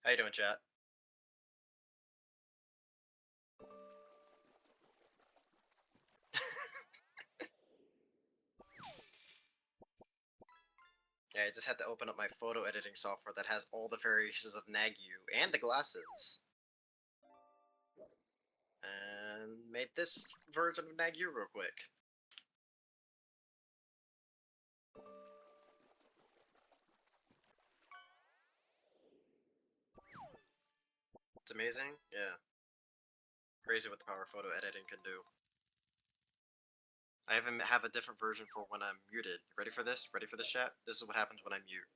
How you doing, chat? Yeah, I just had to open up my photo editing software that has all the variations of Nagzz and the glasses. And made this version of Nagzz real quick. It's amazing, yeah. Crazy what the power of photo editing can do. I even have a different version for when I'm muted. Ready for this? Ready for this, chat? This is what happens when I mute.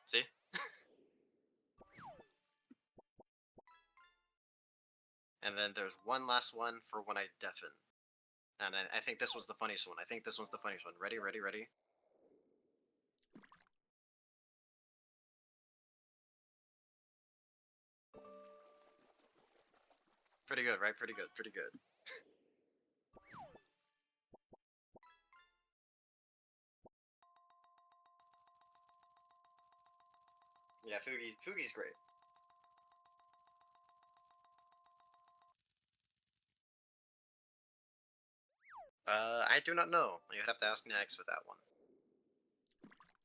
See? And then there's one last one for when I deafen. And I think this was the funniest one. I think this one's the funniest one. Ready, ready, ready? Pretty good, right? Pretty good, pretty good. Yeah, Fugi's great. I do not know. You'd have to ask Nagzz for that one.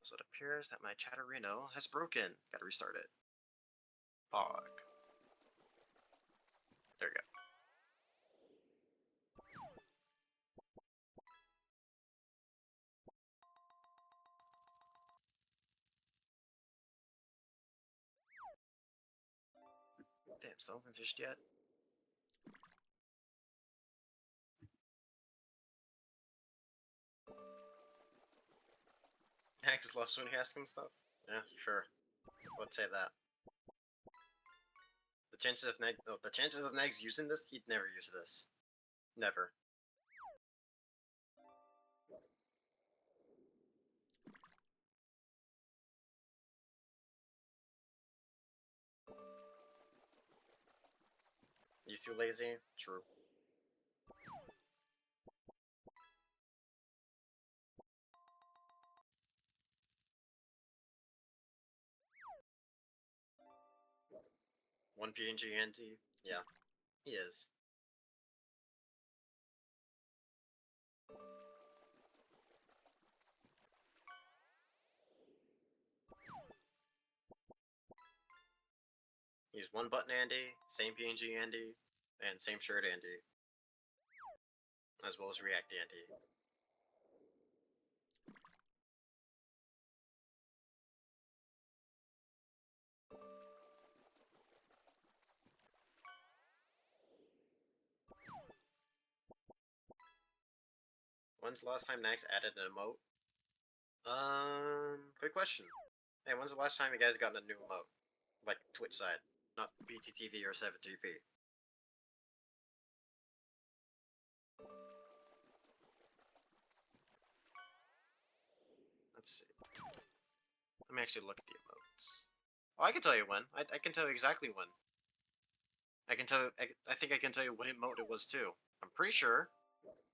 So it appears that my Chatterino has broken. Gotta restart it. Fog. There we go. Damn, still haven't fished yet? Nagzz loves when you ask him stuff. Yeah, sure. Let's say that. The chances of Nagzz using this, he'd never use this. Never. You too lazy? True. One PNG anti? Yeah, he is. He's one button Andy, same PNG Andy, and same shirt Andy. As well as React Andy. When's the last time Nagzz added an emote? Good question. Hey, when's the last time you guys gotten a new emote? Like Twitch side, not BTTV or 7TV. Let's see. Let me actually look at the emotes. Oh, I can tell you when. I can tell you exactly when. I can tell. I think I can tell you what emote it was too. I'm pretty sure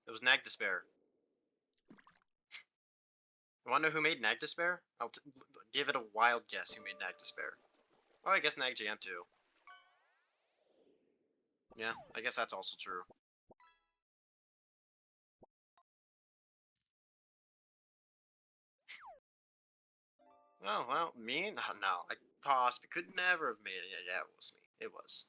it was Nag Despair. You wanna know who made Nag Despair? I'll give it a wild guess who made Nag Despair. Oh, I guess Nag Jam too. Yeah, I guess that's also true. Oh, well, me? No, I possibly could never have made it. Yeah, it was me. It was.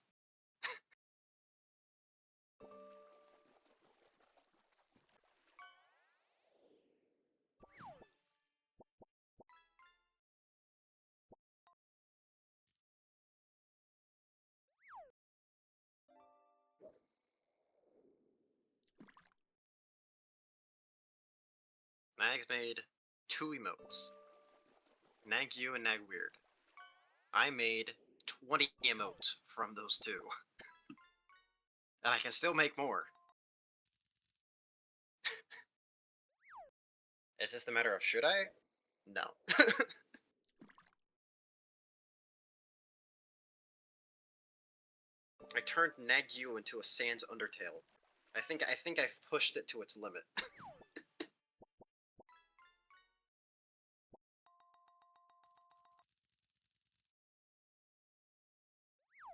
Nag's made two emotes. Nag you and Nag Weird. I made 20 emotes from those two. And I can still make more. Is this the matter of should I? No. I turned Nagyu into a Sans Undertale. I think I've pushed it to its limit.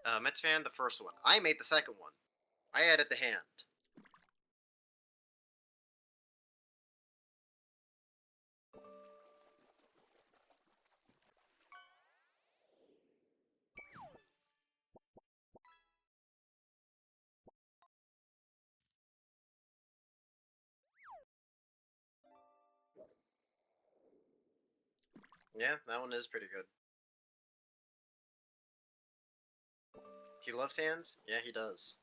Metsfan, the first one. I made the second one. I added the hand. Yeah, that one is pretty good. He loves hands? Yeah, he does.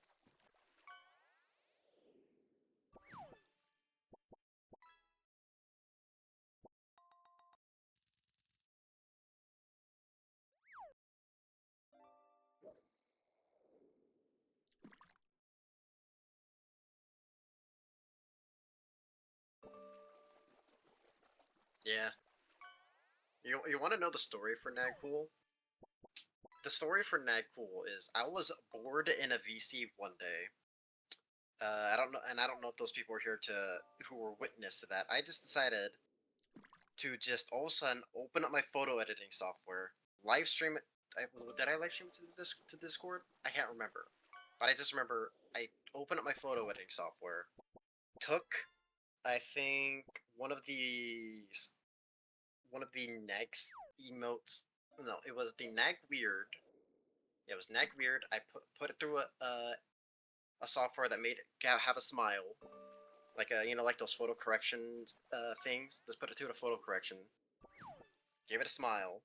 Yeah. You want to know the story for Nagpool? The story for Nagpool is I was bored in a VC one day. I don't know, and I don't know if those people were here to who were witness to that. I just decided to just all of a sudden open up my photo editing software, live stream it. Did I live stream it to Discord? I can't remember, but I just remember I opened up my photo editing software, took I think one of the Nagzz emotes. No, it was the Nag Weird. Yeah, it was Nag Weird. I put it through a software that made it have a smile, like like those photo correction things. Just put it through a photo correction, gave it a smile,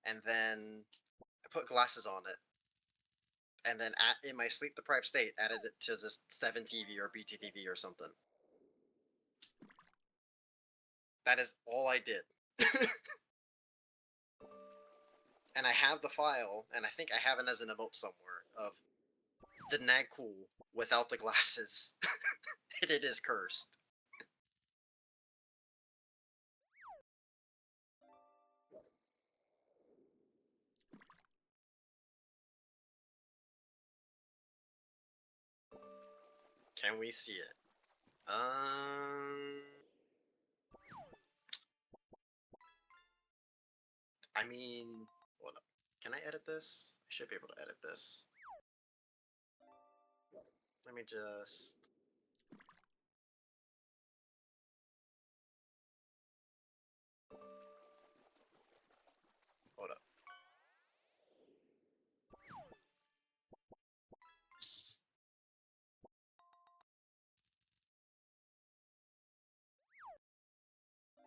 and then I put glasses on it, and then in my sleep deprived state added it to this 7TV or BTTV or something. That is all I did. And I have the file, and I think I have it as an emote somewhere of the Nagcool without the glasses. And it is cursed. Can we see it? I mean, hold up. Can I edit this? I should be able to edit this. Let me just. Hold up.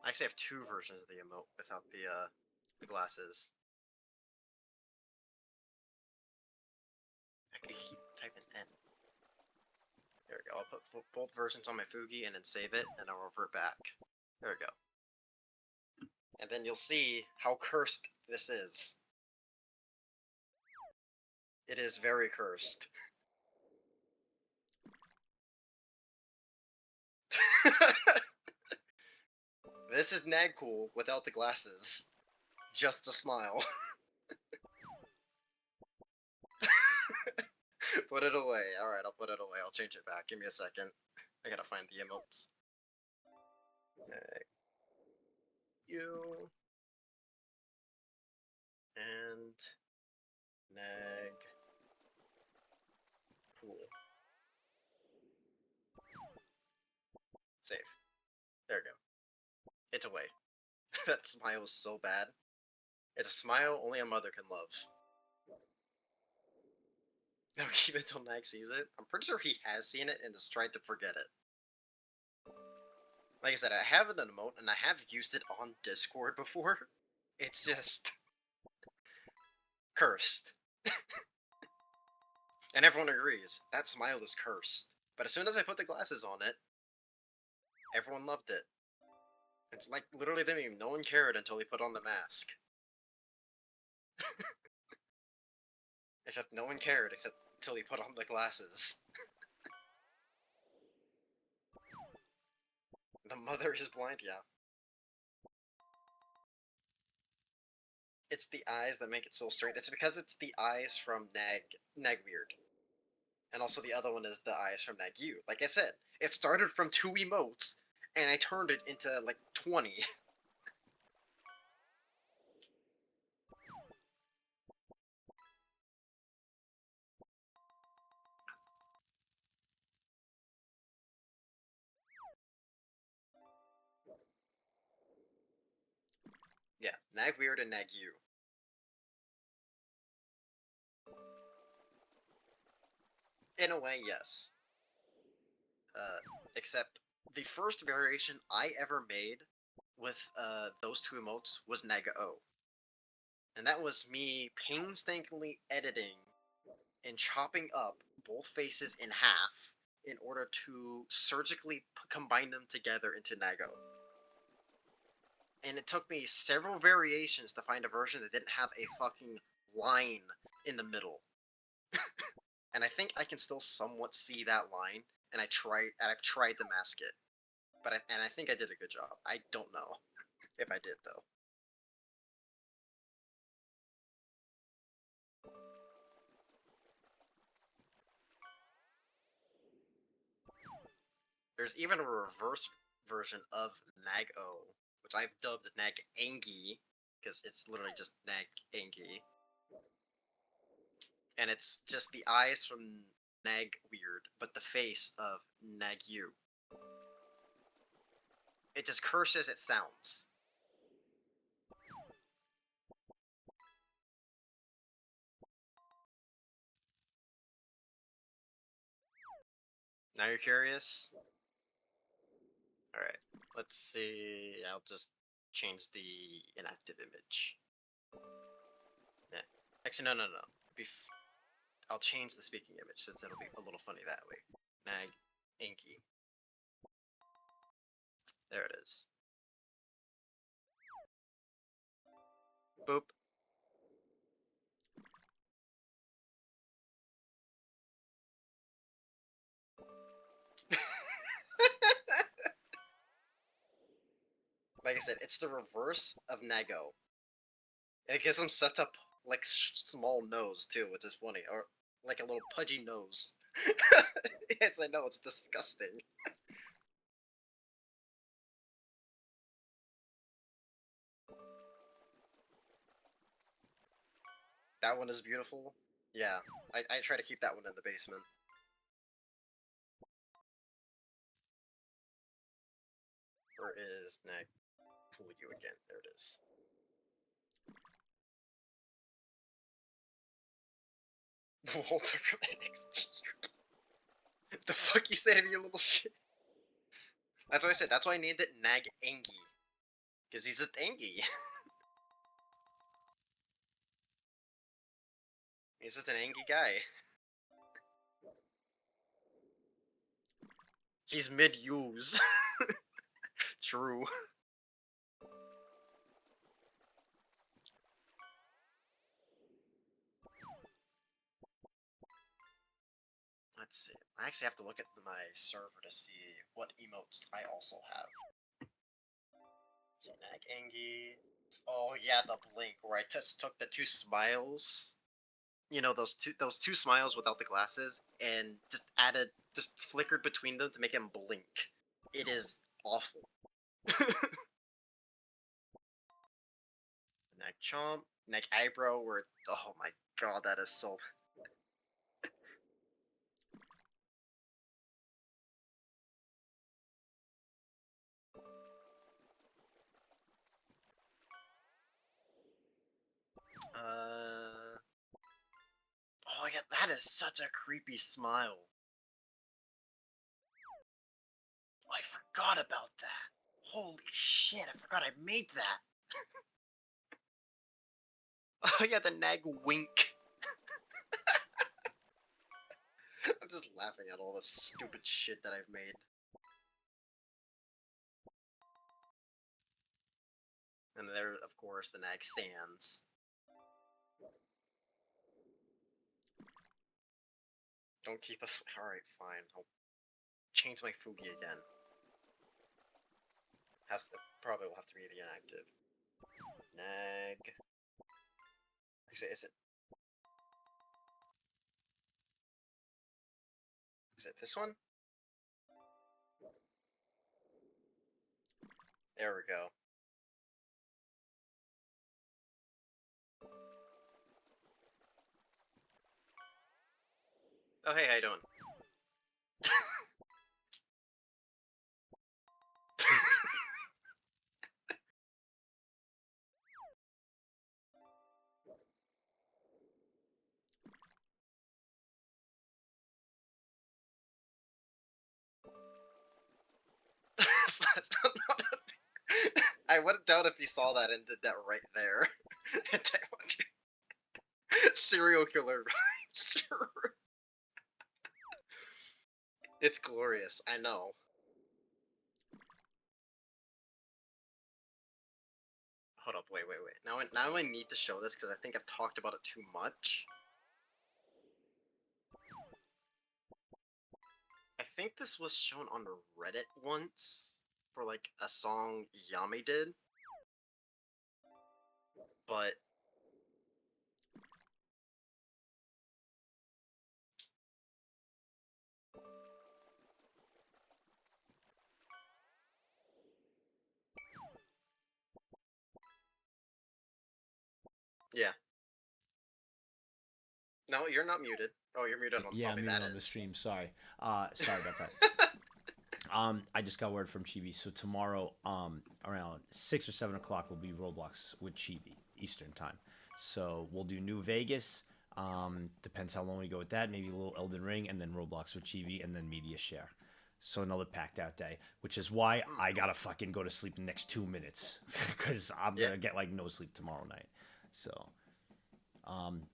I actually have two versions of the emote without the glasses. I can keep typing N. There we go. I'll put both versions on my Fugi and then save it, and I'll revert back. There we go. And then you'll see how cursed this is. It is very cursed. This is Nagcool without the glasses. Just a smile. Put it away. Alright, I'll put it away. I'll change it back. Give me a second. I gotta find the emotes. You. And. Nag. Cool. Save. There we go. It's away. That smile was so bad. It's a smile only a mother can love. Now keep it until Nag sees it. I'm pretty sure he has seen it and is trying to forget it. Like I said, I have an emote and I have used it on Discord before. It's just cursed. And everyone agrees, that smile is cursed. But as soon as I put the glasses on it, everyone loved it. It's like literally no one cared until he put on the mask. Except no one cared except until he put on the glasses. The mother is blind, yeah. It's the eyes that make it so strange. It's because it's the eyes from Nagweird. And also the other one is the eyes from Nagyu. Like I said, it started from 2 emotes, and I turned it into like 20. Yeah, Nagweird and Nagu. In a way, yes. Except the first variation I ever made with those two emotes was Naga-O. And that was me painstakingly editing and chopping up both faces in half in order to surgically combine them together into Nago. And it took me several variations to find a version that didn't have a fucking line in the middle. And I think I can still somewhat see that line, and I've tried to mask it. But I think I did a good job. I don't know if I did though. There's even a reverse version of Nag-O, which I've dubbed Nag-Angi, because it's literally just Nag-Angi. And it's just the eyes from Nagweird, but the face of Nagu. It just curses it sounds. Now you're curious? Alright, let's see. I'll just change the inactive image. Yeah. Actually, no. I'll change the speaking image since it'll be a little funny that way. Nag-Angi. There it is. Boop. Like I said, it's the reverse of Nago. And it gives him such a like small nose too, which is funny, or like a little pudgy nose. Yes, I know, it's disgusting. That one is beautiful. Yeah, I try to keep that one in the basement. Where is Nag? Fool you again. There it is. Walter from NXT. The fuck you said, you little shit? That's what I said. That's why I named it Nag-Angi. Because he's just Angi. He's just an Angi guy. He's mid-use. True. Let's see. I actually have to look at my server to see what emotes I also have. Nag-Angi. Oh yeah, the blink where I just took the two smiles. You know those two smiles without the glasses, and just flickered between them to make him blink. It is awful. Nag chomp, Nag eyebrow. Where oh my god, that is so. Oh yeah, that is such a creepy smile. Oh, I forgot about that. Holy shit, I forgot I made that. Oh yeah, the Nag wink. I'm just laughing at all the stupid shit that I've made. And there, of course, the Nag Sands. Don't keep us. Alright, fine. I'll change my Fugi again. Probably will have to be the inactive. Nag. Is it this one? There we go. Oh hey, how you doing? I wouldn't doubt if you saw that and did that right there. Serial killer. It's glorious. I know. Hold up. Wait. Now I need to show this because I think I've talked about it too much. I think this was shown on Reddit once for like a song Yami did, but yeah. No, you're not muted. Oh, you're muted on Yeah, I'm probably muted that on the is. stream. Sorry. Sorry about that. I just got word from Chibi. So tomorrow, around 6 or 7 o'clock, will be Roblox with Chibi Eastern time. So we'll do New Vegas. Depends how long we go with that. Maybe a little Elden Ring, and then Roblox with Chibi, and then media share. So another packed out day, which is why I gotta fucking go to sleep in the next 2 minutes because I'm gonna get like no sleep tomorrow night. So,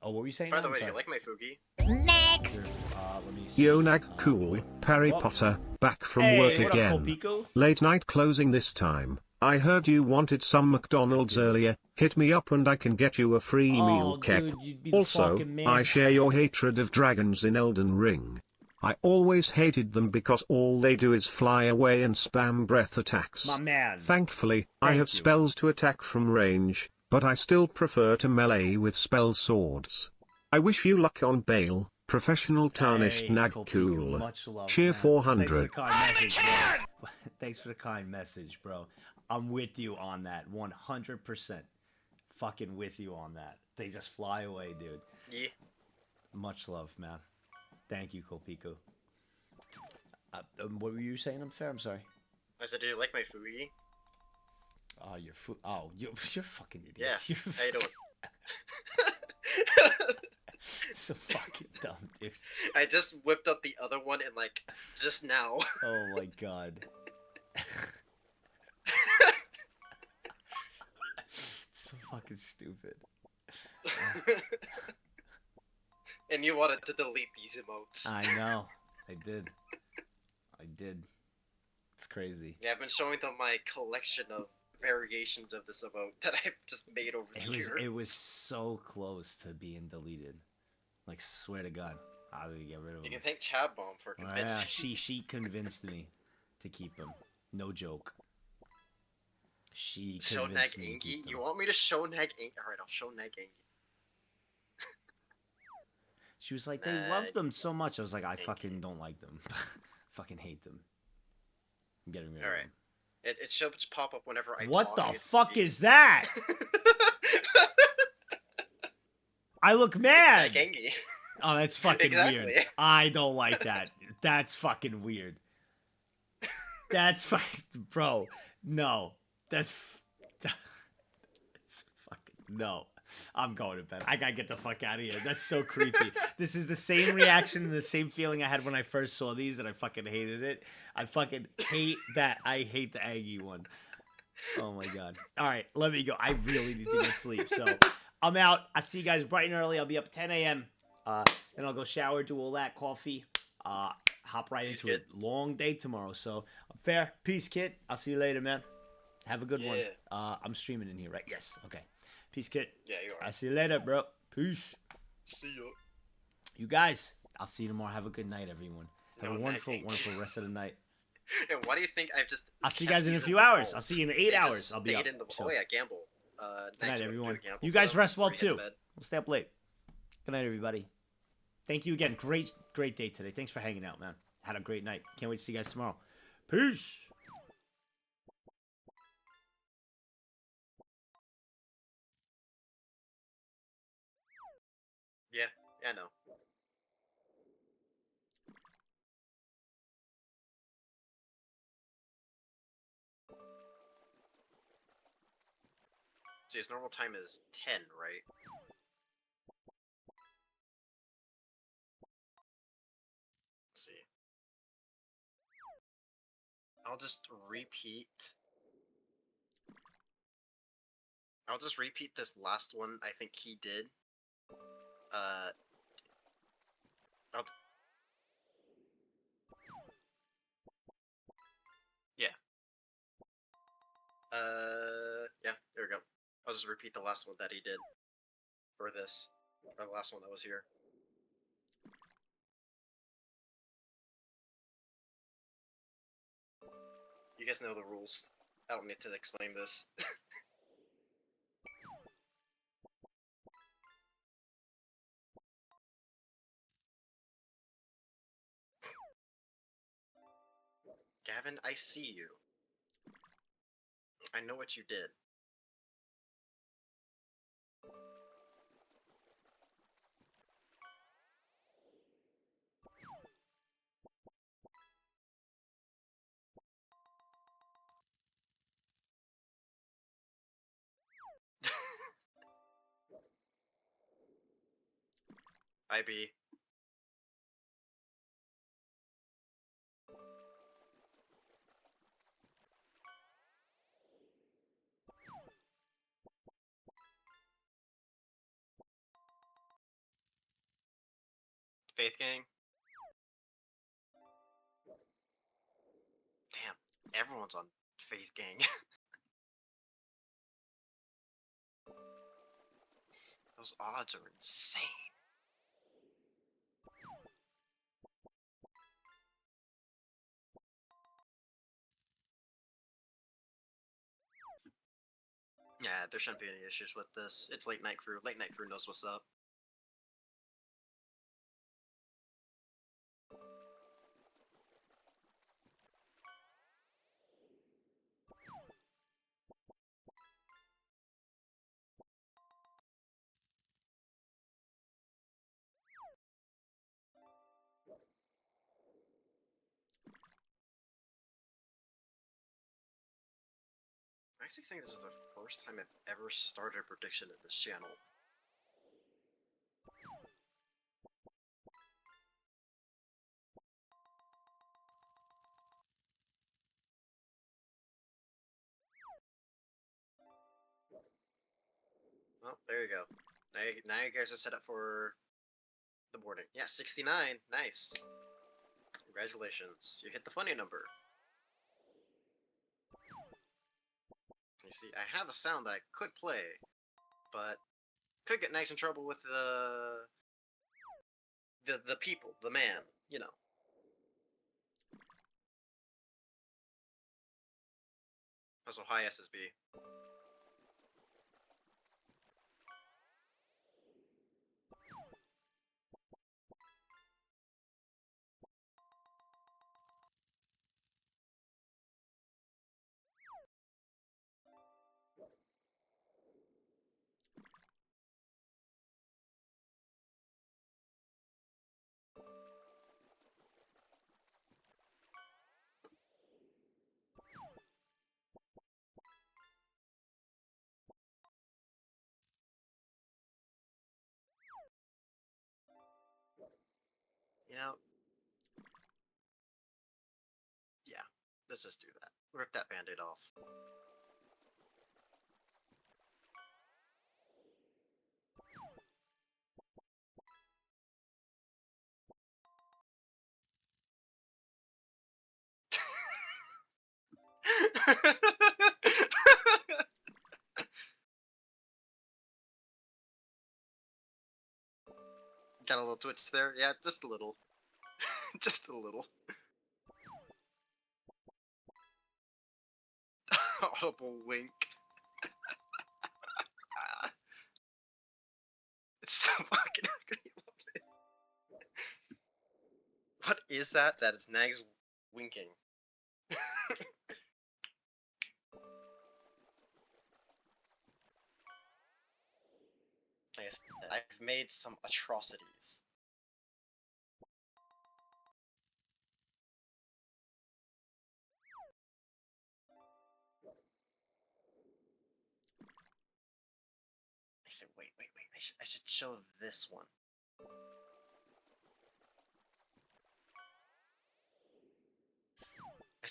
what were you saying? By the I'm way, sorry. you like my Fugi? Next. Let me see. Yo Nag cool, Harry Whoop. Potter, back from Hey, work what up, again. Colpico? Late night closing this time. I heard you wanted some McDonald's earlier. Hit me up and I can get you a free meal keg. Dude, you'd be the Also, fucking man. I share your hatred of dragons in Elden Ring. I always hated them because all they do is fly away and spam breath attacks. My man. Thankfully, I Thank have you. spells to attack from range, but I still prefer to melee with spell swords. I wish you luck on Bale, professional tarnished Hey, Nag Colpico, cool. much love, Cheer man. 400. Thanks for the kind message, bro. Thanks for the kind message, bro. I'm with you on that, 100%. Fucking with you on that. They just fly away, dude. Yeah. Much love, man. Thank you, Colpico. What were you saying? I'm sorry. I said, do you like my Fugi? Oh, you're fucking idiot. Yeah. You're How you doing? so fucking dumb, dude. I just whipped up the other one and like just now. Oh my god. So fucking stupid. And you wanted to delete these emotes. I know. I did. It's crazy. Yeah, I've been showing them my collection of variations of this emote that I've just made over the year. It was so close to being deleted. Like, swear to God, how did you get rid of You him? can thank Chad Bomb for Oh, convincing. yeah, she convinced me to keep him. No joke. She Show Nag convinced me to Angie? keep him. You want me to show Nag Angie? Alright, I'll show Nag Angie. She was like, they love them so much. I was like, I fucking don't like them. Fucking hate them. I'm getting rid of them. It should just pop up whenever I What talk. the fuck is that? I look mad. It's Nag Angie. Oh, that's fucking Exactly. weird. I don't like that. That's fucking weird. That's fucking... Bro, no. That's fucking... No. I'm going to bed. I gotta get the fuck out of here. That's so creepy. This is the same reaction and the same feeling I had when I first saw these, and I fucking hated it. I fucking hate that. I hate the Aggie one. Oh my god. All right, let me go. I really need to get sleep. So I'm out. I'll see you guys bright and early. I'll be up 10 a.m. Then I'll go shower, do all that, coffee, hop right into it. Long day tomorrow. So fair. Peace, kid. I'll see you later, man. Have a good one. I'm streaming in here, right? Yes. Okay. Peace, kid. Yeah, you are. I'll see you later, bro. Peace. See ya. You guys, I'll see you tomorrow. Have a good night, everyone. Have a wonderful rest of the night. And why do you think I've just... I'll see you guys in a few hours. I'll see you in 8 hours. I'll be up. Oh yeah, gamble. Good night, everyone. You guys rest well, too. We'll stay up late. Good night, everybody. Thank you again. Great day today. Thanks for hanging out, man. Had a great night. Can't wait to see you guys tomorrow. Peace. Yeah, I know. So his normal time is 10, right? Let's see. I'll just repeat. I'll just repeat this last one I think he did. I'll... Yeah. Yeah, there we go. I'll just repeat the last one that he did. For this. Or the last one that was here. You guys know the rules. I don't need to explain this. Gavin, I see you. I know what you did. IB. Faith Gang. Damn, everyone's on Faith Gang. Those odds are insane. Yeah, there shouldn't be any issues with this. It's Late Night Crew. Late Night Crew knows what's up. I actually think this is the first time I've ever started a prediction in this channel. Oh, there you go. Now you guys are set up for the boarding. Yeah, 69. Nice. Congratulations. You hit the funny number. You see, I have a sound that I could play, but could get Nagzz in trouble with the people, the man, you know. Also, high SSB. You know, yeah, let's just do that. Rip that band-aid off. Got a little twitch there? Yeah, just a little. Just a little. Audible wink. It's so fucking ugly. What is that? That is Nagzz winking. Like I said, I've made some atrocities. I said, wait. I should show this one.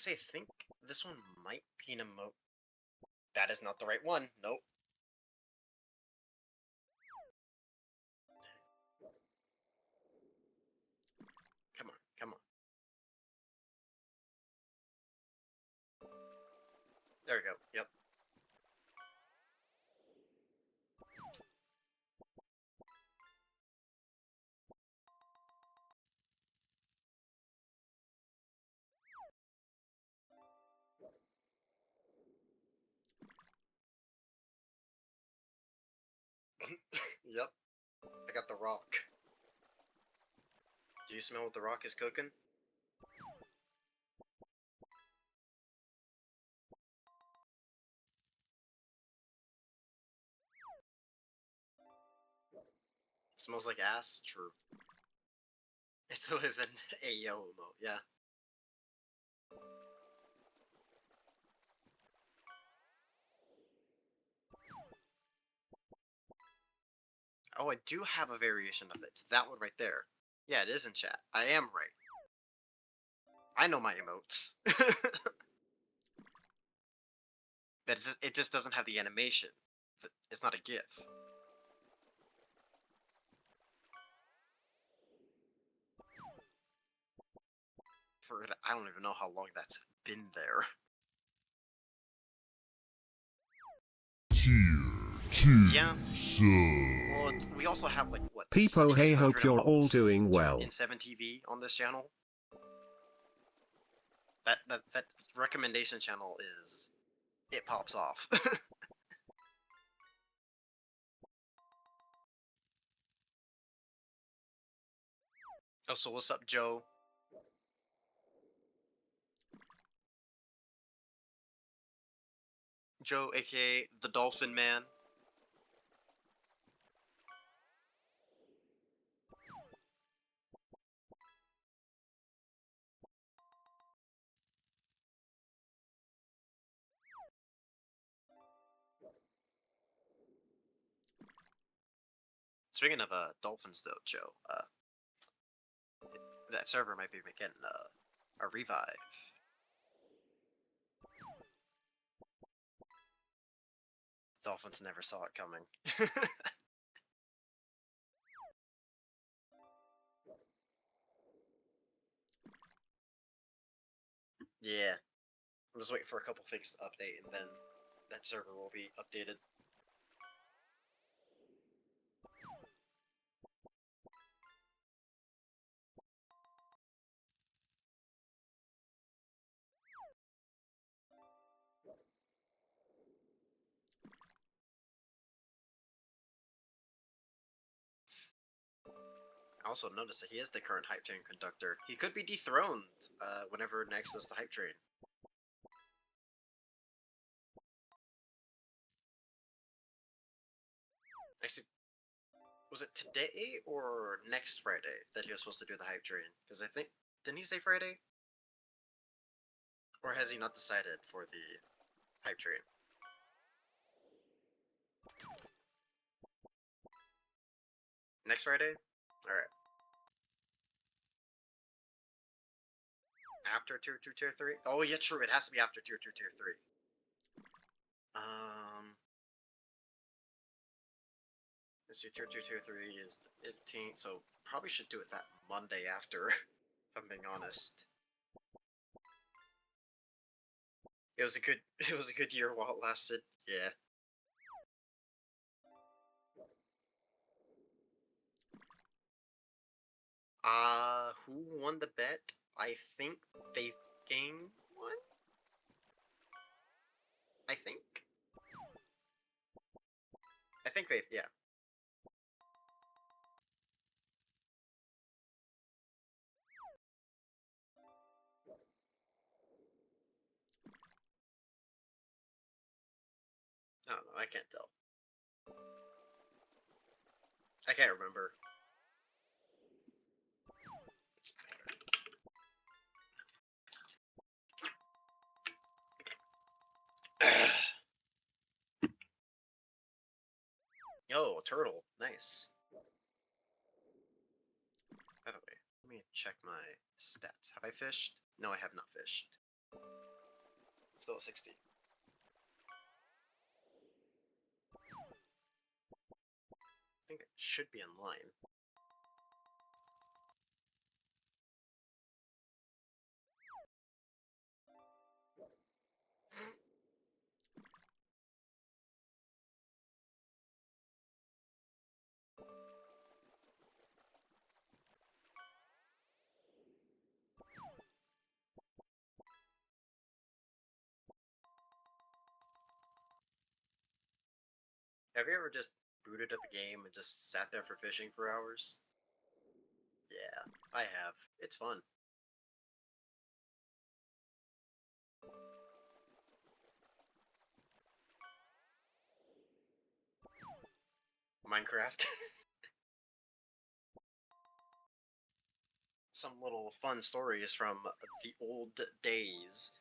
I think this one might be an emote. That is not the right one. Nope. Come on, come on. There we go. Yep. Yep. I got the rock. Do you smell what the rock is cooking? Smells like ass? True. It's always an Ayo emote, yeah. Oh, I do have a variation of it. It's that one right there. Yeah, it is in chat. I am right. I know my emotes. But it just doesn't have the animation. It's not a GIF. I don't even know how long that's been there. Yeah. Well, we also have like what? Peepo, hey, 600 hope you're all emotes doing well. in 7TV on this channel. That recommendation channel is it pops off. Oh, so what's up, Joe? Joe, aka the Dolphin Man. Speaking of dolphins, though, Joe, that server might be getting a revive. Dolphins never saw it coming. Yeah, I'm just waiting for a couple things to update, and then that server will be updated. I also noticed that he is the current hype train conductor. He could be dethroned whenever Nagzz does the hype train. Actually, was it today or next Friday that he was supposed to do the hype train? Because I think, didn't he say Friday? Or has he not decided for the hype train? Next Friday? Alright. After Tier 2, Tier 3? Oh yeah, true, it has to be after Tier 2, Tier 3. Let's see, Tier 2, Tier 3 is the 15th, so probably should do it that Monday after, if I'm being honest. It was a good year while it lasted, yeah. Who won the bet? I think Faith Gang won? I think. I think Faith, yeah. I don't know, I can't tell. I can't remember. Oh, a turtle. Nice. By the way, let me check my stats. Have I fished? No, I have not fished. Still at 60. I think it should be in line. Have you ever just booted up a game and just sat there for fishing for hours? Yeah, I have. It's fun. Minecraft. Some little fun stories from the old days.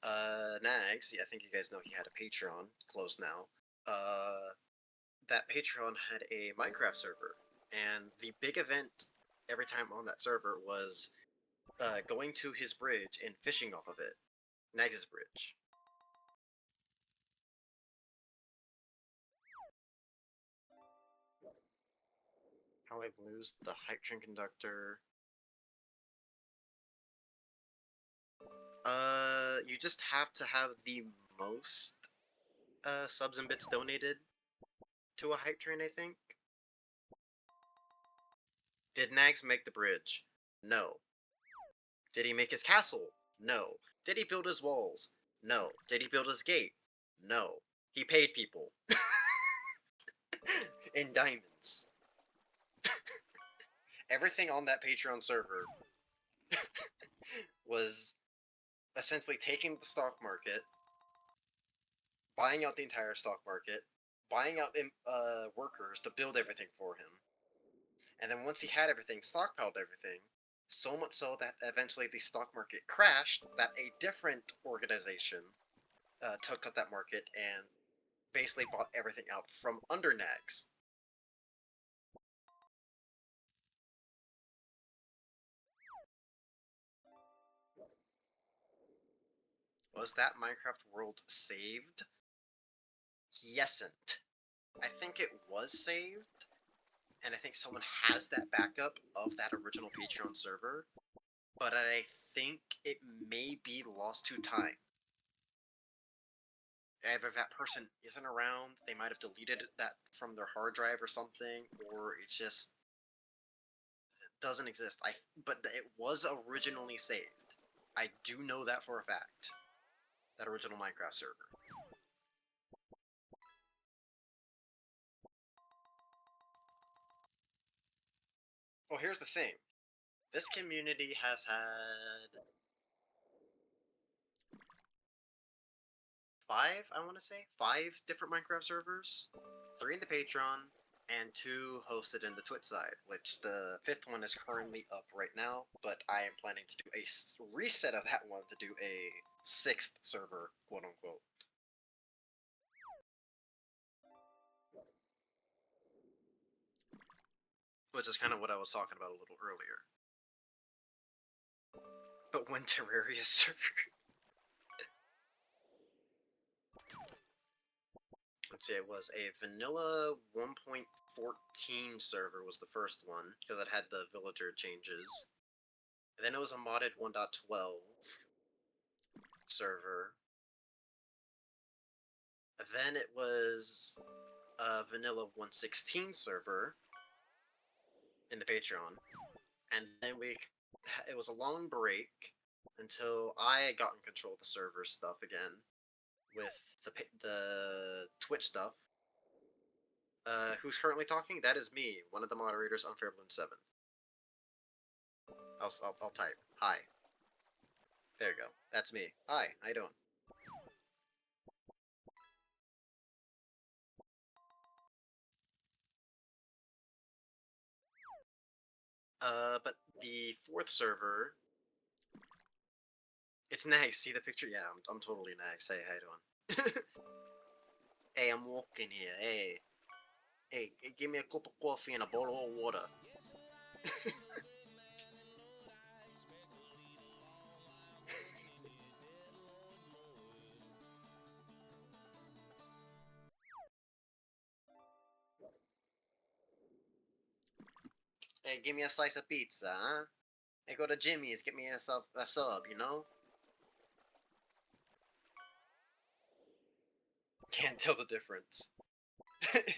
Nagzz, I think you guys know he had a Patreon, closed now. That Patreon had a Minecraft server, and the big event every time on that server was going to his bridge and fishing off of it. Nagz's bridge. How I lose the hype train conductor. You just have to have the most subs and bits donated to a hype train, I think. Did Nagzz make the bridge? No. Did he make his castle? No. Did he build his walls? No. Did he build his gate? No. He paid people. In diamonds. Everything on that Patreon server was essentially taking the stock market, buying out the entire stock market, buying out workers to build everything for him. And then once he had everything, stockpiled everything, so much so that eventually the stock market crashed, that a different organization took up that market and basically bought everything out from under Nagzz. Was that Minecraft world saved? Yesn't. I think it was saved, and I think someone has that backup of that original Patreon server, but I think it may be lost to time. Either that person isn't around, they might have deleted that from their hard drive or something, or it just doesn't exist. But it was originally saved. I do know that for a fact. That original Minecraft server. Well, here's the thing. This community has had five different Minecraft servers, 3 in the Patreon, and 2 hosted in the Twitch side, which the 5th one is currently up right now, but I am planning to do a reset of that one to do a 6th server, quote unquote. Which is kind of what I was talking about a little earlier. But when Terraria server... Let's see, it was a vanilla 1.14 server was the first one, because it had the villager changes. And then it was a modded 1.12 server. Then it was a vanilla 1.16 server in the Patreon. And then it was a long break until I got in control of the server stuff again with the Twitch stuff. Who's currently talking? That is me, one of the moderators on Fairbloom7. I'll type. Hi. There you go. That's me. Hi, how you doing? But the 4th server... It's Nagzz. See the picture? Yeah, I'm totally Nagzz. Hey, how you doing? Hey, I'm walking here. Hey. Hey, give me a cup of coffee and a bottle of water. Hey, give me a slice of pizza, huh? Hey, go to Jimmy's, get me a sub, you know? Can't tell the difference.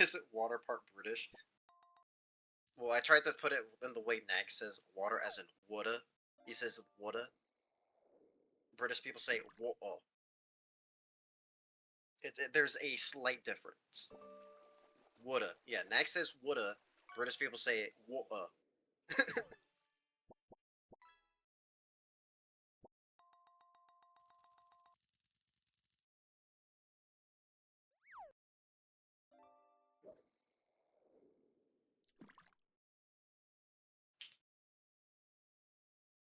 Is it water part British? Well, I tried to put it in the way Nagzz says water as in woulda. He says woulda. British people say wo-oh. There's a slight difference. Woulda. Yeah, Nagzz says woulda. British people say wo-uh.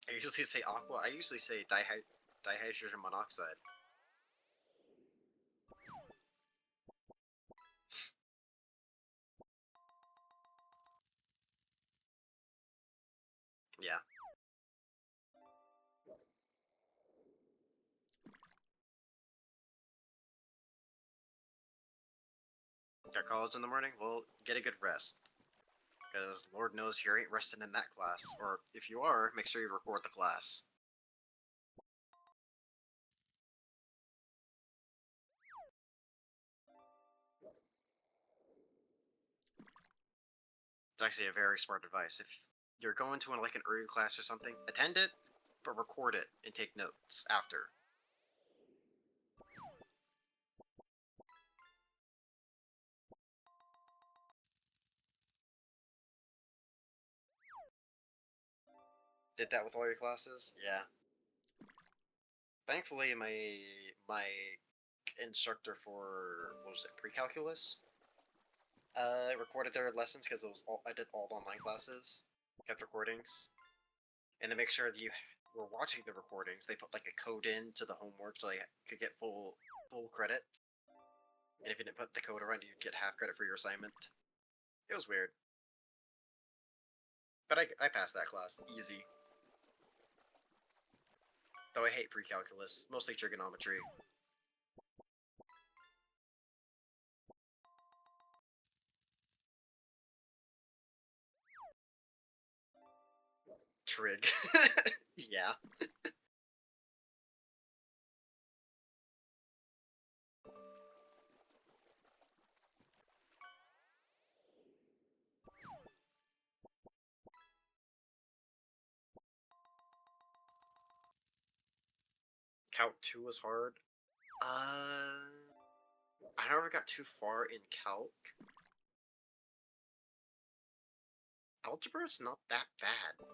I usually say aqua. I usually say dihydrogen monoxide. Yeah. Got college in the morning? Well, get a good rest. Because Lord knows you ain't resting in that class. Or if you are, make sure you record the class. It's actually a very smart advice. If you're going to like an early class or something, attend it, but record it and take notes after. Did that with all your classes? Yeah. Thankfully, my instructor for what was it, pre-calculus, recorded their lessons because I did all the online classes, kept recordings, and to make sure that you were watching the recordings, they put like a code in to the homework so you could get full credit. And if you didn't put the code around, you'd get half credit for your assignment. It was weird, but I passed that class easy. Though I hate pre-calculus, mostly trigonometry. Trig. Yeah. Calc 2 was hard. I never got too far in calc. Algebra is not that bad.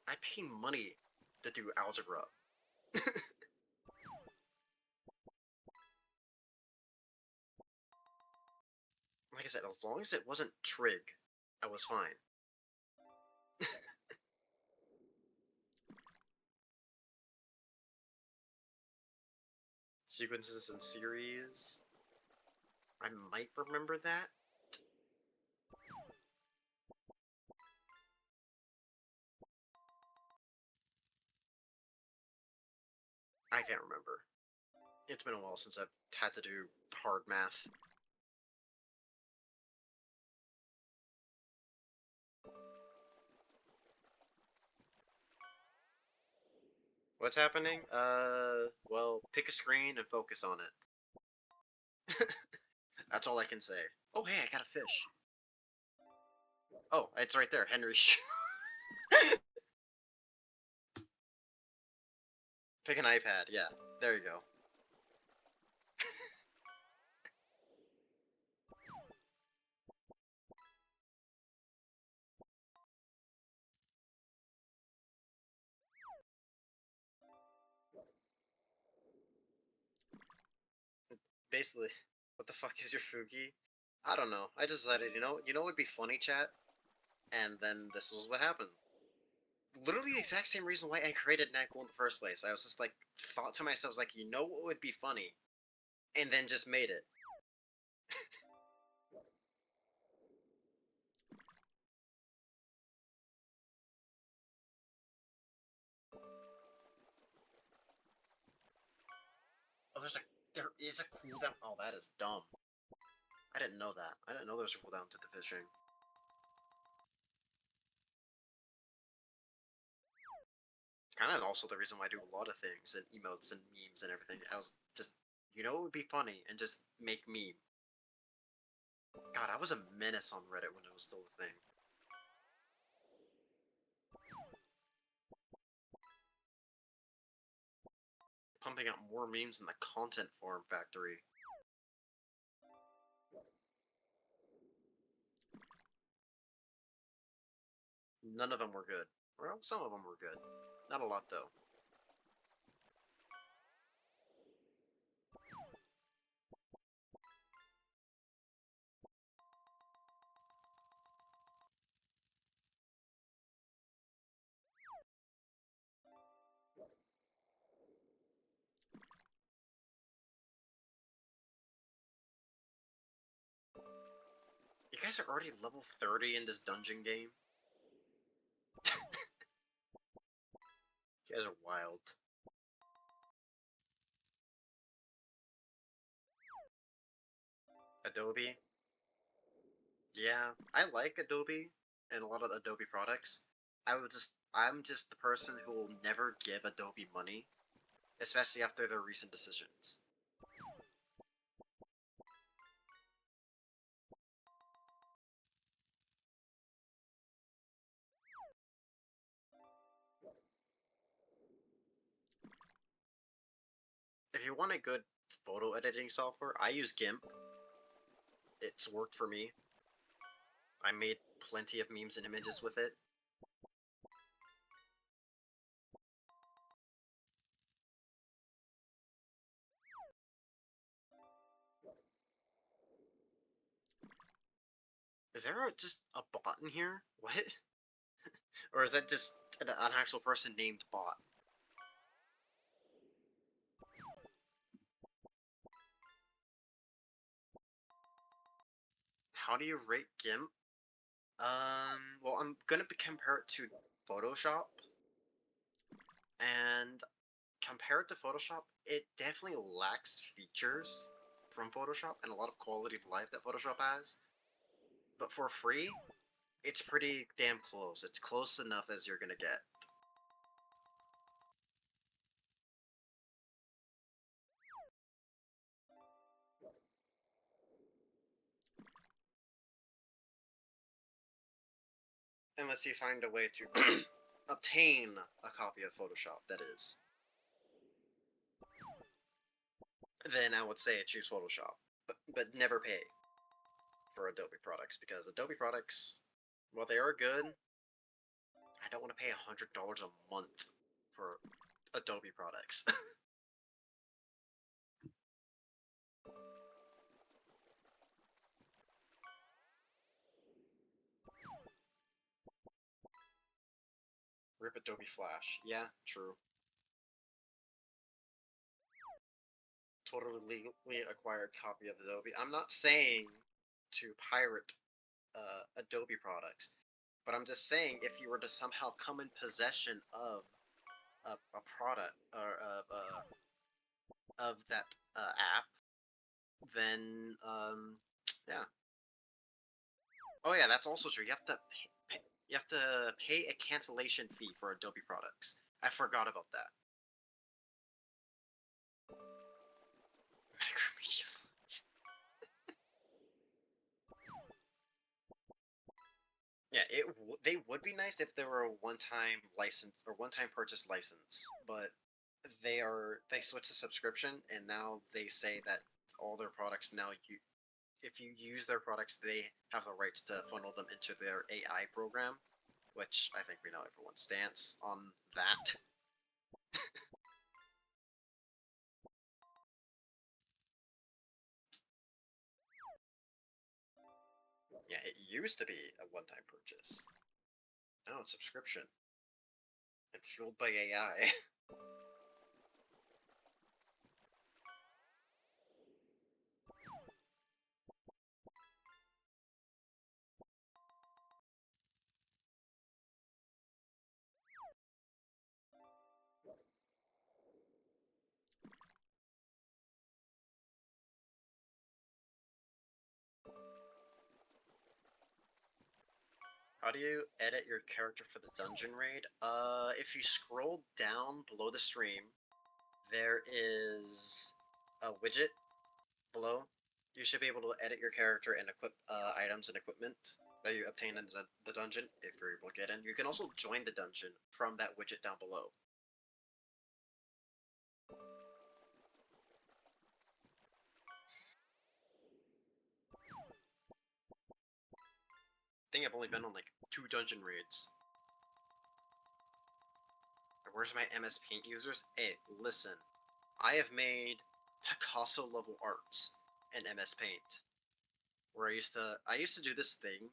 I pay money to do algebra. Like I said, as long as it wasn't trig, I was fine. Sequences and series. I might remember that. I can't remember. It's been a while since I've had to do hard math. What's happening? Well, pick a screen and focus on it. That's all I can say. Oh, hey, I got a fish. Oh, it's right there, Henry. Pick an iPad, yeah. There you go. Basically, what the fuck is your Fugi? I don't know. I decided, you know what would be funny, chat? And then this was what happened. Literally the exact same reason why I created Nagzz in the first place. I was just like, thought to myself, like, you know what would be funny? And then just made it. Oh, there is a cooldown. Oh, that is dumb. I didn't know that. I didn't know there was a cooldown to the fishing. Kind of also the reason why I do a lot of things and emotes and memes and everything. I was just, it would be funny and just make meme. God, I was a menace on Reddit when it was still a thing. Pumping out more memes than the content farm factory. None of them were good. Well, some of them were good. Not a lot, though. You guys are already level 30 in this dungeon game? You guys are wild. Adobe? Yeah, I like Adobe and a lot of Adobe products. I'm just the person who will never give Adobe money, especially after their recent decisions. If you want a good photo editing software, I use GIMP. It's worked for me. I made plenty of memes and images with it. Is there just a bot in here? What? Or is that just an actual person named Bot? How do you rate GIMP? Well, I'm gonna compare it to Photoshop, and compared to Photoshop, it definitely lacks features from Photoshop and a lot of quality of life that Photoshop has. But for free, it's pretty damn close. It's close enough as you're gonna get. Unless you find a way to obtain a copy of Photoshop, that is. Then I would say choose Photoshop. But never pay for Adobe products, because Adobe products, while they are good, I don't want to pay $100 a month for Adobe products. Rip Adobe Flash. Yeah, true. Totally legally acquired copy of Adobe. I'm not saying to pirate Adobe products, but I'm just saying if you were to somehow come in possession of a product or of that app, then yeah. Oh yeah, that's also true. You have to pay a cancellation fee for Adobe products. I forgot about that. Macromedia. Yeah, they would be nice if they were a one-time license or one-time purchase license, but they switch to subscription, and now they say that all their products now if you use their products, they have the rights to funnel them into their AI program, which I think we know everyone's stance on that. Yeah, it used to be a one-time purchase. Now it's subscription and fueled by AI. How do you edit your character for the dungeon raid? If you scroll down below the stream, there is a widget below. You should be able to edit your character and equip items and equipment that you obtain in the dungeon if you're able to get in. You can also join the dungeon from that widget down below. I think I've only been on like 2 dungeon raids. Where's my MS Paint users? Hey, listen. I have made Picasso level arts in MS Paint. Where I used to do this thing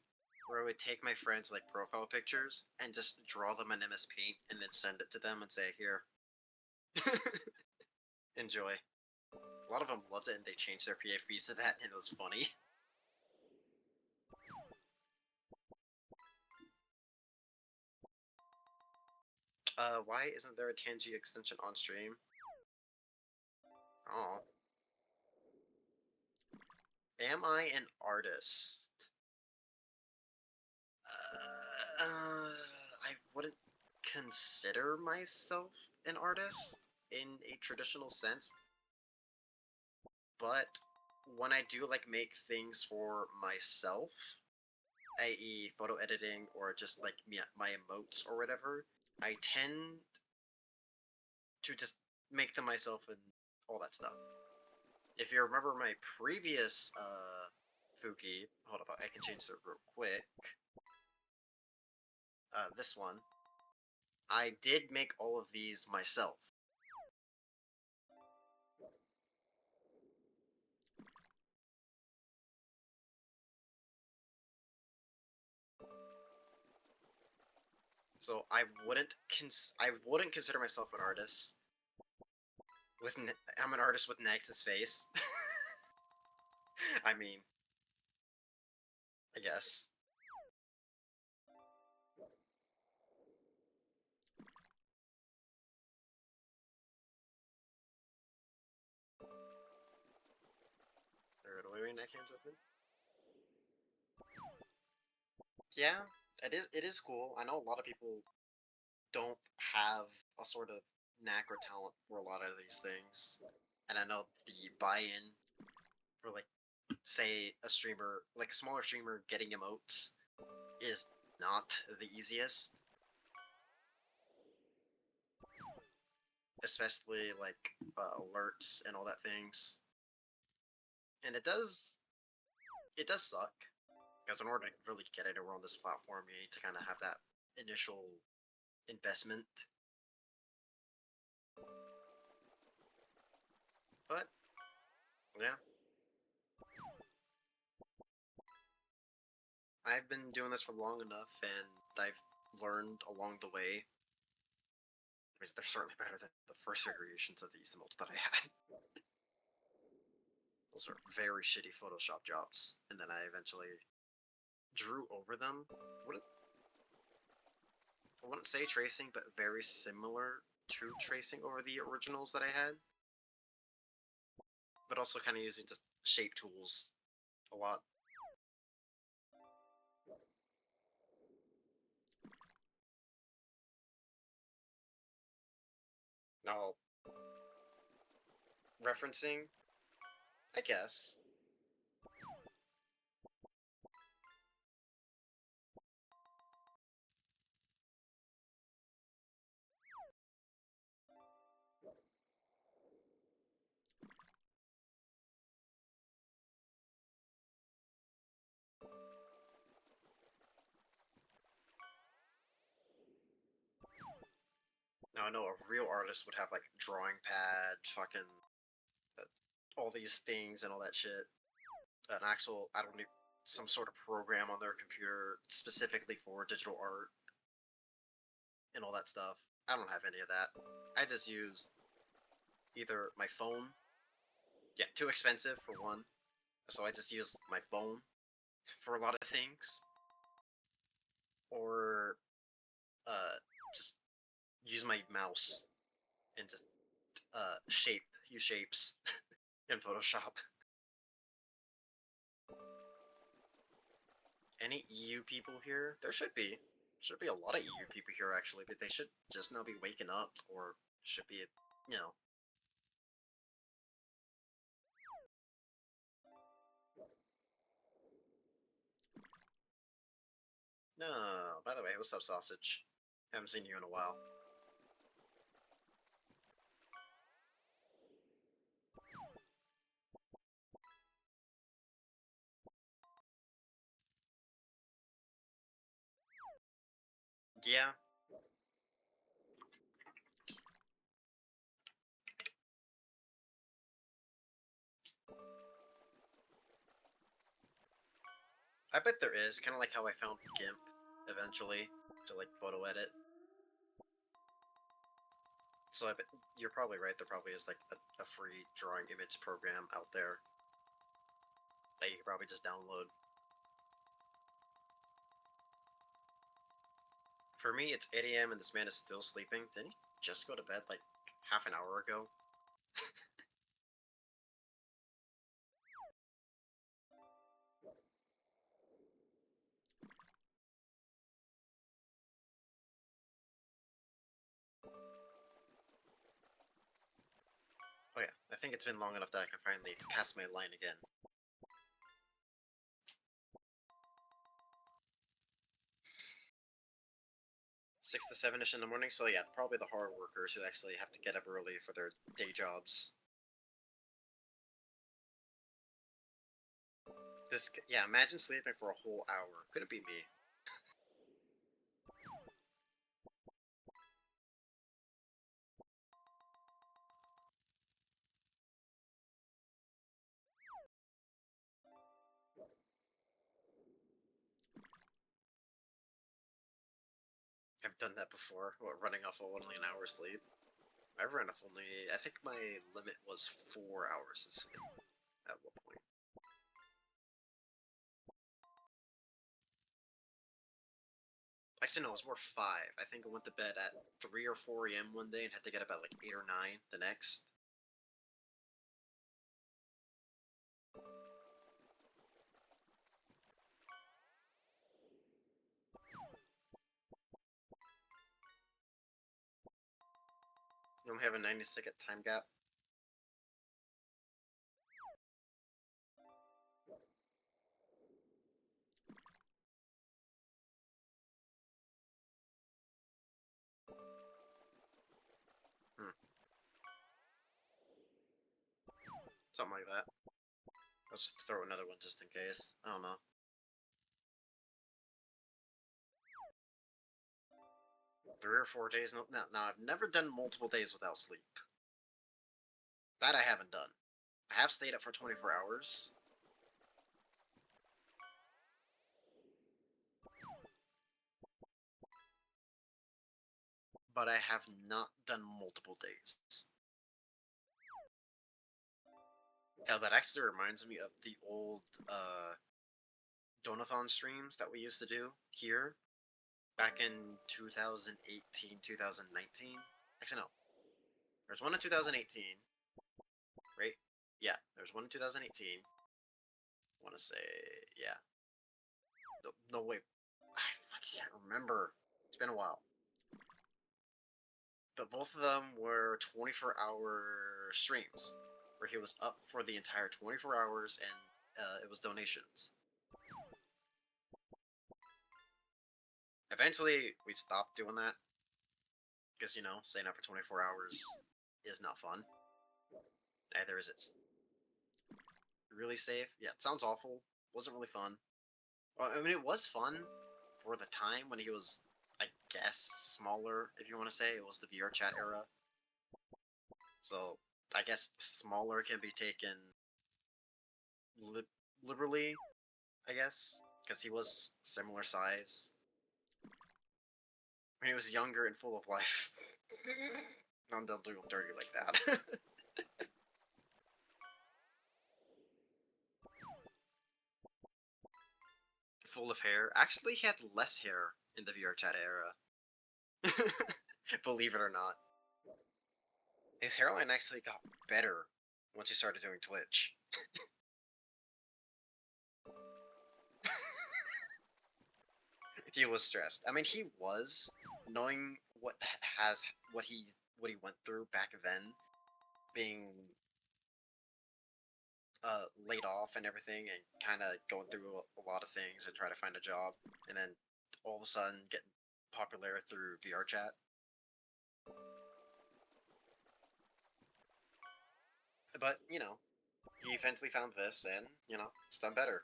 where I would take my friends' like profile pictures and just draw them in MS Paint and then send it to them and say, here. Enjoy. A lot of them loved it and they changed their PFPs to that and it was funny. Why isn't there a Tangy extension on stream? Oh. Am I an artist? I wouldn't consider myself an artist in a traditional sense, but when I do like make things for myself, i.e. photo editing or just like my emotes or whatever, I tend to just make them myself and all that stuff. If you remember my previous Fuki, hold up, I can change it real quick. This one, I did make all of these myself. So I wouldn't consider myself an artist. I'm an artist with Nagz's face. I mean, I guess. Alright, wait, neck hands open. Yeah, it is cool. I know a lot of people don't have a sort of knack or talent for a lot of these things. And I know the buy-in for like say a streamer, like a smaller streamer getting emotes is not the easiest. Especially like alerts and all that things. And it does suck. Because in order to really get anywhere on this platform, you need to kind of have that initial investment. But, yeah. I've been doing this for long enough, and I've learned along the way. I mean, they're certainly better than the first variations of these emotes that I had. Those are very shitty Photoshop jobs, and then I eventually drew over them. I wouldn't say tracing, but very similar to tracing over the originals that I had. But also kind of using just shape tools a lot. Now, referencing, I guess. Now I know a real artist would have like drawing pad, fucking all these things and all that shit. An actual, I don't need some sort of program on their computer specifically for digital art and all that stuff. I don't have any of that. I just use either my phone. Yeah, too expensive for one. So I just use my phone for a lot of things. Or just use my mouse and just use shapes in Photoshop. Any EU people here? There should be. Should be a lot of EU people here actually, but they should just now be waking up, or should be, you know. No, by the way, what's up, sausage? Haven't seen you in a while. Yeah. I bet there is, kind of like how I found GIMP eventually to like photo edit. So I bet you're probably right. There probably is like a free drawing image program out there that you could probably just download. For me, it's 8 a.m. and this man is still sleeping. Didn't he just go to bed like half an hour ago? Oh yeah, I think it's been long enough that I can finally cast my line again. 6 to 7-ish in the morning, so yeah, probably the hard workers who actually have to get up early for their day jobs. Yeah, imagine sleeping for a whole hour. Couldn't be me. I've done that before. What, running off of only an hour's sleep? I've run off only. I think my limit was 4 hours of sleep at one point. Actually, no, it was more 5. I think I went to bed at 3 or 4 a.m. one day and had to get up at like 8 or 9 the next. You only have a 90-second time gap. Something like that. I'll just throw another one just in case. I don't know. Three or 4 days? No, I've never done multiple days without sleep. That I haven't done. I have stayed up for 24 hours. But I have not done multiple days. Hell, that actually reminds me of the old Donathon streams that we used to do here back in 2018, 2019. Actually, no. There's one in 2018, right? Yeah, there's one in 2018. I want to say, yeah. No, wait. I can't remember. It's been a while. But both of them were 24-hour streams, where he was up for the entire 24 hours and it was donations. Eventually, we stopped doing that. Because, you know, staying up for 24 hours is not fun. Neither is it really safe. Yeah, it sounds awful. Wasn't really fun. Well, I mean, it was fun for the time when he was, I guess, smaller, if you want to say. It was the VR chat era. So, I guess smaller can be taken liberally, I guess. Because he was similar size. When he was younger and full of life. Don't do him dirty like that. Full of hair. Actually, he had less hair in the VR chat era. Believe it or not. His hairline actually got better once he started doing Twitch. He was stressed. I mean, he was, knowing has what he went through back then, being laid off and everything, and kind of going through a lot of things and trying to find a job, and then all of a sudden getting popular through VR chat. But you know, he eventually found this, and you know, it's done better.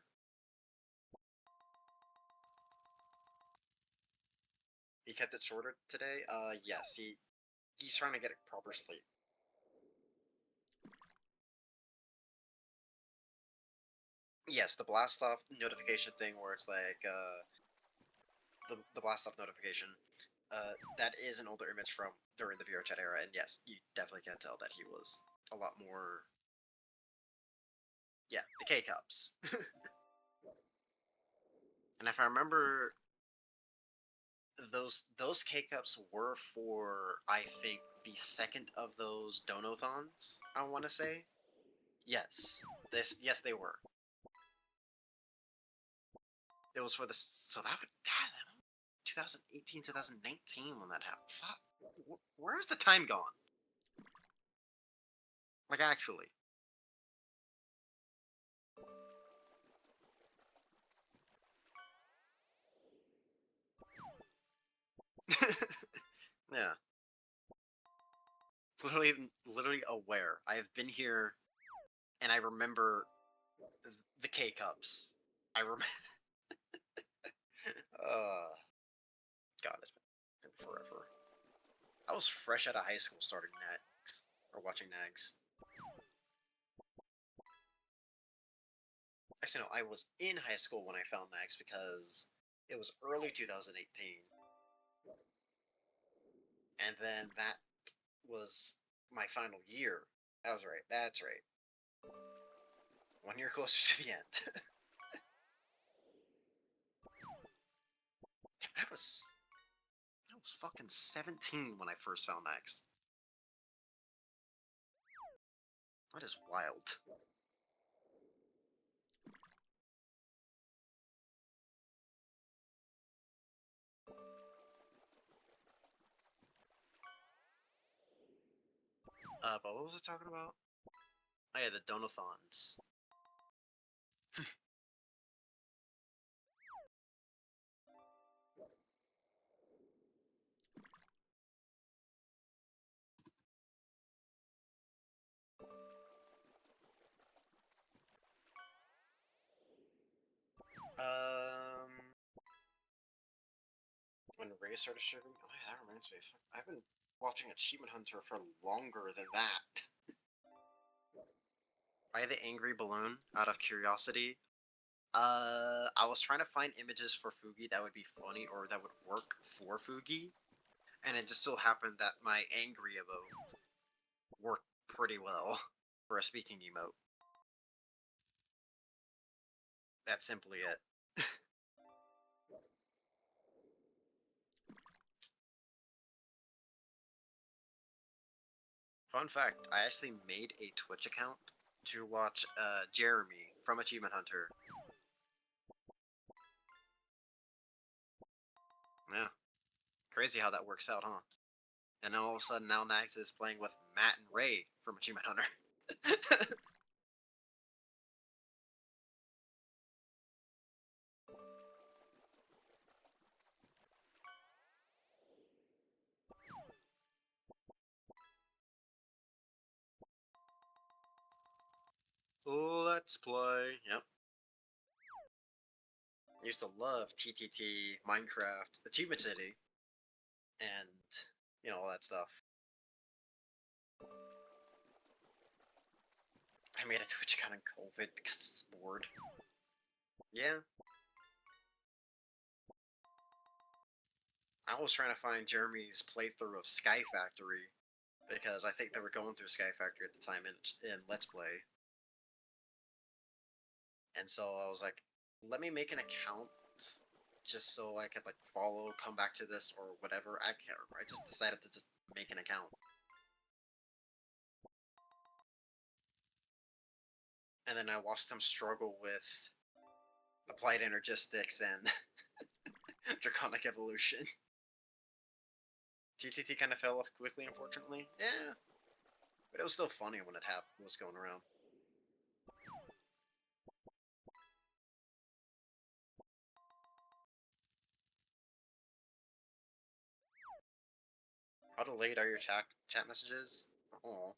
He kept it shorter today. Yes, he's trying to get a proper sleep. Yes, the blast off notification thing where it's like the blast off notification. That is an older image from during the VR chat era, and yes, you definitely can tell that he was a lot more. Yeah, the K cups. And if I remember, those K cups were for, I think, the second of those donathons. I want to say. Yes, yes they were. It was for the so that would God, 2018, 2019 when that happened. Fuck, where's the time gone? Like actually. Yeah. Literally aware. I have been here, and I remember the K cups. I remember. uh, God, it's been forever. I was fresh out of high school starting Nagzz or watching Nagzz. Actually, no, I was in high school when I found Nagzz because it was early 2018, and then that was my final year. That was right. That's right. 1 year closer to the end. I was fucking 17 when I first found Nagzz. That is wild. But what was I talking about? Oh yeah, the donathons. Um, when Ray started streaming, oh yeah, that reminds me. I've been watching Achievement Hunter for longer than that. I had the angry balloon out of curiosity. I was trying to find images for Fugi that would be funny or that would work for Fugi, and it just so happened that my angry emote worked pretty well for a speaking emote. That's simply it. Fun fact, I actually made a Twitch account to watch Jeremy from Achievement Hunter. Yeah. Crazy how that works out, huh? And then all of a sudden now Nagzz is playing with Matt and Ray from Achievement Hunter. Let's play. Yep. I used to love TTT, Minecraft, Achievement City, and you know all that stuff. I made a Twitch account in COVID because I was bored. Yeah. I was trying to find Jeremy's playthrough of Sky Factory because I think they were going through Sky Factory at the time in Let's Play. And so I was like, let me make an account just so I could like follow, come back to this or whatever. I can't remember. I just decided to just make an account. And then I watched him struggle with applied energistics and Draconic evolution. TTT kind of fell off quickly, unfortunately. Yeah, but it was still funny when it happened. Was going around. How delayed are your chat messages? Oh.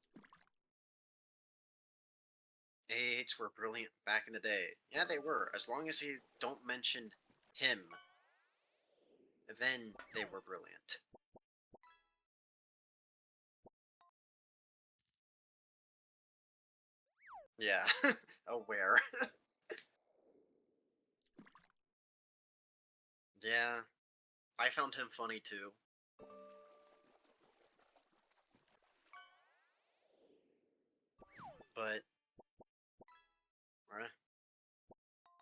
AH were brilliant back in the day. Yeah, they were. As long as you don't mention him, then they were brilliant. Yeah, aware. Yeah, I found him funny too. But,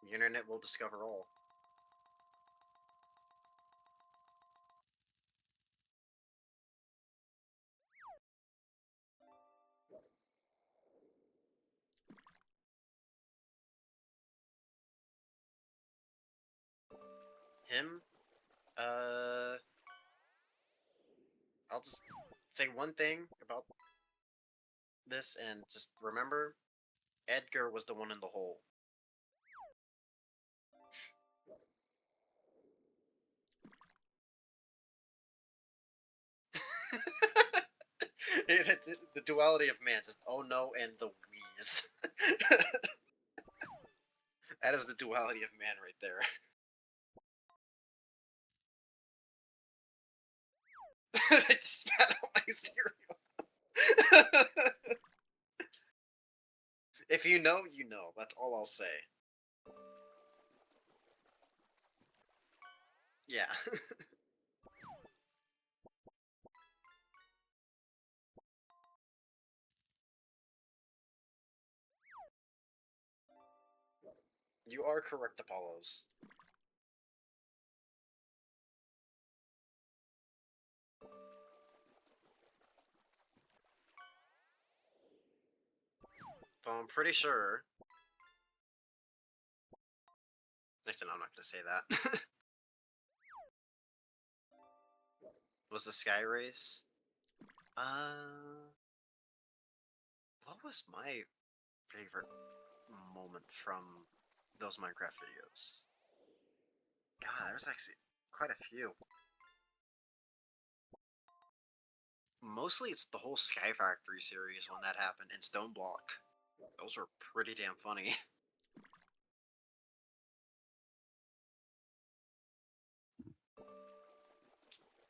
the internet will discover all. Him, I'll just say one thing about this and just remember, Edgar was the one in the hole. It's the duality of man, just oh no and the wheeze. That is the duality of man right there. I just spat out my cereal. If you know, you know. That's all I'll say. Yeah. You are correct, Apollos. But I'm pretty sure. Actually, no, I'm not gonna say that. Was the Sky Race? What was my favorite moment from those Minecraft videos? God, there's actually quite a few. Mostly it's the whole Sky Factory series when that happened, and Stone Block. Those were pretty damn funny.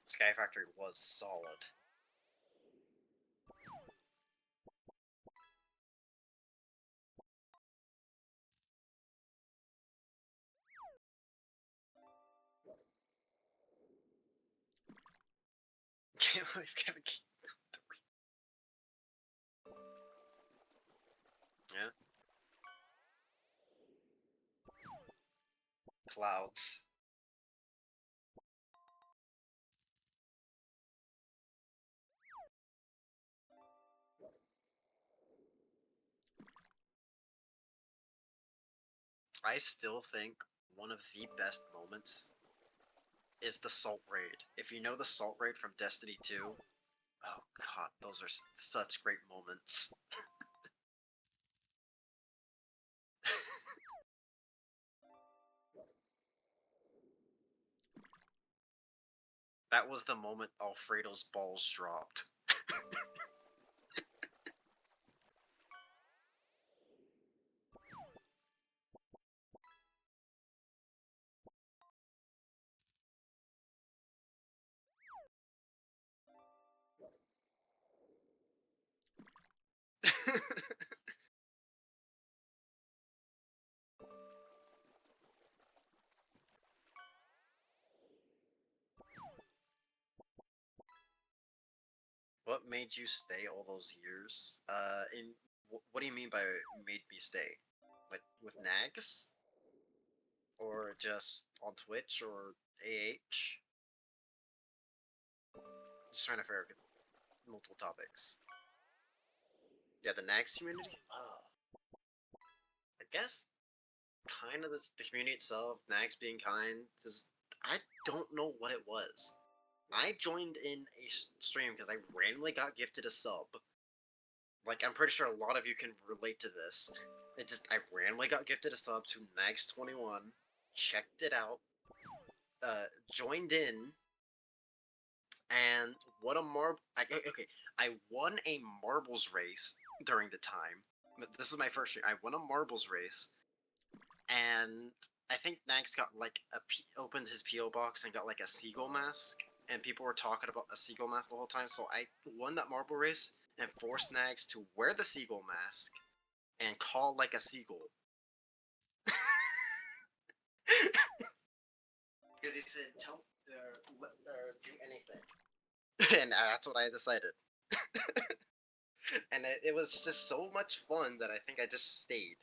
Sky Factory was solid. Can't believe Kevin Keith. Yeah. Clouds. I still think one of the best moments is the Salt Raid. If you know the Salt Raid from Destiny 2, oh god, those are such great moments. That was the moment Alfredo's balls dropped. What made you stay all those years? What do you mean by made me stay? Like with Nagzz? Or just on Twitch or AH? Just trying to figure out multiple topics. Yeah, the Nagzz community? I guess kind of the community itself, Nagzz being kind, just I don't know what it was. I joined in a stream because I randomly got gifted a sub. Like, I'm pretty sure a lot of you can relate to this. I randomly got gifted a sub to Nagzz21, checked it out, joined in, and what a okay, I won a marbles race during the time. This is my first year. I won a marbles race, and I think Nags got like opened his PO box and got like a seagull mask, and people were talking about a seagull mask the whole time. So I won that marble race and forced Nags to wear the seagull mask and call like a seagull. Because he said, "Tell, do anything," and that's what I decided. And it was just so much fun that I think I just stayed.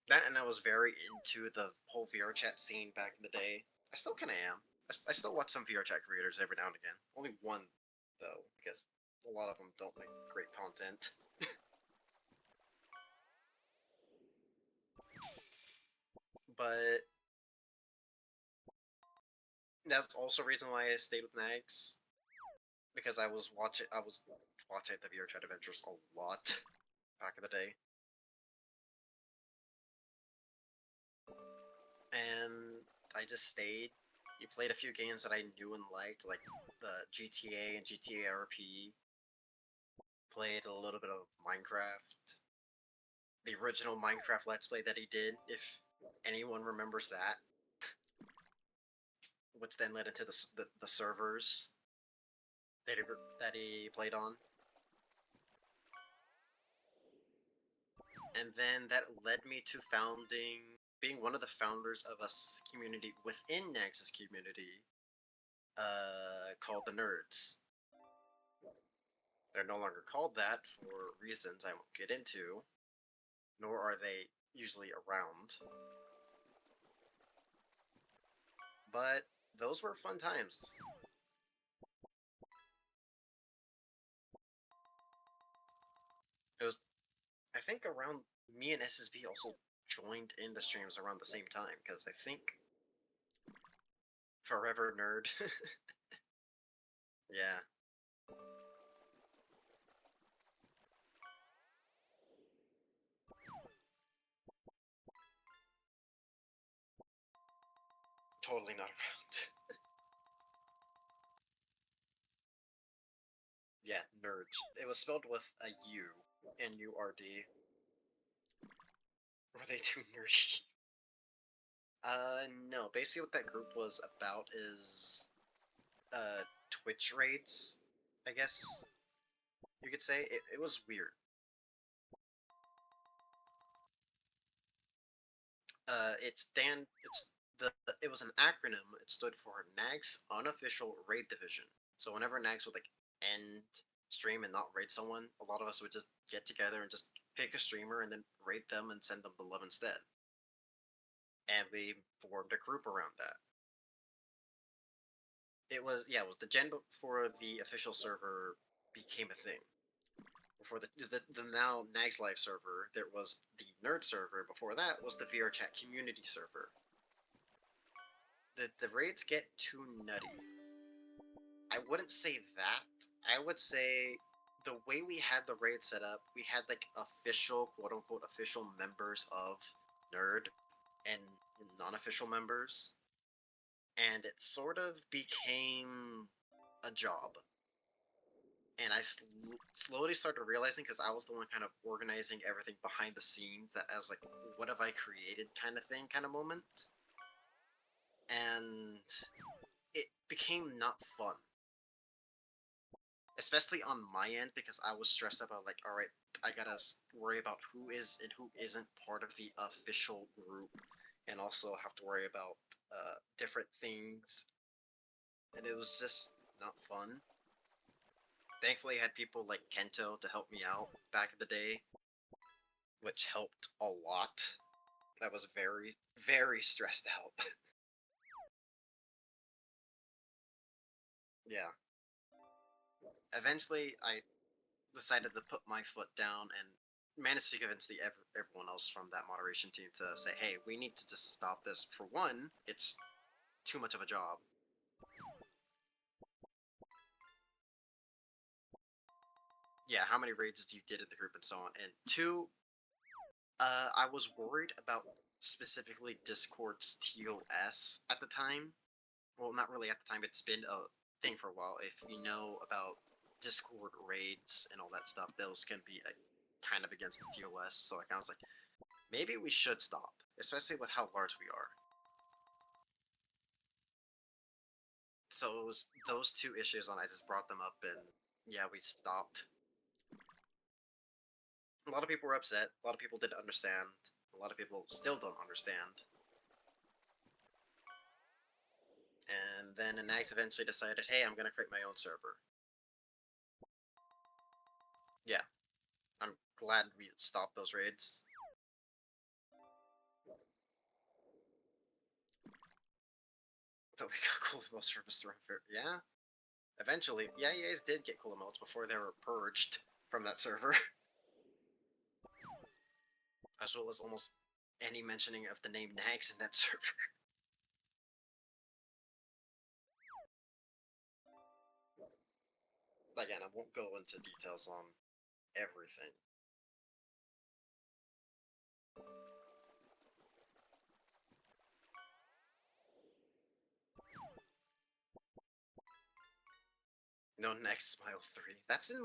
That, and I was very into the whole VR chat scene back in the day. I still kind of am. I still watch some VR chat creators every now and again. Only one, though, because a lot of them don't make great content. But that's also a reason why I stayed with Nags, because I was watching the VR chat adventures a lot back in the day. And I just stayed. You played a few games that I knew and liked, like the GTA and GTA RP. Played a little bit of Minecraft. The original Minecraft Let's Play that he did, if anyone remembers that. Which then led into the servers that he played on. And then that led me to being one of the founders of a community within Nagz's community, called the Nerds. They're no longer called that for reasons I won't get into, nor are they usually around. But those were fun times. It was, I think, around me and SSB also joined in the streams around the same time, because I think Forever Nerd. Yeah. Totally not around. Yeah, Nerds. It was spelled with a U. N-U-R-D. Were they too nerdy? No. Basically what that group was about is, Twitch raids, I guess you could say. It was weird. It was an acronym. It stood for Nagzz Unofficial Raid Division. So whenever Nagzz would like end stream and not raid someone, a lot of us would just get together and just pick a streamer and then raid them and send them the love instead. And we formed a group around that. It was the gen before the official server became a thing. Before the now Nagzz Live server, there was the Nerd server. Before that was the VR Chat community server. The raids get too nutty. I wouldn't say that. I would say the way we had the raid set up, we had like official, quote unquote, official members of Nerd and non-official members, and it sort of became a job. And I slowly started realizing, because I was the one kind of organizing everything behind the scenes, that I was like, what have I created kind of thing, kind of moment. And it became not fun. Especially on my end, because I was stressed about, like, alright, I gotta worry about who is and who isn't part of the official group, and also have to worry about different things. And it was just not fun. Thankfully, I had people like Kento to help me out back in the day, which helped a lot. I was very, very stressed out. Yeah. Eventually, I decided to put my foot down and managed to convince everyone else from that moderation team to say, hey, we need to just stop this. For one, it's too much of a job. Yeah, how many raids you did in the group and so on. And two, I was worried about specifically Discord's TOS at the time. Well, not really at the time, it's been a thing for a while. If you know about Discord raids and all that stuff, those can be kind of against the TOS, so I was like, maybe we should stop, especially with how large we are. So it was those two issues, and I just brought them up, and yeah, we stopped. A lot of people were upset, a lot of people didn't understand, a lot of people still don't understand. And then Nagzz eventually decided, hey, I'm gonna create my own server. Yeah, I'm glad we stopped those raids. But we got cool emotes for Mr. Unfair. Yeah. Eventually, yeah, you guys did get cool emotes before they were purged from that server. As well as almost any mentioning of the name Nagzz in that server. Again, I won't go into details on everything. No, next Smile 3. That's in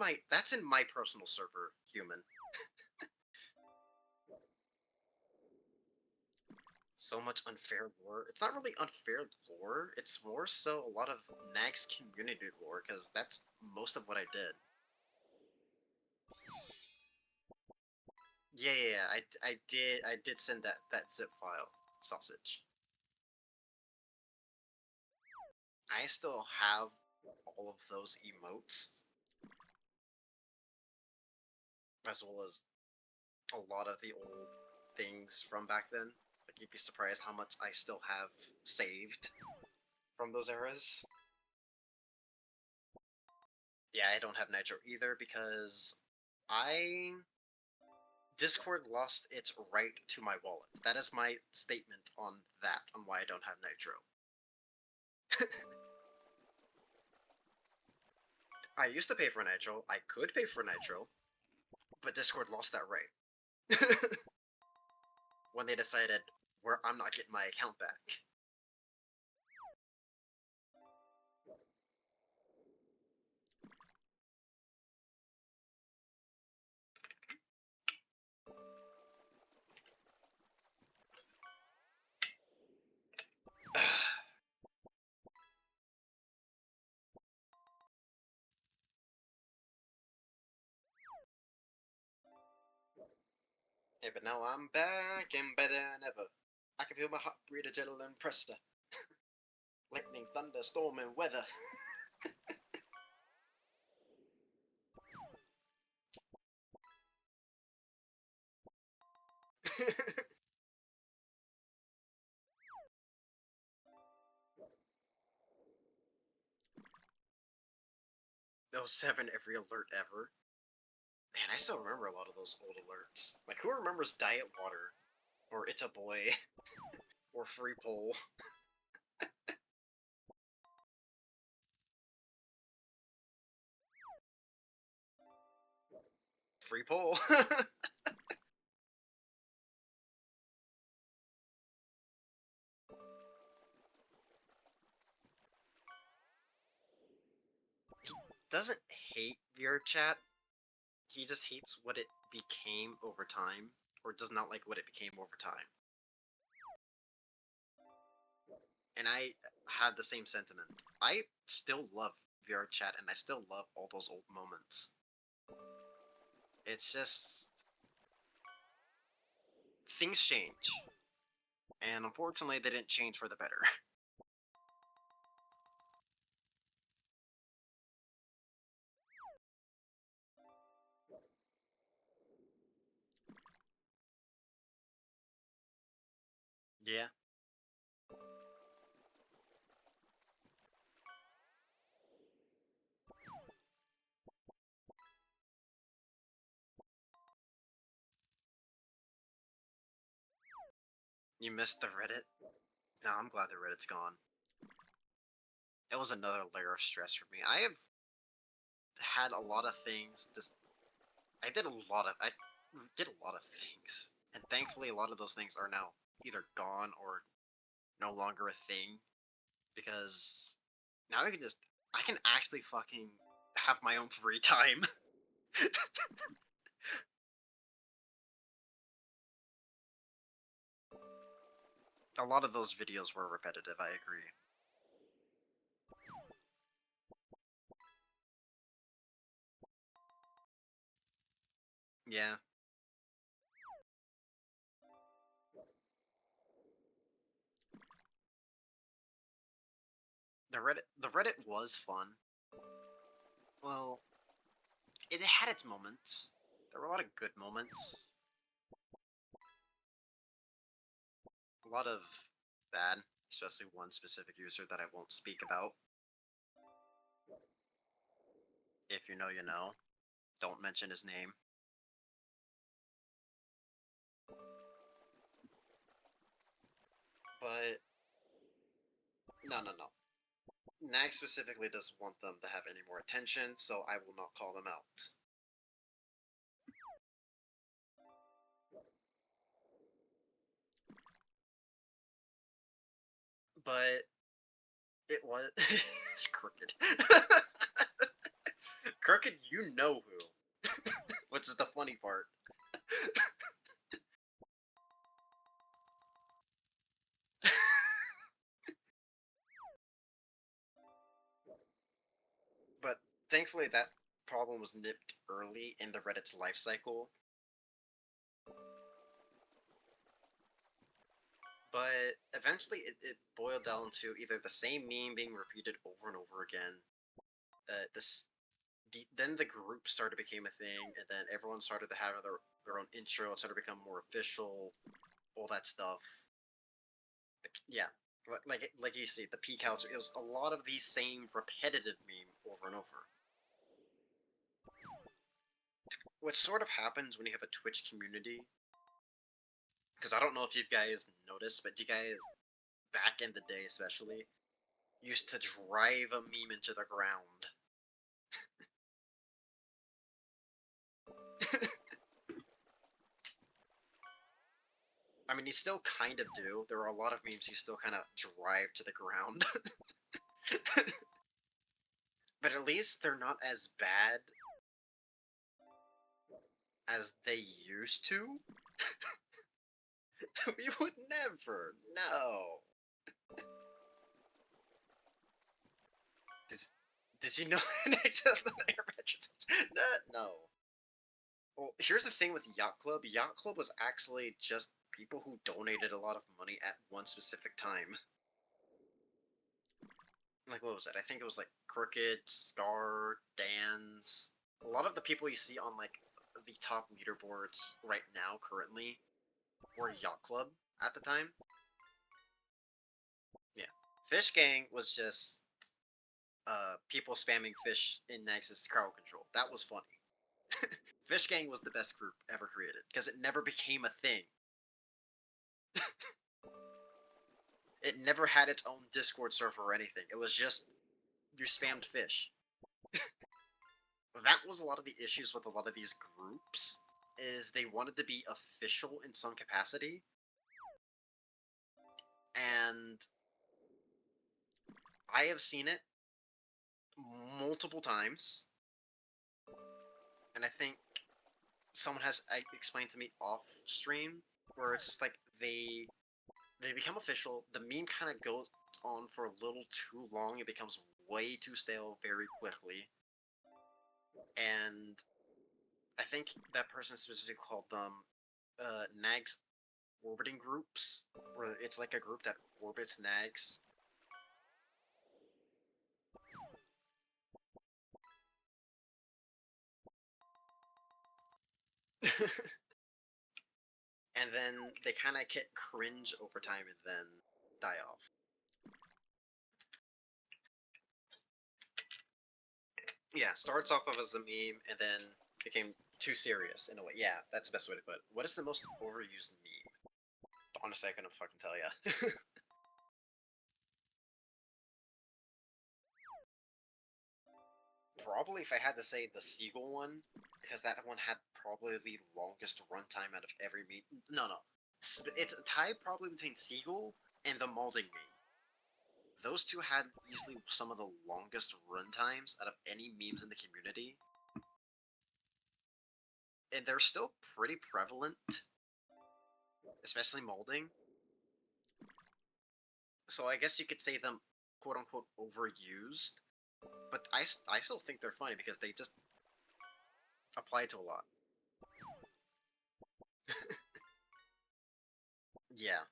my personal server, human. So much unfair lore. It's not really unfair lore, it's more so a lot of Nagzz community lore, because that's most of what I did. Yeah, I did send that zip file, sausage. I still have all of those emotes, as well as a lot of the old things from back then. Like, you'd be surprised how much I still have saved from those eras. Yeah, I don't have Nitro either because Discord lost its right to my wallet. That is my statement on that, on why I don't have Nitro. I used to pay for Nitro, I could pay for Nitro, but Discord lost that right. When they decided, I'm not getting my account back. Yeah, but now I'm back and better than ever. I can feel my heart beat a gentle and pressure. Lightning, thunder, storm, and weather. Those 7 every alert ever. Man, I still remember a lot of those old alerts. Like, who remembers Diet Water? Or It's a Boy? Or Free Poll? Free Poll! Doesn't hate your chat. He just hates what it became over time, or does not like what it became over time. And I have the same sentiment. I still love VR chat, and I still love all those old moments. It's just things change, and unfortunately, they didn't change for the better. Yeah. You missed the Reddit? No, I'm glad the Reddit's gone. It was another layer of stress for me. I have had a lot of things. I did a lot of things, and thankfully, a lot of those things are now either gone or no longer a thing. Because now I can actually fucking have my own free time. A lot of those videos were repetitive, I agree. Yeah. The Reddit was fun. Well, it had its moments. There were a lot of good moments. A lot of bad, especially one specific user that I won't speak about. If you know, you know. Don't mention his name. But no. Nagzz specifically doesn't want them to have any more attention, so I will not call them out. But it was it's crooked. Crooked, you know who. Which is the funny part. But thankfully that problem was nipped early in the Reddit's life cycle. But eventually it boiled down to either the same meme being repeated over and over again. Then the group started became a thing, and then everyone started to have their own intro. It started to become more official, all that stuff. Yeah, like you see, the peak house. It was a lot of the same repetitive meme over and over. What sort of happens when you have a Twitch community? Because I don't know if you guys noticed, but you guys back in the day, especially, used to drive a meme into the ground. I mean, you still kind of do. There are a lot of memes you still kind of drive to the ground. But at least they're not as bad as they used to. We would never. No. Did you know next to the air mattress? No. Well, here's the thing with Yacht Club. Yacht Club was actually just people who donated a lot of money at one specific time. Like, what was it? I think it was like Crooked, Scar, Dan's. A lot of the people you see on like the top leaderboards right now, currently, were Yacht Club at the time. Yeah, Fish Gang was just people spamming fish in Nagz's crowd control. That was funny. Fish Gang was the best group ever created because it never became a thing. It never had its own Discord server or anything. It was just you spammed fish. That was a lot of the issues with a lot of these groups, is they wanted to be official in some capacity. And I have seen it multiple times. And I think someone has explained to me off stream, where it's just like they become official, the meme kind of goes on for a little too long, it becomes way too stale very quickly. And I think that person specifically called them Nagzz orbiting groups, where it's like a group that orbits Nagzz. And then they kind of get cringe over time and then die off. Yeah, starts off as a meme and then became too serious in a way. Yeah, that's the best way to put it. What is the most overused meme? Honestly, I couldn't fucking tell ya. Probably if I had to say the Seagull one, because that one had probably the longest runtime out of every meme. No, no. It's a tie probably between Seagull and the Malding meme. Those two had easily some of the longest runtimes out of any memes in the community. And they're still pretty prevalent, especially Malding. So I guess you could say them quote unquote overused. But I still think they're funny because they just apply to a lot. Yeah.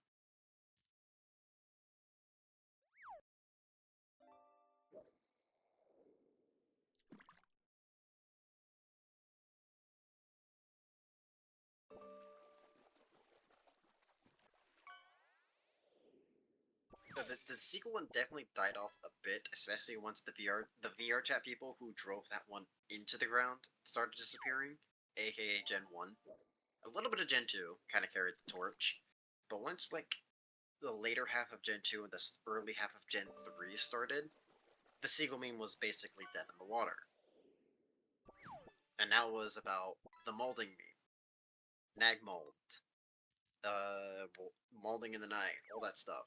The sequel one definitely died off a bit, especially once the VR chat people who drove that one into the ground started disappearing, aka Gen 1. A little bit of Gen 2 kind of carried the torch, but once like the later half of Gen 2 and the early half of Gen 3 started, the seagull meme was basically dead in the water. And now it was about the molding meme, nag mold, molding in the night, all that stuff.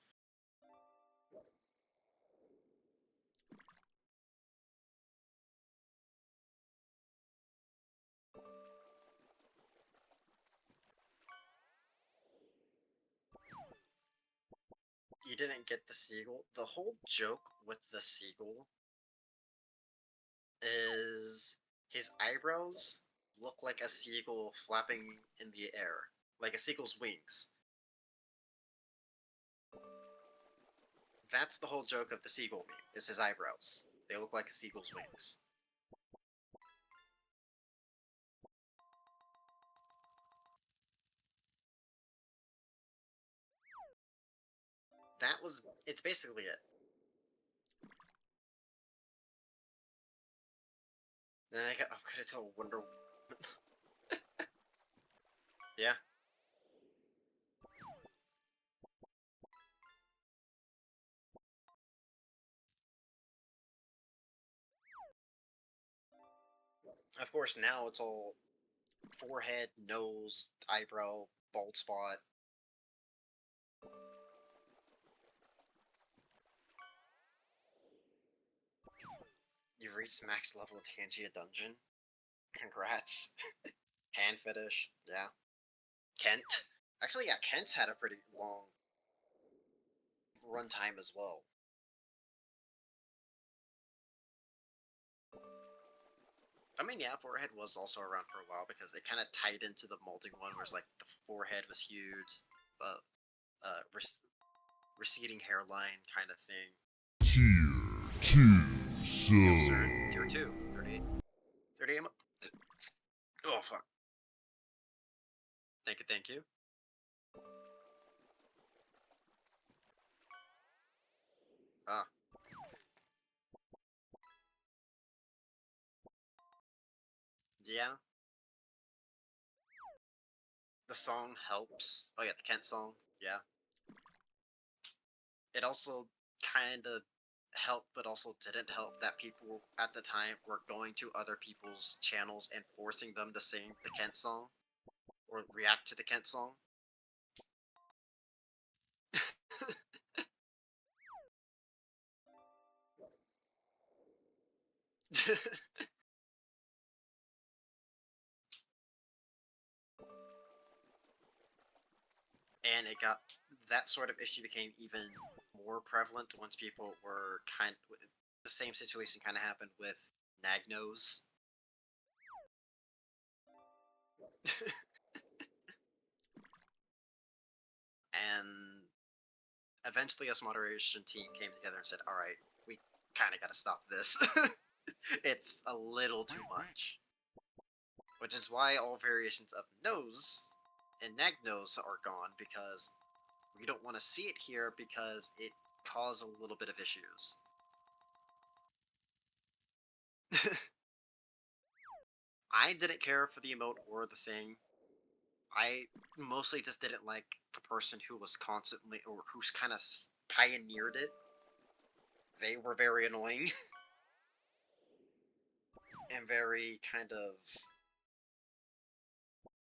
You didn't get the seagull. The whole joke with the seagull is his eyebrows look like a seagull flapping in the air, like a seagull's wings. That's the whole joke of the seagull meme, is his eyebrows. They look like a seagull's wings. It's basically it. Then I got upgraded to a Wonder Yeah. Of course, now it's all forehead, nose, eyebrow, bald spot. You've reached max level in Tangia Dungeon. Congrats. Hand fetish, yeah. Kent. Actually, yeah, Kent's had a pretty long runtime as well. I mean, yeah, forehead was also around for a while because it kind of tied into the molding one, where it's like the forehead was huge, receding hairline kind of thing. Tier 2 sub. Tier 2, 38. 38. Oh, fuck. Thank you, thank you. Ah. Yeah. The song helps. Oh yeah, the Kent song. Yeah. It also kind of helped, but also didn't help that people at the time were going to other people's channels and forcing them to sing the Kent song or react to the Kent song. And it got that sort of issue became even more prevalent once people were the same situation kind of happened with Nagzz. And eventually us moderation team came together and said, all right, we kind of got to stop this. It's a little too much. Which is why all variations of nose and Nagzz are gone, because we don't want to see it here because it caused a little bit of issues. I didn't care for the emote or the thing. I mostly just didn't like the person who was constantly, or who's kind of pioneered it. They were very annoying. And very kind of,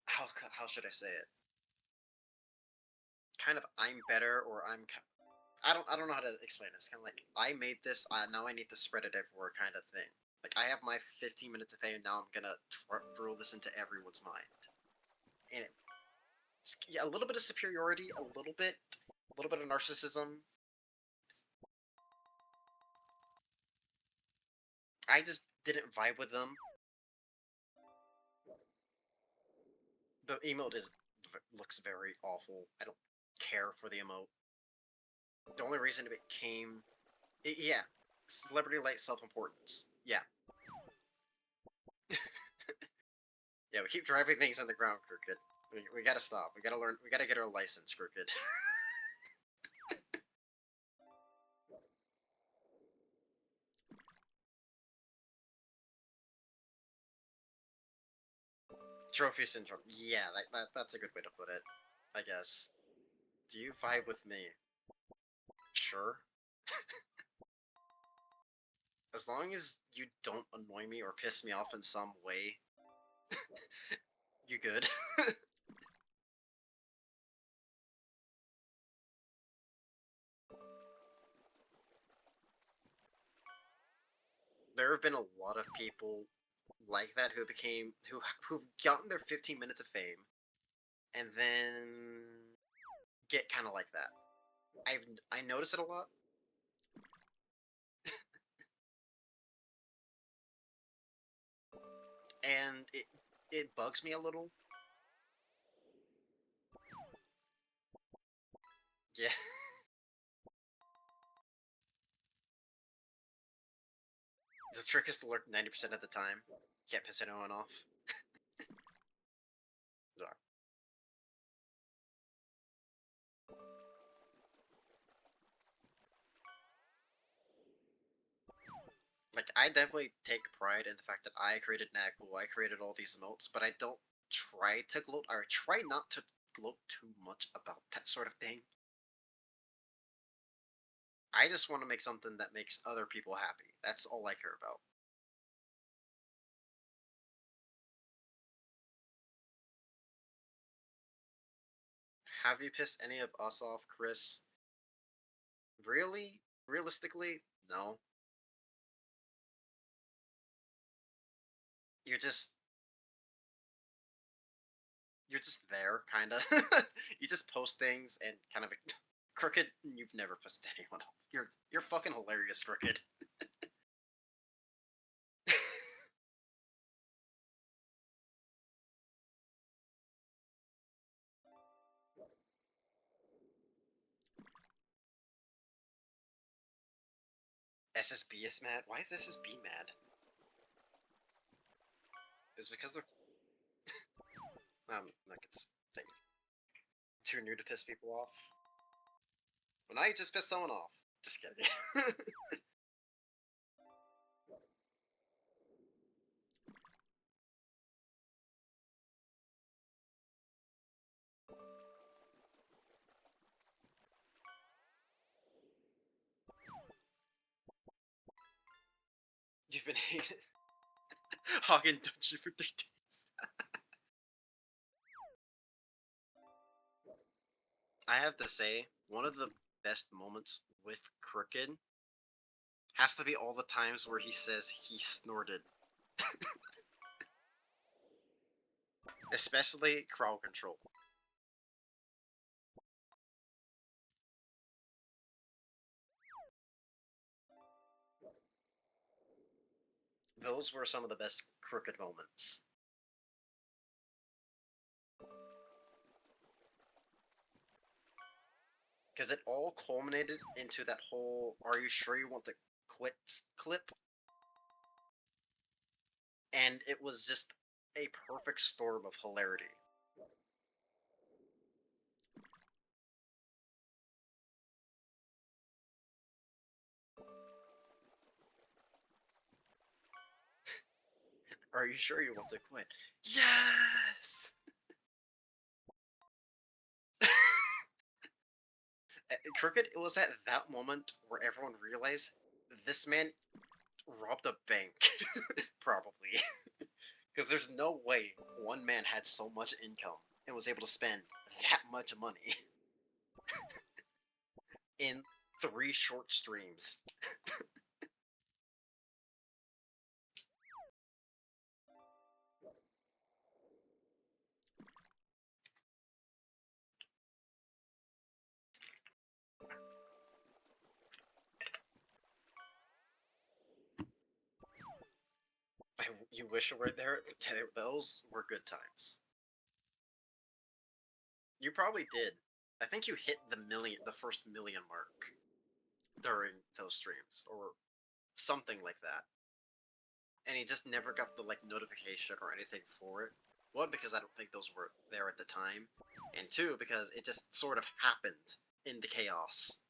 how should I say it? Kind of I'm better, or I don't know how to explain this. Kind of like I made this, now I need to spread it everywhere kind of thing. Like I have my 15 minutes of fame, now I'm gonna drill this into everyone's mind. And yeah, a little bit of superiority, a little bit of narcissism. I just didn't vibe with them. The emote looks very awful. I don't care for the emote. The only reason it became, yeah, celebrity light self-importance. Yeah. Yeah, we keep driving things on the ground, Crooked. We gotta stop. We gotta learn. We gotta get our license, Crooked. Trophy syndrome. Yeah, that's a good way to put it, I guess. Do you vibe with me? Sure. As long as you don't annoy me or piss me off in some way, you good. There have been a lot of people like that who've gotten their 15 minutes of fame and then get kind of like that. I notice it a lot. And it bugs me a little. Yeah. The trick is to lurk 90% of the time. Can't piss anyone off. Sorry. Like, I definitely take pride in the fact that I created Nagzz, I created all these emotes, but I don't try to gloat, or try not to gloat too much about that sort of thing. I just want to make something that makes other people happy. That's all I care about. Have you pissed any of us off, Chris? Really? Realistically, no. You're just you're just there, kinda. You just post things and kind of Crooked. You've never pissed anyone off. You're fucking hilarious, Crooked. SSB is mad. Why is SSB mad? It's because they're not gonna say too new to piss people off. Well, now you just pissed someone off. Just kidding. You've been hated. Hogging Dungeon for 3 days. I have to say, one of the best moments with Crooked has to be all the times where he says he snorted. Especially crowd control. Those were some of the best Crooked moments. Because it all culminated into that whole "Are you sure you want to quit" clip? And it was just a perfect storm of hilarity. Are you sure you want to quit? Yes! Crooked, it was at that moment where everyone realized this man robbed a bank. Probably. Because there's no way one man had so much income and was able to spend that much money in 3 short streams. You wish you were there. Those were good times. You probably did. I think you hit the first million mark during those streams, or something like that. And he just never got the notification or anything for it. One, because I don't think those were there at the time, and two, because it just sort of happened in the chaos.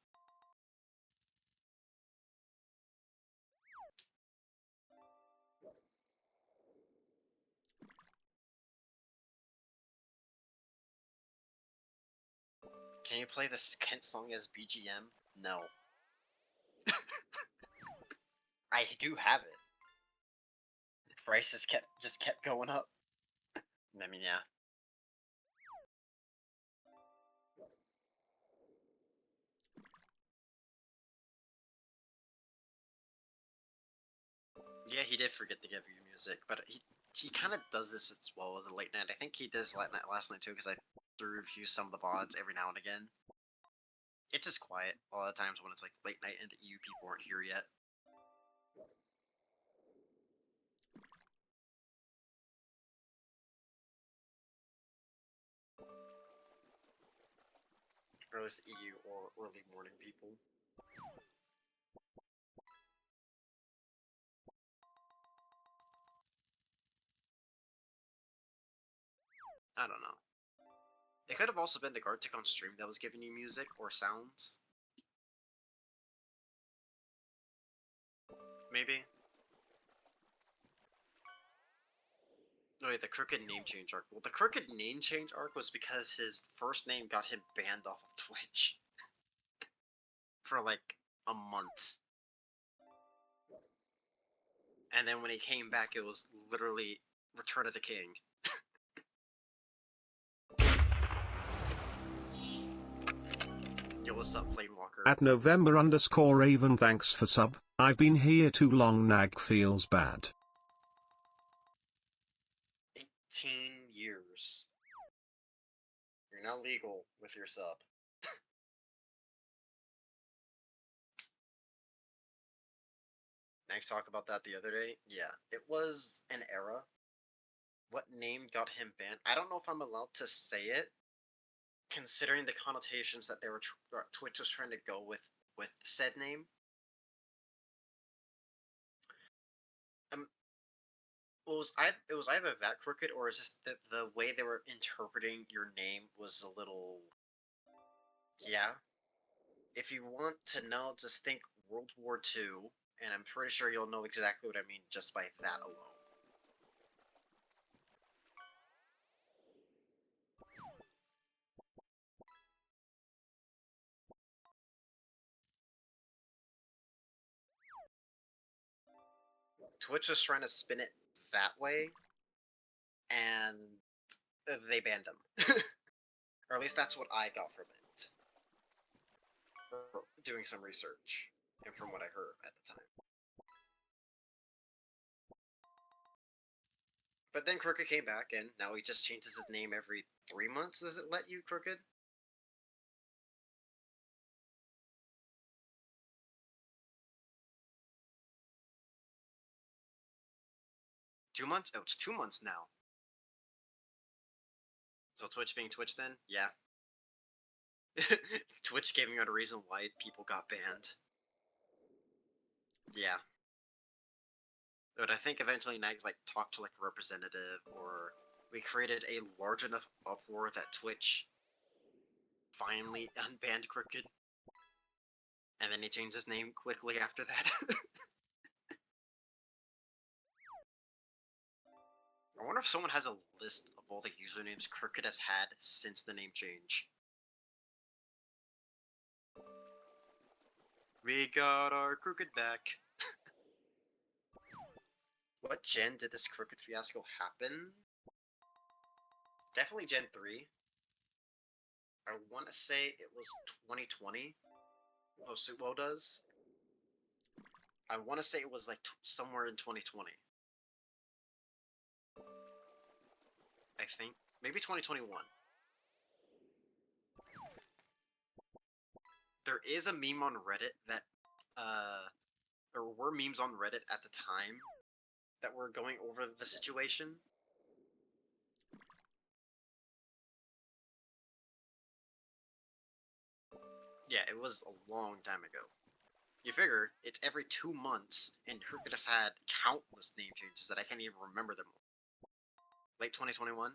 Can you play this Kent song as BGM? No. I do have it. Price just kept going up. I mean, yeah. Yeah, he did forget to give you music, but he kind of does this as well with the late night. I think he did this last night too, because I review some of the VODs every now and again. It's just quiet a lot of times when it's like late night and the EU people aren't here yet. Or at least the EU or early morning people. I don't know. It could have also been the Gartic on stream that was giving you music or sounds. Maybe. No, wait, the Crooked name change arc. Well, the Crooked name change arc was because his first name got him banned off of Twitch. For like a month. And then when he came back, it was literally Return of the King. Yo, what's up, Flamewalker? At November_Raven, thanks for sub. I've been here too long, Nag feels bad. 18 years. You're now legal with your sub. Nagzz talked about that the other day. Yeah, it was an era. What name got him banned? I don't know if I'm allowed to say it, considering the connotations that they were Twitch was trying to go with said name. Well, it was either that Crooked, or is just that the way they were interpreting your name was a little. Yeah. If you want to know, just think World War II, and I'm pretty sure you'll know exactly what I mean just by that alone. Twitch was trying to spin it that way, and they banned him. Or at least that's what I got from it. For doing some research, and from what I heard at the time. But then Crooked came back, and now he just changes his name every 3 months. Does it let you, Crooked? $2 months? Oh, it's 2 months now. So Twitch being Twitch then? Yeah. Twitch giving out a reason why people got banned. Yeah. But I think eventually Nagzz talked to a representative, or we created a large enough uproar that Twitch finally unbanned Crooked. And then he changed his name quickly after that. I wonder if someone has a list of all the usernames Crooked has had since the name change. We got our crooked back. What gen did this crooked fiasco happen? Definitely Gen 3. I want to say it was 2020. Oh, Suwo does. I want to say it was like somewhere in 2020. I think. Maybe 2021. There is a meme on Reddit that, there were memes on Reddit at the time that were going over the situation. Yeah, it was a long time ago. You figure, it's every 2 months, and Crooked has had countless name changes that I can't even remember them all. Late 2021?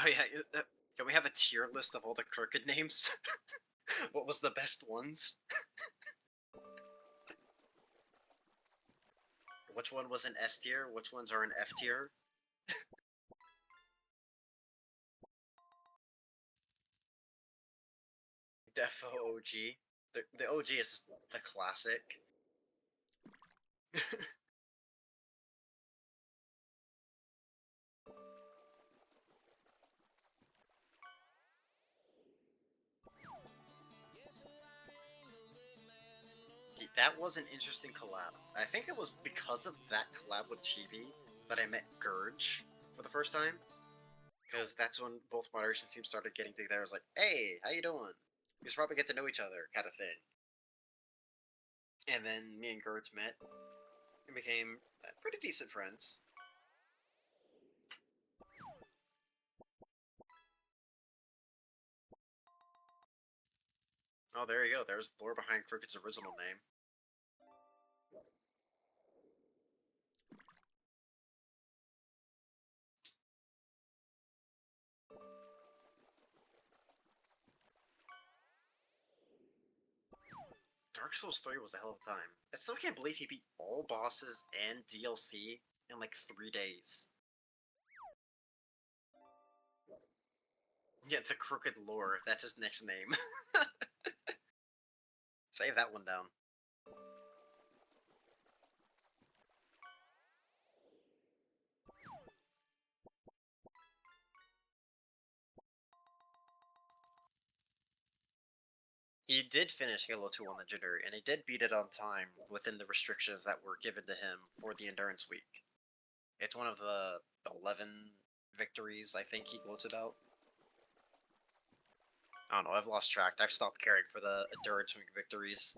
Oh yeah, can we have a tier list of all the Crooked names? What was the best ones? Which one was an S tier? Which ones are an F tier? Defo OG. The OG is the classic. That was an interesting collab. I think it was because of that collab with Chibi that I met Gurge for the first time. Because that's when both moderation teams started getting together. I was like, hey, how you doing? We should probably get to know each other, kind of thing. And then me and Gurge met and became pretty decent friends. Oh, there you go. There's the lore behind Crooked's original name. Dark Souls 3 was a hell of a time. I still can't believe he beat all bosses and DLC in like 3 days. Yeah, the Crooked Lore. That's his next name. Save that one down. He did finish Halo 2 on Legendary, and he did beat it on time within the restrictions that were given to him for the Endurance Week. It's one of the 11 victories I think he gloats about. I don't know, I've lost track. I've stopped caring for the Endurance Week victories.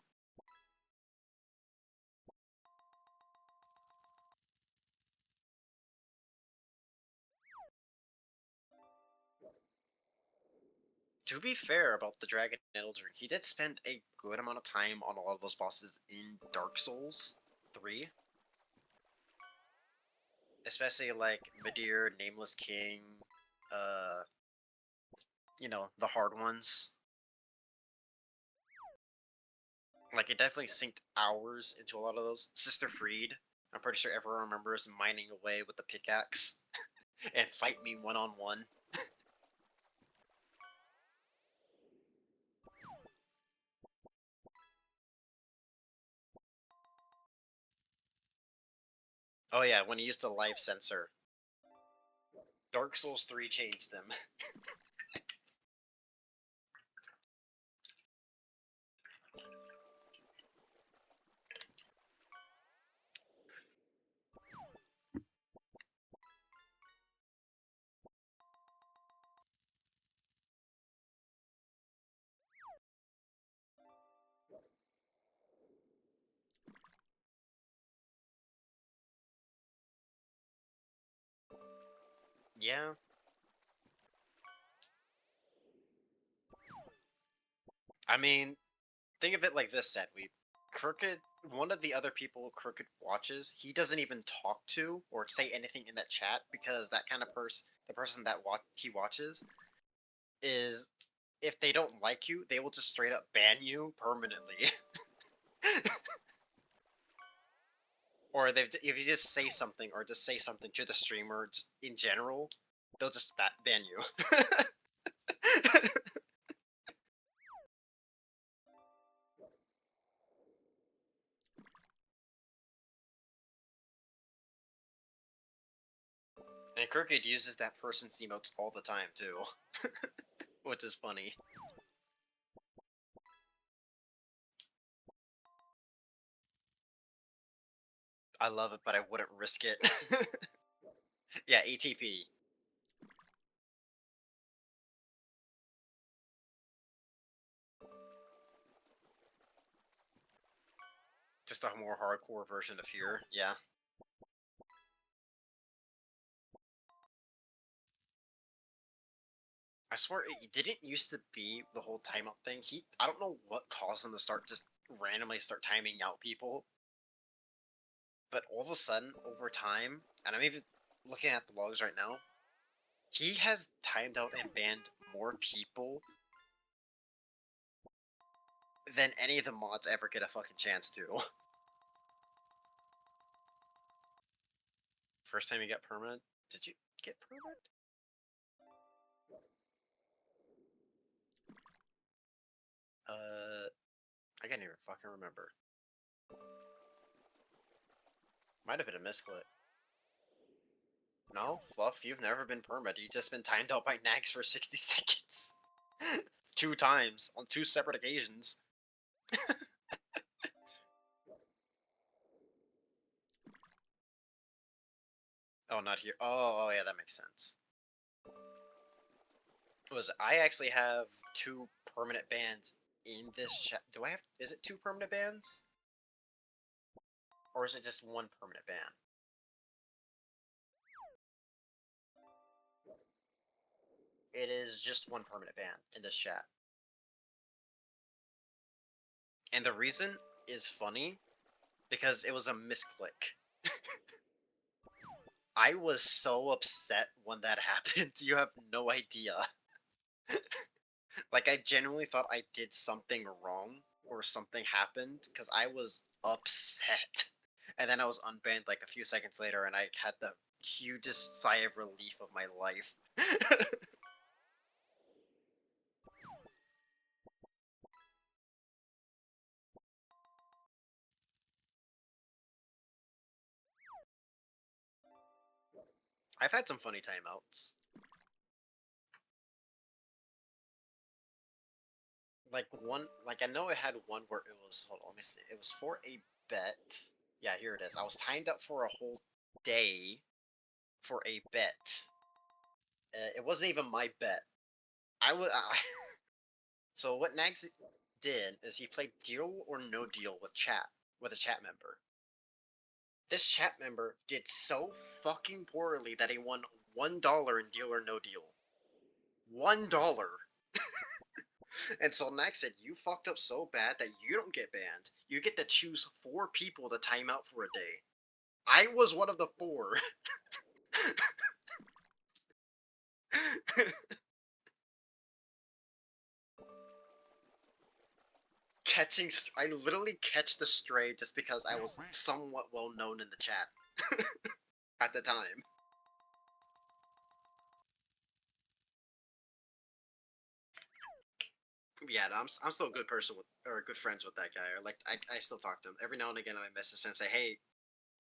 To be fair about the Dragon and Elden Ring, he did spend a good amount of time on a lot of those bosses in Dark Souls 3. Especially like Midir, Nameless King, you know, the hard ones. Like, it definitely synced hours into a lot of those. Sister Freed, I'm pretty sure everyone remembers mining away with the pickaxe and fight me one-on-one. Oh yeah, when he used the life sensor. Dark Souls 3 changed him. Yeah. I mean, think of it like this, Sedweep. Crooked, one of the other people Crooked watches, he doesn't even talk to or say anything in that chat because that kind of the person that he watches, is if they don't like you, they will just straight up ban you permanently. Or if you just say something or just say something to the streamer just in general, they'll just ban you. And Crooked uses that person's emotes all the time too, which is funny. I love it, but I wouldn't risk it. Yeah, ATP. Just a more hardcore version of here, yeah. I swear it didn't used to be the whole timeout thing. I don't know what caused him to just randomly start timing out people. But all of a sudden, over time, and I'm even looking at the logs right now, he has timed out and banned more people than any of the mods ever get a fucking chance to. First time you got permanent? Did you get permanent? I can't even fucking remember. Might have been a misclick. No, Fluff, you've never been permanent. You've just been timed out by Nagzz for 60 seconds. 2 times, on 2 separate occasions. Oh, not here. Oh, yeah, that makes sense. I actually have 2 permanent bans in this chat. Do I have? Is it 2 permanent bans? Or is it just 1 permanent ban? It is just 1 permanent ban in this chat. And the reason is funny because it was a misclick. I was so upset when that happened. You have no idea. Like, I genuinely thought I did something wrong or something happened because I was upset. And then I was unbanned like a few seconds later and I had the hugest sigh of relief of my life. I've had some funny timeouts. Like I know I had one where it was, hold on, let me see. It was for a bet. Yeah, here it is. I was timed up for a whole day for a bet. It wasn't even my bet. I was. So what Nagzz did is he played deal or no deal with a chat member. This chat member did so fucking poorly that he won $1 in deal or no deal. $1. And so Nagzz said, "You fucked up so bad that you don't get banned. You get to choose 4 people to time out for a day." I was one of the 4. I literally catch the stray just because I was somewhat well known in the chat at the time. Yeah, no, I'm still a good person with, or good friends with that guy. Or like, I still talk to him every now and again. I message him and say, hey,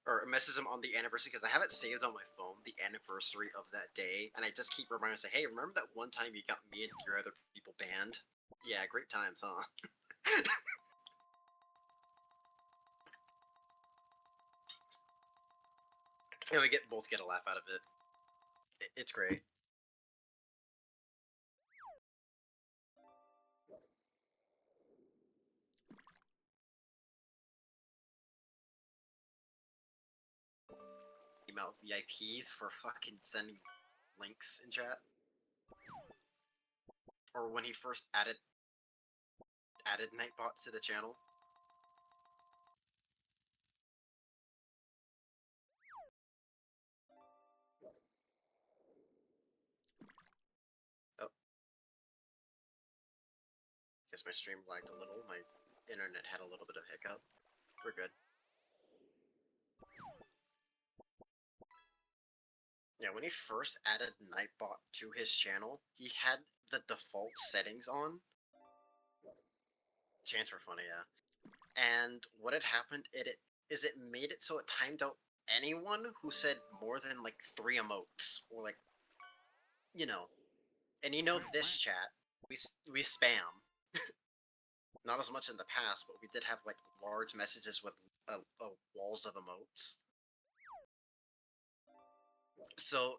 or message him on the anniversary because I have it saved on my phone, the anniversary of that day, and I just keep reminding him, say, hey, remember that one time you got me and 3 other people banned? Yeah, great times, huh? And we both get a laugh out of it. It's great. Email VIPs for fucking sending links in chat. Or when he first added Nightbot to the channel. Oh. Guess my stream lagged a little. My internet had a little bit of hiccup. We're good. Yeah, when he first added Nightbot to his channel, he had the default settings on. Chants were funny, yeah. And what had happened, it made it so it timed out anyone who said more than like 3 emotes, or like, you know, and you know this chat, we spam. Not as much in the past, but we did have like large messages with walls of emotes. So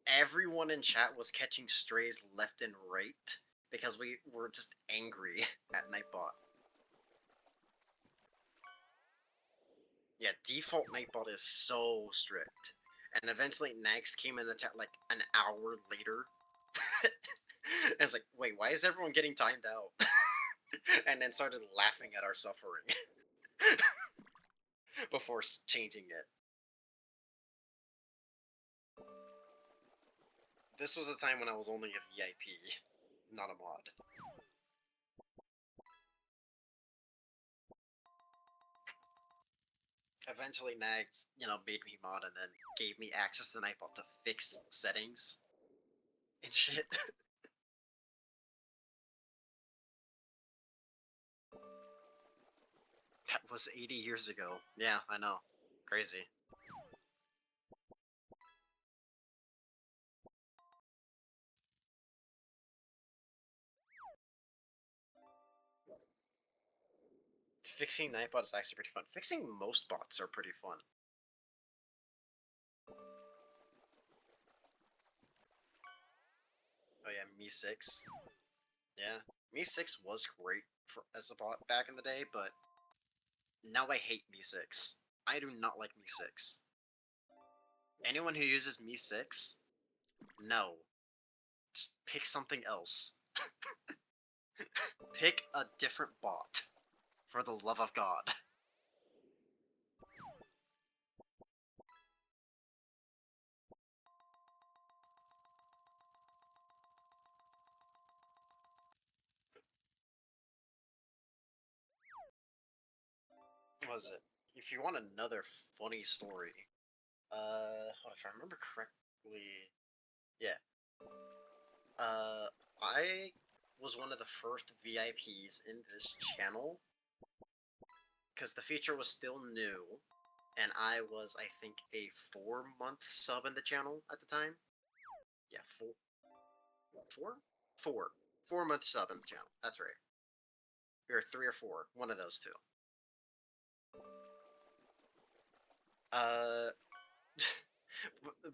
everyone in chat was catching strays left and right because we were just angry at Nightbot. Yeah, default Nightbot is so strict. And eventually Nagzz came in the chat like an hour later. And it's like, wait, why is everyone getting timed out? And then started laughing at our suffering before changing it. This was a time when I was only a VIP, not a mod. Eventually Nagzz, made me mod and then gave me access to Nightbot to fix settings and shit. That was 80 years ago. Yeah, I know. Crazy. Fixing Nightbot is actually pretty fun. Fixing most bots are pretty fun. Oh yeah, Me6. Yeah, Me6 was great as a bot back in the day, but now I hate Me6. I do not like Me6. Anyone who uses Me6, no. Just pick something else. Pick a different bot. For the love of God. What was it? If you want another funny story, if I remember correctly, yeah. I was one of the first VIPs in this channel because the feature was still new, and I was, I think, a 4-month sub in the channel at the time. Yeah, 4-month sub in the channel. That's right. Or 3 or 4, one of those two.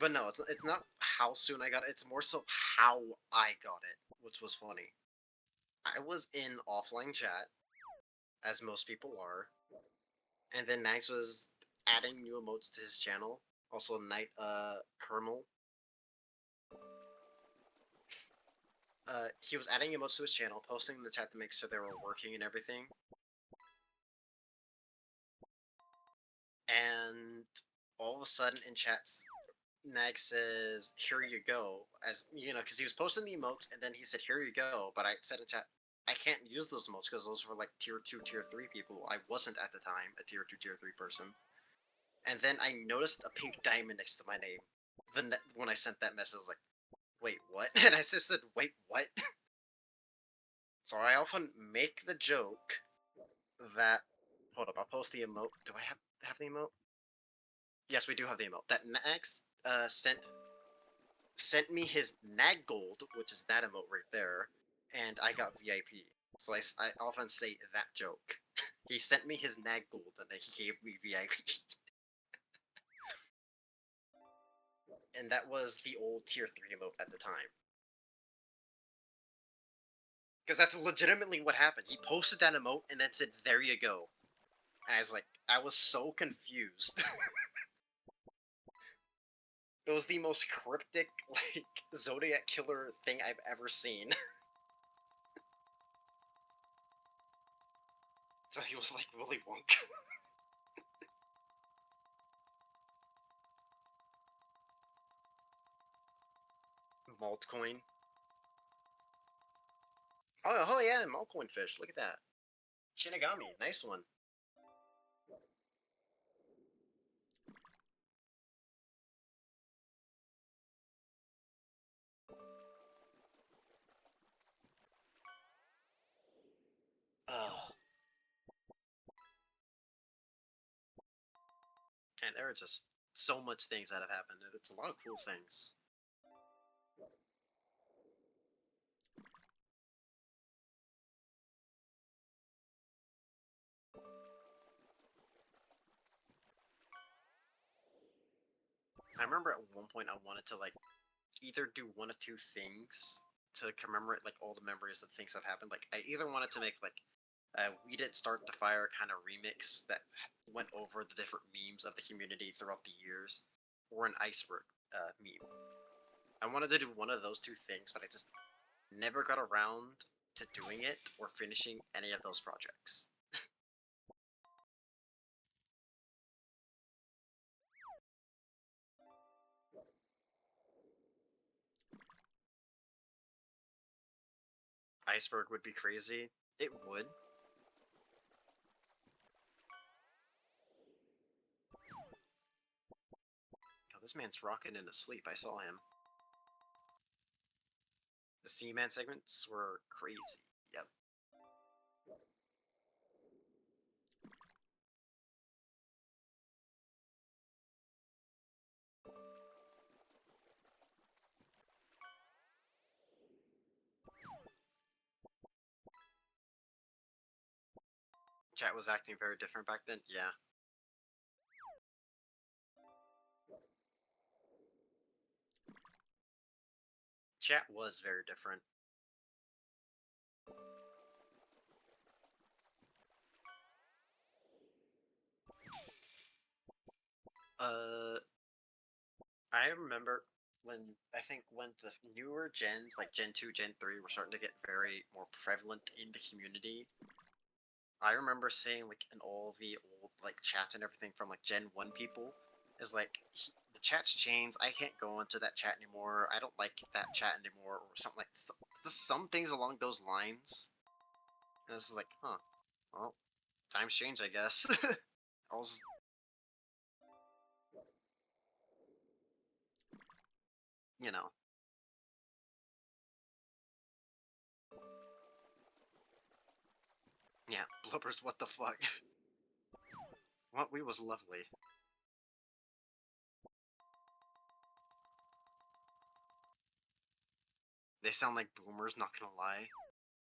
But no, it's not how soon I got it. It's more so how I got it, which was funny. I was in offline chat, as most people are, and then Nagzz was adding new emotes to his channel. Also, Kernel. He was adding emotes to his channel, posting in the chat to make sure they were working and everything. And all of a sudden in chats, Nagzz says, "Here you go," as because he was posting the emotes, and then he said, "Here you go." But I said in chat, I can't use those emotes because those were like tier 2, tier 3 people. I wasn't at the time a tier 2, tier 3 person. And then I noticed a pink diamond next to my name. When I sent that message, I was like, "Wait, what?" And I just said, "Wait, what?" So I often make the joke that, hold up, I'll post the emote. Do I have the emote? Yes, we do have the emote. That Nagzz sent me his Nag Gold, which is that emote right there, and I got VIP. So I often say that joke. He sent me his Nag Gold, and then he gave me VIP. And that was the old tier 3 emote at the time. Because that's legitimately what happened. He posted that emote and then said, "There you go." And I was so confused. It was the most cryptic, like, Zodiac Killer thing I've ever seen. So he was like Willy Wonka. Maltcoin. Oh yeah, Maltcoin fish. Look at that. Shinigami, nice one. And there are just so much things that have happened. It's a lot of cool things. I remember at one point I wanted to like either do one of two things to commemorate like all the memories of things that have happened. Like I either wanted to make like a We Didn't Start the Fire kind of remix that went over the different memes of the community throughout the years, or an iceberg meme. I wanted to do one of those two things, but I just never got around to doing it or finishing any of those projects. Iceberg would be crazy. It would. Oh, this man's rocking in his sleep. I saw him. The Seaman segments were crazy. Yep. Chat was acting very different back then. Yeah. Chat was very different. I remember when when the newer gens, like Gen 2, Gen 3, were starting to get very more prevalent in the community. I remember seeing like in all the old like chats and everything from like Gen 1 people is like the chat's changed. I can't go into that chat anymore. I don't like that chat anymore, or something like just some things along those lines. And it's like, huh, well, times change, I guess. I was, you know, yeah, blubbers. What the fuck? What we was lovely. They sound like boomers, not gonna lie.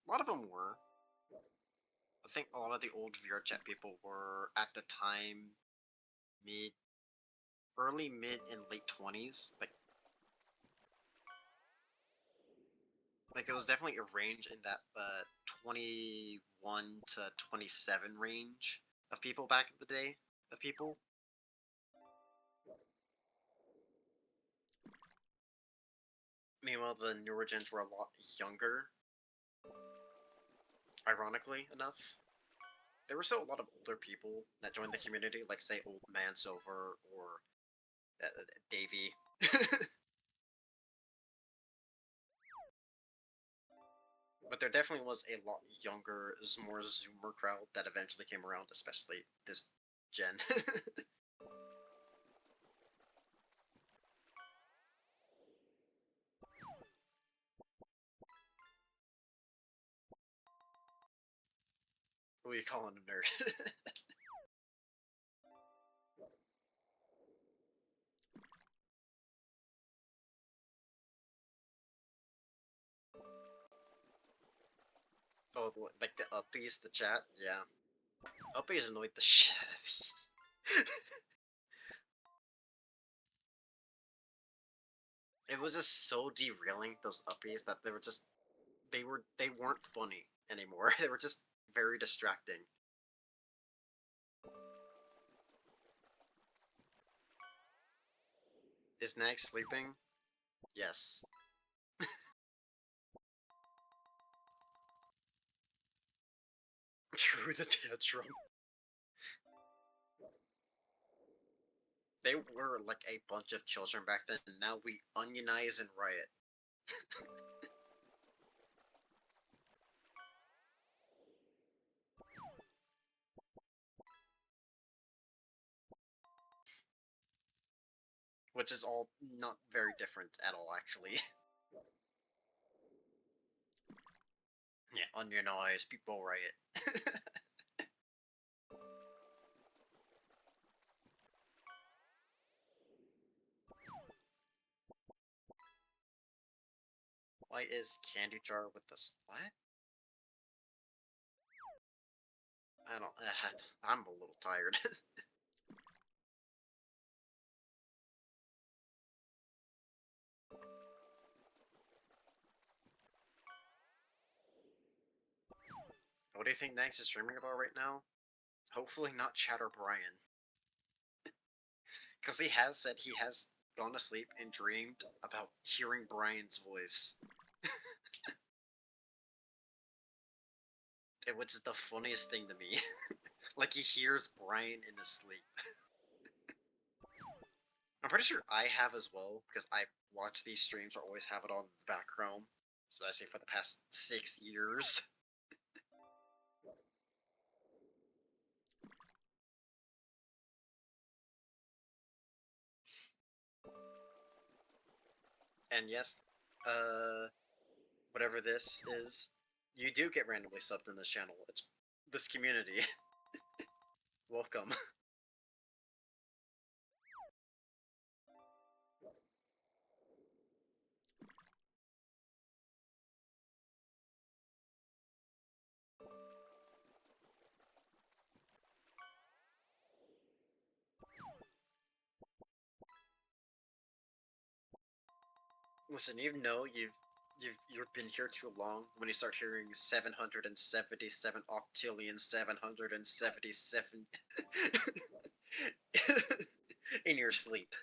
A lot of them were. I think a lot of the old VRChat people were at the time mid, early, mid, and late 20s. Like it was definitely a range in that 21 to 27 range of people back in the day. Of people. Meanwhile, the newer gens were a lot younger. Ironically enough. There were still a lot of older people that joined the community, like say Old Man Silver or Davey. But there definitely was a lot younger, more Zoomer crowd that eventually came around, especially this gen. Who are you calling a nerd? Oh, like the uppies, the chat? Yeah. Uppies annoyed the shit out of me. It was just so derailing, those uppies, that they weren't funny anymore. They were just very distracting. Is Nagzz sleeping? Yes. True the tantrum. They were like a bunch of children back then, and now we onionize and riot. Which is all not very different at all, actually. Yeah, onionize, people riot. Why is candy jar with this? What? I don't. I'm a little tired. What do you think Nagzz is streaming about right now? Hopefully not Chatter Brian. Because he has said he has gone to sleep and dreamed about hearing Brian's voice. It was the funniest thing to me. Like he hears Brian in his sleep. I'm pretty sure I have as well, because I watch these streams or always have it on the background, especially for the past 6 years. And yes, whatever this is, you do get randomly subbed in this channel. It's this community. Welcome. Listen, you know you've been here too long when you start hearing 777 octillion 777 in your sleep.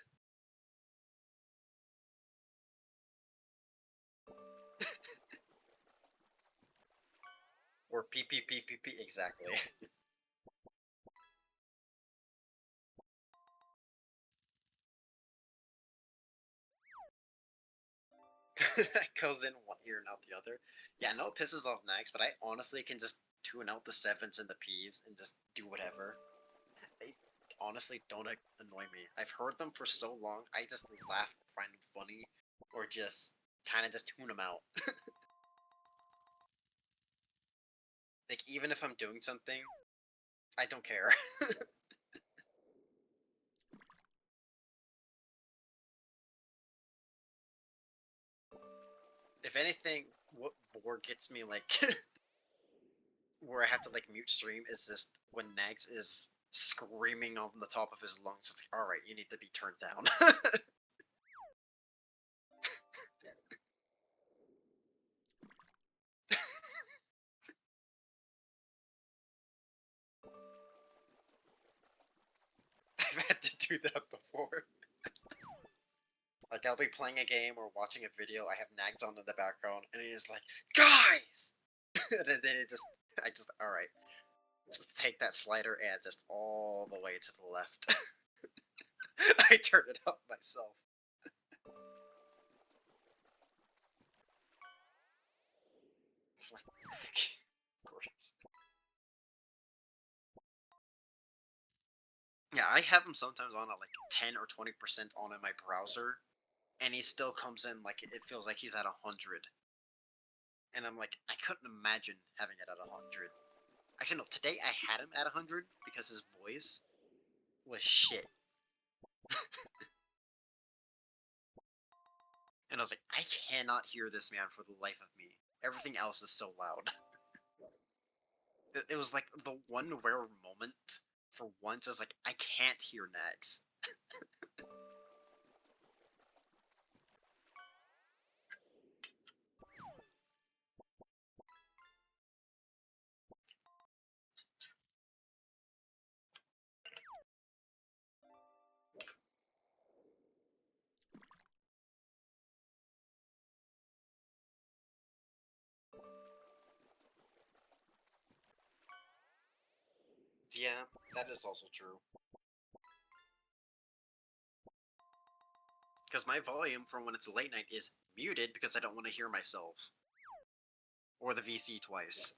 Or PPPPP, exactly. Goes in one ear and out the other. Yeah, I know it pisses off Nagzz, but I honestly can just tune out the 7s and the P's and just do whatever. They honestly don't annoy me. I've heard them for so long, I just laugh, find them funny, or just kind of just tune them out. Like, even if I'm doing something, I don't care. If anything, what more gets me, like, where I have to, like, mute stream is just when Nagzz is screaming on the top of his lungs. It's like, alright, you need to be turned down. I've had to do that before. Like, I'll be playing a game or watching a video, I have Nagzz on in the background, and he's like, guys! And then alright. Just take that slider and just all the way to the left. I turned it up myself. Gross. Yeah, I have him sometimes on at like 10 or 20% on in my browser, and he still comes in like it feels like he's at 100. And I'm like, I couldn't imagine having it at 100. Actually, no, today I had him at 100 because his voice was shit. And I was like, I cannot hear this man for the life of me. Everything else is so loud. It was like the one rare moment for once is like, I can't hear Nagzz. Yeah, that is also true. Because my volume from when it's late night is muted because I don't want to hear myself. Or the VC twice.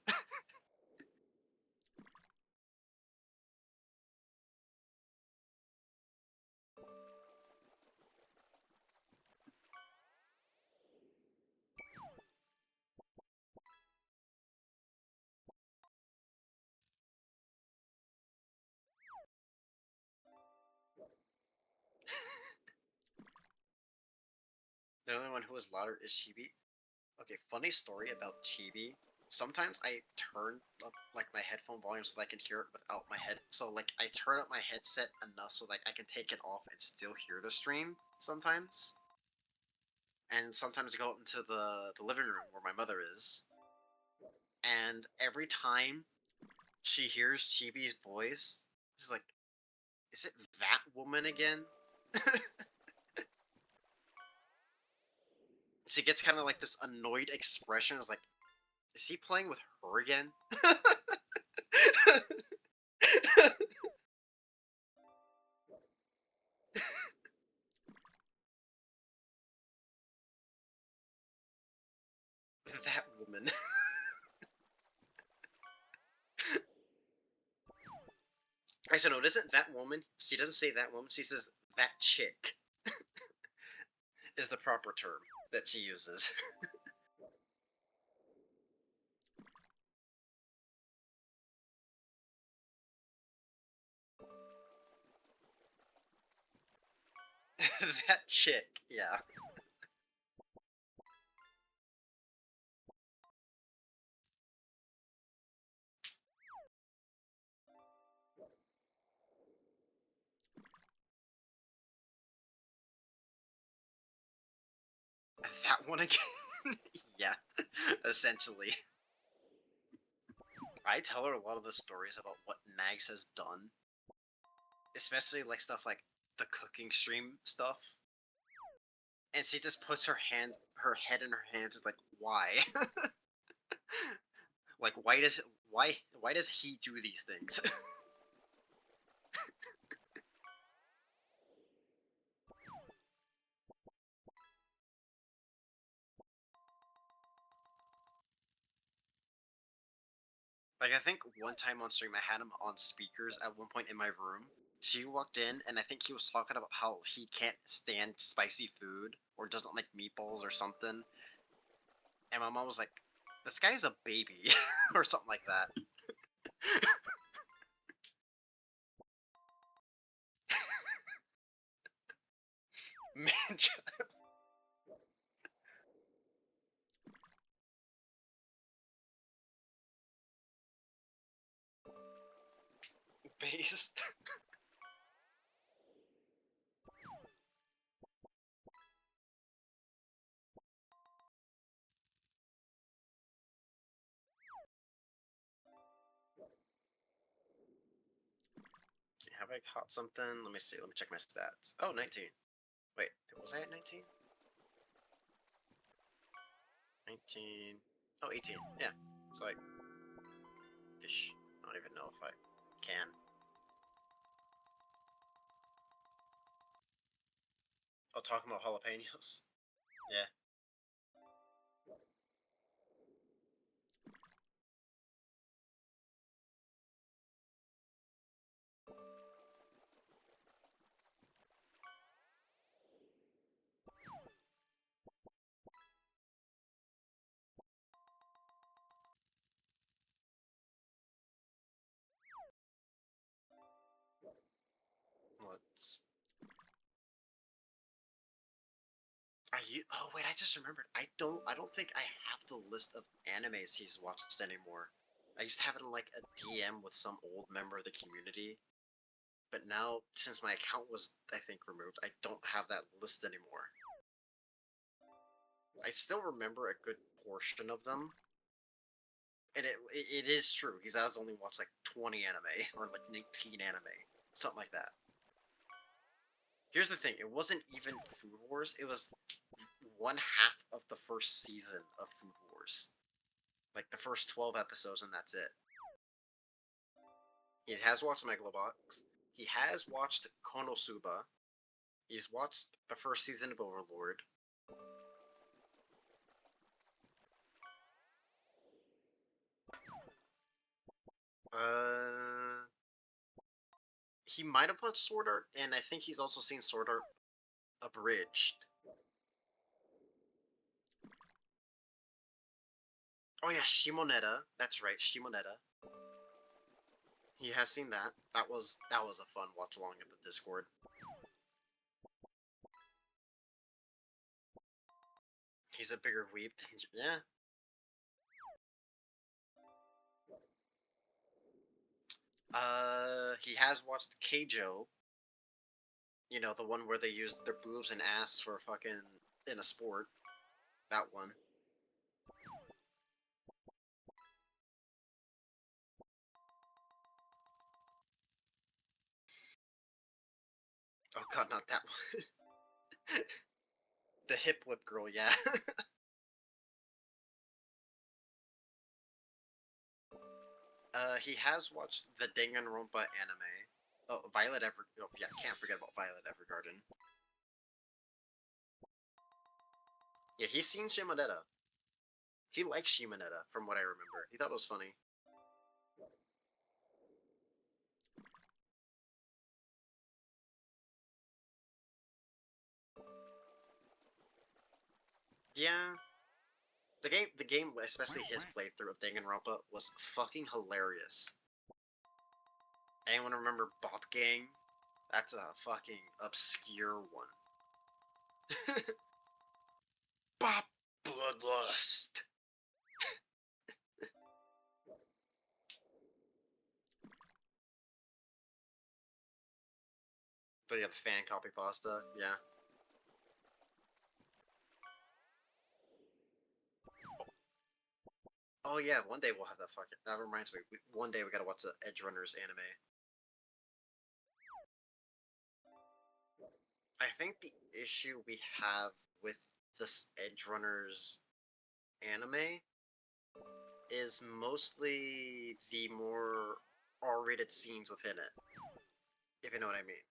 The only one who is louder is Chibi. Okay, funny story about Chibi. Sometimes I turn up like my headphone volume so that I can hear it without my head. So like I turn up my headset enough so like I can take it off and still hear the stream sometimes. And sometimes I go out into the living room where my mother is. And every time she hears Chibi's voice, she's like, "Is it that woman again?" She gets kind of like this annoyed expression. It's like, "Is he playing with her again?" That woman. I said, no, it isn't that woman. She doesn't say that woman. She says that chick is the proper term that she uses. That chick, yeah. That one again? Yeah, essentially. I tell her a lot of the stories about what Nagzz has done, especially like stuff like the cooking stream stuff. And she just puts her head in her hands. It's like, why? Like, why does he do these things? Like, I think one time on stream I had him on speakers at one point in my room. She walked in, and I think he was talking about how he can't stand spicy food, or doesn't like meatballs or something. And my mom was like, "This guy's a baby," or something like that. Man, based. Have I caught something? Let me see. Let me check my stats. Oh, 19. Wait, was I at 19? 19. Oh, 18. Yeah. So I fish. I don't even know if I can. Oh, talking about jalapenos. Yeah. Let's. Oh wait, I just remembered. I don't think I have the list of animes he's watched anymore. I used to have it in like a DM with some old member of the community, but now since my account was I think removed, I don't have that list anymore. I still remember a good portion of them, and it is true. He's has only watched like 20 anime or like 19 anime, something like that. Here's the thing: it wasn't even Food Wars. It was one half of the first season of Food Wars, like the first 12 episodes, and that's it. He has watched Megalobox. He has watched Konosuba. He's watched the first season of Overlord. Uh, he might have put Sword Art, and I think he's also seen Sword Art Abridged. Oh yeah, Shimoneta. That's right, Shimoneta. He has seen that. That was a fun watch along in the Discord. He's a bigger weep than yeah. He has watched Keijo. You know, the one where they used their boobs and ass for fucking in a sport. That one. Oh god, not that one. The hip whip girl, yeah. He has watched the Danganronpa anime. Oh, Violet Ever. Oh, yeah, can't forget about Violet Evergarden. Yeah, he's seen Shimonetta. He likes Shimonetta, from what I remember. He thought it was funny. Yeah, the game, especially his playthrough of Danganronpa, was fucking hilarious. Anyone remember Bop Gang? That's a fucking obscure one. Bop Bloodlust. So yeah, the fan copy pasta, yeah. Oh yeah, one day we'll have that fucking. That reminds me. One day we gotta watch the Edge Runners anime. I think the issue we have with this Edge Runners anime is mostly the more R-rated scenes within it. If you know what I mean.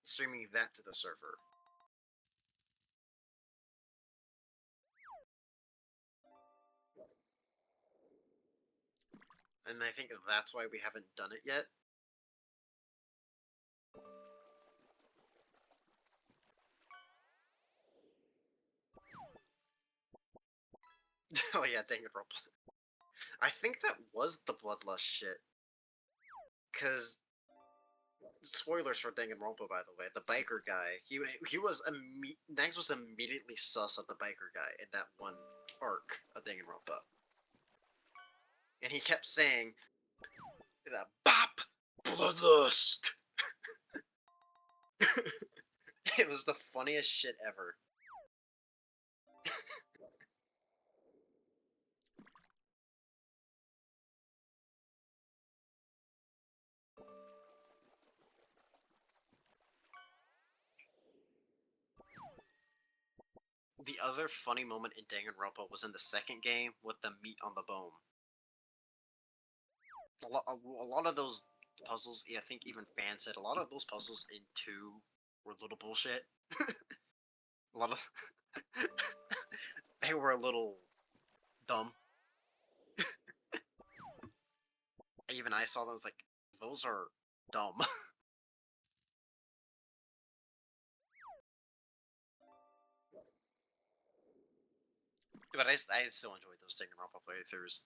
Streaming that to the server. And I think that's why we haven't done it yet. Oh yeah, Danganronpa. I think that was the Bloodlust shit. Cause spoilers for Danganronpa, by the way. The biker guy, he was Nagzz was immediately sus of the biker guy in that one arc of Danganronpa, and he kept saying, "Bop, bloodlust." It was the funniest shit ever. The other funny moment in Danganronpa was in the second game with the meat on the bone. A lot of those puzzles, yeah, I think even fans said a lot of those puzzles in 2 were a little bullshit. A lot of they were a little dumb. Even I saw them, I was like, those are dumb. But I still enjoyed those Danganronpa playthroughs.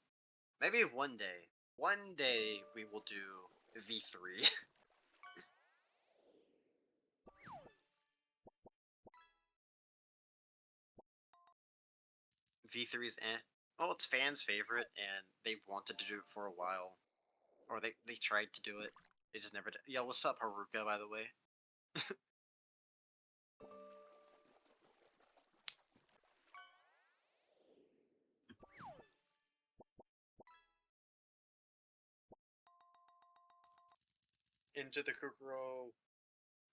Maybe one day we will do V3. V3 is eh. Well, it's fans' favorite, and they've wanted to do it for a while. Or they tried to do it. They just never did. Yo, what's up, Haruka, by the way? Into the Kukuro.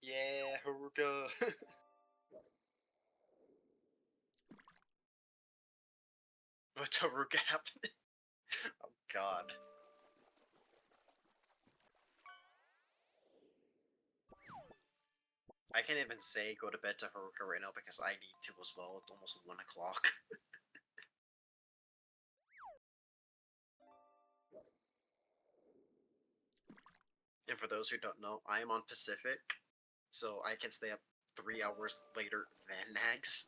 Yeah, Haruka. What's Haruka happening? Oh god. I can't even say go to bed to Haruka right now because I need to as well. It's almost 1 o'clock. And for those who don't know, I am on Pacific, so I can stay up 3 hours later than Nagzz.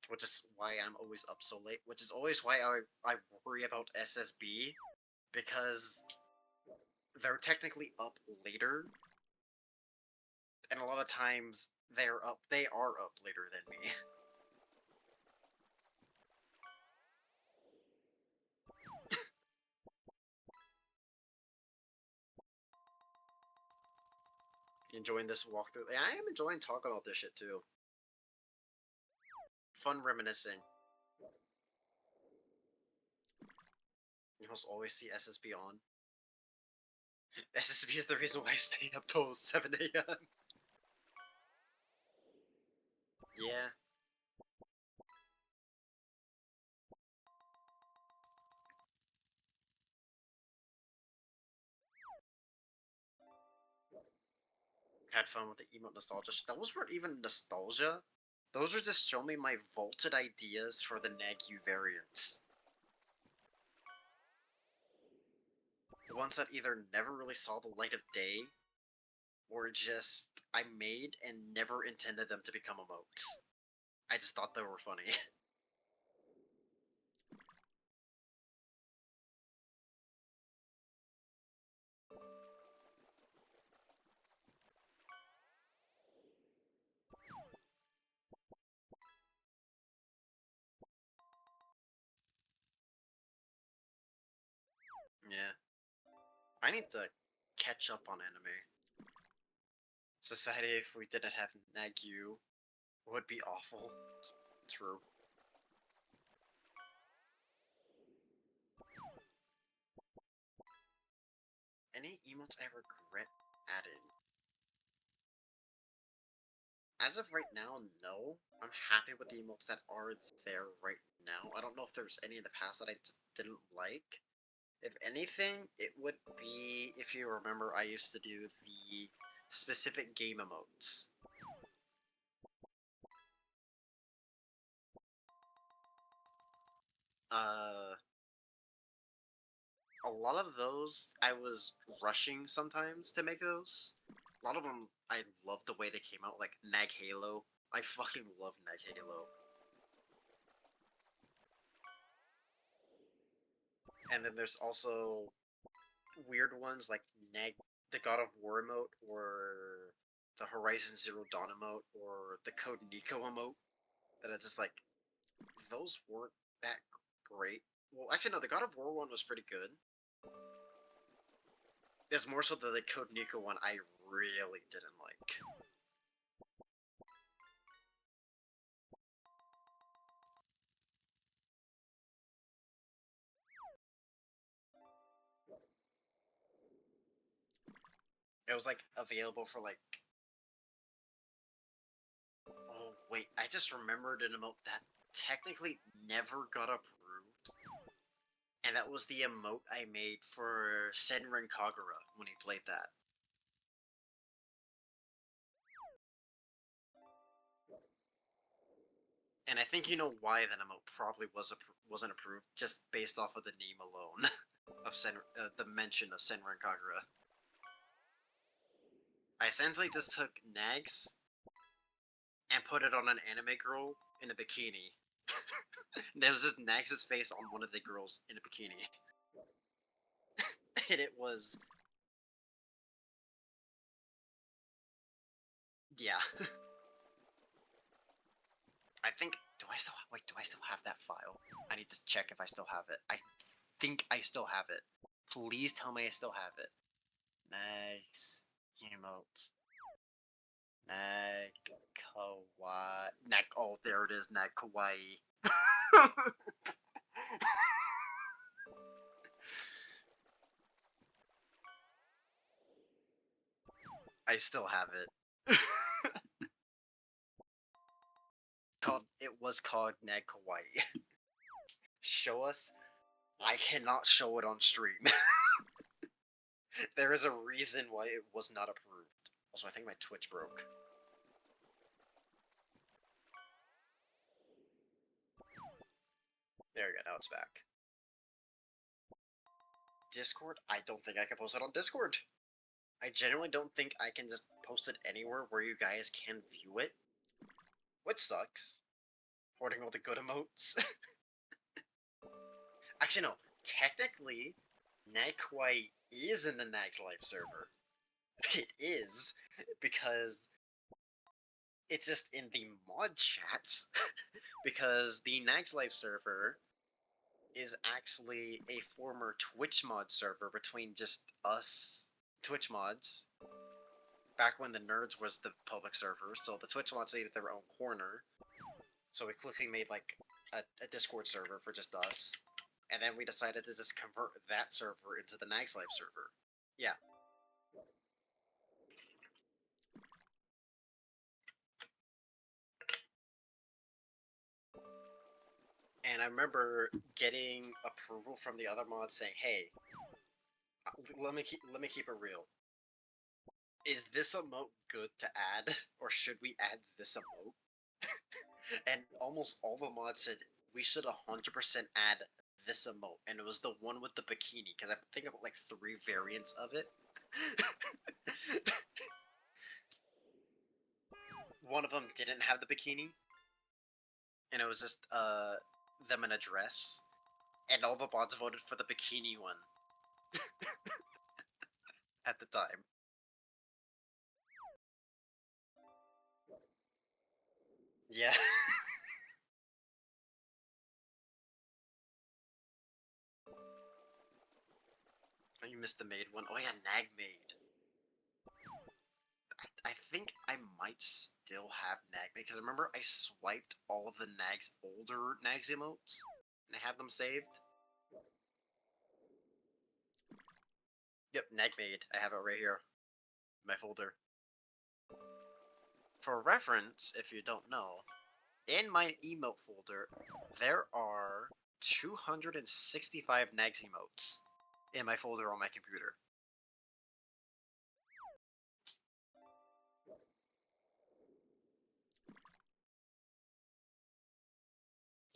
Which is why I'm always up so late. Which is always why I worry about SSB, because they're technically up later, And a lot of times they are up later than me. Enjoying this walkthrough. Yeah, I am enjoying talking about this shit too. Fun reminiscing. You must always see SSB on. SSB is the reason why I stay up till 7 a.m. Yeah. Had fun with the emote nostalgia. Those weren't even nostalgia. Those were just showing me my vaulted ideas for the Nagzz variants. The ones that either never really saw the light of day, or just I made and never intended them to become emotes. I just thought they were funny. Yeah. I need to catch up on anime. Society, if we didn't have Nagzz, would be awful. True. Any emotes I regret adding? As of right now, no. I'm happy with the emotes that are there right now. I don't know if there's any in the past that I just didn't like. If anything, it would be, if you remember, I used to do the specific game emotes. A lot of those, I was rushing sometimes to make those. A lot of them, I love the way they came out, like Nag Halo. I fucking love Nag Halo. And then there's also weird ones like the God of War emote, or the Horizon Zero Dawn emote, or the Code Nico emote. That are just like, those weren't that great. Well, actually, no, the God of War one was pretty good. There's more so the Code Nico one I really didn't like. It was like available for like, oh wait, I just remembered an emote that technically never got approved. And that was the emote I made for Senran Kagura when he played that. And I think you know why that emote probably wasn't approved, just based off of the name alone of the mention of Senran Kagura. I essentially just took Nagzz and put it on an anime girl in a bikini. There was just Nagz's face on one of the girls in a bikini. And it was... yeah. I think... do I still... wait, do I still have that file? I need to check if I still have it. I think I still have it. Please tell me I still have it. Nice. Emotes. Nag kawaii. Nag. Oh, there it is. Nag kawaii. I still have it. It was called Nag kawaii. Show us. I cannot show it on stream. There is a reason why it was not approved. Also, I think my Twitch broke. There we go, now it's back. Discord? I don't think I can post it on Discord. I genuinely don't think I can just post it anywhere where you guys can view it. Which sucks. Hoarding all the good emotes. Actually, no. Technically, Nagzz is in the Nagzz Life server. It is, because It's just in the mod chats because the Nagzz Live server is actually a former Twitch mod server between just us Twitch mods back when the Nerds was the public server. So the Twitch mods needed their own corner. So we quickly made like a Discord server for just us. And then we decided to just convert that server into the Nagzz Live server. Yeah. And I remember getting approval from the other mods saying, "Hey, let me keep it real. Is this emote good to add, or should we add this emote?" And almost all the mods said we should 100% add this emote, and it was the one with the bikini because I think about like 3 variants of it. One of them didn't have the bikini, and it was just them in a dress, and all the mods voted for the bikini one at the time. Yeah. Oh, you missed the maid one. Oh yeah, Nag Maid. I think I might still have Nag Maid because I remember I swiped all of the Nag's older Nag's emotes and I have them saved. Yep, Nag Maid. I have it right here in my folder. For reference, if you don't know, in my emote folder, there are 265 Nags emotes in my folder on my computer.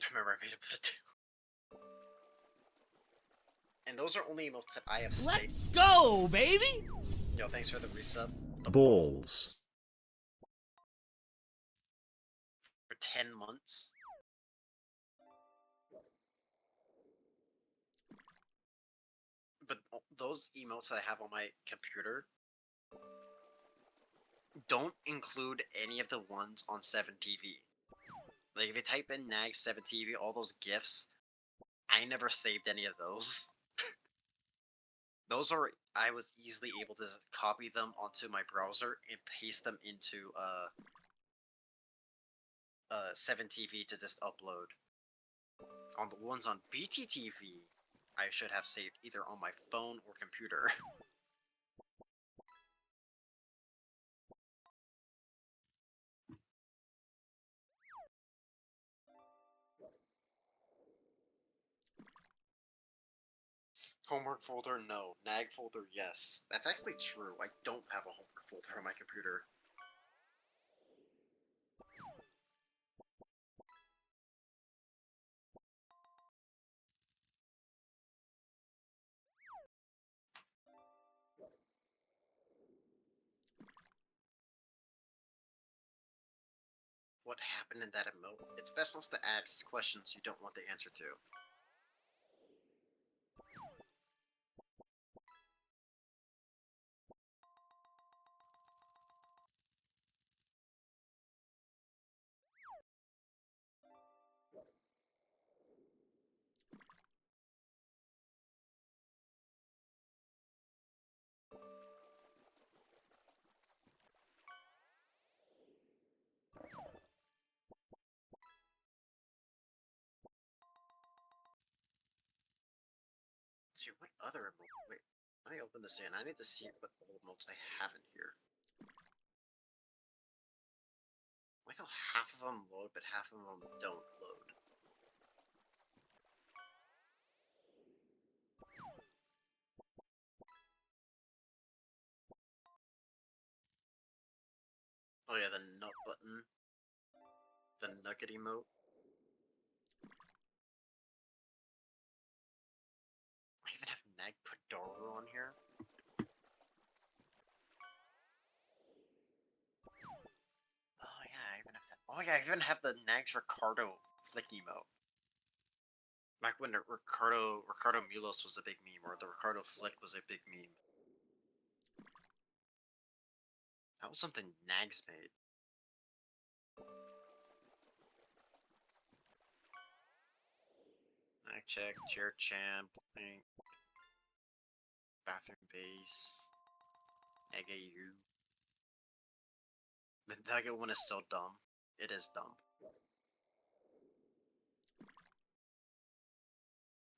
I remember I made a bit of and those are only emotes that I have saved. Let's go, baby! Yo, thanks for the resub. The Balls. For 10 months. But those emotes that I have on my computer don't include any of the ones on 7TV. Like, if you type in Nag 7TV, all those GIFs, I never saved any of those. Those are, I was easily able to copy them onto my browser and paste them into 7TV to just upload. On the ones on BTTV, I should have saved either on my phone or computer. Homework folder, no. Nag folder, yes. That's actually true. I don't have a homework folder on my computer. What happened in that emote? It's best not to ask questions you don't want the answer to. Let's see, what other emote? Wait, let me open this in. I need to see what old emotes I have in here. Like how half of them load, but half of them don't load. Oh yeah, the nut button. The nugget emote. I even have Nag Pedoro on here. Oh yeah, I even have that. Oh yeah, I even have the Nags Ricardo flick emote. Back when Ricardo Mulos was a big meme, or the Ricardo flick was a big meme. That was something Nags made. Back check, chair champ, link, bathroom base, AGU. The nugget one is so dumb. It is dumb.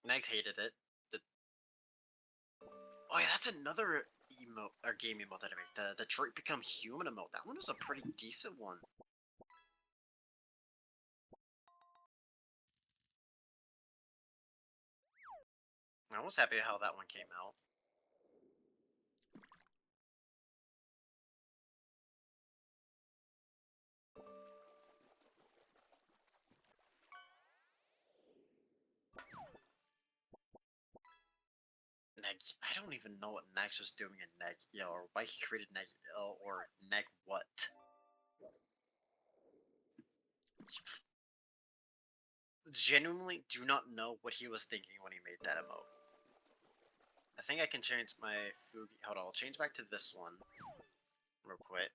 Nagzz hated it. Oh yeah, that's another emote or game emote that I made. The Detroit Become Human emote. That one is a pretty decent one. I was happy how that one came out. I don't even know what Nagzz was doing in Nag, or why he created Nag, or Nag what. Genuinely do not know what he was thinking when he made that emote. I think I can change my Fugi. Hold on, I'll change back to this one real quick.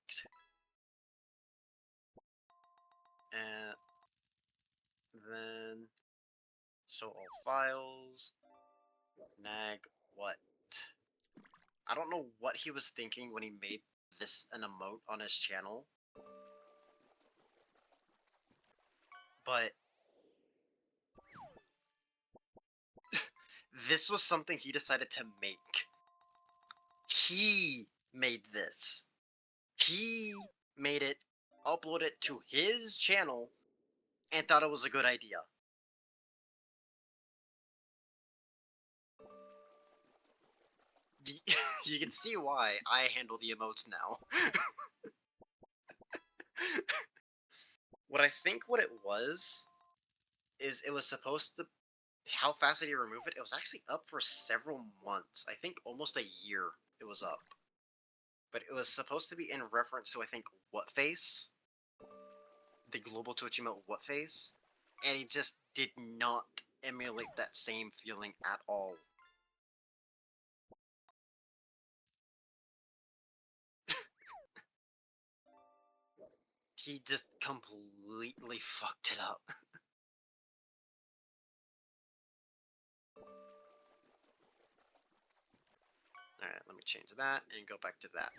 And then show all files. Nag what? I don't know what he was thinking when he made this an emote on his channel. But this was something he decided to make. He made this. He made it, uploaded it to his channel, and thought it was a good idea. You can see why I handle the emotes now. What I think what it was is it was supposed to. How fast did he remove it? It was actually up for several months. I think almost a year it was up. But it was supposed to be in reference to, I think, What Face? The global Twitch emote What Face? And he just did not emulate that same feeling at all. He just completely fucked it up. Alright, let me change that and go back to that.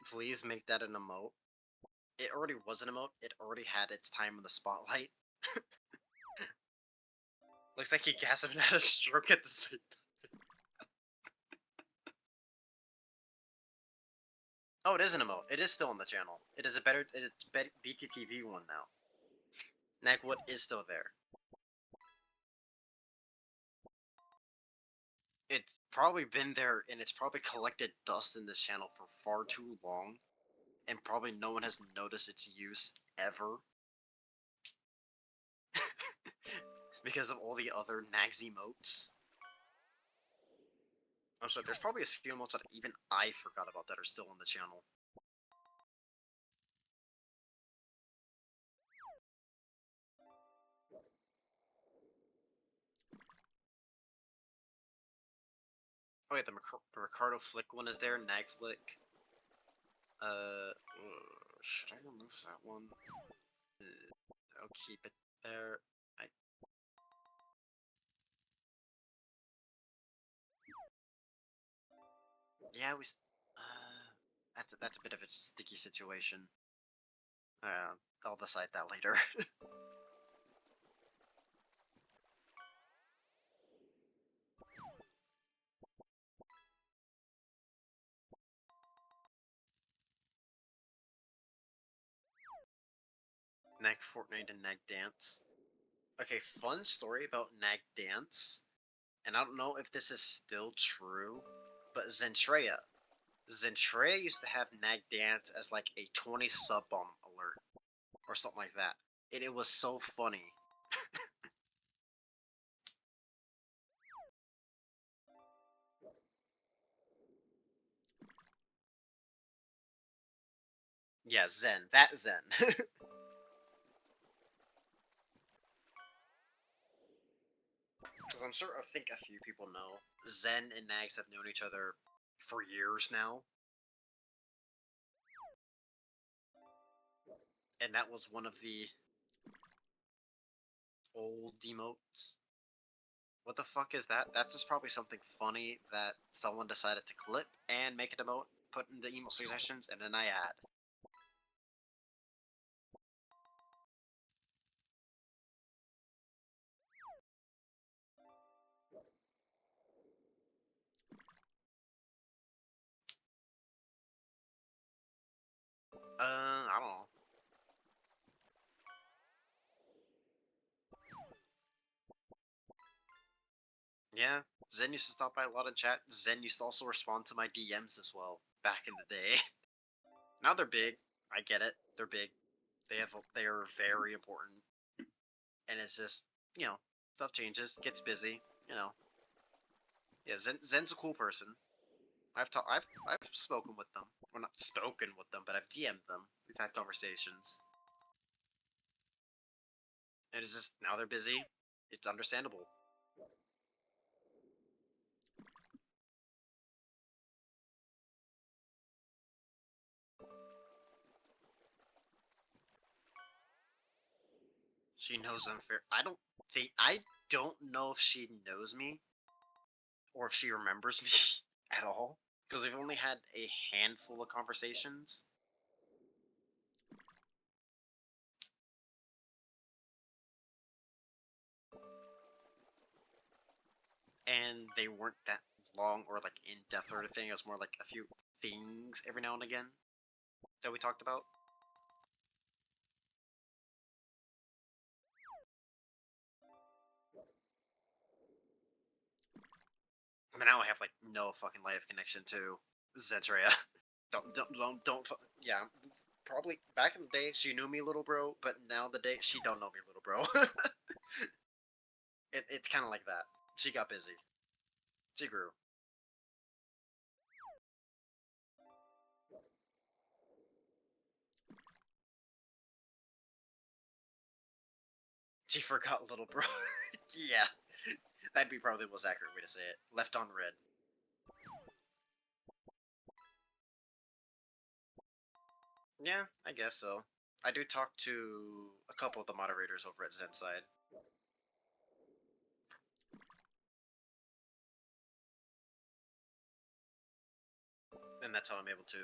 Please make that an emote. It already was an emote. It already had its time in the spotlight. Looks like he gasped and had a stroke at the same time. Oh, it is an emote. It is still on the channel. It is a better. It's BTTV one now. Nagwood is still there. It's probably been there, and it's probably collected dust in this channel for far too long, and probably no one has noticed its use ever. Because of all the other Nagzz emotes. I'm sorry, there's probably a few emotes that even I forgot about that are still on the channel. Oh wait, the Ricardo Flick one is there, Nag Flick. Should I remove that one? I'll keep it there. Yeah, that's a bit of a sticky situation. I'll decide that later. Nag Fortnite and Nag Dance. Okay, fun story about Nag Dance, and I don't know if this is still true, but Zentreya used to have Nag Dance as like a 20 sub bomb alert or something like that, and it was so funny. Yeah, Zen, that Zen. Because I'm sure I think a few people know Zen and Nags have known each other for years now, and that was one of the Old emotes. What the fuck is that? That's just probably something funny that someone decided to clip and make an emote, put in the emote suggestions, and then I add. I don't know. Yeah, Zen used to stop by a lot in chat. Zen used to also respond to my DMs as well back in the day. Now they're big. I get it. They're big. They are very important. And it's just, stuff changes, gets busy, you know. Yeah, Zen's a cool person. I've spoken with them. Well, not spoken with them, but I've DM'd them. We've had conversations. And it's just now they're busy. It's understandable. She knows I'm fair. I don't know if she knows me or if she remembers me at all because we've only had a handful of conversations. And they weren't that long or like in depth or anything. It was more like a few things every now and again that we talked about. I mean, now I have like no fucking life connection to Zentria. Yeah, probably back in the day she knew me, little bro, but now the day she don't know me, little bro. It's kind of like that. She got busy. She grew. She forgot, little bro. Yeah, that'd be probably the most accurate way to say it. Left on red. Yeah, I guess so. I do talk to a couple of the moderators over at Zenside. And that's how I'm able to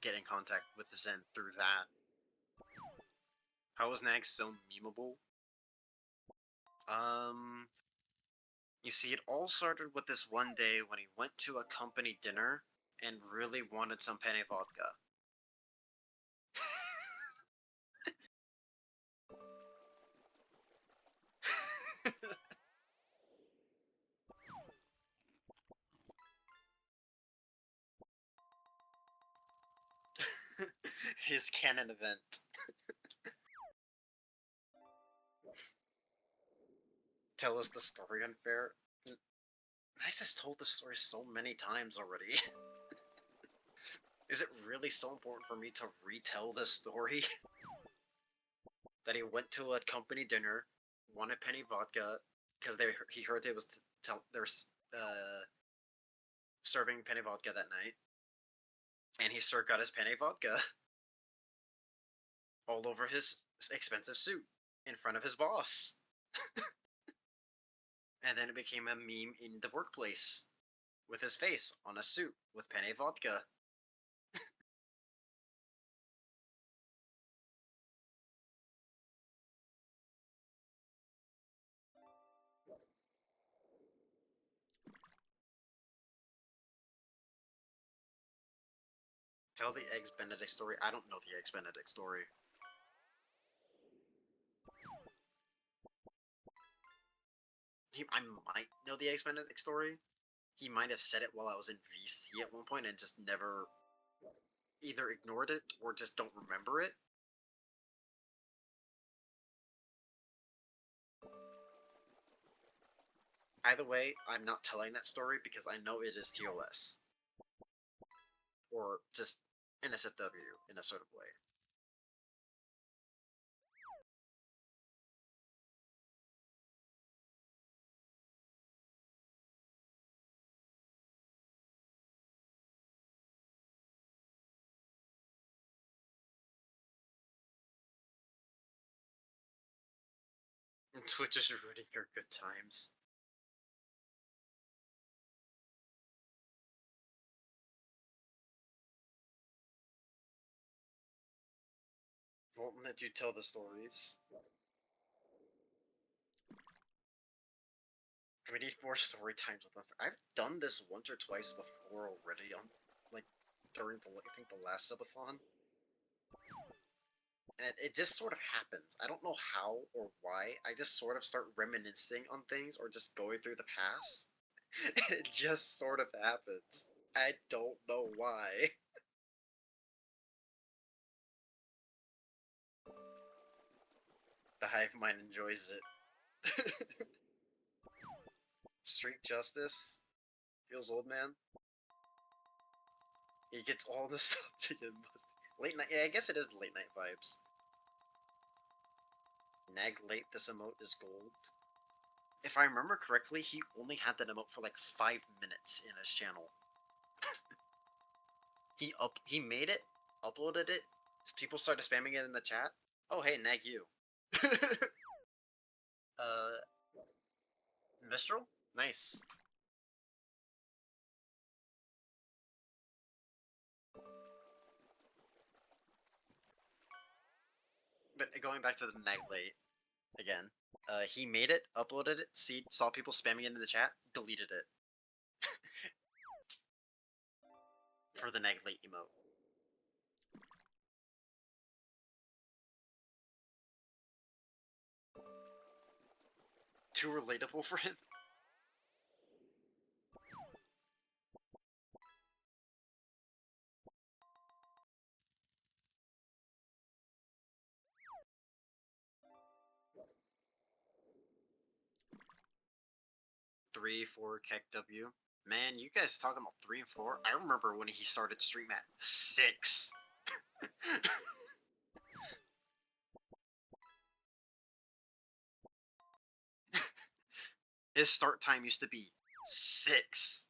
get in contact with Zen through that. How was Nagzz so memeable? You see, it all started with this one day when he went to a company dinner and really wanted some penne vodka. His canon event. Tell us the story unfair. I just told the story so many times already. Is it really so important for me to retell this story? That he went to a company dinner, wanted penny vodka, because he heard they was they were serving penny vodka that night, and he got his penny vodka all over his expensive suit in front of his boss. And then it became a meme in the workplace with his face on a suit with penny vodka. Tell the Eggs Benedict story. I don't know the Eggs Benedict story. I might know the Eggs Benedict story. He might have said it while I was in VC at one point and just never either ignored it or just don't remember it. Either way, I'm not telling that story because I know it is TOS. Or just NSFW in a sort of way. And Twitch is ruining your good times. Won't let you tell the stories. We need more story times with them. I've done this once or twice before already on, like, during the, I think the last subathon. And it just sort of happens. I don't know how or why. I just sort of start reminiscing on things or just going through the past. It just sort of happens. I don't know why. The hive mind enjoys it. Street justice feels old man. He gets all the stuff to get late night. Yeah, I guess it is late night vibes. Nag late. This emote is gold. If I remember correctly, he only had that emote for like 5 minutes in his channel. He made it, uploaded it. People started spamming it in the chat. Oh hey, Nag you. Mistral? Nice. But going back to the Nag late again, he made it, uploaded it, saw people spamming it in the chat, deleted it. For the Nag late emote. Too relatable for him. Three, 4, Keck W. Man, you guys talking about 3 and 4? I remember when he started stream at 6. His start time used to be 6.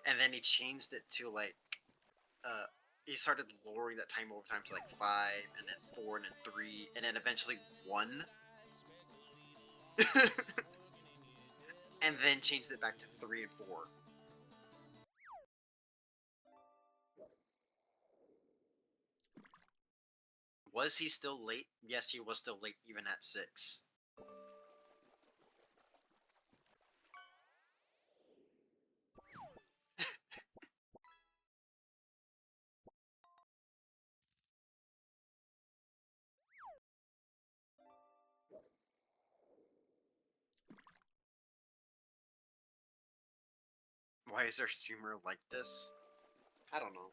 And then he changed it to like, he started lowering that time over time to like 5, and then 4, and then 3, and then eventually 1. And then changed it back to 3 and 4. Was he still late? Yes, he was still late even at 6. Why is there a streamer like this? I don't know.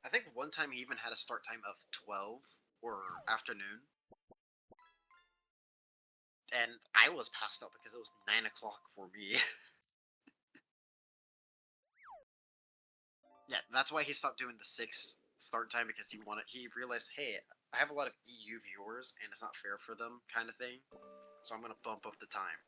I think one time he even had a start time of 12 or afternoon. And I was passed out because it was 9 o'clock for me. Yeah, that's why he stopped doing the 6 start time, because he realized, hey, I have a lot of EU viewers and it's not fair for them, kind of thing. So I'm gonna bump up the time.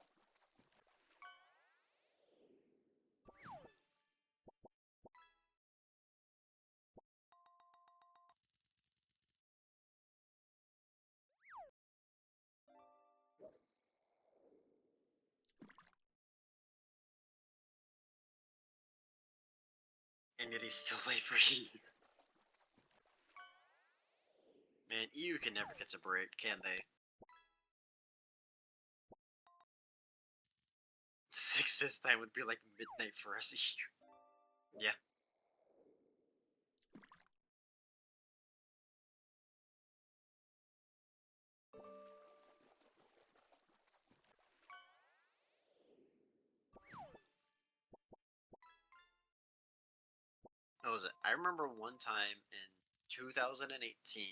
And yet he's still late for EU. Man, EU can never catch a break, can they? 6 this time would be like midnight for us. Yeah. What was it? I remember one time in 2018,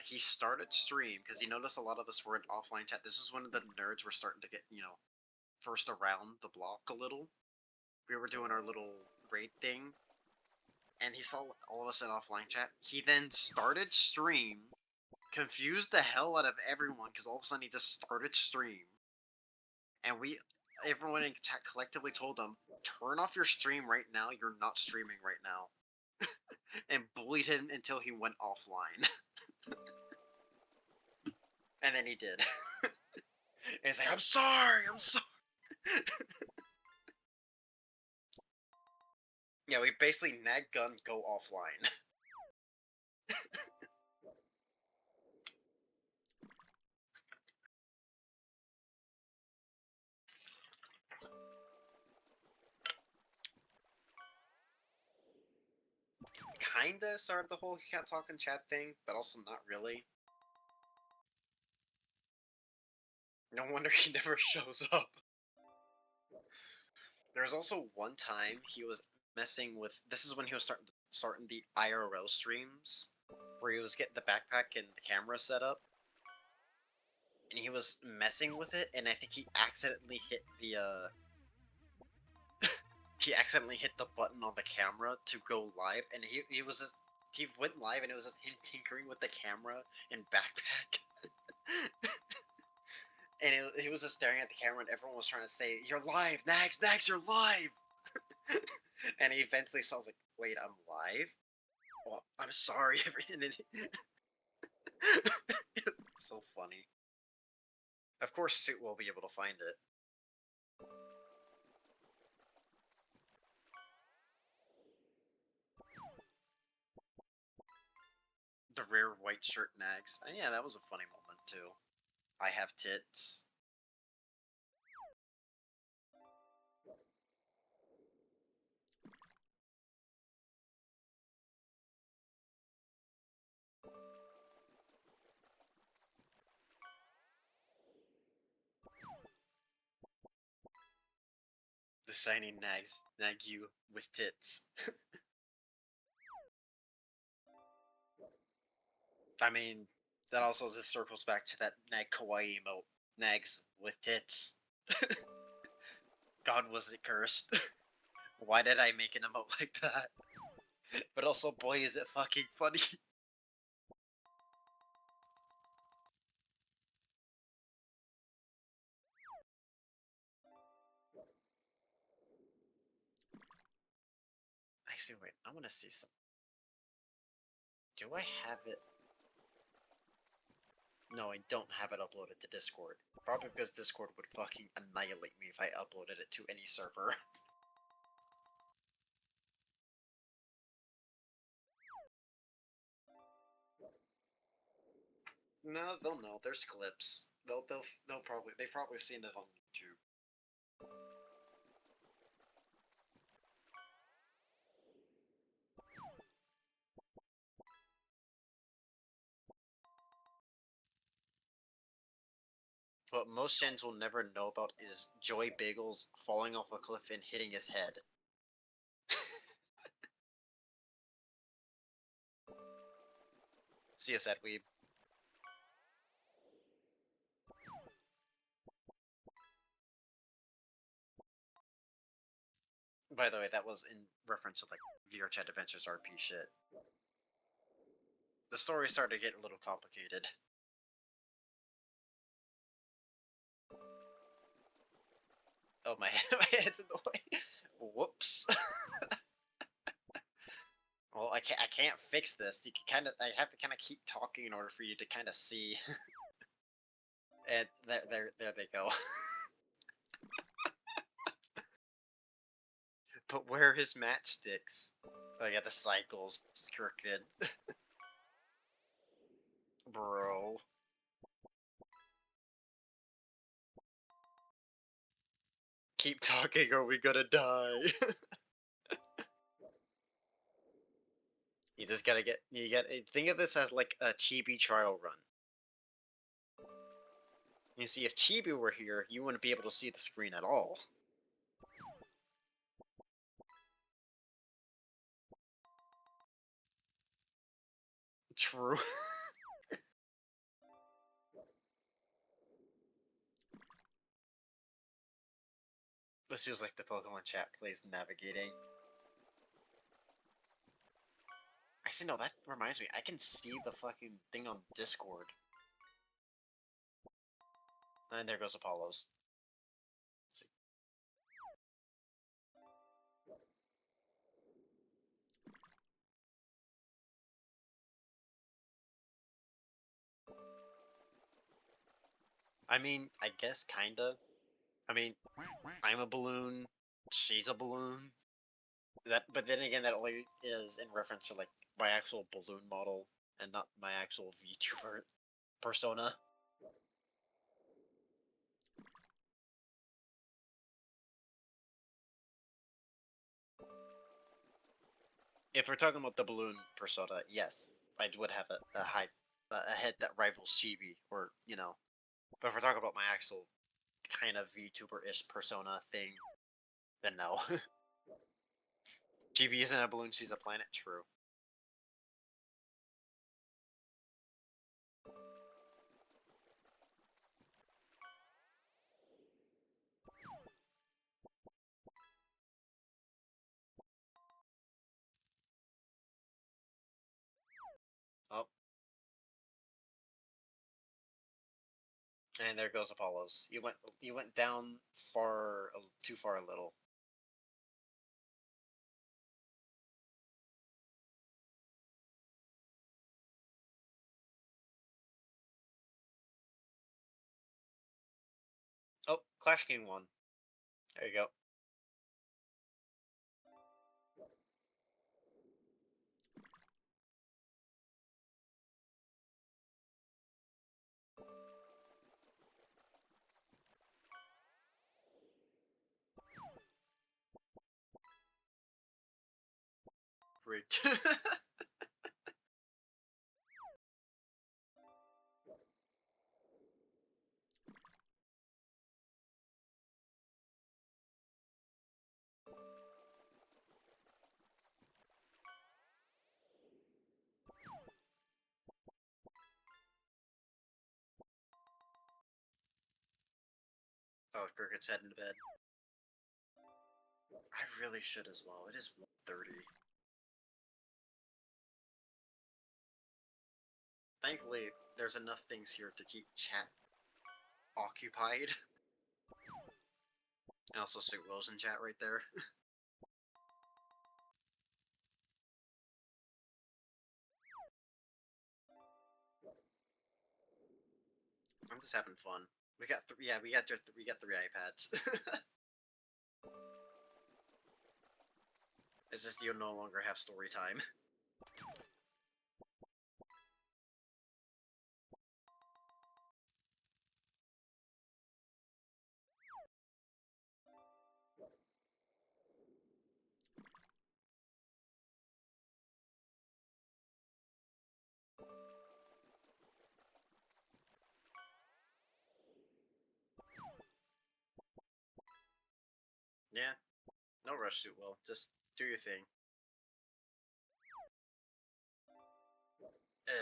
he started stream because he noticed a lot of us were in offline chat. This is when the nerds were starting to get, first around the block a little. We were doing our little raid thing, and he saw all of us in offline chat. He then started stream, confused the hell out of everyone because all of a sudden he just started stream, and everyone in chat collectively told him, "Turn off your stream right now. You're not streaming right now." bullied him until he went offline. And then he did. And he's like, I'm sorry, I'm sorry. Yeah, we basically nag gun go offline. Kinda started the whole can't talk in chat thing, but also not really. No wonder he never shows up. There was also one time he was messing with. This is when he was starting the IRL streams, where he was getting the backpack and the camera set up, and he was messing with it, and I think he accidentally hit the he accidentally hit the button on the camera to go live, and he was just, he went live, and it was just him tinkering with the camera and backpack. And he was just staring at the camera, and everyone was trying to say, "You're live, Nagzz, Nagzz, you're live!" And he eventually saw, like, "Wait, I'm live? Oh, I'm sorry." And it... It's so funny. Of course, Suit will be able to find it. The rare white shirt Nagzz. Yeah, that was a funny moment too. I have tits. The shiny Nagzz, nag you with tits. I mean, that also just circles back to that nag kawaii emote. Nagzz with tits. God, was it cursed? Why did I make an emote like that? But also, boy, is it fucking funny. Actually, wait, I want to see something. Do I have it? No, I don't have it uploaded to Discord. Probably because Discord would fucking annihilate me if I uploaded it to any server. No, they'll know. There's clips. They've probably seen it on YouTube. What most Shens will never know about is Joy Bagels falling off a cliff and hitting his head. See us at Weeb. By the way, that was in reference to like VRChat Adventures RP shit. The story started to get a little complicated. Oh, my head's in the way. Whoops. Well, I can't fix this. You can I have to kind of keep talking in order for you to kind of see. And there they go. But where are his matchsticks? Oh yeah, the cycle's crooked. Bro. Keep talking or we gonna die. You just gotta think of this as like a chibi trial run. You see, if Chibi were here, you wouldn't be able to see the screen at all. True. This feels like the Pokemon chat plays navigating. Actually, no, that reminds me. I can see the fucking thing on Discord. And there goes Apollo's. I mean, I guess kinda. I mean, I'm a balloon. She's a balloon. But then again, that only is in reference to like my actual balloon model and not my actual VTuber persona. If we're talking about the balloon persona, yes, I would have a head that rivals Chibi, or you know. But if we're talking about my actual kind of VTuber-ish persona thing, then no. Chibi isn't a balloon; she's a planet. True. Oh, and there goes Apollo's. You went down too far a little. Oh, Clash King won. There you go. Rigged. Oh, Cricket's heading to bed. I really should as well. It is 1:30. Thankfully, there's enough things here to keep chat occupied. And also Sue Will's in chat right there. I'm just having fun. We got we got three iPads. It's just you no longer have story time. Yeah, no rush, Sue Will. Just do your thing. Ugh.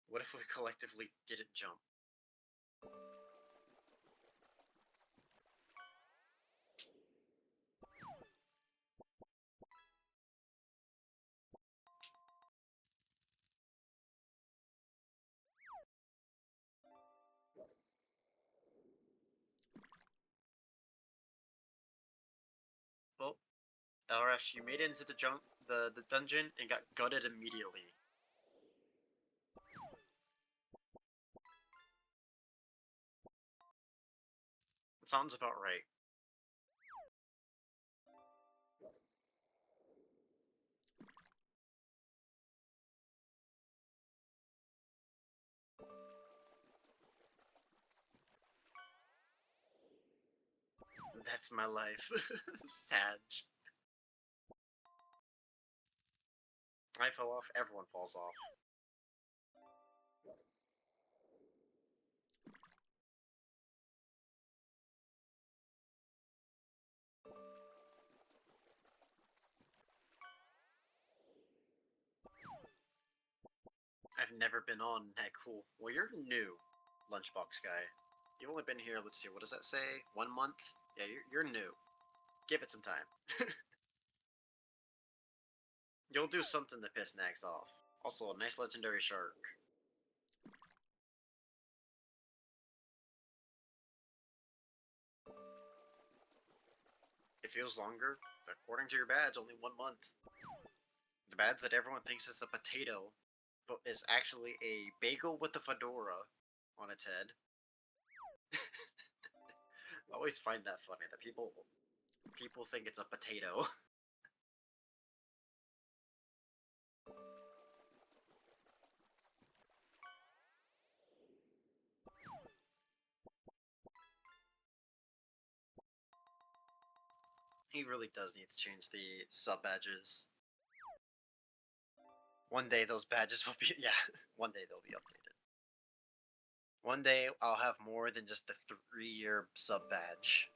What if we collectively didn't jump? Well, LRF, you made it into the dungeon and got gutted immediately. Sounds about right. That's my life. Sad. I fell off, everyone falls off. I've never been on that cool. Well, you're new, Lunchbox guy. You've only been here, let's see, what does that say? 1 month? Yeah, you're new. Give it some time. You'll do something to piss Nagzz off. Also, a nice legendary shark. It feels longer. According to your badge, only 1 month. The badge that everyone thinks is a potato, is actually a bagel with a fedora on its head. I always find that funny that people think it's a potato. He really does need to change the sub badges. One day those badges will be one day they'll be updated. One day I'll have more than just the 3-year sub badge.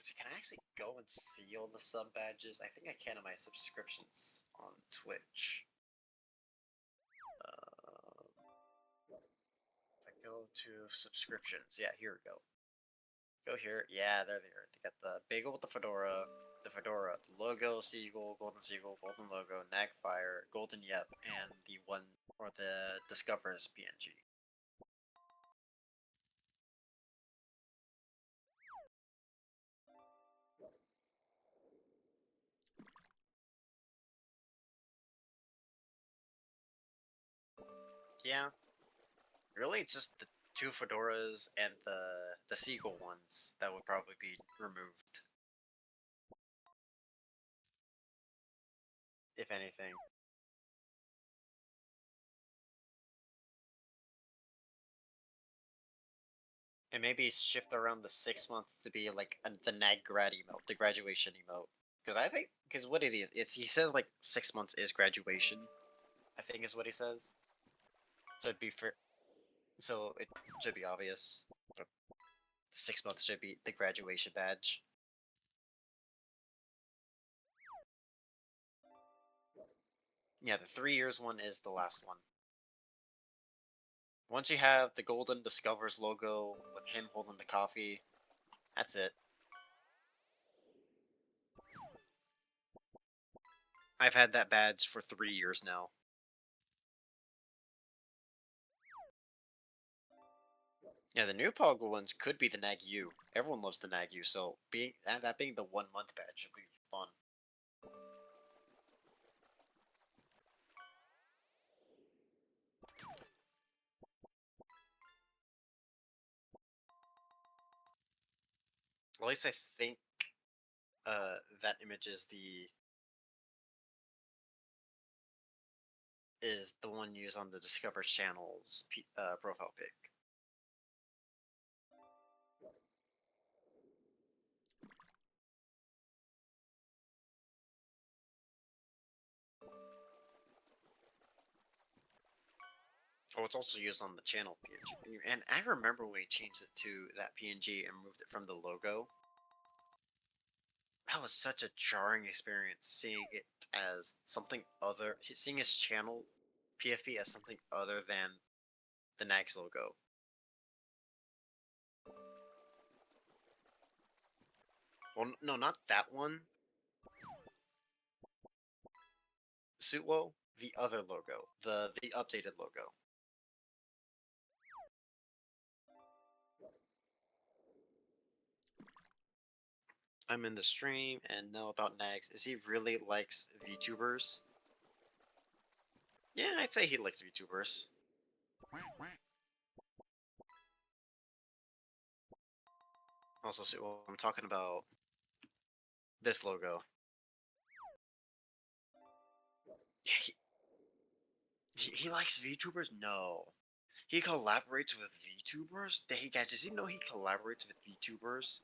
So can I actually go and see all the sub badges? I think I can on my subscriptions on Twitch. If I go to subscriptions, yeah, here we go. Go here, yeah, there they are. They got the bagel with the fedora, the logo, seagull, golden logo, Nagfire, golden yep, and the one or the discovers PNG. Yeah, really, it's just the 2 fedoras and the seagull ones that would probably be removed, if anything. And maybe shift around the 6 month to be like the grad emote, the graduation emote. Because what it is, he says like 6 months is graduation. I think is what he says. So it'd be for, so it should be obvious. 6 months should be the graduation badge. Yeah, the 3 years one is the last one. Once you have the golden discovers logo with him holding the coffee, that's it. I've had that badge for 3 years now. Yeah, the new Poggle ones could be the Nagzz. Everyone loves the Nagzz, so that being the 1 month badge would be fun. At least I think that image is the one used on the Discover channel's profile pic. Oh, it's also used on the channel PNG. And I remember when we changed it to that PNG and moved it from the logo. That was such a jarring experience, seeing it as something other, seeing his channel PFP as something other than the Nagzz logo. Well, no, not that one. Suitwo, the other logo, the updated logo. I'm in the stream and know about Nagzz. Is he really likes VTubers? Yeah, I'd say he likes VTubers. Also, Suitwo, I'm talking about this logo. Yeah, he likes VTubers? No. He collaborates with VTubers? Hey guys, does he know he collaborates with VTubers?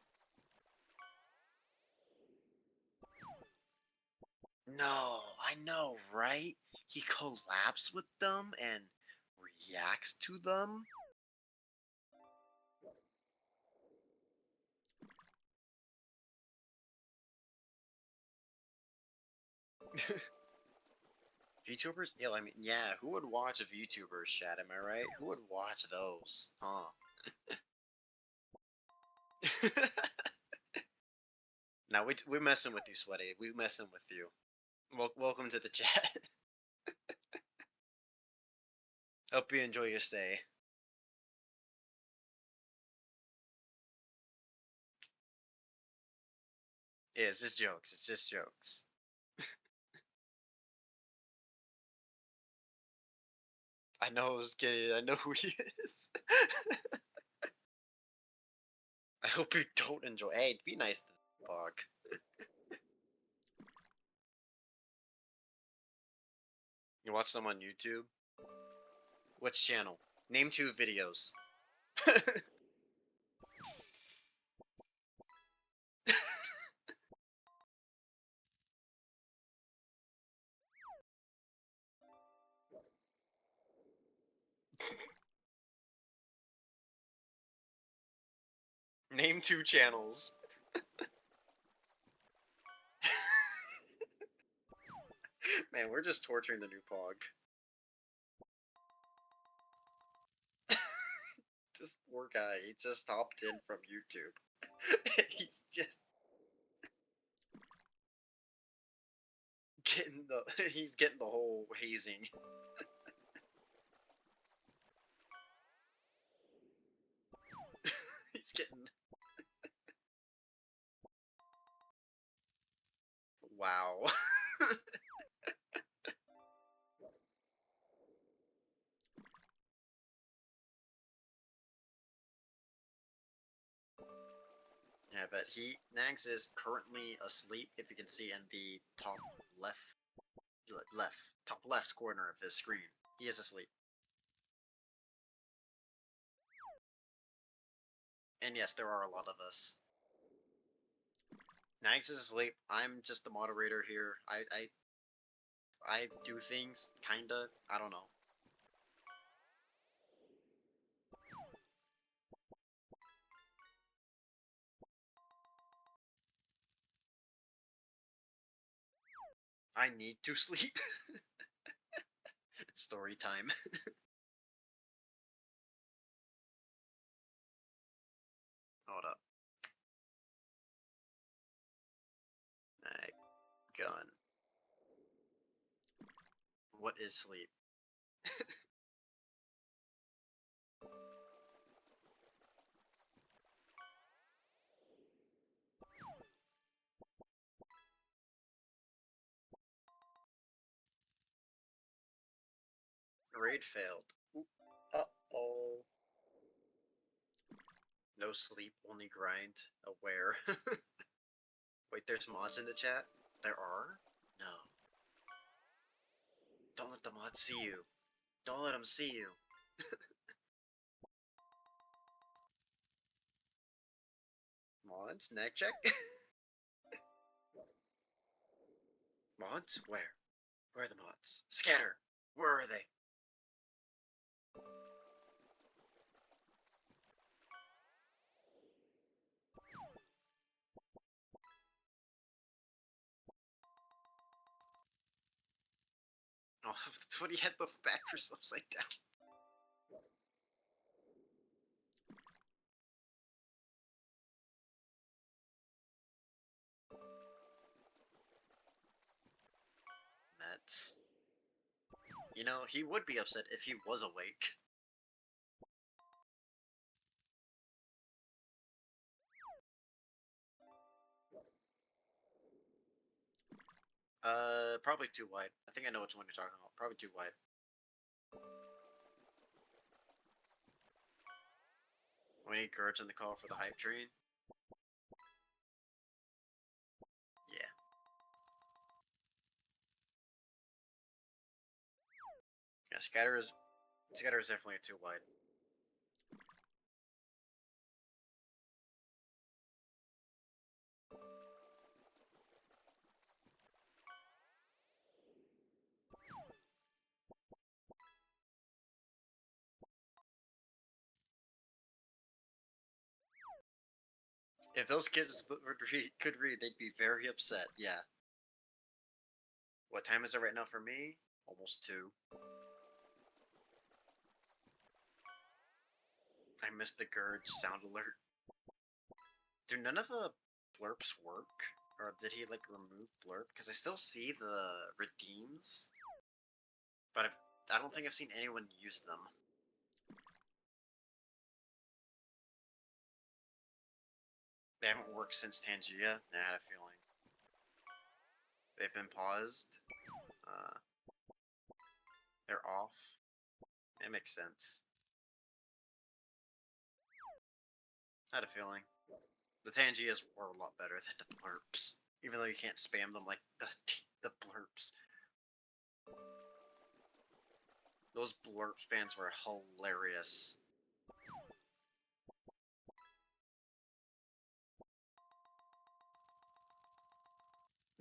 No, I know, right? He collabs with them and reacts to them? VTubers? Yeah, I mean, yeah, who would watch a VTubers chat, am I right? Who would watch those? Huh? Now, we're messing with you, Sweaty. We're messing with you. Welcome to the chat. Hope you enjoy your stay. Yeah, it's just jokes. It's just jokes. I know I was kidding. I know who he is. I hope you don't enjoy. Hey, be nice to the dog. You watch them on YouTube? Which channel? Name 2 videos. Name 2 channels. Man, we're just torturing the new Pog. This poor guy, he just hopped in from YouTube. He's just getting he's getting the whole hazing. He's getting wow. Yeah, but Nagzz is currently asleep. If you can see in the top top left corner of his screen, he is asleep. And yes, there are a lot of us. Nagzz is asleep. I'm just the moderator here. I do things, kinda. I don't know. I need to sleep. Story time. Hold up. Gun. What is sleep? Raid failed. Oop. Uh-oh. No sleep, only grind. Aware. Wait, there's mods in the chat? There are? No. Don't let the mods see you. Don't let them see you. Mods? Neck check? Mods? Where? Where are the mods? Scatter! Where are they? Oh, that's what he had the mattress upside down. That's... You know, he would be upset if he was awake. Probably too wide. I think I know which one you're talking about. Probably too wide. We need courage in the call for the hype train. Yeah. Yeah, scatter is definitely too wide. If those kids could read, they'd be very upset. Yeah. What time is it right now for me? Almost 2. I missed the Gurge sound alert. Do none of the blurps work? Or did he, like, remove blurp? Because I still see the redeems. But I don't think I've seen anyone use them. They haven't worked since Tangia. I had a feeling. They've been paused. They're off. It makes sense. I had a feeling. The Tangias were a lot better than the blurps. Even though you can't spam them like the blurps. Those blurp spams were hilarious.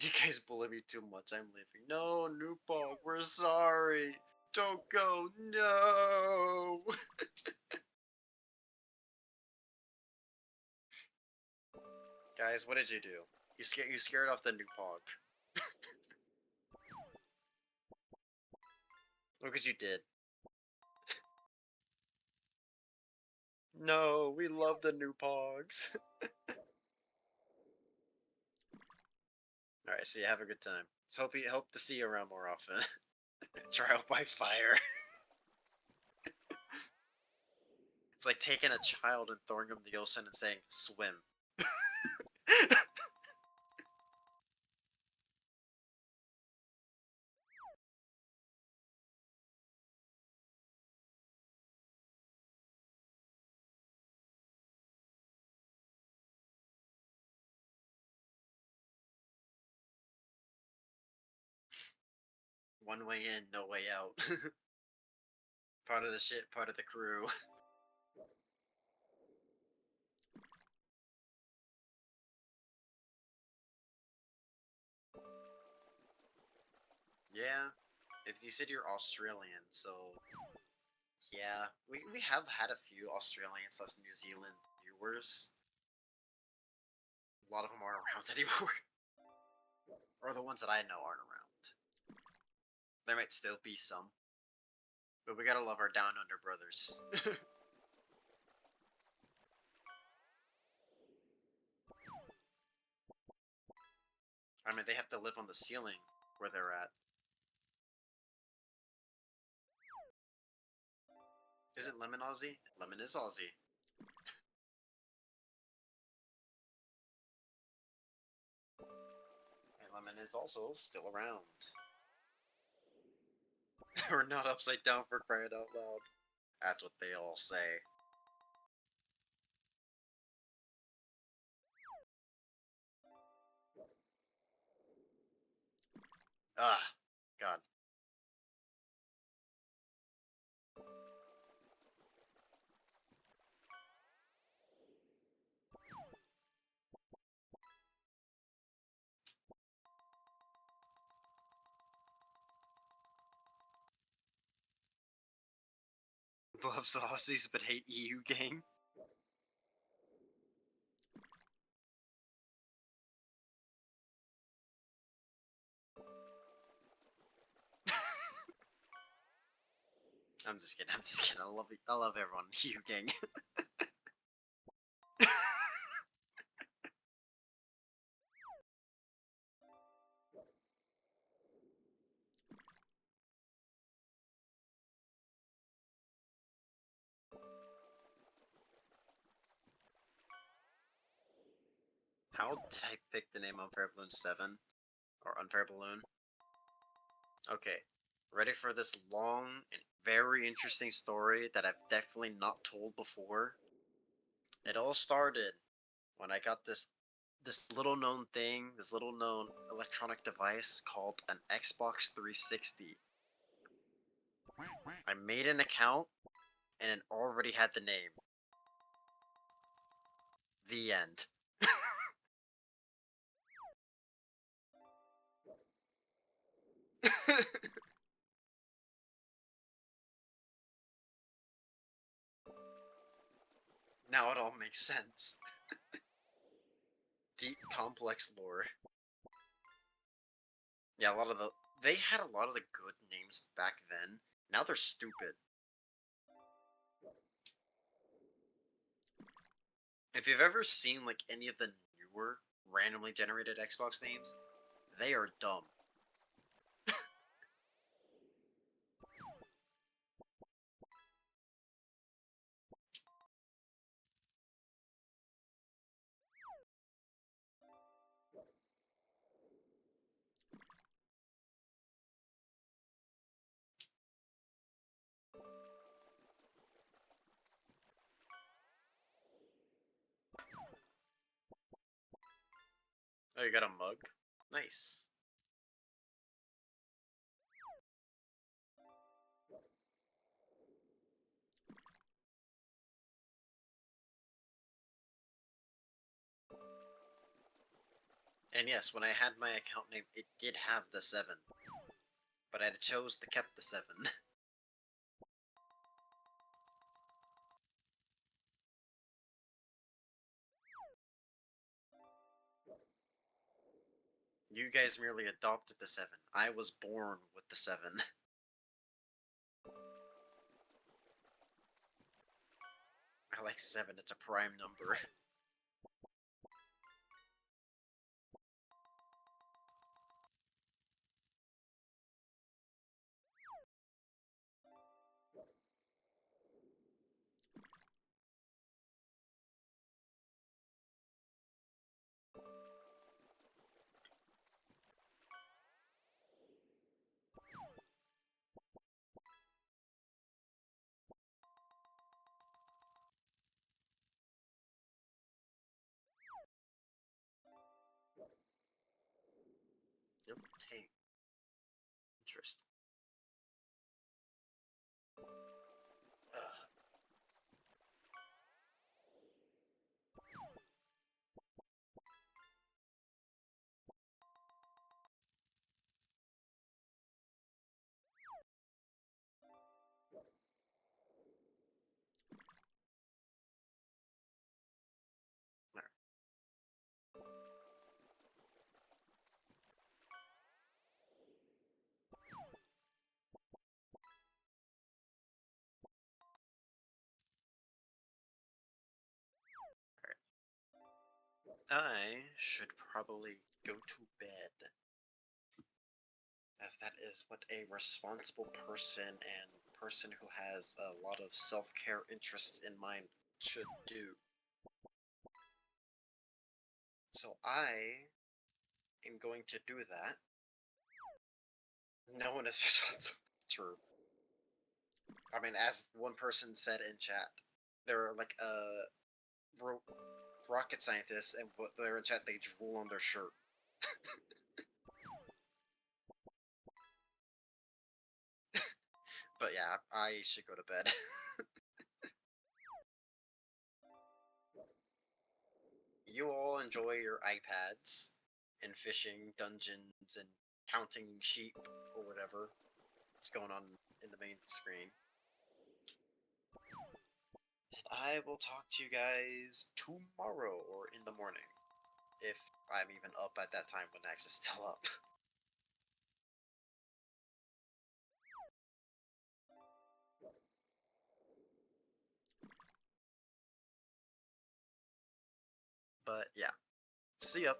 You guys bully me too much, I'm leaving. No, Nupog, we're sorry. Don't go, no! Guys, what did you do? You scared off the Nupog. Look what you did. No, we love the Nupogs. Alright, see you, have a good time. Let's hope to see you around more often. Trial by fire. It's like taking a child and throwing him in the ocean and saying, swim. One way in, no way out. Part of the ship, part of the crew. Yeah, if you said you're Australian, so yeah, we have had a few Australian / New Zealand viewers. A lot of them aren't around anymore, or the ones that I know aren't around. There might still be some, but we gotta love our down under brothers. I mean, they have to live on the ceiling where they're at. Isn't Lemon Aussie? Lemon is Aussie. And Lemon is also still around. We're not upside down for crying out loud. That's what they all say. Ah, God. Loves the Aussies but hate EU gang. I'm just kidding. I'm just kidding. I love everyone. EU gang. How did I pick the name Unfair Balloon 7? Or Unfair Balloon? Okay. Ready for this long and very interesting story that I've definitely not told before? It all started when I got this little known thing, this little known electronic device called an Xbox 360. I made an account and it already had the name. The end. Now it all makes sense. Deep, complex lore. Yeah, they had a lot of the good names back then. Now they're stupid. If you've ever seen like any of the newer randomly generated Xbox names, they are dumb. Oh, you got a mug? Nice. And yes, when I had my account name, it did have the 7. But I chose to keep the 7. You guys merely adopted the 7. I was born with the 7. I like 7, it's a prime number. Yep, tank. Interesting. I should probably go to bed, as that is what a responsible person and person who has a lot of self-care interests in mind should do. So I am going to do that. No one is responsible. True. I mean, as one person said in chat, they're like rocket scientists, and what they're in chat, they drool on their shirt. But yeah, I should go to bed. You all enjoy your iPads and fishing dungeons and counting sheep or whatever is going on in the main screen. And I will talk to you guys tomorrow or in the morning, if I'm even up at that time when Nagzz is still up. But yeah, see ya.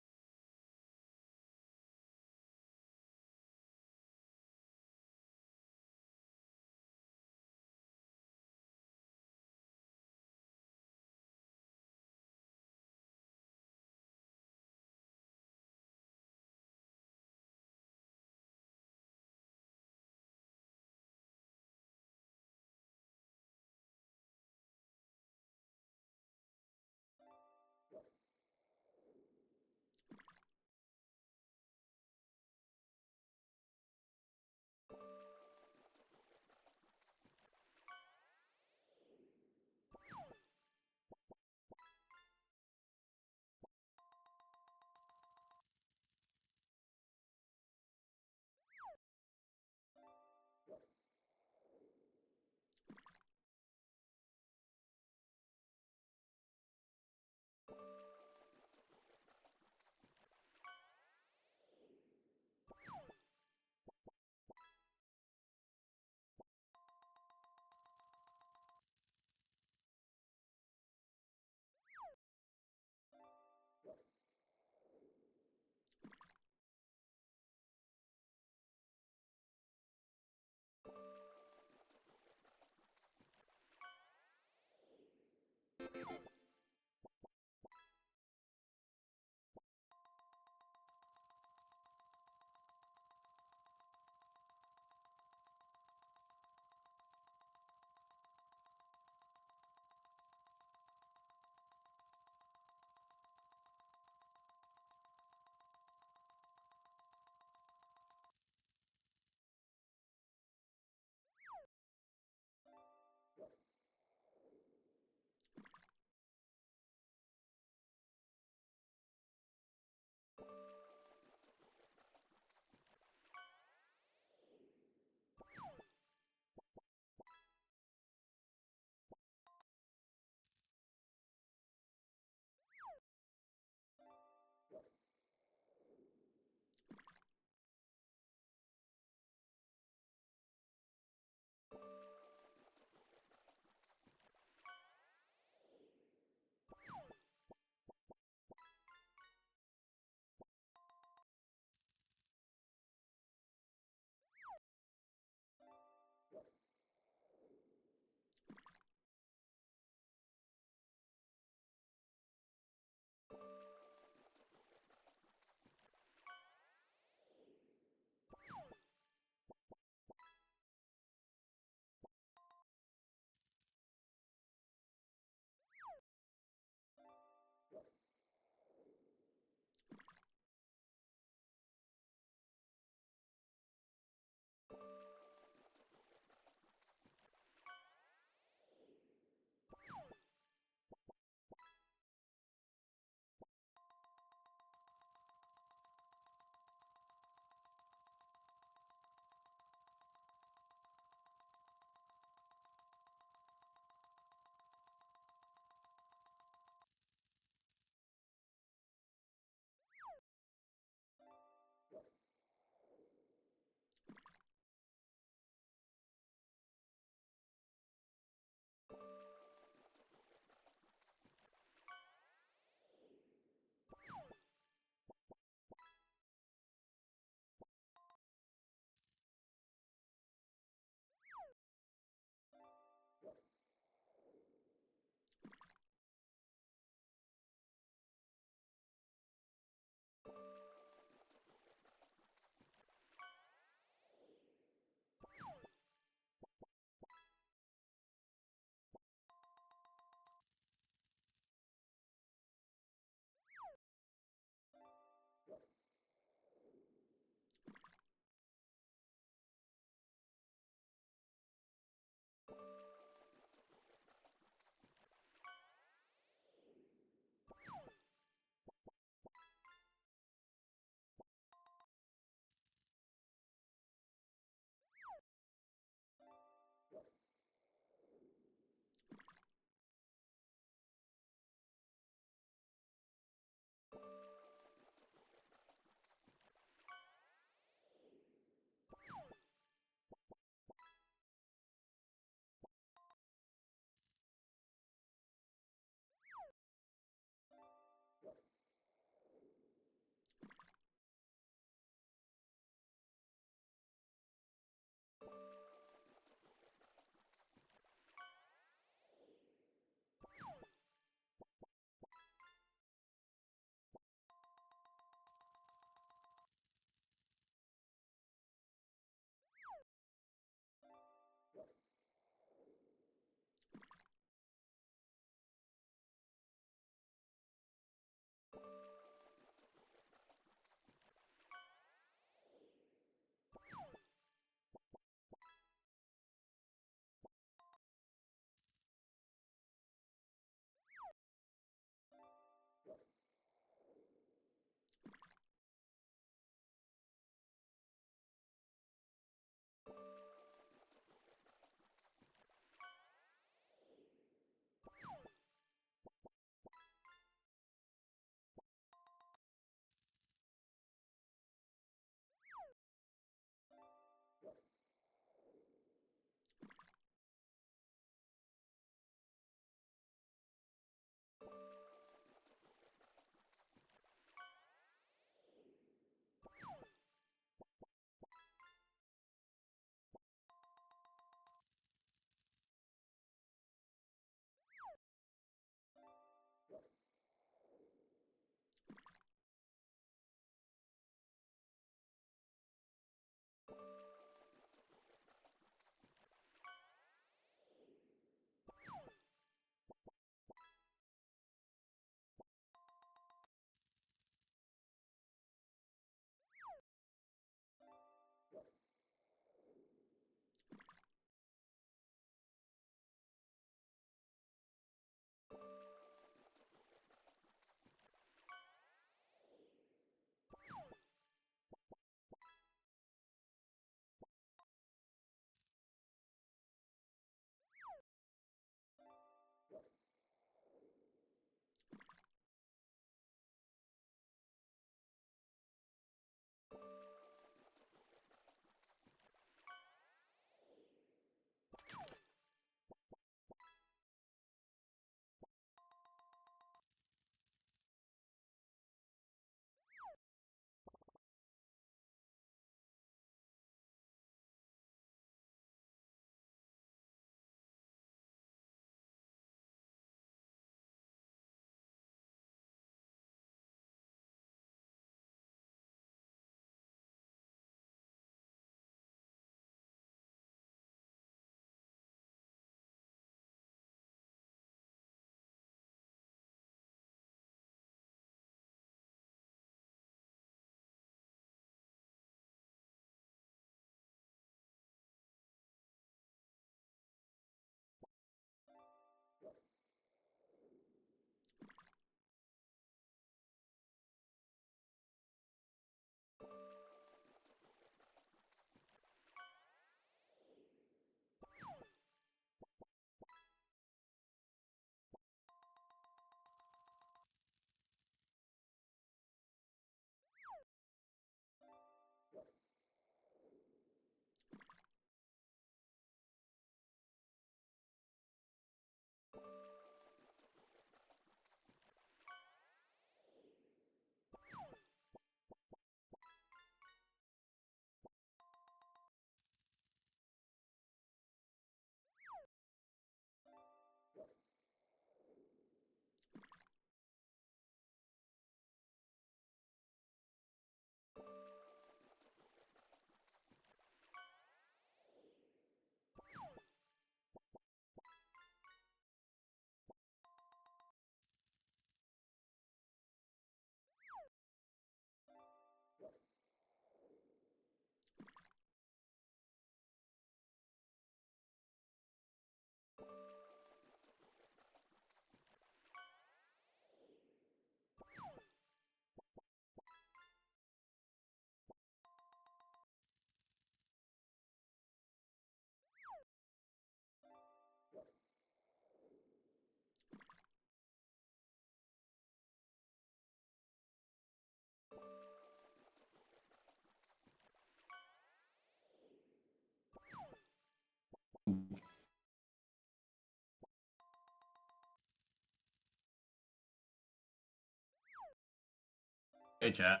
Hey chat.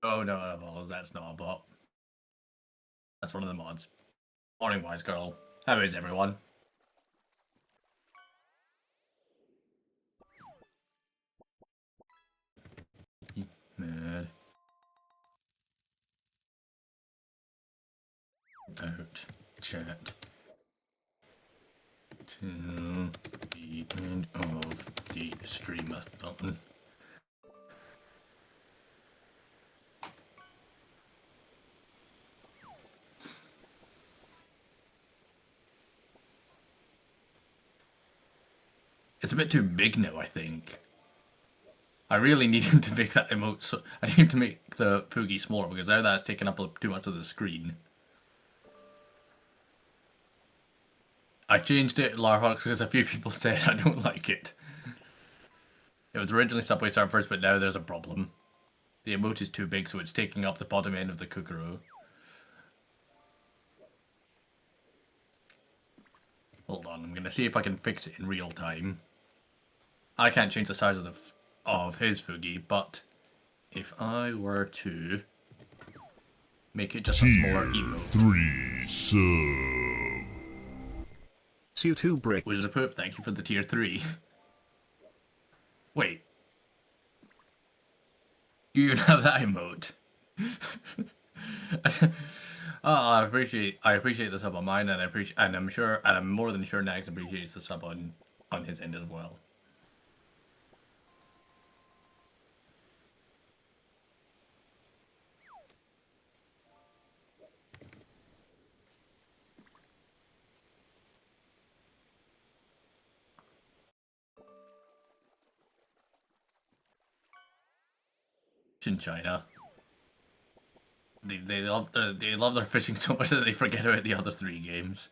Oh no, that's not a bot. That's one of the mods. Morning, wise girl. How is everyone? Mad. Out. Chat. Till the end of the streamathon. It's a bit too big now, I think. I really need him to make that emote, so I need him to make the Poogie smaller, because now that's taken up too much of the screen. I changed it, Larhawks, because a few people said I don't like it. It was originally Subway Surfers, but now there's a problem. The emote is too big, so it's taking up the bottom end of the Kukuru. Hold on, I'm gonna see if I can fix it in real time. I can't change the size of his Foogie, but if I were to make it just a smaller Tier emote. 3 sub. You 2 brick. Wizard of Poop, thank you for the tier 3. Wait. You even have that emote? Oh, I appreciate the sub on mine, and I'm more than sure Nagzz appreciates the sub on his end as well. In China, they love their fishing so much that they forget about the other 3 games.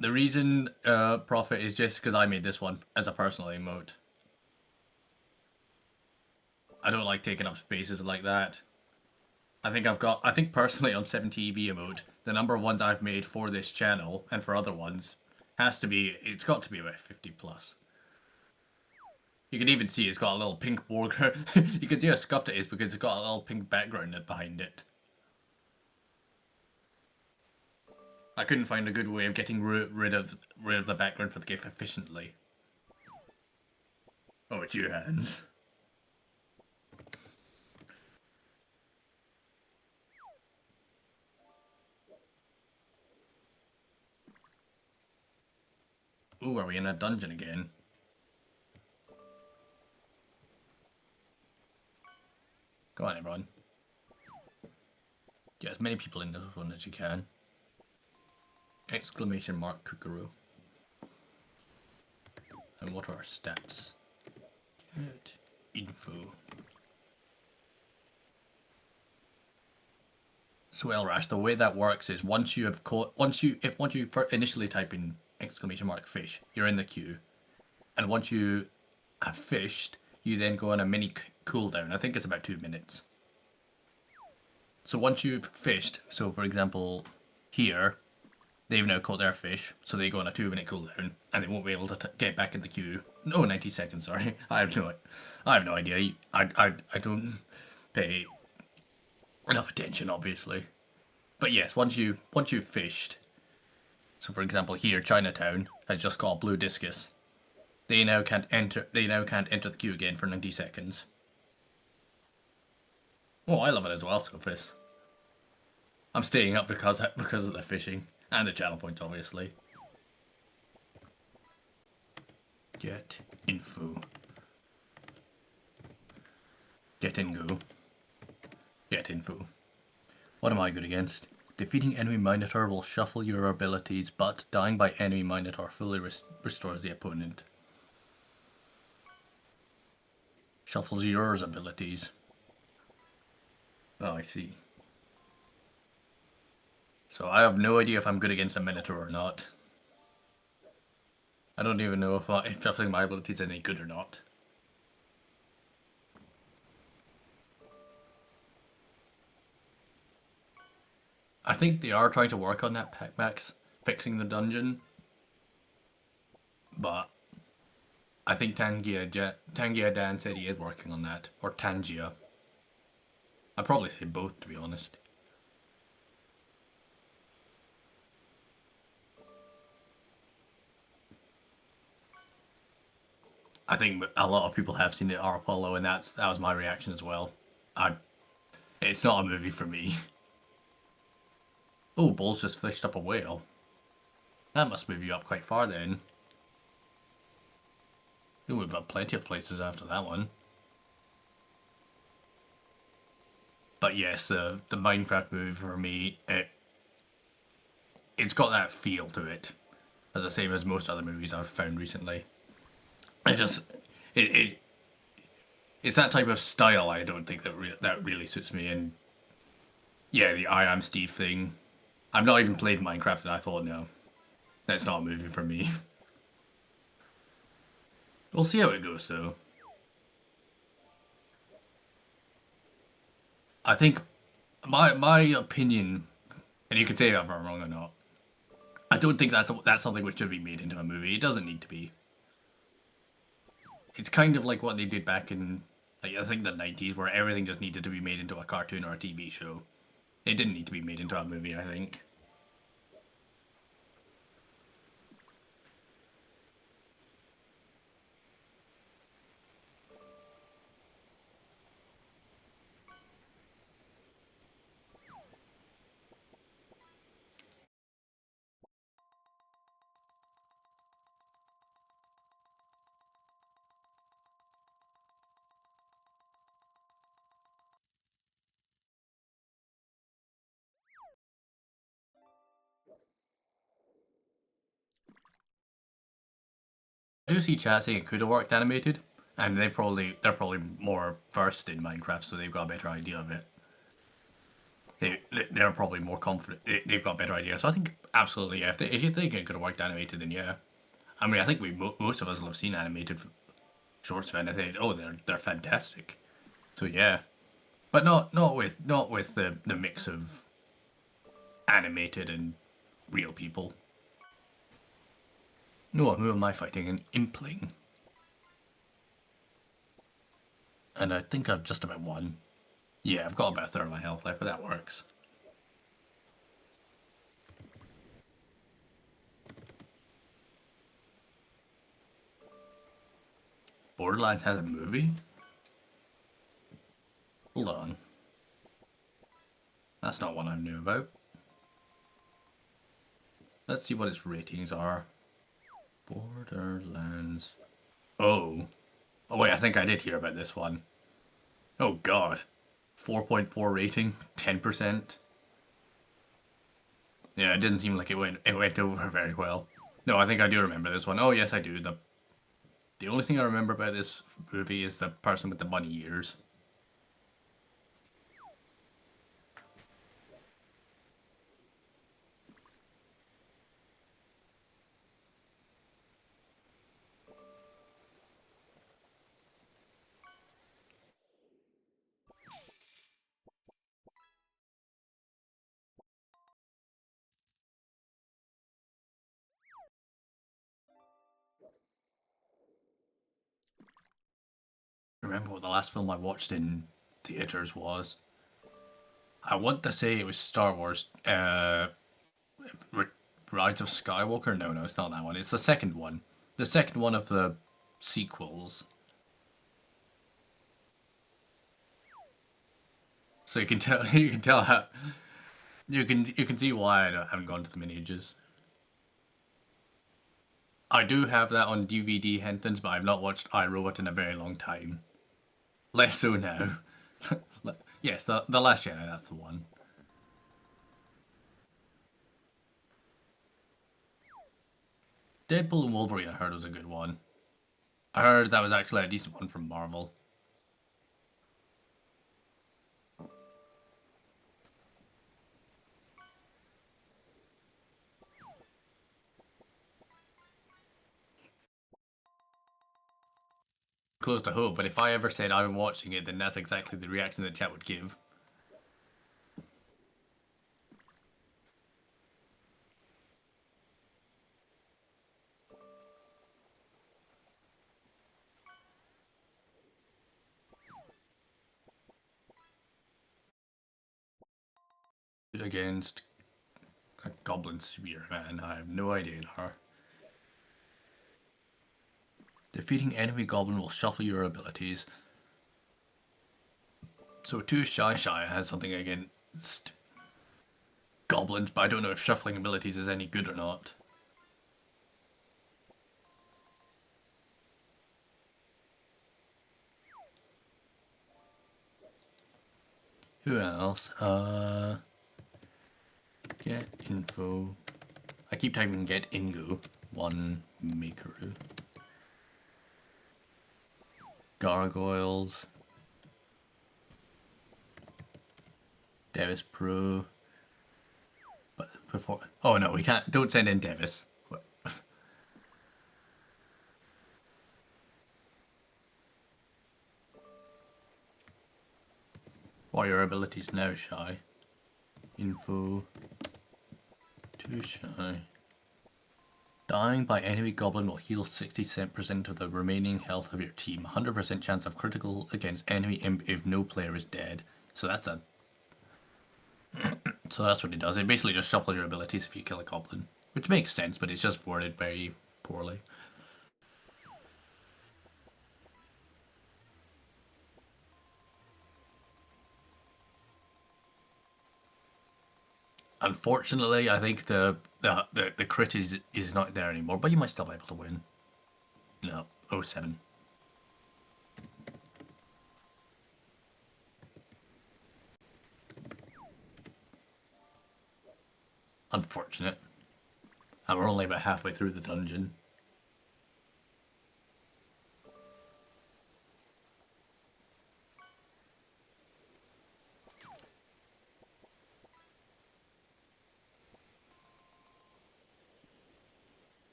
The reason Profit is just because I made this one as a personal emote. I don't like taking up spaces like that. I think personally on 70EV emote, the number of ones I've made for this channel and for other ones it's got to be about 50 plus. You can even see it's got a little pink border. You can see how scuffed it is because it's got a little pink background behind it. I couldn't find a good way of getting rid of the background for the GIF efficiently. Oh, it's your hands. Ooh, are we in a dungeon again? Go on, everyone. Get as many people in this one as you can. Exclamation mark Kukuru. And what are our stats? Get info. So Elrash, the way that works is once you initially type in exclamation mark fish, you're in the queue. And once you have fished, you then go on a mini cooldown. I think it's about 2 minutes. So once you've fished, so for example, here, they've now caught their fish, so they go on a 2-minute cooldown, and they won't be able to get back in the queue. No, 90 seconds, sorry. I have no idea. I don't pay enough attention, obviously. But yes, once you've fished, so for example here, Chinatown has just got a blue discus. They now can't enter the queue again for 90 seconds. Oh, I love it as well, Sophis. I'm staying up because of the fishing. And the channel points, obviously. Get info. Get in go. Get info. What am I good against? Defeating enemy Minotaur will shuffle your abilities, but dying by enemy Minotaur fully restores the opponent. Shuffles yours abilities. Oh, I see. So I have no idea if I'm good against a Minotaur or not. I don't even know if shuffling my abilities is any good or not. I think they are trying to work on that, Max, fixing the dungeon. But I think Tangia Dan said he is working on that, or Tangia. I'd probably say both, to be honest. I think a lot of people have seen it, R. Apollo, and that was my reaction as well. It's not a movie for me. Oh, Bull's just fished up a whale. That must move you up quite far then. You'll move up plenty of places after that one. But yes, the Minecraft movie for me, it's got that feel to it, as the same as most other movies I've found recently. It's that type of style I don't think that really suits me. And yeah, the I Am Steve thing. I've not even played Minecraft, and I thought, no, that's not a movie for me. We'll see how it goes, though. I think my opinion, and you can say if I'm wrong or not, I don't think that's something which should be made into a movie. It doesn't need to be. It's kind of like what they did back in, like, I think the 90s, where everything just needed to be made into a cartoon or a TV show. It didn't need to be made into a movie, I think. I do see chat saying it could have worked animated, and they're probably more versed in Minecraft, so they've got a better idea of it. They're probably more confident. They've got a better idea. So I think absolutely, yeah, if you think it could have worked animated, then yeah. I mean, I think most of us will have seen animated shorts of anything. Oh, they're fantastic. So yeah, but not with the mix of animated and real people. No, who am I fighting? An impling. And I think I've just about won. Yeah, I've got about a third of my health left, but that works. Borderlands has a movie? Hold on. That's not one I knew about. Let's see what its ratings are. Borderlands. Oh. Oh wait, I think I did hear about this one. Oh god. 4.4 rating, 10%. Yeah, it didn't seem like it went over very well. No, I think I do remember this one. Oh yes, I do. The only thing I remember about this movie is the person with the bunny ears. Remember what the last film I watched in theaters was? I want to say it was Star Wars, Rise of Skywalker. No, it's not that one. It's the second one. The second one of the sequels. So you can tell how you can see why I haven't gone to the miniatures. I do have that on DVD, Hentons, but I've not watched iRobot in a very long time. Less so now. Yes, the Last Jedi, that's the one. Deadpool and Wolverine I heard was a good one. I heard that was actually a decent one from Marvel. Close to hope, but if I ever said I'm watching it, then that's exactly the reaction that chat would give. against a goblin spearman. I have no idea her. Defeating enemy goblin will shuffle your abilities. So 2 Shy has something against goblins, but I don't know if shuffling abilities is any good or not. Who else? Get info. I keep typing get ingo. 1 Mikaru. Gargoyles. Devis Pro. But before. Oh no, we can't. Don't send in Devis. What? What are your abilities now, Shy? Info. 2 Shy. Dying by enemy goblin will heal 60% of the remaining health of your team. 100% chance of critical against enemy imp if no player is dead. So that's a. So that's what it does. It basically just shuffles your abilities if you kill a goblin, which makes sense, but it's just worded very poorly. Unfortunately, I think the crit is not there anymore, but you might still be able to win. No, 07. Unfortunate. And we're only about halfway through the dungeon.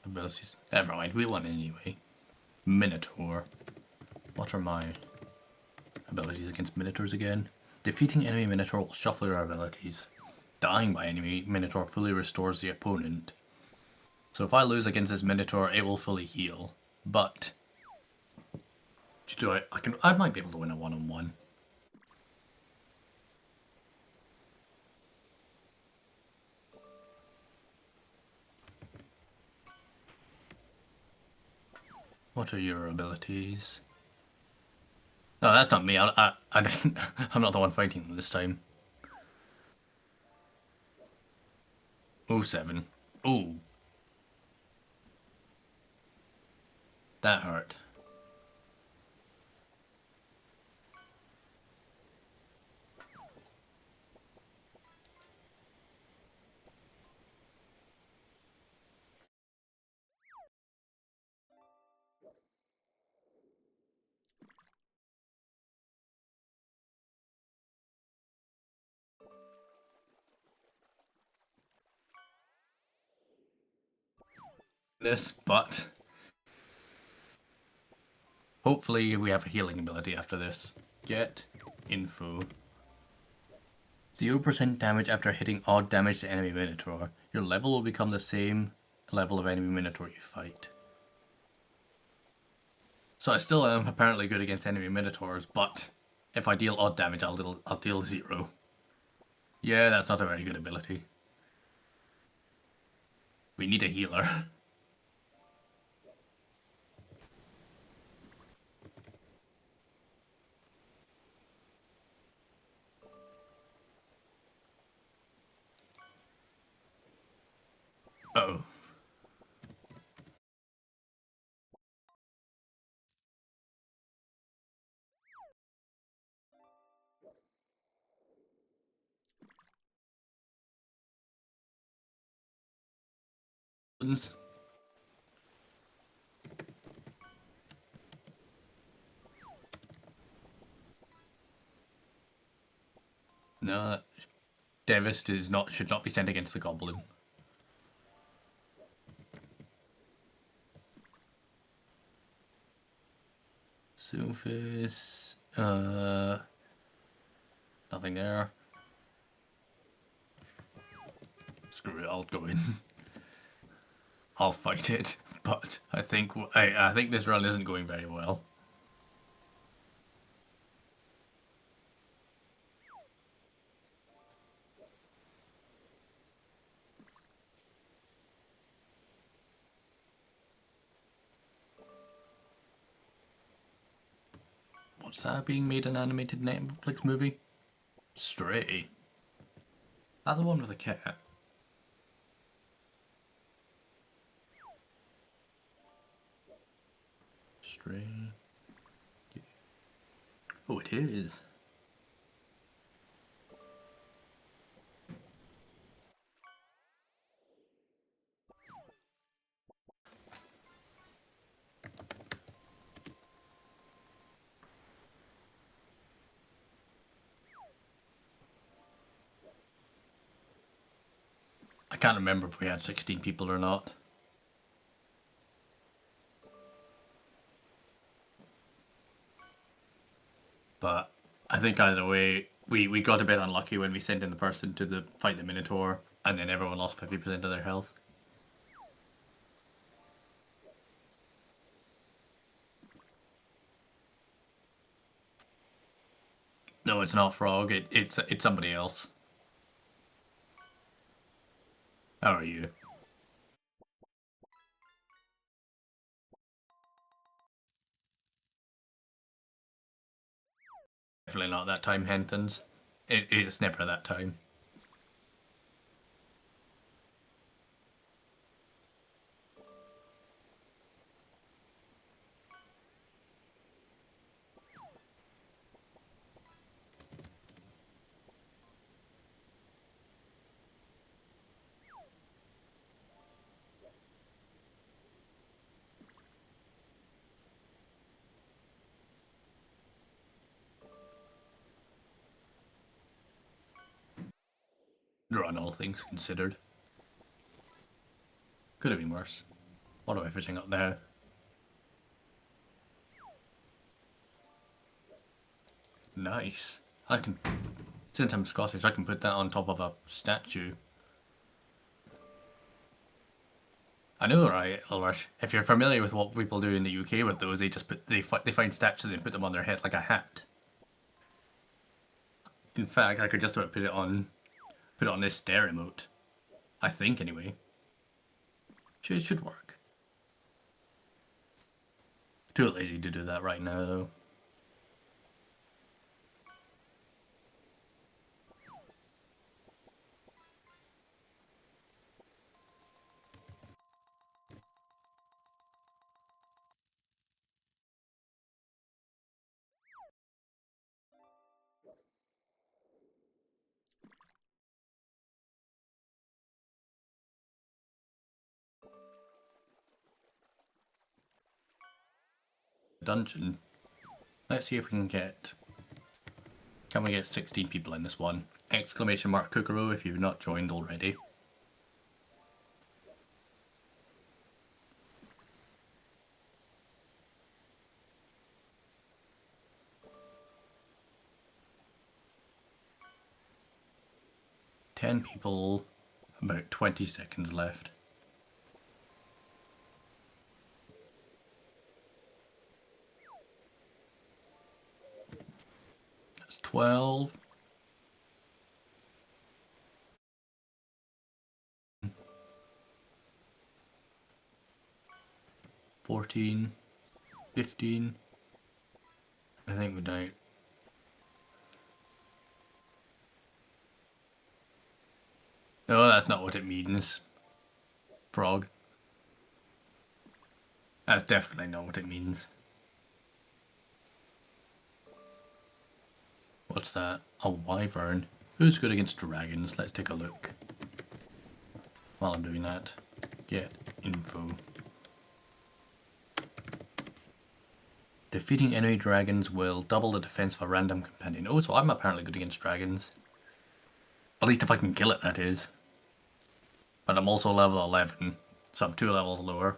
Abilities. Never mind, we won anyway. Minotaur. What are my abilities against Minotaurs again? Defeating enemy Minotaur will shuffle your abilities. Dying by enemy Minotaur fully restores the opponent. So if I lose against this Minotaur, it will fully heal. But I might be able to win a 1-on-1. What are your abilities? No, that's not me. I just, I'm not the one fighting them this time. 07. Ooh. That hurt. But hopefully we have a healing ability after this. Get info. 0% damage after hitting odd damage to enemy Minotaur. Your level will become the same level of enemy Minotaur you fight. So I still am apparently good against enemy Minotaurs, but if I deal odd damage, I'll deal 0. Yeah, that's not a very good ability. We need a healer. Uh-oh. No, Devis should not be sent against the goblin. Surface. Nothing there. Screw it, I'll go in. I'll fight it, but I think this run isn't going very well. What's that being made an animated Netflix movie? Stray. That the one with the cat? Stray. Oh, it is. I can't remember if we had 16 people or not. But I think either way, we got a bit unlucky when we sent in the person to fight the Minotaur, and then everyone lost 50% of their health. No, it's not Frog. It's somebody else. How are you? Definitely not that time, Henthans. It's never that time. Run, all things considered. Could have been worse. What am I fishing up there? Nice. I can, since I'm Scottish, I can put that on top of a statue. I know, right, Ulrich? If you're familiar with what people do in the UK with those, they find statues and put them on their head like a hat. In fact, I could just about put it on this stair emote. I think, anyway. It should work. Too lazy to do that right now, though. Dungeon. Let's see if we can get... Can we get 16 people in this one? Exclamation mark Kukuru if you've not joined already. Ten people, about 20 seconds left. That's 12. 14. 15. I think we're down. No, that's not what it means. Frog. That's definitely not what it means. What's that? A wyvern. Who's good against dragons? Let's take a look. While I'm doing that, get info. Defeating enemy dragons will double the defense of a random companion. Oh, so I'm apparently good against dragons. At least if I can kill it, that is. But I'm also level 11, so I'm 2 levels lower.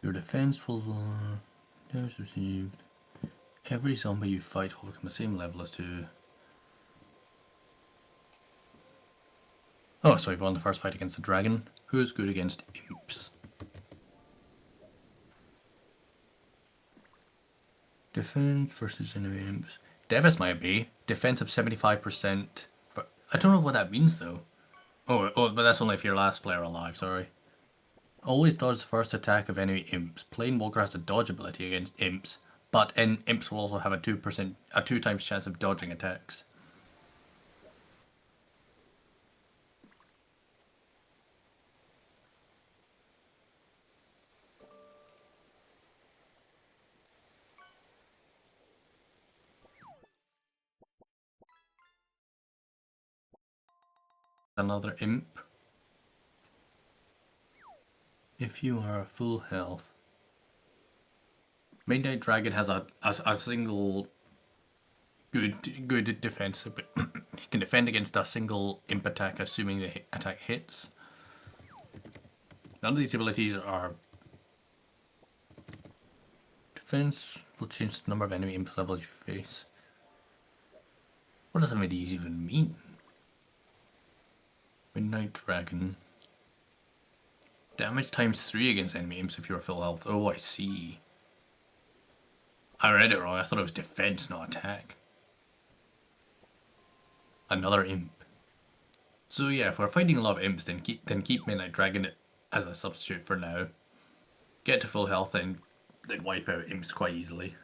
Your defense will... damage received. Every zombie you fight will become the same level as 2. Oh, so we've won the first fight against the dragon. Who's good against imps? Defense versus enemy imps. Devis might be. Defense of 75%. But I don't know what that means though. Oh, but that's only if you're last player alive, sorry. Always dodge the first attack of enemy imps. Planewalker has a dodge ability against imps, but imps will also have a 2 times chance of dodging attacks. Another imp. If you are full health. Midnight Dragon has a single good defense. Can defend against a single imp attack, assuming the attack hits. None of these abilities are defense. Will change the number of enemy imp levels you face. What does any of these even mean? Midnight Dragon. Damage times 3 against enemy imps if you're full health. Oh, I see. I read it wrong. I thought it was defense, not attack. Another imp. So yeah, if we're fighting a lot of imps, then keep Midnight Dragon as a substitute for now. Get to full health and then wipe out imps quite easily.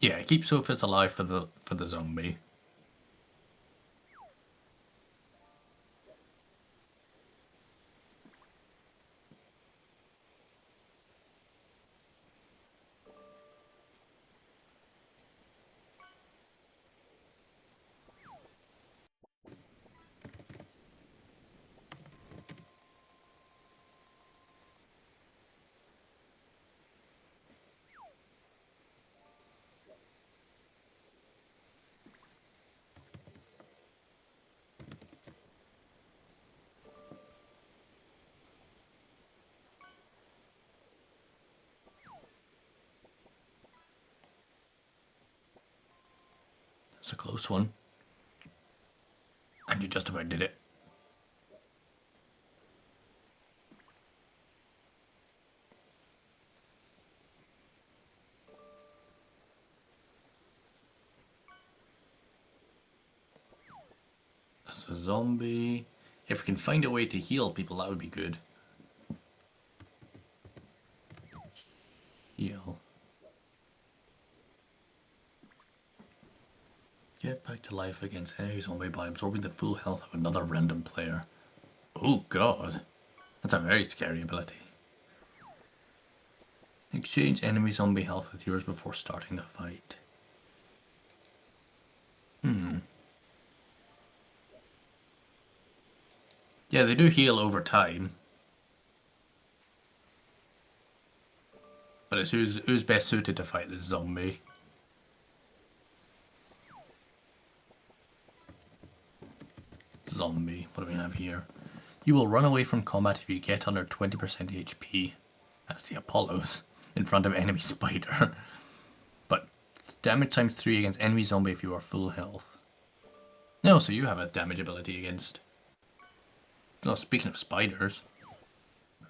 Yeah, keep Sophis alive for the zombie. It's a close one. And you just about did it. That's a zombie. If we can find a way to heal people, that would be good. Heal. Get back to life against any zombie by absorbing the full health of another random player. Oh god. That's a very scary ability. Exchange enemy zombie health with yours before starting the fight. Yeah, they do heal over time. But it's who's best suited to fight this zombie. Zombie, what do we have here? You will run away from combat if you get under 20% HP. That's the Apollos. In front of enemy spider. But damage times 3 against enemy zombie if you are full health. No, so you have a damage ability against... No, speaking of spiders.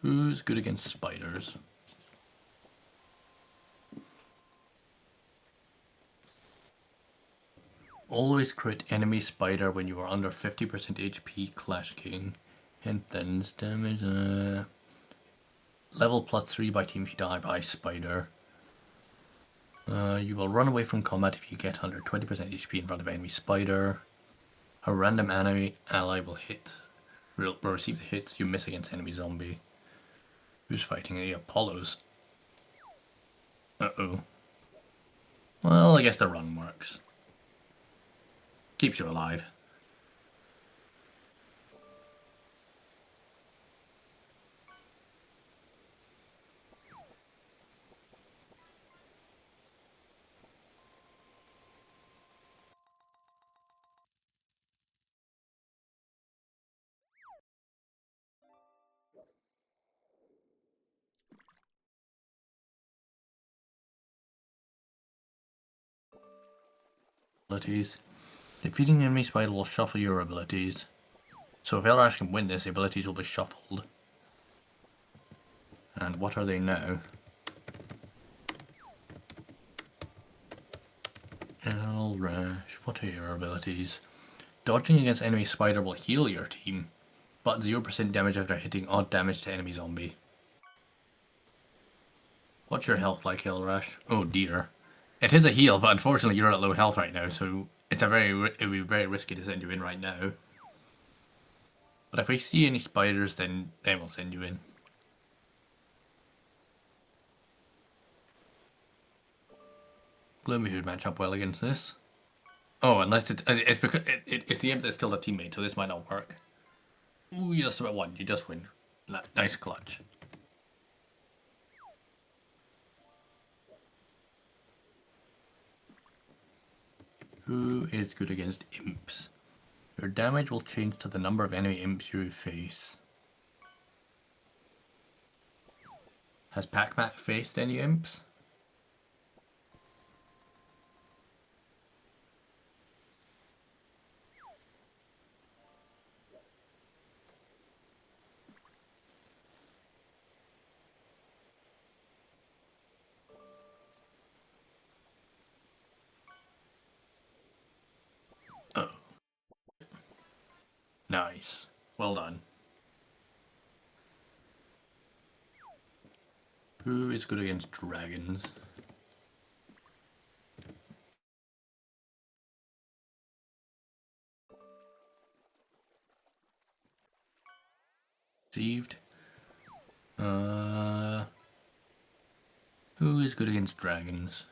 Who's good against spiders? Always crit enemy spider when you are under 50% HP, Clash King. Hint then damage, level +3 by team if you die by spider. You will run away from combat if you get under 20% HP in front of enemy spider. A random enemy ally will receive the hits you miss against enemy zombie. Who's fighting the Apollos? Uh-oh. Well, I guess the run works. Keeps you alive. Abilities. Defeating the enemy spider will shuffle your abilities. So if Elrash can win this, the abilities will be shuffled. And what are they now? Rash, what are your abilities? Dodging against enemy spider will heal your team, but 0% damage after hitting odd damage to enemy zombie. What's your health like, Rash? Oh dear. It is a heal, but unfortunately you're at low health right now, so it would be very risky to send you in right now. But if we see any spiders, then we'll send you in. Gloomy would match up well against this. Oh, unless it's because it's the imp that's killed a teammate, so this might not work. Ooh, you just about won. You just win. Nice clutch. Who is good against imps? Your damage will change to the number of enemy imps you face. Has Pac-Man faced any imps? Oh. Nice. Well done. Who is good against dragons? Received. Who is good against dragons?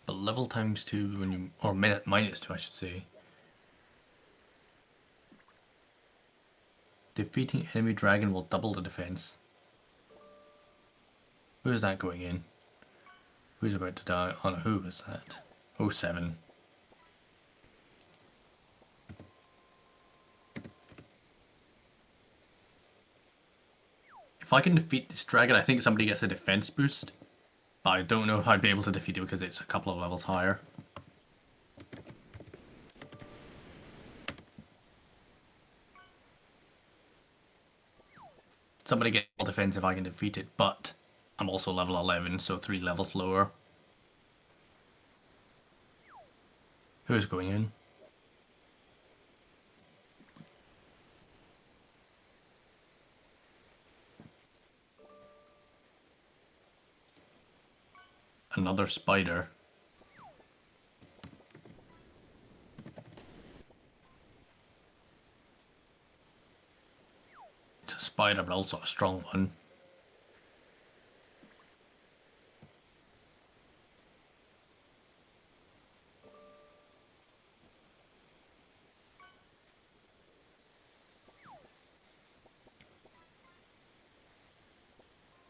But level times 2 when you, or minus 2 I should say. Defeating enemy dragon will double the defense. Who's that going in? Who's about to die? Oh no, who was that? 07. If I can defeat this dragon, I think somebody gets a defense boost. But I don't know if I'd be able to defeat it because it's a couple of levels higher. Somebody gets defense if I can defeat it, but I'm also level 11, so 3 levels lower. Who's going in? Another spider. It's a spider, but also a strong one.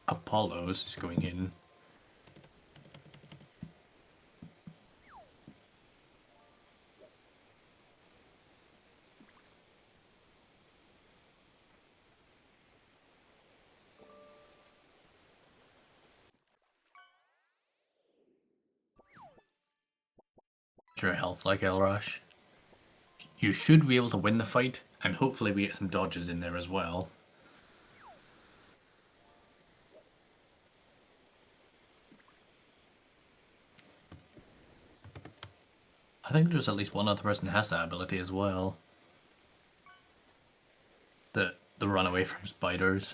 Apollos is going in. Your health like Elrush. You should be able to win the fight, and hopefully we get some dodges in there as well. I think there's at least one other person who has that ability as well. The run away from spiders.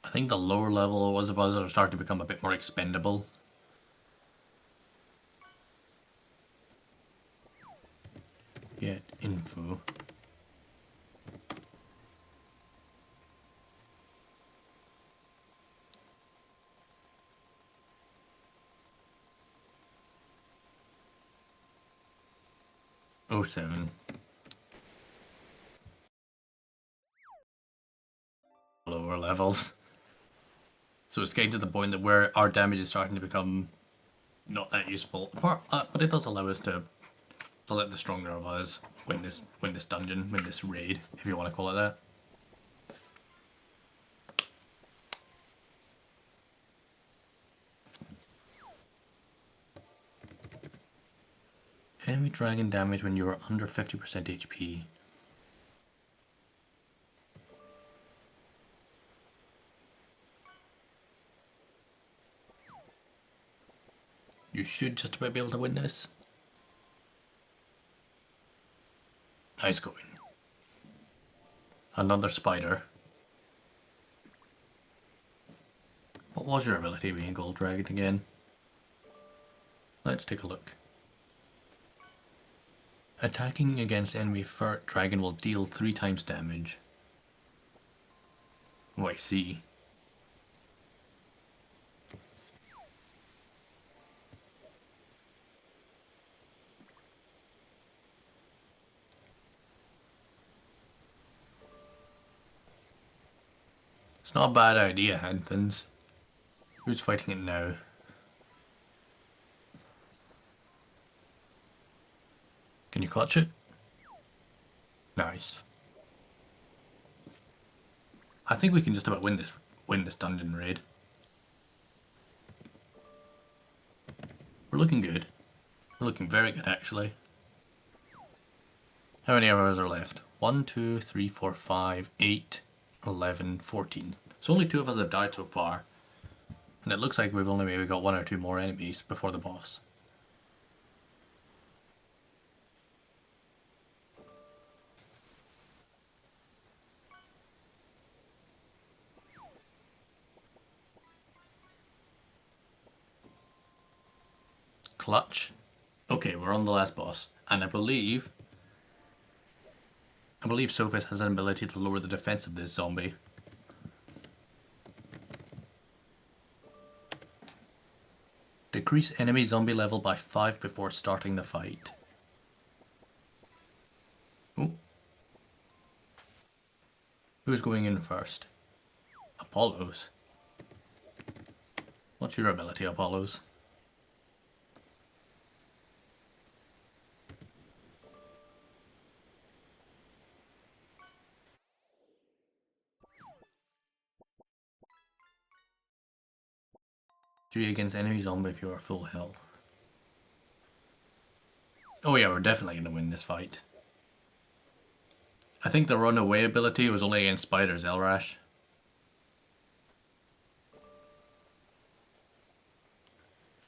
I think the lower level ones of us are starting to become a bit more expendable. Get info. Oh, 07. Lower levels. So it's getting to the point that where our damage is starting to become not that useful. But it does allow us to let the stronger of us win this dungeon, win this raid, if you want to call it that. Enemy dragon damage when you are under 50% HP. You should just about be able to win this. Nice going. Another spider. What was your ability being Gold Dragon again? Let's take a look. Attacking against enemy dragon will deal 3 times damage. Oh, I see. It's not a bad idea, Hamptons. Who's fighting it now? Can you clutch it? Nice. I think we can just about win this dungeon raid. We're looking good. We're looking very good, actually. How many hours are left? 1, 2, 3, 4, 5, 8, 11, 14. So only 2 of us have died so far. And it looks like we've only maybe got 1 or 2 more enemies before the boss. Clutch. Okay, we're on the last boss. And I believe Sophis has an ability to lower the defense of this zombie. Decrease enemy zombie level by 5 before starting the fight. Ooh. Who's going in first? Apollos. What's your ability, Apollos? Against enemy zombie if you are full health. Oh yeah, we're definitely going to win this fight. I think the runaway ability was only against spiders, Elrash.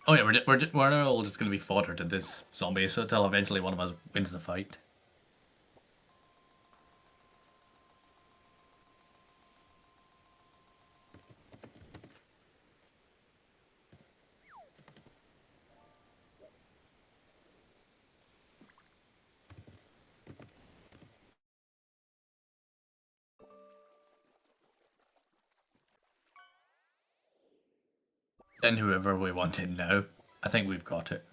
Oh yeah, we're not all just going to be fodder to this zombie so until eventually one of us wins the fight. Then whoever we want in now. I think we've got it.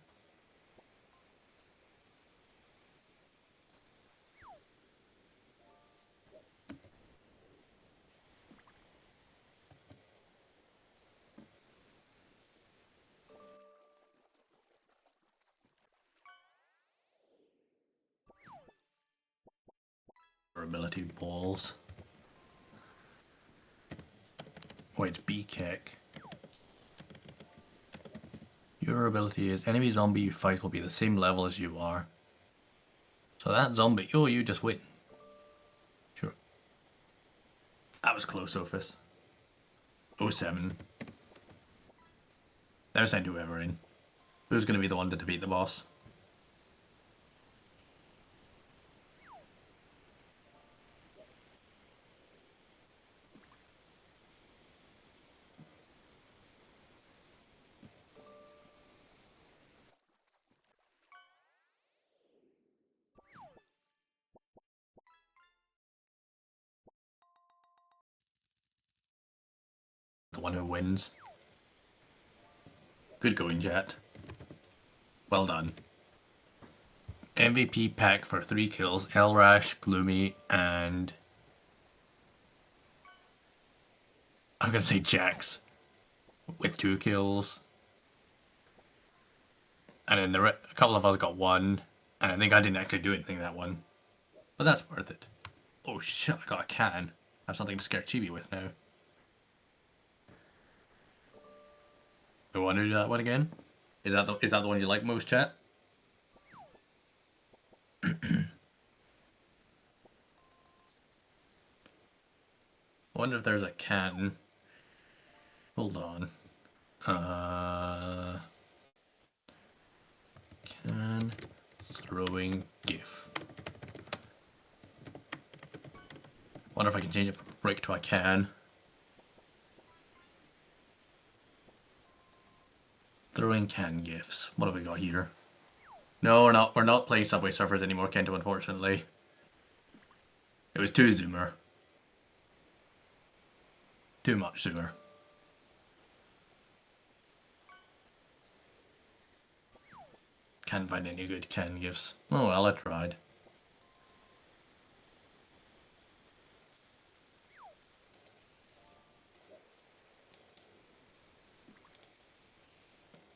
Ability balls. Wait, B-kick. Your ability is enemy zombie you fight will be the same level as you are. So that zombie, oh, you just win. Sure. That was close, Sophis. 07. Now send whoever in. Who's going to be the one to defeat the boss? The one who wins. Good going, Jet. Well done. MVP pack for 3 kills. Elrash, Gloomy, and... I'm gonna say Jax. With 2 kills. And then a couple of us got 1. And I think I didn't actually do anything that one. But that's worth it. Oh shit, I got a can. I have something to scare Chibi with now. We want to do that one again? Is that the one you like most, chat? I wonder if there's a can. Hold on. Can throwing GIF. Wonder if I can change it from brick to a can. Throwing can GIFs. What have we got here? No, we're not. We're not playing Subway Surfers anymore, Kento. Unfortunately, it was too zoomer. Too much zoomer. Can't find any good can GIFs. Oh well, I tried.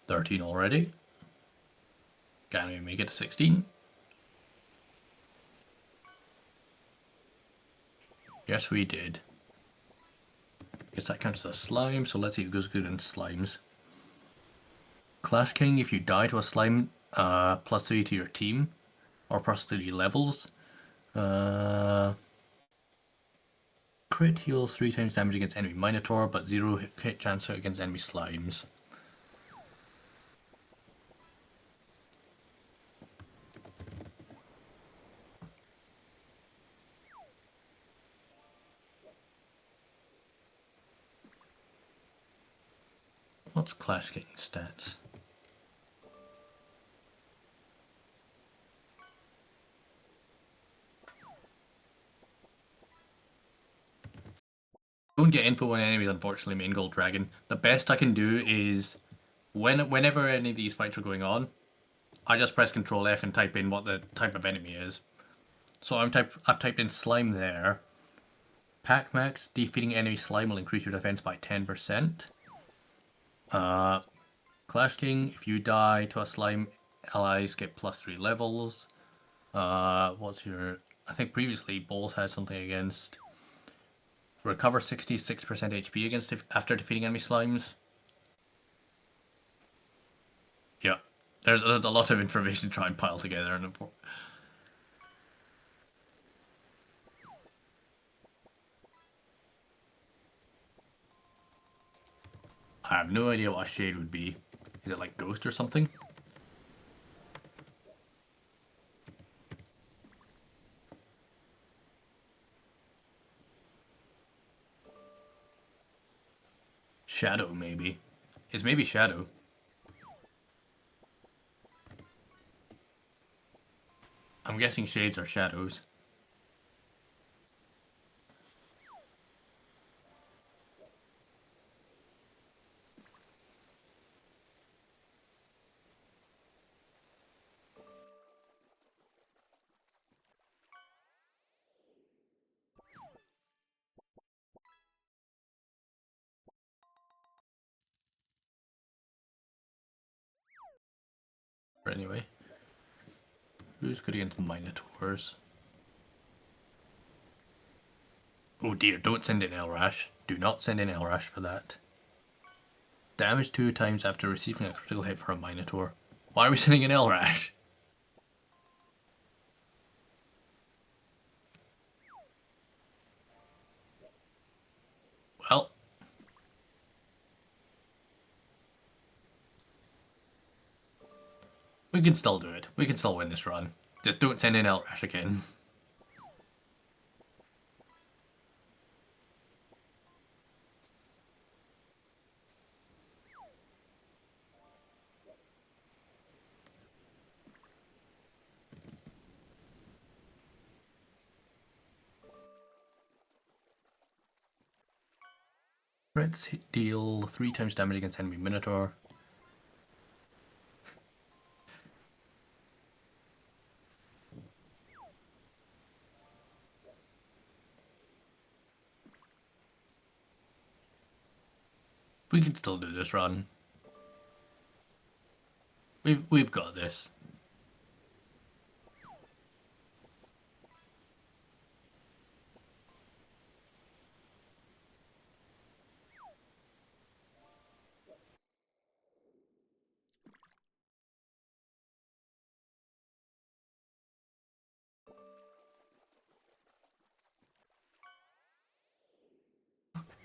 $13 already. Can we make it to 16? Yes, we did. Guess that counts as a slime, so let's see who goes good in slimes. Clash King, if you die to a slime, +3 to your team, or +3 levels. Crit heals 3 times damage against enemy Minotaur, but 0 hit chance against enemy slimes. What's Clash King stats? Don't get info on enemies, unfortunately, main Gold Dragon. The best I can do is, whenever any of these fights are going on, I just press Control F and type in what the type of enemy is. So I've typed in slime there. Pack max, defeating enemy slime will increase your defense by 10%. Clash King, if you die to a slime, allies get +3 levels. What's your... I think previously Bowls had something against... Recover 66% HP against after defeating enemy slimes. Yeah, there's a lot of information to try and pile together. And I have no idea what a shade would be. Is it like Ghost or something? Shadow, maybe. It's maybe Shadow. I'm guessing shades are shadows. But anyway, who's good against Minotaurs? Oh dear, don't send in Elrash. Do not send in Elrash for that. Damage 2 times after receiving a critical hit for a Minotaur. Why are we sending in Elrash? Well, we can still do it. We can still win this run. Just don't send in Elrash again. Crits deal 3 times damage against enemy Minotaur. We can still do this run. We've got this.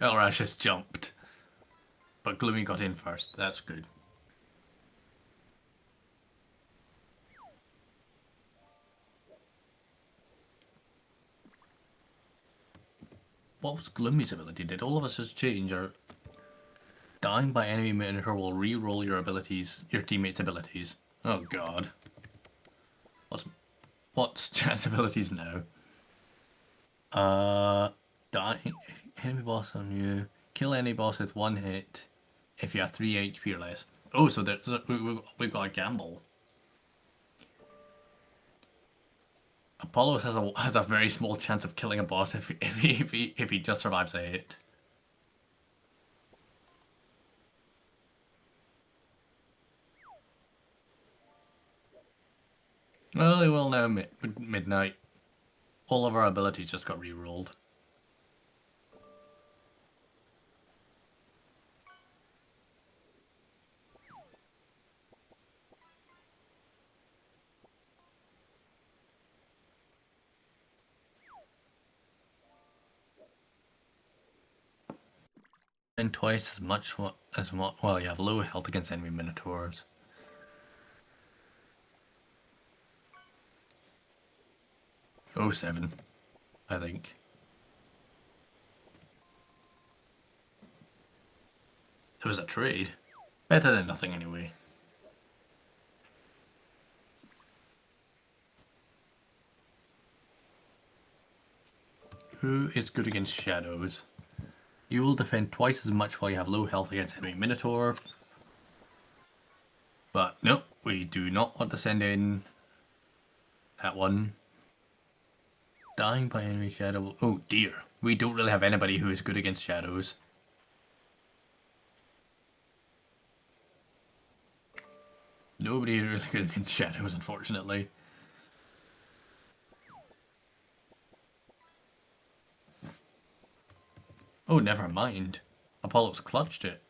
Elrash just jumped. But Gloomy got in first. That's good. What was Gloomy's ability? Did all of us just change? Or dying by enemy monitor will re-roll your abilities, your teammates' abilities. Oh god. What's Chat's abilities now? Die enemy boss on you. Kill any boss with 1 hit if you have 3 HP or less. Oh, so we've got a gamble. Apollo has a very small chance of killing a boss if he just survives a hit. Well, they will now midnight. All of our abilities just got re-rolled. And twice as much well, you have low health against enemy minotaurs. Oh, 7, I think. It was a trade. Better than nothing anyway. Who is good against shadows? You will defend twice as much while you have low health against enemy minotaur. But nope, we do not want to send in that one. Dying by enemy shadow. Oh dear, we don't really have anybody who is good against shadows. Nobody is really good against shadows, unfortunately. Oh, never mind. Apollo's clutched it.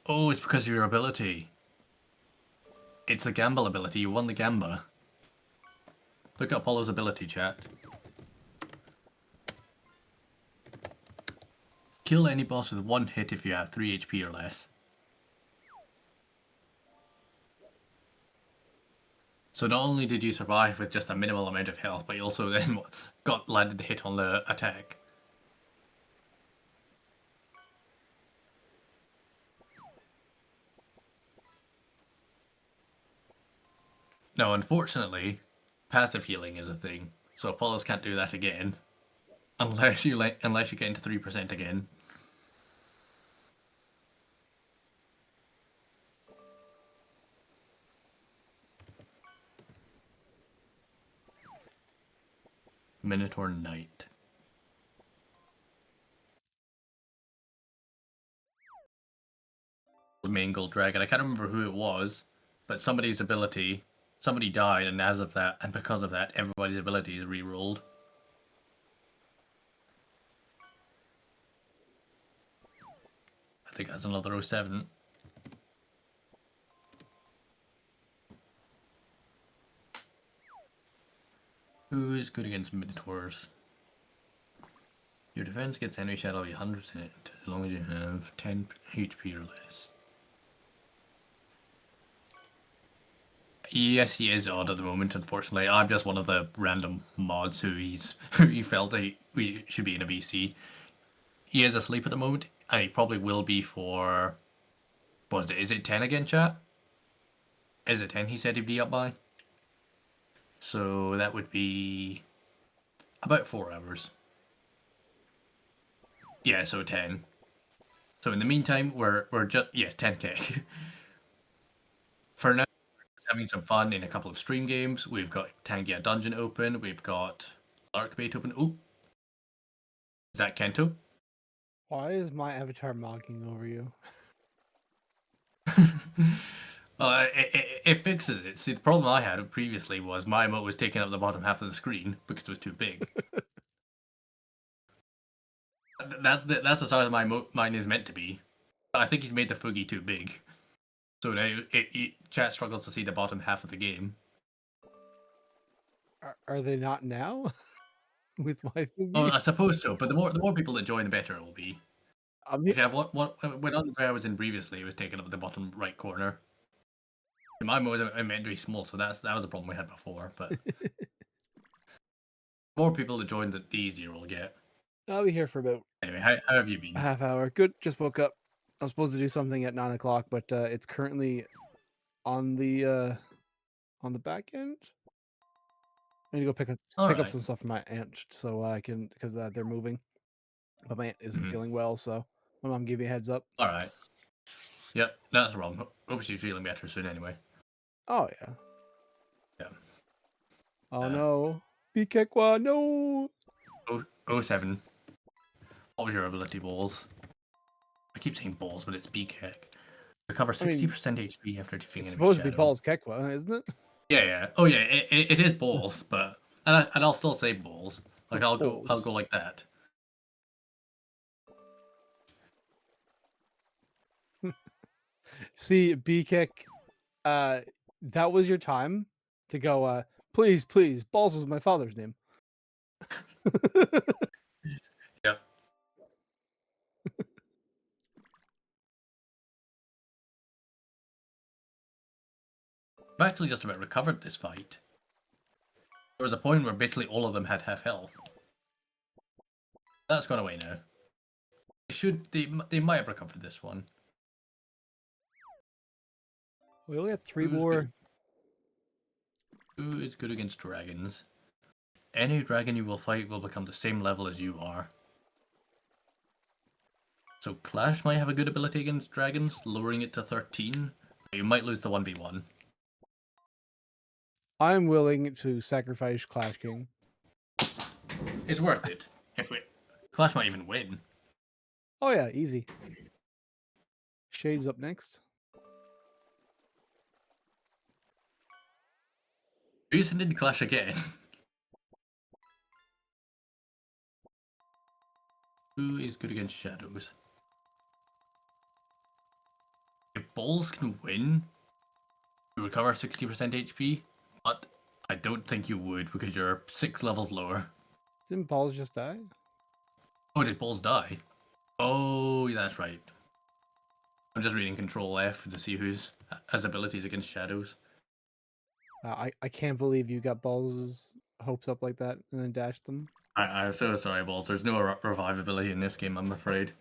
Oh, it's because of your ability. It's the gamble ability. You won the gamba. Look at Apollo's ability, chat. Kill any boss with 1 hit if you have 3 HP or less. So not only did you survive with just a minimal amount of health, but you also then landed the hit on the attack. Now, unfortunately, passive healing is a thing, so Apollos can't do that again, unless you get into 3% again. Minotaur Knight. The main gold dragon. I can't remember who it was, but somebody's ability, somebody died, and as of that, and because of that, everybody's ability is re-rolled. I think that's another 07. Who is good against Minotaurs? Your defense gets enemy shadow 100% as long as you have 10 HP or less. Yes, he is odd at the moment, unfortunately. I'm just one of the random mods who he felt we should be in a VC. He is asleep at the moment, and he probably will be for... What is it? Is it 10 again, chat? Is it 10 he said he'd be up by? So that would be about 4 hours. Yeah, so 10. So in the meantime, we're just... Yeah, 10k. For now, having some fun in a couple of stream games. We've got Tangia Dungeon open. We've got Lark Bait open. Ooh. Is that Kento? Why is my avatar mocking over you? Well, it fixes it. See, the problem I had previously was my emote was taking up the bottom half of the screen because it was too big. That's the size of mine is meant to be. I think he's made the Foogie too big. So now chat struggles to see the bottom half of the game. Are they not now? With my Oh, Fugi? I suppose so. But the more people that join, the better it will be. I mean, If you have what when Unfair I was in previously, it was taken up at the bottom right corner. Mine was meant to be small, so that was a problem we had before. But more people that join, the easier we'll get. I'll be here for about Anyway, how have you been? a half hour. Good. Just woke up. I was supposed to do something at 9 o'clock, but it's currently on the back end. I need to go pick up Alright. some stuff from my aunt, so I can because they're moving. But my aunt isn't Mhm. feeling well, so my mom gave me a heads up. Alright. Yep, that's wrong. Hope she's feeling better soon anyway. Oh yeah. Yeah. Oh no. Bikekwa, no. 07. What was your ability, Balls? I keep saying Balls, but it's BKEK. Recover I mean, 60% HP after defeating It's enemy supposed to be shadow. Paul's Kekwa, isn't it? Yeah. Oh yeah, it is Balls, but and I'll still say Balls. Like I'll Balls. go like that. See, BKek, that was your time to go, please, please, Balls was my father's name. Yep. I've actually just about recovered this fight. There was a point where basically all of them had half health. That's gone away now. They might have recovered this one. We only had 3 Who's more. Who is good against dragons? Any dragon you will fight will become the same level as you are. So Clash might have a good ability against dragons, lowering it to 13. But you might lose the 1v1. I'm willing to sacrifice Clash King. It's worth it. Clash might even win. Oh yeah, easy. Shade's up next. Who's sending Clash again? Who is good against shadows? If Balls can win, you recover 60% HP, but I don't think you would because you're 6 levels lower. Didn't Balls just die? Oh, did Balls die? Oh, yeah, that's right. I'm just reading Control F to see who's has abilities against shadows. I can't believe you got Balls' hopes up like that and then dashed them. I'm so sorry, Balls. There's no revivability in this game, I'm afraid.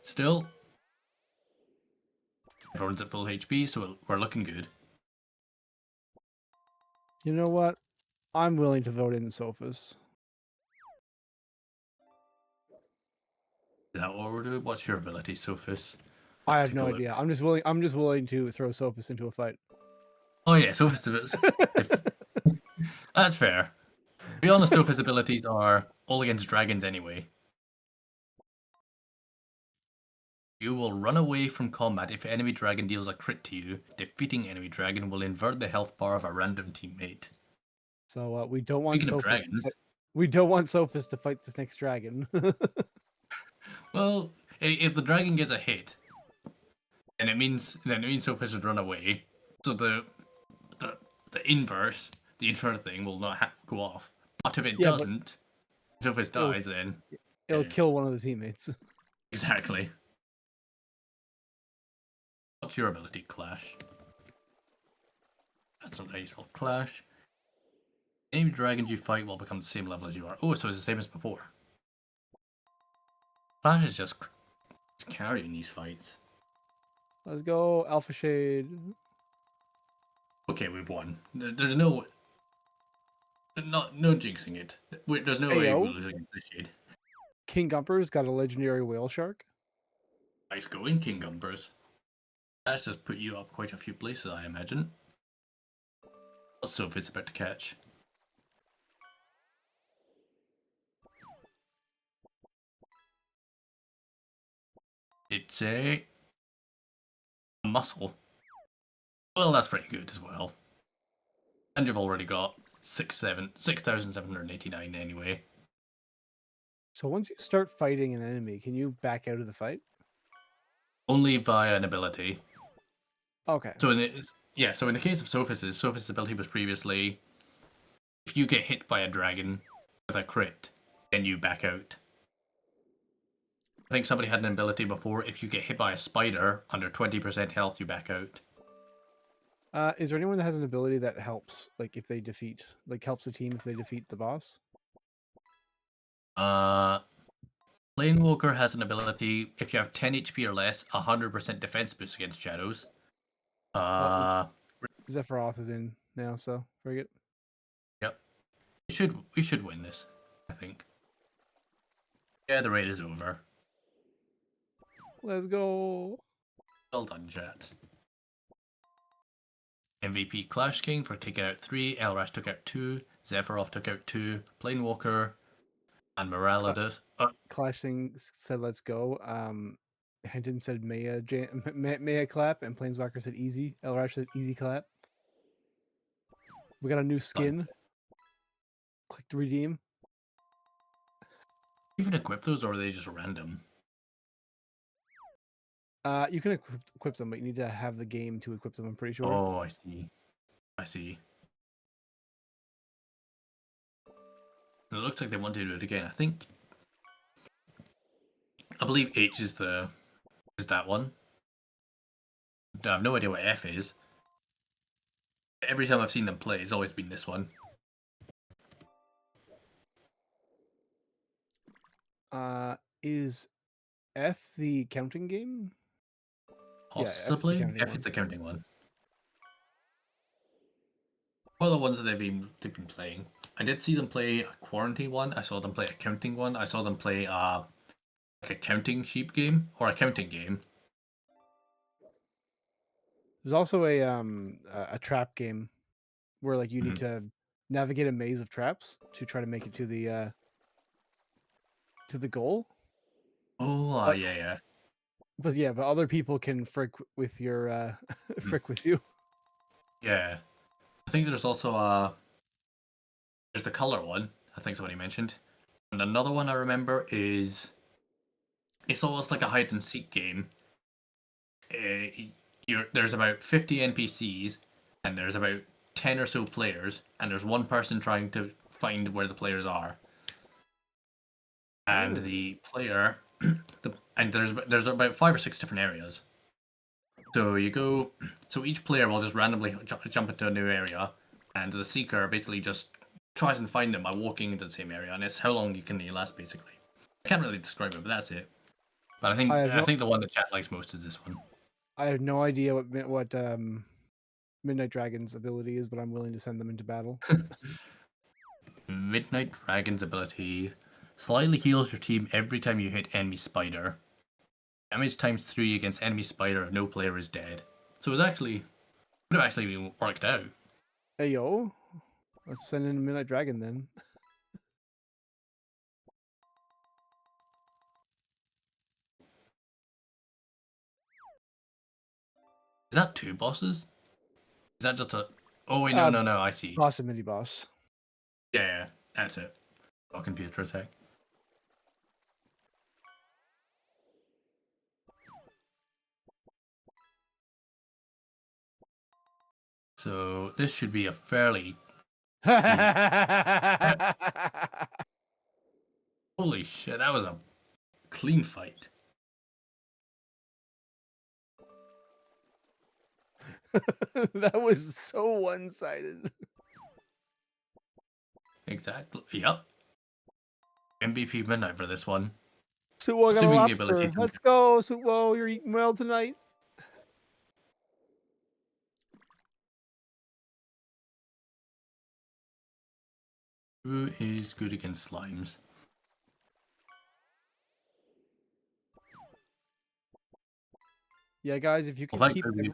Still, everyone's at full HP, so we're looking good. You know what? I'm willing to vote in Sophus. Is that what we're doing? What's your ability, Sophus? I have Take no a look. idea. I'm just willing to throw Sophus into a fight. Oh yeah, Sophus. That's fair. To be honest, Sophus' abilities are all against dragons anyway. You will run away from combat if enemy dragon deals a crit to you. Defeating enemy dragon will invert the health bar of a random teammate. So we don't want Speaking of Sophus. dragons, We don't want Sophus to fight this next dragon. well, if the dragon gets a hit, then it means Sophus would run away. So the inverse, the invert thing will not go off. But if it Yeah, but doesn't, Sophus dies. Then It'll yeah. kill one of the teammates. Exactly. What's your ability, Clash? That's not useful. Clash. Any dragons you fight will become the same level as you are. Oh, so it's the same as before. Clash is just carrying these fights. Let's go, Alpha Shade. Okay, we've won. There's no jinxing it. There's no way Ayo. we're losing this shade. King Gumper's got a legendary whale shark. Nice going, King Gumpers. That's just put you up quite a few places, I imagine. What's Sophie's about to catch? It's a muscle. Well, that's pretty good as well. And you've already got 6,789 anyway. So once you start fighting an enemy, can you back out of the fight? Only via an ability. Okay. So yeah, so in the case of Sophis' ability was previously, if you get hit by a dragon with a crit, then you back out. I think somebody had an ability before, if you get hit by a spider under 20% health, you back out. Is there anyone that has an ability that helps, like if they defeat, like helps the team if they defeat the boss? Planewalker has an ability, if you have 10 HP or less, 100% defense boost against shadows. Zephyroth is in now, so very good. Yep. We should win this, I think. Yeah, the raid is over. Let's go. Well done, chat. MVP Clash King for taking out 3, Elrash took out 2, Zephyroth took out 2, Planewalker, and Moralidus. Clash Thing said let's go. Hinton said Maya clap, and Planeswalker said easy. Elrash said easy clap. We got a new skin. Click to redeem. Even equip those, or are they just random? You can equip them, but you need to have the game to equip them, I'm pretty sure. Oh, I see. I see. And it looks like they want to do it again. I believe H is that one. I have no idea what F is. Every time I've seen them play, it's always been this one. Is F the counting game? Possibly. Yeah, F is the counting one. One of the ones that they've been playing. I did see them play a quarantine one. I saw them play a counting one. I saw them play like a counting sheep game or a counting game. There's also a trap game where like you need to navigate a maze of traps to try to make it to the goal. Oh, yeah. But other people can frick with your frick with you. Yeah. I think there's also there's the color one, I think somebody mentioned. And another one I remember is it's almost like a hide and seek game. There's about 50 NPCs and there's about 10 or so players, and there's one person trying to find where the players are. And the player and there's about 5 or 6 different areas. So each player will just randomly jump into a new area, and the seeker basically just tries and find them by walking into the same area, and it's how long you can last basically. I can't really describe it, but that's it. But I think the one the chat likes most is this one. I have no idea what Midnight Dragon's ability is, but I'm willing to send them into battle. Midnight Dragon's ability slightly heals your team every time you hit enemy spider. Damage times 3 against enemy spider if no player is dead. So would have actually been worked out. Hey yo, let's send in Midnight Dragon then. Is that 2 bosses? Is that just a... Oh wait, no, I see. Boss and mini boss. Yeah, that's it. Oh, computer attack. So this should be a fairly... Holy shit, that was a clean fight. That was so one-sided. Exactly. Yep. MVP Midnight for this one. Suwo got a Assuming the lobster. ability to- Let's go, Suwo. You're eating well tonight. Who is good against slimes? Yeah, guys, if you can Well, keep thankfully-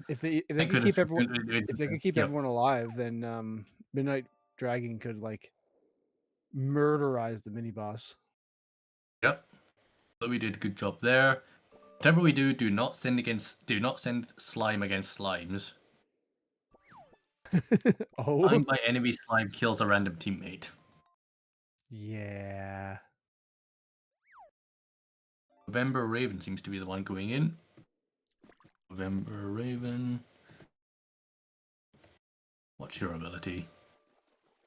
if they thank can keep goodness everyone we- if they can keep Yep. everyone alive, then Midnight Dragon could like murderize the mini boss. Yep. So we did a good job there. Whatever we do, do not send slime against slimes. Oh Slime by enemy slime kills a random teammate. yeah. November Raven seems to be the one going in. November Raven. What's your ability?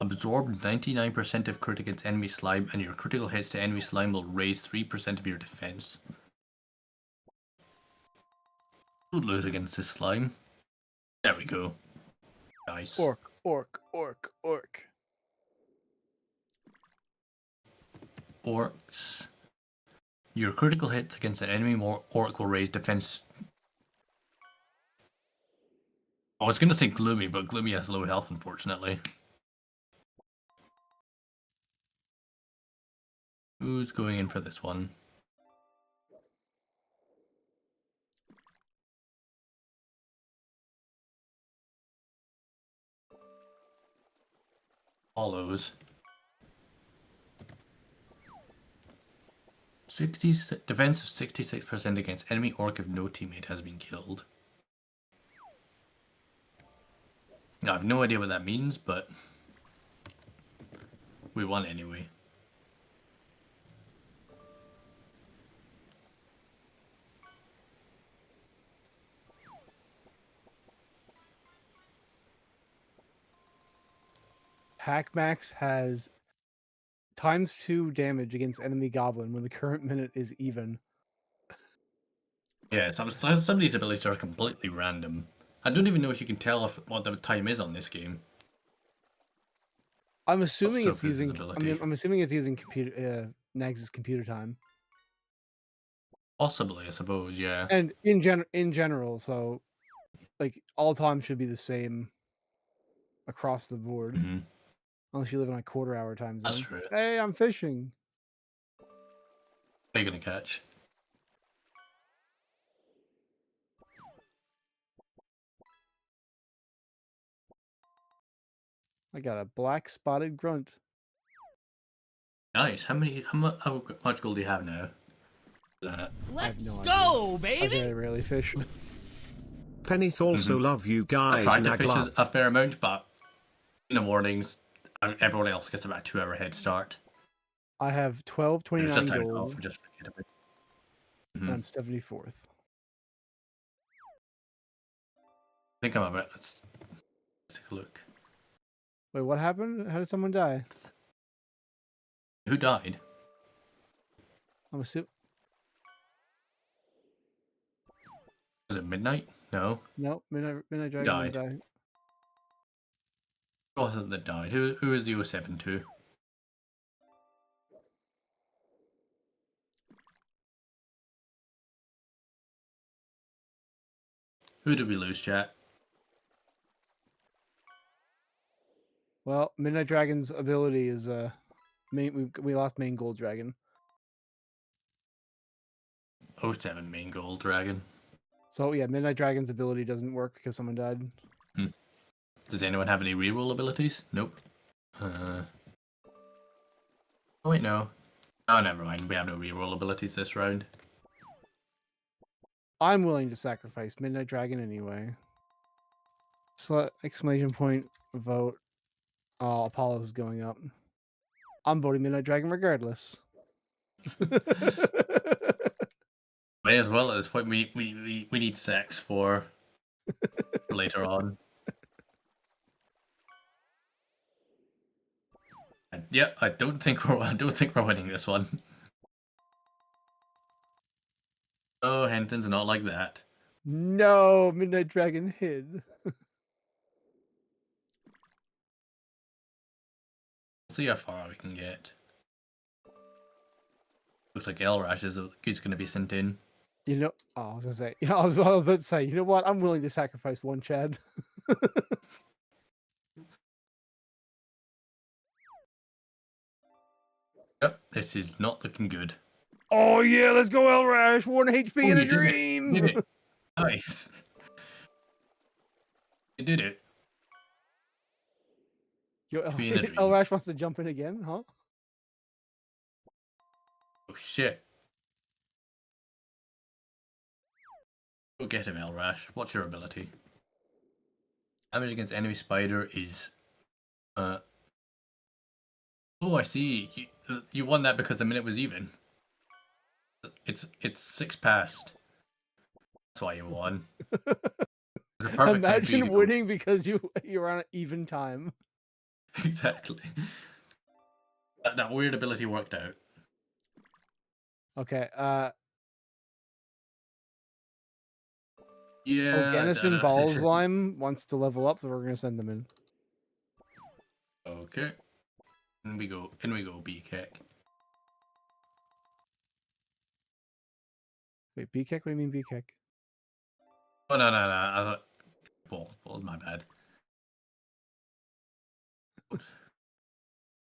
Absorb 99% of crit against enemy slime, and your critical hits to enemy slime will raise 3% of your defense. Don't lose against this slime. There we go. Nice. Orc. Orcs. Your critical hits against an enemy orc will raise defense. I was going to say Gloomy, but Gloomy has low health, unfortunately. Who's going in for this one? Follows. 60 defense of 66% against enemy orc if no teammate has been killed. I have no idea what that means, but we won anyway. Hackmax has ×2 damage against enemy goblin when the current minute is even. Yeah, some of these abilities are completely random. I don't even know if you can tell what the time is on this game. I'm assuming it's Sophie's using. ability? I'm assuming it's using computer Nagz's computer time. Possibly, I suppose, yeah. And in general, so like all time should be the same across the board, Mhm. unless you live in a quarter-hour time zone. That's true. Hey, I'm fishing. What are you going to catch? I got a black spotted grunt. Nice. How much gold do you have now? Let's Let's no go, I baby! very rarely fish. Pennyth also love you I guys. tried to fish Nagzz. a fair amount, but in the mornings, everyone else gets about a 2-hour head start. I have It's 1229 just time gold, off, just forget about it. and I'm 74th. I think I'm about. Let's take a look. Wait, what happened? How did someone die? Who died? I'm assuming. Was it midnight? No. No, Midnight Dragon Died. didn't die. Who was it that died? Who is the 07 to? Who did we lose, chat? Well, Midnight Dragon's ability is we lost main gold dragon. 07 main gold dragon. So yeah, Midnight Dragon's ability doesn't work because someone died. Does anyone have any reroll abilities? Nope. Oh wait, no. Oh, never mind. We have no reroll abilities this round. I'm willing to sacrifice Midnight Dragon anyway. Exclamation point vote. Oh, Apollo's going up. I'm voting Midnight Dragon regardless. May as well at this point. We need sex for later on. And yeah, I don't think we're winning this one. Oh, Henton's not like that. No, Midnight Dragon hid. See how far we can get. Looks like Elrash is going to be sent in. You know, I was gonna say. Yeah, I was about to say. You know what? I'm willing to sacrifice one Chad. Yep, this is not looking good. Oh yeah, let's go, Elrash. 1 HP in a you did it. dream. You did it. Nice. You did it. Yo, HP in a dream. Elrash wants to jump in again, huh? Oh shit. Go get him, Elrash. What's your ability? Damage against enemy spider is... Oh, I see. You won that because the minute was even. It's 6 past. That's why you won. The perfect time for you Imagine to go. winning because you're on even time. Exactly. That weird ability worked out. Okay. Yeah. Ganison Ballslime wants to level up, so we're gonna send them in. Okay. In we go. In we go, B-Kick. Wait, B-Kick? What do you mean B-Kick? Oh, no. I thought... Well, my bad.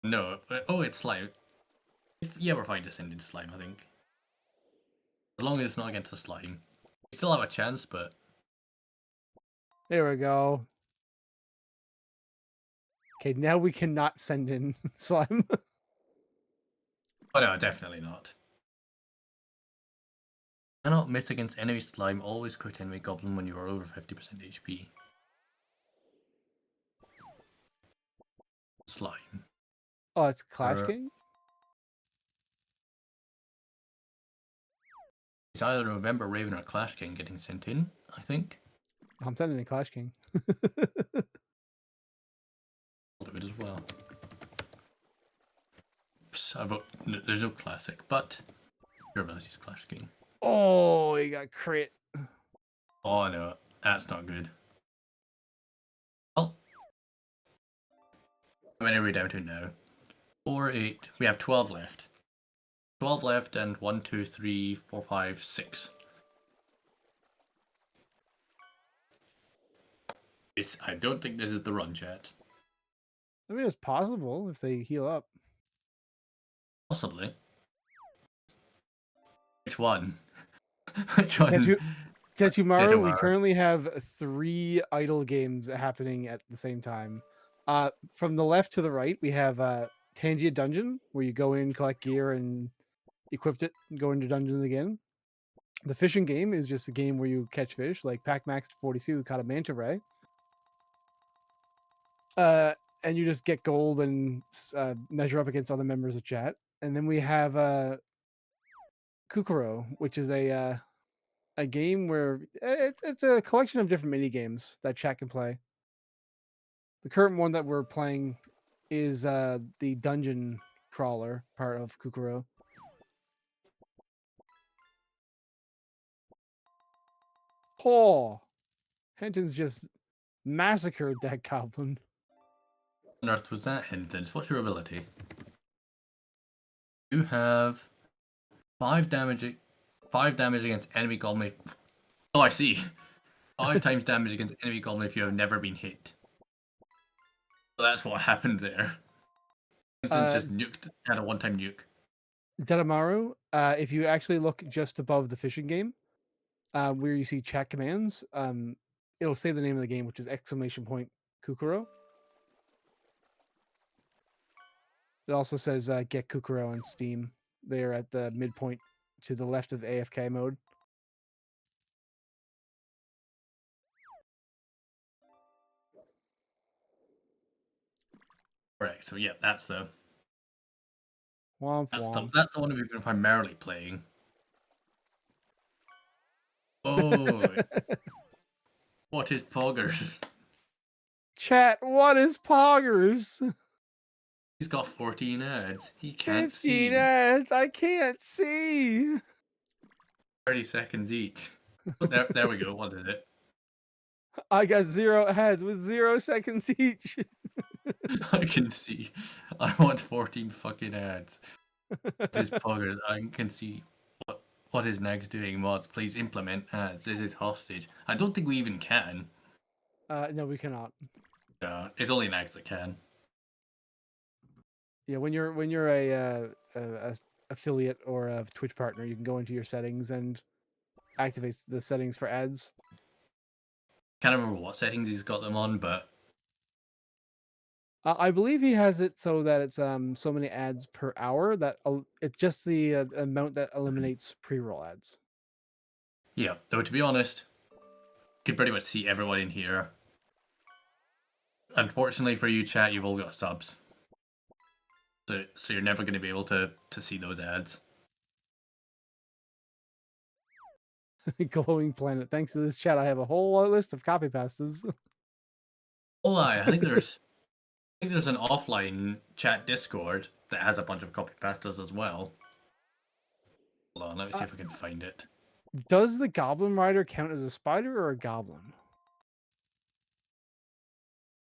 No. Oh, it's slime. Yeah, we're fine to send in slime, I think. As long as it's not against a slime. We still have a chance, but... There we go. Okay, now we cannot send in slime. Oh, no, definitely not. Cannot miss against enemy slime. Always crit enemy goblin when you are over 50% HP. Slime. Oh, it's Clash King? It's either November Raven or Clash King getting sent in, I think. I'm sending in Clash King. I'll do it as well. Oops, there's no classic, but your ability's Clash King. Oh, he got crit. Oh no, that's not good. Well, how many are we down to now? 4, 8. We have 12 left. 12 left and 1, 2, 3, 4, 5, 6. I don't think this is the run, chat. I mean, it's possible if they heal up. Possibly. Which one? Which one? Tetsumaru, we Tetsumaru. currently have 3 idle games happening at the same time. From the left to the right, we have Tangia Dungeon, where you go in, collect gear, and equip it, and go into dungeons again. The fishing game is just a game where you catch fish, like Pac-Max 42 caught a manta ray. And you just get gold and measure up against other members of chat. And then we have Kukuro, which is a game where it's a collection of different mini games that chat can play. The current one that we're playing is the dungeon crawler part of Kukuro. Oh, Henton's just massacred that goblin. On earth was that hinted? What's your ability? You have 5 damage. 5 damage against enemy goblin. Oh, I see. 5 times damage against enemy goblin if you have never been hit. So that's what happened there. Hinton's just nuked. Had a one-time nuke. Dedamaru, if you actually look just above the fishing game, where you see chat commands, it'll say the name of the game, which is !Kukuro. It also says get Kukuro on Steam. They are at the midpoint to the left of AFK mode. Right, so yeah, that's the Womp womp. that's the one we've been primarily playing. Oh, what is Poggers? Chat, what is Poggers? He's got 14 ads. He can't 15 see. ads. I can't see. 30 seconds each. Oh, there we go. What is it? I got 0 ads with 0 seconds each. I can see. I want 14 fucking ads. This Poggers. I can see. What is Nagzz doing? Mods, please implement ads. This is hostage. I don't think we even can. No, we cannot. It's only Nagzz that can. Yeah, when you're a affiliate or a Twitch partner, you can go into your settings and activate the settings for ads. Can't remember what settings he's got them on, but I believe he has it so that it's so many ads per hour. That it's just the amount that eliminates pre-roll ads. yeah. Though to be honest, you can pretty much see everyone in here. Unfortunately for you, chat, you've all got subs. So you're never going to be able to see those ads. Glowing planet. Thanks to this chat, I have a whole list of copy pastas. Oh, I think there's an offline chat Discord that has a bunch of copy pastas as well. Hold on, let me see if I can find it. Does the Goblin Rider count as a spider or a goblin?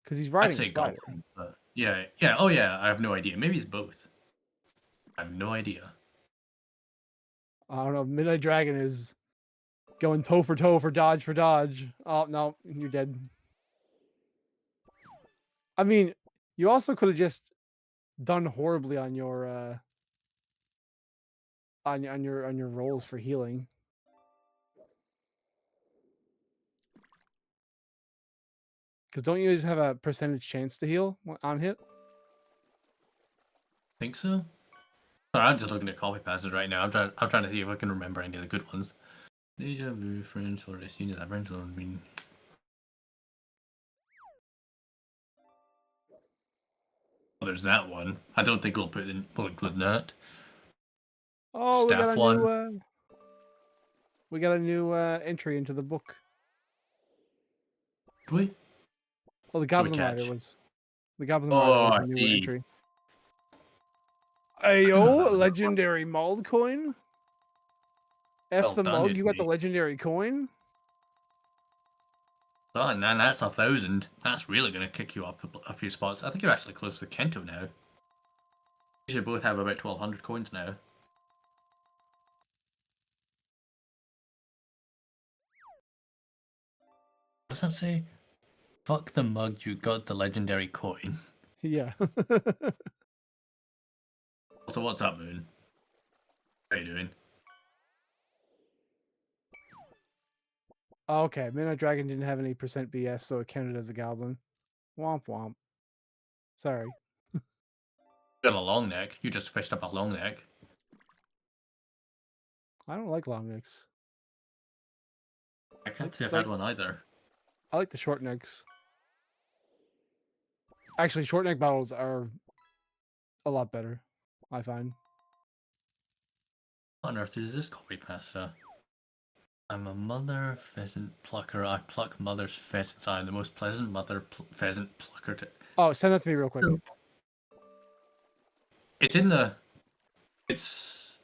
Because he's I'd riding a say spider. goblin, but yeah. Oh yeah, I have no idea. Maybe it's both. I have no idea. I don't know. Midnight Dragon is going toe for dodge for dodge. Oh no, you're dead. I mean, you also could have just done horribly on your on your rolls for healing. Because don't you just have a percentage chance to heal on hit? Think so? Sorry, I'm just looking at copy pastas right now. I'm trying to see if I can remember any of the good ones. Deja vu, friends, or the scene that friends on me. Oh, there's that one. I don't think we'll include that. Oh, Staff one. We got a new entry into the book. Do we? Well, the What we Goblin Rider catch? was the Goblin Oh, Rider was I a new see. entry. I know that Ayo, one. legendary mold coin. F Well the done, mug, you got the Italy. legendary coin. Oh, and then that's 1,000. That's really going to kick you up a few spots. I think you're actually close to Kento now. You should both have about 1,200 coins now. What does that say? Fuck the mug, you got the legendary coin. Yeah. So what's up, Moon? How you doing? Okay, Midnight Dragon didn't have any percent BS, so it counted as a goblin. Womp womp. Sorry. You got a long neck. You just fished up a long neck. I don't like long necks. I can't say I've Like- had one either. I like the short necks. Actually, short neck battles are a lot better, I find. What on earth is this copy pasta? I'm a mother pheasant plucker. I pluck mother's pheasants. I am the most pleasant mother pheasant plucker to... Oh, send that to me real quick. It's in the... It's...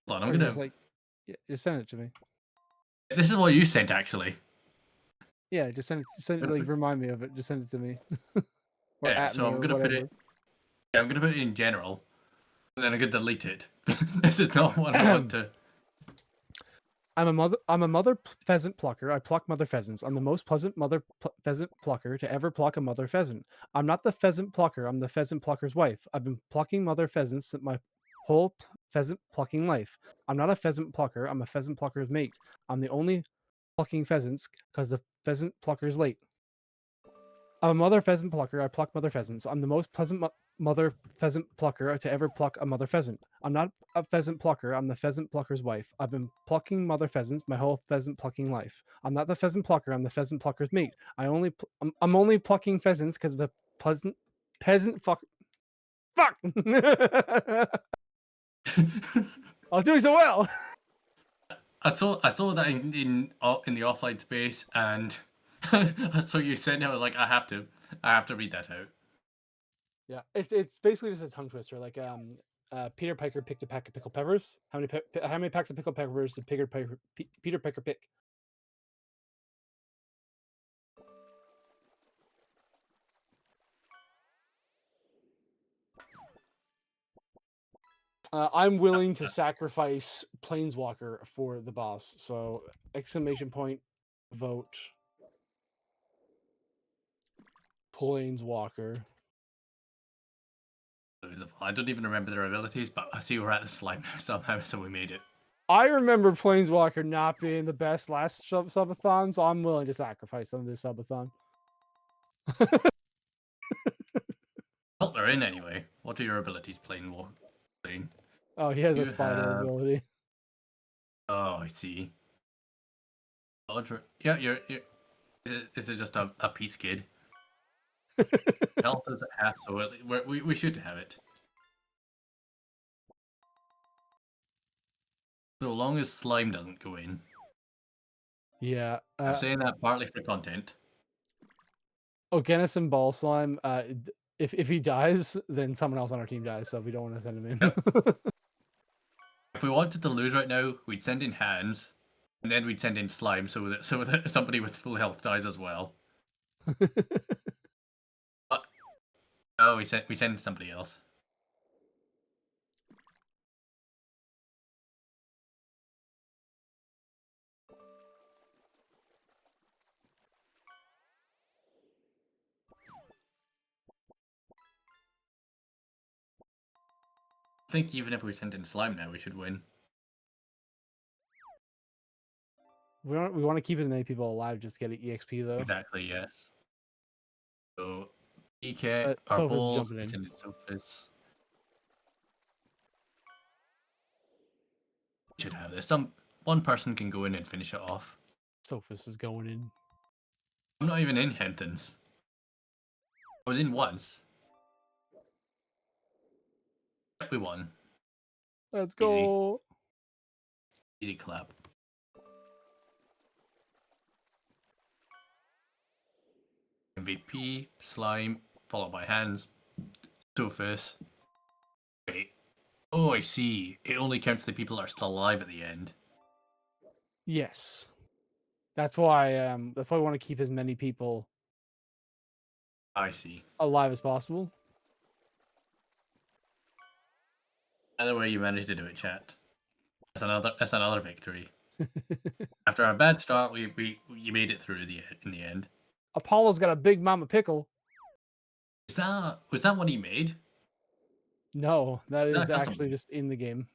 Hold on, I'm Or gonna... just like, yeah, just send it to me. This is what you sent, actually. Yeah, just send it. Like, remind me of it. Just send it to me. Or Yeah, at so me I'm or gonna put whatever. it... Yeah, I'm gonna put it in general. And then I'm gonna delete it. This is not what I want to... I'm a mother pheasant plucker. I pluck mother pheasants. I'm the most pleasant mother pheasant plucker to ever pluck a mother pheasant. I'm not the pheasant plucker. I'm the pheasant plucker's wife. I've been plucking mother pheasants my whole pheasant plucking life. I'm not a pheasant plucker. I'm a pheasant plucker's mate. I'm the only plucking pheasants because the pheasant plucker's late. I'm a mother pheasant plucker. I pluck mother pheasants. I'm the most pleasant mother pheasant plucker to ever pluck a mother pheasant. I'm not a pheasant plucker. I'm the pheasant plucker's wife. I've been plucking mother pheasants my whole pheasant plucking life. I'm not the pheasant plucker. I'm the pheasant plucker's mate. I'm only plucking pheasants because the peasant fuck. Fuck. I was doing so well. I saw that in the offline space, and so you sent it. I was like, I have to read that out. Yeah, it's basically just a tongue twister. Like Peter Piper picked a pack of pickled peppers. How many packs of pickled peppers did Peter Piper pick? I'm willing to sacrifice Planeswalker for the boss. So exclamation point, vote Planeswalker. I don't even remember their abilities, but I see we're at the slime now somehow, so we made it. I remember Planeswalker not being the best last subathon, so I'm willing to sacrifice them this subathon. Well, they're in anyway. What are your abilities, Plane? Oh, he has a You spider have- ability. Oh, I see. Yeah, you're. This is just a piece kid. Health is at half, so we should have it. So long as slime doesn't go in. Yeah. I'm saying that partly for content. Oganison Ball Slime, if he dies, then someone else on our team dies, so we don't want to send him in. Yep. If we wanted to lose right now, we'd send in hands, and then we'd send in slime so that somebody with full health dies as well. But no, we send somebody else. I think even if we send in slime now, we should win. We want to keep as many people alive, just to get an EXP though. Exactly, yes. So EK, our Sophus is balls, jumping we in. send in Sophus. We should have this. One person can go in and finish it off. Sophus is going in. I'm not even in Hentons. I was in once. We won. Let's go. Easy clap. MVP, slime, followed by hands. Sophus. Wait. Oh, I see. It only counts the people that are still alive at the end. Yes. That's why we want to keep as many people I see. alive as possible. Either way, you managed to do it, chat. That's another victory. After a bad start, you made it through in the end. Apollo's got a big mama pickle. Was that one he made? No, that Is that is a custom actually one? just in the game.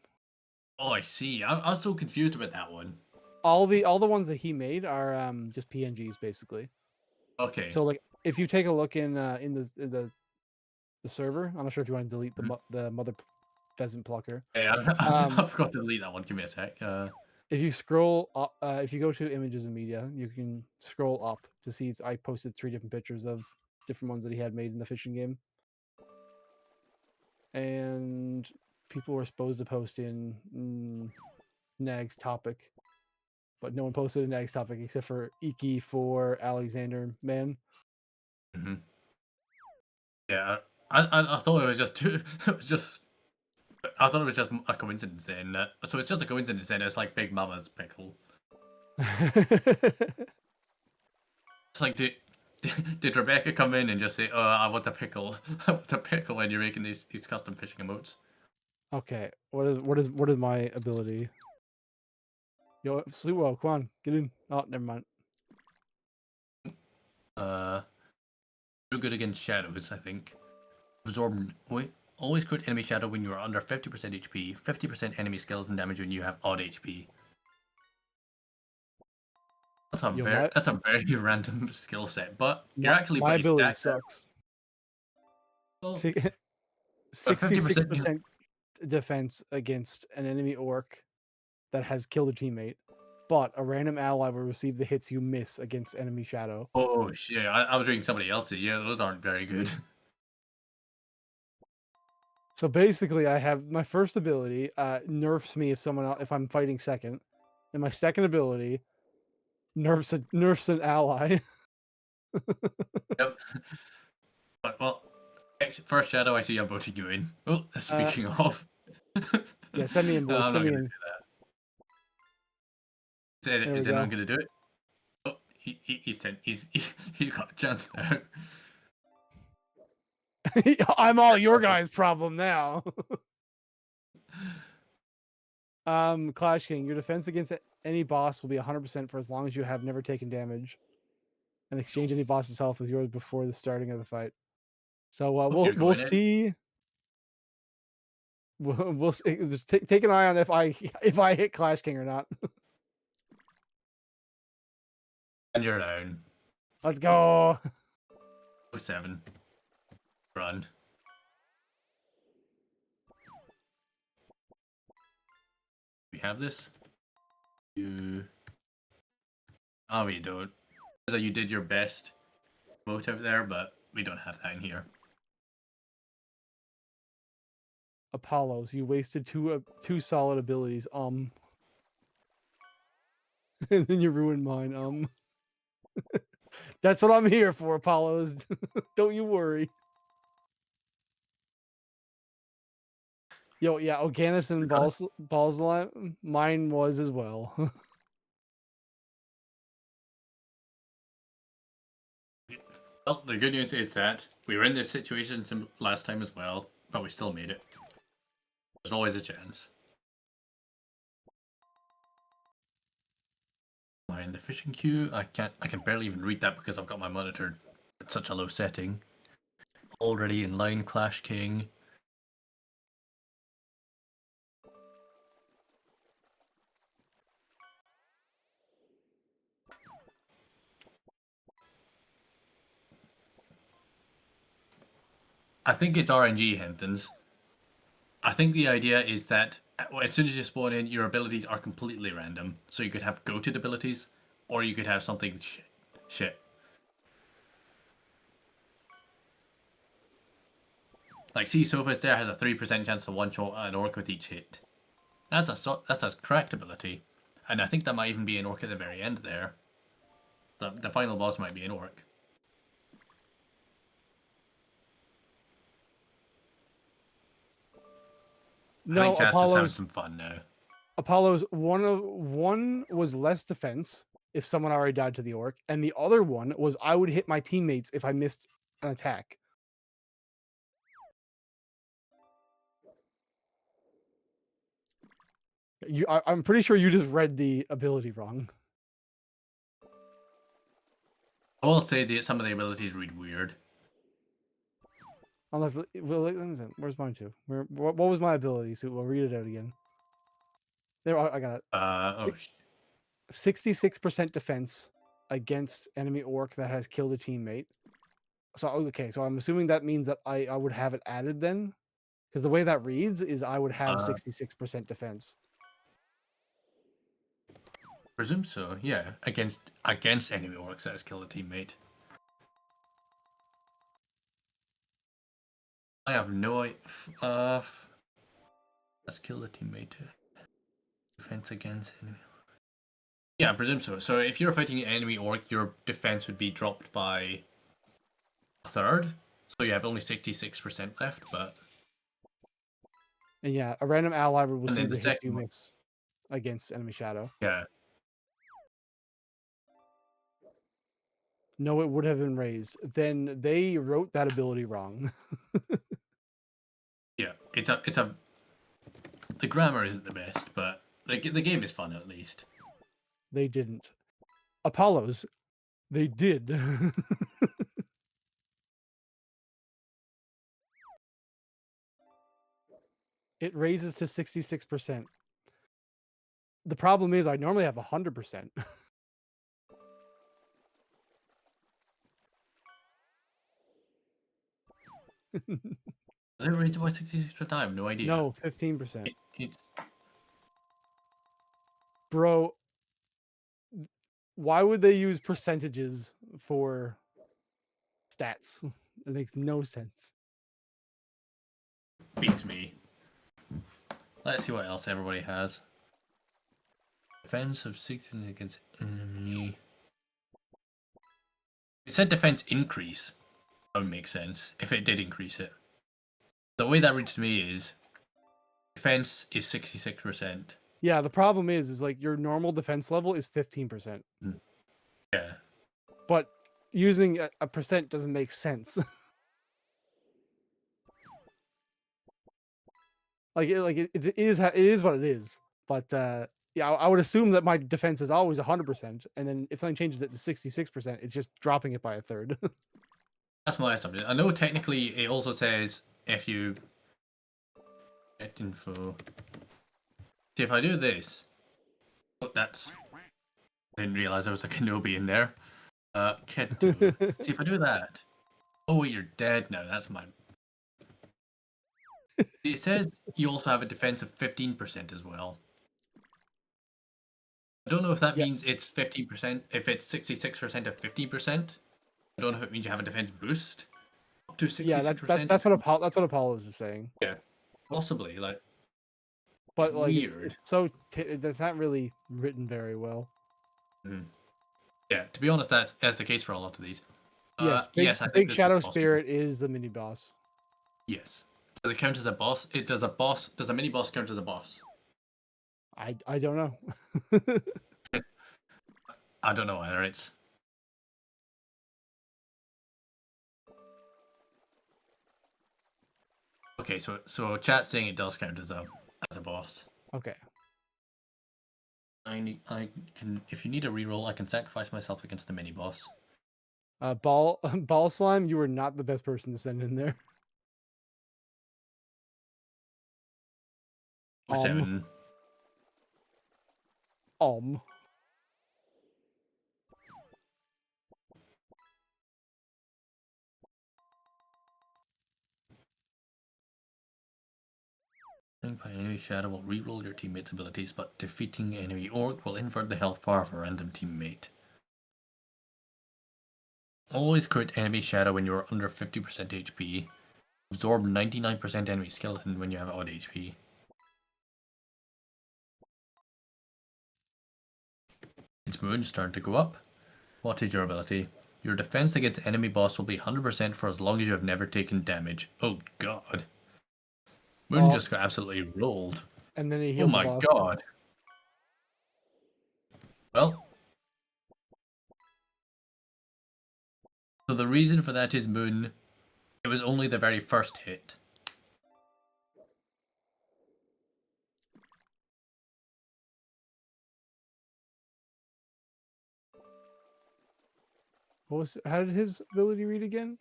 Oh, I see. I was so confused about that one. All the ones that he made are just PNGs basically. Okay. So like if you take a look in the server, I'm not sure if you want to delete the mother pheasant plucker. Hey, I forgot to delete that one. Give me a sec. If you scroll up, if you go to images and media, you can scroll up to see. I posted 3 different pictures of different ones that he had made in the fishing game, and people were supposed to post in Nagzz topic, but no one posted a Nagzz topic except for Iki for Alexander Man. Mm-hmm. Yeah, I thought it was just I thought it was just a coincidence then. So it's just a coincidence then. It's like Big Mama's pickle. It's like did Rebecca come in and just say, "Oh, I want a pickle, I want a pickle," and you're making these custom fishing emotes? Okay, what is my ability? Yo, Sluo, come on, get in. Oh, never mind. You're good against shadows, I think. Absorb. Wait. Always crit enemy shadow when you are under 50% HP, 50% enemy skeleton damage when you have odd HP. That's a very random skill set, but you're actually my pretty ability stacked. sucks. Well, 66% defense against an enemy orc that has killed a teammate, but a random ally will receive the hits you miss against enemy shadow. oh shit! I was reading somebody else's. Yeah, those aren't very good. So basically, I have my first ability nerfs me if I'm fighting second, and my second ability nerfs an ally. Yep. But, well, first shadow, I see I'm voting you in. Oh, speaking of. Yeah, send me in, boys. No, I'm Send not me gonna in. do that. Is we anyone go. gonna do it? Oh, he's got a chance now. I'm all your guys' problem now. Clash King, your defense against any boss will be 100% for as long as you have never taken damage, and exchange any boss's health with yours before the starting of the fight. So we'll see. We'll see. Just take an eye on if I hit Clash King or not. And you're down. Let's go. 07. Run. We have this. Oh, we don't. So you did your best vote out there, but we don't have that in here. Apollos, you wasted two solid abilities. and then you ruin mine. That's what I'm here for, Apollos. Don't you worry. Yo, yeah, Organis and balls line. Mine was as well. Well, the good news is that we were in this situation last time as well, but we still made it. There's always a chance. Am I in the fishing queue? I can barely even read that because I've got my monitor at such a low setting. Already in line, Clash King. I think it's RNG, Henthans. I think the idea is that as soon as you spawn in, your abilities are completely random. So you could have goated abilities, or you could have something shit. Like, see, Sophus there has a 3% chance to one-shot an orc with each hit. That's a correct ability. And I think that might even be an orc at the very end there. The final boss might be an orc. I No, think Chas is having Apollos. some fun now. Apollos. One was less defense if someone already died to the orc, and the other one was I would hit my teammates if I missed an attack. I'm pretty sure you just read the ability wrong. I will say that some of the abilities read weird. Unless, where's mine too? What was my ability? So we'll read it out again. There, I got it. 66% defense against enemy orc that has killed a teammate. So okay, so I'm assuming that means that I would have it added then, because the way that reads is I would have 66% defense. Presume so, yeah. Against enemy orcs that has killed a teammate. I have no idea. Let's kill a teammate. Defense against enemy. Yeah, I presume so. So if you're fighting an enemy orc, your defense would be dropped by a third. So you have only 66% left, but... And yeah, a random ally will And see then the the hit you second one- miss against enemy shadow. Yeah. No, it would have been raised. Then they wrote that ability wrong. Yeah, it's a... The grammar isn't the best, but the game is fun at least. They didn't. Apollos, they did. It raises to 66%. The problem is I normally have 100%. Does it raise by 66%? I have no idea. No, 15%. It's... Bro, why would they use percentages for stats? It makes no sense. Beats me. Let's see what else everybody has. Defense of 16 against enemy. It said defense increase. That would make sense if it did increase it. The way that reads to me is defense is 66%. Yeah, the problem is like your normal defense level is 15%. Yeah. But using a percent doesn't make sense. It is what it is. But yeah, I would assume that my defense is always 100%, and then if something changes it to 66%, it's just dropping it by a third. That's my assumption. I know technically it also says if you get info. See, if I do this, oh, that's... I didn't realize there was a Kenobi in there. Kid 2. See, if I do that. Oh wait, you're dead now. That's my... It says you also have a defense of 15% as well. I don't know if that means it's 15%, if it's 66% of 15%. I don't know if it means you have a defense boost up to 66%. Yeah, that's what Apollos is saying. Yeah, possibly. Like, but like, weird. it's so that's not really written very well. Mhm. Yeah, to be honest, that's the case for a lot of these. Yes, Yes, I think big this is Shadow possible. Spirit is the mini boss. Yes. Does it count as a boss? It does a boss. Does a mini boss count as a boss? I don't know. I don't know either. It's okay. So chat's saying it does count as a boss. Okay. I can if you need a reroll, I can sacrifice myself against the mini boss. Ball slime, you were not the best person to send in there. 7. Um. By enemy shadow will reroll your teammate's abilities, but defeating enemy orc will invert the health bar of a random teammate. Always crit enemy shadow when you are under 50% HP. Absorb 99% enemy skeleton when you have odd HP. It's Moon's turn to go up. What is your ability? Your defense against enemy boss will be 100% for as long as you have never taken damage. Oh god. Moon Oh, just got absolutely rolled. and then he Oh healed the my boss. god. Well. So the reason for that is Moon. It was only the very first hit. How did his ability read again?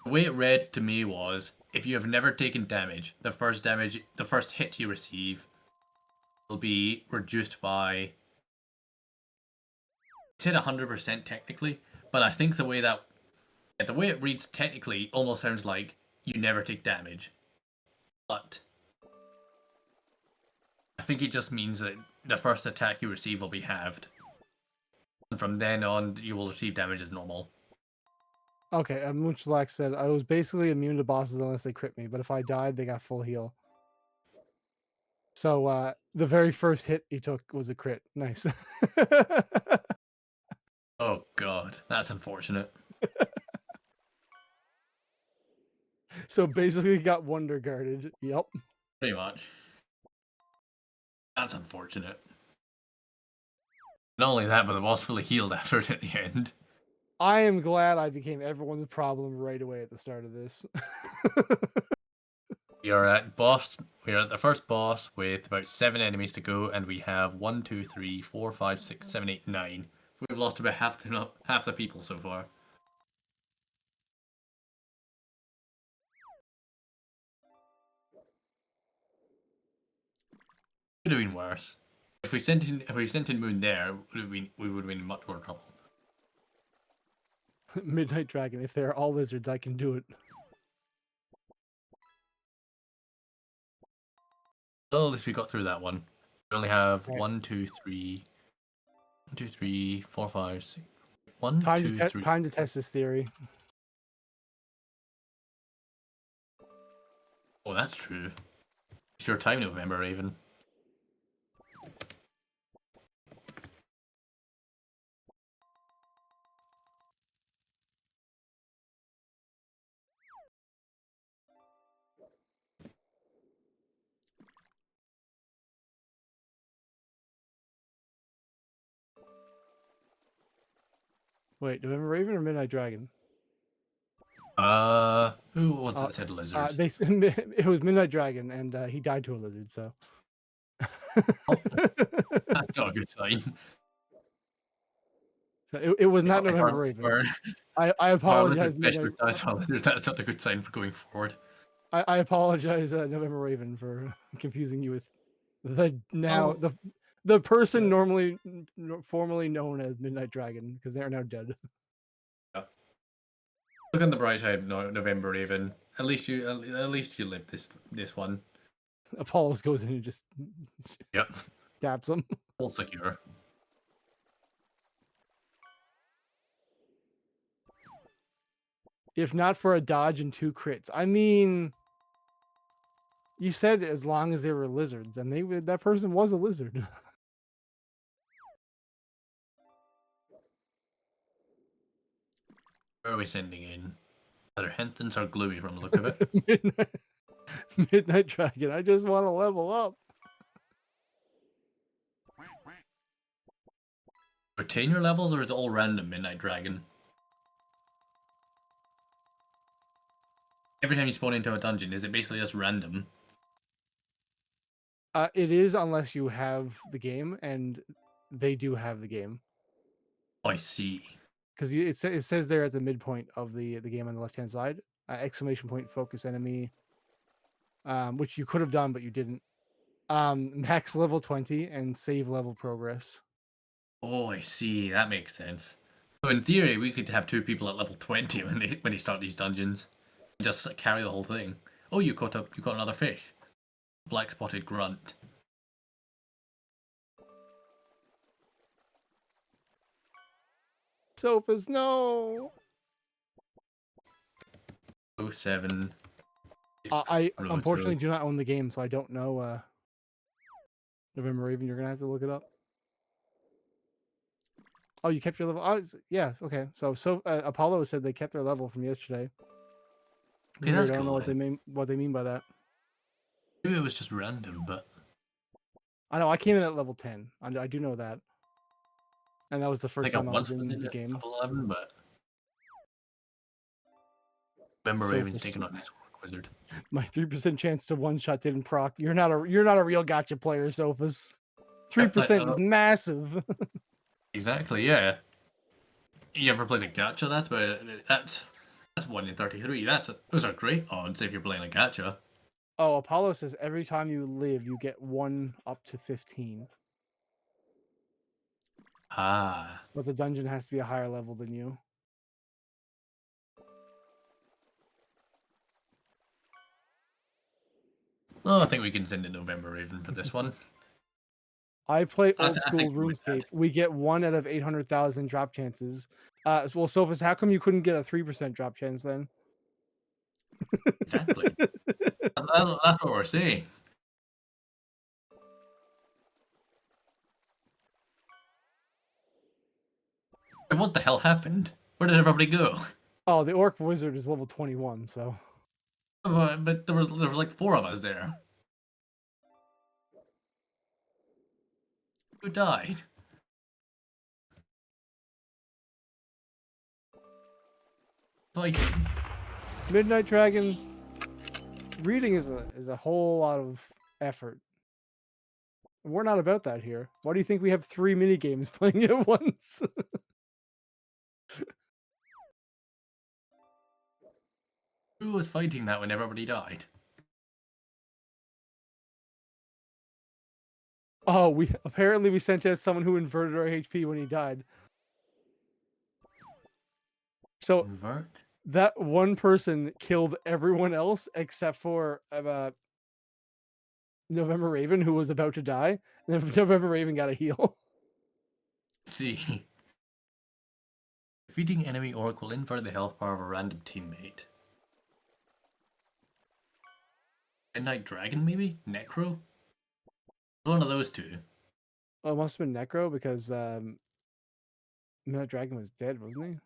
The way it read to me was, if you have never taken damage, the first hit you receive will be reduced by, it said 100% technically, but I think the way it reads technically almost sounds like you never take damage. But I think it just means that the first attack you receive will be halved. And from then on, you will receive damage as normal. Okay, Moonchlax said I was basically immune to bosses unless they crit me, but if I died, they got full heal. So the very first hit he took was a crit. Nice. Oh god, that's unfortunate. So basically, he got wonder guarded. Yep. Pretty much. That's unfortunate. Not only that, but the boss fully healed after it at the end. I am glad I became everyone's problem right away at the start of this. We are at boss. We are at the first boss with about 7 enemies to go, and we have 1, 2, 3, 4, 5, 6, 7, 8, 9. We've lost about half the people so far. Could have been worse. If we sent in Moon there, we would have been in much more trouble. Midnight Dragon. If they're all lizards, I can do it. Well, at least we got through that one. We only have Right. 1, 2, 3, 1, 2, 3, 4, 5, 6. 1, Time 2, to 3. time to test this theory. Oh, that's true. It's your time, November Raven. Wait, November Raven or Midnight Dragon? Who was it that said lizard? It was Midnight Dragon, and he died to a lizard. So. That's not a good sign. So it was not If November our- Raven. if I apologize. specialist dies for lizard, that's not a good sign for going forward. I apologize, November Raven, for confusing you with the person normally formerly known as Midnight Dragon, because they are now dead. Yeah. Look on the bright side, November Raven. At least you lived this one. Apollos goes in and just Yep. taps him. All secure. If not for a dodge and 2 crits. I mean, you said as long as they were lizards, and that person was a lizard. Where are we sending in? Either Hinton's or Gluey from the look of it. Midnight Dragon. I just want to level up. Retain your levels, or is it all random, Midnight Dragon? Every time you spawn into a dungeon, is it basically just random? It is unless you have the game, and they do have the game. Oh, I see. Because it says there at the midpoint of the game on the left hand side, exclamation point focus enemy, which you could have done but you didn't. Max level 20 and save level progress. Oh, I see. That makes sense. So in theory, we could have 2 people at level 20 when they start these dungeons, and just carry the whole thing. Oh, you caught another fish. Black spotted grunt. Sofas, no. 07. I Really unfortunately good. do not own the game, so I don't know. November Raven, you're gonna have to look it up. Oh, you kept your level. Oh, yeah. Okay. So Apollo said they kept their level from yesterday. Okay, Weird, that's I don't know cool. what they mean by that. Maybe it was just random, but I know I came in at level 10. I do know that, and that was the I first think I time I once was was in in the at game. level 11, but remember Raven's Sophus. taking on his Orc Wizard. My 3% chance to one shot didn't proc. You're not a real gotcha player, Sophus. 3% is massive. Exactly, yeah. You ever played a gacha? That's 1 in 33. Those are great odds if you're playing a gacha. Oh, Apollo says every time you live, you get 1 up to 15. Ah. But the dungeon has to be a higher level than you. Oh, I think we can send in November Raven for this one. I play I old th- I school think we win RuneScape. that. We get 1 out of 800,000 drop chances. Well, Sophus, how come you couldn't get a 3% drop chance then? Exactly. That's what we're saying. And what the hell happened? Where did everybody go? Oh, the Orc Wizard is level 21, so. But there was like 4 of us there. Who died? Fighting. Midnight Dragon, reading is a whole lot of effort. We're not about that here. Why do you think we have 3 mini games playing at once? Who was fighting that when everybody died? Oh, we sent out someone who inverted our HP when he died. So Invert? that one person killed everyone else except for November Raven, who was about to die. And then November Raven got a heal. See. Defeating enemy orc will invert the health bar of a random teammate. Midnight Dragon, maybe? Necro? One of those 2. Oh, it must have been Necro because Midnight Dragon was dead, wasn't he?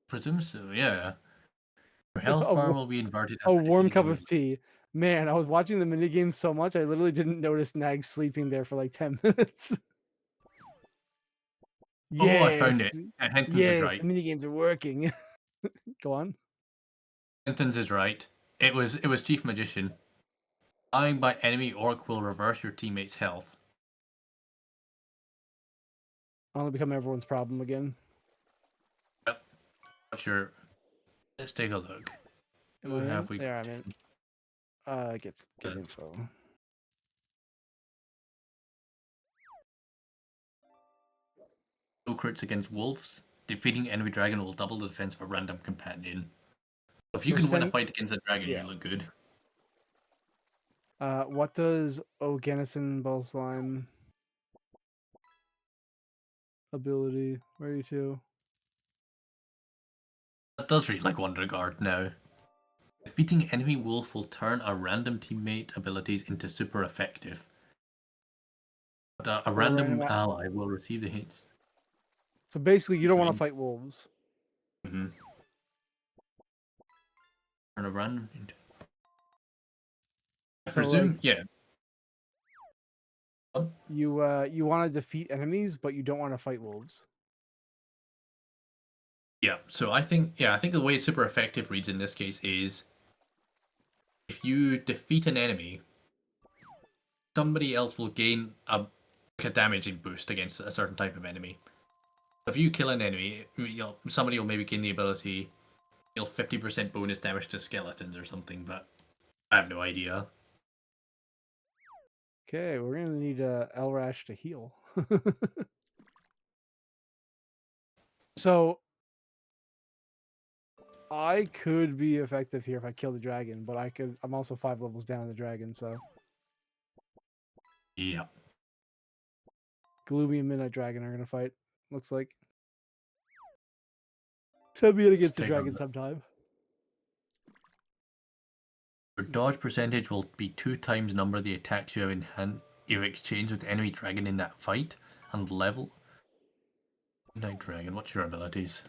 Presume so, yeah. Your health bar will be inverted A after warm defeating cup enemies. of tea. Man, I was watching the minigame so much, I literally didn't notice Nagzz sleeping there for like 10 minutes. Oh, I found Yes. it. Hentons is Yes, right. the minigames are working. Go on. Hentons is right. It was Chief Magician. Dying by enemy orc will reverse your teammate's health. I'll become everyone's problem again. Yep. What's your... Let's take a look. Am Who I in? have we There, got? I'm in. Get Good. info. No crits against wolves. Defeating enemy dragon will double the defense of a random companion. So if you So can win a send- fight against a dragon, yeah. you look good. What does O'Gennison Ball Slime ability? Where are you to? That does read like Wonder Guard now. Defeating enemy wolf will turn a random teammate abilities into super effective. But a random random ally will receive the hits. So basically, you don't want to Fine. fight wolves. Mm-hmm. Turn around. I So, presume, like, yeah. you want to defeat enemies, but you don't want to fight wolves. Yeah, so I think the way super effective reads in this case is if you defeat an enemy, somebody else will gain like a damaging boost against a certain type of enemy. If you kill an enemy, somebody will maybe gain the ability, 50% bonus damage to skeletons or something, but I have no idea. Okay, we're gonna need Elrash to heal. So I could be effective here if I kill the dragon, but I'm also 5 levels down the dragon, so Yeah. Gloomy and Midnight Dragon are gonna fight. Looks like. Send me in against the Take on dragon that. sometime. Your dodge percentage will be 2 times the number of the attacks you have in hand you exchange with the enemy dragon in that fight, and level. Night Dragon, what's your abilities?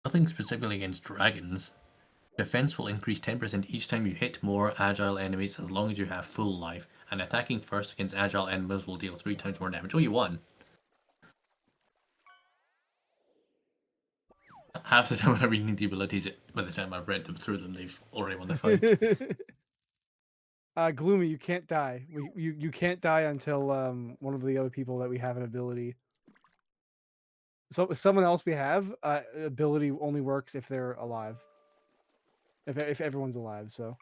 Nothing specifically against dragons. Defense will increase 10% each time you hit more agile enemies as long as you have full life, and attacking first against agile enemies will deal 3 times more damage. Oh, you won! Half the time when I read the abilities, by the time I've read them through them, they've already won the fight. Gloomy, you can't die. You can't die until one of the other people that we have an ability. So someone else we have ability only works if they're alive. If everyone's alive, so.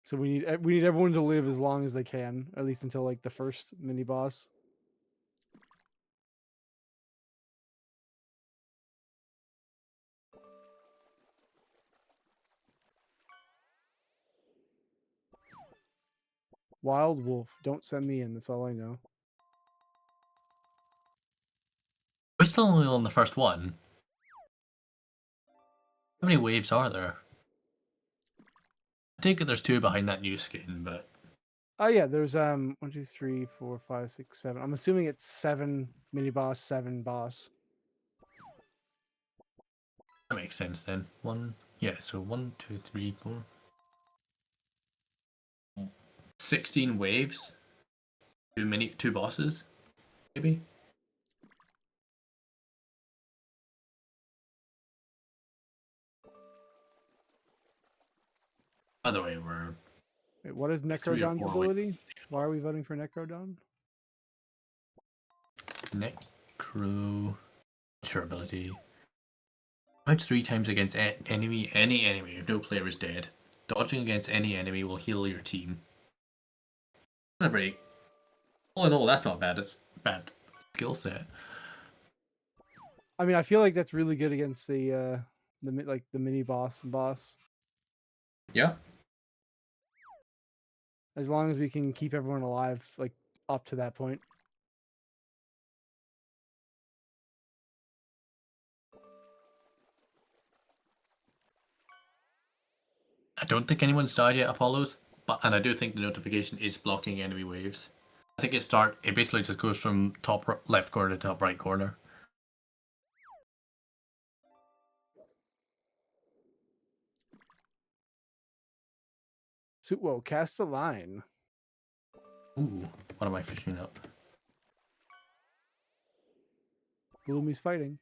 So we need everyone to live as long as they can, at least until like the first mini boss. Wild Wolf, don't send me in. That's all I know. We're still only on the first one. How many waves are there? I take it there's 2 behind that new skin, but Oh yeah, there's 1, 2, 3, 4, 5, 6, 7. I'm assuming it's 7 mini boss, 7 boss. that makes sense then. So 1, 2, 3, 4. 16 waves. 2 bosses, maybe? By the way, we're Wait, what is 3 or Necrodon's 4 waves. ability? Why are we voting for Necrodon? Necro. Sure ability. Fights 3 times against any enemy if no player is dead. Dodging against any enemy will heal your team. That's a break. All in all, that's not bad. It's bad skill set. I mean, I feel like that's really good against the mini boss. Yeah. As long as we can keep everyone alive, like up to that point. I don't think anyone's died yet, Apollos, and I do think the notification is blocking enemy waves. I think it basically just goes from top left corner to top right corner. So, whoa, cast a line. Ooh, what am I fishing up? Gloomy's fighting.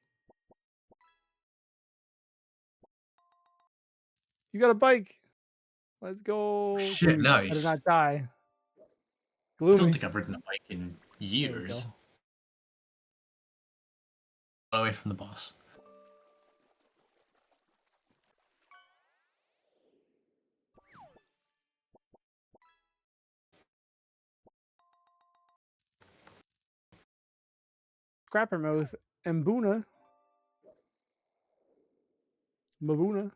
You got a bike. Let's go. Shit, Gloomy, better nice. not die. I Gloomy. don't think I've ridden a bike in There you years. go. Away from the boss. Scrappermouth and Boona. Maboona.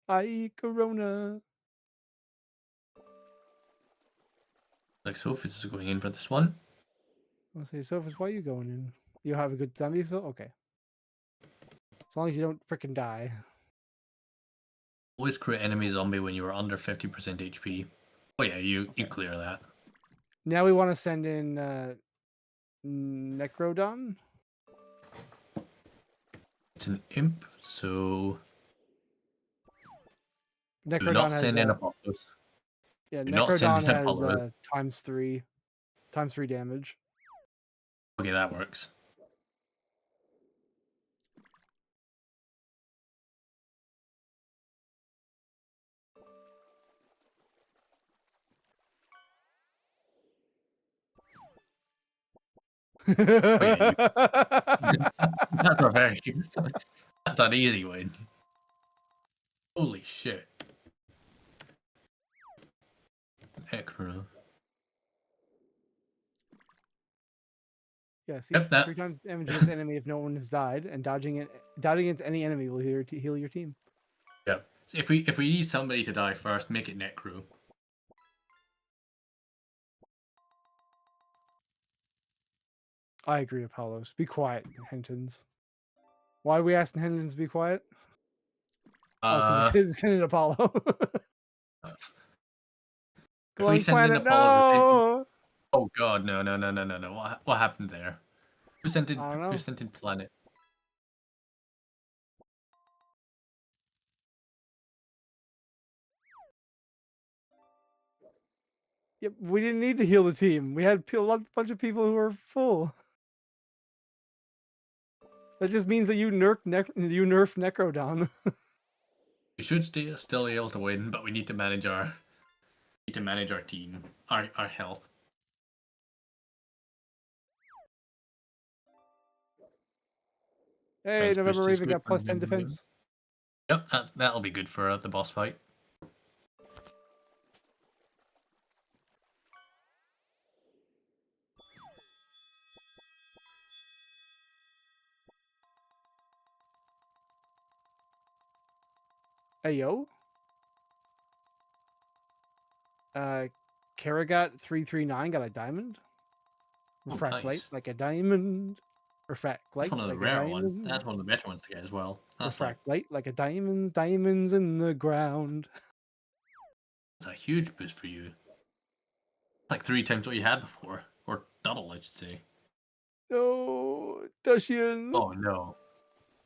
Ay, Corona. Like Sophie's is going in for this one. I'll say, Sophus, why are you going in? You have a good time, so okay. As long as you don't frickin' die. Always create enemy zombie when you are under 50% HP. Oh yeah, you clear that. Now we want to send in Necrodon. It's an imp, so do Necrodon not has send in Apollos. yeah, do not send Necrodon in has Apollos. times three damage. Okay, that works. yeah, That's a very that's an easy win. Holy shit. Necro. Yeah, see, Yep, that 3 times damage against enemy if no one has died, and dodging against any enemy will heal your team. yep. If we need somebody to die first, make it Necro. I agree, Apollos. Be quiet, Hentons. Why are we asking Hentons to be quiet? Oh, because it's in an Apollo. If we Glowing send in planet, Apollo, no! oh god, no. What happened there? Who sent in I don't know. Planet? Yep, we didn't need to heal the team. We had a bunch of people who were full. That just means that you nerf Necrodon. We should still be able to win, but we need to manage our team, our health. Hey, Defense November boost is Raven good got for plus 10 November Raven. defense. Yep, that'll be good for the boss fight. Hey, yo. Karagat 339 got a diamond. Refract light Nice. like a diamond. Refract light That's one of the like a rare ones. diamond. That's one of the better ones to get as well. That's Refract light like a diamond. Diamonds in the ground. that's a huge boost for you. It's like 3 times what you had before, or double, I should say. No, Dushian. Oh no,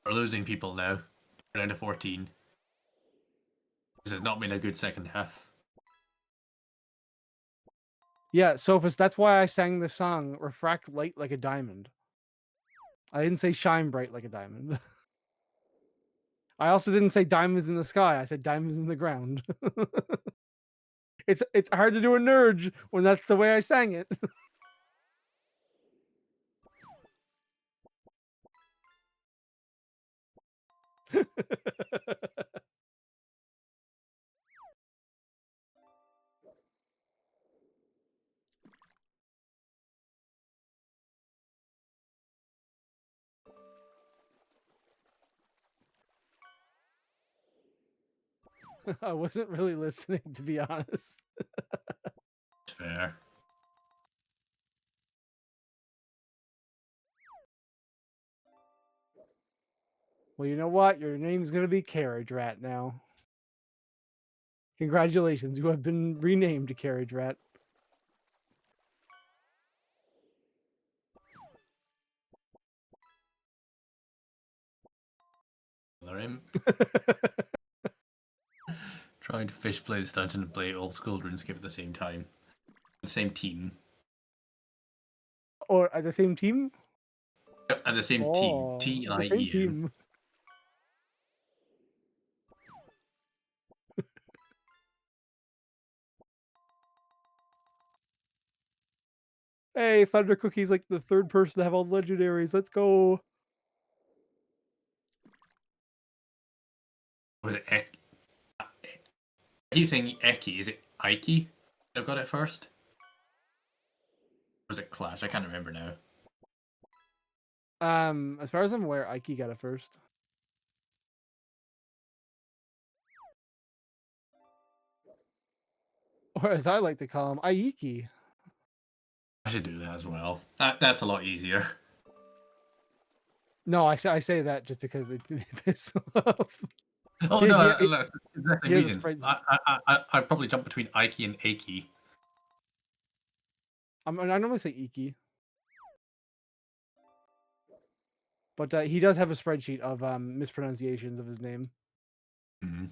we're losing people now. We're down to 14. This has not been a good second half. Yeah, Sophus, that's why I sang the song Refract Light Like a Diamond. I didn't say shine bright like a diamond. I also didn't say diamonds in the sky. I said diamonds in the ground. It's hard to do a nerd when that's the way I sang it. I wasn't really listening, to be honest. Fair. Well, you know what? Your name's gonna be Carriage Rat now. Congratulations, you have been renamed to Carriage Rat. Another imp. Trying to fish play this dungeon and play old school RuneScape at the same time. The same team. Or at the same team? Yep, and the same team. Oh, at the same TIEM. team. Hey, Thunder Cookie's like the third person to have all the legendaries. Let's go. Was it Ek? I keep saying Eki. Is it Ike that got it first? Or was it Clash? I can't remember now. As far as I'm aware, Ike got it first. Or as I like to call him, Aiki. I should do that as well. That's a lot easier. No, I say that just because it pisses him off. Oh He- no, he- that's exactly he has a reasons. spreadsheet. I'd probably jump between Ike and Aki. I normally say Iki, but he does have a spreadsheet of mispronunciations of his name. Mhm.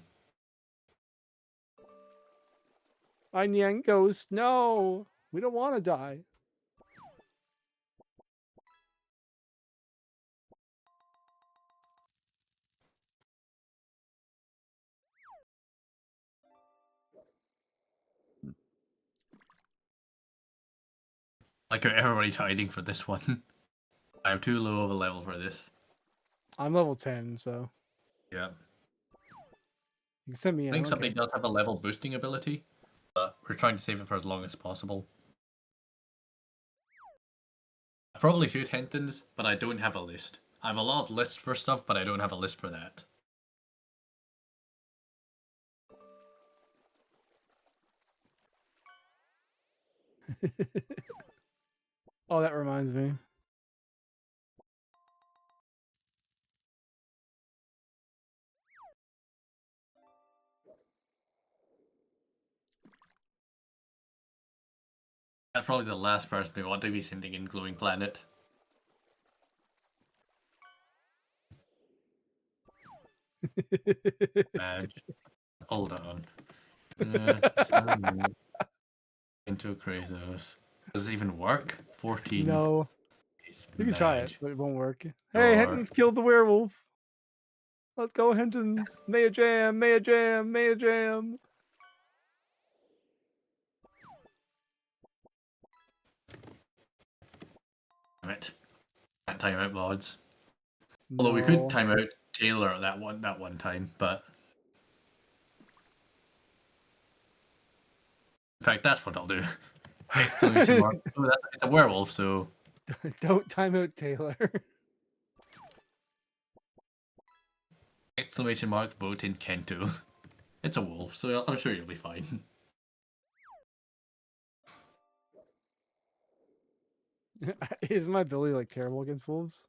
Anyang Ghost, no, we don't want to die. Like everybody's hiding for this one. I'm too low of a level for this. I'm level 10, so Yeah. you can send me I in. think I don't somebody care. does have a level boosting ability, but we're trying to save it for as long as possible. I probably should Hentons, but I don't have a list. I have a lot of lists for stuff, but I don't have a list for that. Oh, that reminds me. That's probably the last person we want to be sending in Glowing Planet. Badge. Hold on. Into Kratos. Does it even work? 14. No, you can try it, Badge. but it won't work. Hey, Sure. Henton's killed the werewolf. Let's go, Henton's. Maya Jam, Maya Jam, Maya Jam. Damn it. Can't time out mods. Although we could No. time out Taylor that one time, but in fact that's what I'll do. Exclamation mark. Oh, it's a werewolf, so Don't time out Taylor. exclamation mark vote in Kento. It's a wolf, so I'm sure you'll be fine. Is my ability like terrible against wolves?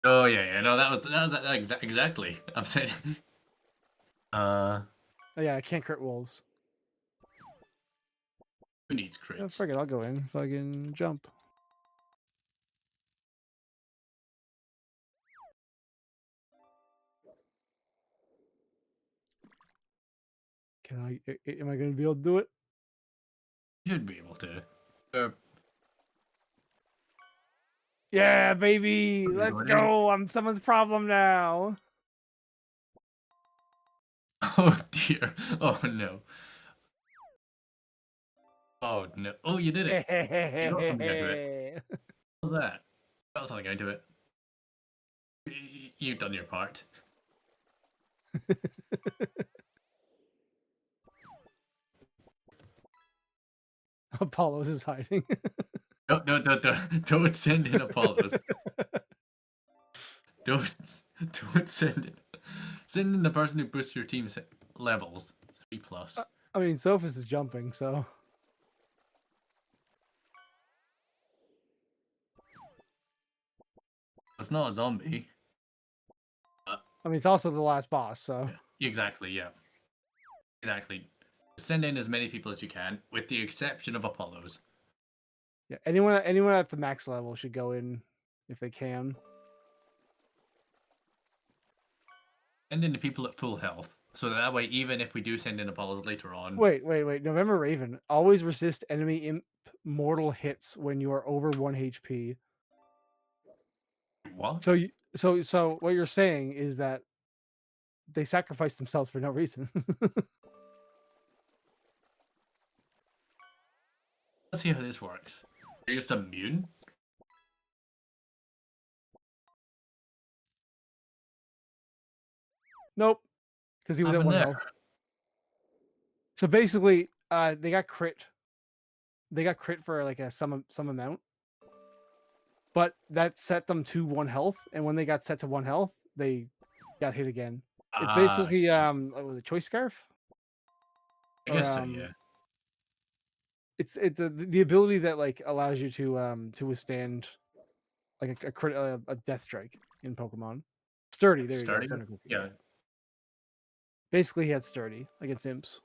Oh yeah, no, exactly. I'm saying. Oh yeah, I can't crit wolves. Who needs Oh, crits? frick it, I'll go in. Fucking jump. Am I gonna be able to do it? You should be able to. Yeah, baby! Okay, Let's go ahead. go! I'm someone's problem now. Oh dear. Oh no. Oh no. Oh, you did it. You got something out of it. What's that? Got something out of it. You've done your part. Apollos is hiding. Don't send in Apollos. Don't send it. Send in the person who boosts your team's levels 3+. I mean, Sophus is jumping, so It's not a zombie. I mean, it's also the last boss, so Yeah, exactly. Yeah. Exactly. Send in as many people as you can, with the exception of Apollos. yeah. Anyone at the max level should go in if they can. Send in the people at full health, so that way, even if we do send in Apollos later on, Wait. November Raven. Always resist enemy imp mortal hits when you are over 1 HP. what? So what you're saying is that they sacrifice themselves for no reason. Let's see how this works. Are you just immune? Nope, because he was at Happened 1 there? health. So basically, they got crit. They got crit for like some amount, but that set them to 1 health. And when they got set to 1 health, they got hit again. It's I basically see. what was it, choice scarf? I Or, guess so, yeah. It's the ability that like allows you to withstand like a death strike in Pokemon. Sturdy, there Sturdy? you go. Thundercloak, Yeah. Basically, he had sturdy against imps.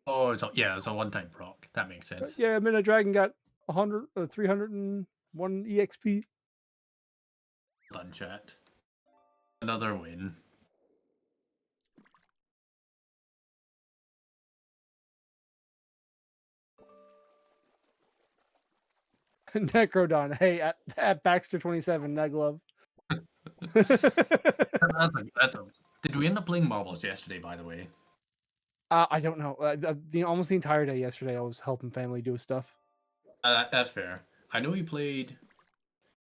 Oh, it's a one-time proc. That makes sense. Yeah, Midnight Dragon got 301 EXP. Done, chat. Another win. Necrodon, hey, at Baxter 27, Neglove. Did we end up playing Marvels yesterday, by the way? I don't know. Almost the entire day yesterday, I was helping family do stuff. That's fair. I know we played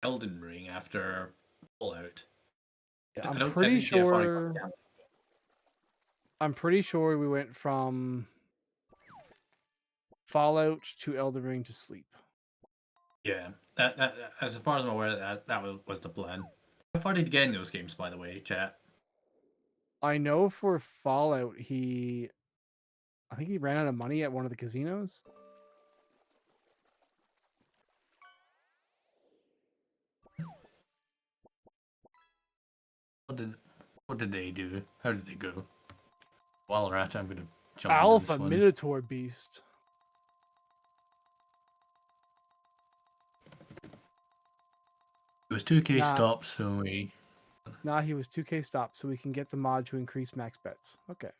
Elden Ring after Fallout. Yeah, I I'm don't- I pretty think GFR sure. I'm pretty sure we went from Fallout to Elden Ring to sleep. Yeah, as far as I'm aware, that was the plan. How far did you get in those games, by the way, chat? I know for Fallout, I think he ran out of money at one of the casinos. What did they do? How did they go? While we're at it, I'm gonna jump into Alpha this one. Minotaur Beast. It was 2K Nah. stops, so we. Nah, he was 2K stopped, so we can get the mod to increase max bets. Okay.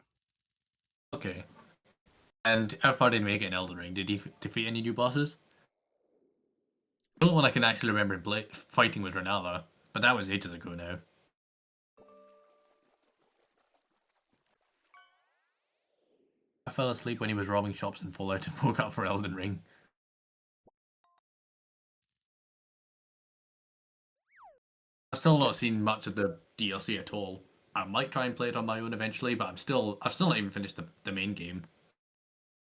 Okay. And how far did he make it in Elden Ring? Did he defeat any new bosses? The only one I can actually remember fighting was Renala, but that was ages ago now. I fell asleep when he was robbing shops in Fallout and woke up for Elden Ring. I've still not seen much of the DLC at all. I might try and play it on my own eventually, but I've still not even finished the main game.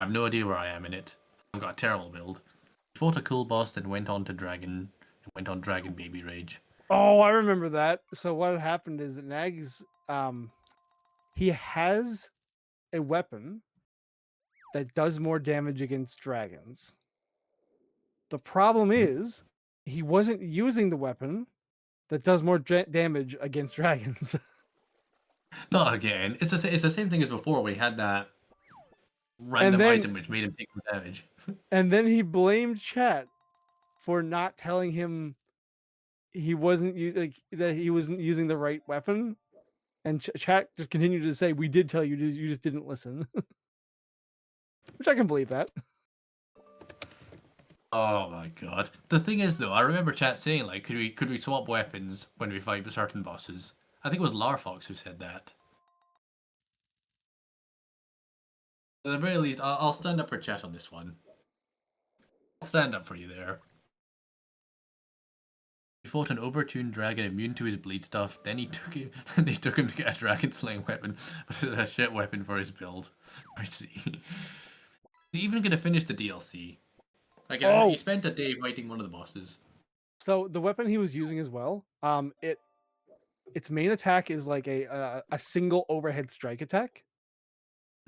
I have no idea where I am in it. I've got a terrible build. Fought a cool boss, then went on Dragon Baby Rage. Oh, I remember that. So what happened is that Nagzz, he has a weapon that does more damage against dragons. The problem is he wasn't using the weapon that does more damage against dragons. Not again. It's the same thing as before. We had that random then- item which made him take more damage. And then he blamed chat for not telling him he wasn't that he wasn't using the right weapon. And chat just continued to say, "We did tell you, you just didn't listen." Which I can believe that. Oh my god. The thing is though, I remember chat saying like, could we swap weapons when we fight certain bosses? I think it was Larfox who said that. At the very least, I'll stand up for chat on this one. I'll stand up for you there. He fought an overtuned dragon immune to his bleed stuff, then they took him to get a dragon slaying weapon, but it's a shit weapon for his build. I see. Is he even gonna finish the DLC? Like, he spent a day fighting one of the bosses. So the weapon he was using as well, its main attack is like a single overhead strike attack.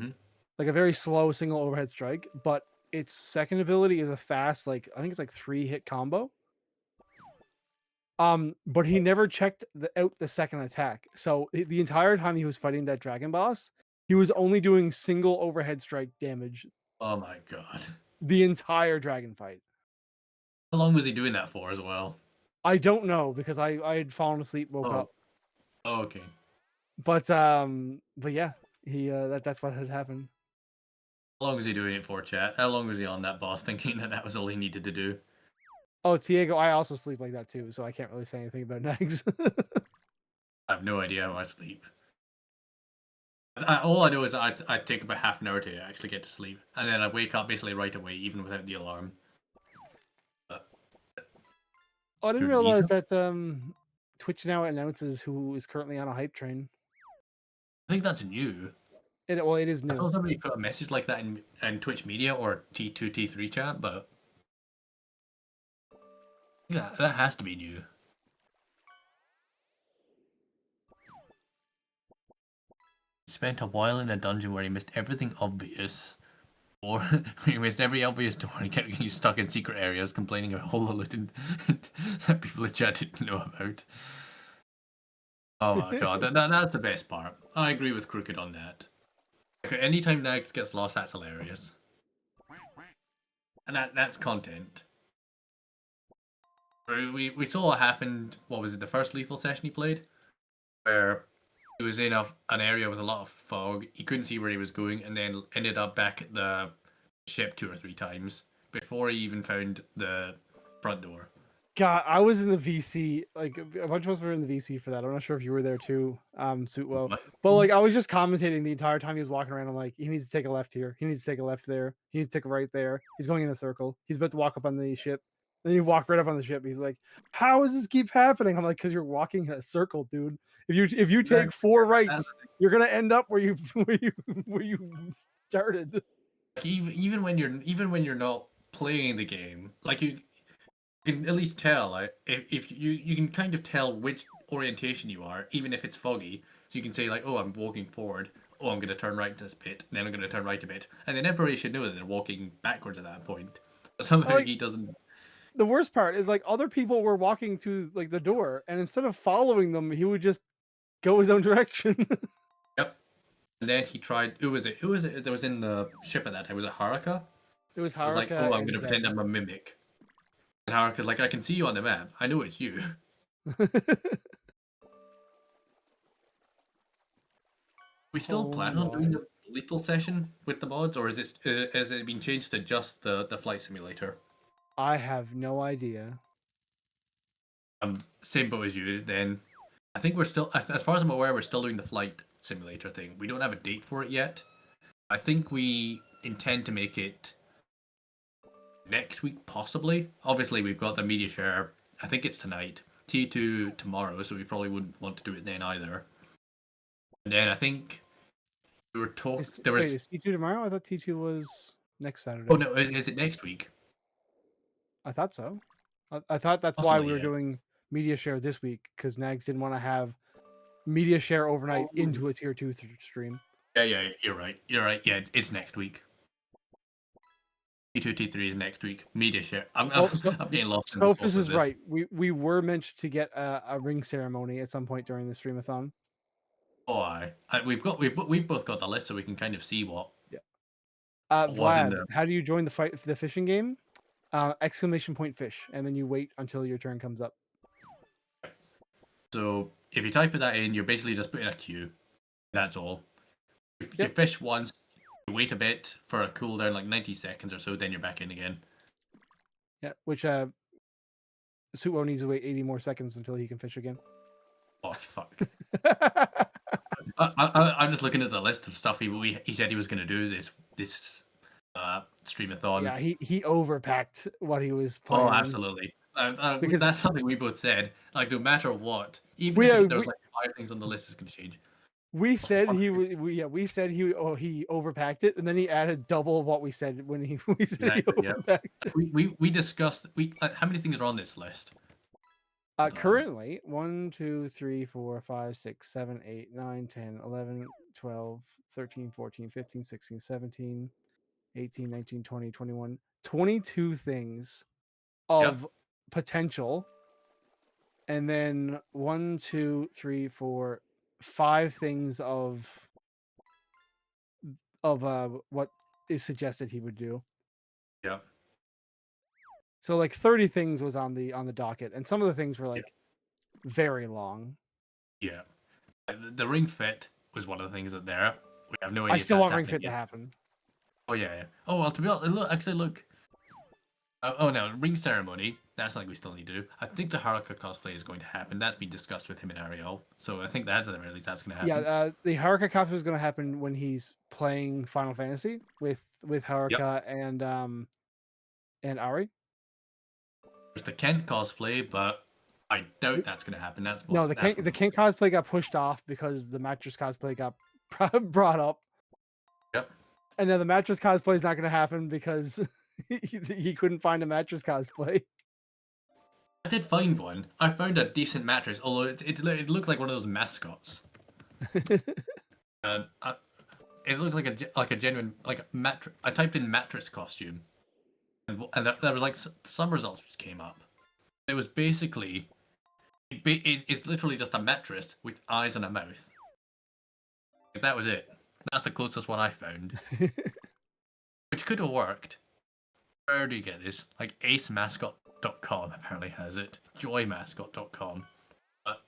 Hmm? Like a very slow single overhead strike, but its second ability is a fast, I think it's like 3-hit combo. But he never checked out the second attack. So the entire time he was fighting that dragon boss, he was only doing single overhead strike damage Oh my god. the entire dragon fight. How long was he doing that for as well? I don't know because I had fallen asleep, woke up. Oh, okay. But yeah, he that's what had happened. How long was he doing it for, chat? How long was he on that boss thinking that was all he needed to do? Oh, Diego, I also sleep like that too, so I can't really say anything about Nagzz. I have no idea how I sleep. All I know is I take about half an hour to actually get to sleep, and then I wake up basically right away, even without the alarm. But, Oh, I didn't Through realize Ethan? that Twitch now announces who is currently on a hype train. I think that's new. It is I saw new. somebody put a message like that in Twitch Media or T2, T3 chat, but yeah, that has to be new. He spent a while in a dungeon where he missed everything obvious. Or with every obvious door, and kept getting stuck in secret areas, complaining about all the loot that people in chat didn't know about. Oh my god, that's the best part. I agree with Crooked on that. Anytime Nagzz gets lost, that's hilarious. And that's content. We saw what happened, what was it, the first lethal session he played? Where he was in an area with a lot of fog, he couldn't see where he was going, and then ended up back at the ship 2 or 3 times before he even found the front door. God, I was in the VC. Like a bunch of us were in the VC for that. I'm not sure if you were there too, Suitwell. What? But like I was just commentating the entire time he was walking around. I'm like, he needs to take a left here. He needs to take a left there. He needs to take a right there. He's going in a circle. He's about to walk up on the ship. Then you walk right up on the ship. He's like, how does this keep happening? I'm like, because you're walking in a circle, dude. If you take 4 rights, you're gonna end up where you where you started. Even when you're not playing the game, like you can at least tell, like, if you can kind of tell which orientation you are, even if it's foggy. So you can say like, oh, I'm walking forward. Oh, I'm going to turn right to this bit. Then I'm going to turn right a bit, and then everybody should know that they're walking backwards at that point. But somehow Like, he doesn't. the worst part is like other people were walking to like the door, and instead of following them, he would just go his own direction. Yep. And then he tried. Who was it? Who was it that was in the ship at that time? Was it Haruka? It was He was like, Haruka. oh, I'm and going to pretend I'm a mimic. And Haruka's like, I can see you on the map. I know it's you. We still Oh plan on doing my. the lethal session with the mods, or has it been changed to just the flight simulator? I have no idea. Same boat as you. Then I think we're still, as far as I'm aware, we're still doing the flight simulator thing. We don't have a date for it yet. I think we intend to make it next week, possibly. Obviously, we've got the media share. I think it's tonight. T2 tomorrow, so we probably wouldn't want to do it then either. And then I think we were talking. There was. Wait, is T2 tomorrow? I thought T2 was next Saturday. Oh no, is it next week? I thought so. I thought that's why Possibly, we were yeah. doing media share this week, because Nagzz didn't want to have media share overnight into a tier 2 stream. Yeah, you're right. You're right. Yeah, it's next week. T2, T3 is next week. Media share. I'm getting lost. Sophus is right. We were meant to get a ring ceremony at some point during the streamathon. Oh, we've both got the list, so we can kind of see what. Yeah. Was in Vlad, there. how do you join the fishing game? Exclamation point fish, and then you wait until your turn comes up. So if you type that in, you're basically just putting a queue. That's all. If you fish once, you wait a bit for a cooldown, like 90 seconds or so, then you're back in again. Yeah, which Suwo needs to wait 80 more seconds until he can fish again. Oh fuck! I'm just looking at the list of stuff he said he was going to do this streamathon. Yeah, he overpacked what he was planning. Oh, absolutely. Because- that's something we both said. Like, no matter what, even if there's like 5 things on the list, it's going to change. We said we said he overpacked it, and then he added double what we said when we said Exactly, he yeah. overpacked it. We discussed how many things are on this list? Currently 1, 2, 3, 4, 5, 6, 7, 8, 9, 10, 11, 12, 13, 14, 15, 16, 17, 18, 19, 20, 21, 22 things of potential. And then 1, 2, 3, 4, 5 things of what is suggested he would do. Yeah. So like 30 things was on the docket, and some of the things were like very long. Yeah. The ring fit was one of the things that there. We have no idea. I if still that's want ring happening fit to yet. happen. Oh yeah. Oh well, to be honest, look. Oh no, ring ceremony. That's something we still need to do. I think the Haruka cosplay is going to happen. That's been discussed with him and Ariel. So I think that's at the very least that's going to happen. Yeah, the Haruka cosplay is going to happen when he's playing Final Fantasy with Haruka and Ari. There's the Kent cosplay, but I doubt that's going to happen. The Kent cosplay got pushed off because the mattress cosplay got brought up. Yep. And now the mattress cosplay is not going to happen because he couldn't find a mattress cosplay. I did find one. I found a decent mattress, although it looked like one of those mascots. it looked like a genuine mattress. I typed in mattress costume, and there was like some results which came up. It was basically it's literally just a mattress with eyes and a mouth. That was it. That's the closest one I found, which could have worked. Where do you get this? Like acemascot.com apparently has it. Joymascot.com. But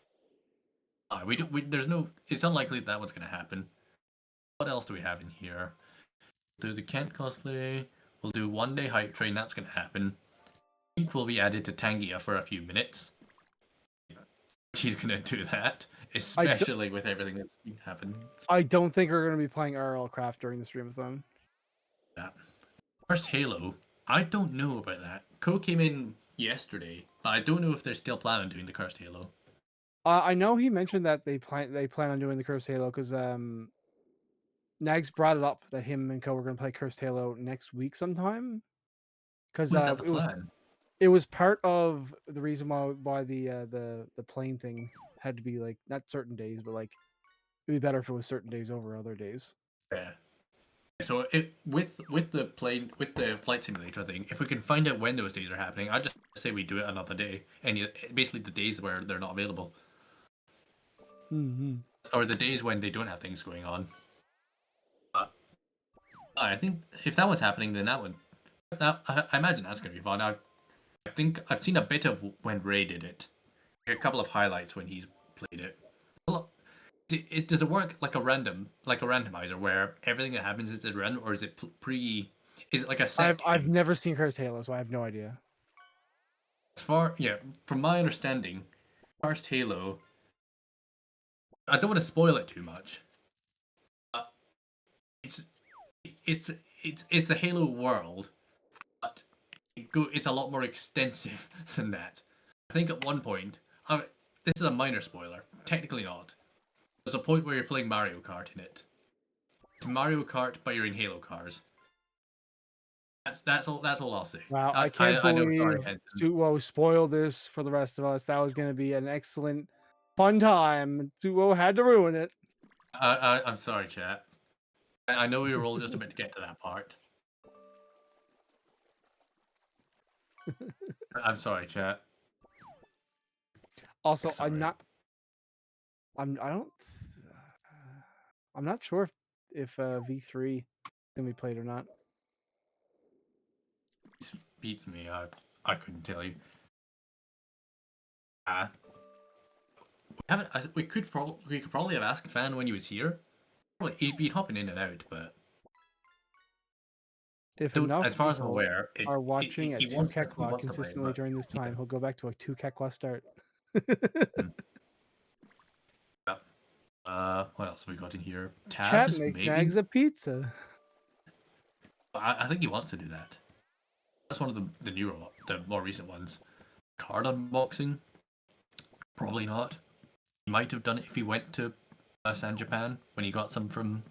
there's no. It's unlikely that one's gonna happen. What else do we have in here? Do the Kent cosplay. We'll do one day hype train. That's gonna happen. I think we'll be added to Tangia for a few minutes. She's gonna do that, especially with everything that's been happening. I don't think we're going to be playing RL Craft during the streamathon. Yeah. First Halo. I don't know about that. Co came in yesterday, but I don't know if they're still planning on doing the Cursed Halo. I know he mentioned that they plan on doing the Cursed Halo because Nagzz brought it up that him and Co were going to play Cursed Halo next week sometime. Because Was that the plan? it was part of the reason why the plane thing had to be like not certain days, but like it'd be better if it was certain days over other days. Yeah. So with the flight simulator thing, if we can find out when those days are happening, I'd just say we do it another day, and basically the days where they're not available, or the days when they don't have things going on. I think if that was happening, then I imagine that's going to be fun. I think I've seen a bit of when Ray did it, a couple of highlights when he's played it. Does it work like a randomizer where everything that happens is at random, or is it is it like a set? I've never seen Cursed Halo, so I have no idea. From my understanding, Cursed Halo. I don't want to spoil it too much. It's a Halo world, but it's a lot more extensive than that. I think at one point, this is a minor spoiler, technically not. There's a point where you're playing Mario Kart in it. It's Mario Kart, but you're in Halo cars. That's all I'll say. Wow, I can't believe Henson. Suwo spoiled this for the rest of us. That was going to be an excellent, fun time. Suwo had to ruin it. I'm sorry, chat. I know we were all just about to get to that part. I'm sorry, chat. Also, Sorry. I'm not sure if V3 can be played or not. Beats me. I couldn't tell you. We could probably have asked Fan when he was here. Well, he'd be hopping in and out, but If enough as far as I'm people aware, are watching at 2 wants to Kekwa play, consistently but during this time, he'll go back to a 2 Kekwa start. What else have we got in here? Chat Tabs, makes maybe. Nagzz a pizza. I think he wants to do that. That's one of the more recent ones. Card unboxing? Probably not. He might have done it if he went to San Japan when he got some from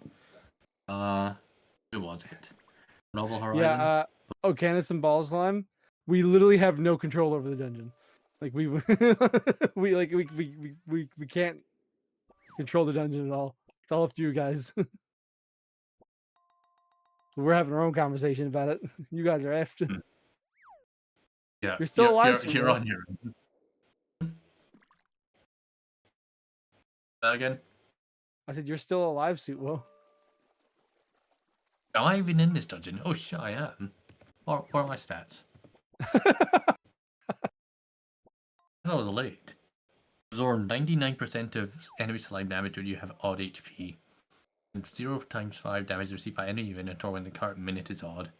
who was it? Novel Horizon. Yeah, Canis and Ball Slime. We literally have no control over the dungeon. Like we we can't control the dungeon at all. It's all up to you guys. We're having our own conversation about it. You guys are effed. Yeah, You're still alive. You're on your own. Again? I said you're still alive, Suitwo. Am I even in this dungeon? Oh shit, I am. What are my stats? I was late. Absorb 99% of enemy slime damage when you have odd HP. And 0 times 5 damage received by enemy Minotaur when the current minute is odd.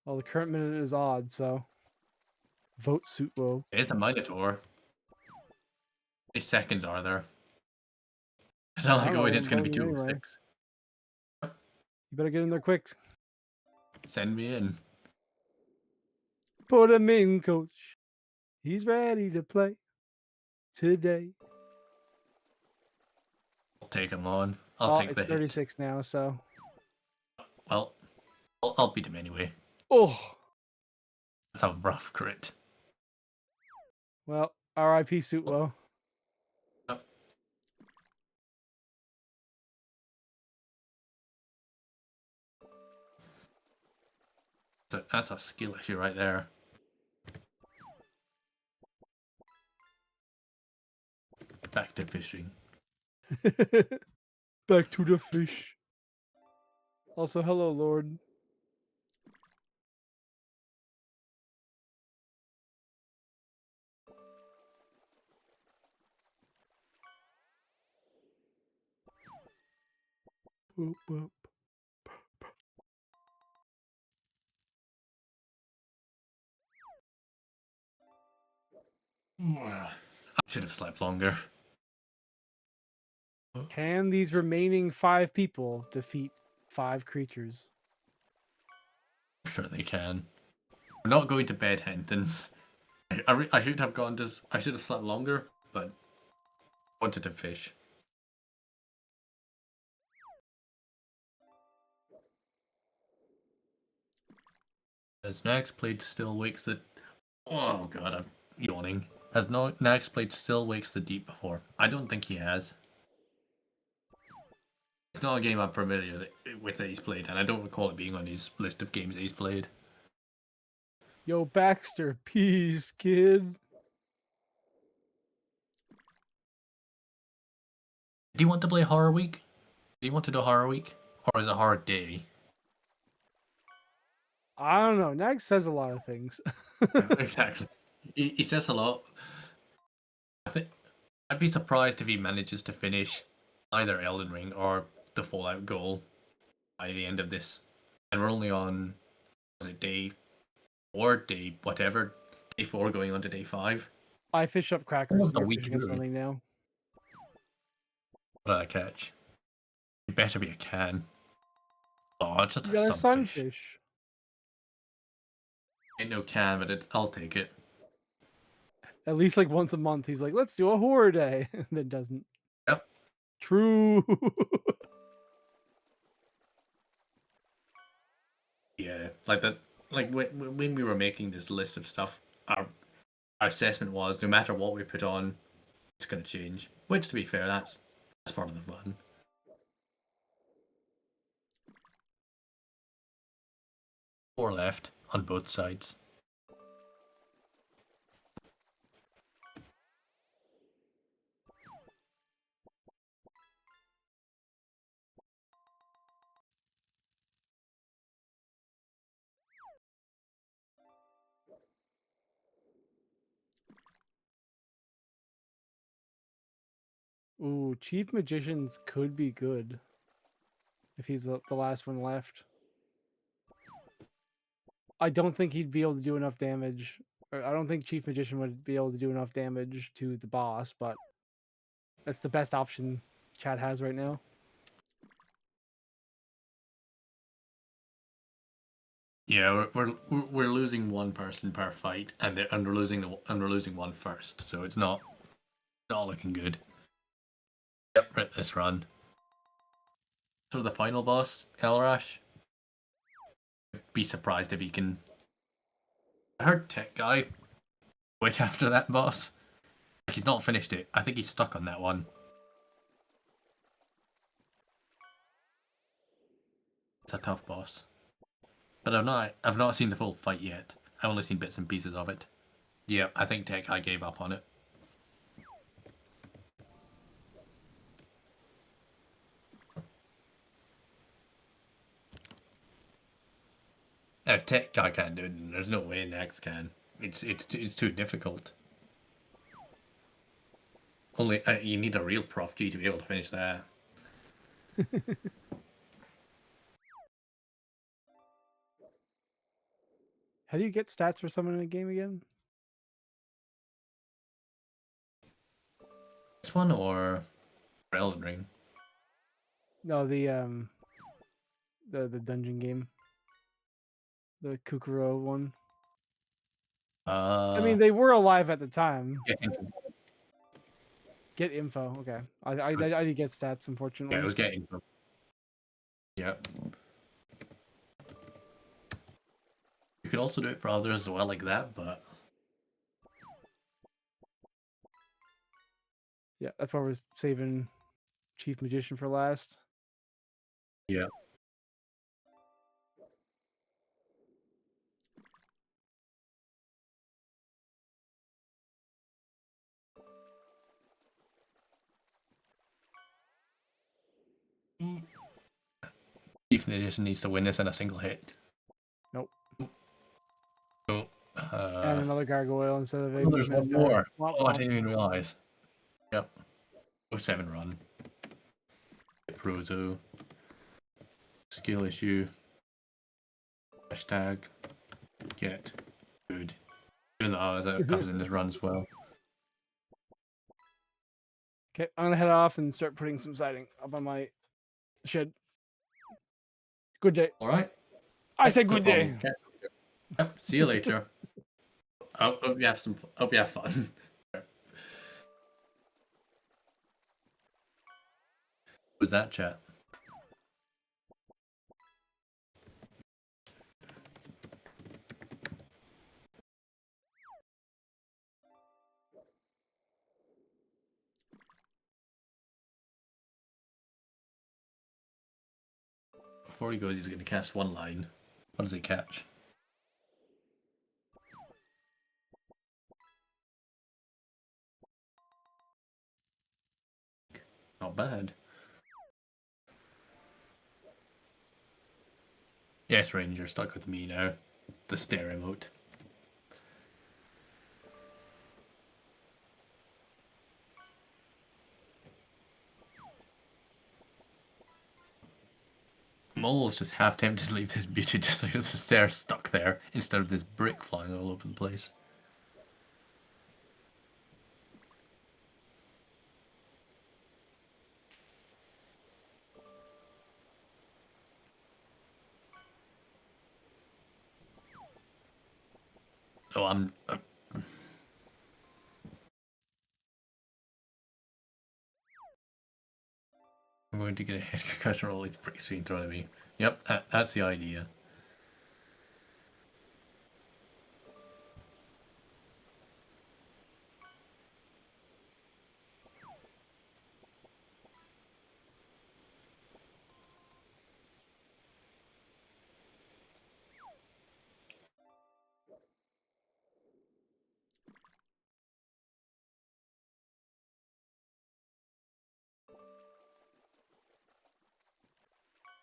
Well, the current minute is odd, so vote Suitwo. It is a Minotaur. How many seconds are there? It's not like, it's going to be 206. Anyway. You better get in there quick. Send me in. Put him in, coach. He's ready to play today. I'll take him on. I'll take the It's hit. 36 now, so. Well, I'll beat him anyway. Oh. That's a rough crit. Well, R.I.P. Suitwo. That's a skill issue right there. Back to fishing. Back to the fish. Also, hello, Lord. Boop, boop. I should have slept longer. Can these remaining 5 people defeat 5 creatures? I'm sure they can. I'm not going to bed, Hentons. I should have gone to. I should have slept longer, but wanted to fish. Has Nags played Still Wakes the... Oh god, I'm yawning. Has Nags played Still Wakes the Deep before? I don't think he has. It's not a game I'm familiar with that he's played, and I don't recall it being on his list of games that he's played. Yo, Baxter, peace, kid. Do you want to play Horror Week? Do you want to do Horror Week? Or is it Horror Day? I don't know. Nagzz says a lot of things. Exactly. He says a lot. I think I'd be surprised if he manages to finish either Elden Ring or the Fallout goal by the end of this. And we're only on, was it day 4, day whatever, day 4 going on to day 5. I fish up crackers. Almost So a you're week fishing up through. something now. What did I catch? It better be a can. Oh, just You a got a sunfish. sunfish. Ain't no can, but I'll take it. At least like once a month, he's like, "Let's do a horror day," and then doesn't. Yep. True. Yeah, like that. Like when we were making this list of stuff, our assessment was no matter what we put on, it's going to change. Which, to be fair, that's part of the fun. Four left on both sides. Ooh, Chief Magicians could be good if he's the last one left. I don't think he'd be able to do enough damage. Or I don't think Chief Magician would be able to do enough damage to the boss, but that's the best option Chad has right now. Yeah, we're losing one person per fight, and we're losing one first, so it's not looking good. Yep, rip this run. So the final boss, Elrash. Be surprised if he can. I heard Tech Guy wait after that boss. He's not finished it. I think he's stuck on that one. It's a tough boss. But I've not seen the full fight yet. I've only seen bits and pieces of it. Yeah, I think Tech Guy gave up on it. And if Tech Guy can't do it, then there's no way Nagzz can. It's too difficult. Only you need a real Prof G to be able to finish that. How do you get stats for someone in a game again? This one or Elden Ring? No, the dungeon game. The Kukuro one. I mean, they were alive at the time. yeah, info. Get info. Okay. I did get stats, unfortunately. Yeah, it was getting info. Yep. You could also do it for others as well, like that, but Yeah, that's why we're saving Chief Magician for last. yeah. Defense Edition needs to win this in a single hit. Nope. So, And another gargoyle instead of a oh, there's one defense more. Womp Oh, I womp. didn't even realize. Yep. 07 run. Prozo. Skill issue. Hashtag. Get. Good. Even though I was in this run as well. Okay, I'm gonna head off and start putting some siding up on my shed. Good day. Alright. I said good day. Yep. See you later. Hope you have fun. Was that chat? Before he goes, he's going to cast one line. What does he catch? Not bad. Yes, Ranger, stuck with me now. The stare emote. Mole's just half tempted to leave this muted just because the stair's stuck there instead of this brick flying all over the place. Oh, I'm going to get a head concussion roll with bricks being thrown at me. Yep, that's the idea.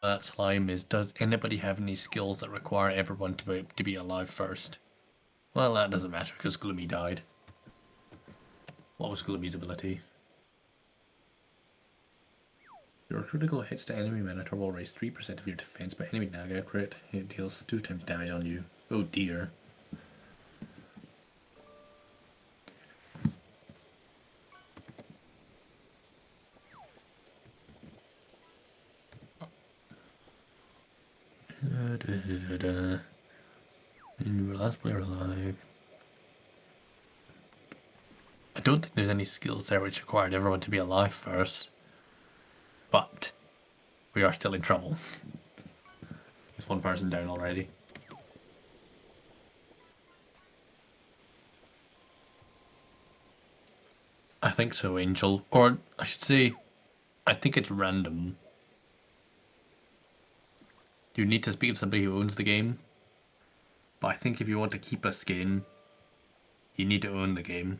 That slime is, does anybody have any skills that require everyone to be alive first? Well, that doesn't matter because Gloomy died. What was Gloomy's ability? Your critical hits to enemy minotaur will raise 3% of your defense, but enemy Nagzz crit it deals 2 times damage on you. Oh dear. And you were last player alive. I don't think there's any skills there which required everyone to be alive first. But we are still in trouble. There's one person down already. I think so, Angel. Or I should say, I think it's random. You need to speak to somebody who owns the game. But I think if you want to keep a skin, you need to own the game.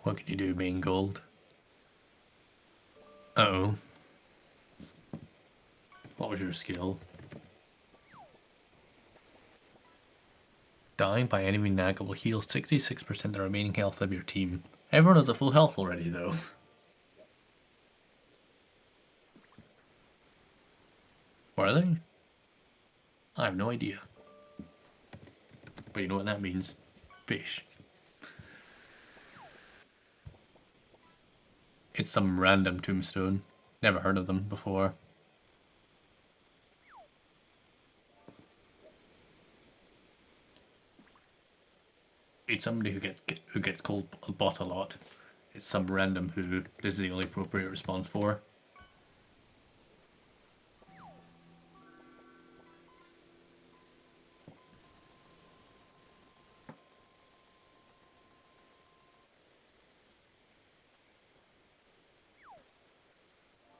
What can you do being gold? Uh-oh. What was your skill? Dying by enemy Nagzz will heal 66% of the remaining health of your team. Everyone has a full health already, though. Were they? I have no idea. But you know what that means? Fish. It's some random tombstone. Never heard of them before. It's somebody who gets called a bot a lot. It's some random who this is the only appropriate response for.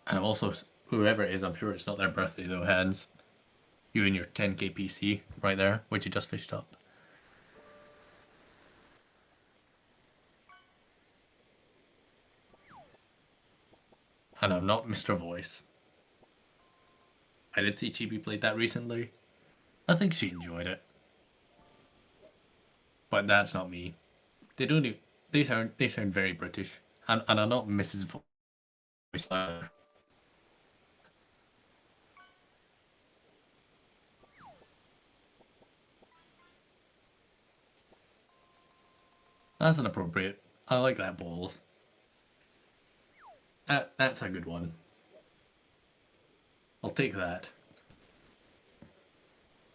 And I'm also whoever it is, I'm sure it's not their birthday though, Hands. You and your 10k PC right there, which you just fished up. And I'm not Mr. Voice. I did see Chibi played that recently. I think she enjoyed it. But that's not me. They don't even, they sound very British. And I'm not Mrs. Voice either. That's inappropriate. I like that, balls. That's a good one. I'll take that.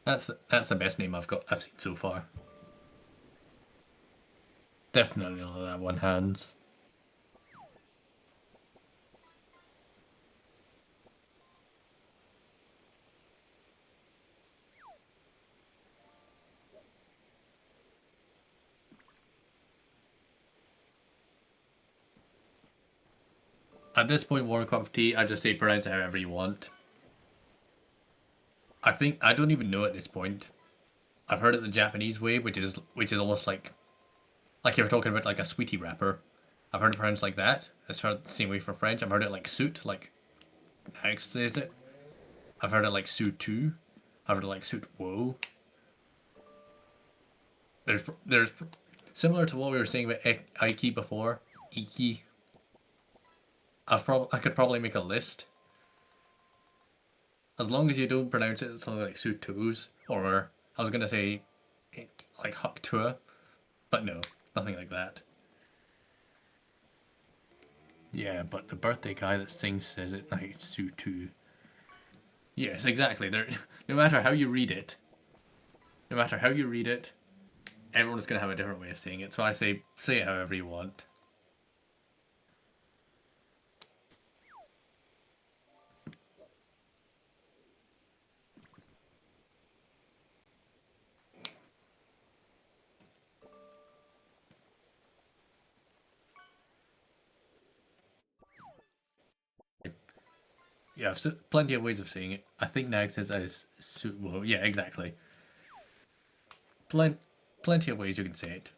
That's the best name I've seen so far. Definitely not that one, Hands. At this point, Warren Cup of Tea, I just say pronounce it however you want. I don't even know at this point. I've heard it the Japanese way, which is almost like you were talking about like a sweetie wrapper. I've heard it pronounced like that. It's heard the same way for French. I've heard it like suit, like Nagzz says it. I've heard it like suit too. I've heard it like suit whoa. There's similar to what we were saying about Iki before. Iki. I could probably make a list. As long as you don't pronounce it something like Sutus, or I was gonna say like Haktua, but no, nothing like that. Yeah, but the birthday guy that sings says it like Sutu. Yes, exactly. No matter how you read it, everyone's gonna have a different way of saying it. So I say it however you want. Yeah, I've plenty of ways of saying it. I think Nagzz says as well, yeah, exactly. Plenty of ways you can say it.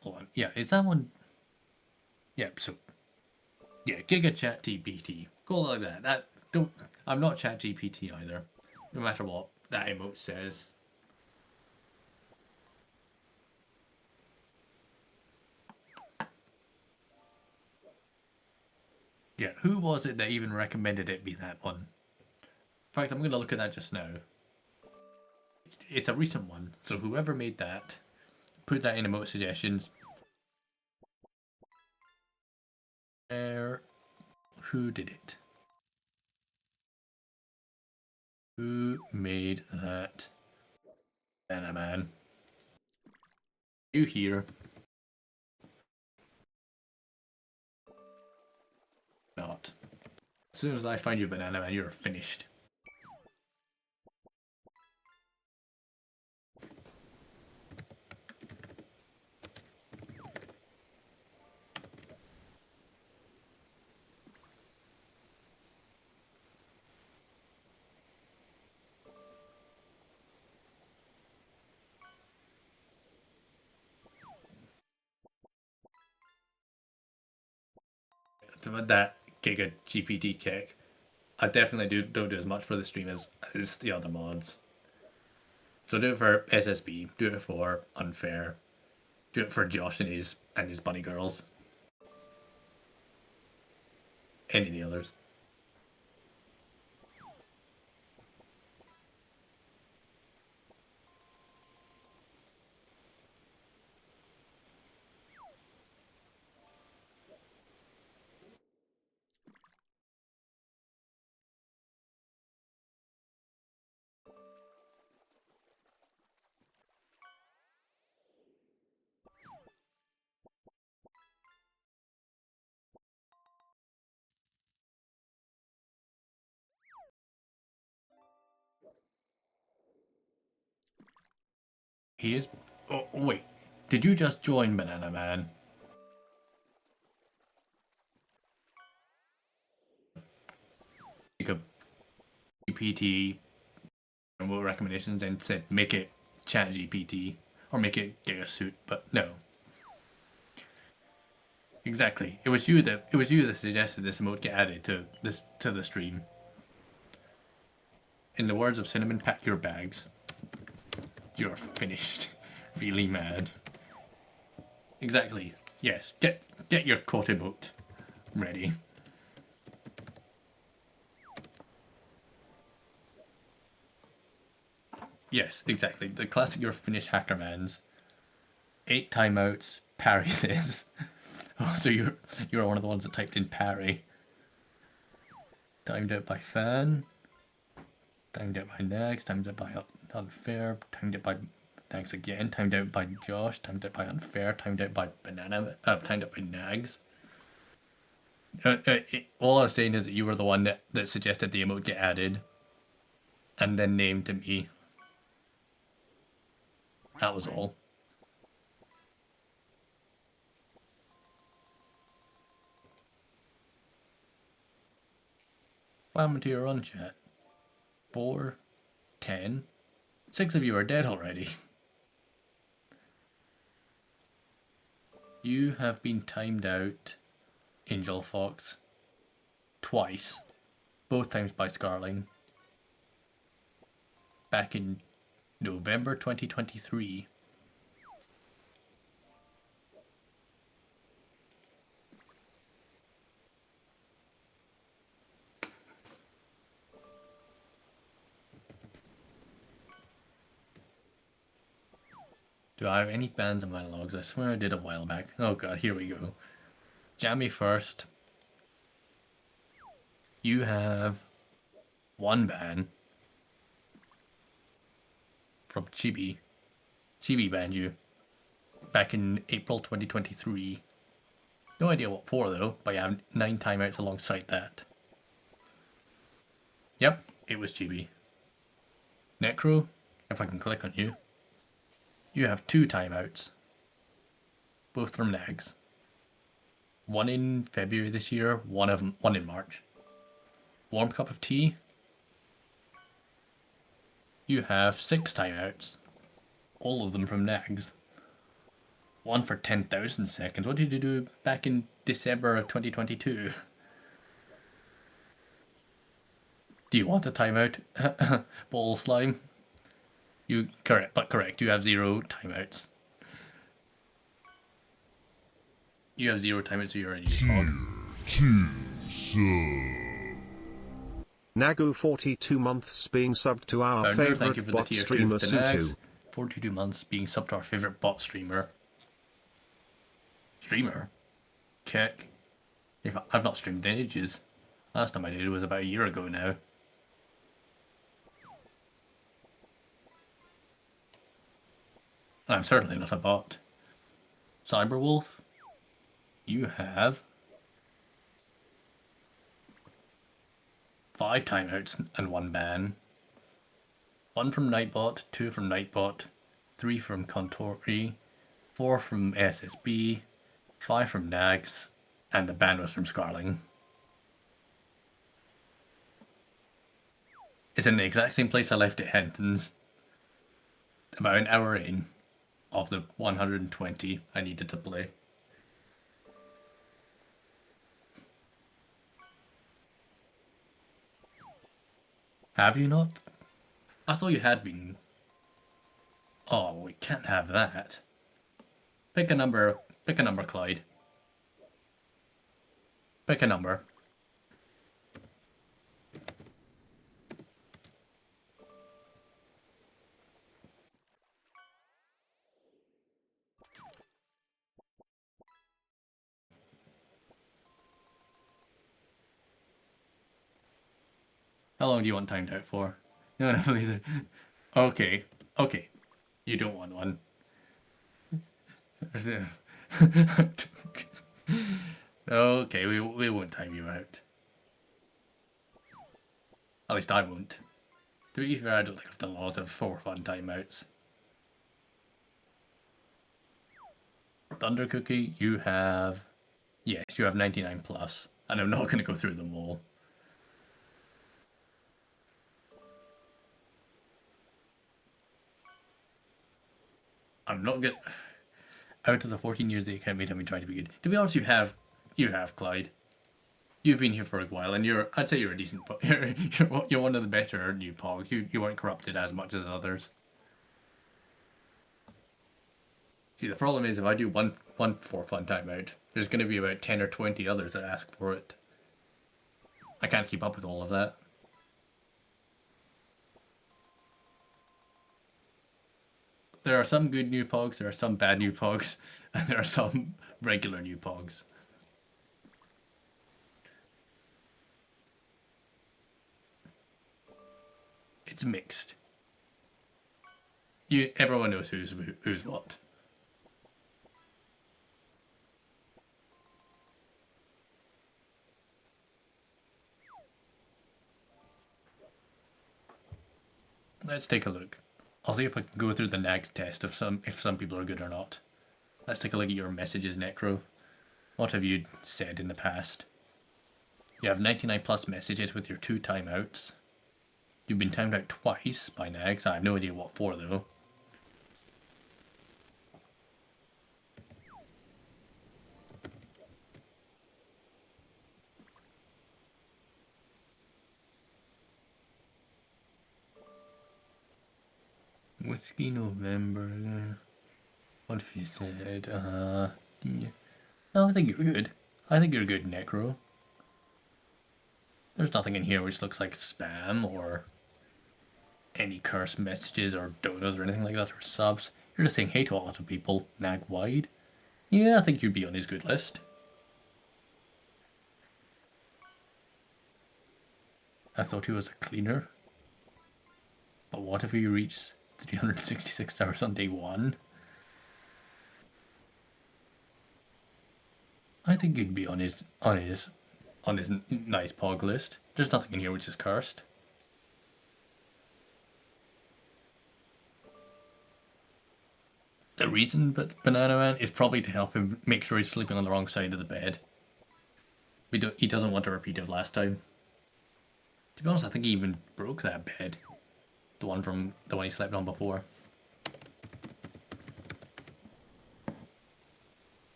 Hold on. Yeah, is that one? Yep. So, yeah, Giga Chat GPT. Go like that. I'm not Chat GPT either. No matter what that emote says. Yeah, who was it that even recommended it be that one? In fact, I'm going to look at that just now. It's a recent one, so whoever made that, put that in emote suggestions. Who did it? Who made that? Banana Man. You here? Not. As soon as I find you, Banana Man, you're finished. That Giga GPT kick. I definitely don't do as much for the stream as the other mods. So do it for SSB, do it for Unfair, do it for Josh and his bunny girls. Any of the others. He is. Oh, wait. Did you just join, Banana Man? a GPT remote recommendations and said make it Chat GPT or make it Suit, but no. Exactly. It was you that suggested this emote get added to the stream. In the words of Cinnamon, pack your bags. You're finished. Really mad. Exactly. Yes. Get your quote emote ready. Yes, exactly. The classic you're finished hackermans. 8 timeouts, parry this. Oh, so you're one of the ones that typed in parry. Timed out by fan. Timed out by Nagzz. Timed out by unfair. Timed out by Nagzz again. Timed out by Josh. Timed out by unfair. Timed out by banana. Timed out by Nagzz. All I was saying is that you were the one that suggested the emote get added, and then named to me. That was all. What happened to your run, chat? 4, 10, 6 of you are dead already. You have been timed out, Angel Fox, twice, both times by Scarling, back in November 2023. Do I have any bans on my logs? I swear I did a while back. Oh god, here we go. Jammy first. You have 1 ban from Chibi. Chibi banned you back in April 2023. No idea what for though, but you have 9 timeouts alongside that. Yep, it was Chibi. Necro, if I can click on you. You have 2 timeouts, both from Nagzz. 1 in February this year, one in March. Warm cup of tea. You have 6 timeouts, all of them from Nagzz. 1 for 10,000 seconds. What did you do back in December of 2022? Do you want a timeout, ball slime? You correct. You have 0 timeouts. You have 0 timeouts, so you're a fog. Nagu 42 months being subbed to our Founder, thank you favorite for the bot tier 2 streamer for the Nagzz. Sutu. 42 months being subbed to our favorite bot streamer. Kick. I've not streamed in ages. Last time I did was about a year ago now. I'm certainly not a bot. Cyberwolf, you have 5 timeouts and 1 ban. 1 from Nightbot, 2 from Nightbot, 3 from Contori, 4 from SSB, 5 from Nagzz, and the ban was from Scarling. It's in the exact same place I left it, Henton's. About an hour in of the 120 I needed to play. Have you not? I thought you had been. Oh, we can't have that. Pick a number, Clyde. Pick a number. How long do you want timed out for? No, please. Okay. You don't want one. Okay, we won't time you out. At least I won't. To be fair, I don't think I've done a lot of for fun timeouts. Thunder Cookie, you have... Yes, you have 99 plus. And I'm not going to go through them all. I'm not good. Out of the 14 years that you can't meet, I've been trying to be good. To be honest, you have, Clyde. You've been here for a while, and I'd say you're a decent, you're one of the better new pogs. You weren't corrupted as much as others. See, the problem is if I do one for fun timeout, there's going to be about 10 or 20 others that ask for it. I can't keep up with all of that. There are some good new pogs, there are some bad new pogs, and there are some regular new pogs. It's mixed. Everyone knows who's what. Let's take a look. I'll see if I can go through the Nagzz test if some people are good or not. Let's take a look at your messages, Necro. What have you said in the past? You have 99 plus messages with your 2 timeouts. You've been timed out twice by Nagzz. I have no idea what for though. Whiskey November. What have you said? Yeah. No, I think you're good. I think you're good, Necro. There's nothing in here which looks like spam or any cursed messages or donos or anything like that or subs. You're just saying hey to a lot of people, Nag-wide. Yeah, I think you'd be on his good list. I thought he was a cleaner. But what if he reached 366 hours on day 1? I think he'd be on his nice pog list. There's nothing in here which is cursed. The reason Banana Man is probably to help him make sure he's sleeping on the wrong side of the bed. He doesn't want to repeat of last time. To be honest, I think he even broke that bed. The one he slept on before.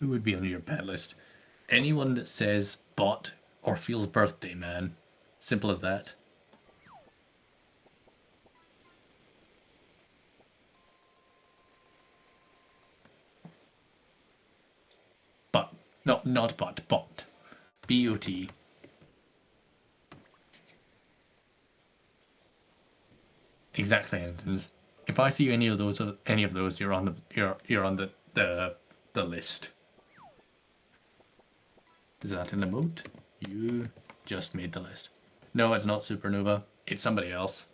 Who would be on your pet list? Anyone that says bot or feels birthday man. Simple as that. But. No, not bot. Bot. B-O-T. Exactly, Anthony. If I see any of those, you're on the list. Is that an emote? You just made the list. No, it's not Supernova. It's somebody else.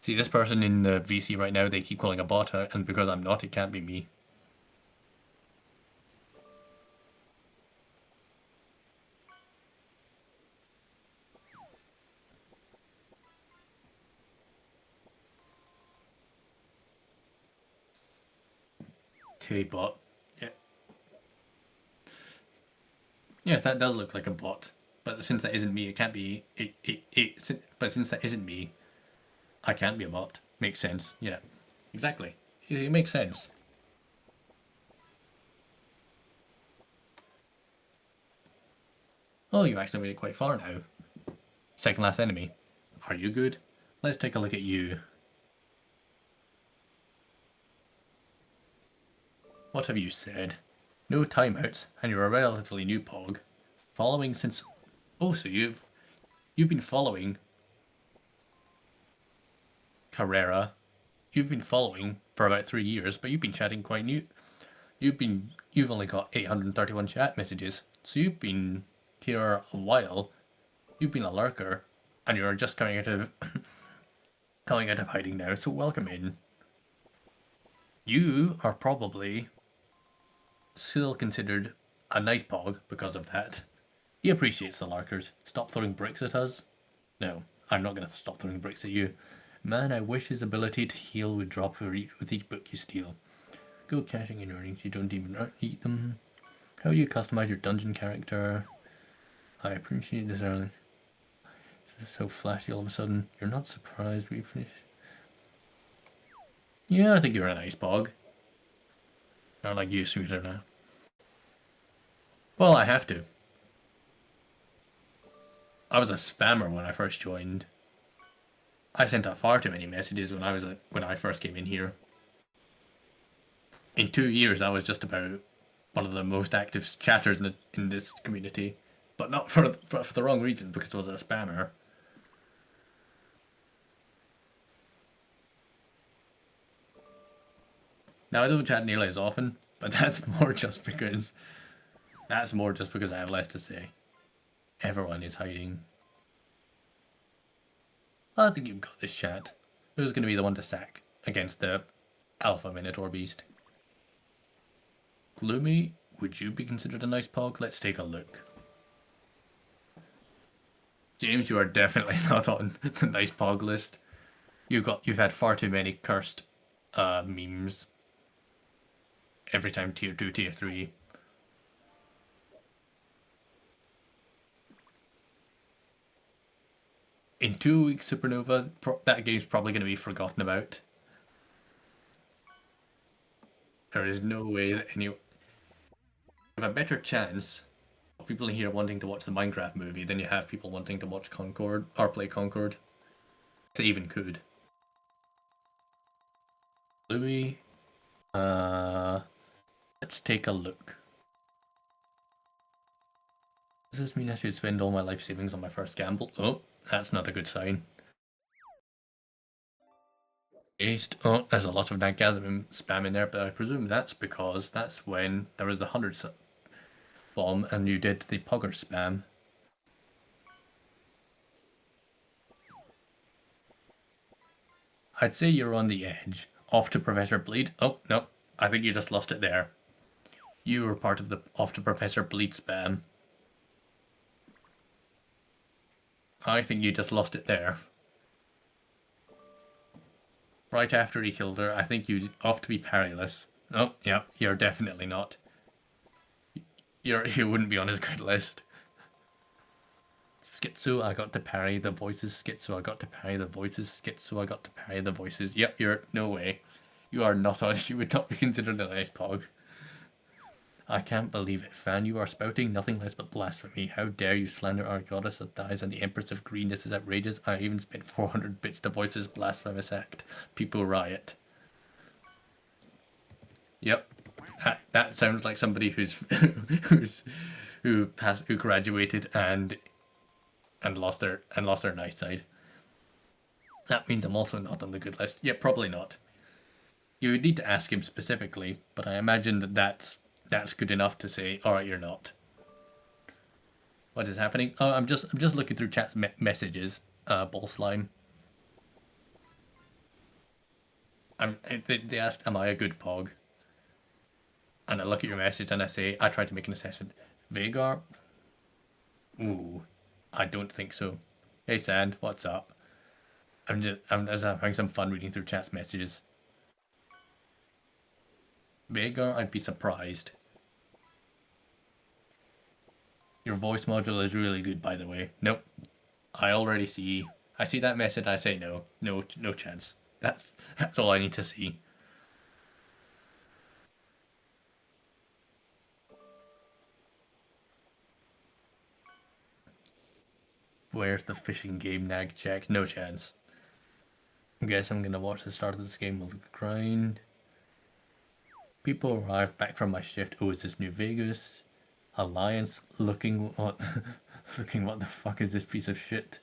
See, this person in the VC right now, they keep calling a bot, and because I'm not, it can't be me. Okay, bot. Yeah. Yes, that does look like a bot. But since that isn't me, it can't be. But since that isn't me, I can't be a bot. Makes sense. Yeah. Exactly. It makes sense. Oh, you actually made it quite far now. Second last enemy. Are you good? Let's take a look at you. What have you said? No timeouts, and you're a relatively new pog. Following since... Oh, so you've been following... Carrera. You've been following for about 3 years, but you've been chatting quite new. You've only got 831 chat messages, so you've been here a while. You've been a lurker, and you're just coming out of hiding now, so welcome in. You are probably still considered a nice pog because of that. He appreciates the larkers. Stop throwing bricks at us. No, I'm not going to stop throwing bricks at you. Man, I wish his ability to heal would drop with each book you steal. Go cashing in earnings, you don't even eat them. How do you customize your dungeon character? I appreciate this early. This is so flashy all of a sudden. You're not surprised we finished. Yeah, I think you're a nice pog. Not like you, sweeter now. Well, I have to. I was a spammer when I first joined. I sent out far too many messages when I first came in here. In 2 years, I was just about one of the most active chatters in this community, but not for the wrong reasons, because I was a spammer. Now I don't chat nearly as often, but that's more just because I have less to say. Everyone is hiding. I think you've got this, chat. Who's going to be the one to sack against the Alpha Minotaur Beast? Gloomy, would you be considered a nice pog? Let's take a look. James, you are definitely not on the nice pog list. You've had far too many cursed memes every time tier 2, tier 3. In 2 weeks, Supernova, that game's probably going to be forgotten about. There is no way that you have a better chance of people here wanting to watch the Minecraft movie than you have people wanting to watch Concord or play Concord. If they even could. Louis, let's take a look. Does this mean I should spend all my life savings on my first gamble? Oh, that's not a good sign. Oh, there's a lot of Nagzz spam in there, but I presume that's because that's when there was the 100 bomb and you did the Pogger spam. I'd say you're on the edge. Off to Professor Bleed. Oh, no. I think you just lost it there. You were part of the off to Professor Bleed spam. I think you just lost it there. Right after he killed her, I think you off to be parryless. Oh, yeah, you're definitely not. You wouldn't be on his good list. Schizo, I got to parry the voices. Schizo, I got to parry the voices. Schizo, I got to parry the voices. Yep, you're no way. You are not on. You would not be considered a nice pog. I can't believe it, fan. You are spouting nothing less but blasphemy. How dare you slander our goddess that dies and the Empress of Green? This is outrageous. I even spent 400 bits to voice this blasphemous act. People riot. Yep, that sounds like somebody who graduated and lost their night side. That means I'm also not on the good list. Yeah, probably not. You would need to ask him specifically, but I imagine that's good enough to say, all right, you're not. What is happening? Oh, I'm just looking through chat's messages. Ball slime. They asked, am I a good pog? And I look at your message and I say, I tried to make an assessment. Vagar? Ooh, I don't think so. Hey Sand, what's up? I'm just having some fun reading through chat's messages. Vagar, I'd be surprised. Your voice module is really good, by the way. Nope. I already see. I see that message. I say no. No chance. That's all I need to see. Where's the fishing game, Nag check? No chance. I guess I'm gonna watch the start of this game with a grind. People arrive back from my shift. Oh, is this New Vegas? Alliance looking what looking what the fuck is this piece of shit?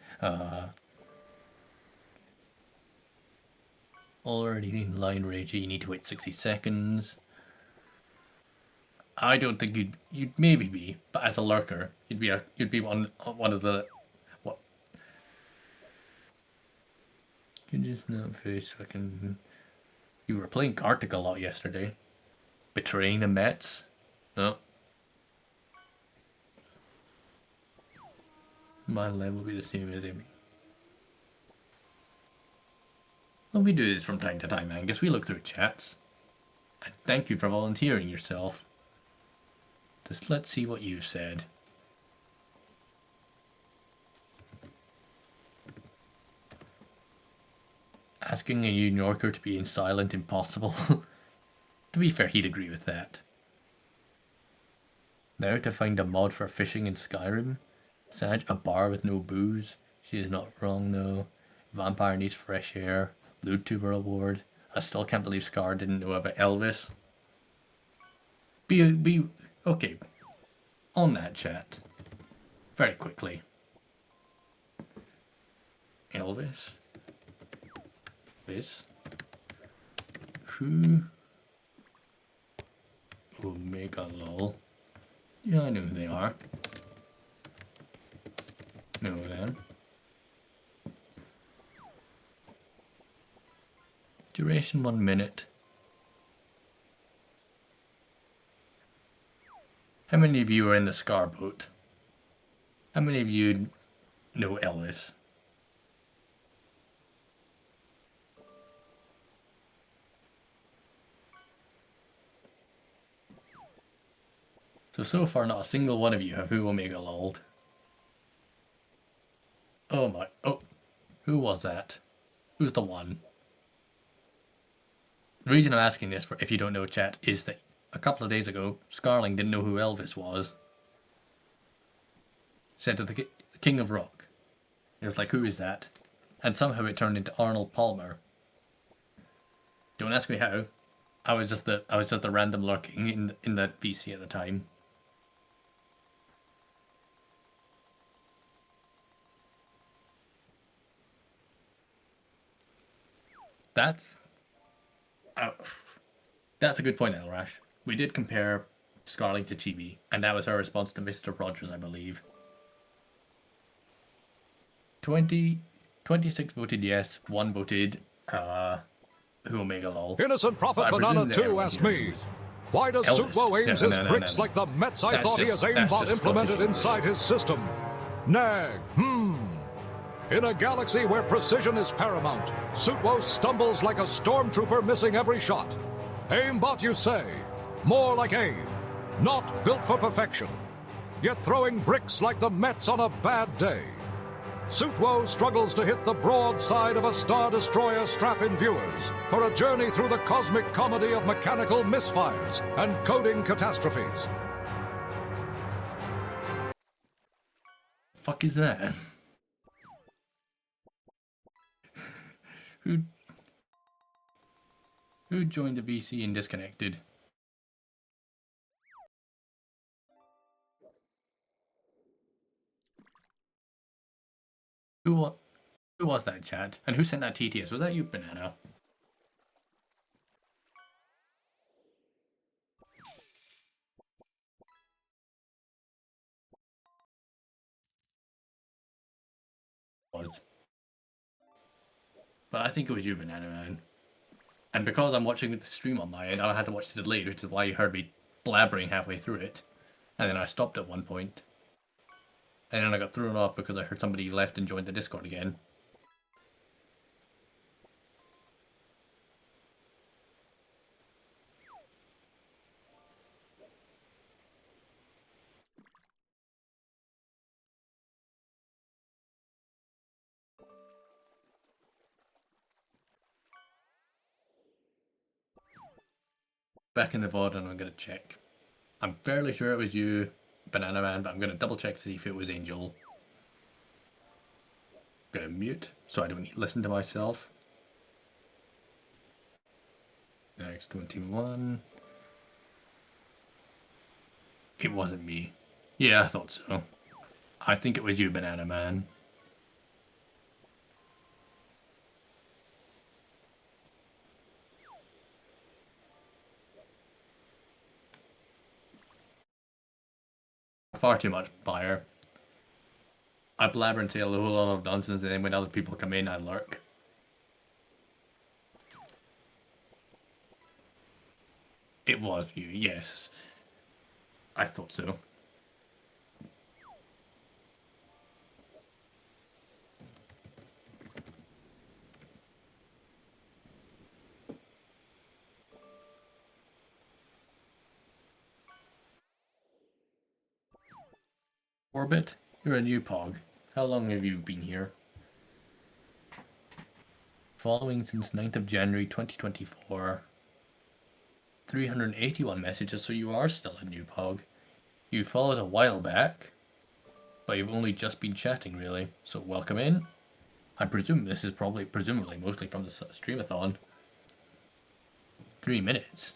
Already in line rage, you need to wait 60 seconds. I don't think you'd maybe be, but as a lurker, you'd be one of the what? You just not face fucking. You were playing Gartic a lot yesterday. Betraying the Mets? No. My level will be the same as Amy. Well, we do this from time to time, Angus. We look through chats. And thank you for volunteering yourself. Just let's see what you said. Asking a New Yorker to be silent impossible. To be fair, he'd agree with that. Now to find a mod for fishing in Skyrim. Sag, a bar with no booze. She is not wrong though. Vampire needs fresh air. LootTuber award. I still can't believe Scar didn't know about Elvis. Be okay. On that chat. Very quickly. Elvis. This. Who? Omega lol. Yeah, I know who they are. No then. Duration 1 minute. How many of you are in the Scar boat? How many of you know Elvis? So far not a single one of you have who Omega lolled. Oh my, oh, who was that? Who's the one? The reason I'm asking this, for if you don't know chat, is that a couple of days ago, Scarling didn't know who Elvis was. Said to the King of Rock. It was like, who is that? And somehow it turned into Arnold Palmer. Don't ask me how. I was just the random lurking in that VC at the time. That's a good point, Elrash. We did compare Scarling to Chibi, and that was her response to Mr. Rogers, I believe. 26 voted yes, 1 voted who Omega lol. Innocent Prophet Banana 2 asked me, why does Suitwo aims his bricks like the Mets I thought he has aimbot implemented inside his system? Nag, In a galaxy where precision is paramount, Suitwo stumbles like a stormtrooper missing every shot. Aimbot, you say? More like aim. Not built for perfection. Yet throwing bricks like the Mets on a bad day. Suitwo struggles to hit the broadside of a Star Destroyer strapping viewers for a journey through the cosmic comedy of mechanical misfires and coding catastrophes. Fuck is that? Who joined the VC and disconnected? Who was that, chat? And who sent that TTS? Was that you, Banana? Was. But I think it was you, Banana Man. And because I'm watching the stream on my end, I had to watch the delay, which is why you heard me blabbering halfway through it. And then I stopped at one point. And then I got thrown off because I heard somebody left and joined the Discord again. Back in the VOD and I'm going to check. I'm fairly sure it was you, Banana Man, but I'm going to double check to see if it was Angel. I'm going to mute so I don't listen to myself. Next 21. It wasn't me. Yeah, I thought so. I think it was you, Banana Man. Far too much fire. I blabber and say a whole lot of nonsense, and then when other people come in, I lurk. It was you, yes. I thought so. Orbit, you're a new pog. How long have you been here? Following since 9th of January 2024. 381 messages, so you are still a new pog. You followed a while back, but you've only just been chatting, really. So welcome in. I presume this is presumably mostly from the Streamathon. 3 minutes.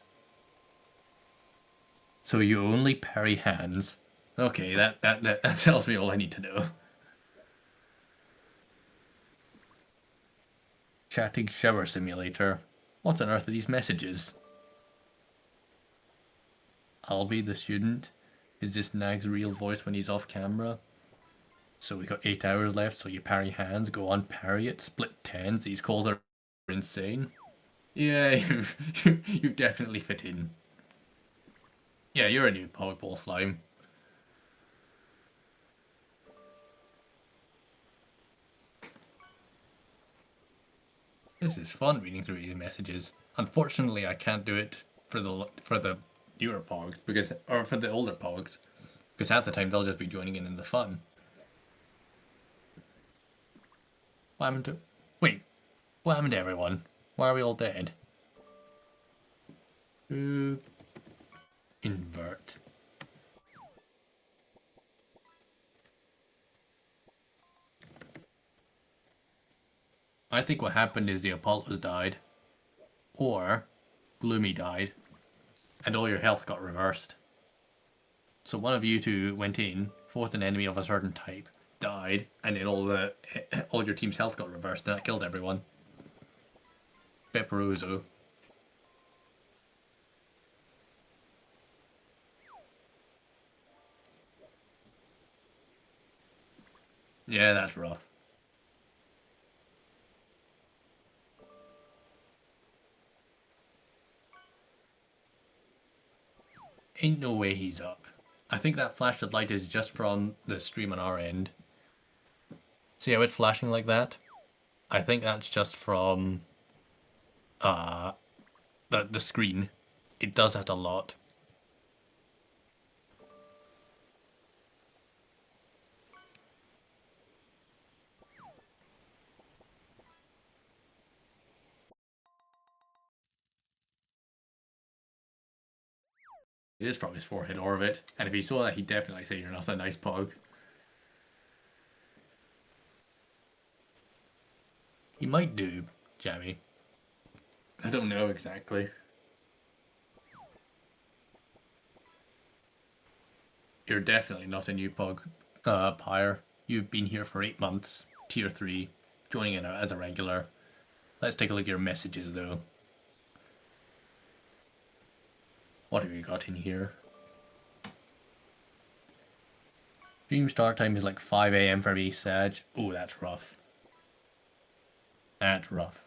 So you only parry hands. Okay, that tells me all I need to know. Chatting shower simulator. What on earth are these messages? I'll be the student. Is this Nagzz real voice when he's off camera? So we got 8 hours left, so you parry hands, go on, parry it, split tens. These calls are insane. Yeah, you've definitely fit in. Yeah, you're a new Pokeball slime. This is fun reading through these messages. Unfortunately, I can't do it for the newer pogs or for the older pogs, because half the time they'll just be joining in the fun. What happened to? Wait, what happened to everyone? Why are we all dead? Invert. I think what happened is the Apollos died, or Gloomy died, and all your health got reversed. So one of you two went in, fought an enemy of a certain type, died, and then all your team's health got reversed, and that killed everyone. Pepperoso. Yeah, that's rough. Ain't no way he's up. I think that flash of light is just from the stream on our end. See how it's flashing like that? I think that's just from the screen. It does that a lot. It is from his forehead orbit, and if he saw that, he'd definitely say you're not a nice pug. He might do, Jammy. I don't know exactly. You're definitely not a new pug, Pyre. You've been here for 8 months, tier 3, joining in as a regular. Let's take a look at your messages, though. What have you got in here? Stream start time is like 5 AM for me, Sag. Oh, that's rough. That's rough.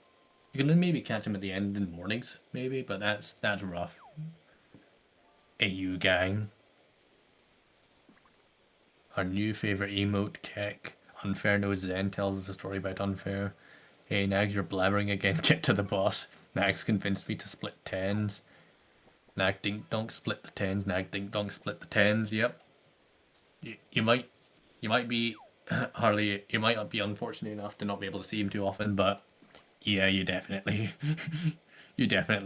You can maybe catch him at the end in the mornings, maybe, but that's rough. AU gang. Our new favorite emote, Keck. Unfair knows Zen tells us a story about Unfair. Hey, Nagzz, you're blabbering again. Get to the boss. Nagzz convinced me to split tens. Nag dink donk split the tens. Nag dink donk split the tens. Yep. You might be Harley. You might not be unfortunate enough to not be able to see him too often, but yeah, you definitely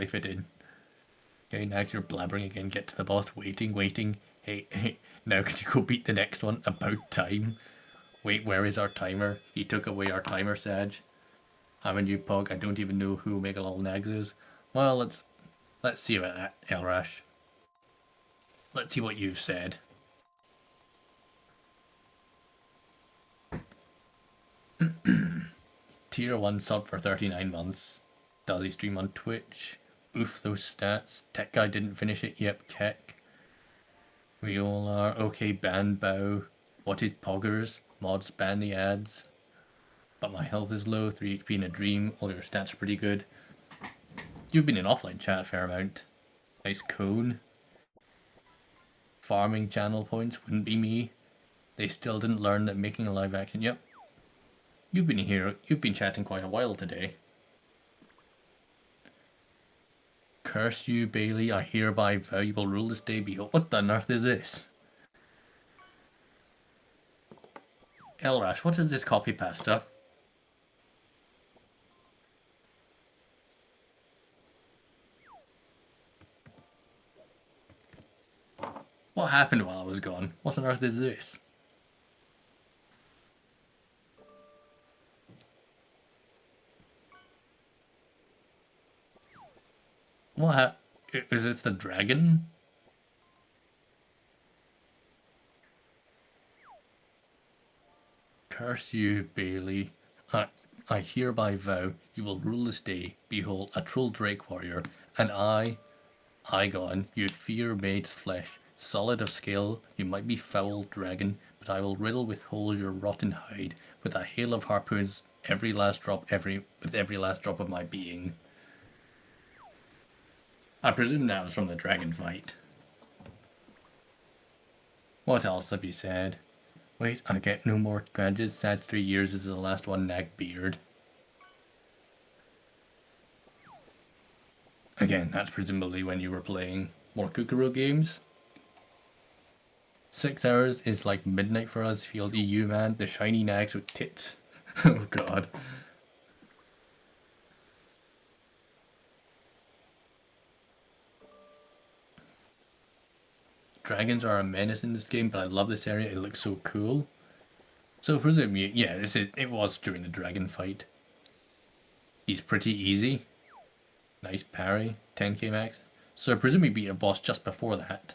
fit in. Okay, Nag, you're blabbering again. Get to the boss. Waiting. Hey, now can you go beat the next one? About time. Wait, where is our timer? He took away our timer, Sag. I'm a new pug. I don't even know who Megalol Nagzz is. Well, let's see about that, Elrash. Let's see what you've said. Tier 1 sub for 39 months. Does he stream on Twitch? Oof, those stats. Tech guy didn't finish it. Yep, Keck. We all are. Okay, ban bow. What is poggers? Mods ban the ads. But my health is low. 3 HP in a dream. All your stats are pretty good. You've been in offline chat a fair amount. Nice cone. Farming channel points wouldn't be me. They still didn't learn that making a live action. Yep. You've been here. You've been chatting quite a while today. Curse you, Bailey. I hereby vow you will rule this day. Behold, what on earth is this? Elrash, what is this copy pasta? What happened while I was gone? What on earth is this? What? Is this the dragon? Curse you, Bailey. I hereby vow you will rule this day. Behold, a troll drake warrior, and I gone, you fear-made flesh, solid of scale, you might be foul dragon, but I will riddle with holes your rotten hide, with a hail of harpoons, with every last drop of my being. I presume that was from the dragon fight. What else have you said? Wait, I get no more grudges. Sad 3 years is the last one, Nag beard. Again, that's presumably when you were playing more Kukuro games. 6 hours is like midnight for us, feels EU man. The shiny nags with tits. Oh god. Dragons are a menace in this game, but I love this area. It looks so cool. So presumably, yeah, it was during the dragon fight. He's pretty easy. Nice parry, 10k max. So I presume he beat a boss just before that.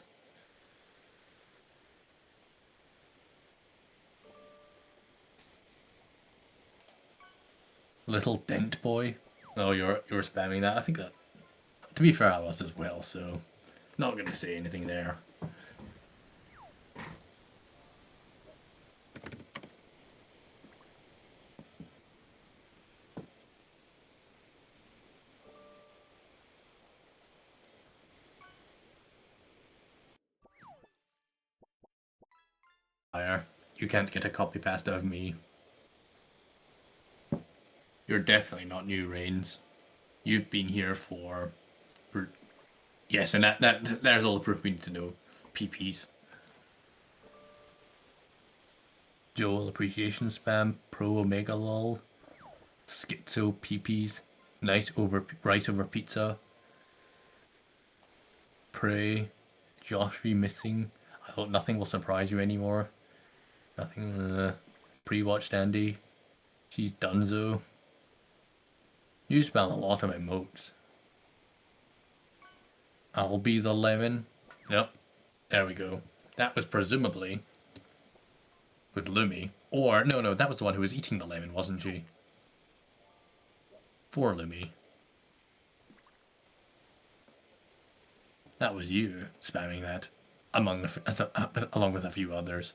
Little dent boy. Oh, you're spamming that. I think that. To be fair, I was as well. So, not gonna say anything there. You can't get a copy pasta of me. You're definitely not new, Reigns. You've been here for... Yes, and there's all the proof we need to know. PPs. Joel appreciation spam. Pro Omega lol. Schizo PPs. Nice rice over pizza. Pray. Josh be missing. I hope nothing will surprise you anymore. Nothing, pre-watched Andy. She's donezo. You spam a lot of emotes. I'll be the lemon. Yep. There we go. That was presumably with Lumi. Or, no, that was the one who was eating the lemon, wasn't she? For Lumi. That was you spamming that. Along with a few others.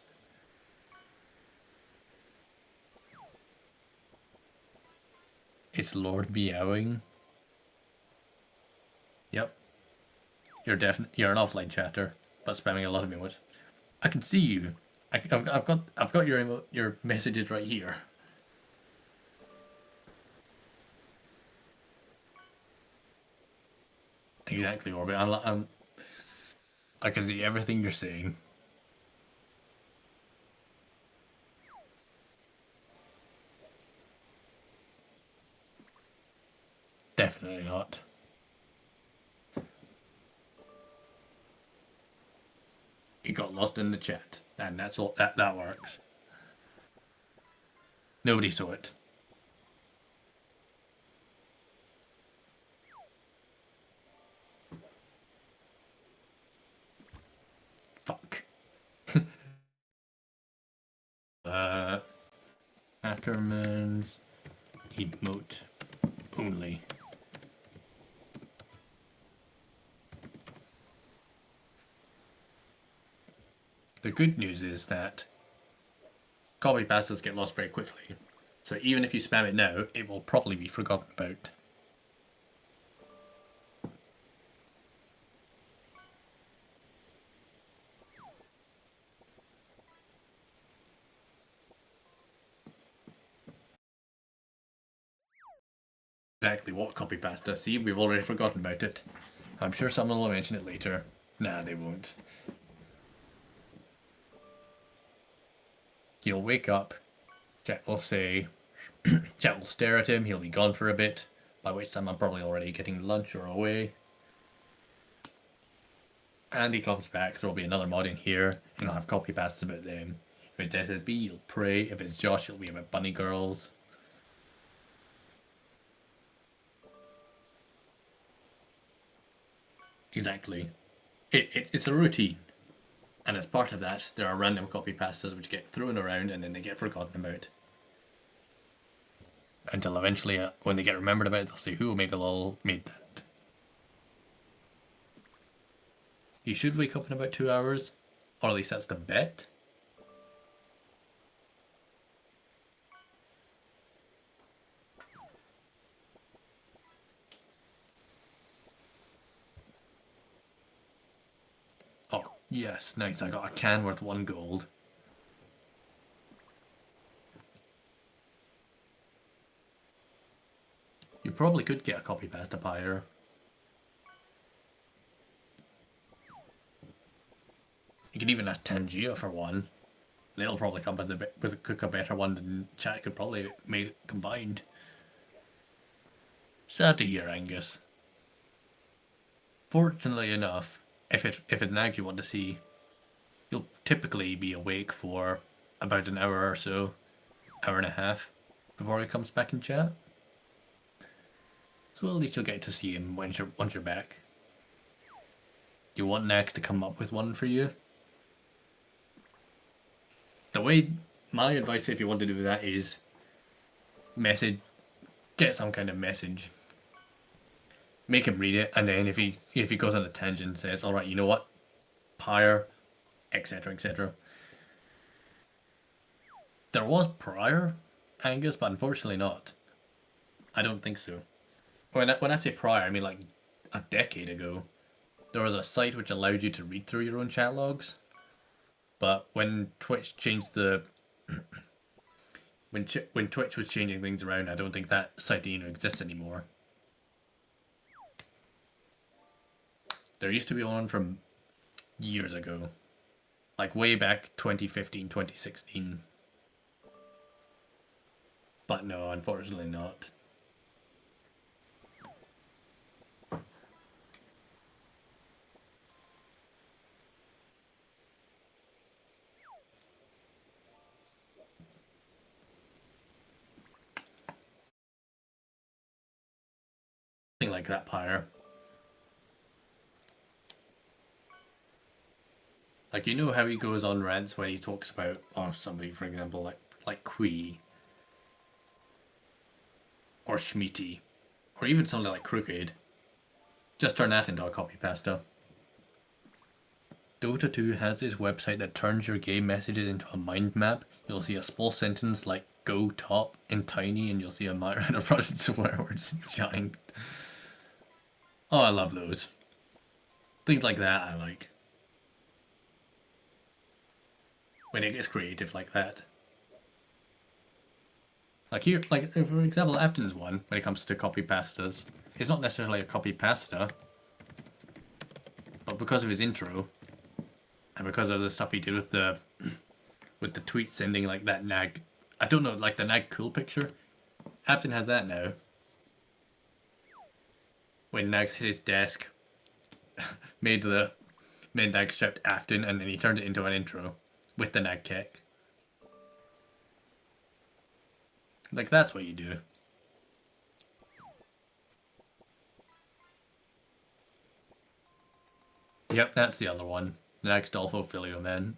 It's Lord Meowing. Yep. You're an offline chatter, but spamming a lot of emotes. I can see you. I've got your messages right here. Exactly, Orbit. I can see everything you're saying. Definitely not. It got lost in the chat, and that's all. That works. Nobody saw it. Fuck. Ackerman's emote only. The good news is that copy pastas get lost very quickly, so even if you spam it now, it will probably be forgotten about. Exactly what copy pasta? See, we've already forgotten about it. I'm sure someone will mention it later. Nah, they won't. He'll wake up, chat will say, chat will stare at him, he'll be gone for a bit, by which time I'm probably already getting lunch or away. Andy comes back, there'll be another mod in here, and I'll have copy pastes about them. If it's SSB, it'll pray. If it's Josh, it'll be about bunny girls. Exactly. It's a routine. And as part of that, there are random copy pastas which get thrown around and then they get forgotten about. Until eventually, when they get remembered about, they'll say, who Omega Lol made that? You should wake up in about 2 hours. Or at least that's the bet. Oh, yes, nice. I got a can worth 1 gold. You probably could get a copy pasta pyre. You can even ask Tangia for one. And it'll probably come with cook a better one than chat could probably make combined. Sad to hear, Angus. Fortunately enough, if it's Nagzz you want to see, you'll typically be awake for about an hour or so, hour and a half, before he comes back in chat. So at least you'll get to see him once you're back. You want Nagzz to come up with one for you? My advice if you want to do that is get some kind of message. Make him read it, and then if he goes on a tangent and says, alright, you know what? Pyre, etc, etc. There was prior, Angus, but unfortunately not. I don't think so. When I say prior, I mean like a decade ago. There was a site which allowed you to read through your own chat logs. But when Twitch changed when Twitch was changing things around, I don't think that site even exists anymore. There used to be one from years ago. Like way back 2015, 2016. But no, unfortunately not. Like that pyre. Like, you know how he goes on rants when he talks about somebody, for example, like Quee or Schmeaty or even something like Crooked. Just turn that into a copy pasta. Dota 2 has this website that turns your game messages into a mind map. You'll see a small sentence like "go top" in tiny, and you'll see a myriad of Russian swear words in giant. Oh, I love those. Things like that I like. When it gets creative like that. Like here, like for example, Afton's one, when it comes to copy pastas, it's not necessarily a copy pasta, but because of his intro, and because of the stuff he did with the tweet sending like that Nag, I don't know, like the Nag cool picture, Afton has that now. When Nagzz hit his desk, made Nagzz shout Afton, and then he turned it into an intro with the Nag kick. Like, that's what you do. Yep, that's the other one. Nagzz Dolpho Filion.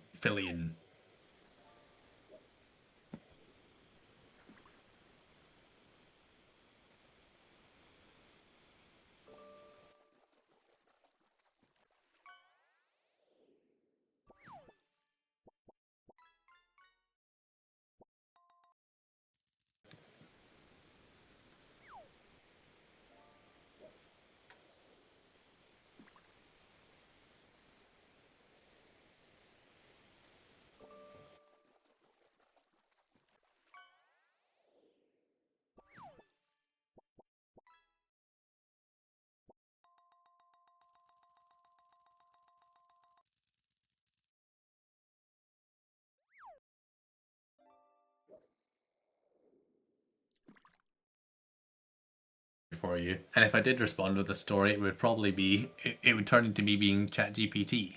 for you, and if I did respond with a story, it would probably be it would turn into me being ChatGPT.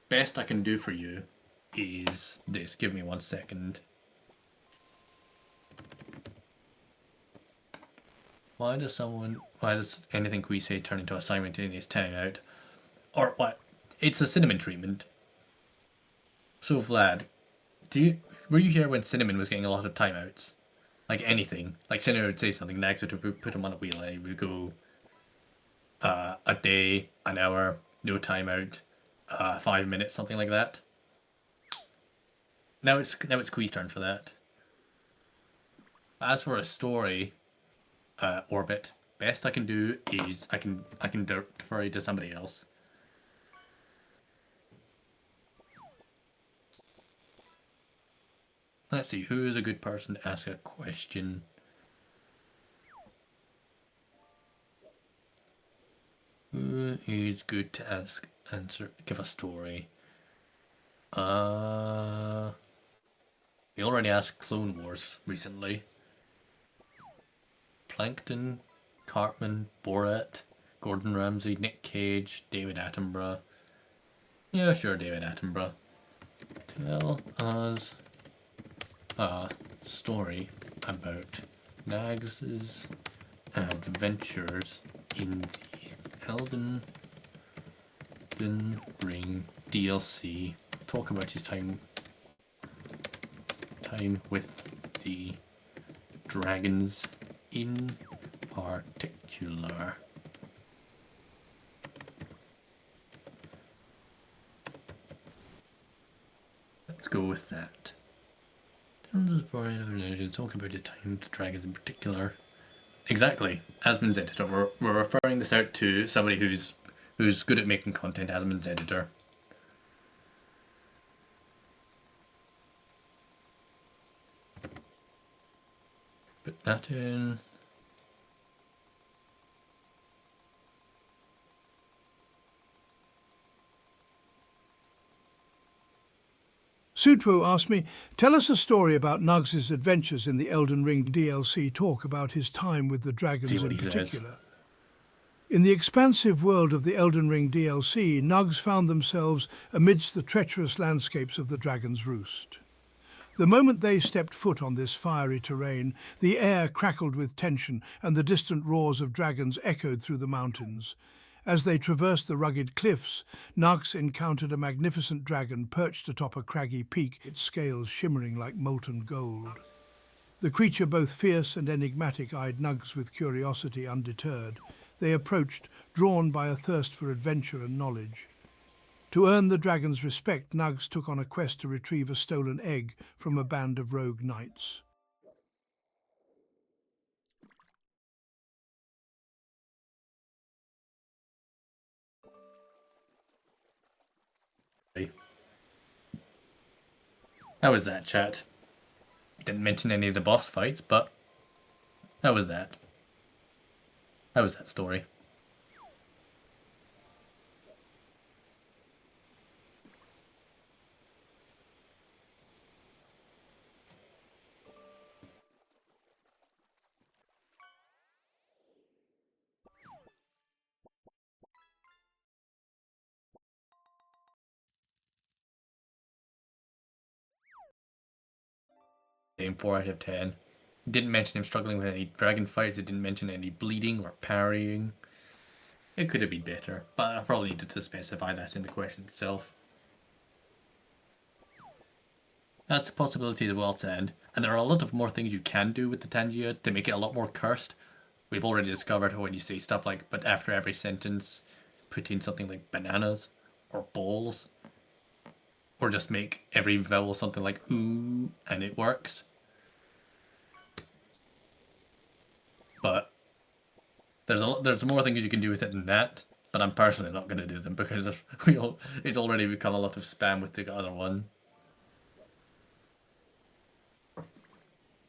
Best I can do for you is this. Give me 1 second. Why does anything we say turn into a simultaneous timeout? Or what? It's a cinnamon treatment. So Vlad, were you here when Cinnamon was getting a lot of timeouts? Like anything. Like Cinnamon would say something, Nagzz would put him on a wheel and he would go a day, an hour, no timeout, 5 minutes, something like that. Now it's Qui's turn for that. As for a story, Orbit, best I can do is I can defer you to somebody else. Let's see, who is a good person to ask a question? Who is good to give a story? We already asked Clone Wars recently. Plankton, Cartman, Borat, Gordon Ramsay, Nick Cage, David Attenborough. Yeah, sure, David Attenborough. Tell us a story about Nagz's adventures in the Elden Ring DLC. Talk about his time with the dragons in particular. Let's go with that. Talk about the time with the dragons in particular. Exactly. Asmon's editor. We're referring this out to somebody who's good at making content. Asmon's editor. Put that in. Sutro asked me, tell us a story about Nagz's adventures in the Elden Ring DLC. Talk about his time with the dragons in particular. In the expansive world of the Elden Ring DLC, Nagzz found themselves amidst the treacherous landscapes of the Dragon's Roost. The moment they stepped foot on this fiery terrain, the air crackled with tension and the distant roars of dragons echoed through the mountains. As they traversed the rugged cliffs, Nagzz encountered a magnificent dragon perched atop a craggy peak, its scales shimmering like molten gold. The creature, both fierce and enigmatic, eyed Nagzz with curiosity undeterred. They approached, drawn by a thirst for adventure and knowledge. To earn the dragon's respect, Nagzz took on a quest to retrieve a stolen egg from a band of rogue knights. How was that, chat? Didn't mention any of the boss fights, but how was that? How was that story? Game 4 out of 10. Didn't mention him struggling with any dragon fights. It didn't mention any bleeding or parrying. It could have been better, but I probably needed to specify that in the question itself. That's a possibility as well, said. And there are a lot of more things you can do with the Tangia to make it a lot more cursed. We've already discovered when you say stuff like, but after every sentence, put in something like bananas or balls. Or just make every vowel something like ooh, and it works. But there's more things you can do with it than that. But I'm personally not going to do them because it's already become a lot of spam with the other one.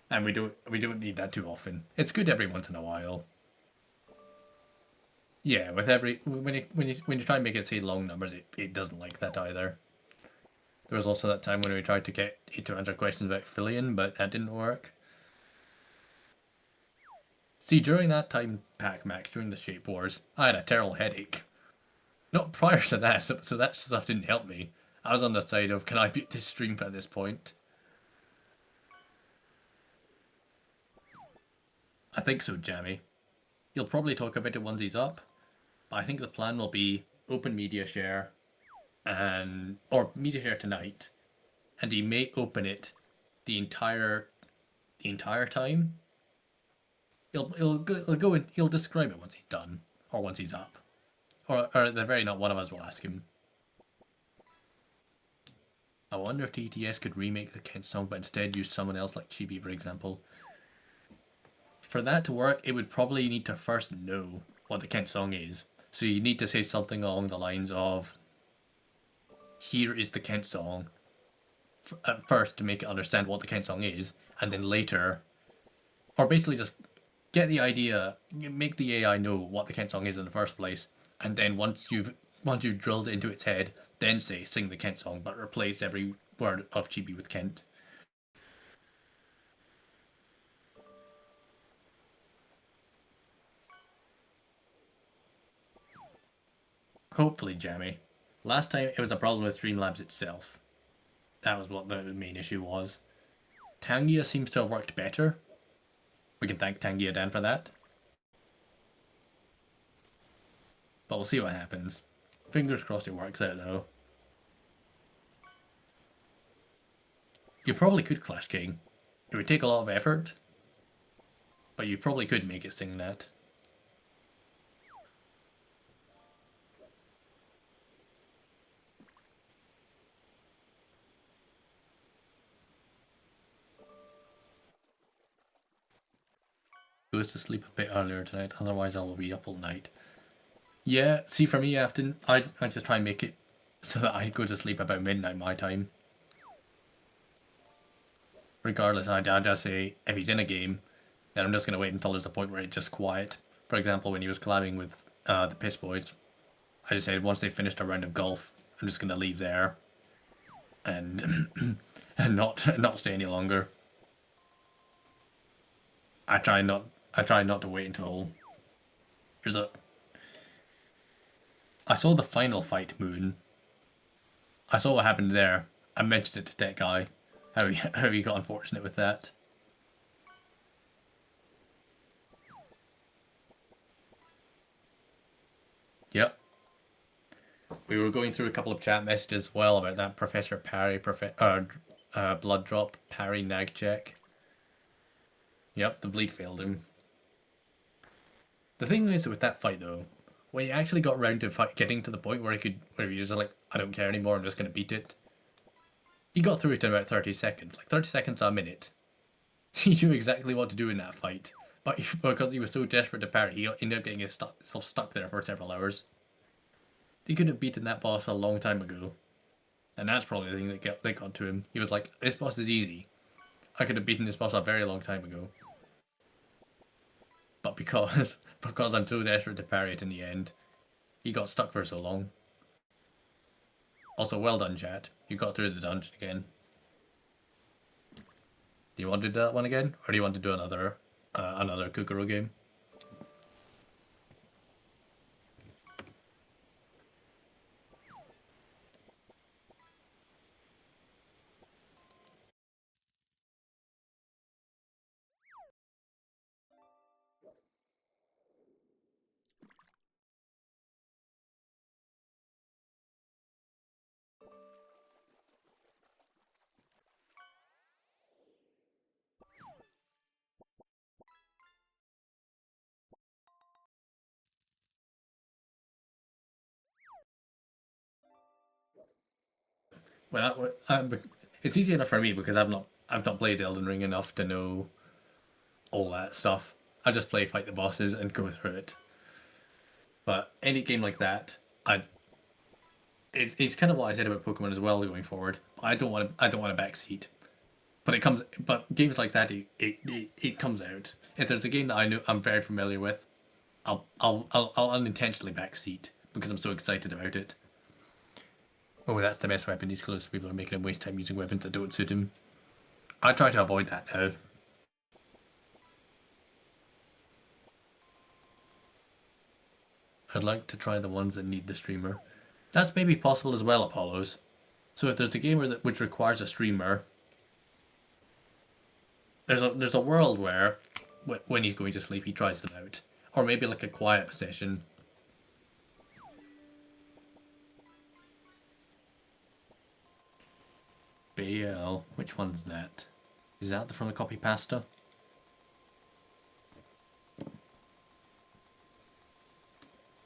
And we don't need that too often. It's good every once in a while. Yeah, with when you try and make it say long numbers, it doesn't like that either. There was also that time when we tried to get it to answer questions about Filion, but that didn't work. See, during that time, Max, during the Shape Wars, I had a terrible headache. Not prior to that, so that stuff didn't help me. I was on the side of, can I beat this stream at this point? I think so, Jammy. He'll probably talk about it once he's up, but I think the plan will be open media share, or media share tonight, and he may open it the entire time. He'll go and he'll describe it once he's done, or once he's up, or at the very not one of us will ask him. I wonder if TTS could remake the Kent song, but instead use someone else like Chibi, for example. For that to work, it would probably need to first know what the Kent song is. So you need to say something along the lines of, here is the Kent song, at first to make it understand what the Kent song is, and then later, or basically just get the idea, make the AI know what the Kent song is in the first place, and then once you've drilled it into its head, then say, sing the Kent song, but replace every word of Chibi with Kent. Hopefully, Jammy. Last time it was a problem with Streamlabs itself. That was what the main issue was. Tangia seems to have worked better. We can thank Tangia Dan for that. But we'll see what happens. Fingers crossed it works out though. You probably could Clash King. It would take a lot of effort. But you probably could make it sing that. Goes to sleep a bit earlier tonight, otherwise I will be up all night. Yeah, see for me often, I just try and make it so that I go to sleep about midnight my time. Regardless, I just say, if he's in a game, then I'm just going to wait until there's a point where it's just quiet. For example, when he was collabing with the Piss Boys, I just said once they finished a round of golf, I'm just going to leave there and and not stay any longer. I try not to wait until I saw the final fight, Moon. I saw what happened there. I mentioned it to Tech Guy. How he got unfortunate with that. Yep. We were going through a couple of chat messages as well about that Professor Parry, Blood Drop, Parry, Nag check. Yep, the bleed failed him. The thing is with that fight though, when he actually got around to getting to the point where he was just like, I don't care anymore, I'm just going to beat it. He got through it in about 30 seconds, like 30 seconds to a minute. He knew exactly what to do in that fight, but because he was so desperate to parry, he ended up getting himself stuck there for several hours. He could have beaten that boss a long time ago, and that's probably the thing that got to him. He was like, this boss is easy. I could have beaten this boss a very long time ago. But because I'm so desperate to parry it in the end, he got stuck for so long. Also, well done, chat. You got through the dungeon again. Do you want to do that one again, or do you want to do another Kukuro game? Well, it's easy enough for me because I've not played Elden Ring enough to know all that stuff. I just fight the bosses and go through it. But any game like that, it's kind of what I said about Pokemon as well going forward. I don't want a backseat. But games like that, it comes out. If there's a game that I know I'm very familiar with, I'll unintentionally backseat because I'm so excited about it. Oh, that's the best weapon. These close people are making him waste time using weapons that don't suit him. I try to avoid that now. I'd like to try the ones that need the streamer. That's maybe possible as well, Apollos. So if there's a game which requires a streamer, there's a world where when he's going to sleep he tries them out, or maybe like a quiet session. BL, which one's that? Is that from the copy pasta?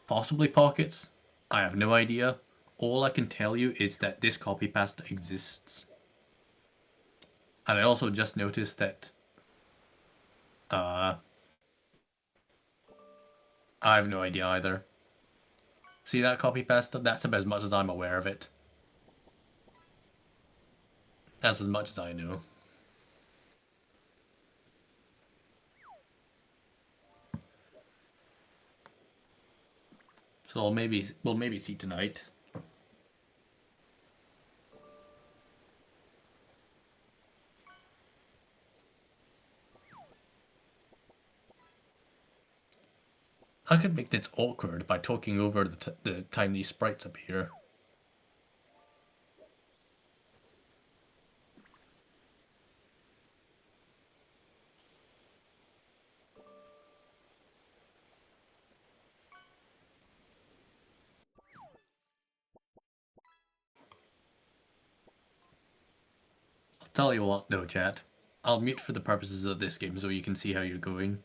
Possibly Pockets? I have no idea. All I can tell you is that this copy pasta exists. And I also just noticed that I have no idea either. See that copy pasta? That's about as much as I'm aware of it. That's as much as I know. So we'll maybe see tonight. I could make this awkward by talking over the time these sprites appear. I'll tell you what though, chat. I'll mute for the purposes of this game so you can see how you're going.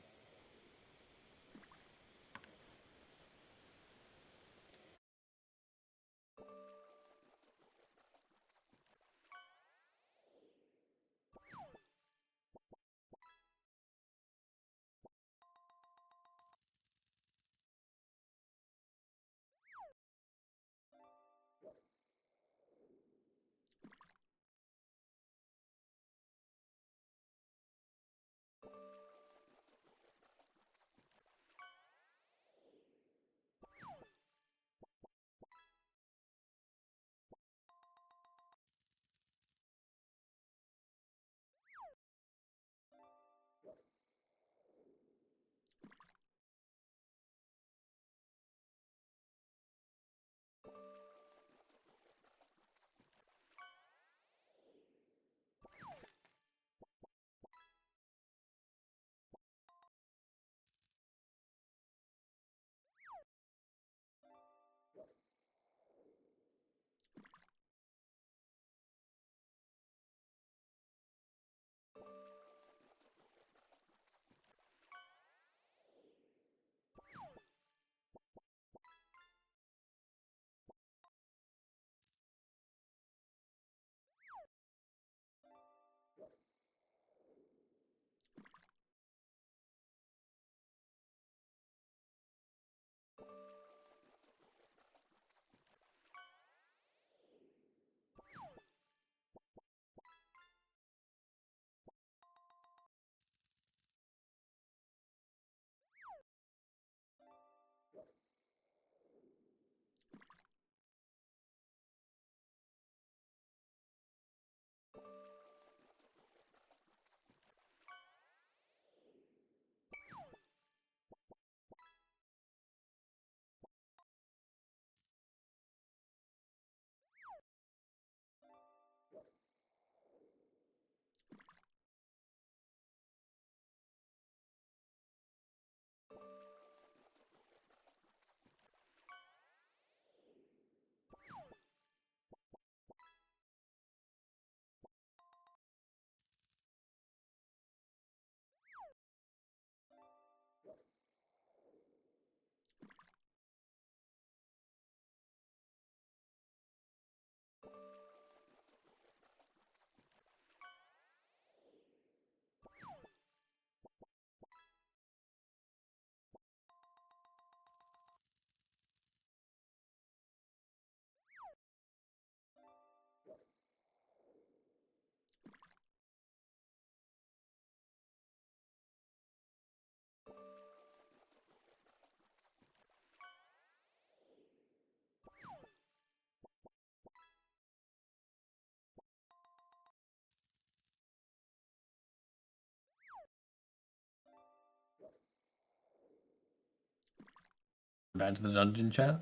Back to the dungeon chat.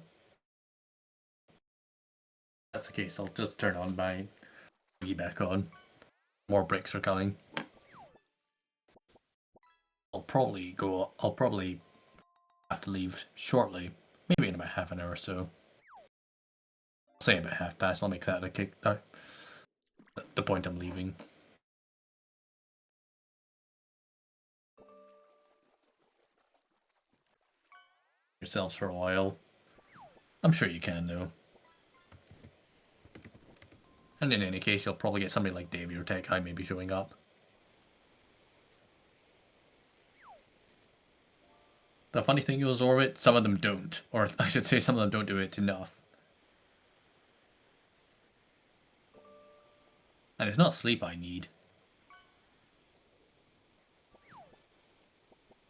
If that's the case, I'll just turn on my Wii back on. More bricks are coming. I'll probably have to leave shortly. Maybe in about half an hour or so. I'll say about past. I'll make that the point I'm leaving. Yourselves for a while. I'm sure you can though. And in any case, you'll probably get somebody like Davey or Tech High maybe showing up. The funny thing is, Orbit, some of them don't. Or I should say some of them don't do it enough. And it's not sleep I need.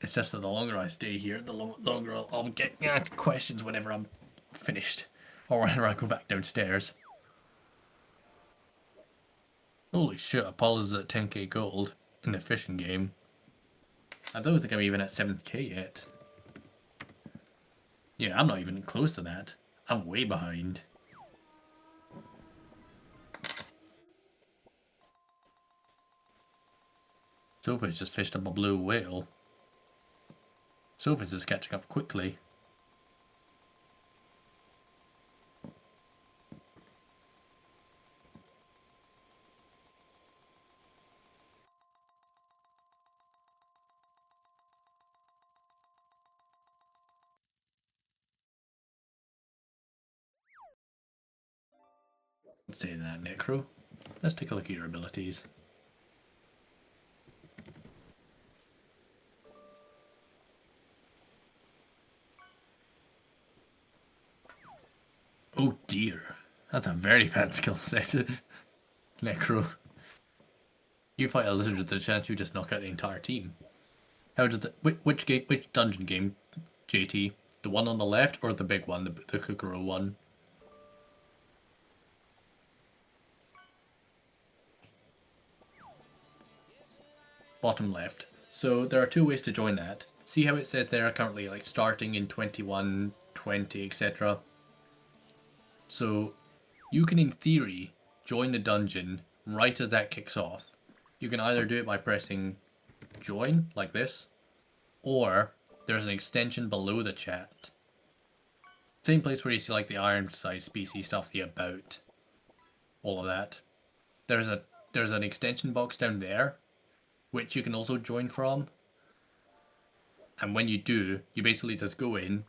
It's just that the longer I stay here, the longer I'll get questions whenever I'm finished. Or whenever I go back downstairs. Holy shit, Apollo's at 10k gold in the fishing game. I don't think I'm even at 7k yet. Yeah, I'm not even close to that. I'm way behind. Sophie's just fished up a blue whale. Sophie's is catching up quickly. Let's say that, Necro. Let's take a look at your abilities. Oh dear, that's a very bad skill set. Necro. You fight a lizard with the chance you just knock out the entire team. How does which dungeon game, JT? The one on the left or the big one, the Kukuro one? Bottom left. So there are two ways to join that. See how it says there are currently like starting in 21, 20, etc. So you can in theory join the dungeon right as that kicks off. You can either do it by pressing join like this, or there's an extension below the chat. Same place where you see like the iron side species stuff, the about, all of that. There's an extension box down there, which you can also join from. And when you do, you basically just go in,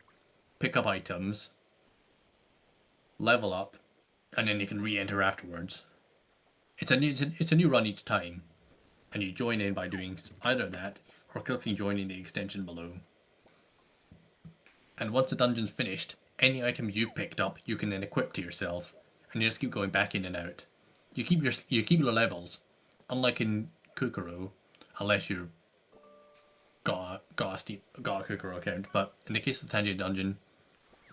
pick up items, level up, and then you can re-enter afterwards. It's a new run each time, and you join in by doing either that or clicking join in the extension below. And once the dungeon's finished, any items you've picked up you can then equip to yourself, and you just keep going back in and out. You keep your levels, unlike in Kukuro, unless you're got a Kukuro account. But in the case of the Tangier dungeon,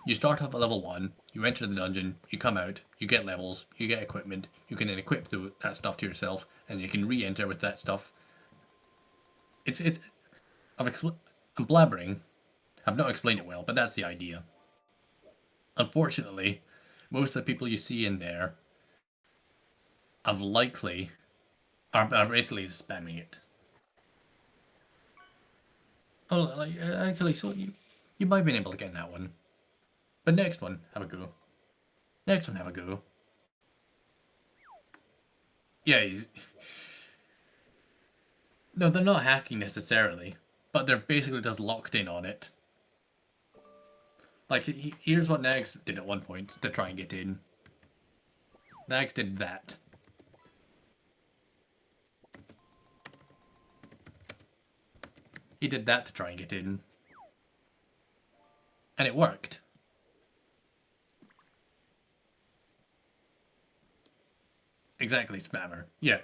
you start off at level 1, you enter the dungeon, you come out, you get levels, you get equipment, you can then equip that stuff to yourself, and you can re-enter with that stuff. I'm blabbering. I've not explained it well, but that's the idea. Unfortunately, most of the people you see in there are basically spamming it. Oh, actually, so you might have been able to get in that one. But next one, have a go. Next one, have a go. Yeah, no, they're not hacking necessarily, but they're basically just locked in on it. Like, here's what Nagzz did at one point to try and get in. Nagzz did that. He did that to try and get in. And it worked. Exactly, spammer. Yeah.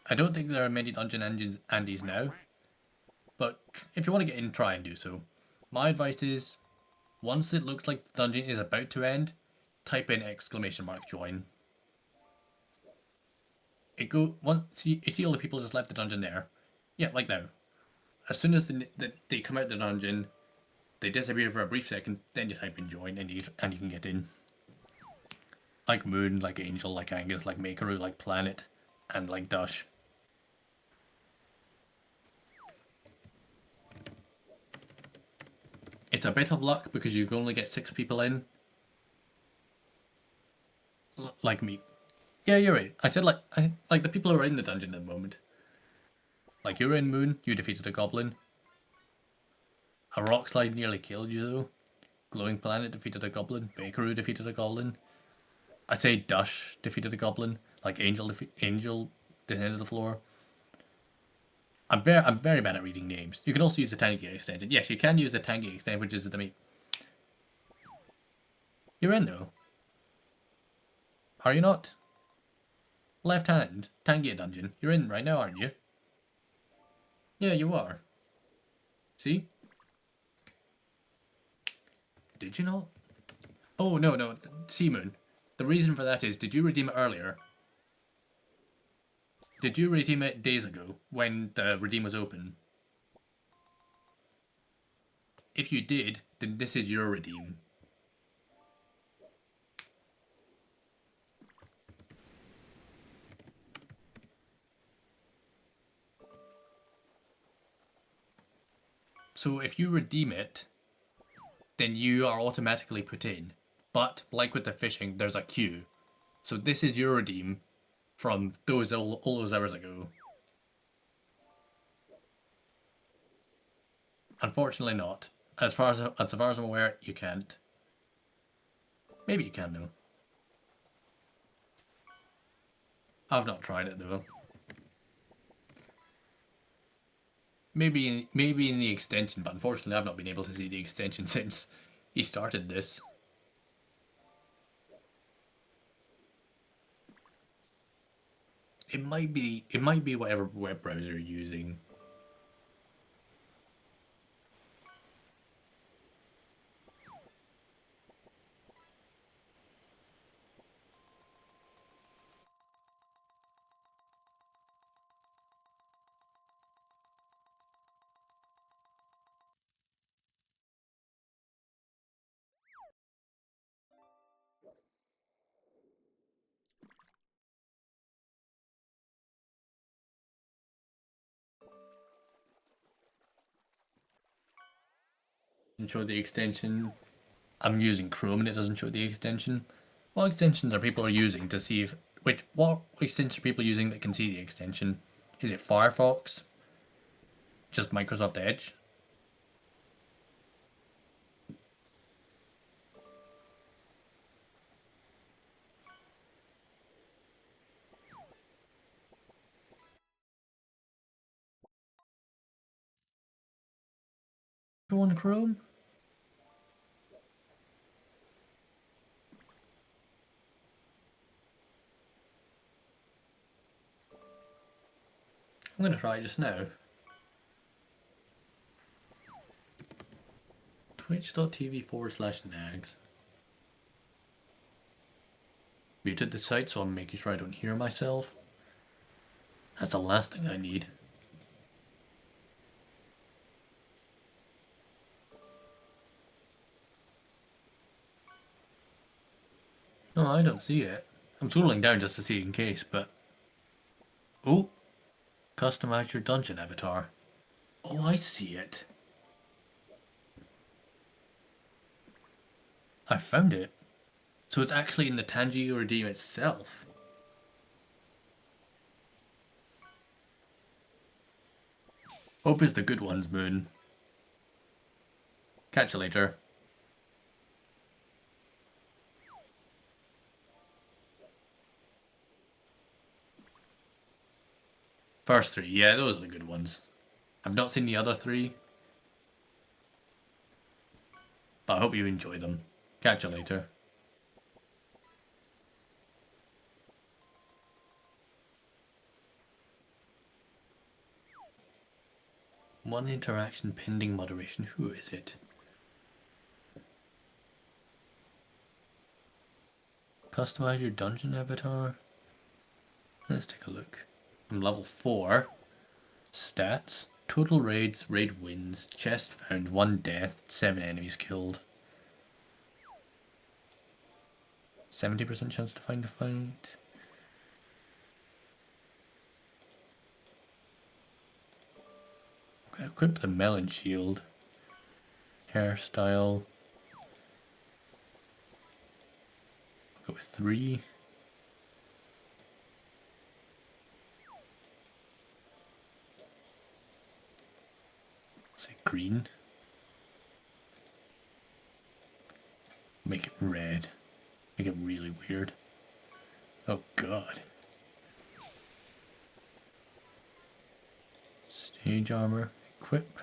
I don't think there are many dungeon Andes now. But if you want to get in, try and do so. My advice is, once it looks like the dungeon is about to end, type in !join. You see all the people just left the dungeon there. Yeah, like now. As soon as they come out the dungeon, They disappear for a brief second, then you type in join and you can get in. Like Moon, like Angel, like Angus, like Makeru, like Planet, and like Dush. It's a bit of luck because you can only get 6 people in. Like me. Yeah, you're right. I said like the people who are in the dungeon at the moment. Like you're in Moon, you defeated a goblin. A rock slide nearly killed you though. Glowing Planet defeated a goblin. Bakeru defeated a goblin. I say Dush defeated a goblin. Like Angel descended the floor. I'm very bad at reading names. You can also use the Tangy extension. Yes, you can use the Tangy extension, which is You're in though. Are you not? Left hand, Tangy dungeon. You're in right now, aren't you? Yeah, you are. See? Did you not? Oh, no. Seamoon. The reason for that is, did you redeem it earlier? Did you redeem it days ago, when the redeem was open? If you did, then this is your redeem. So if you redeem it, then you are automatically put in. But, like with the fishing, there's a queue. So this is your redeem from all those hours ago. Unfortunately not. As far as I'm aware, you can't. Maybe you can though. I've not tried it though. Maybe in the extension, but unfortunately I've not been able to see the extension since he started this. It might be whatever web browser you're using. Doesn't show the extension. I'm using Chrome and it doesn't show the extension. What extensions are people using to see if what extensions are people using that can see the extension? Is it Firefox? Just Microsoft Edge? Show on Chrome? I'm gonna try it just now. Twitch.tv/Nagzz. Muted the site so I'm making sure I don't hear myself. That's the last thing I need. No, I don't see it. I'm scrolling down just to see in case, but... Oh! Customize your dungeon avatar. Oh, I see it. I found it. So it's actually in the Tangy Redeem itself. Hope is the good ones, Moon. Catch you later. First 3, yeah, those are the good ones. I've not seen the other 3. But I hope you enjoy them. Catch you later. One interaction pending moderation. Who is it? Customize your dungeon avatar. Let's take a look. I'm level 4. Stats. Total raids, raid wins, chest found, 1 death, 7 enemies killed. 70% chance to find a fight. I'm gonna equip the melon shield. Hairstyle. I'll go with 3. Say green. Make it red. Make it really weird. Oh god. Stage armor. Equip.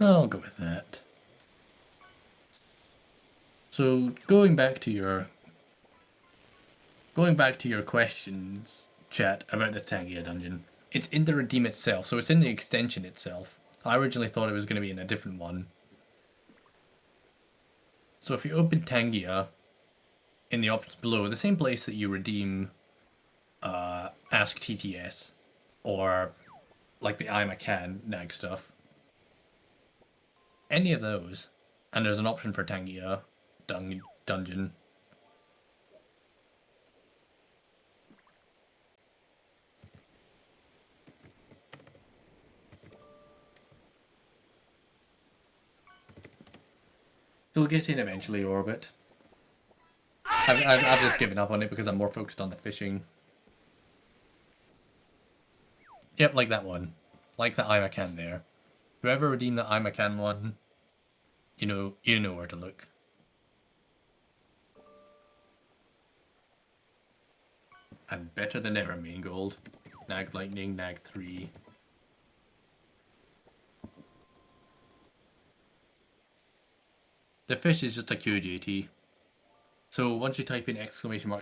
I'll go with that. So going back to your questions, chat, about the Tangia dungeon. It's in the Redeem itself, so it's in the extension itself. I originally thought it was going to be in a different one. So if you open Tangia in the options below, the same place that you redeem Ask TTS or like the I'm a Can Nagzz stuff, any of those, and there's an option for Tangia dungeon. You'll get in eventually, Orbit. I've just given up on it because I'm more focused on the fishing. Yep, like that one. Like the I'm a Can there. Whoever redeemed the I'm a Can one, you know where to look. I'm better than ever, main gold. Nag Lightning, Nag 3. The fish is just a QJT. So once you type in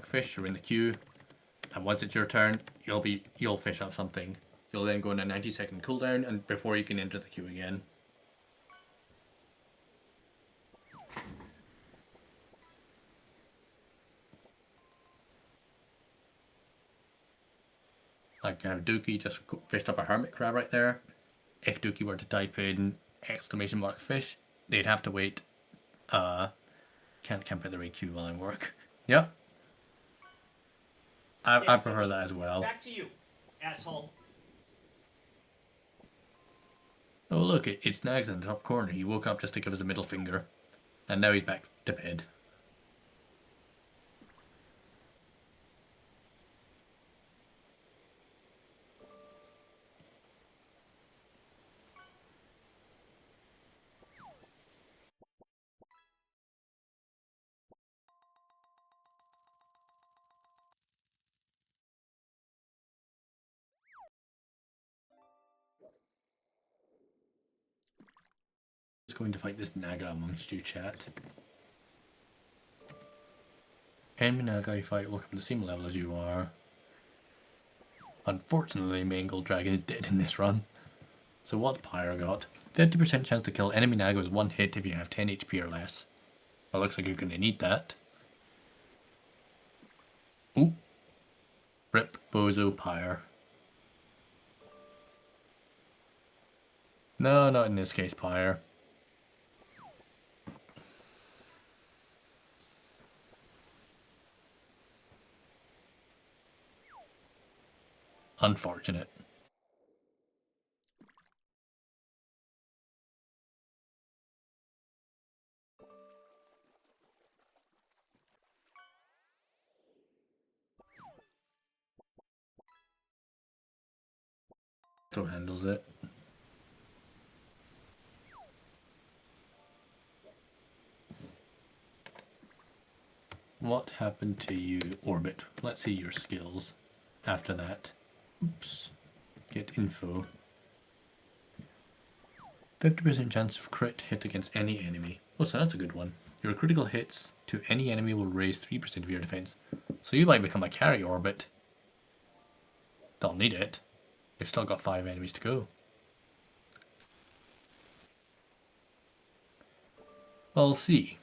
!fish, you're in the queue, and once it's your turn, you'll fish up something. You'll then go on a 90-second cooldown, and before you can enter the queue again. Like Dookie just fished up a hermit crab right there. If Dookie were to type in !fish, they'd have to wait. Can't put the right queue while I work. Yep. I prefer that as well. Back to you, asshole. Oh look, it's Nagzz in the top corner. He woke up just to give us a middle finger. And now he's back to bed. Just going to fight this Naga amongst you, chat. Enemy Naga you fight will come to the same level as you are. Unfortunately, main gold dragon is dead in this run. So what Pyre got? 50% chance to kill enemy Naga with 1 hit if you have 10 HP or less. Well, looks like you're going to need that. Ooh. Rip Bozo Pyre. No, not in this case, Pyre. Unfortunate. So handles it. What happened to you, Orbit? Let's see your skills after that. Oops. Get info. 50% chance of crit hit against any enemy. Oh, so that's a good one. Your critical hits to any enemy will raise 3% of your defense. So you might become a carry, Orbit. They'll need it. They've still got 5 enemies to go. Well, see.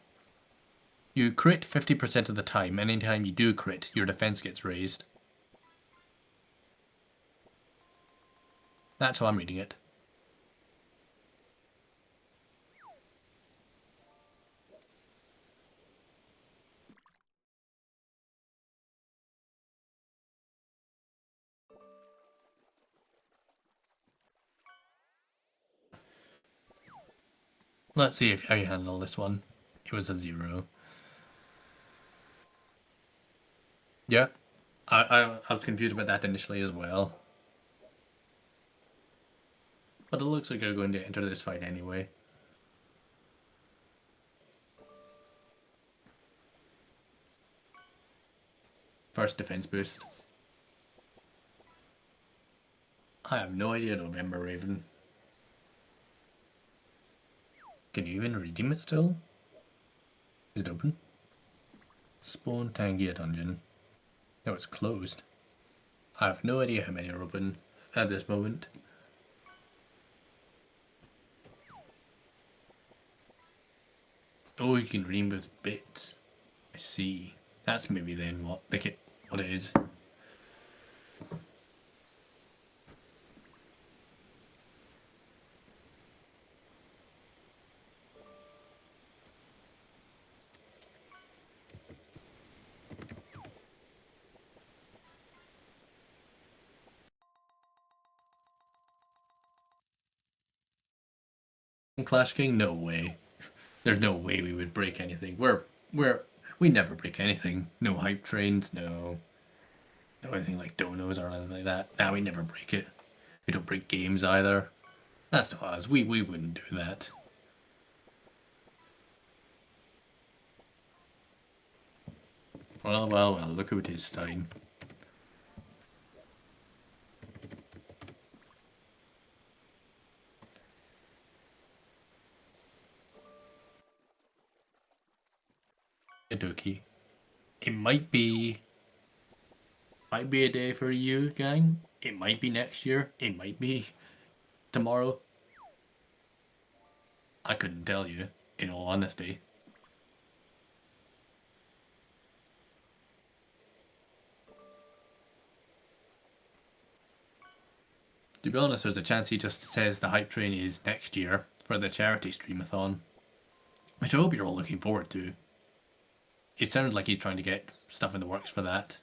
You crit 50% of the time. Anytime you do crit, your defense gets raised. That's how I'm reading it. Let's see how you handle this one. It was a 0. Yeah, I was confused about that initially as well. But it looks like you're going to enter this fight anyway. First defense boost. I have no idea, November Raven. Can you even redeem it still? Is it open? Spawn Tangia Dungeon. No, it's closed. I have no idea how many are open at this moment. Oh, you can redeem with bits. I see. That's maybe then what it is. In Clash King, no way. There's no way we would break anything. We never break anything. No hype trains, no anything like donos or anything like that. Nah, we never break it. We don't break games either. That's not us. We wouldn't do that. Well, look who it is, Stein. Dookie. It might be a day for you, gang. It might be next year. It might be tomorrow. I couldn't tell you, in all honesty. To be honest, there's a chance he just says the hype train is next year for the charity streamathon, which I hope you're all looking forward to. It sounded like he's trying to get stuff in the works for that.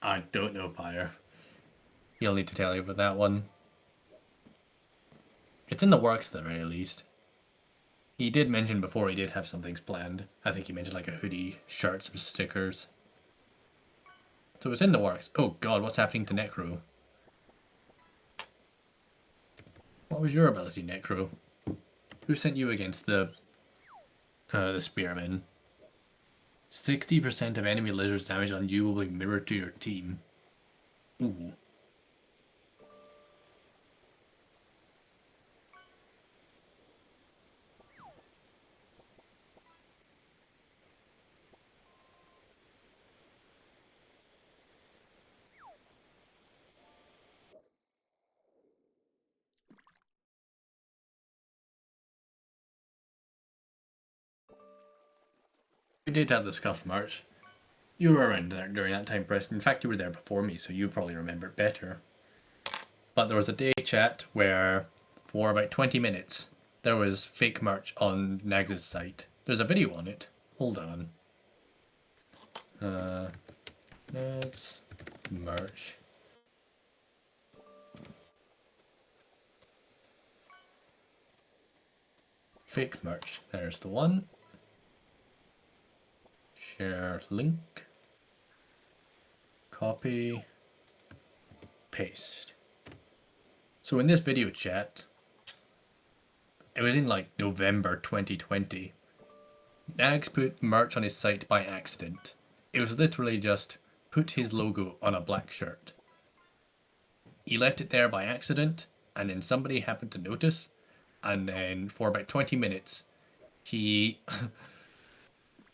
I don't know, Pyre. He'll need to tell you about that one. It's in the works at the very least. He did mention before he did have some things planned. I think he mentioned like a hoodie, shirt, some stickers. So it's in the works. Oh god, what's happening to Necro? What was your ability, Necro? Who sent you against the spearmen? 60% of enemy lizards damage on you will be mirrored to your team. Ooh. We did have the Scuff March. You were around there during that time, Preston. In fact, you were there before me, so you probably remember it better. But there was a day chat where, for about 20 minutes, there was fake merch on Nagz's site. There's a video on it. Hold on. Nagzz merch. Fake merch. There's the one. Share link. Copy. Paste. So in this video chat, it was in like November 2020. Nagzz put merch on his site by accident. It was literally just put his logo on a black shirt. He left it there by accident, and then somebody happened to notice, and then for about 20 minutes, he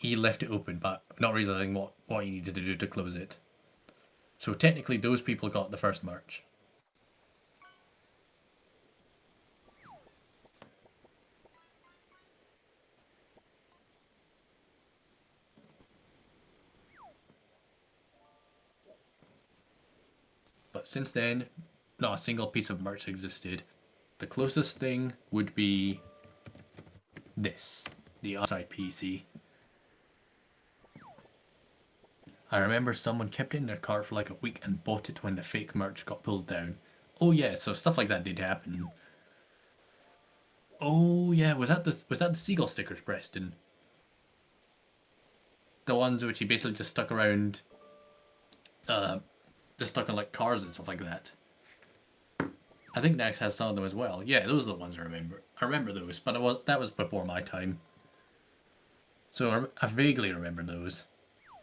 he left it open, but not realizing what he needed to do to close it. So technically, those people got the first merch. But since then, not a single piece of merch existed. The closest thing would be this, the outside PC. I remember someone kept it in their cart for like a week and bought it when the fake merch got pulled down. Oh yeah, so stuff like that did happen. Oh yeah, was that the seagull stickers, Preston? The ones which he basically just stuck around, just stuck on like cars and stuff like that. I think Nagzz has some of them as well. Yeah, those are the ones I remember. I remember those, but that was before my time. So I vaguely remember those.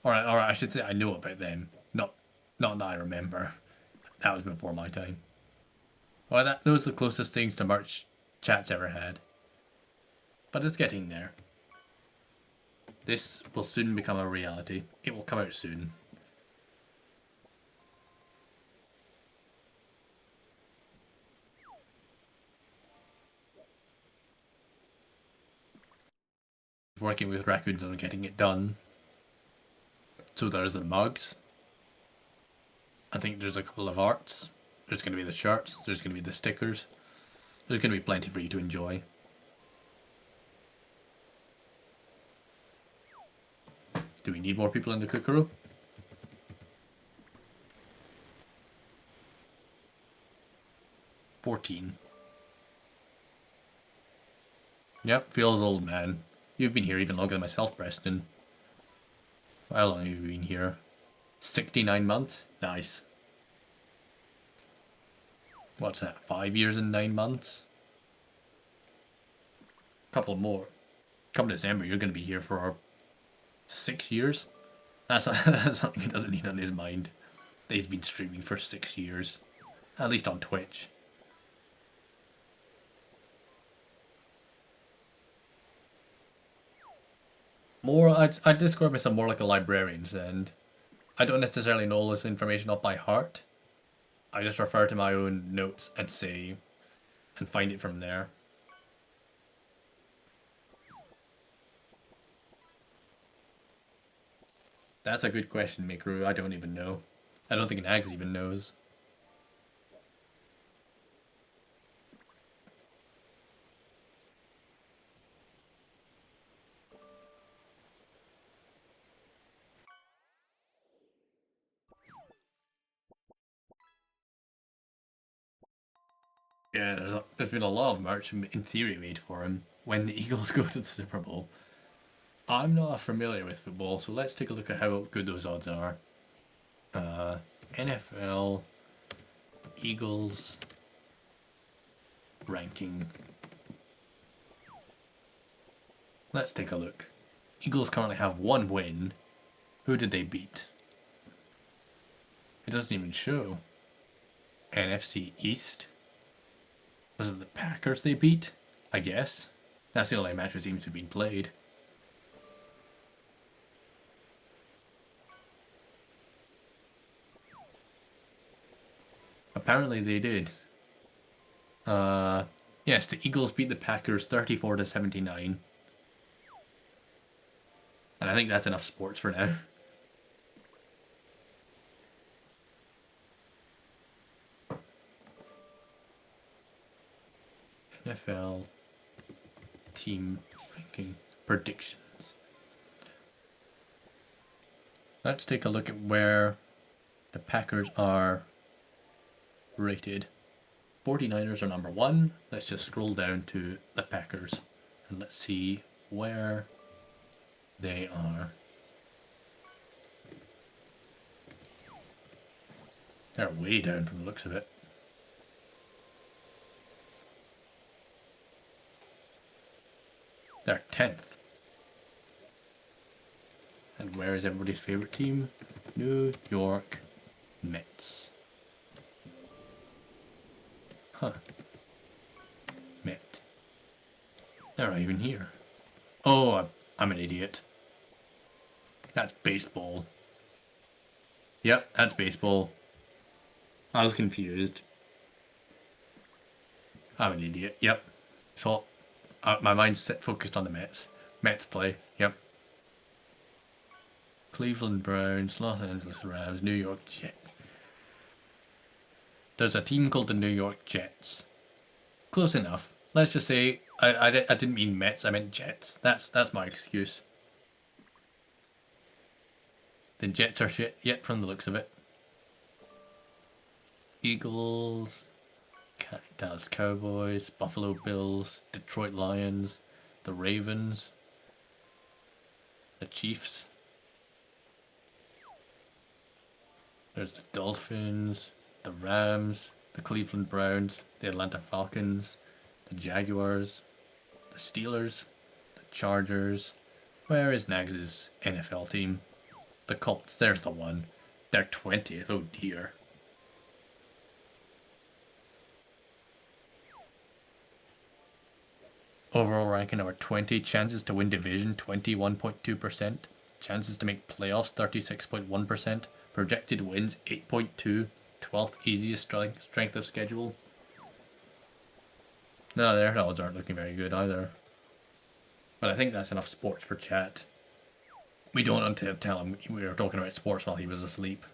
Or I should say I know about them. Not that I remember. That was before my time. Well, those are the closest things to merch chat's ever had. But it's getting there. This will soon become a reality. It will come out soon. Working with Raccoons on getting it done. So there's the mugs. I think there's a couple of arts. There's going to be the shirts. There's going to be the stickers. There's going to be plenty for you to enjoy. Do we need more people in the Kukuru? $14. Yep, feels old, man. You've been here even longer than myself, Preston. How long have you been here? 69 months? Nice. What's that, 5 years and 9 months? Couple more. Come December, you're going to be here for 6 years? That's something he doesn't need on his mind. He's been streaming for 6 years. At least on Twitch. I'd describe myself more like a librarian, and I don't necessarily know all this information off by heart. I just refer to my own notes and find it from there. That's a good question, Mikru. I don't even know. I don't think Nagzz even knows. Yeah, there's been a lot of merch in theory made for him when the Eagles go to the Super Bowl. I'm not familiar with football, so let's take a look at how good those odds are. NFL Eagles ranking. Let's take a look. Eagles currently have 1 win. Who did they beat? It doesn't even show. NFC East. Was it the Packers they beat? I guess. That's the only match that seems to have been played. Apparently they did. Yes, the Eagles beat the Packers 34-79. And I think that's enough sports for now. NFL team ranking predictions. Let's take a look at where the Packers are rated. 49ers are number 1. Let's just scroll down to the Packers and let's see where they are. They're way down from the looks of it. They're 10th. And where is everybody's favorite team? New York Mets. Huh. They're not even here. Oh, I'm an idiot. That's baseball. Yep, that's baseball. I was confused. I'm an idiot. Yep. So, my mind's focused on the Mets. Mets play. Yep. Cleveland Browns, Los Angeles Rams, New York Jets. There's a team called the New York Jets. Close enough. Let's just say I didn't mean Mets. I meant Jets. That's my excuse. The Jets are shit yet from the looks of it. Eagles, Dallas Cowboys, Buffalo Bills, Detroit Lions, the Ravens, the Chiefs. There's the Dolphins, the Rams, the Cleveland Browns, the Atlanta Falcons, the Jaguars, the Steelers, the Chargers. Where is Nagz's NFL team? The Colts, there's the one. They're 20th, oh dear. Overall ranking number 20, chances to win division 21.2%, chances to make playoffs 36.1%, projected wins 8.2, 12th easiest strength of schedule. No, their odds aren't looking very good either. But I think that's enough sports for chat. We don't want to tell him we were talking about sports while he was asleep.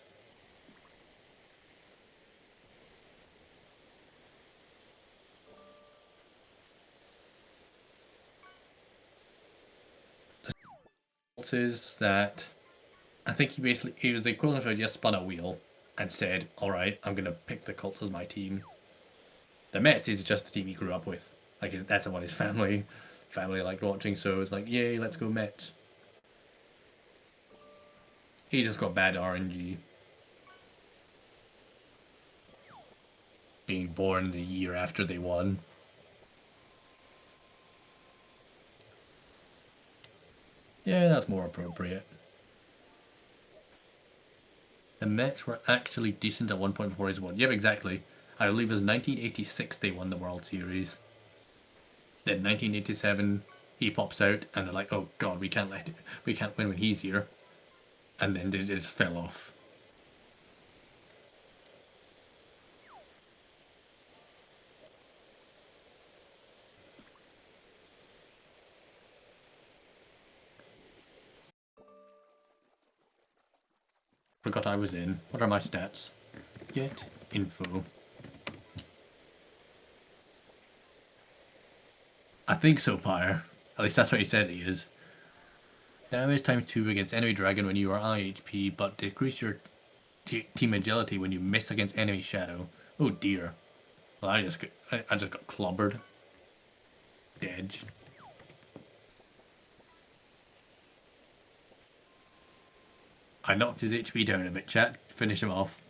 Is that I think he was the equivalent of I just spun a wheel and said, alright, I'm gonna pick the Colts as my team. The Mets is just the team he grew up with. Like that's what his family liked watching, so it's like, yay, let's go Mets. He just got bad RNG. Being born the year after they won. Yeah, that's more appropriate. The Mets were actually decent at 1.41. Yep, exactly. I believe it was 1986 they won the World Series. Then 1987 he pops out and they're like, oh god, we can't win when he's here. And then it just fell off. Forgot I was in. What are my stats? Get info. I think so, Pyre. At least that's what he says he is. Damage times 2 against enemy dragon when you are IHP, but decrease your team agility when you miss against enemy shadow. Oh dear. Well, I just got clobbered. Dead. I knocked his HP down a bit, chat. Finish him off.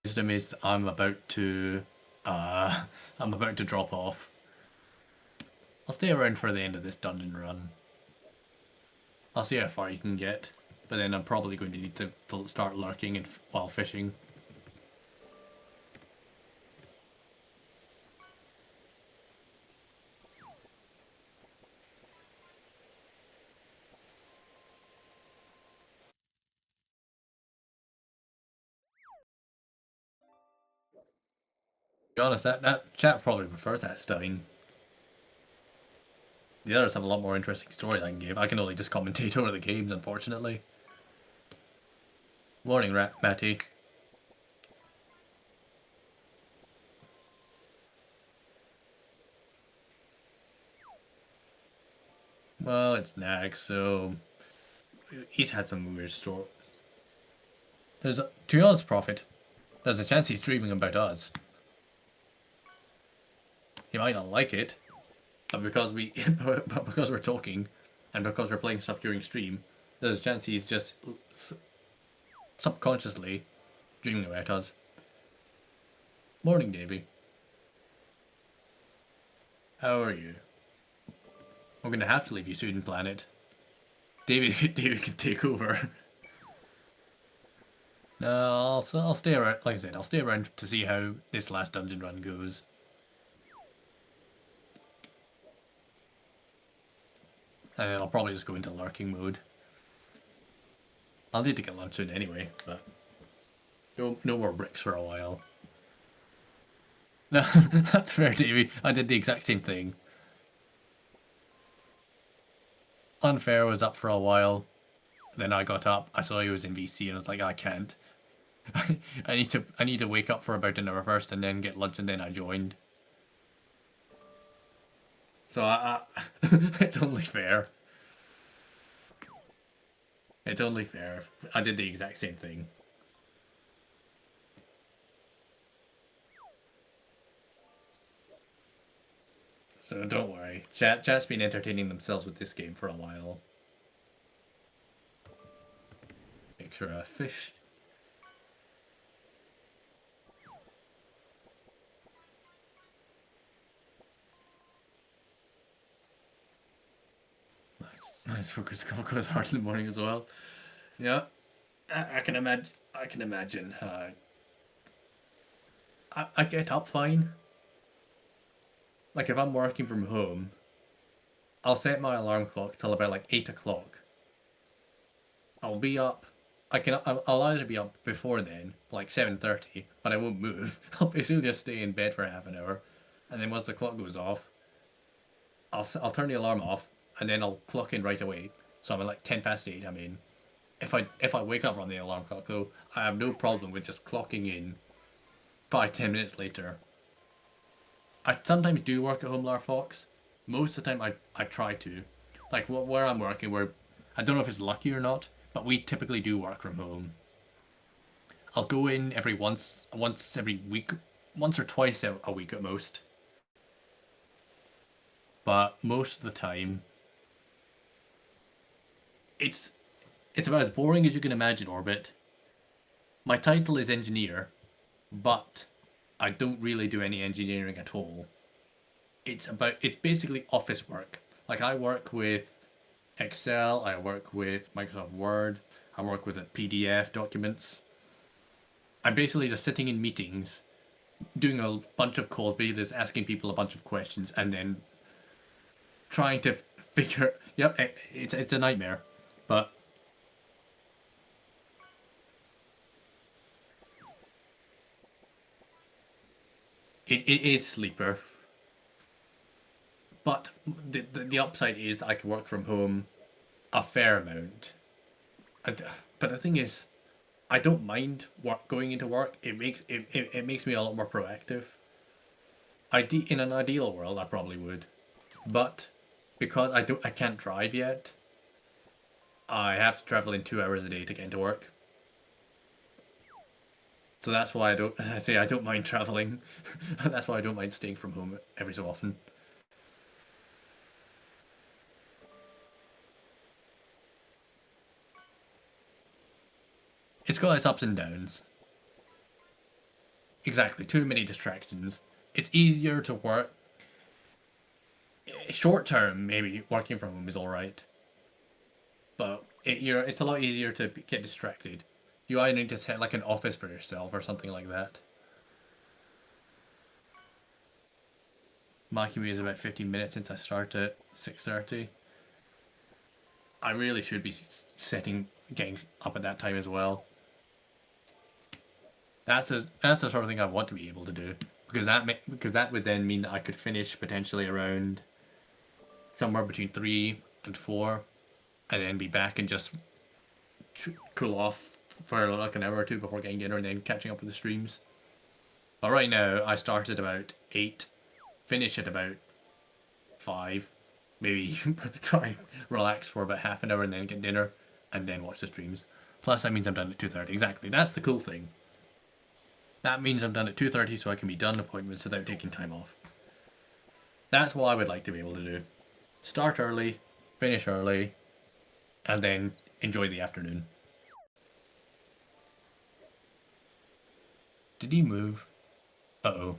Wisdom is I'm about to drop off. I'll stay around for the end of this dungeon run. I'll see how far you can get, but then I'm probably going to need to start lurking and while fishing. To be honest, that chat probably prefers that Stein. The others have a lot more interesting stories I can give. I can only just commentate over the games, unfortunately. Morning, Matty. Well, it's Nagzz, so he's had some weird stories. To be honest, Prophet, there's a chance he's dreaming about us. He might not like it, but because we're talking, and because we're playing stuff during stream, there's a chance he's just subconsciously dreaming about us. Morning, Davey. How are you? I'm gonna have to leave you soon, Planet. David can take over. No, I'll stay around. Like I said, I'll stay around to see how this last dungeon run goes. And then I'll probably just go into lurking mode. I'll need to get lunch soon anyway, but no more bricks for a while. No, that's fair, Davey. I did the exact same thing. Unfair was up for a while. Then I got up. I saw he was in VC, and I was like, I can't. I need to wake up for about an hour first, and then get lunch, and then I joined. So it's only fair. It's only fair. I did the exact same thing. So don't worry. Chat's been entertaining themselves with this game for a while. Make sure I fish. Nice focus goes hard in the morning as well. Yeah, I can imagine. I can imagine. I get up fine. Like if I'm working from home, I'll set my alarm clock till about like 8 o'clock. I'll be up. I'll either be up before then, like 7:30, but I won't move. I'll basically just stay in bed for half an hour, and then once the clock goes off, I'll turn the alarm off, and then I'll clock in right away. So I'm at like 8:10. I mean, if I wake up on the alarm clock though, I have no problem with just clocking in 5-10 minutes later. I sometimes do work at home, Lar Fox. Most of the time I try to. Like where I'm working, where I don't know if it's lucky or not, but we typically do work from home. I'll go in once every week, once or twice a week at most. But most of the time, it's about as boring as you can imagine, Orbit. My title is engineer, but I don't really do any engineering at all. It's basically office work. Like I work with Excel, I work with Microsoft Word, I work with PDF documents. I'm basically just sitting in meetings, doing a bunch of calls, basically just asking people a bunch of questions, and then trying to figure. Yep, it's a nightmare, but it is sleeper. But the upside is I can work from home a fair amount. But the thing is, I don't mind going into work. It makes me a lot more proactive. In an ideal world, I probably would, but because I can't drive yet, I have to travel in 2 hours a day to get into work. So that's why I don't mind traveling. That's why I don't mind staying from home every so often. It's got its ups and downs. Exactly, too many distractions. It's easier to work. Short term, maybe working from home is alright. But it's a lot easier to get distracted. You either need to set like an office for yourself or something like that. My commute is about 15 minutes since I start at 6:30. I really should be getting up at that time as well. That's the sort of thing I want to be able to do, because that would then mean that I could finish potentially around somewhere between 3 and 4, and then be back and just cool off for like an hour or two before getting dinner and then catching up with the streams. But right now I start at about 8, finish at about 5, maybe try and relax for about half an hour and then get dinner and then watch the streams. Plus that means I'm done at 2:30. Exactly, that's the cool thing. That means I'm done at 2:30 so I can be done appointments without taking time off. That's what I would like to be able to do. Start early, finish early, and then enjoy the afternoon. Did he move? Uh-oh.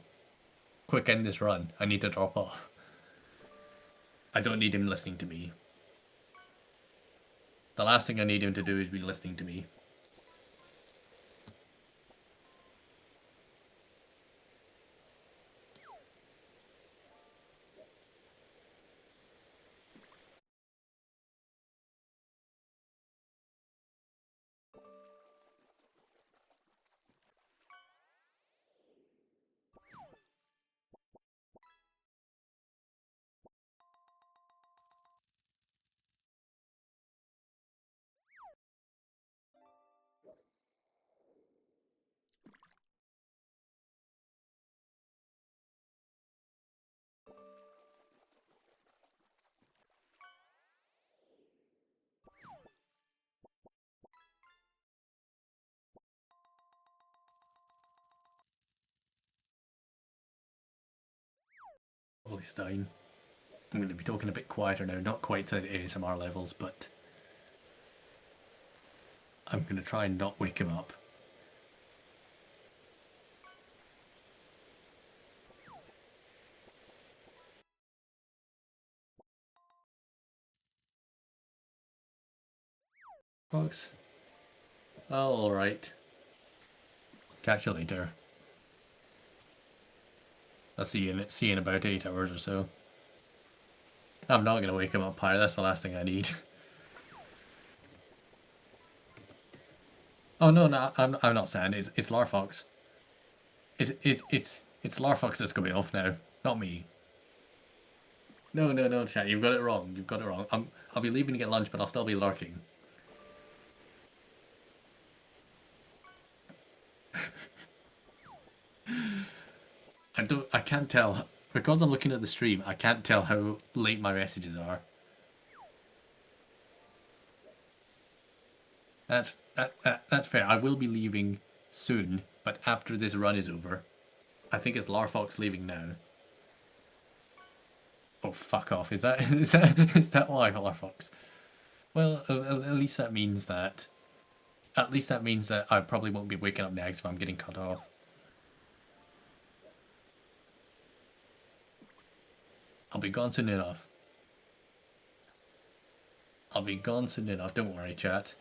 Quick, end this run. I need to drop off. I don't need him listening to me. The last thing I need him to do is be listening to me. Holy Stein. I'm going to be talking a bit quieter now, not quite to the ASMR levels, but I'm going to try and not wake him up. Folks. Oh, alright. Catch you later. I'll see you in about 8 hours or so. I'm not going to wake him up higher, that's the last thing I need. Oh no, I'm not saying it's Larfox. It's Larfox that's going off now, not me. No, chat, you've got it wrong. You've got it wrong. I'll be leaving to get lunch, but I'll still be lurking. I can't tell. Because I'm looking at the stream, I can't tell how late my messages are. That's fair. I will be leaving soon, but after this run is over. I think it's Larfox leaving now. Oh, fuck off. Is that why, Larfox? Well, at least that means that... At least that means that I probably won't be waking up next if I'm getting cut off. I'll be gone soon enough. I'll be gone soon enough, don't worry, chat.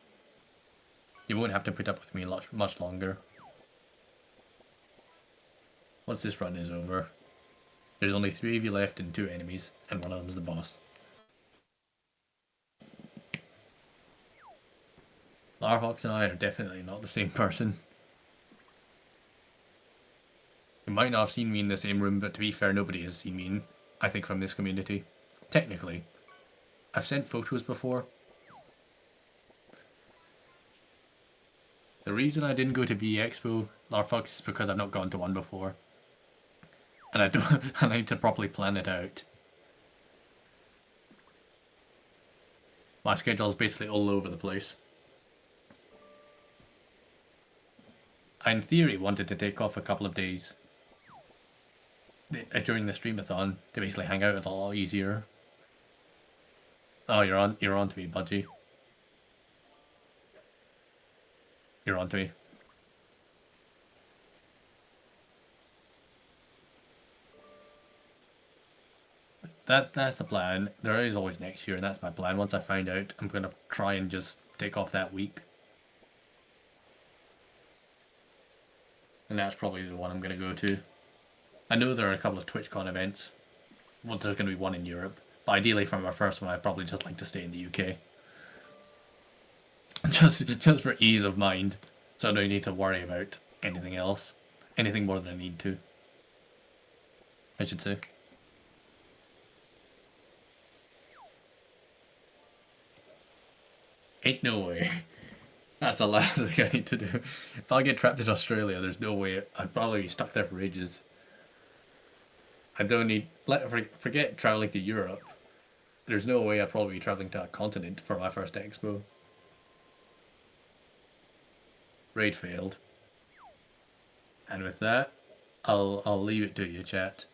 You won't have to put up with me much longer. Once this run is over, there's only 3 of you left and 2 enemies, and one of them's the boss. Larfox and I are definitely not the same person. You might not have seen me in the same room, but to be fair, nobody has seen me, I think, from this community. Technically. I've sent photos before. The reason I didn't go to VE Expo, Larfox, is because I've not gone to one before. And I need to properly plan it out. My schedule is basically all over the place. I, in theory, wanted to take off a couple of days during the streamathon to basically hang out a lot easier. Oh, you're on to me, Budgie. You're on to me. That's the plan. There is always next year, and that's my plan. Once I find out, I'm gonna try and just take off that week. And that's probably the one I'm gonna go to. I know there are a couple of TwitchCon events. Well, there's gonna be one in Europe. But ideally, for my first one, I'd probably just like to stay in the UK. Just for ease of mind. So I don't need to worry about anything else. Anything more than I need to. I should say. Ain't no way. That's the last thing I need to do. If I get trapped in Australia, there's no way. I'd probably be stuck there for ages. I don't need... Forget travelling to Europe. There's no way I'd probably be travelling to a continent for my first expo. Raid failed. And with that, I'll leave it to you, chat.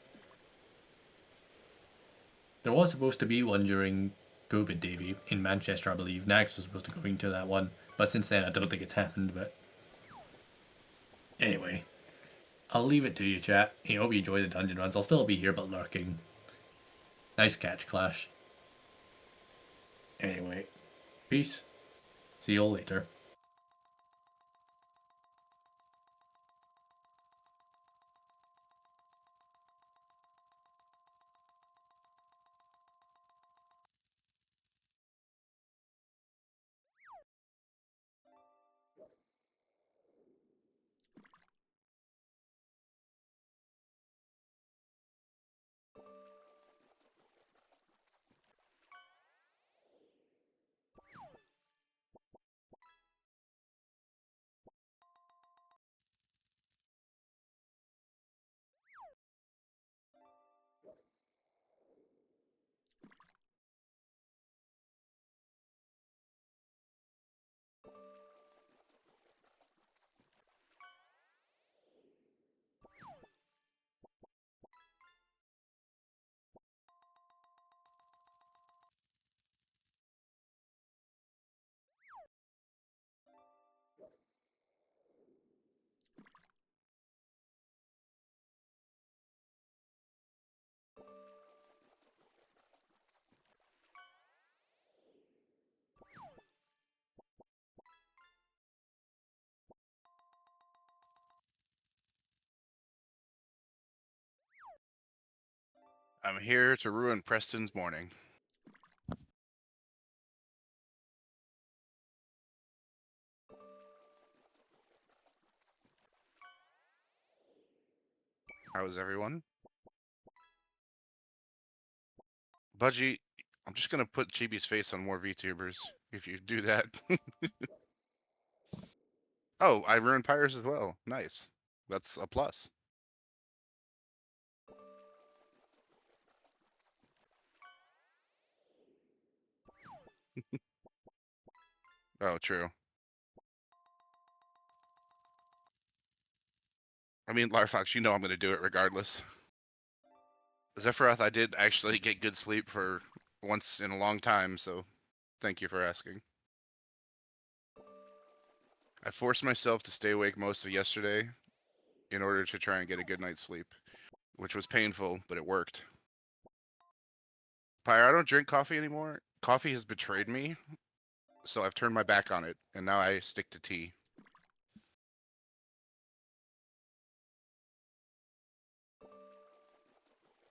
There was supposed to be one during COVID, Davey, in Manchester, I believe. Nagzz was supposed to go into that one, but since then I don't think it's happened, but... Anyway, I'll leave it to you, chat. I hope you enjoy the dungeon runs. I'll still be here, but lurking. Nice catch, Clash. Anyway, peace. See you all later. I'm here to ruin Preston's morning. How is everyone? Budgie, I'm just gonna put Chibi's face on more VTubers if you do that. Oh, I ruined Pyres as well. Nice. That's a plus. Oh, true. I mean, Larfox, you know I'm gonna do it regardless. Zephyroth, I did actually get good sleep for once in a long time, so thank you for asking. I forced myself to stay awake most of yesterday in order to try and get a good night's sleep, which was painful, but it worked. Pyre, I don't drink coffee anymore. Coffee has betrayed me, so I've turned my back on it, and now I stick to tea.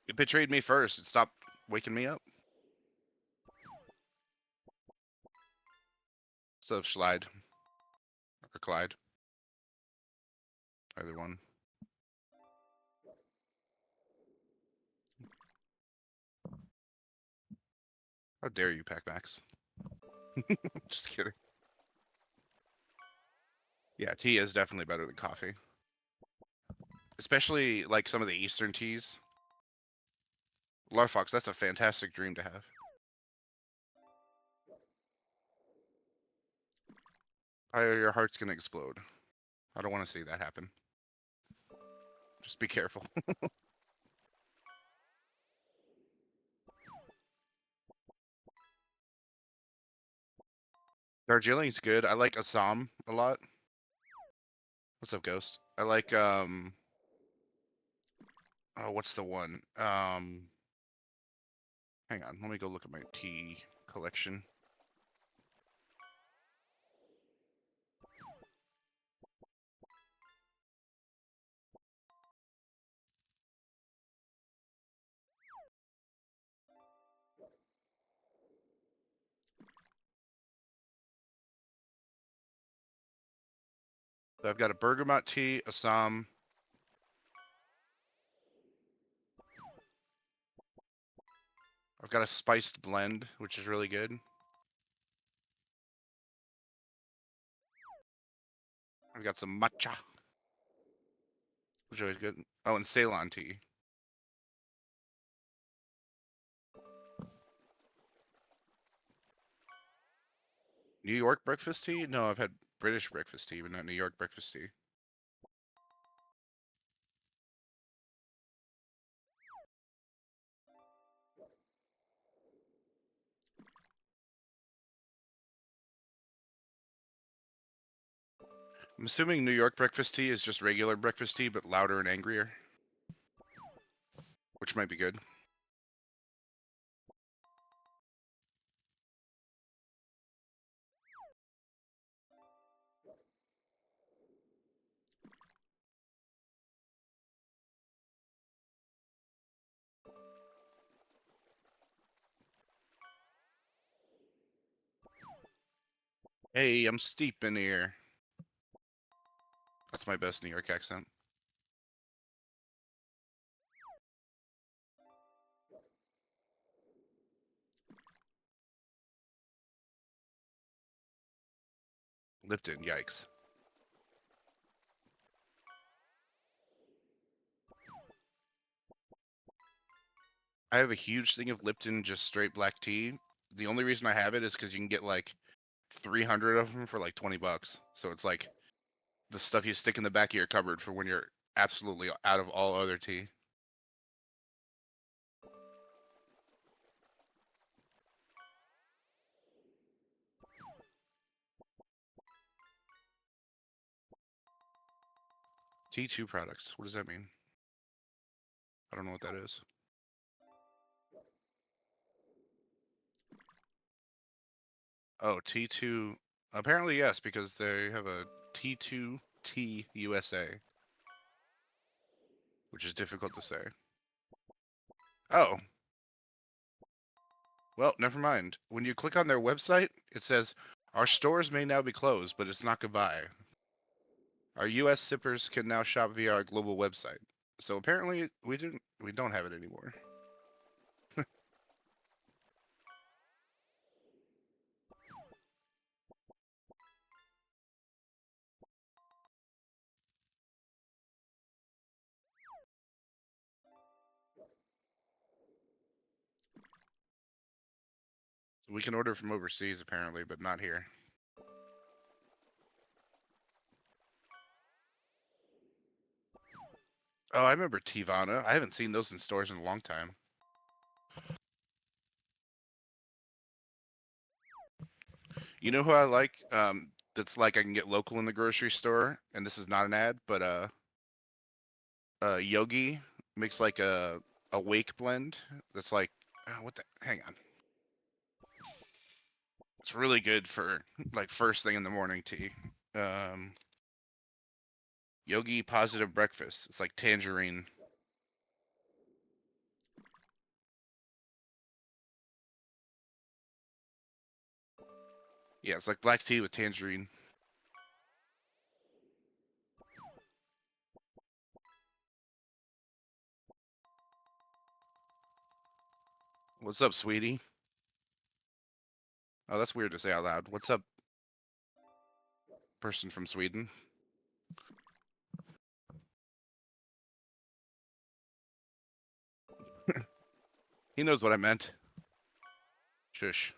It betrayed me first. It stopped waking me up. So Schlide or Clyde, either one. How dare you, Pac-Max? Just kidding. Yeah, tea is definitely better than coffee. Especially like some of the Eastern teas. Larfox, that's a fantastic dream to have. Your heart's gonna explode. I don't want to see that happen. Just be careful. Darjeeling's good. I like Assam a lot. What's up, Ghost? I like oh, what's the one? Hang on, let me go look at my tea collection. So I've got a bergamot tea, Assam. I've got a spiced blend, which is really good. I've got some matcha, which is always good. Oh, and Ceylon tea. New York breakfast tea? No, I've had British breakfast tea, but not New York breakfast tea. I'm assuming New York breakfast tea is just regular breakfast tea, but louder and angrier. Which might be good. Hey, I'm steep in here. That's my best New York accent. Lipton, yikes. I have a huge thing of Lipton, just straight black tea. The only reason I have it is because you can get like 300 of them for like $20. So it's like the stuff you stick in the back of your cupboard for when you're absolutely out of all other tea. T2 products. What does that mean? I don't know what that is. Oh, T2. Apparently, yes, because they have a T2T USA, which is difficult to say. Oh. Well, never mind. When you click on their website, it says, our stores may now be closed, but it's not goodbye. Our US sippers can now shop via our global website. So apparently we don't have it anymore. So we can order from overseas apparently, but not here. Oh, I remember Tivana. I haven't seen those in stores in a long time. You know who I like? That's like I can get local in the grocery store, and this is not an ad, but Yogi makes like a wake blend that's like what the hang on. It's really good for like first thing in the morning tea. Yogi Positive Breakfast. It's like tangerine. Yeah, it's like black tea with tangerine. What's up, sweetie? Oh, that's weird to say out loud. What's up, person from Sweden? He knows what I meant. Shush.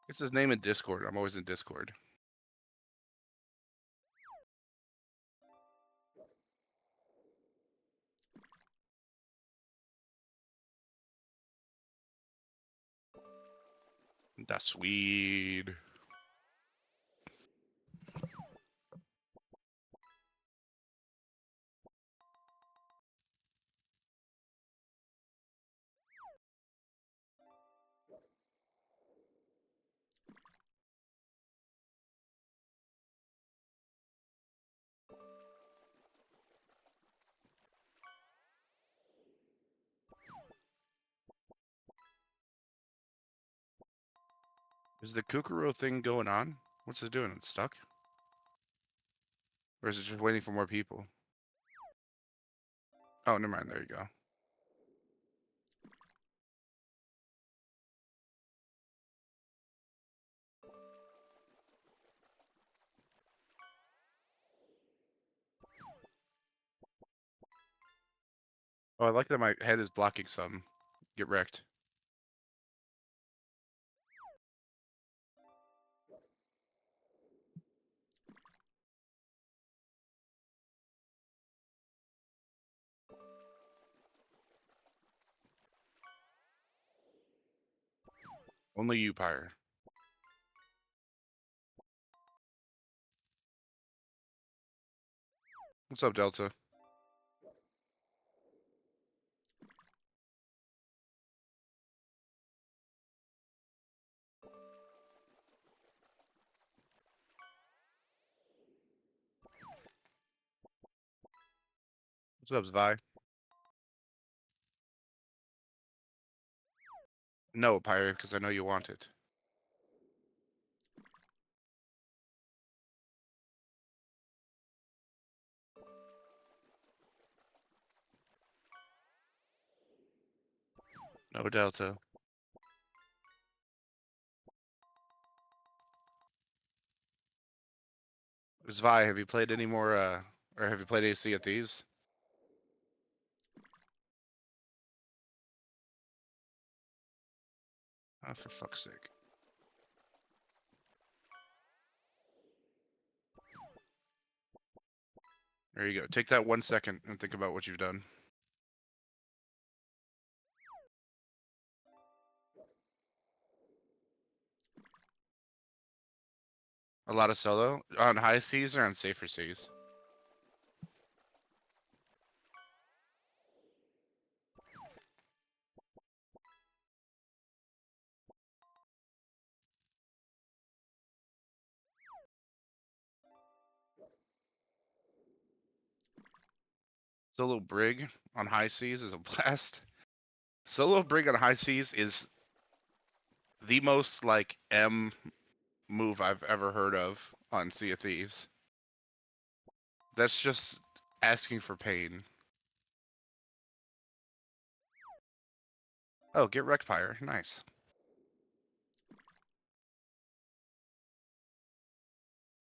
It's his name in Discord. I'm always in Discord. That's Swede. Is the Kukuro thing going on? What's it doing? It's stuck? Or is it just waiting for more people? Oh, never mind. There you go. Oh, I like that my head is blocking some. Get wrecked. Only you, Pyre. What's up, Delta? What's up, Zvi? No, Pirate, because I know you want it. No Delta. Zvi, have you played any more, or have you played any Sea of Thieves? Oh, for fuck's sake. There you go. Take that 1 second and think about what you've done. A lot of solo on high seas or on safer seas. Solo brig on high seas is a blast. Solo brig on high seas is the most like M move I've ever heard of on Sea of Thieves. That's just asking for pain. Oh, get Wreckfire. Nice.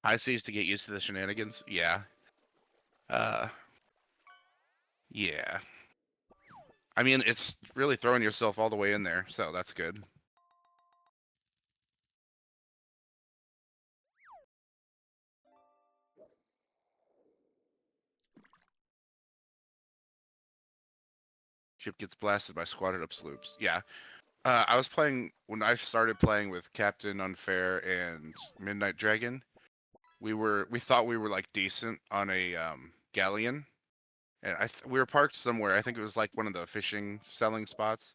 High seas to get used to the shenanigans? Yeah. Uh, yeah. I mean, it's really throwing yourself all the way in there, so that's good. Ship gets blasted by squatted up sloops. Yeah. I was playing when I started playing with Captain Unfair and Midnight Dragon. We thought we were like decent on a galleon, and we were parked somewhere. I think it was like one of the fishing selling spots,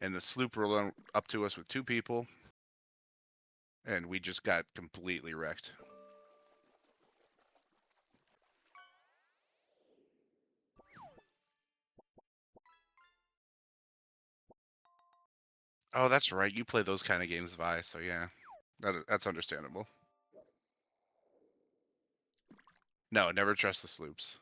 and the sloop rolled up to us with 2 people, and we just got completely wrecked. Oh, that's right. You play those kind of games, Vi. So yeah, that's understandable. No, never trust the sloops.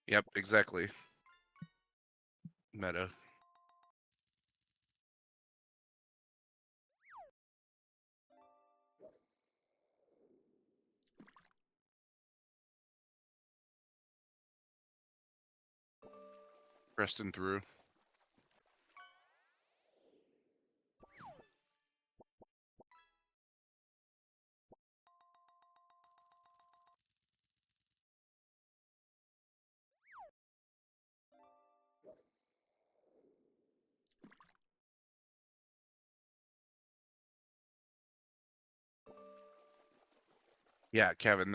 Yep, exactly. Meta. Preston through. Yeah, Kevin,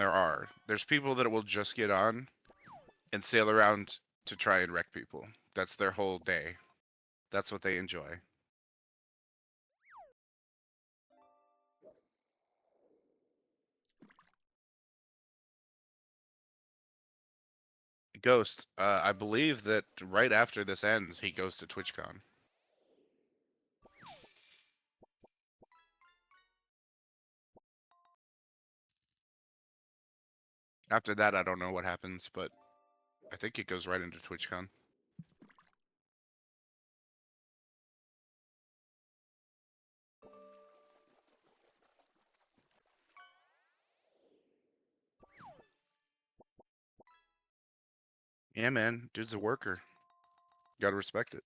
there's people that will just get on and sail around to try and wreck people. That's their whole day. That's what they enjoy. Ghost, I believe that right after this ends, he goes to TwitchCon. After that, I don't know what happens, but I think it goes right into TwitchCon. Yeah, man, dude's a worker. Gotta respect it.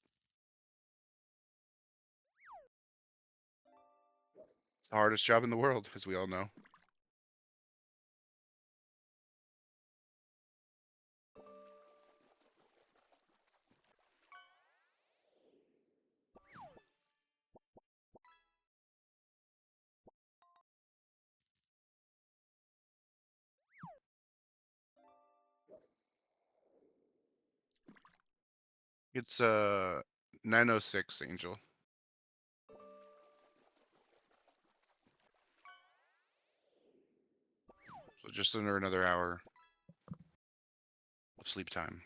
It's the hardest job in the world, as we all know. It's 9:06, Angel. So just under another hour. of sleep time.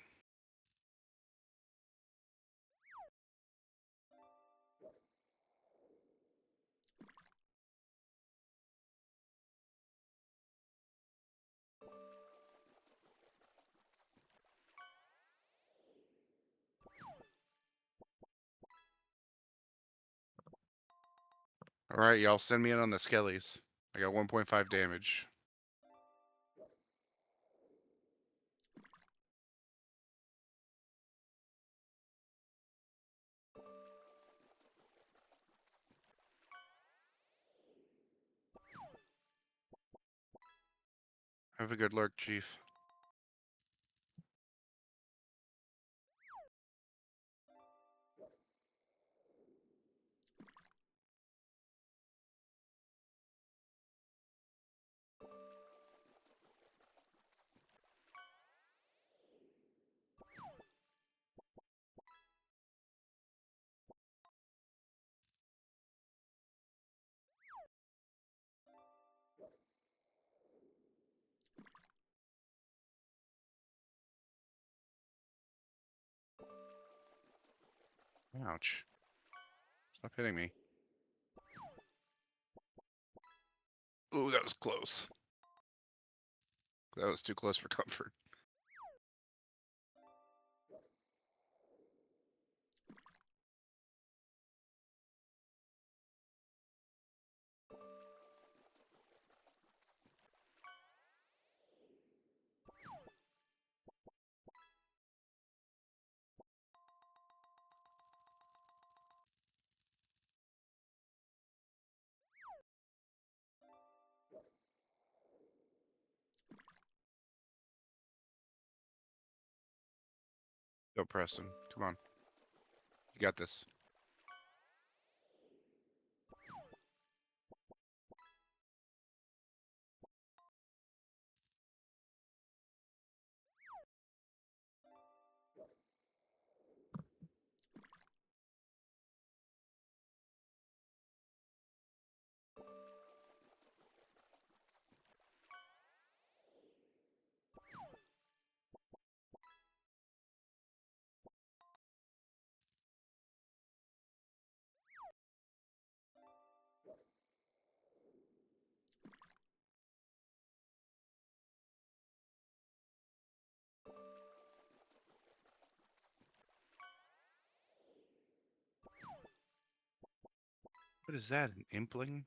All right, y'all send me in on the skellies. I got 1.5 damage. Have a good lurk, Chief. Ouch. Stop hitting me. Ooh, that was close. That was too close for comfort. Go, Preston. Come on. You got this. What is that? An impling?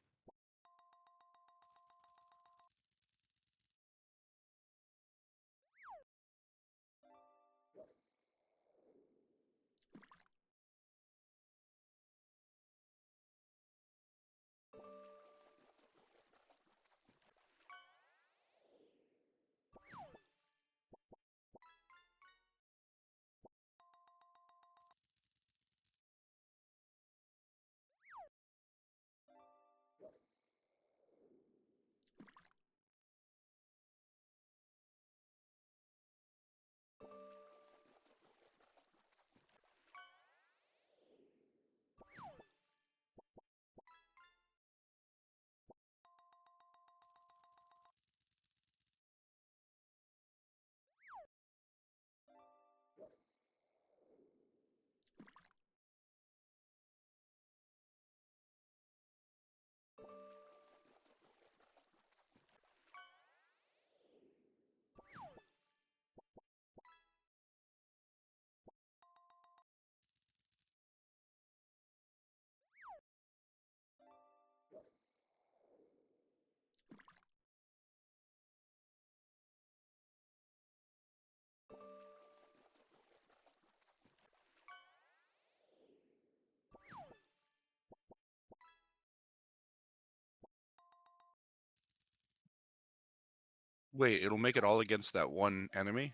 Wait, it'll make it all against that one enemy?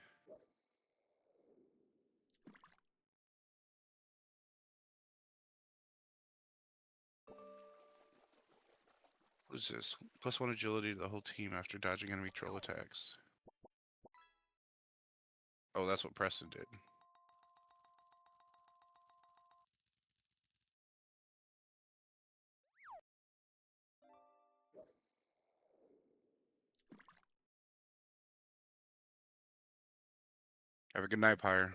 What is this? +1 agility to the whole team after dodging enemy troll attacks. Oh, that's what Preston did. Have a good night, Pyre.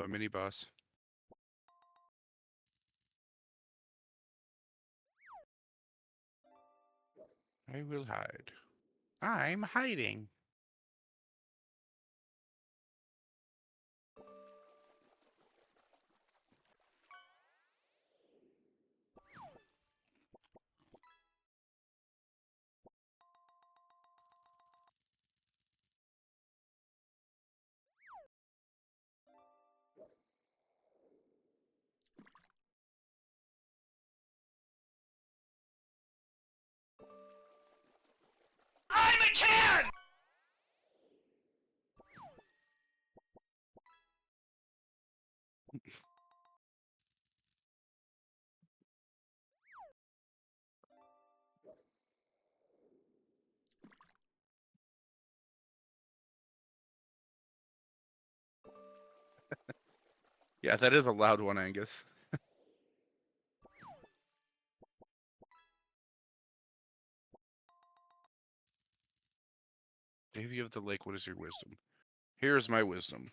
Mini boss. I will hide. I'm hiding. I'm a can! Yeah, that is a loud one, Angus. Davy of the Lake, what is your wisdom? Here is my wisdom.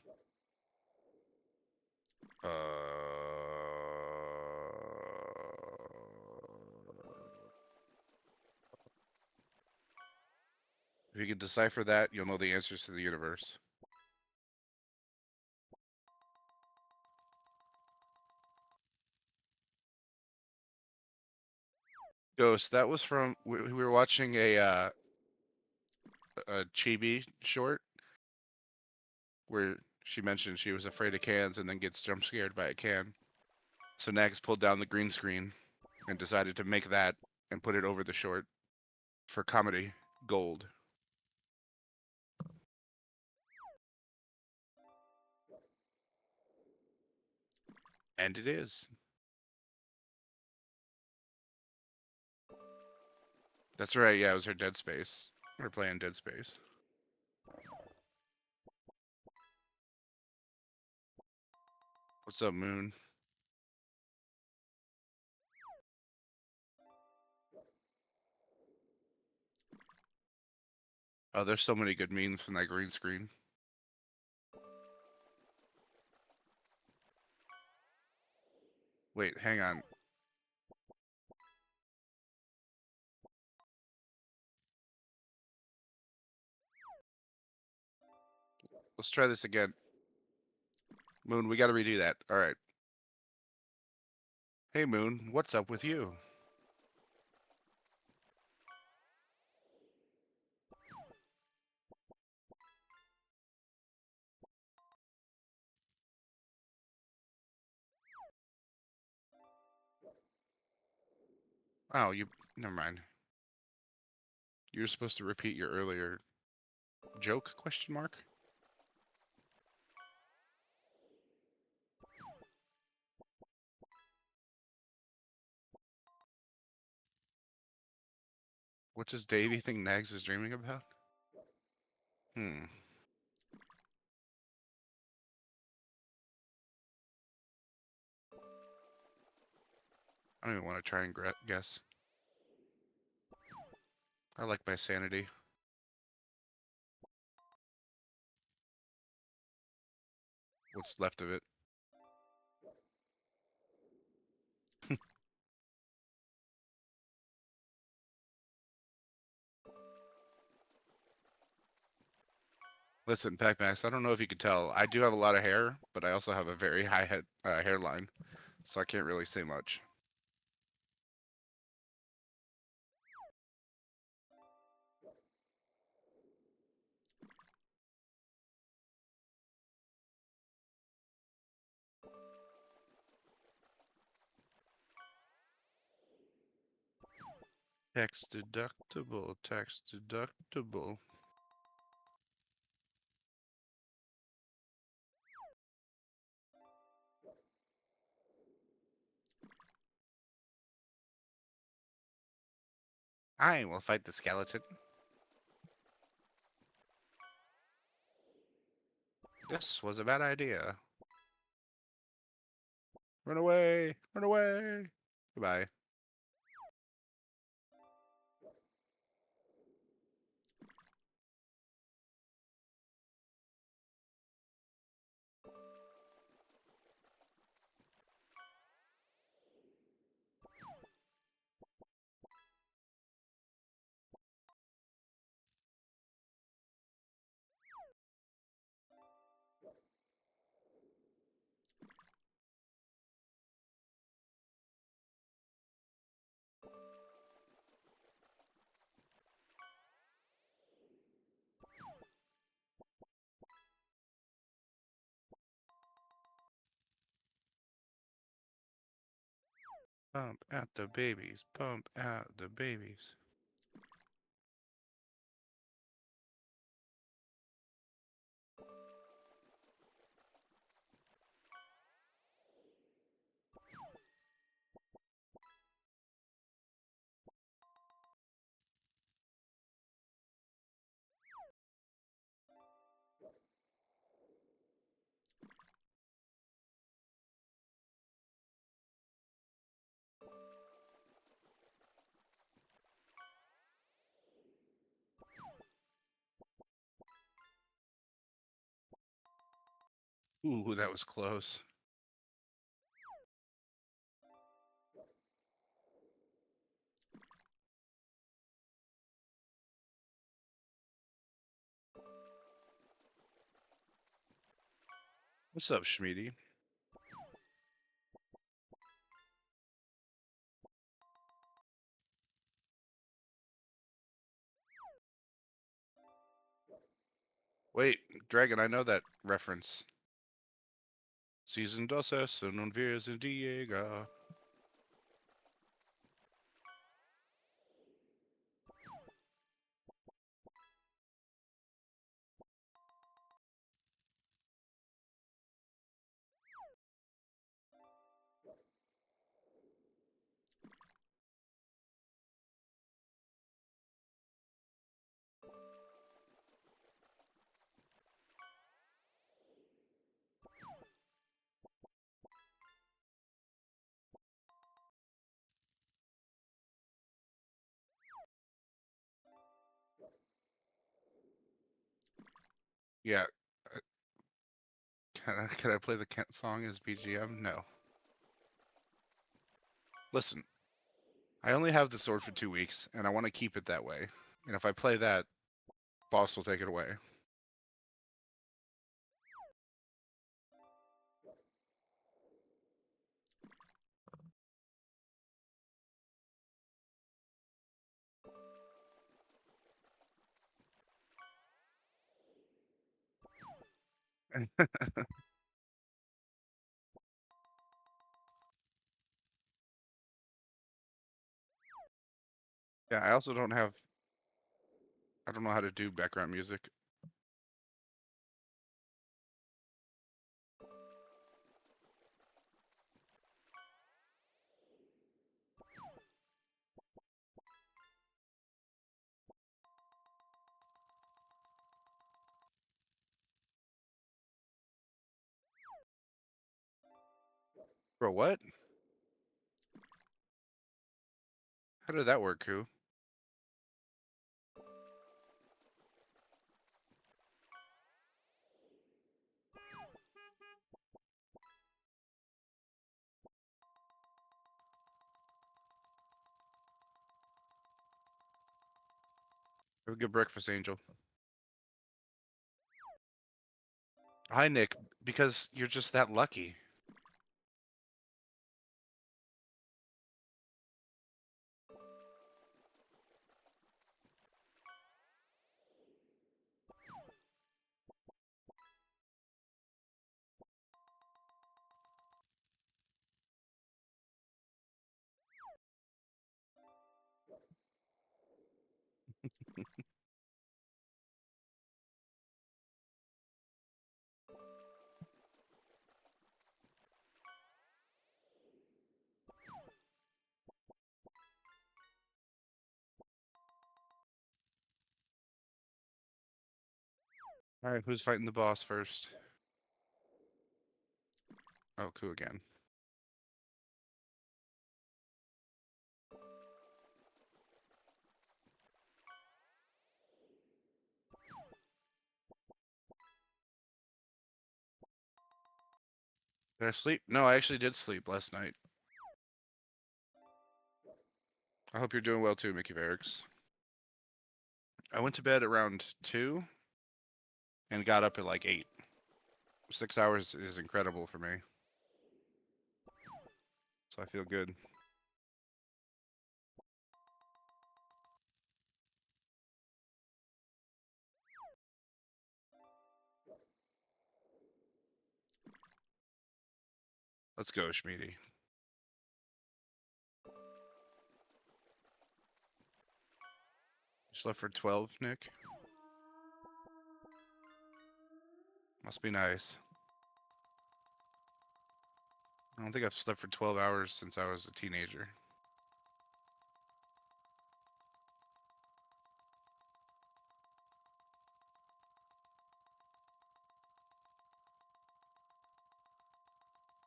If you can decipher that, you'll know the answers to the universe. Ghost, that was from we were watching a chibi short where she mentioned she was afraid of cans and then gets jump scared by a can. So Nagzz pulled down the green screen and decided to make that and put it over the short for comedy gold. And it is. That's right, yeah, it was her Dead Space. We're playing Dead Space. What's up, Moon? Oh, there's so many good memes from that green screen. Wait, hang on. Let's try this again. Moon, we gotta redo that. Alright. Hey, Moon, what's up with you? Oh, never mind. You were supposed to repeat your earlier joke, question mark? What does Davey think Nagzz is dreaming about? I don't even want to try and guess. I like my sanity. what's left of it. Listen, Pac Max, I don't know if you could tell. I do have a lot of hair, but I also have a very high hairline, so I can't really say much. Tax deductible, tax deductible. I will fight the skeleton. This was a bad idea. Run away! Run away! Goodbye. Pump out the babies. Pump out the babies. Ooh, that was close. What's up, Schmeedy? Wait, Dragon, I know that reference. Season 12 en un virus en Diego. Yeah. uh, can I play the Kent song as BGM? No. Listen, I only have the sword for 2 weeks, and I want to keep it that way. And if I play that, boss will take it away. Yeah, I also don't have. I don't know how to do background music. Bro, what? How did that work, Koo? Have a good breakfast, Angel. Hi, Nick. Because you're just that lucky. All right, who's fighting the boss first? Oh, Ku again. Did I sleep? No, I actually did sleep last night. I hope you're doing well too, Mickey Verix. I went to bed around 2 and got up at like 8. 6 hours is incredible for me. So I feel good. Let's go, Schmeedy. You slept for 12, Nick? Must be nice. I don't think I've slept for 12 hours since I was a teenager.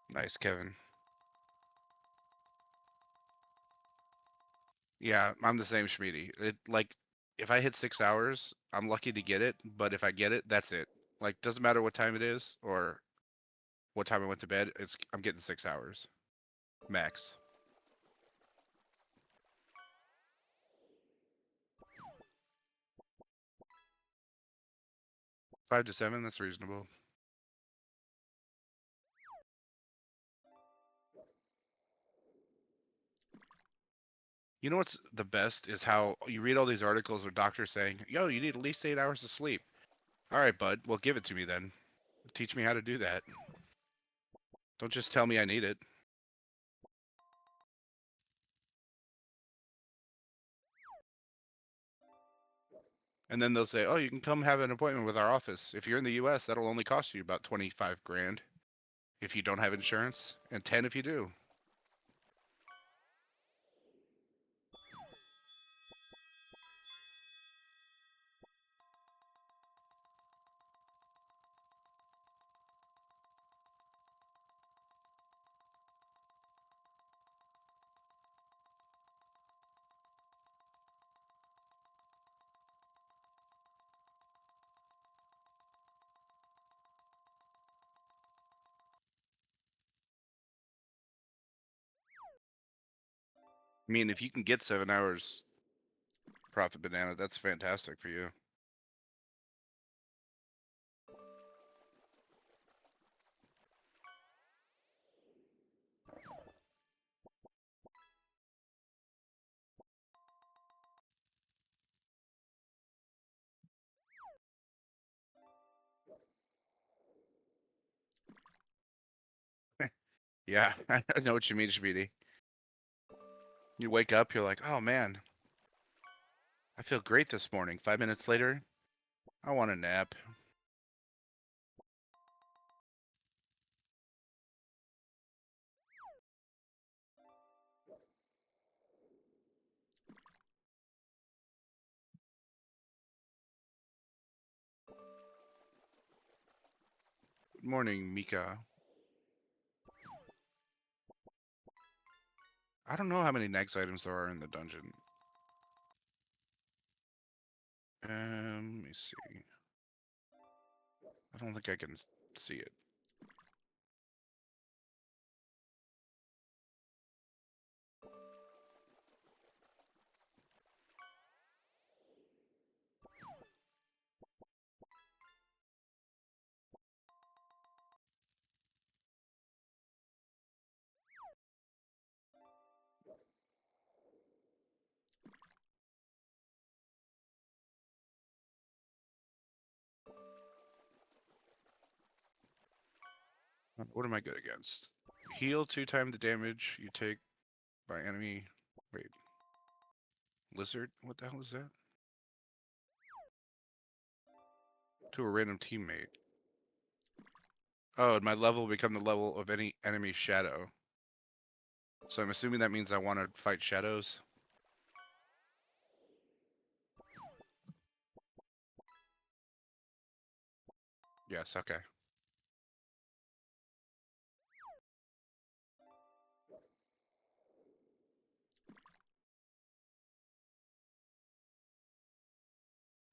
Nice, Kevin. Yeah, I'm the same, Schmeedy. It like if I hit 6 hours, I'm lucky to get it, but if I get it, that's it. Like doesn't matter what time it is or what time I went to bed, I'm getting 6 hours. Max. 5 to 7, that's reasonable. You know what's the best is how you read all these articles of doctors saying, yo, you need at least 8 hours of sleep. All right, bud, well, give it to me then. Teach me how to do that. Don't just tell me I need it. And then they'll say, oh, you can come have an appointment with our office. If you're in the US, that'll only cost you about 25 grand if you don't have insurance, and 10 if you do. I mean, if you can get 7 hours profit banana, that's fantastic for you. Yeah, I know what you mean, Shmeedy. You wake up, you're like, oh man, I feel great this morning. 5 minutes later, I want a nap. Good morning, Mika. I don't know how many Nagzz items there are in the dungeon. Let me see. I don't think I can see it. What am I good against? Heal 2 times the damage you take by enemy. Wait. Lizard? What the hell is that? To a random teammate. Oh, and my level will become the level of any enemy shadow. So I'm assuming that means I want to fight shadows. Yes, okay.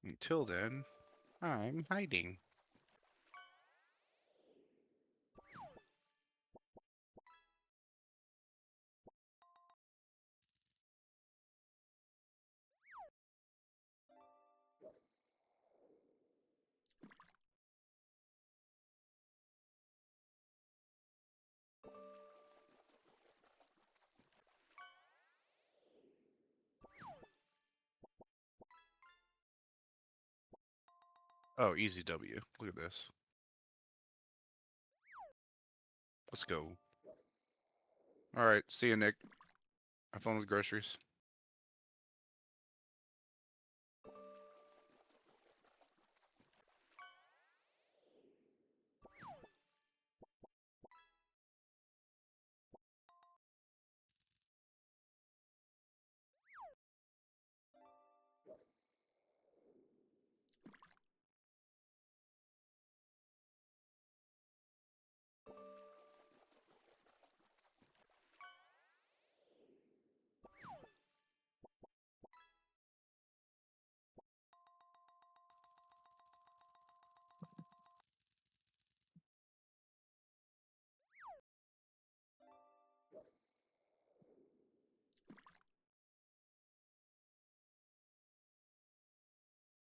Until then, I'm hiding. Oh, easy W. Look at this. Let's go. Alright, see you, Nick. Have fun with groceries.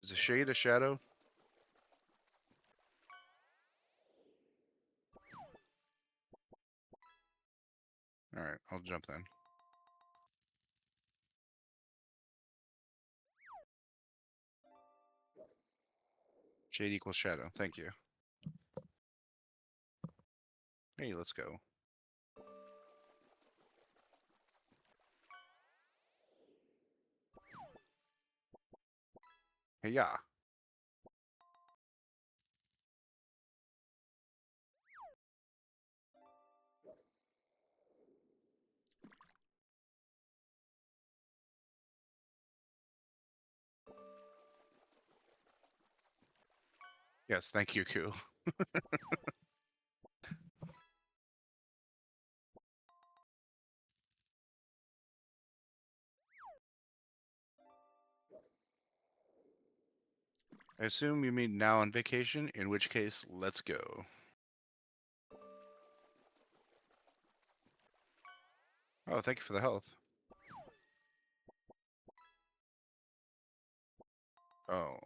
Is a shade a shadow? Alright, I'll jump then. Shade equals shadow. Thank you. Hey, let's go. Hey, yeah. Yes, thank you, Ku. I assume you mean now on vacation, in which case, let's go. Oh, thank you for the health. Oh.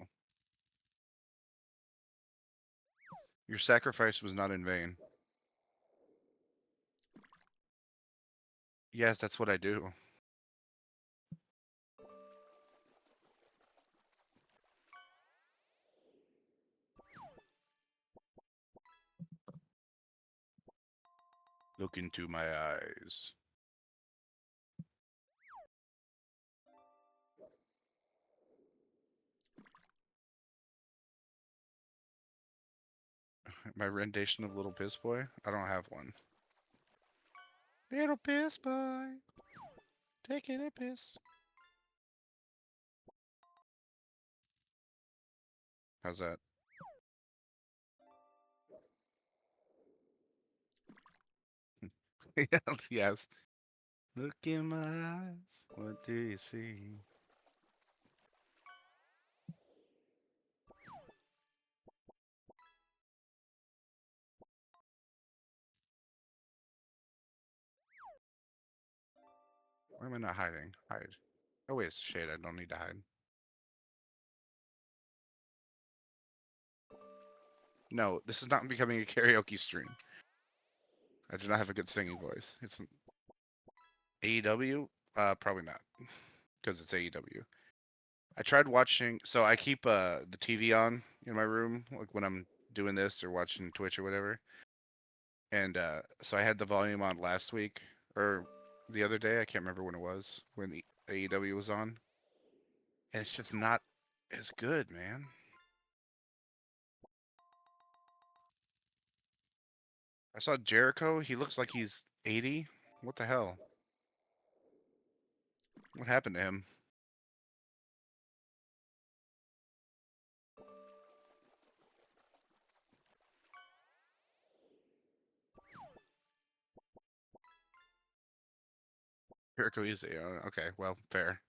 Your sacrifice was not in vain. Yes, that's what I do. Look into my eyes. My rendition of Little Piss Boy? I don't have one. Little Piss Boy, taking a piss. How's that? Yes. Look in my eyes. What do you see? Why am I not hiding? Hide. Oh wait, it's shade. I don't need to hide. No, this is not becoming a karaoke stream. I do not have a good singing voice. It's an AEW? Probably not, because it's AEW. I tried watching, so I keep the TV on in my room, like when I'm doing this or watching Twitch or whatever. And so I had the volume on last week or the other day. I can't remember when it was when AEW was on, and it's just not as good, man. I saw Jericho. He looks like he's 80. What the hell? What happened to him? Jericho is okay. Well, fair.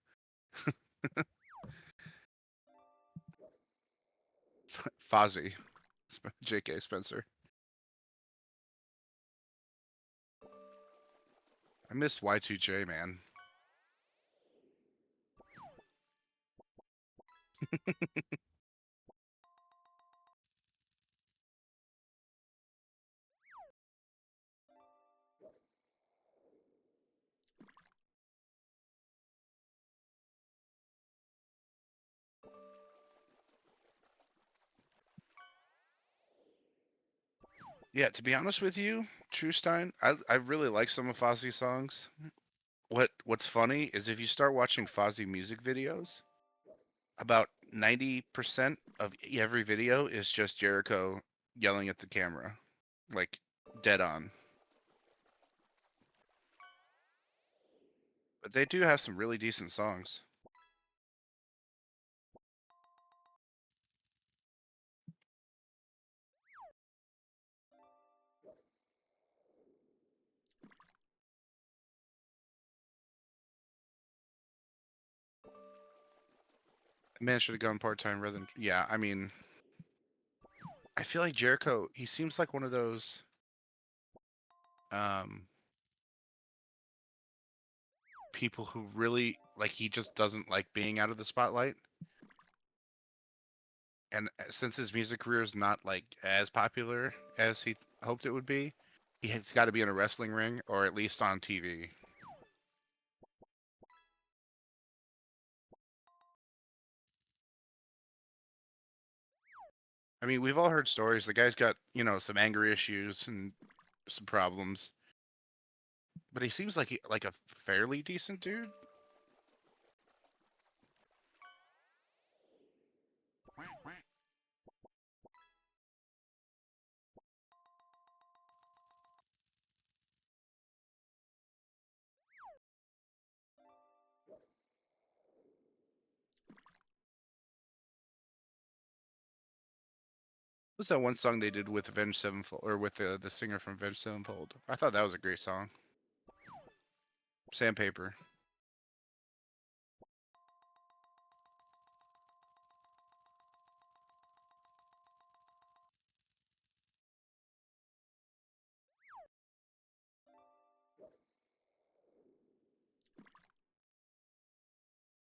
Fozzy, J.K. Spencer. I miss Y2J, man. Yeah, to be honest with you, Truestein, I really like some of Fozzy's songs. What's funny is if you start watching Fozzy music videos, about 90% of every video is just Jericho yelling at the camera, like dead on. But they do have some really decent songs. Man should have gone part-time rather than yeah, I mean I feel like Jericho, he seems like one of those um people who really like he just doesn't like being out of the spotlight. And since his music career is not like as popular as he hoped it would be, he's got to be in a wrestling ring or at least on TV. I mean, we've all heard stories. The guy's got, some anger issues and some problems, but he seems like a fairly decent dude. What's that one song they did with Avenged Sevenfold or with the singer from Avenged Sevenfold? I thought that was a great song. Sandpaper.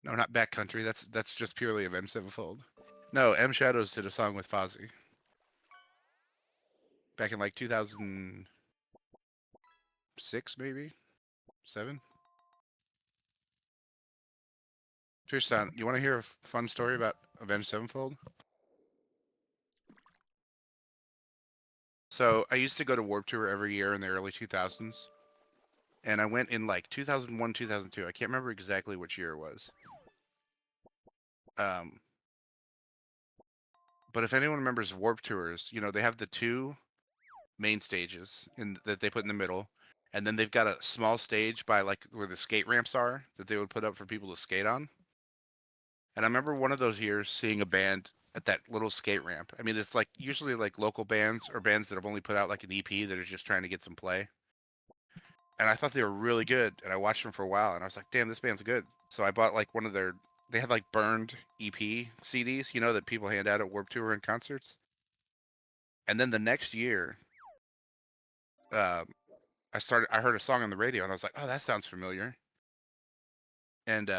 No, not Backcountry. That's just purely Avenged Sevenfold. No, M Shadows did a song with Fozzy back in like 2006, maybe 7. Tristan, you want to hear a fun story about Avenged Sevenfold? So I used to go to Warped Tour every year in the early 2000s, and I went in like 2001, 2002. I can't remember exactly which year it was. But if anyone remembers Warped Tours, they have the 2 main stages that they put in the middle, and then they've got a small stage by like where the skate ramps are that they would put up for people to skate on. And I remember one of those years seeing a band at that little skate ramp. I mean, it's like usually like local bands or bands that have only put out like an EP that are just trying to get some play. And I thought they were really good, and I watched them for a while, and I was like, damn, this band's good. So I bought like one of they had like burned EP CDs, that people hand out at Warped Tour and concerts. And then the next year, I heard a song on the radio, and I was like, oh, that sounds familiar. And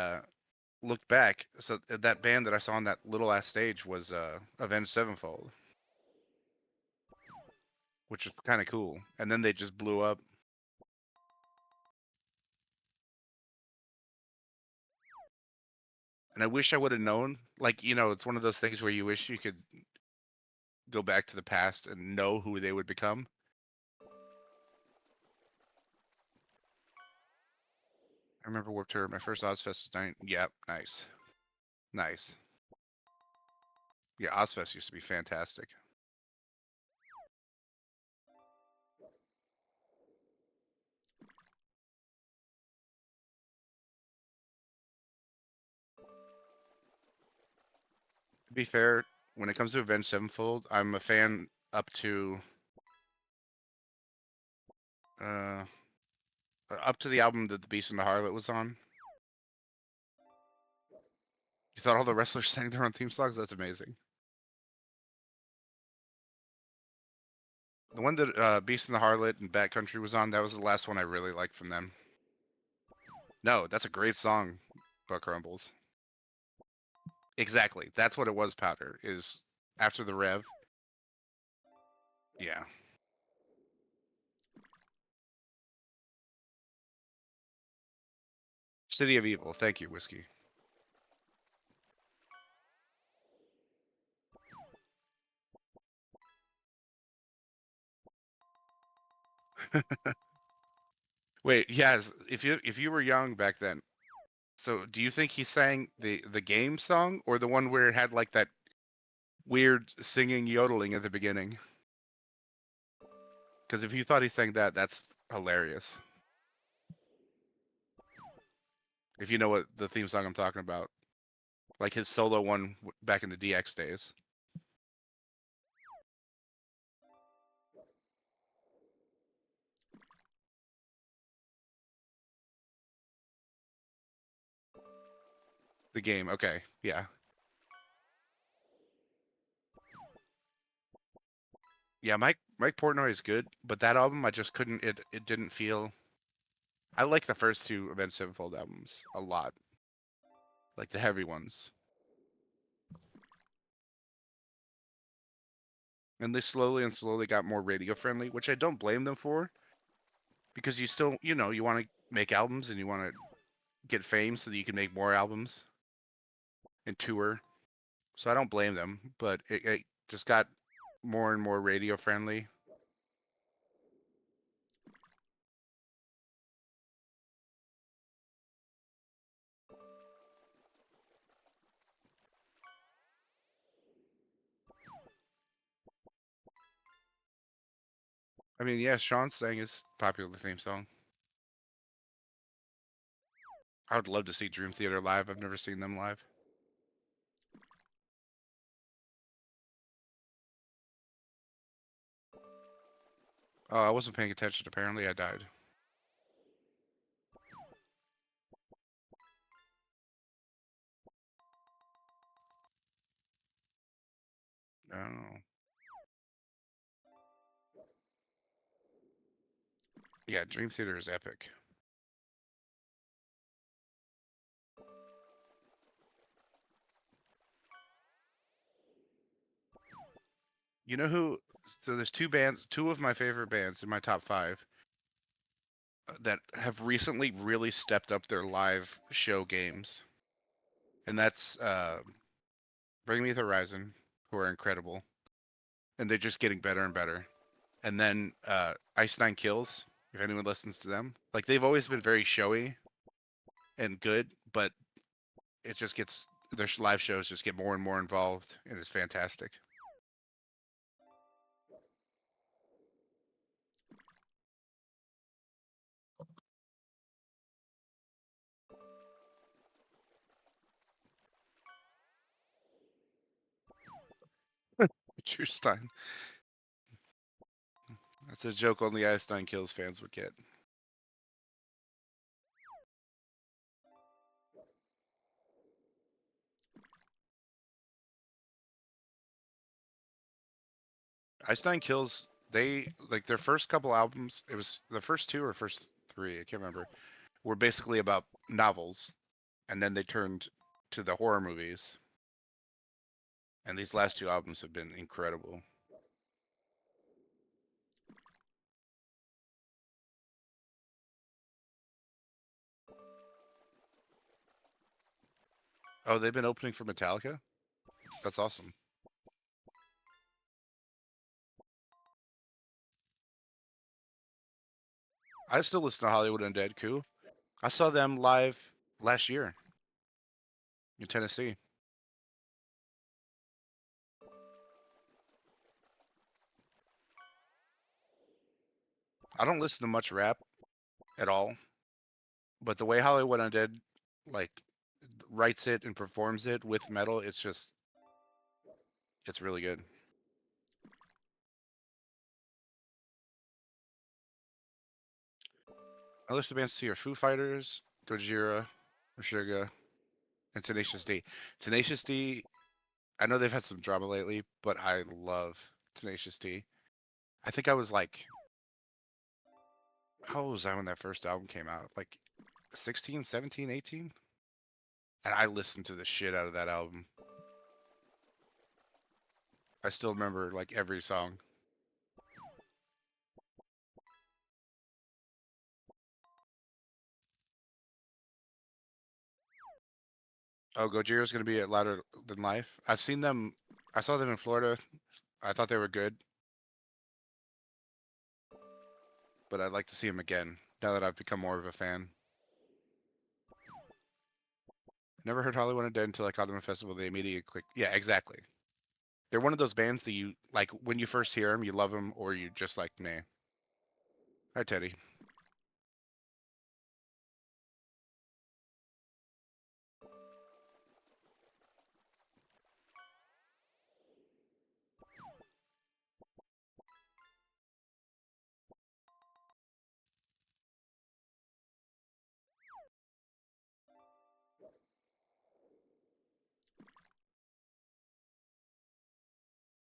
looked back, so that band that I saw on that little ass stage was Avenged Sevenfold, which is kind of cool. And then they just blew up. And I wish I would have known. Like, it's one of those things where you wish you could go back to the past and know who they would become. I remember Warped Tour. My first Ozfest was 9. Yep, nice. Nice. Yeah, Ozfest used to be fantastic. To be fair, when it comes to Avenged Sevenfold, I'm a fan up to the album that the Beast and the Harlot was on. You thought all the wrestlers sang their own theme songs? That's amazing. The one that Beast and the Harlot and Backcountry was on, that was the last one I really liked from them. No, that's a great song, Buck Rumbles. Exactly. That's what it was, Powder, is after the Rev. Yeah. City of Evil. Thank you, Whiskey. Wait, yes. If you were young back then, so do you think he sang the game song or the one where it had like that weird singing yodeling at the beginning? Because if you thought he sang that, that's hilarious. If you know what the theme song I'm talking about, like his solo one back in the DX days. The game, okay, yeah. Yeah, Mike Portnoy is good, but that album I just couldn't. It didn't feel. I like the first two Avenged Sevenfold albums a lot, like the heavy ones, and they slowly and slowly got more radio friendly, which I don't blame them for, because you still, you want to make albums and you want to get fame so that you can make more albums and tour. So I don't blame them, but it just got more and more radio friendly. I mean, yeah, Sean sang his popular theme song. I would love to see Dream Theater live. I've never seen them live. Oh, I wasn't paying attention. Apparently, I died. Oh. Yeah, Dream Theater is epic. You know who? So there's two of my favorite bands in my top 5 that have recently really stepped up their live show games, and that's Bring Me the Horizon, who are incredible, and they're just getting better and better. And then Ice Nine Kills, if anyone listens to them, like they've always been very showy and good, but it just gets their live shows just get more and more involved, and it's fantastic. True Stein. That's a joke only Ice Nine Kills fans would get. Ice Nine Kills, they like their first couple albums, it was the first two or first three, I can't remember, were basically about novels. And then they turned to the horror movies. And these last two albums have been incredible. Oh, they've been opening for Metallica? That's awesome. I still listen to Hollywood Undead, cool. I saw them live last year in Tennessee. I don't listen to much rap at all, but the way Hollywood Undead like writes it and performs it with metal, it's really good. I list of bands to see are Foo Fighters, Gojira, Meshuggah, and Tenacious D. Tenacious D, I know they've had some drama lately, but I love Tenacious D. I think I was like, how old was I when that first album came out? Like 16, 17, 18? And I listened to the shit out of that album. I still remember like every song. Oh, Gojira's gonna be at Louder Than Life. I've seen them. I saw them in Florida. I thought they were good, but I'd like to see them again now that I've become more of a fan. Never heard Hollywood Undead until I caught them at a festival. They immediately clicked. Yeah, exactly. They're one of those bands that you like when you first hear them, you love them, or you just like, nah. Hi, Teddy.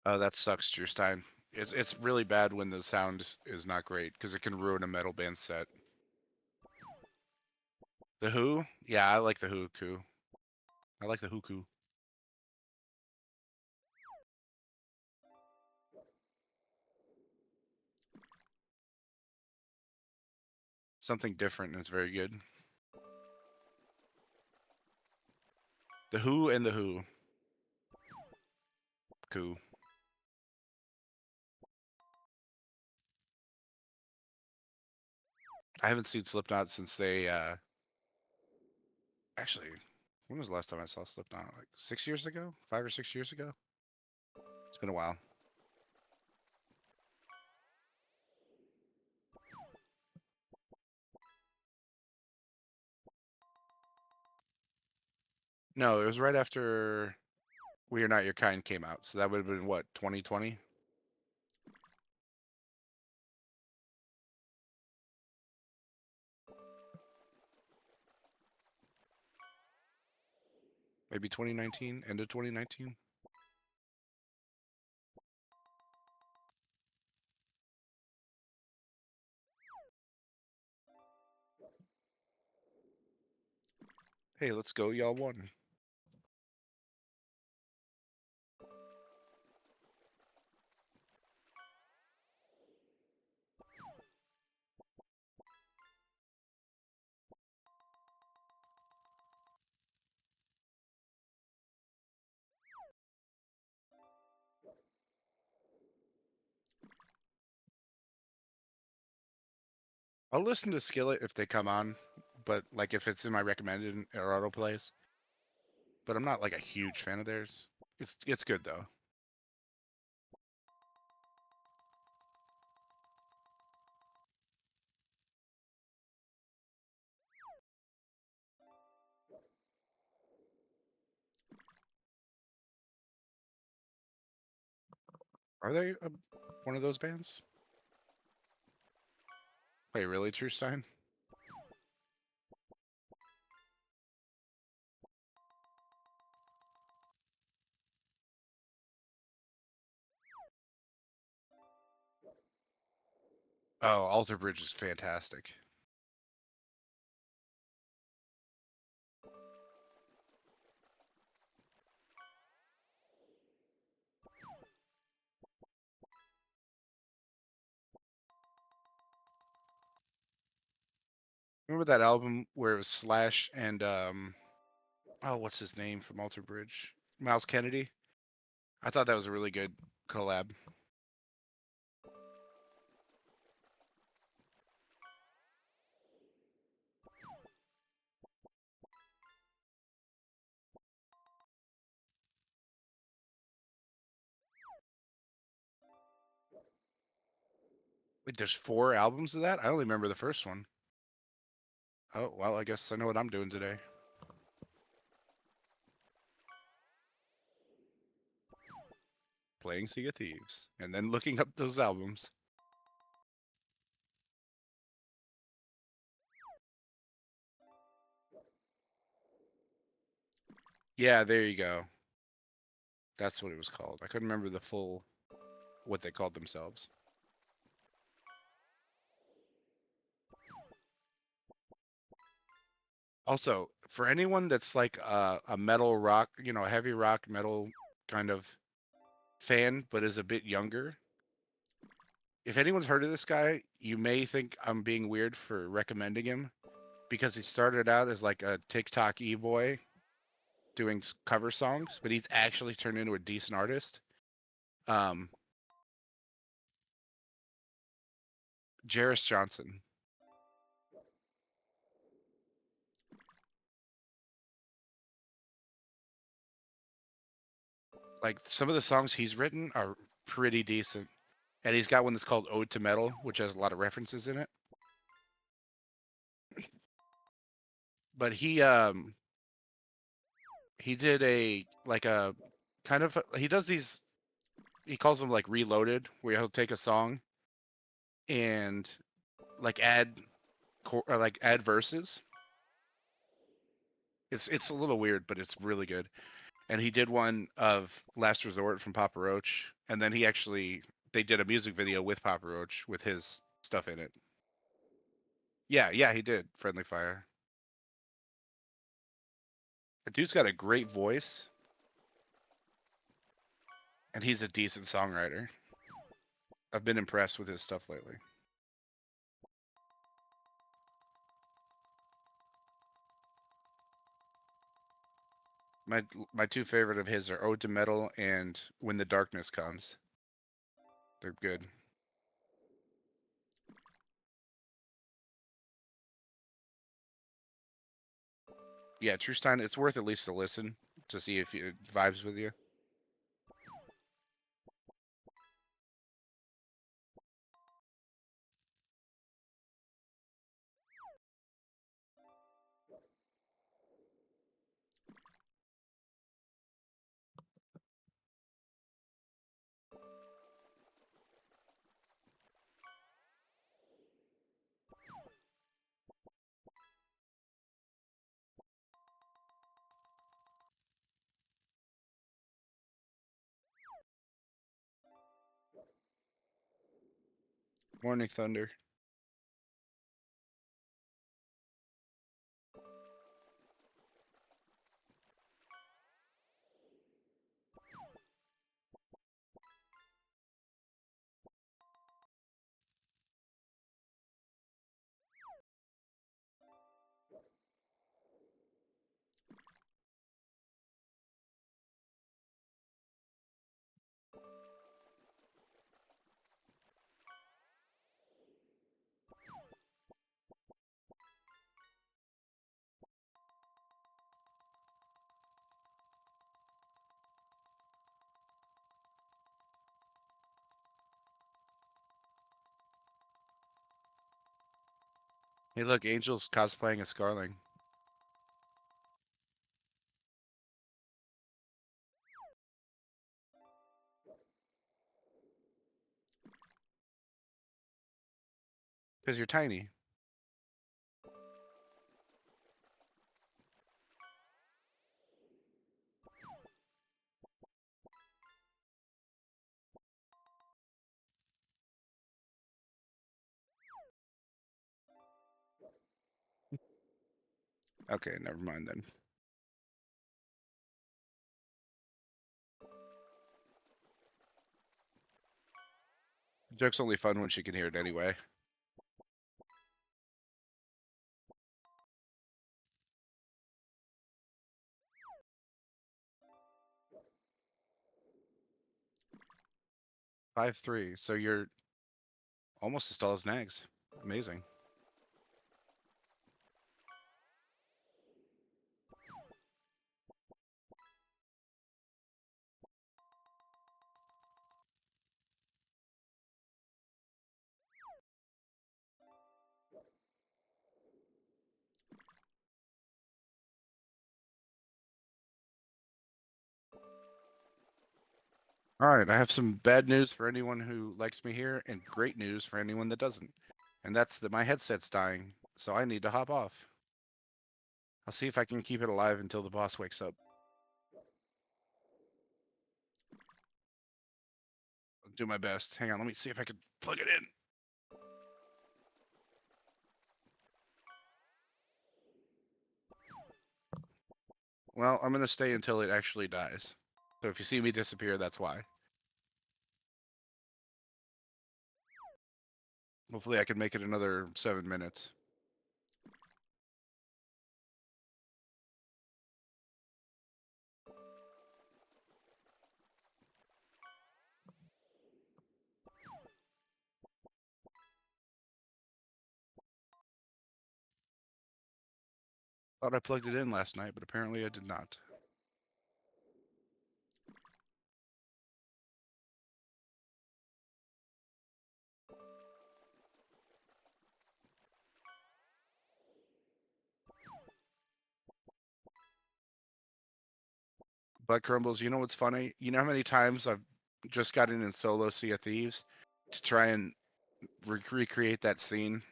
Oh, that sucks, Drew Stein. It's really bad when the sound is not great because it can ruin a metal band set. The Who? Yeah, I like the Who. I like the Who. Something different and it's very good. The Who and the Who. Cool. I haven't seen Slipknot since they actually, when was the last time I saw Slipknot? Like 6 years ago? 5 or 6 years ago? It's been a while. No, it was right after We Are Not Your Kind came out. So that would have been what, 2020? Maybe 2019, end of 2019. Hey, let's go, y'all won. I'll listen to Skillet if they come on, but like if it's in my recommended or auto plays. But I'm not like a huge fan of theirs. It's good though. Are they one of those bands? Wait, really, True Stein? Oh, Alter Bridge is fantastic. Remember that album where it was Slash and oh, what's his name from Alter Bridge? Miles Kennedy. I thought that was a really good collab. Wait, there's 4 albums of that? I only remember the first one. Oh, well, I guess I know what I'm doing today. Playing Sea of Thieves. And then looking up those albums. Yeah, there you go. That's what it was called. I couldn't remember the full, what they called themselves. Also, for anyone that's like a metal rock, you know, a heavy rock metal kind of fan, but is a bit younger, if anyone's heard of this guy, you may think I'm being weird for recommending him because he started out as like a TikTok e-boy doing cover songs, but he's actually turned into a decent artist. Jarris Johnson. Like some of the songs he's written are pretty decent. And he's got one that's called Ode to Metal, which has a lot of references in it. But he did a like a kind of he does these, he calls them like reloaded, where he'll take a song and like add add verses. It's a little weird, but it's really good. And he did one of Last Resort from Papa Roach, and then they did a music video with Papa Roach with his stuff in it. Yeah, he did Friendly Fire. The dude's got a great voice, and he's a decent songwriter. I've been impressed with his stuff lately. My 2 favorite of his are Ode to Metal and When the Darkness Comes. They're good. Yeah, Trustein, it's worth at least a listen to see if it vibes with you. Morning Thunder. Hey, look, Angel's cosplaying as Scarling. Because you're tiny. Okay, never mind then. The joke's only fun when she can hear it anyway. Five three. So you're almost as tall as Nagzz. Amazing. All right, I have some bad news for anyone who likes me here, and great news for anyone that doesn't. And that's that my headset's dying, so I need to hop off. I'll see if I can keep it alive until the boss wakes up. I'll do my best. Hang on, let me see if I can plug it in. Well, I'm going to stay until it actually dies. So if you see me disappear, that's why. Hopefully I can make it another 7 minutes. Thought I plugged it in last night, but apparently I did not. But Crumbles, you know what's funny? You know how many times I've just gotten in solo Sea of Thieves to try and recreate that scene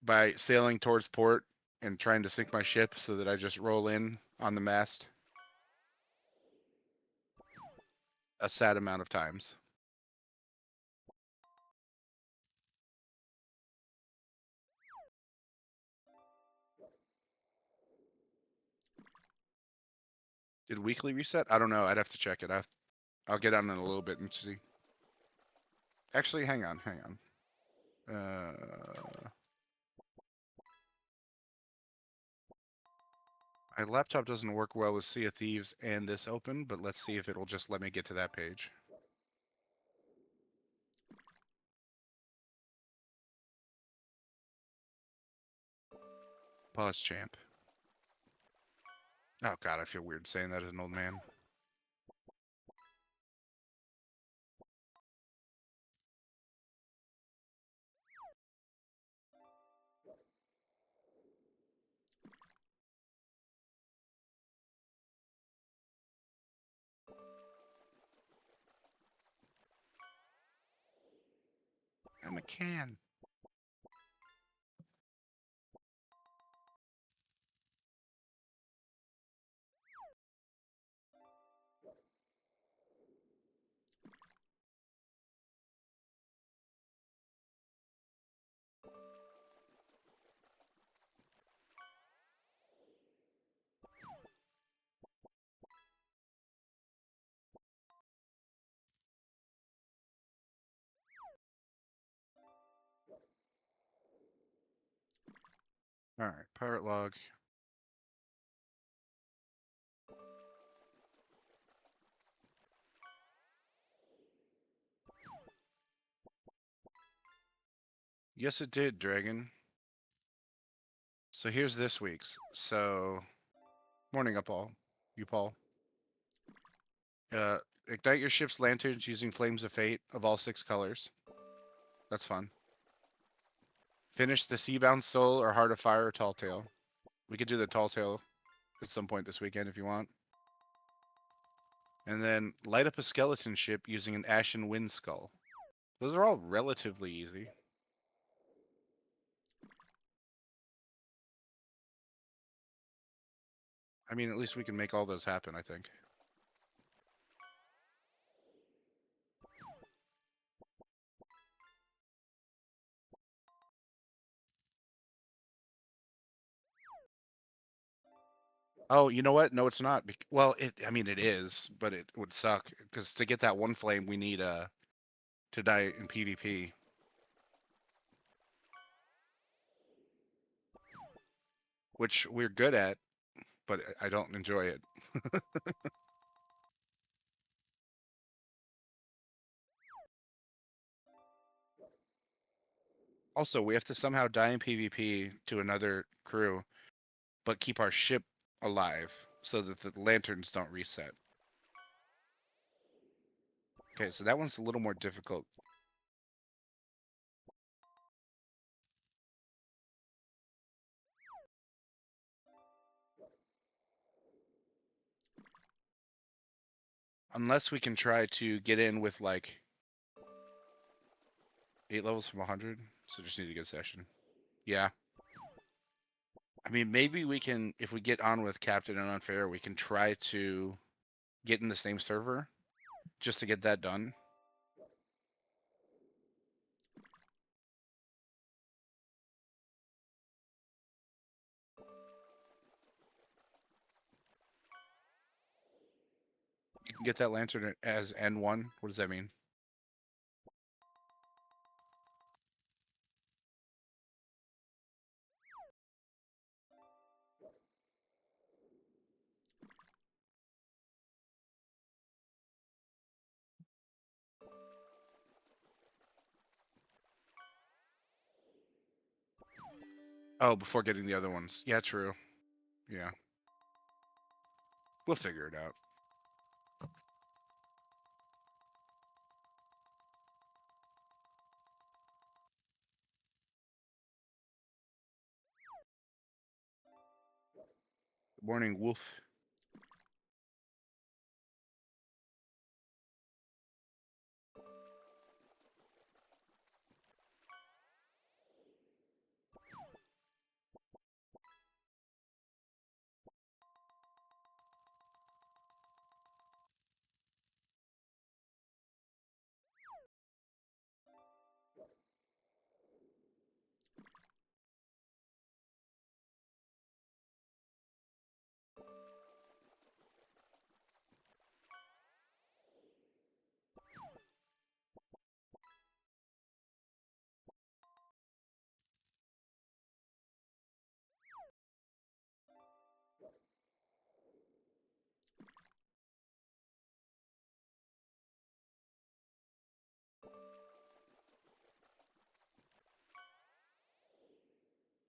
by sailing towards port and trying to sink my ship so that I just roll in on the mast? A sad amount of times. Did weekly reset? I don't know. I'd have to check it. I'll get on in a little bit and see. Actually, hang on. My laptop doesn't work well with Sea of Thieves and this open, but let's see if it'll just let me get to that page. Pause champ. Oh god, I feel weird saying that as an old man. I'm a can. Alright, pirate log. Yes, it did, Dragon. So here's this week's. So, morning up all. You, Paul. Ignite your ship's lanterns using flames of fate of all 6 colors. That's fun. Finish the Seabound Soul or Heart of Fire or Tall Tale. We could do the Tall Tale at some point this weekend if you want. And then light up a skeleton ship using an Ashen Wind Skull. Those are all relatively easy. I mean, at least we can make all those happen, I think. Oh, you know what? No, it's not. Well, I mean, it is, but it would suck because to get that one flame, we need to die in PvP. Which we're good at, but I don't enjoy it. Also, we have to somehow die in PvP to another crew, but keep our ship alive so that the lanterns don't reset. Okay, so that one's a little more difficult. Unless we can try to get in with like 8 levels from 100. So just need a good session. Yeah. I mean, maybe we can, if we get on with Captain and Unfair, we can try to get in the same server just to get that done. You can get that lantern as N1. What does that mean? Oh, before getting the other ones. Yeah, true. Yeah. We'll figure it out. Good morning, Wolf.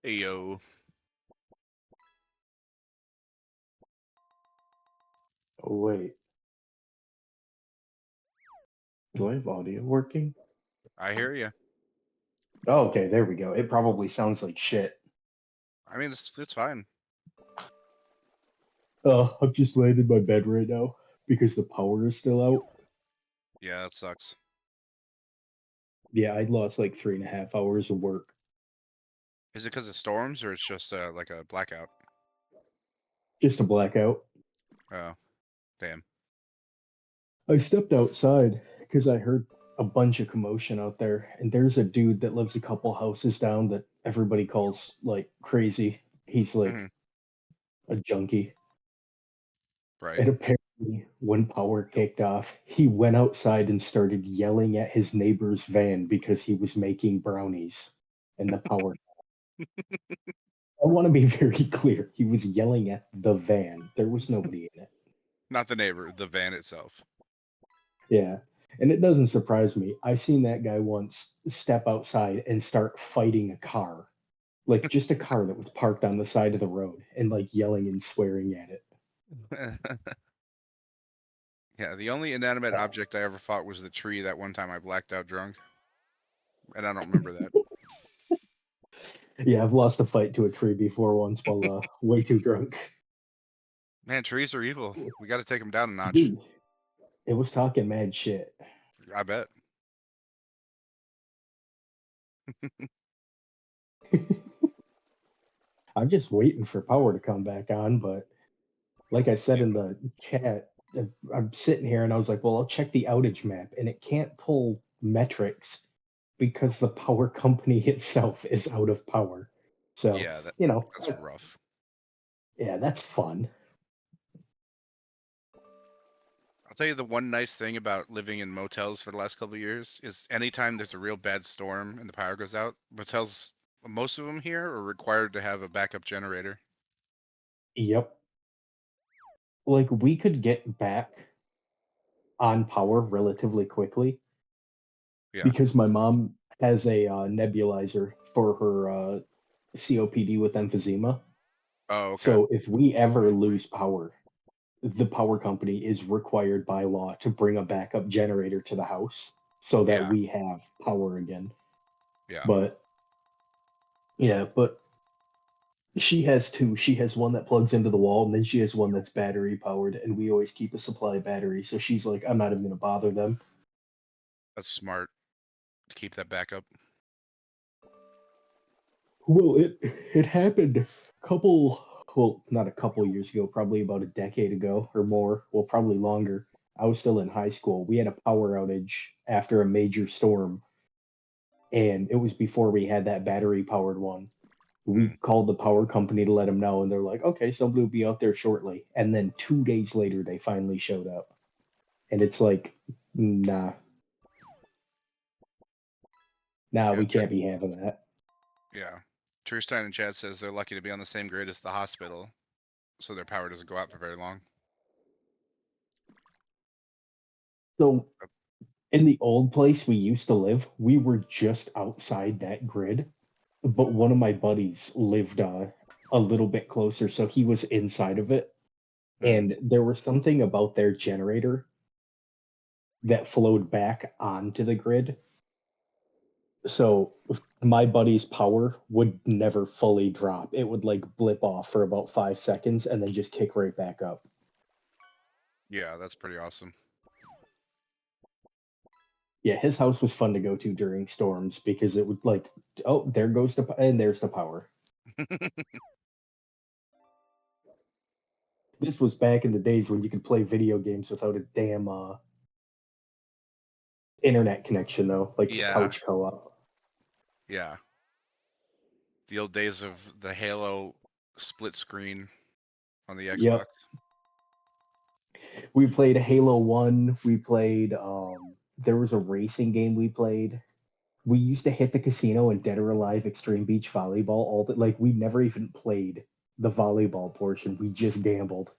Hey, yo. Oh, wait. Do I have audio working? I hear you. Oh, okay, there we go. It probably sounds like shit. I mean, it's fine. I'm just laying in my bed right now because the power is still out. Yeah, that sucks. Yeah, I lost like 3.5 hours of work. Is it because of storms or it's just like a blackout? Just a blackout. Oh, damn. I stepped outside because I heard a bunch of commotion out there, and there's a dude that lives a couple houses down that everybody calls like crazy. He's like Hmm. a junkie. Right. And apparently, when power kicked off, he went outside and started yelling at his neighbor's van because he was making brownies and the power. I want to be very clear. He was yelling at the van. There was nobody in it. Not the neighbor, the van itself. Yeah. And it doesn't surprise me. I seen that guy once step outside and start fighting a car. Like just a car that was parked on the side of the road and like yelling and swearing at it. Yeah, the only inanimate object I ever fought was the tree that one time I blacked out drunk. And I don't remember that. Yeah, I've lost a fight to a tree before once while way too drunk. Man, trees are evil. We got to take them down a notch. Dude, it was talking mad shit. I bet. I'm just waiting for power to come back on, but like I said Yeah. in the chat, I'm sitting here and I was like, well, I'll check the outage map, and it can't pull metrics because the power company itself is out of power. So, Yeah, that's rough. yeah, that's fun. I'll tell you the one nice thing about living in motels for the last couple of years is anytime there's a real bad storm and the power goes out, motels, most of them here are required to have a backup generator. Yep. Like we could get back on power relatively quickly Yeah. because my mom has a nebulizer for her COPD with emphysema. Oh, okay. So if we ever lose power, the power company is required by law to bring a backup generator to the house so that Yeah. we have power again. Yeah. But yeah, but She has two. She has one that plugs into the wall, and then she has one that's battery powered. And we always keep a supply of batteries. So she's like, I'm not even gonna bother them. That's smart to keep that backup. Well, it happened a couple. Well, not a couple years ago. Probably about a decade ago or more. Well, probably longer. I was still in high school. We had a power outage after a major storm, and it was before we had that battery powered one. We called the power company to let them know, and they're like, okay, somebody will be out there shortly. And then 2 days later, they finally showed up. And it's like, nah, Yeah, we can't be having that. yeah. Truestein in chat says they're lucky to be on the same grid as the hospital, so their power doesn't go out for very long. So, in the old place we used to live, we were just outside that grid. But one of my buddies lived a little bit closer, so he was inside of it. And there was something about their generator that flowed back onto the grid. So my buddy's power would never fully drop. It would like blip off for about 5 seconds and then just kick right back up. Yeah, that's pretty awesome. Yeah, his house was fun to go to during storms because it would like, oh, there goes the and there's the power. This was back in the days when you could play video games without a damn internet connection though, like Yeah. couch co-op. Yeah. The old days of the Halo split screen on the Xbox. Yep. We played Halo 1. We played there was a racing game we played. We used to hit the casino in Dead or Alive Extreme Beach Volleyball all the like we never even played the volleyball portion. We just gambled.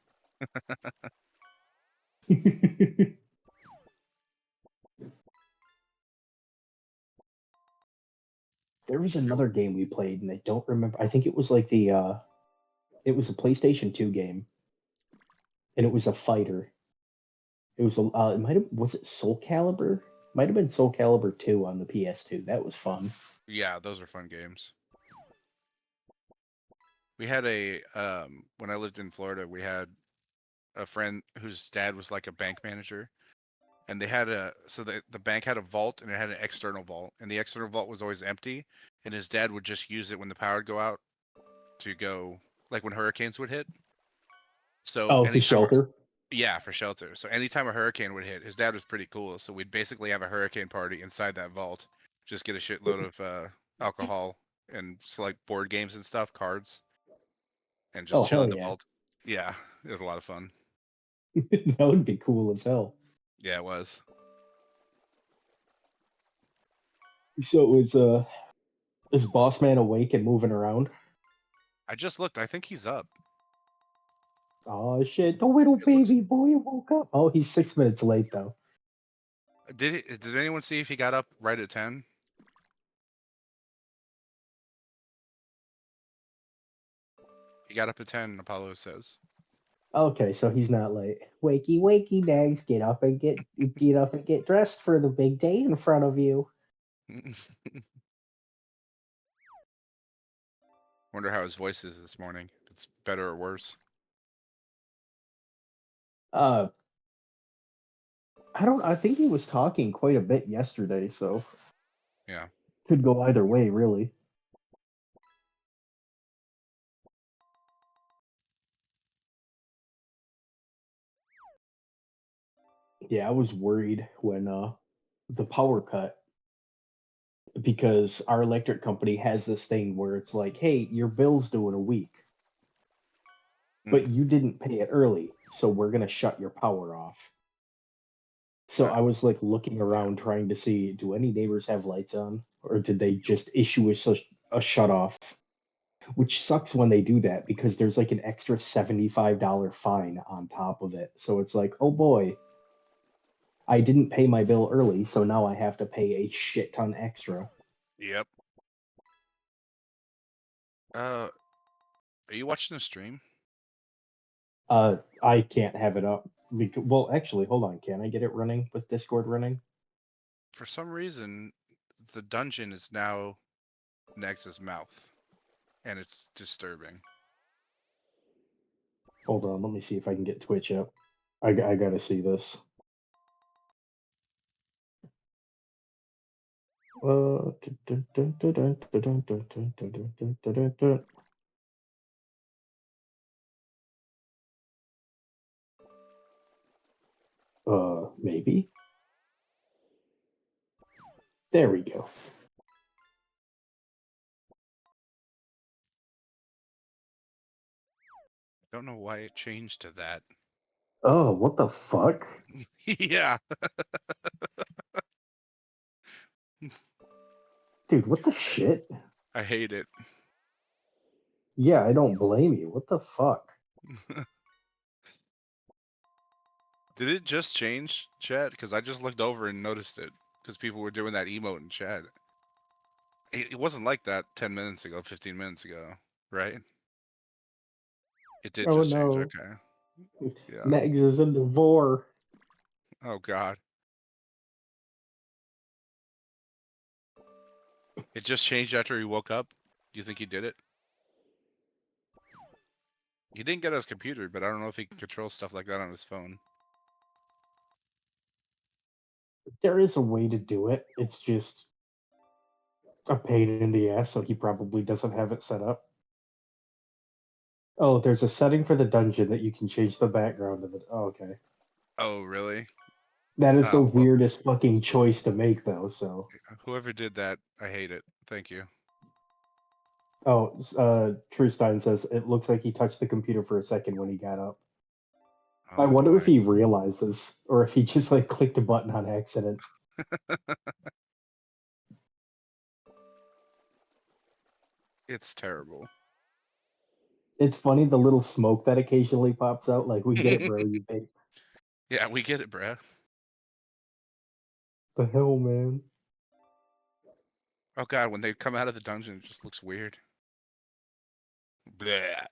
There was another game we played and I don't remember. I think it was like it was a PlayStation 2 game. And it was a fighter. It was it might have was it Soul Calibur? Might have been Soul Calibur 2 on the PS2. That was fun. Yeah, those are fun games. We had a when I lived in Florida, we had a friend whose dad was like a bank manager, and they had the bank had a vault and it had an external vault, and the external vault was always empty, and his dad would just use it when the power would go out to go like when hurricanes would hit. So Oh, the shelter. Yeah, for shelter. So anytime a hurricane would hit, his dad was pretty cool. So we'd basically have a hurricane party inside that vault, just get a shitload of alcohol and select board games and stuff, cards, and just Oh chill in hell the yeah. vault. Yeah, it was a lot of fun. That would be cool as hell. Yeah, it was. So is Boss Man awake and moving around? I just looked. I think he's up. Oh shit, the little baby boy woke up. Oh, he's 6 minutes late though. Did anyone see if he got up right at 10? He got up at 10, Apollo says. Okay, so he's not late. Wakey, wakey, Nagzz, get up and get dressed for the big day in front of you. Wonder how his voice is this morning. If it's better or worse. I think he was talking quite a bit yesterday, so Yeah. could go either way, really. Yeah, I was worried when the power cut because our electric company has this thing where it's like, hey, your bill's due in a week, but you didn't pay it early, so we're gonna shut your power off. So I was like looking around trying to see, do any neighbors have lights on, or did they just issue a shut off? Which sucks when they do that because there's like an extra $75 fine on top of it. So it's like, oh boy, I didn't pay my bill early, so now I have to pay a shit ton extra. Yep. Are you watching the stream? I can't have it up. Well, actually, hold on. Can I get it running with Discord running? For some reason, the dungeon is now Nagz's mouth. and it's disturbing. Hold on, let me see if I can get Twitch up. I gotta see this. Maybe. There we go. Don't know why it changed to that. Oh, what the fuck? Yeah. Dude, what the shit? I hate it. Yeah, I don't blame you. What the fuck? Did it just change, chat? Because I just looked over and noticed it. Because people were doing that emote in chat. It wasn't like that 10 minutes ago, 15 minutes ago, right? It did Oh just change, no. okay. Yeah. Nagzz is in the vor. Oh god. It just changed after he woke up? Do you think he did it? He didn't get his computer, but I don't know if he can control stuff like that on his phone. There is a way to do it. It's just a pain in the ass, so he probably doesn't have it set up. Oh, there's a setting for the dungeon that you can change the background of the. Oh, okay. Oh, really? That is the Well, weirdest fucking choice to make, though. So. whoever did that, I hate it. Thank you. Oh, Truestein says it looks like he touched the computer for a second when he got up. Oh, I wonder if boy. he realizes, or if he just like clicked a button on accident. It's terrible. It's funny the little smoke that occasionally pops out. Like, we get it, bro. You think Yeah, we get it, bruh. the hell, man? Oh god, when they come out of the dungeon, it just looks weird. Bleh.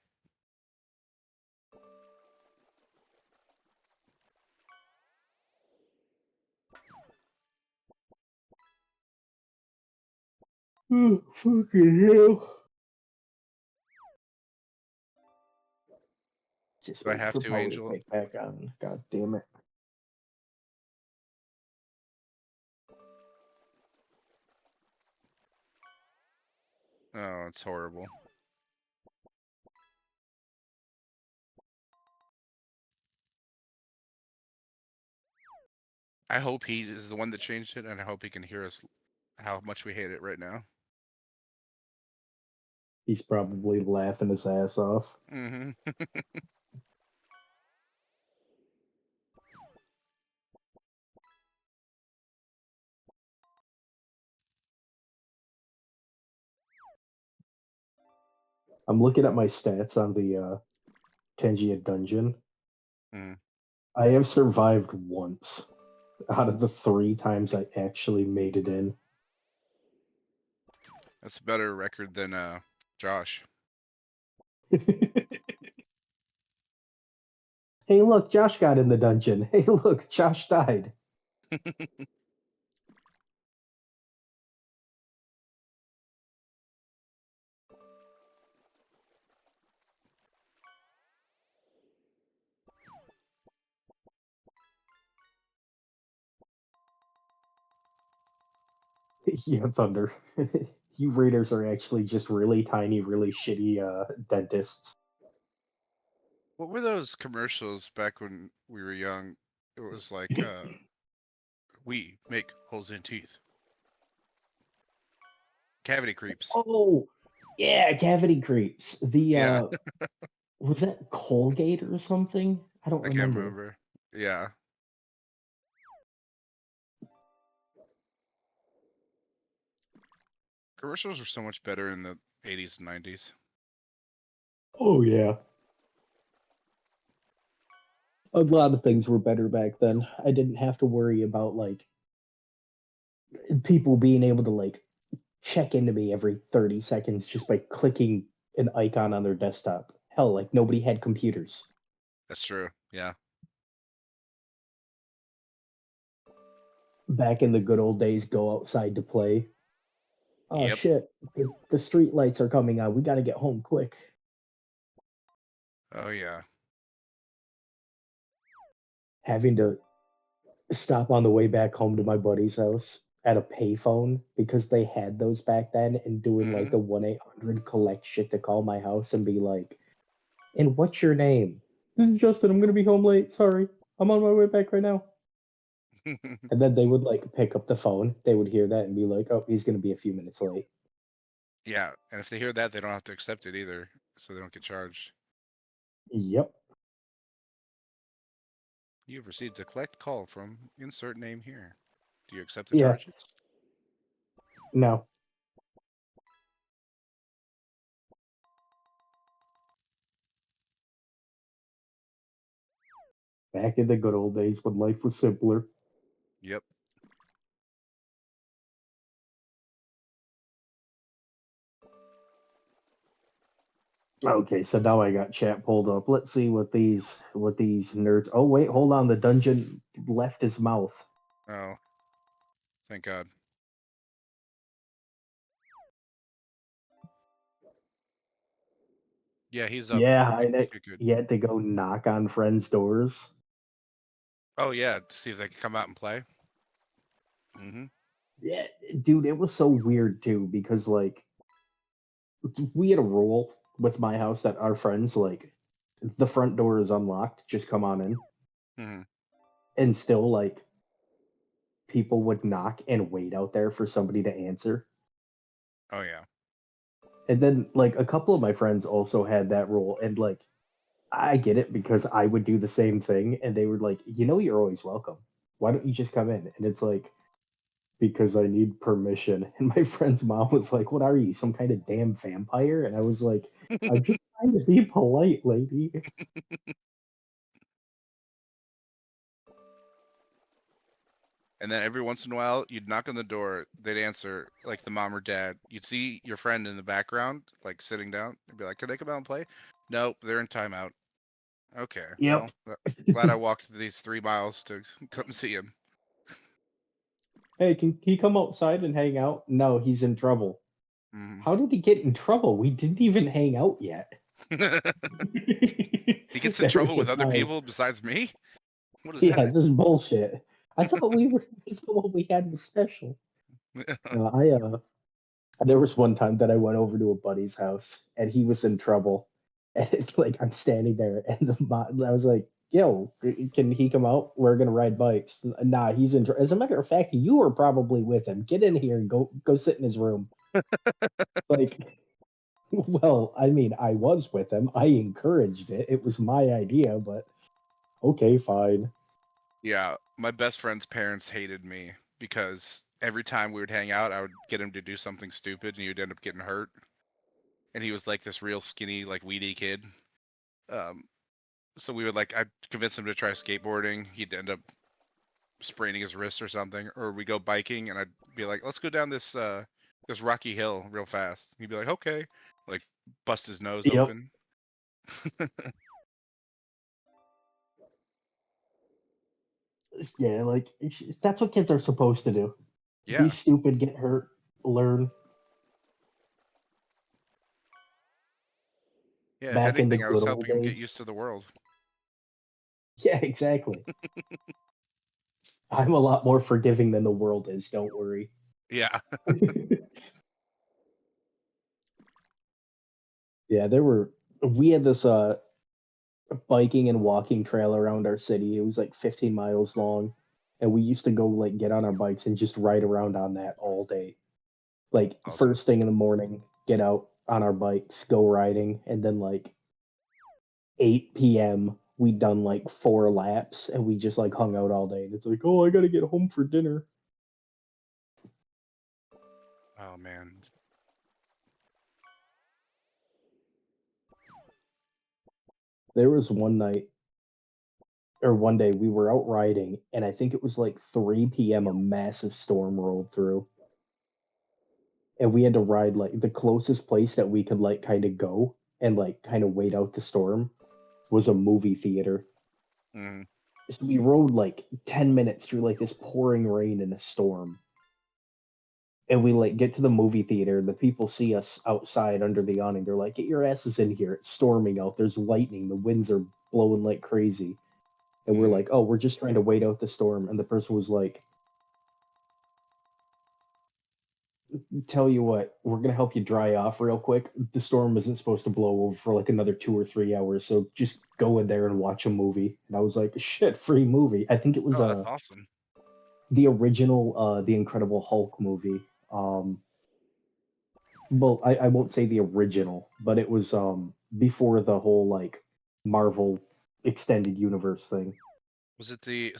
Oh, fucking hell! Just Do I waiting have for to, power to Angel? kick back on. God damn it! Oh, it's horrible. I hope he is the one that changed it, and I hope he can hear us how much we hate it right now. He's probably laughing his ass off. Mm-hmm. I'm looking at my stats on the Tenjia dungeon. Mm. I have survived once out of the 3 times I actually made it in. That's a better record than Josh. Hey, look, Josh got in the dungeon. Hey, look, Josh died. Yeah, Thunder. You readers are actually just really tiny, really shitty dentists. What were those commercials back when we were young? It was like, we make holes in teeth. Cavity creeps. Oh, yeah, cavity creeps. The Yeah, was that Colgate or something? I don't I can't remember. remember. Yeah. Commercials were so much better in the 80s and 90s. Oh yeah. A lot of things were better back then. I didn't have to worry about like people being able to like check into me every 30 seconds just by clicking an icon on their desktop. Hell, like nobody had computers. That's true. Yeah. Back in the good old days, go outside to play. Oh Yep. shit, the street lights are coming on. We got to get home quick. Oh yeah. Having to stop on the way back home to my buddy's house at a payphone because they had those back then, and doing like Mhm. the 1-800 collect shit to call my house and be like, and what's your name? This is Justin. I'm gonna be home late. Sorry. I'm on my way back right now. And then they would like pick up the phone. They would hear that and be like, oh, he's gonna be a few minutes late. Yeah, and if they hear that, they don't have to accept it either, so they don't get charged. Yep. You have received a collect call from insert name here. Do you accept the Yeah. charges? No. Back in the good old days when life was simpler. Yep. Okay, so now I got chat pulled up. Let's see what these nerds. Oh wait, hold on. The dungeon left his mouth. Oh, thank God. Yeah, he's up. Yeah, I know. Good, good. He had to go knock on friends' doors. Oh yeah, to see if they can come out and play. Mm-hmm. Yeah, dude, it was so weird too because like we had a rule with my house that our friends like the front door is unlocked, just come on in. Mm-hmm. And still like people would knock and wait out there for somebody to answer. Oh yeah. And then like a couple of my friends also had that rule, and like I get it because I would do the same thing, and they were like, you're always welcome. Why don't you just come in? And it's like, because I need permission. And my friend's mom was like, what are you, some kind of damn vampire? And I was like, I'm just trying to be polite, lady. And then every once in a while, you'd knock on the door. They'd answer, like the mom or dad. You'd see your friend in the background, like sitting down. You'd be like, "Can they come out and play?" Nope, they're in timeout. Okay, Yep. well, glad I walked these 3 miles to come see him. Hey, can he come outside and hang out? No, he's in trouble. Mm-hmm. How did he get in trouble? We didn't even hang out yet. He gets in There trouble was a with other time. people besides me. What is Yeah, that? this is bullshit. I thought what we had was special. No, there was one time that I went over to a buddy's house and he was in trouble. And it's like I'm standing there and I was like, yo, can he come out? We're gonna ride bikes. Nah, he's in trouble. As a matter of fact, you were probably with him. Get in here and go sit in his room. Like, well, I mean, I was with him. I encouraged it. It was my idea, but okay, fine. Yeah, my best friend's parents hated me because every time we would hang out, I would get him to do something stupid, and he would end up getting hurt. And he was like this real skinny, like weedy kid. Um, so we would like I'd convince him to try skateboarding. He'd end up spraining his wrist or something, or we go biking, and I'd be like, "Let's go down this rocky hill real fast." He'd be like, "Okay," like bust his nose Yep. open. Yeah, like that's what kids are supposed to do. Be Yeah, stupid, get hurt, learn. yeah. If Back in the anything, I good was old helping him get days. used to the world. Yeah, exactly. I'm a lot more forgiving than the world is, don't worry. Yeah. Yeah, we had this biking and walking trail around our city. It was like 15 miles long, and we used to go like get on our bikes and just ride around on that all day. Like Awesome. first thing in the morning, get out on our bikes, go riding, and then like 8 p.m. we done like 4 laps, and we just like hung out all day. And it's like, oh, I gotta get home for dinner. Oh man. There was one night or one day we were out riding, and I think it was like 3 p.m. a massive storm rolled through, and we had to ride like the closest place that we could like kind of go and like kind of wait out the storm was a movie theater. Mm. So we rode like 10 minutes through like this pouring rain and a storm. And we like get to the movie theater. The people see us outside under the awning. They're like, "Get your asses in here! It's storming out. There's lightning. The winds are blowing like crazy." And we're like, "Oh, we're just trying to wait out the storm." And the person was like, "Tell you what, we're gonna help you dry off real quick. The storm isn't supposed to blow over for like another 2 or 3 hours, so just go in there and watch a movie." And I was like, "Shit, free movie." I think it was Oh, that's awesome. the original The Incredible Hulk movie. Well, I won't say the original, but it was before the whole like Marvel extended universe thing. Was it the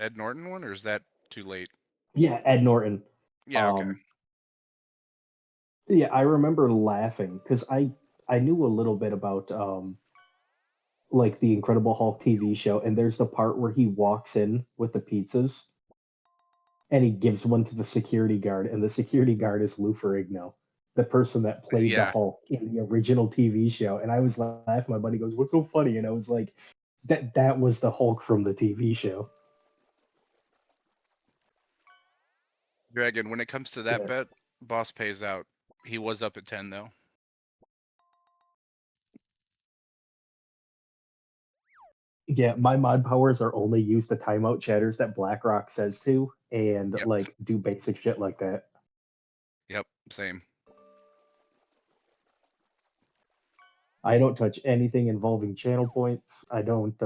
Ed Norton one, or is that too late? Yeah, Ed Norton. Yeah, okay. Yeah, I remember laughing because I knew a little bit about like the Incredible Hulk TV show, and there's the part where he walks in with the pizzas and he gives one to the security guard, and the security guard is Lou Ferrigno, the person that played the Yeah. Hulk in the original TV show. And I was laughing. My buddy goes, "What's so funny?" And I was like, that was the Hulk from the TV show. Dragon, when it comes to that Yeah. bet, boss pays out. He was up at 10 though. Yeah, my mod powers are only used to timeout chatters that BlackRock says to, and Yep. like do basic shit like that. Yep, same. I don't touch anything involving channel points. I don't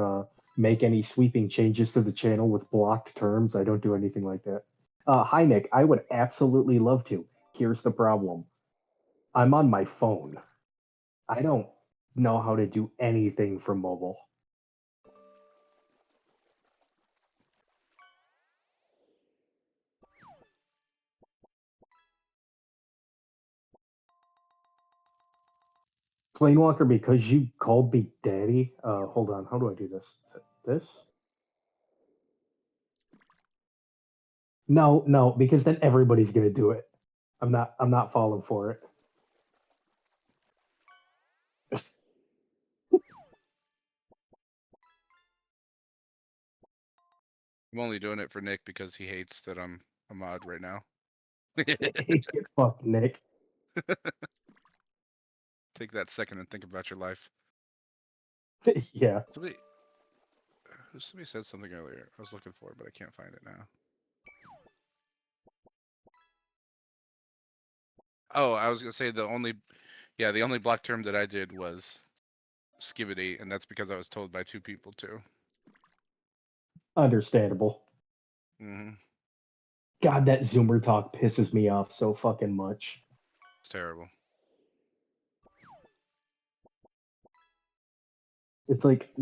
make any sweeping changes to the channel with blocked terms. I don't do anything like that. Hi, Nick. I would absolutely love to. Here's the problem. I'm on my phone. I don't know how to do anything from mobile. Planewalker, because you called me daddy. Hold on. How do I do this? Is it this? No, no, because then everybody's gonna do it. I'm not falling for it. I'm only doing it for Nick because he hates that I'm a mod right now. Get fucked, Nick. Take that second and think about your life. Yeah. Somebody said something earlier. I was looking for it, but I can't find it now. Oh, I was gonna say the only block term that I did was skibbity, and that's because I was told by 2 people too. Understandable. Mm-hmm. God, that Zoomer talk pisses me off so fucking much. It's terrible. It's like,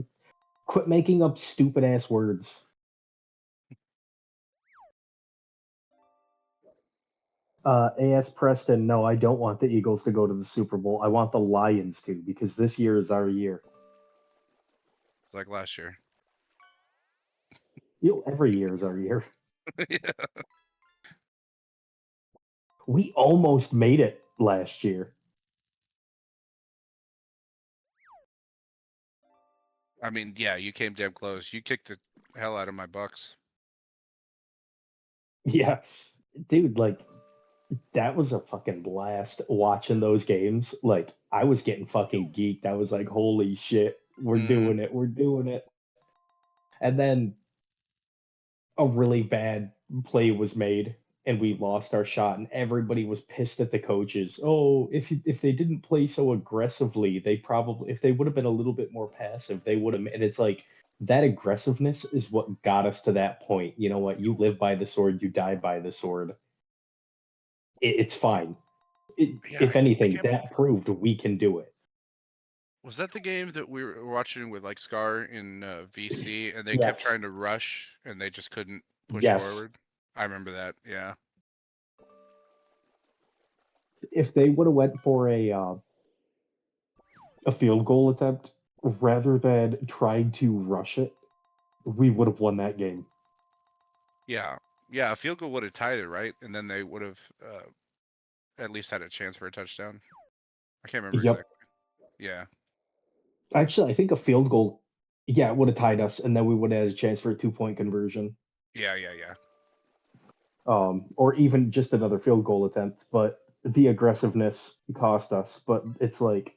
quit making up stupid ass words. AS Preston, no, I don't want the Eagles to go to the Super Bowl. I want the Lions to, because this year is our year. It's like last year. Every year is our year. Yeah. We almost made it last year. I mean, yeah, you came damn close. You kicked the hell out of my Bucks. Yeah. Dude, like, that was a fucking blast watching those games. Like, I was getting fucking geeked. I was like, holy shit, we're doing it. We're doing it. And then a really bad play was made and we lost our shot and everybody was pissed at the coaches. Oh, if they didn't play so aggressively, they probably, if they would have been a little bit more passive, they would have. And it's like, that aggressiveness is what got us to that point. You know what? You live by the sword, you die by the sword. It's fine. If anything, that proved we can do it. Was that the game that we were watching with like Scar in VC, and they kept Yes. trying to rush and they just couldn't push Yes. forward? I remember that. Yeah. If they would have went for a field goal attempt rather than tried to rush it, we would have won that game. Yeah. Yeah. A field goal would have tied it, right? And then they would have at least had a chance for a touchdown. I can't remember Yep. exactly. Yeah. Actually, I think a field goal, would have tied us, and then we would have had a chance for a 2-point conversion. Yeah. Yeah. Yeah. or even just another field goal attempt. But the aggressiveness cost us. But it's like,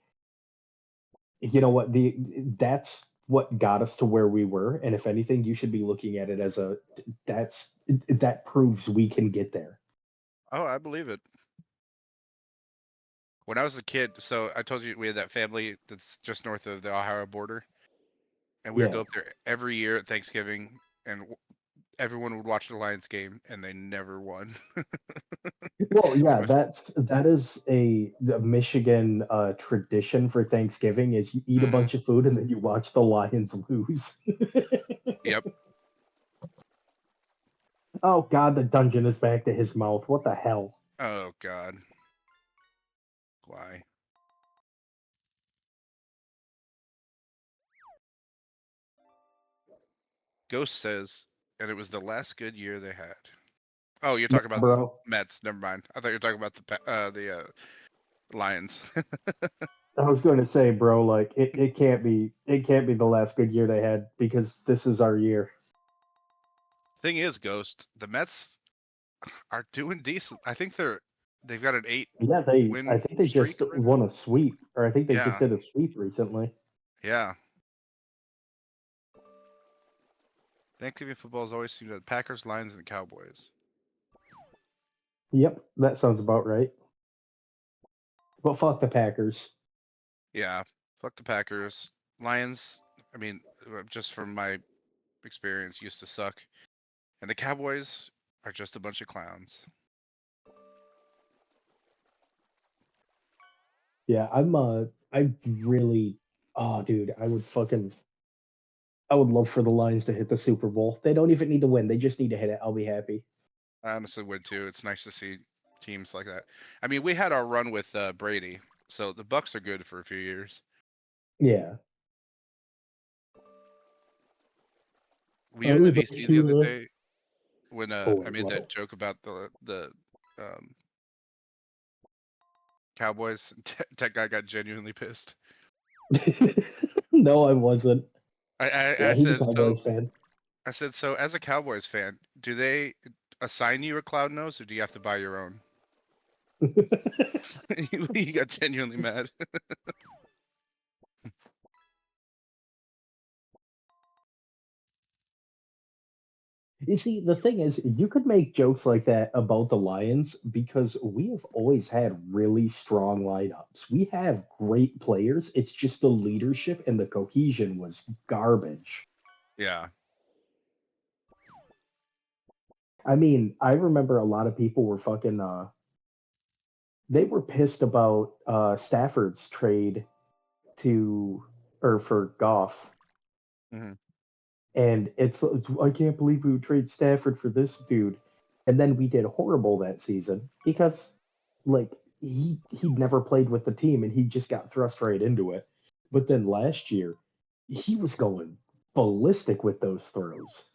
you know what, that's what got us to where we were. And if anything, you should be looking at it as that proves we can get there. Oh, I believe it. When I was a kid, so I told you we had that family that's just north of the Ohio border, and we would go Yeah. up there every year at Thanksgiving, and everyone would watch the Lions game, and they never won. Well, When yeah, my- that is a Michigan tradition for Thanksgiving is you eat a Mhm. bunch of food and then you watch the Lions lose. Yep. Oh God, the dungeon is back to his mouth. What the hell? Oh God. Why? Ghost says, and it was the last good year they had. Oh, you're No, talking about the bro. Mets. Never mind. I thought you were talking about the Lions. I was going to say, bro, like it can't be the last good year they had because this is our year. Thing is, Ghost, the Mets are doing decent. I think they've got an 8 Yeah, I win think they streak just right now. won a sweep, or I think they just Yeah, did a sweep recently. yeah. Thanksgiving football has always seemed to the Packers, Lions, and Cowboys. Yep, that sounds about right. But fuck the Packers. Yeah, fuck the Packers. Lions, I mean, just from my experience, used to suck. And the Cowboys are just a bunch of clowns. Yeah, I really, oh dude, I would love for the Lions to hit the Super Bowl. They don't even need to win. They just need to hit it. I'll be happy. I honestly would too. It's nice to see teams like that. I mean, we had our run with Brady, so the Bucks are good for a few years. Yeah. Were I you in the would like VC the other to day when I made that what? joke about the Cowboys? Tech guy got genuinely pissed. No, I wasn't. I Yeah, he's a said so. Cowboys fan. I said so. As a Cowboys fan, do they assign you a cloud nose, or do you have to buy your own? He got genuinely mad. You see, the thing is, you could make jokes like that about the Lions because we have always had really strong lineups. We have great players. It's just the leadership and the cohesion was garbage. Yeah. I mean, I remember a lot of people were fucking they were pissed about Stafford's trade to or for Goff. hmm And it's I can't believe we would trade Stafford for this dude. And then we did horrible that season because like he'd never played with the team and he just got thrust right into it. But then last year, he was going ballistic with those throws.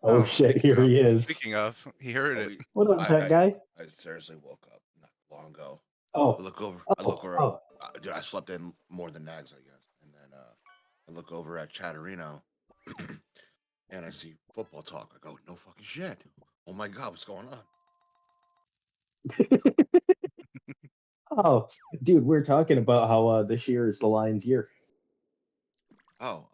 Oh shit, here he is. Speaking of, he heard Oh, it. What up, tech guy? I seriously woke up not long ago. Oh, I look over. oh. Dude, I slept in more than Nagzz, I guess. And then I look over at Chatterino, and I see football talk. I go, no fucking shit. Oh my god, what's going on? Oh, dude, we're talking about how this year is the Lions' year. Oh,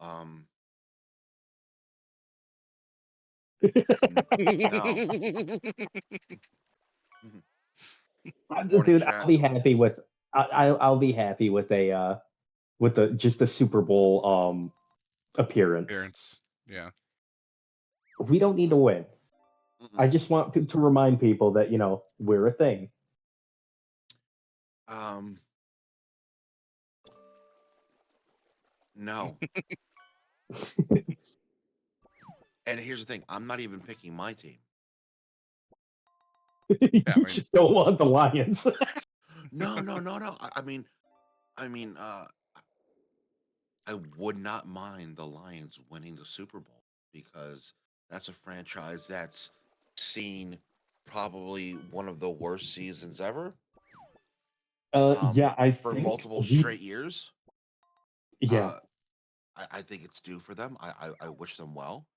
no. Dude, Chat. I'll be happy with I'll be happy with a with the just a Super Bowl appearance. Yeah. We don't need to win. I just want to remind people that we're a thing. No. And here's the thing: I'm not even picking my team. You just don't want the Lions. No. I mean, I would not mind the Lions winning the Super Bowl because that's a franchise that's seen probably one of the worst seasons ever. Yeah, I for think multiple straight years. Yeah. I think it's due for them. I wish them well,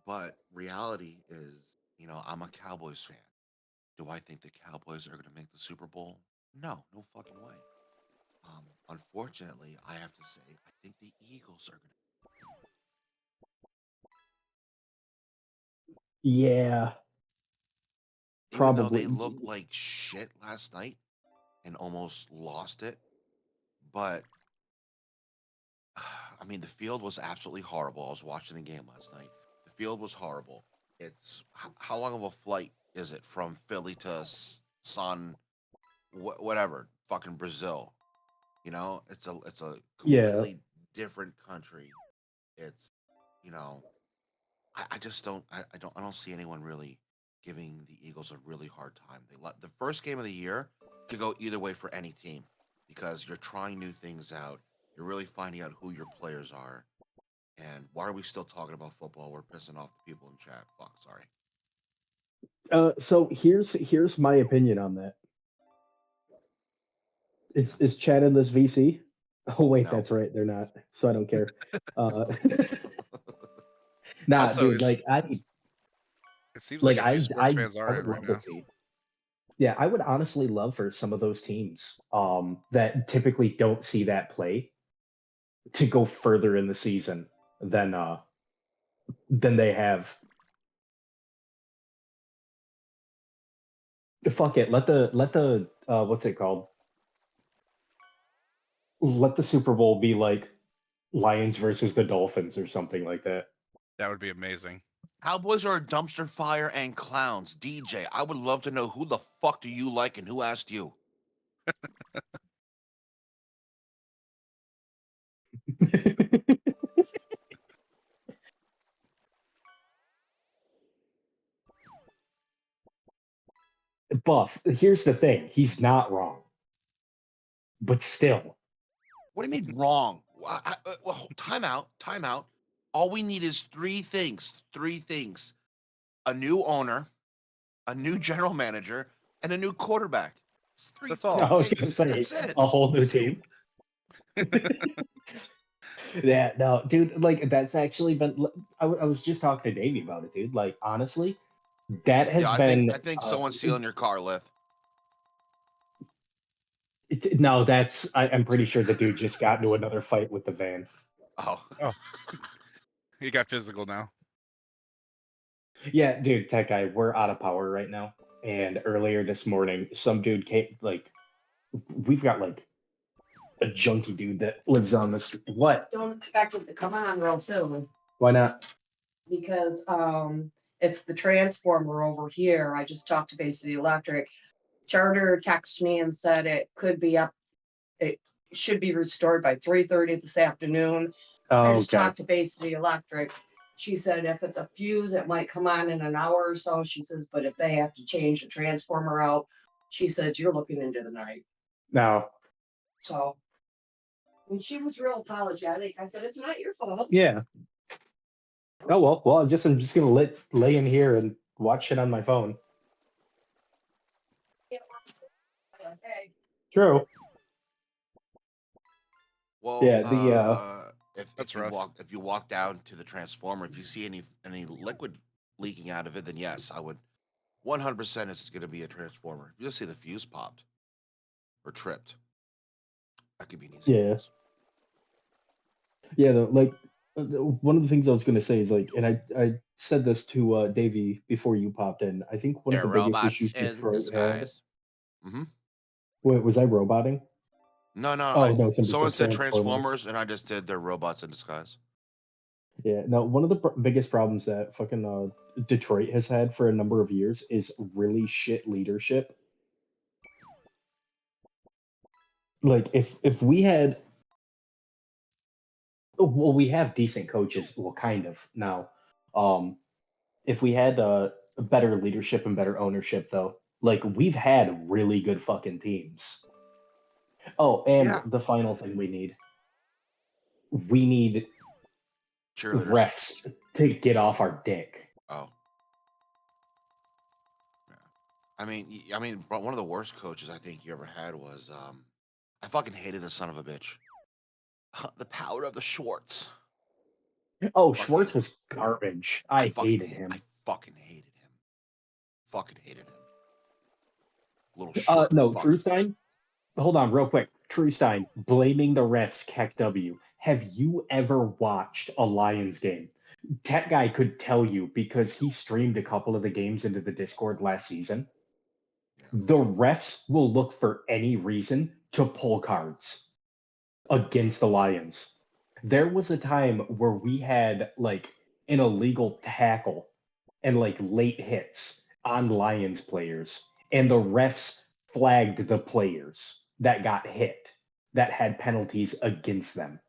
but reality is I'm a Cowboys fan. Do I think the Cowboys are going to make the Super Bowl? No, no fucking way. Unfortunately, I have to say, I think the Eagles are going Yeah, to, even though probably. they looked like shit last night and almost lost it. But I mean, the field was absolutely horrible. I was watching the game last night. The field was horrible. It's how long of a flight is it from Philly to San, whatever, fucking Brazil? It's a Yeah. completely different country. It's you know, I just don't see anyone really giving the Eagles a really hard time. The first game of the year could go either way for any team because you're trying new things out. You're really finding out who your players are. And why are we still talking about football? We're pissing off the people in chat. Fuck, sorry. So here's my opinion on that. Is Chad in this VC? Oh wait, No. that's right. They're not. So I don't care. Nah, Also, dude. it seems like Like a few sports fans I are in would right love to now. see. Yeah, I would honestly love for some of those teams that typically don't see that play to go further in the season than they have. Fuck it. Let the what's it called? Let the Super Bowl be like Lions versus the Dolphins or something like that. That would be amazing. Cowboys are a dumpster fire and clowns. DJ, I would love to know who the fuck do you like and who asked you? Buff, here's the thing. He's not wrong. But still. What do you mean wrong? Time out. Time out. All we need is three things. Three things: a new owner, a new general manager, and a new quarterback. It's three That's fucking I all. was gonna things. say That's it. a whole new team. Yeah, no, dude, like that's actually been. I was just talking to Davey about it, dude. Like honestly, that Yeah, has I think been. I think someone's stealing your car, Lith. No, that's. I'm pretty sure the dude just got into another fight with the van. Oh. Oh, he got physical now. Yeah, dude, tech guy, we're out of power right now. And earlier this morning, some dude came. Like, we've got like a junkie dude that lives on the street. What? Don't expect it to come on real soon Why not? because it's the transformer over here. I just talked to Bay City Electric. Charter texted me and said it could be up. It should be restored by 3:30 this afternoon. I Oh, just okay. talked to Bay City Electric. She said if it's a fuse, it might come on in an hour or so. She says, but if they have to change the transformer out, she said you're looking into the night. Now, So, and she was real apologetic. I said it's not your fault. yeah. Oh well. Well, I'm just gonna lay in here and watch it on my phone. Okay. True. Well, Yeah. if That's you rough. walk down to the transformer, if you see any liquid leaking out of it, then yes, I would 100% it's going to be a transformer. If you just see the fuse popped or tripped, that could be an easy Yeah. fix. Yeah. One of the things I was gonna say is like, and I said this to Davey before you popped in. I think one of They're the biggest robots issues in Detroit had. disguise. Mm-hmm. Wait, was I roboting? No, no, Oh no, somebody someone said said Transformers. Transformers, and I just did their robots in disguise. Yeah, no, one of the biggest problems that fucking Detroit has had for a number of years is really shit leadership. Like if we had, well, we have decent coaches, well, kind of now. Um, if we had better leadership and better ownership, though, like we've had really good fucking teams. Oh, and Yeah, the final thing we need cheerleaders. refs to get off our dick. Oh, yeah. But one of the worst coaches I think you ever had was I fucking hated the son of a bitch. The power of the Schwartz. Oh, Fucking, Schwartz was garbage. I I fucking, hated him. I fucking hated him. Fucking hated him. Little short No, fuck. Truestein. Hold on, real quick. Truestein blaming the refs. Keck W. Have you ever watched a Lions game? Tech Guy could tell you because he streamed a couple of the games into the Discord last season. The refs will look for any reason to pull cards against the Lions. There was a time where we had like an illegal tackle and like late hits on Lions players, and the refs flagged the players that got hit that had penalties against them.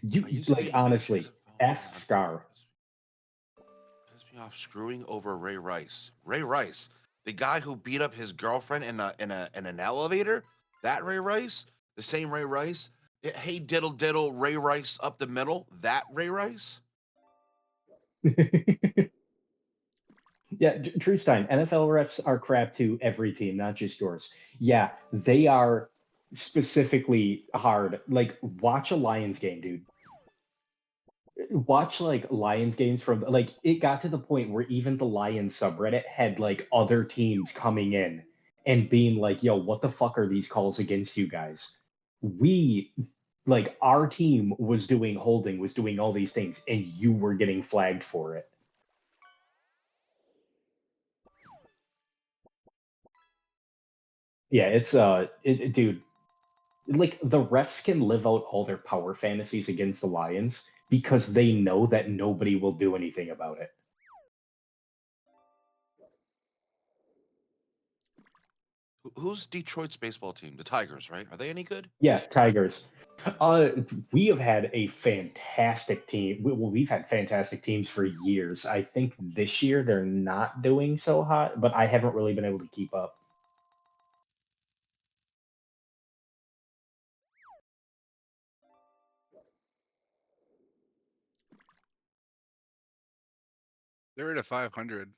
You like honestly, ask Scar. Pisses me off screwing over Ray Rice. Ray Rice, the guy who beat up his girlfriend in an elevator. That Ray Rice, the same Ray Rice. Hey diddle diddle, Ray Rice up the middle. That Ray Rice. Yeah, Truestein, NFL refs are crap to every team, not just yours. Yeah, they are specifically hard. Like, watch a Lions game, dude. Watch like Lions games from like it got to the point where even the Lions subreddit had like other teams coming in and being like, yo, what the fuck are these calls against you guys? We like our team was doing holding, was doing all these things, and you were getting flagged for it. Yeah, it's dude, like the refs can live out all their power fantasies against the Lions because they know that nobody will do anything about it. Who's Detroit's baseball team? The Tigers, right? Are they any good? Yeah, Tigers. We have had a fantastic team. We've had fantastic teams for years. I think this year they're not doing so hot, but I haven't really been able to keep up. They're at a 500.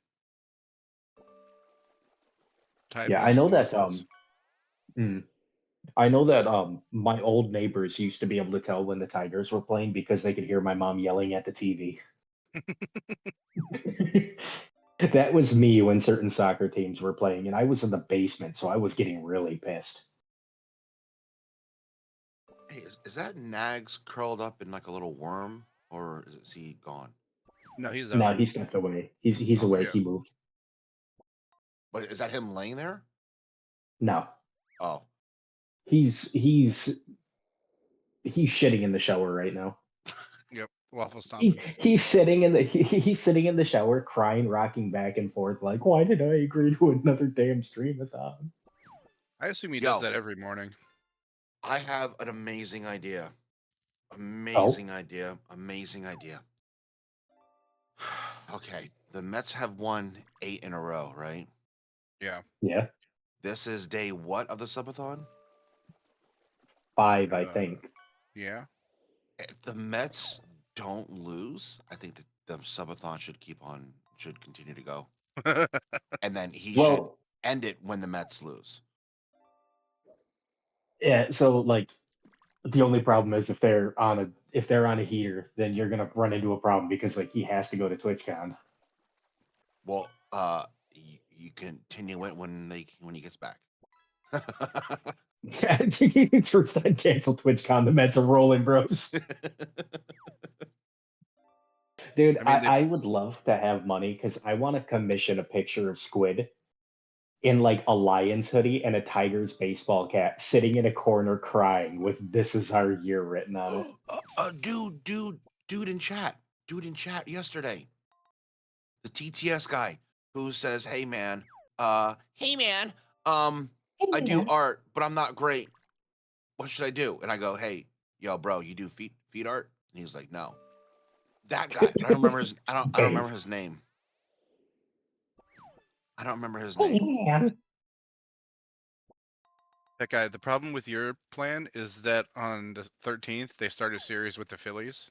Tied Yeah, with I the know that. Dolphins. I know that my old neighbors used to be able to tell when the Tigers were playing because they could hear my mom yelling at the TV. That was me when certain soccer teams were playing, and I was in the basement, so I was getting really pissed. Hey, is that Nagzz curled up in like a little worm, or is he gone? No, he's out. No, he stepped away. He's awake. Yeah. He moved. But is that him laying there? No, Oh, he's shitting in the shower right now. Yep. Waffle stomping. He's sitting in the he's sitting in the shower, crying, rocking back and forth, like, why did I agree to another damn streamathon? I assume he does that every morning. I have an amazing idea. Amazing idea. Amazing idea. Okay, the Mets have won 8 in a row, right? Yeah. Yeah. This is day what of the subathon? 5, I think. Yeah. If the Mets don't lose, I think that the subathon should continue to go. And then he should end it when the Mets lose. Yeah, so like the only problem is if they're on a heater, then you're gonna run into a problem because like he has to go to TwitchCon. Well, you continue it when he gets back. First I cancel TwitchCon, the Mets are rolling, bros. Dude, I would love to have money because I want to commission a picture of Squid in like a Lions hoodie and a Tigers baseball cap sitting in a corner crying with "This is our year" written on it. Dude in chat yesterday. The TTS guy who says, "Hey man, I do art, but I'm not great. What should I do?" And I go, "Hey, yo, bro, you do feet art?" And he's like, "No." That guy. I don't remember his. I don't remember his name. I don't remember his name. That guy. The problem with your plan is that on the 13th they start a series with the Phillies,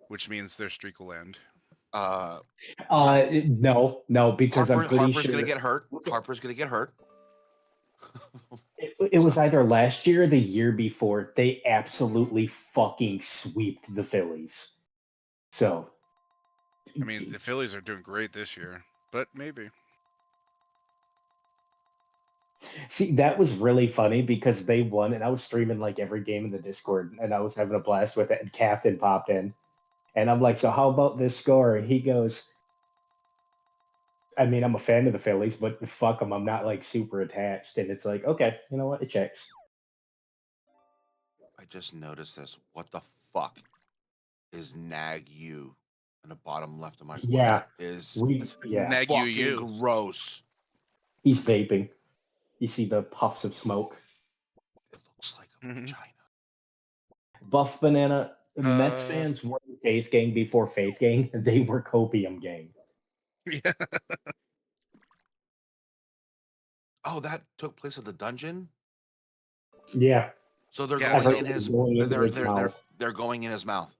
which means their streak will end. No, because I'm pretty Harper's sure gonna get hurt. Harper's gonna get hurt. It was either last year or the year before. They absolutely fucking sweeped the Phillies. So I mean, the Phillies are doing great this year, but maybe. See, that was really funny because they won, and I was streaming like every game in the Discord, and I was having a blast with it. And Captain popped in, and I'm like, "So how about this score?" And he goes, "I mean, I'm a fan of the Phillies, but fuck them. I'm not like super attached." And it's like, okay, you know what? It checks. I just noticed this. What the fuck is Nagzz in the bottom left of my? Yeah, That is yeah. Nag fucking you. gross. He's vaping. You see the puffs of smoke. It looks like a Mhm. vagina. Buff Banana. Mets Uh, fans were Faith Gang before Faith Gang. They were Copium Gang. yeah. Oh, that took place at the dungeon. Yeah. So they're Yeah, going in Everyone's his. going into his They're mouth. they're going in his mouth.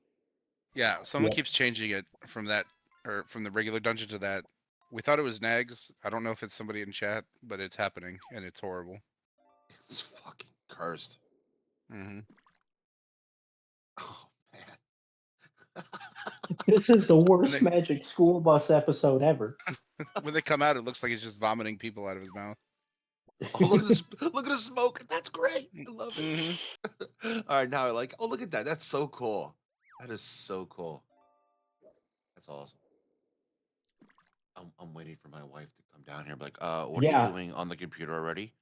Yeah, someone Yep. keeps changing it from that, or from the regular dungeon to that. We thought it was Nagzz. I don't know if it's somebody in chat, but it's happening, and it's horrible. It's fucking cursed. Hmm. Oh man. This is the When worst they Magic School Bus episode ever. when they come out, it looks like he's just vomiting people out of his mouth. Oh, look at this! Look at the smoke. That's great. I love Hmm. it. All right, now I like. Oh, look at that. That's so cool. That is so cool. That's awesome. I'm waiting for my wife to come down here. Like, what are you Yeah. doing on the computer already?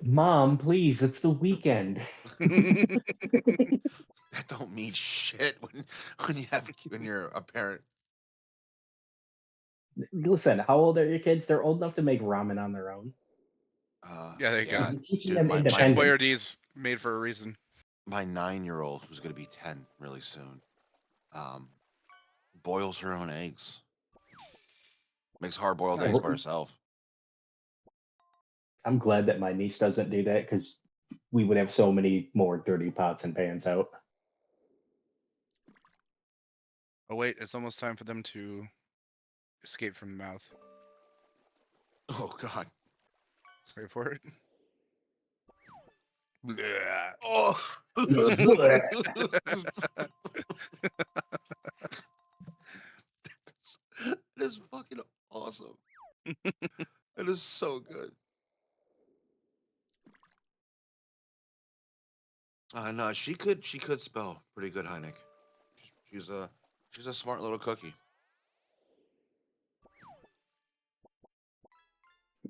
Mom, please, it's the weekend. That don't mean shit when you're a parent. Listen, how old are your kids? They're old enough to make ramen on their own. Yeah, there you go. You're teaching Dude, them my Chef independence. Boyardee is made for a reason. my 9-year-old, who's gonna be 10 really soon, um, boils her own eggs. Makes hard boiled eggs Nice. by herself. I'm glad that my niece doesn't do that because we would have so many more dirty pots and pans out. Oh wait, it's almost time for them to escape from the mouth. Oh god. Let's wait for it. Bleh. Oh. That is fucking awesome. That is so good. No, she could spell pretty good, Heineck. She's a she's a smart little cookie.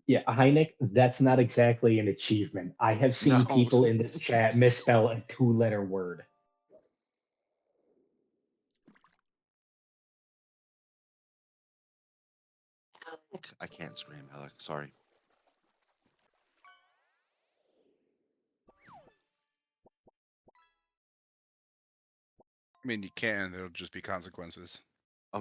Yeah, Heineck, that's not exactly an achievement. I have seen No. people in this chat misspell a 2-letter word. I can't scream, Alec. Sorry. I mean, you can. There'll just be consequences. I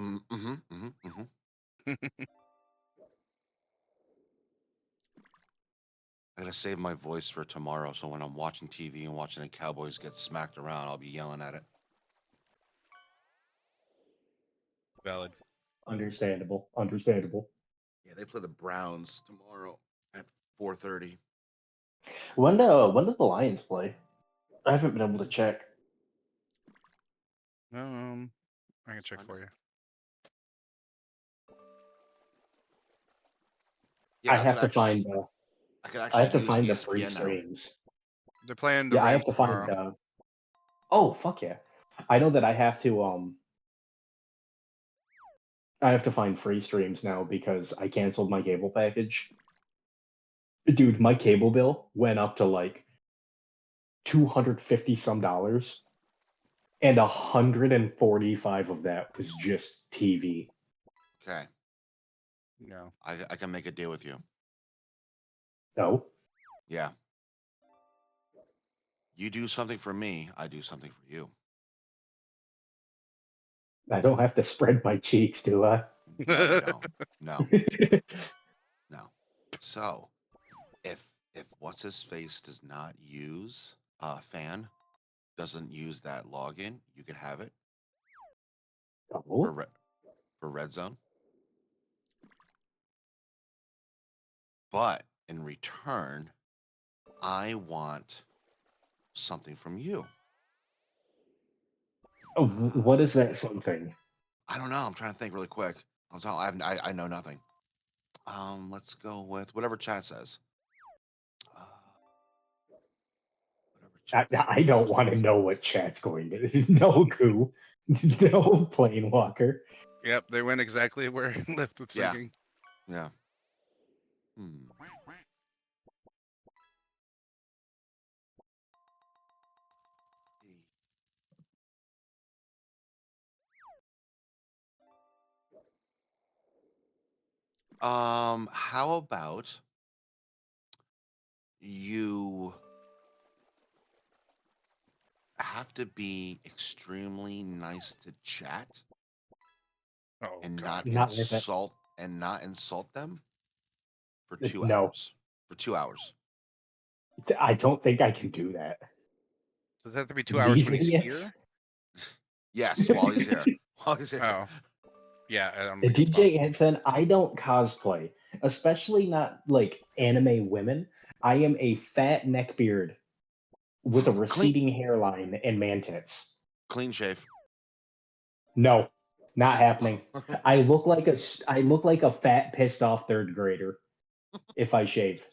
gotta save my voice for tomorrow, so when I'm watching TV and watching the Cowboys get smacked around, I'll be yelling at it. Valid. Understandable. Understandable. Yeah, they play the Browns tomorrow at 4:30. When do the Lions play? I haven't been able to check. I can check for you. Yeah, I have to find I could I have to actually use find the free ESPN now. streams. They're playing the Yeah, I have Rams to find tomorrow. oh fuck yeah. I know that I have to find free streams now because I canceled my cable package. Dude, my cable bill went up to like 250 some dollars, and 145 of that was just TV. Okay, No. I can make a deal with you. No, Yeah. You do something for me, I do something for you. I don't have to spread my cheeks, do I? No, you don't. No, no. So, if what's his face does not use fan doesn't use that login, you can have it for Oh, for Red Zone. But in return, I want something from you. What is that something? I don't know. I'm trying to think really quick. I know nothing. Let's go with whatever chat says. Uh, whatever chat I don't want to know what chat's going to. No goo. No plane walker. Yep, they went exactly where Lift was Yeah. thinking. Yeah. Hmm. How about you have to be extremely nice to chat Oh and God. Not worth it. not insult them for 2 No, hours. For 2 hours. I don't think I can do that. Does it have to be 2 hours These when he's idiots. here? Yes, while he's here. While he's here. Oh, yeah. I don't think it's DJ possible. Anson, I don't cosplay, especially not like anime women. I am a fat neckbeard with a Clean receding hairline and man tits. clean shave. No, not happening. I look like a fat pissed off third grader if I shave.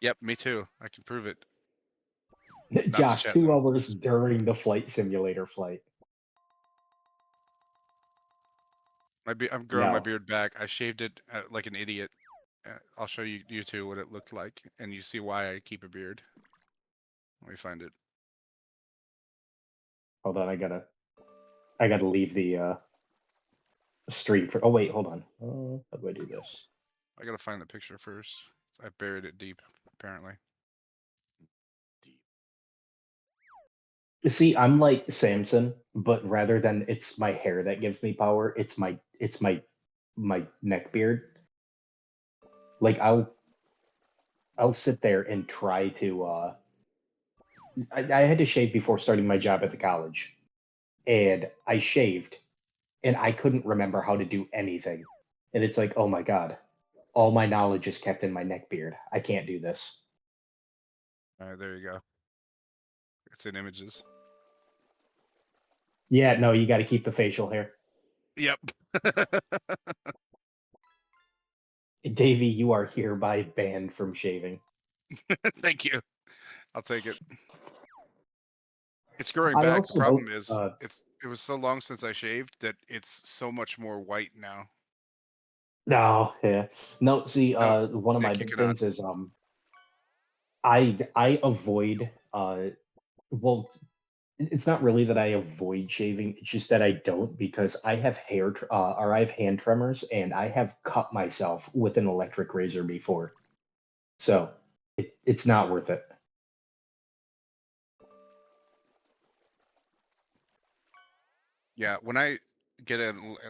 Yep, me too. I can prove it. Not to Josh, chat 2 though. hours during the flight simulator flight. I'm growing my No. beard back. I shaved it like an idiot. I'll show you two what it looked like, and you see why I keep a beard. Let me find it. Hold on, I gotta leave the stream for. Oh wait, hold on. How do I do this? I gotta find the picture first. I buried it deep, apparently. See, I'm like Samson, but rather than it's my hair that gives me power, it's my neck beard. Like I'll sit there and try to I had to shave before starting my job at the college. And I shaved and I couldn't remember how to do anything. And it's like, oh my God, all my knowledge is kept in my neck beard. I can't do this. All right, there you go. It's in images. Yeah, no, you got to keep the facial hair. Yep. Davey, you are hereby banned from shaving. Thank you. I'll take it. It's growing I back. The also don't. problem is, it was so long since I shaved that it's so much more white now. No, yeah, no. See, No, one of my Nick, you big cannot. things is I avoid well, it's not really that I avoid shaving. It's just that I don't because I have or I have hand tremors and I have cut myself with an electric razor before, so it's not worth it. Yeah, when I get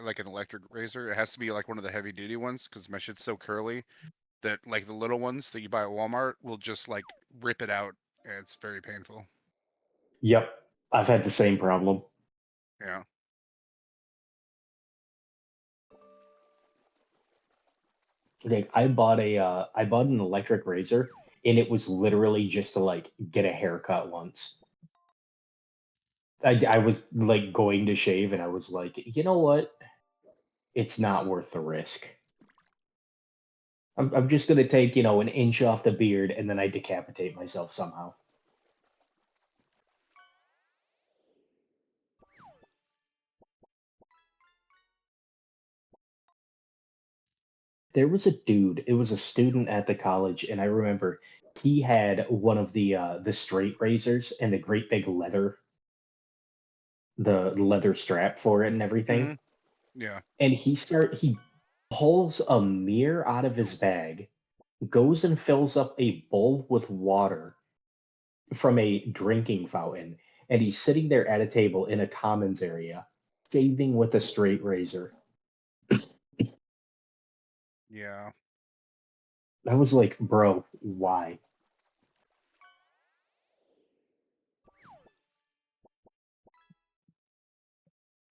like an electric razor, it has to be like one of the heavy duty ones because my shit's so curly that like the little ones that you buy at Walmart will just like rip it out, and it's very painful. Yep, I've had the same problem. Yeah. Like I bought an electric razor and it was literally just to like get a haircut once. I was like going to shave and I was like, you know what? It's not worth the risk. I'm just gonna take, an inch off the beard and then I decapitate myself somehow. There was a dude, it was a student at the college, and I remember he had one of the straight razors and the great big leather strap for it and everything. Yeah. And he pulls a mirror out of his bag, goes and fills up a bowl with water from a drinking fountain, and he's sitting there at a table in a commons area, shaving with a straight razor. Yeah. I was like, bro, why?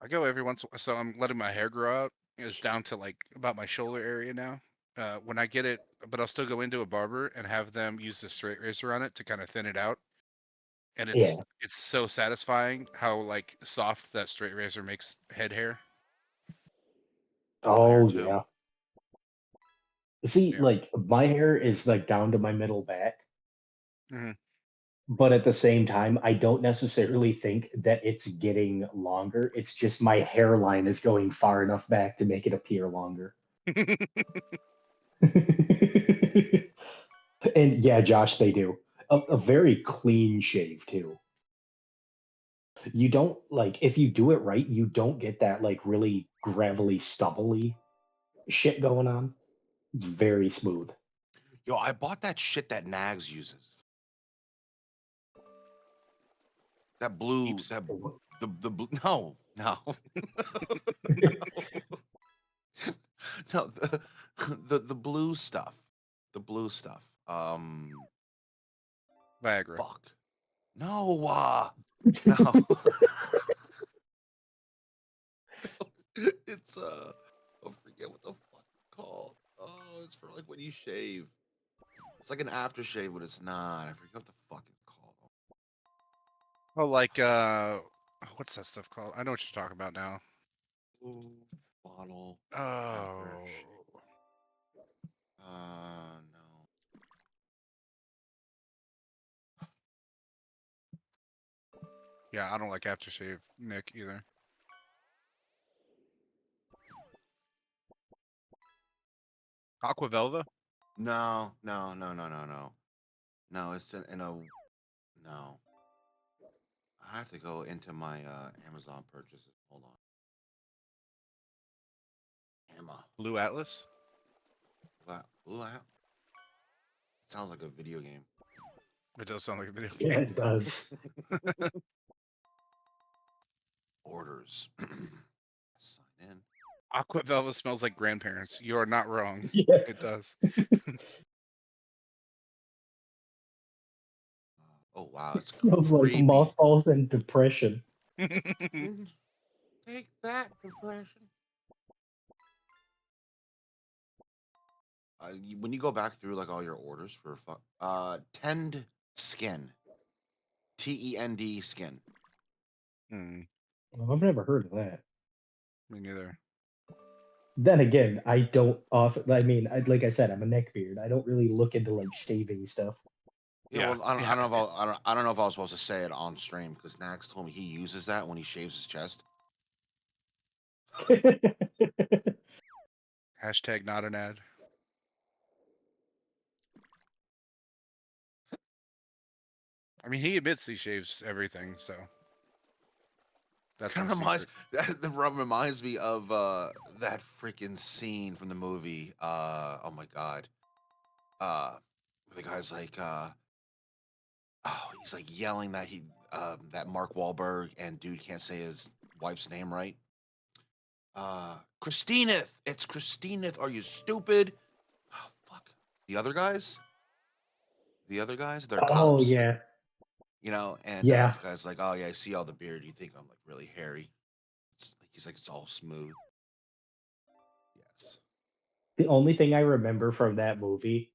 I go every once. So I'm letting my hair grow out. It's down to like about my shoulder area now. When I get it, but I'll still go into a barber and have them use the straight razor on it to kind of thin it out. and Yeah. it's so satisfying how like soft that straight razor makes head hair. Oh too. yeah. See, Yeah. like my hair is like down to my middle back, Mhm. but at the same time, I don't necessarily think that it's getting longer. It's just my hairline is going far enough back to make it appear longer. And yeah, Josh, they do a very clean shave too. You don't like if you do it right, you don't get that like really gravelly, stubbly shit going on. It's very smooth. Yo, I bought that shit that Nagzz uses. That blue, Keeps. the blue. No, no, no. The blue stuff. The blue stuff. Viagra. Fuck. No. No. It's I forget what the fuck it's called. Oh, it's for like when you shave. It's like an aftershave, but it's not. I forget what the fuck it's called. Oh, like what's that stuff called? I know what you're talking about now. Blue bottle. Oh. No. Yeah, I don't like aftershave, Nick, either. Aquavelva? No. No, it's in a no. I have to go into my Amazon purchases. Hold on. Emma. Blue Atlas? Blue App? Sounds like a video game. It does sound like a video Yeah, game. it does. Orders. Sign in. Aquavelva smells like grandparents. You are not wrong. Yeah. It does. Oh wow, It it's smells like creepy. mothballs and depression. Take that, depression. When you go back through like all your orders for Tend Skin, TEND Skin. Well, I've never heard of that. Me neither. Then again, I don't often. I mean, like I said, I'm a neckbeard. I don't really look into like shaving stuff. Yeah, well, I don't know if I don't know if I was supposed to say it on stream because Nagzz told me he uses that when he shaves his chest. Hashtag not an ad. I mean, he admits he shaves everything, so that's no secret. That reminds me of that freaking scene from the movie. Oh my god. The guy's like, oh, he's like yelling that that Mark Wahlberg and dude can't say his wife's name right. Christineth. It's Christineth. Are you stupid? Oh, fuck. The other guys? They're Oh cops. yeah. You know, and Yeah. the guy's like, oh yeah, I see all the beard. You think I'm like really hairy? He's like, it's all smooth. Yes. The only thing I remember from that movie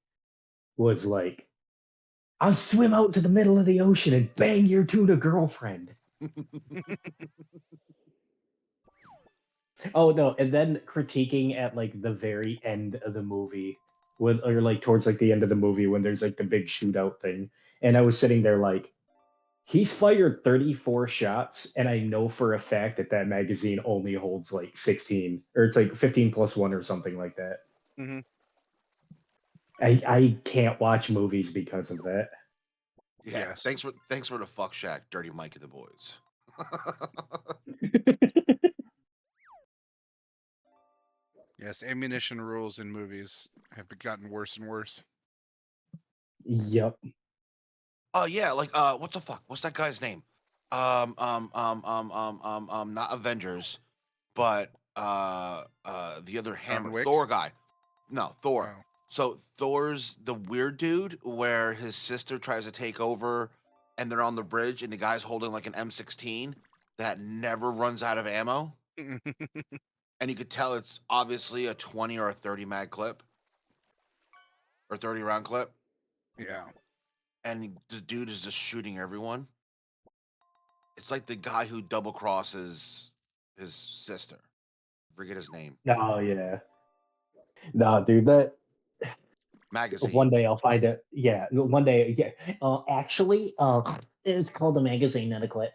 was like, I'll swim out to the middle of the ocean and bang your tuna girlfriend. Oh no, and then critiquing at like the very end of the movie when or like towards like the end of the movie when there's like the big shootout thing. And I was sitting there like, he's fired 34 shots, and I know for a fact that that magazine only holds like 16 or it's like 15 plus one or something like that. Mm-hmm. I can't watch movies because of that. Yeah. Yes. Thanks for the fuck shack, Dirty Mike and the boys. Yes, ammunition rules in movies have gotten worse and worse. Yep. Oh yeah, like what the fuck? What's that guy's name? Not Avengers, but the other Hammer Wick? Thor guy. No, Thor. Oh. So Thor's the weird dude where his sister tries to take over and they're on the bridge and the guy's holding like an M16 that never runs out of ammo. And you could tell it's obviously a 20 or a 30 mag clip. Or 30 round clip. Yeah. And the dude is just shooting everyone. It's like the guy who double crosses his sister. Forget his name. Oh yeah. No, dude, that Magazine. one day I'll find it. Yeah, one day. Yeah. Actually, it's called a magazine, not a clip.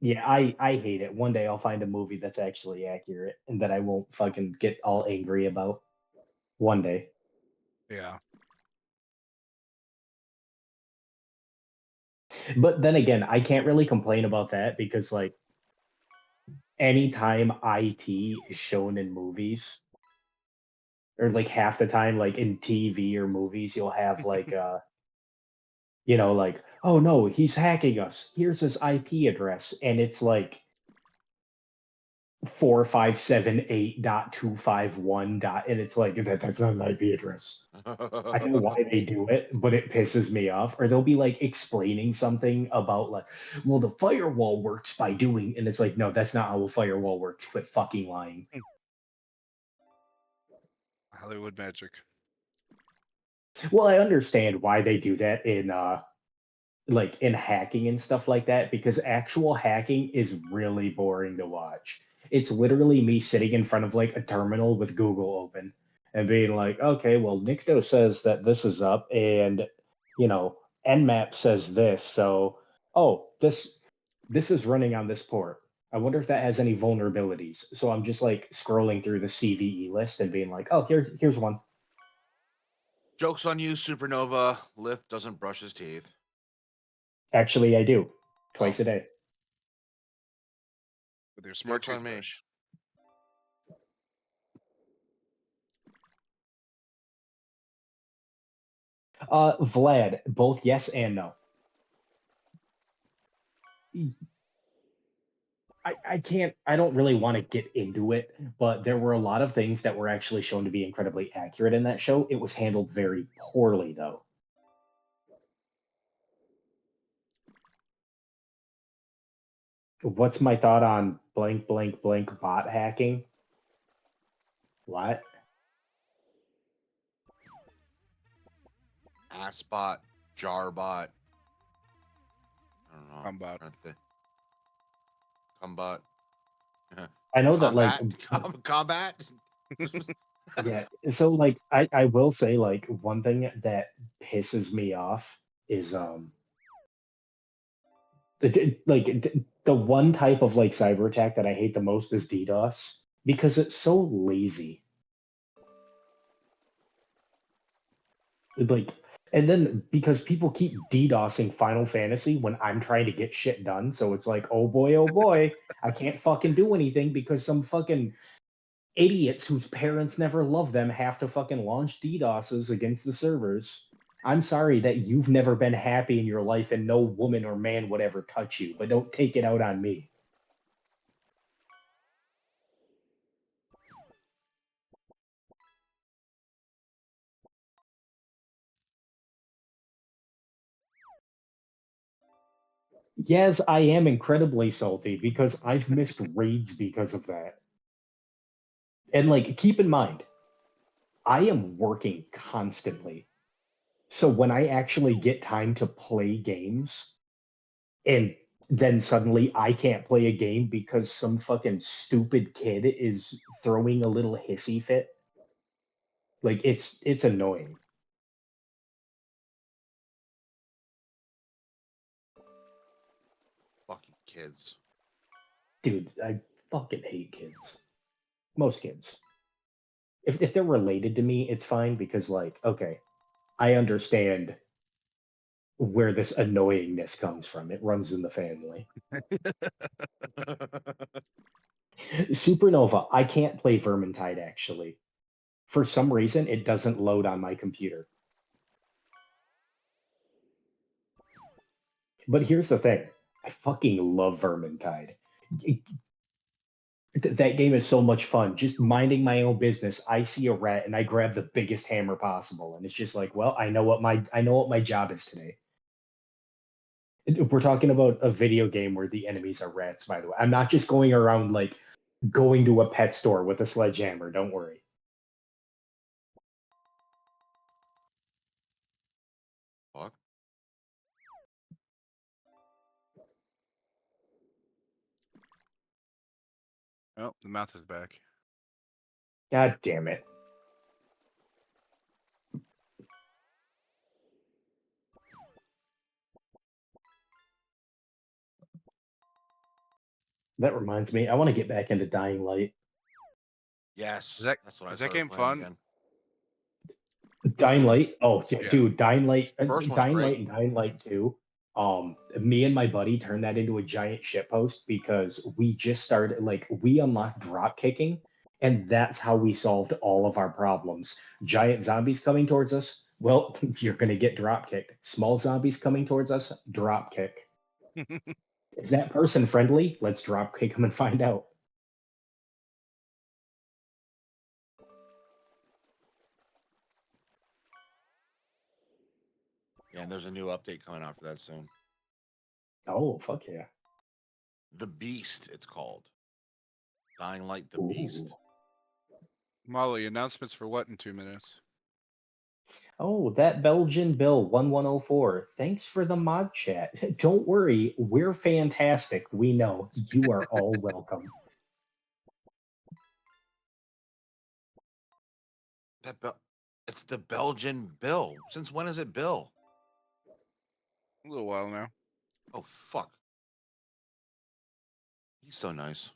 Yeah, I hate it. One day I'll find a movie that's actually accurate and that I won't fucking get all angry about. One day. Yeah. But then again, I can't really complain about that because like anytime IT is shown in movies, or like half the time, like in TV or movies, you'll have like like, oh no, he's hacking us. Here's his IP address, and it's like 4578.251 dot, and it's like that's not an IP address. I know why they do it, but it pisses me off. Or they'll be like explaining something about like, well, the firewall works by doing, and it's like, no, that's not how a firewall works. Quit fucking lying. Hollywood magic. Well, I understand why they do that in like in hacking and stuff like that because actual hacking is really boring to watch. It's literally me sitting in front of like a terminal with Google open and being like, okay, well, Nikto says that this is up and Nmap says this. So, oh, this is running on this port. I wonder if that has any vulnerabilities. So I'm just like scrolling through the CVE list and being like, oh, here's one. Joke's on you, Supernova. Lith doesn't brush his teeth. Actually, I do twice a day. With your smart Joke's on me. toothbrush. Vlad, both yes and no. I don't really want to get into it, but there were a lot of things that were actually shown to be incredibly accurate in that show. It was handled very poorly, though. What's my thought on blank, blank, blank bot hacking? What? Assbot, Jarbot. I don't know. Humbot. Cumbot. I know that, like, Combat. yeah. So, like, I will say, like, one thing that pisses me off is the one type of like cyber attack that I hate the most is DDoS because it's so lazy. Like, and then because people keep DDoSing Final Fantasy when I'm trying to get shit done, so it's like, oh boy, I can't fucking do anything because some fucking idiots whose parents never loved them have to fucking launch DDoSes against the servers. I'm sorry that you've never been happy in your life and no woman or man would ever touch you, but don't take it out on me. Yes, I am incredibly salty because I've missed raids because of that. And like, keep in mind, I am working constantly. So when I actually get time to play games, and then suddenly I can't play a game because some fucking stupid kid is throwing a little hissy fit, like it's annoying. Fucking kids. Dude, I fucking hate kids. Most kids. If they're related to me, it's fine because like, okay, I understand where this annoyingness comes from. It runs in the family. Supernova, I can't play Vermintide actually. For some reason, it doesn't load on my computer. But here's the thing. I fucking love Vermintide. That game is so much fun. Just minding my own business. I see a rat and I grab the biggest hammer possible. And it's just like, well, I know what my job is today. We're talking about a video game where the enemies are rats, by the way. I'm not just going around like going to a pet store with a sledgehammer. Don't worry. Oh, the mouth is back. God damn it. That reminds me, I want to get back into Dying Light. Yes, that's what I Is that started game playing fun? again. Dying Light? Oh, Yeah. dude, Dying Light, First one's Dying great. Light and Dying Light 2. Me and my buddy turned that into a giant shitpost because we just started, like, we unlocked drop kicking, and that's how we solved all of our problems. Giant zombies coming towards us, well, you're gonna get drop kicked. Small zombies coming towards us, drop kick. Is that person friendly? Let's drop kick them and find out. Yeah, and there's a new update coming out for that soon. Oh, fuck yeah. The Beast, it's called. Dying Light, The Ooh. Beast. Molly, announcements for what in 2 minutes? Oh, that Belgian Bill 1104. Thanks for the mod chat. Don't worry, we're fantastic. We know you are all welcome. It's the Belgian Bill. Since when is it Bill? A little while now. Oh, fuck. He's so nice.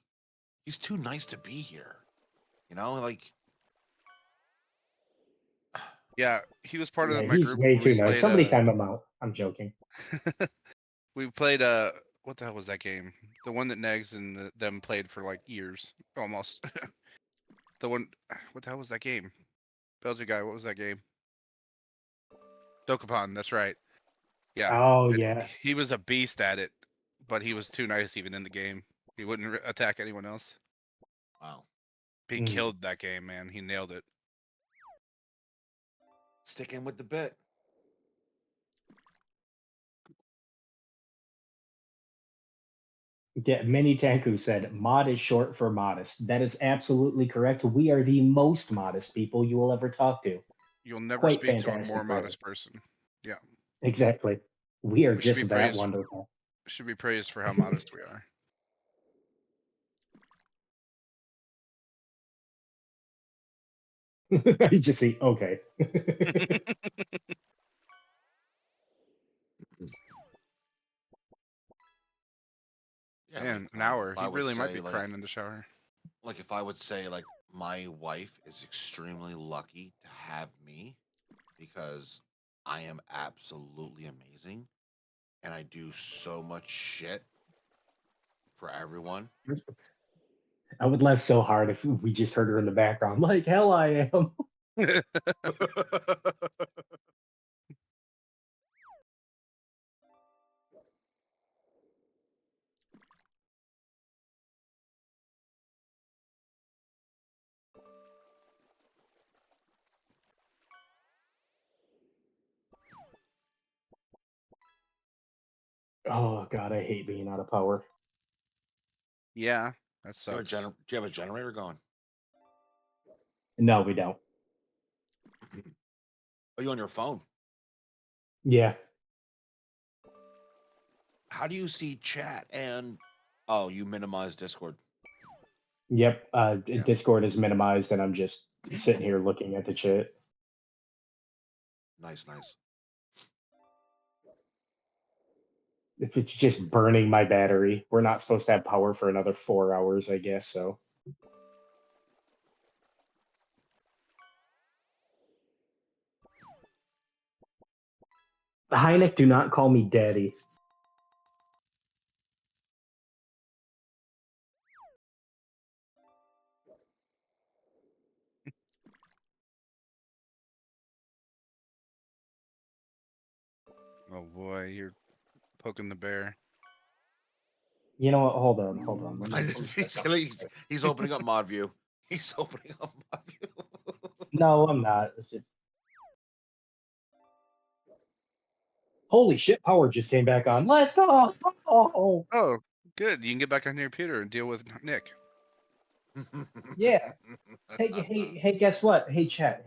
He's too nice to be here. You know, like. Yeah, he was part Yeah, of my he's group. way When we too nice. played, Somebody time him out. I'm joking. we played what the hell was that game? The one that Nagzz and them played for like years, almost. The one, what the hell was that game? Belgian guy, what was that game? Dokapon, that's right. Yeah. Oh, yeah. He was a beast at it, but he was too nice even in the game. He wouldn't attack anyone else. Wow. He killed that game, man. He nailed it. Sticking with the bit. Yeah, Mini Tanku said, mod is short for modest. That is absolutely correct. We are the most modest people you will ever talk to. You'll never Quite speak to a fantastic. more modest person. Yeah. Exactly. We are We should be just that praised. wonderful. Should be praised for how modest we are. You just see, okay. Yeah, Man, like, an hour. if He I would really might say, be like, crying in the shower. like if I would say like my wife is extremely lucky to have me because I am absolutely amazing and I do so much shit for everyone. I would laugh so hard if we just heard her in the background, like, hell I am. Oh, God, I hate being out of power. Yeah, that Do you have a sucks. do you have a generator going? No, we don't. Are you on your phone? Yeah. How do you see chat and oh, you minimize Discord? Yep. Yeah. Discord is minimized, and I'm just sitting here looking at the chat. Nice, nice. If it's just burning my battery, we're not supposed to have power for another 4 hours, I guess. So. Heineck, do not call me daddy. Oh boy, you're poking the bear. You know what? Hold on. Let me He's opening up mod view. He's opening up mod view. No, I'm not. It's just... Holy shit, power just came back on. Let's go. Oh, Oh, good. You can get back on your computer and deal with Nick. yeah. Hey, guess what? Hey, chat.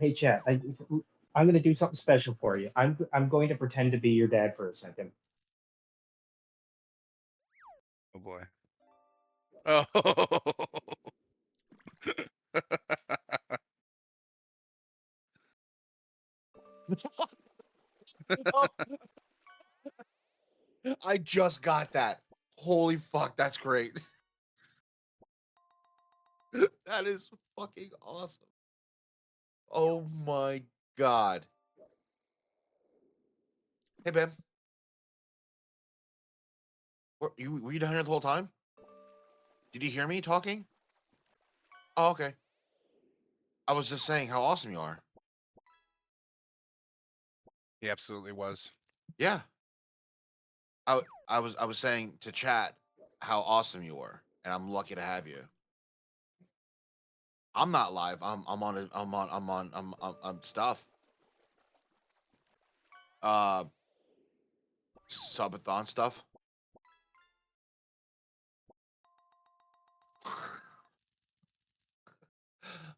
I'm going to do something special for you. I'm going to pretend to be your dad for a second. Oh boy. Oh. I just got that. Holy fuck, that's great. That is fucking awesome. Oh my god. Hey, Ben. Were you down here the whole time? Did you hear me talking? Oh, okay. I was just saying how awesome you are. He absolutely was. Yeah. I was saying to chat how awesome you were, and I'm lucky to have you. I'm not live. I'm on stuff. Uh, subathon stuff.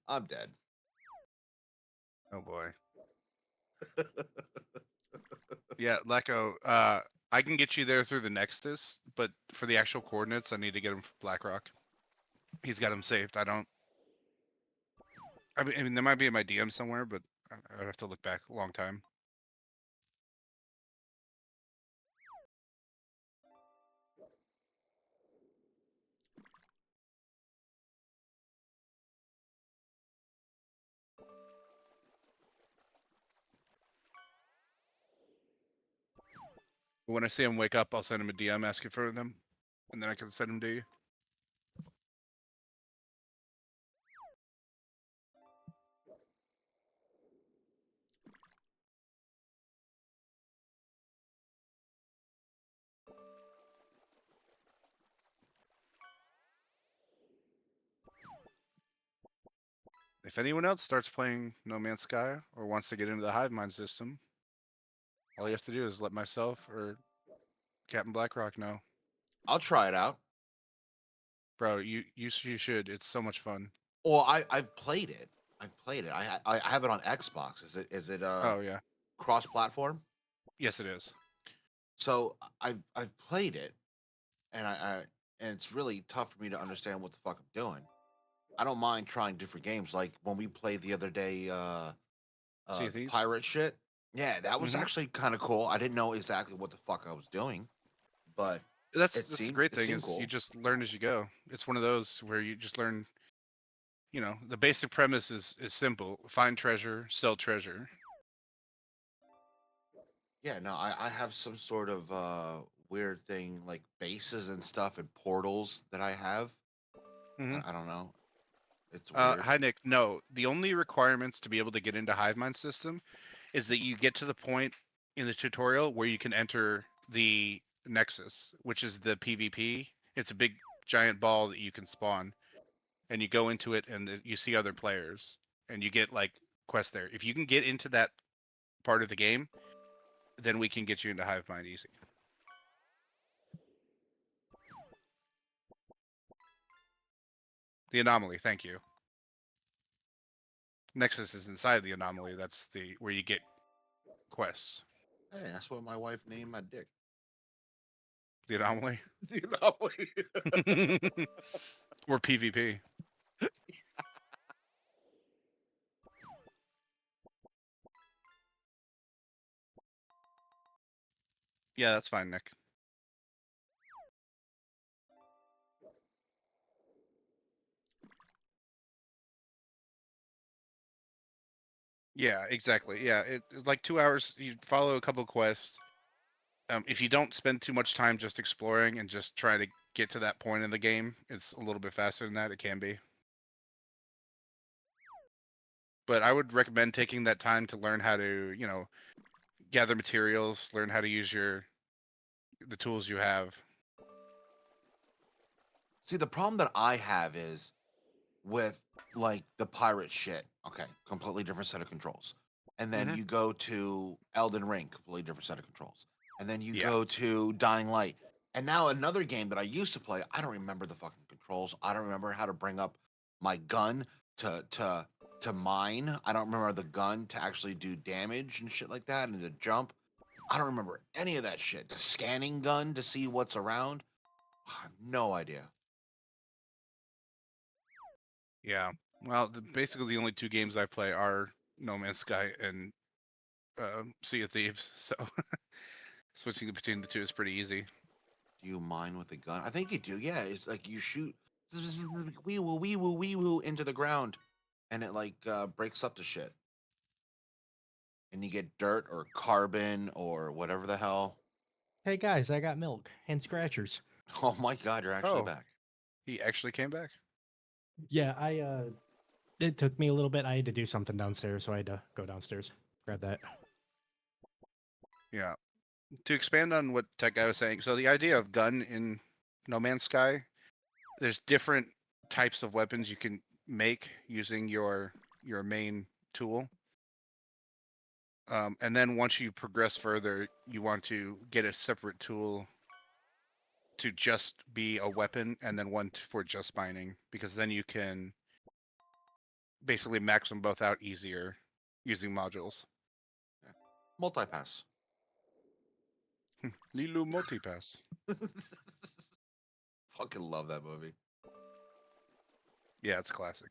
I'm dead. Oh boy. Yeah, Lecco, I can get you there through the Nexus, but for the actual coordinates, I need to get him from BlackRock. He's got them saved. I mean, there might be in my DM somewhere, but I'd have to look back a long time. But when I see him wake up, I'll send him a DM asking for them, and then I can send him to you. If anyone else starts playing No Man's Sky or wants to get into the Hive Mind system, all you have to do is let myself or Captain BlackRock know. I'll try it out. Bro, you should. It's so much fun. Well, I've played it. I've played it. I have it on Xbox. Is it Oh yeah. cross platform? Yes, it is. So I've played it, and and it's really tough for me to understand what the fuck I'm doing. I don't mind trying different games, like when we played the other day, Sea of the Thieves. pirate shit. Yeah, that was Mhm. actually kind of cool. I didn't know exactly what the fuck I was doing, but That's the great it thing seemed is you cool. just learn as you go. It's one of those where you just learn. The basic premise is simple: find treasure, sell treasure. Yeah, no, I have some sort of weird thing like bases and stuff and portals that I have. Mhm. I don't know. It's weird. Hi Nick. No, the only requirements to be able to get into Hive Mind system is that you get to the point in the tutorial where you can enter the Nexus, which is the PvP. It's a big giant ball that you can spawn, and you go into it, and you see other players, and you get like quests there. If you can get into that part of the game, then we can get you into Hive Mind easy. The anomaly. Thank you. Nexus is inside the anomaly. That's the where you get quests. Hey, that's what my wife named my dick. The anomaly. The anomaly. Or PvP. Yeah, that's fine, Nick. Yeah, exactly. Yeah, like 2 hours. You follow a couple quests. If you don't spend too much time just exploring and just trying to get to that point in the game, it's a little bit faster than that. It can be. But I would recommend taking that time to learn how to, gather materials, learn how to use the tools you have. See, the problem that I have is with like the pirate shit. Okay, completely different set of controls. And then Hmm. you go to Elden Ring, completely different set of controls. And then you Yeah. go to Dying Light. And now another game that I used to play, I don't remember the fucking controls. I don't remember how to bring up my gun to mine. I don't remember the gun to actually do damage and shit like that and the jump. I don't remember any of that shit. The scanning gun to see what's around. I have no idea. Yeah. Well, basically the only two games I play are No Man's Sky and Sea of Thieves. So switching between the two is pretty easy. Do you mine with a gun? I think you do. Yeah, it's like you shoot wee woo wee woo wee woo into the ground, and it like breaks up the shit, and you get dirt or carbon or whatever the hell. Hey guys, I got milk and scratchers. Oh my god, you're actually Oh, back. he actually came back. Yeah, it took me a little bit. I had to do something downstairs, so I had to go downstairs, grab that. Yeah. To expand on what Tech Guy was saying, so the idea of gun in No Man's Sky, there's different types of weapons you can make using your main tool. And then once you progress further, you want to get a separate tool to just be a weapon, and then one for just mining, because then you can basically max them both out easier using modules. Yeah. Multipass. Lilu Multipass. Fucking love that movie. Yeah, it's a classic.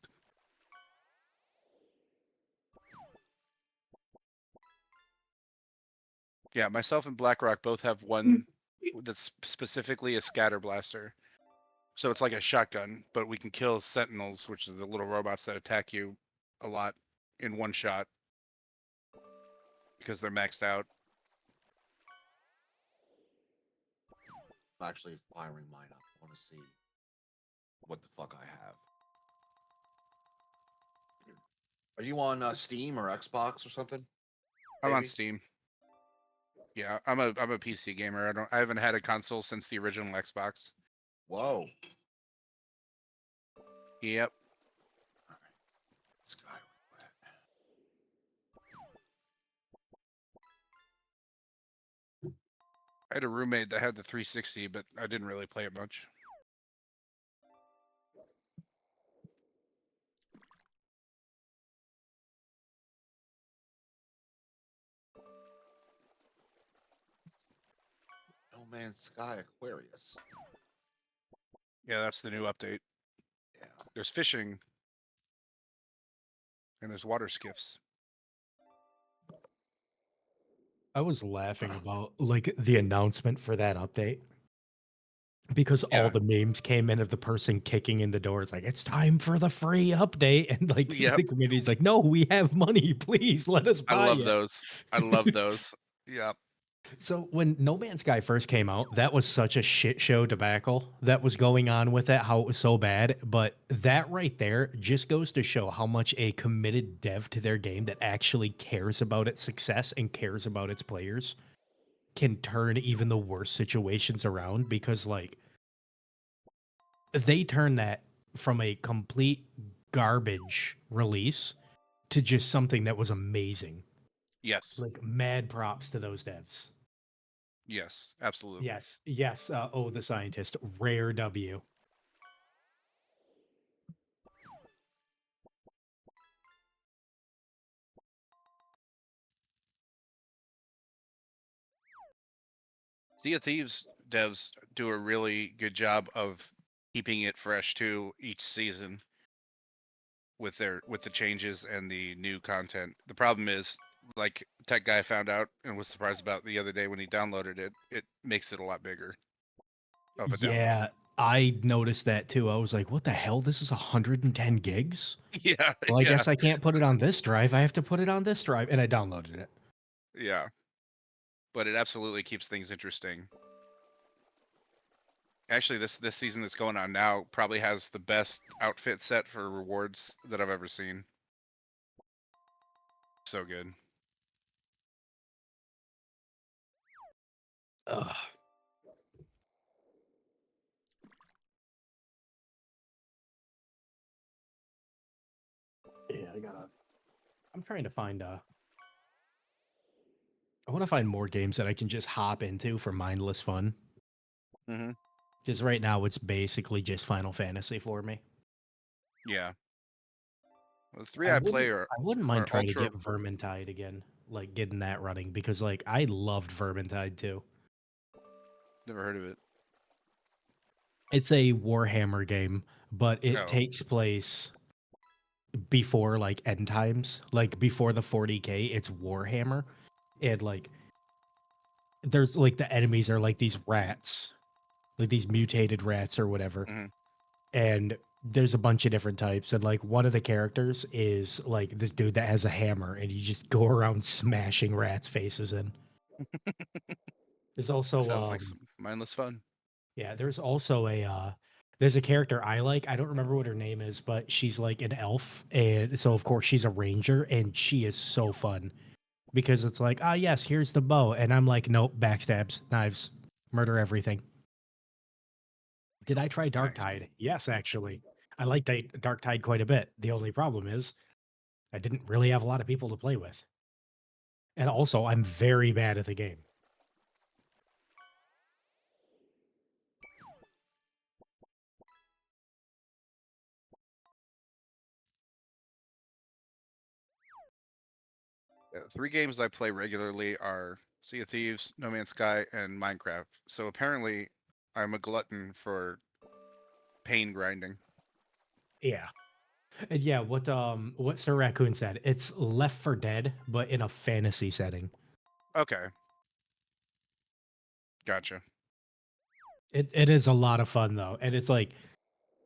Yeah, myself and BlackRock both have one that's specifically a scatter blaster. So it's like a shotgun, but we can kill sentinels, which are the little robots that attack you a lot in one shot because they're maxed out. I'm actually firing mine up. I want to see what the fuck I have. Are you on Steam or Xbox or something? I'm on Maybe? Steam. Yeah, I'm a PC gamer. I haven't had a console since the original Xbox. Whoa. Yep. All right. This guy wet. I had a roommate that had the 360, but I didn't really play it much. No Man's Sky Aquarius. Yeah, that's the new update. Yeah. There's fishing, and there's water skiffs. I was laughing about like the announcement for that update because all the memes came in of the person kicking in the door. It's like, it's time for the free update, and like the community's like, no, we have money, please let us buy I love it. those. I love those. Yep. So when No Man's Sky first came out, that was such a shit show debacle that was going on with it, how it was so bad. But that right there just goes to show how much a committed dev to their game that actually cares about its success and cares about its players can turn even the worst situations around, because like they turn that from a complete garbage release to just something that was amazing. Yes. Like mad props to those devs. Yes, absolutely. Yes, yes. The scientist, rare W. Sea of Thieves devs do a really good job of keeping it fresh too each season with the changes and the new content. The problem is, like Tech Guy found out and was surprised about the other day when he downloaded it, it makes it a lot bigger of a download. Yeah, I noticed that too. I was like, what the hell? This is 110 gigs? Yeah. Well, I guess I can't put it on this drive. I have to put it on this drive. And I downloaded it. Yeah. But it absolutely keeps things interesting. Actually, this season that's going on now probably has the best outfit set for rewards that I've ever seen. So good. Ugh. Yeah, I'm trying to find I want to find more games that I can just hop into for mindless fun. Mm-hmm. Because right now it's basically just Final Fantasy for me. Yeah. Well, the three I play are I wouldn't mind trying Ultra... to get Vermintide again, like getting that running, because like I loved Vermintide too. Never heard of it. It's a Warhammer game, but it takes place before like end times, like before the 40K, it's Warhammer, and like there's like the enemies are like these rats, like these mutated rats or whatever, Mhm. and there's a bunch of different types, and like one of the characters is like this dude that has a hammer, and you just go around smashing rats' faces in. There's also Sounds like some mindless fun. yeah, there's also a there's a character I like. I don't remember what her name is, but she's like an elf, and so of course she's a ranger, and she is so fun because it's like, ah, yes, here's the bow, and I'm like, nope, backstabs, knives, murder everything. Did I try Dark Nice. Tide? Yes, actually, I liked Dark Tide quite a bit. The only problem is I didn't really have a lot of people to play with, and also I'm very bad at the game. Yeah, 3 games I play regularly are Sea of Thieves, No Man's Sky, and Minecraft. So apparently, I'm a glutton for pain grinding. Yeah. And yeah, what Sir Raccoon said, it's Left 4 Dead, but in a fantasy setting. Okay. Gotcha. It is a lot of fun though. And it's like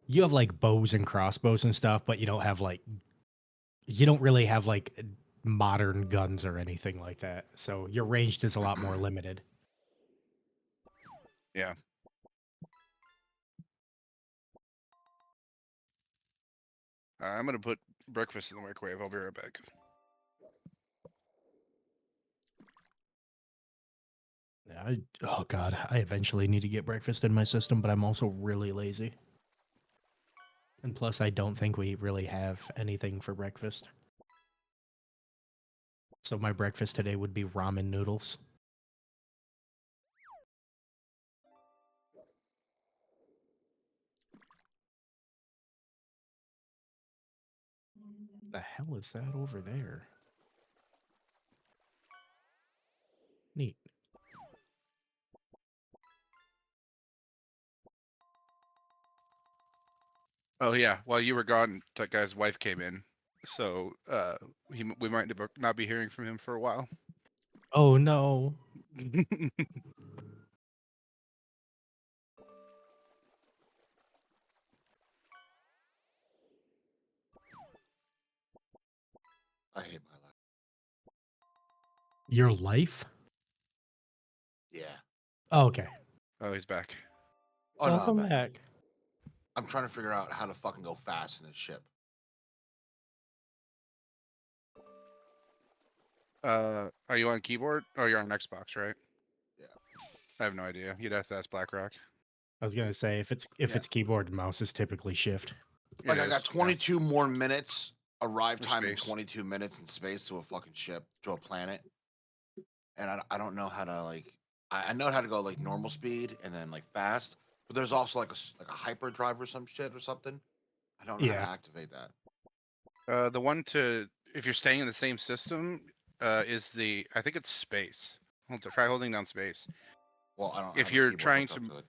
you have like bows and crossbows and stuff, but you don't have like you don't really have like modern guns or anything like that. So your range is a lot more limited. Yeah. I'm gonna put breakfast in the microwave. I'll be right back. Yeah, oh god, I eventually need to get breakfast in my system, but I'm also really lazy. And plus I don't think we really have anything for breakfast. So my breakfast today would be ramen noodles. The hell is that over there? Neat. Oh yeah, while you were gone, that guy's wife came in, so we might not be hearing from him for a while. Oh no. I hate my life. Your life? Yeah. Oh, okay. Oh, he's back. Oh no, I'm Welcome back. back. I'm trying to figure out how to fucking go fast in this ship. Are you on keyboard? Oh, you're on Xbox, right? Yeah. I have no idea. You'd have to ask BlackRock. I was gonna say if it's Yeah. keyboard and mouse, it's typically shift. Like It I got is, yeah. 22 more minutes arrive For time in space. 22 minutes in space to a fucking ship to a planet, and I don't know how to like. I know how to go like normal speed and then like fast, but there's also like a hyperdrive or some shit or something. I don't know how Yeah. to activate that. The one to if you're staying in the same system, is the I think it's space. Try holding down space. Well, I don't If have a you're keyboard trying hooked up to, to it.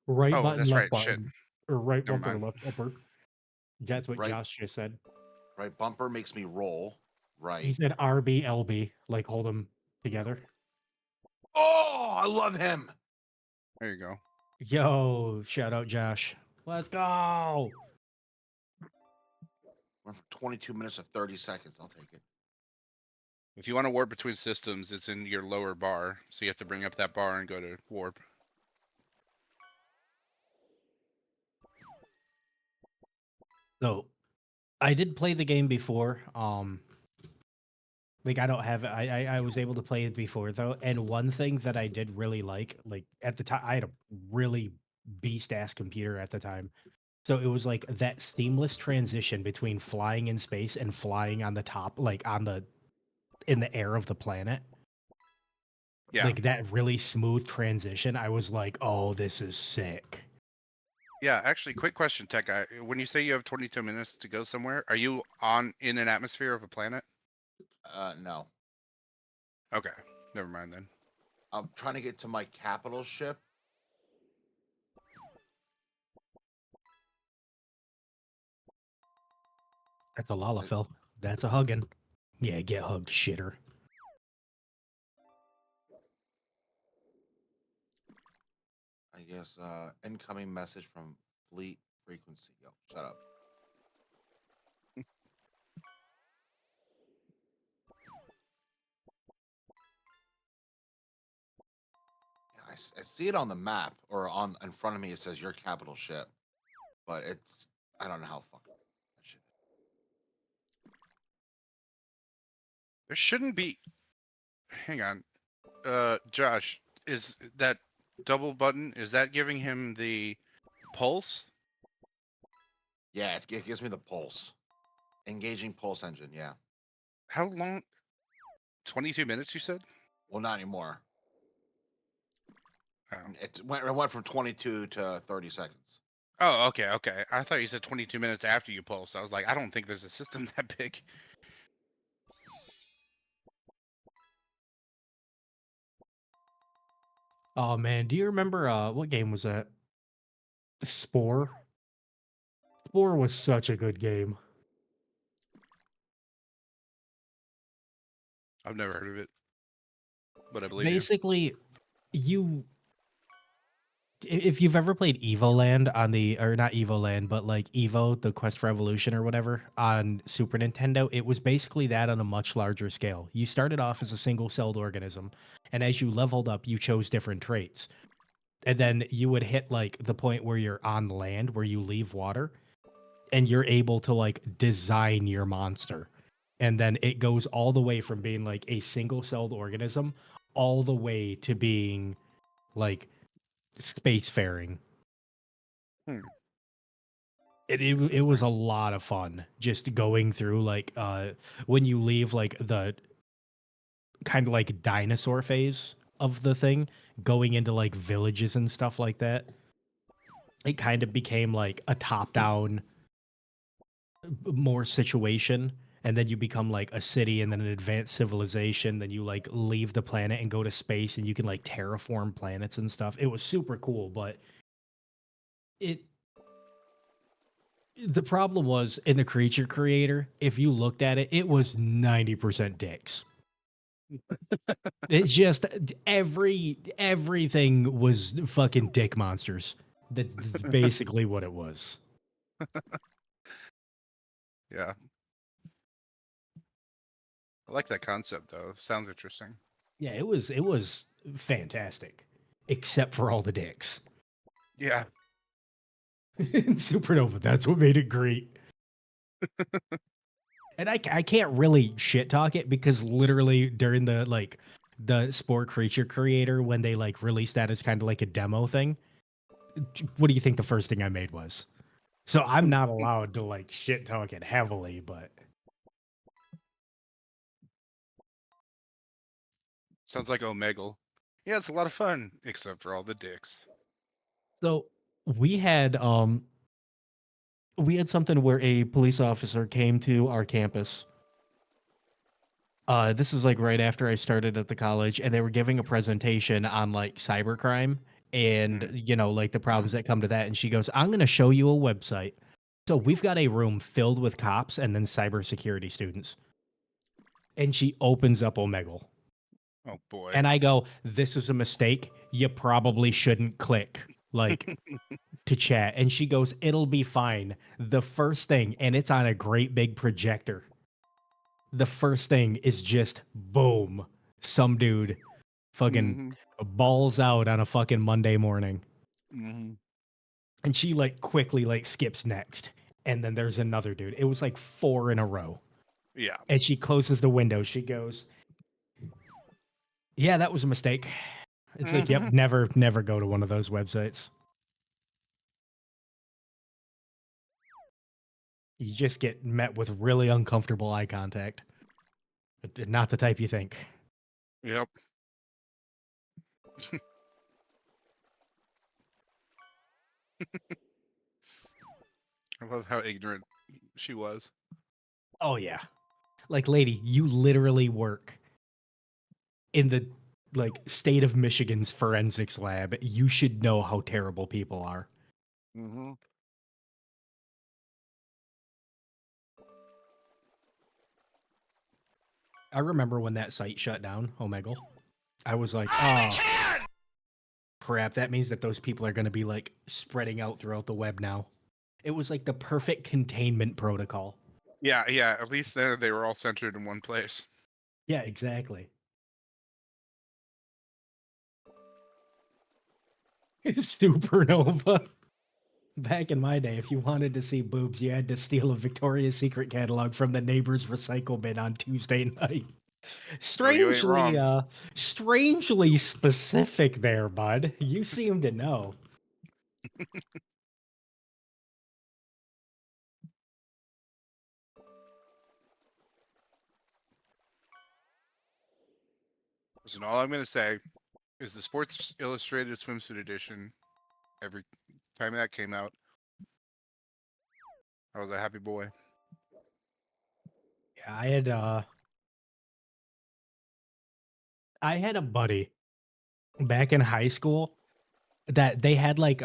Right oh, button, that's left right. Shit. button, or right Never bumper, mind. left upper. That's what Right. Josh just said. Right bumper makes me roll. He Right. said RB, LB, like hold them together. Oh, I love him. There you go. Yo, shout out Josh. Let's go. Went from 22 minutes to 30 seconds. I'll take it. If you want to warp between systems, it's in your lower bar, so you have to bring up that bar and go to warp. So I did play the game before. Like I don't have I was able to play it before though, and one thing that I did really like at the time I had a really beast ass computer at the time. So it was like that seamless transition between flying in space and flying on the top, like in the air of the planet. Yeah. Like that really smooth transition. I was like, oh, this is sick. Yeah, actually, quick question, Tech Guy. When you say you have 22 minutes to go somewhere, are you in an atmosphere of a planet? No. Okay, never mind then. I'm trying to get to my capital ship. That's a Lalafell. That's a huggin'. Yeah, get hugged, shitter. I guess incoming message from Fleet Frequency. Yo, shut up. Yeah, I see it on the map or on in front of me. It says your capital ship, but I don't know how fucking that shit. There shouldn't be. Hang on. Josh, is that double button? Is that giving him the pulse? Yeah, it gives me the pulse. Engaging pulse engine. Yeah. How long? 22 minutes, you said? Well, not anymore. Oh. It went from 22 to 30 seconds. Oh, okay, okay. I thought you said 22 minutes after you pulse. I was like, I don't think there's a system that big. Oh man, do you remember what game was that? Spore? Spore was such a good game. I've never heard of it, but I believe Basically, if you've ever played Evoland on the, or not Evoland, but like Evo, the Quest for Evolution or whatever on Super Nintendo, it was basically that on a much larger scale. You started off as a single-celled organism, and as you leveled up, you chose different traits. And then you would hit like the point where you're on land, where you leave water, and you're able to like design your monster. And then it goes all the way from being like a single-celled organism all the way to being like spacefaring. Hmm. It was a lot of fun just going through like when you leave like the kind of like dinosaur phase of the thing, going into like villages and stuff like that. It kind of became like a top-down more situation, and then you become like a city and then an advanced civilization, then you like leave the planet and go to space and you can like terraform planets and stuff. It was super cool, but the problem was in the creature creator, if you looked at it, it was 90% dicks. It's just everything was fucking dick monsters. That's basically what it was. Yeah. I like that concept though. Sounds interesting. Yeah, it was fantastic, except for all the dicks. Yeah. In Supernova, that's what made it great. And I can't really shit talk it because literally during the Spore Creature Creator, when they like released that as kind of like a demo thing, what do you think the first thing I made was? So I'm not allowed to like shit talk it heavily, but Sounds like Omegle. Yeah, it's a lot of fun, except for all the dicks. so we had something where a police officer came to our campus. This is like right after I started at the college, and they were giving a presentation on like cybercrime and you know like the problems that come to that. And she goes, "I'm going to show you a website." So we've got a room filled with cops and then cybersecurity students. And she opens up Omegle. Oh boy. And I go, "This is a mistake. You probably shouldn't click like to chat." And she goes, "It'll be fine." The first thing, and it's on a great big projector. The first thing is just boom, some dude fucking balls out on a fucking Monday morning. And she like quickly like skips next. And then there's another dude. It was like 4 in a row. Yeah. And she closes the window. She goes, "Yeah, that was a mistake." It's like, yep, never go to one of those websites. You just get met with really uncomfortable eye contact. Not the type you think. Yep. I love how ignorant she was. Oh yeah. Like, lady, you literally work in the like state of Michigan's forensics lab. You should know how terrible people are. I remember when that site shut down, Omegle. I was like, oh, crap. That means that those people are going to be like spreading out throughout the web now. It was like the perfect containment protocol. Yeah, yeah. At least there they were all centered in one place. Yeah, exactly. Supernova. Back in my day, if you wanted to see boobs, you had to steal a Victoria's Secret catalog from the neighbor's recycle bin on Tuesday night. Oh, you ain't Strangely, wrong. strangely specific there, bud. You seem to know. Listen, all I'm gonna say is the Sports Illustrated swimsuit edition. Every time that came out, I was a happy boy. Yeah, I had a buddy back in high school that they had like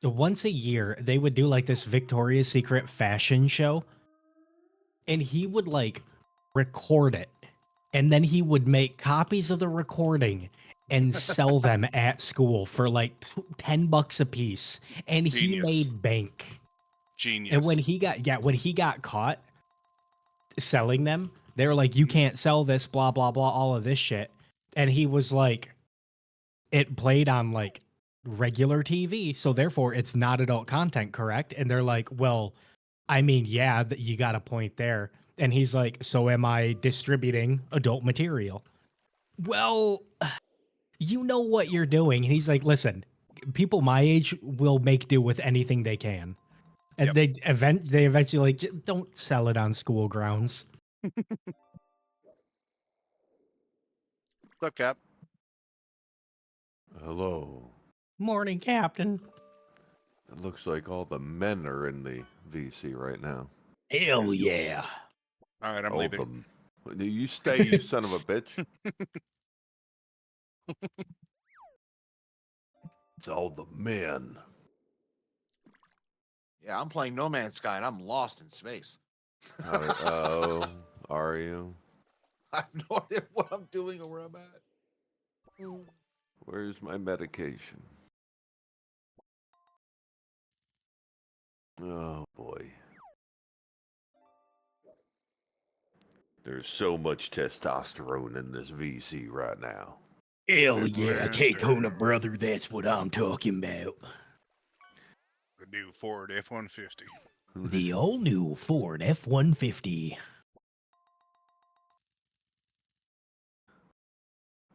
once a year they would do like this Victoria's Secret fashion show, and he would like record it, and then he would make copies of the recording and sell them at school for like $10 a piece, and he Genius. made bank. Genius. And when he got caught selling them, they were like, you can't sell this, blah blah blah, all of this shit. And he was like, it played on like regular TV, so therefore it's not adult content, correct? And they're like, well, I mean, yeah, you got a point there. And he's like, so am I distributing adult material? Well, you know what you're doing. And he's like, listen, people my age will make do with anything they can. And they eventually like, don't sell it on school grounds. What's up, Cap? Hello. Morning, Captain. It looks like all the men are in the VC right now. Hell yeah. All right, I'm All leaving. them. You stay, you son of a bitch. It's all the men. Yeah, I'm playing No Man's Sky and I'm lost in space. Oh, are you? I have no idea what I'm doing or where I'm at. Where's my medication? Oh boy. There's so much testosterone in this VC right now. Hell yeah, K-Kona brother, that's what I'm talking about. The new Ford F-150. The all-new Ford F-150.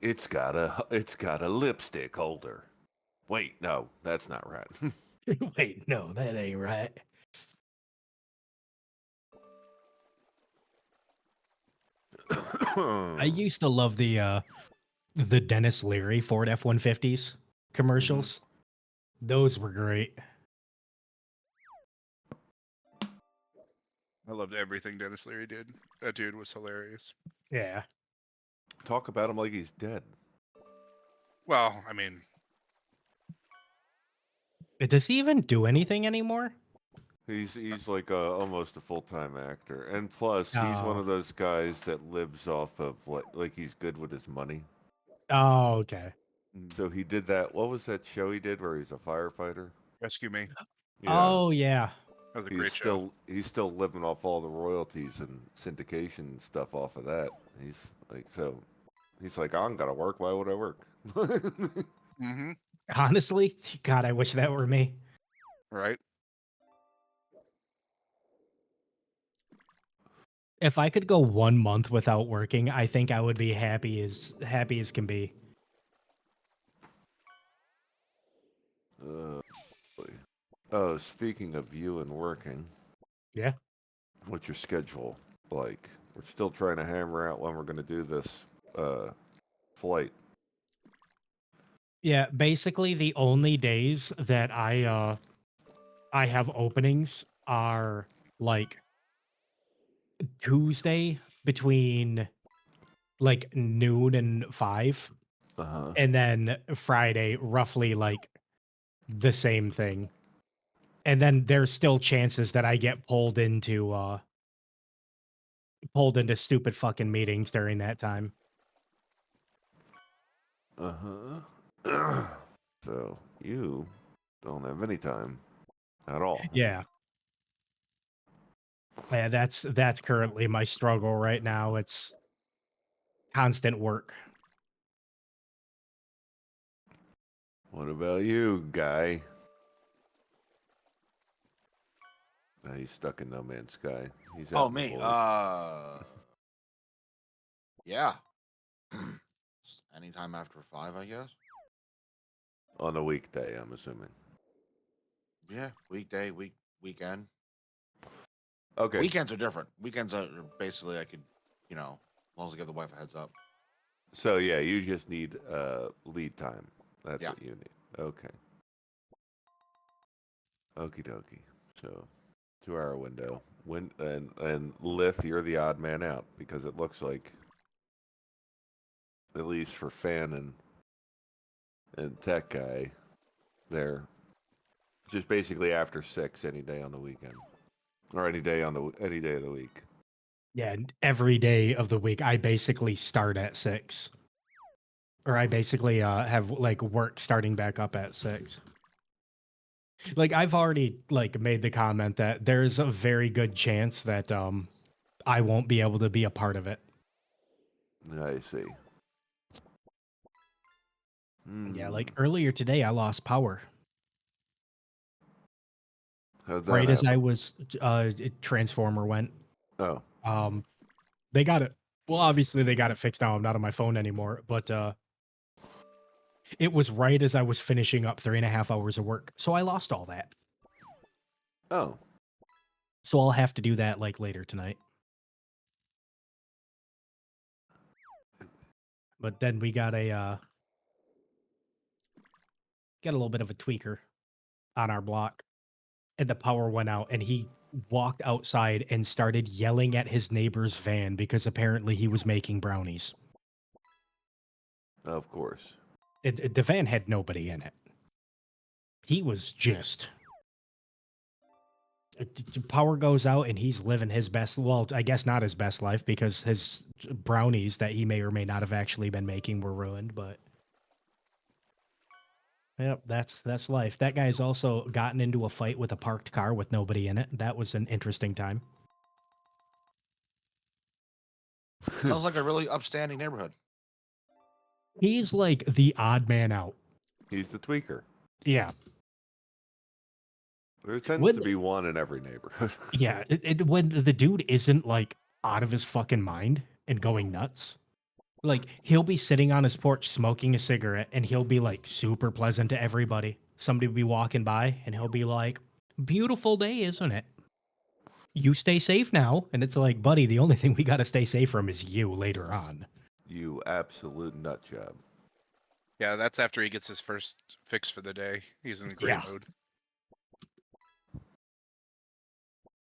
It's got a lipstick holder. Wait, no, that's not right. Wait, no, that ain't right. I used to love the Dennis Leary Ford F-150s commercials. Those were great. I loved everything Dennis Leary did. That dude was hilarious. Yeah. Talk about him like he's dead. Well, I mean, Does he even do anything anymore? He's like almost a full-time actor, and plus he's one Oh. of those guys that lives off of like he's good with his money. Oh, okay. So he did that. What was that show he did where he's a firefighter? Rescue Me. Oh, yeah. That was a He's great show. he's still living off all the royalties and syndication and stuff off of that. He's like, I'm gonna work. Why would I work? Mm-hmm. Honestly, God, I wish that were me. Right. If I could go 1 month without working, I think I would be happy as can be. Oh, speaking of you and working. Yeah. What's your schedule like? We're still trying to hammer out when we're going to do this flight. Yeah, basically the only days that I have openings are like Tuesday between like noon and 5. And then Friday roughly like the same thing. And then there's still chances that I get pulled into pulled into stupid fucking meetings during that time. Uh-huh. So you don't have any time at all. Yeah. Yeah, that's currently my struggle right now. It's constant work. What about you, guy? He's stuck in No Man's Sky. He's out Oh, in the me. void. Yeah. Anytime after 5, I guess. On a weekday, I'm assuming. Yeah, weekday, weekend. Okay. Weekends are different. Weekends are basically I could, as long as I give the wife a heads up. So yeah, you just need lead time. That's Yeah. what you need. Okay. Okie dokie. So 2-hour window. And Lith, you're the odd man out because it looks like, at least for Fan and Tech Guy, they're just basically after 6 any day on the weekend. Or any day of the week. Yeah, and every day of the week I basically start at 6. Or I basically have like work starting back up at 6. Like I've already like made the comment that there's a very good chance that I won't be able to be a part of it. I see. Yeah, like earlier today I lost power. How'd that Right as I happen? was transformer went. Oh. They got it. Well, obviously they got it fixed now. I'm not on my phone anymore, but it was right as I was finishing up 3.5 hours of work. So I lost all that. Oh. So I'll have to do that like later tonight. But then we got a little bit of a tweaker on our block. And the power went out and he walked outside and started yelling at his neighbor's van because apparently he was making brownies. Of course. The van had nobody in it. He was just... Power goes out and he's living his best... Well, I guess not his best life because his brownies that he may or may not have actually been making were ruined, but... Yep, that's life. That guy's also gotten into a fight with a parked car with nobody in it. That was an interesting time. Sounds like a really upstanding neighborhood. He's like the odd man out. He's the tweaker. Yeah. There tends to be one in every neighborhood. Yeah, when the dude isn't like out of his fucking mind and going nuts, like he'll be sitting on his porch smoking a cigarette and he'll be like super pleasant to everybody. Somebody will be walking by and he'll be like, "Beautiful day, isn't it? You stay safe now." And it's like, buddy, the only thing we got to stay safe from is you later on. You absolute nut job. Yeah, that's after he gets his first fix for the day. He's in great mode.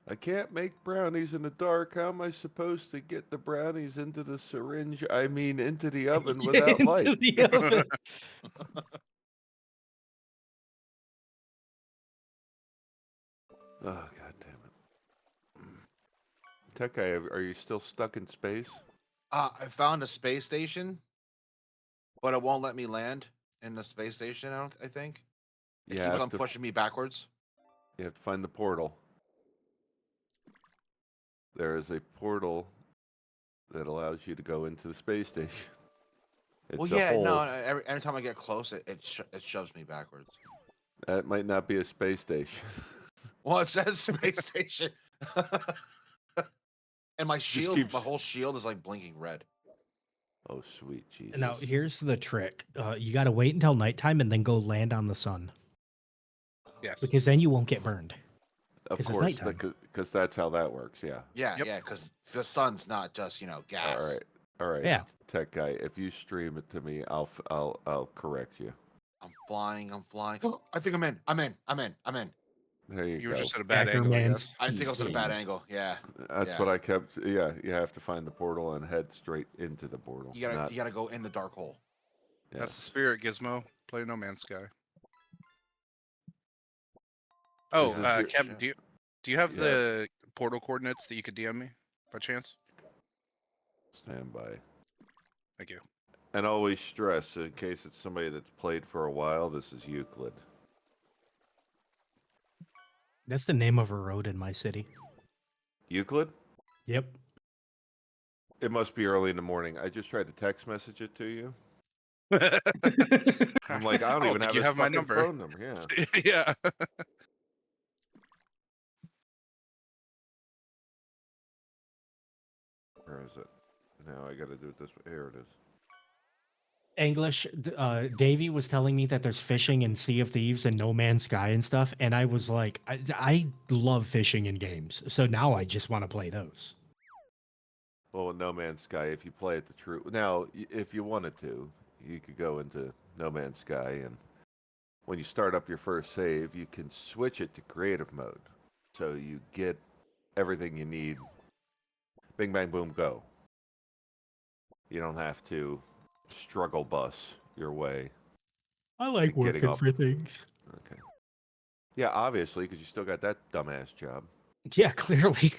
I can't make brownies in the dark. How am I supposed to get the brownies into the syringe? I mean, into the oven without light. Into the oven. Oh, god damn it. Tech Guy, are you still stuck in space? I found a space station, but it won't let me land in the space station, I think. It You keeps have on to pushing me backwards. You have to find the portal. There is a portal that allows you to go into the space station. It's Well, a yeah, hole. no, every time I get close, it shoves me backwards. That might not be a space station. Well, it says space station. And my shield, my whole shield is like blinking red. Oh, sweet Jesus. Now, here's the trick. You got to wait until nighttime and then go land on the sun. Yes. Because then you won't get burned. Of Because it's course, nighttime. because that's how that works, yeah. Yeah, yeah, because the sun's not just gas. All right. Yeah. Tech Guy, if you stream it to me, I'll correct you. I'm flying. I think I'm in. There you go. You were just at a bad angle, I guess. I think I was at a bad angle. Yeah. That's what I kept. Yeah, you have to find the portal and head straight into the portal. You gotta go in the dark hole. That's the spirit, Gizmo. Play No Man's Sky. Oh, Kevin, do you have the portal coordinates that you could DM me by chance? Stand by. Thank you. And always stress, in case it's somebody that's played for a while, this is Euclid. That's the name of a road in my city. Euclid? Yep. It must be early in the morning. I just tried to text message it to you. I'm like, I don't even have you his have my fucking number. phone number. Yeah. Yeah. Where is it? Now I gotta do it this way. Here it is. English, Davey was telling me that there's fishing in Sea of Thieves and No Man's Sky and stuff, and I was like, I love fishing in games, so now I just want to play those. Well, with No Man's Sky, if you play it the true... Now, if you wanted to, you could go into No Man's Sky, and when you start up your first save, you can switch it to creative mode. So you get everything you need. Bing, bang, boom, go. You don't have to struggle bus your way. I like to getting working off- for things. Okay. Yeah, obviously, because you still got that dumbass job. Yeah, clearly.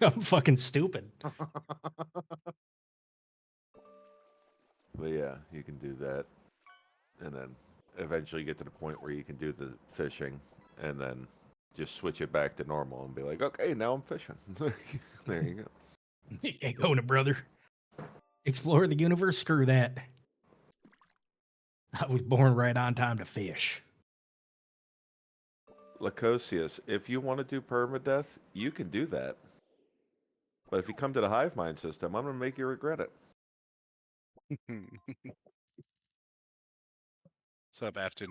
I'm fucking stupid. But yeah, you can do that. And then eventually get to the point where you can do the fishing and then just switch it back to normal and be like, okay, now I'm fishing. There you go. Ain't going, brother. Explore the universe, screw that. I was born right on time to fish. Lacosius, if you want to do permadeath, you can do that. But if you come to the hive mind system, I'm going to make you regret it. What's up, Afton?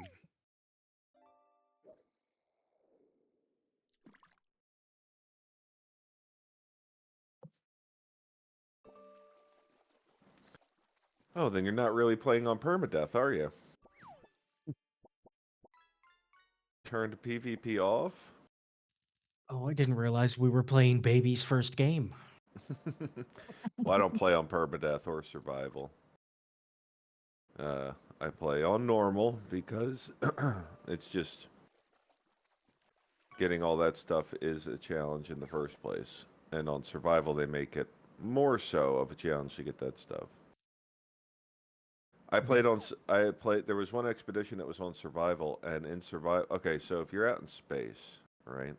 Oh, then you're not really playing on permadeath, are you? Turn to PvP off? Oh, I didn't realize we were playing baby's first game. Well, I don't play on permadeath or survival. I play on normal because it's just getting all that stuff is a challenge in the first place. And on survival, they make it more so of a challenge to get that stuff. There was one expedition that was on survival, and in survival, okay, so if you're out in space, right,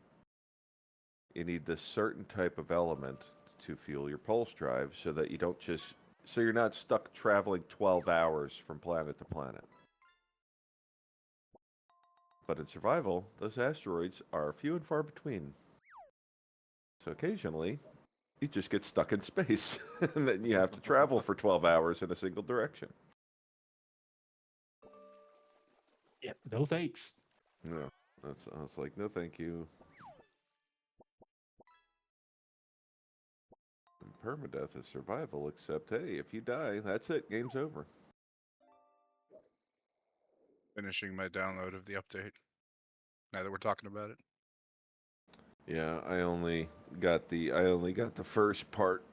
you need this certain type of element to fuel your pulse drive so that you don't so you're not stuck traveling 12 hours from planet to planet. But in survival, those asteroids are few and far between. So occasionally, you just get stuck in space, and then you have to travel for 12 hours in a single direction. Yep, no thanks. No, I was like, no thank you. And permadeath is survival, except, hey, if you die, that's it, game's over. Finishing my download of the update. Now that we're talking about it. Yeah, I only got the first part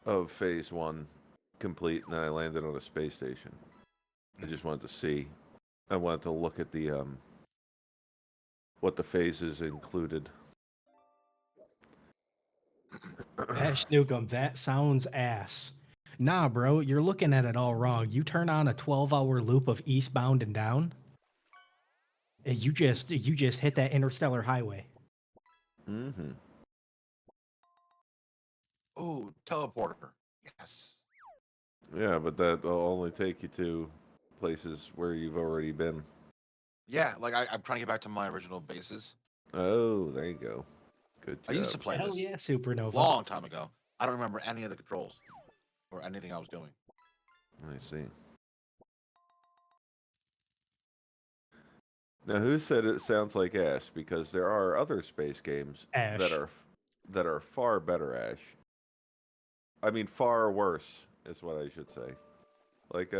of phase 1 complete, and then I landed on a space station. I just wanted to see. I wanted to look at the what the phases included. Ash Newcomb, that sounds ass. Nah, bro, you're looking at it all wrong. You turn on a 12-hour loop of eastbound and down, and you just hit that interstellar highway. Mm-hmm. Oh, teleporter. Yes. Yeah, but that will only take you to places where you've already been. Yeah, like I'm trying to get back to my original bases. Oh, there you go. Good job. I used to play Hell this yeah, Supernova. long time ago. I don't remember any of the controls or anything I was doing. I see. Now, who said it sounds like Ash? Because there are other space games Ash. that are far better, Ash. I mean, far worse is what I should say. Like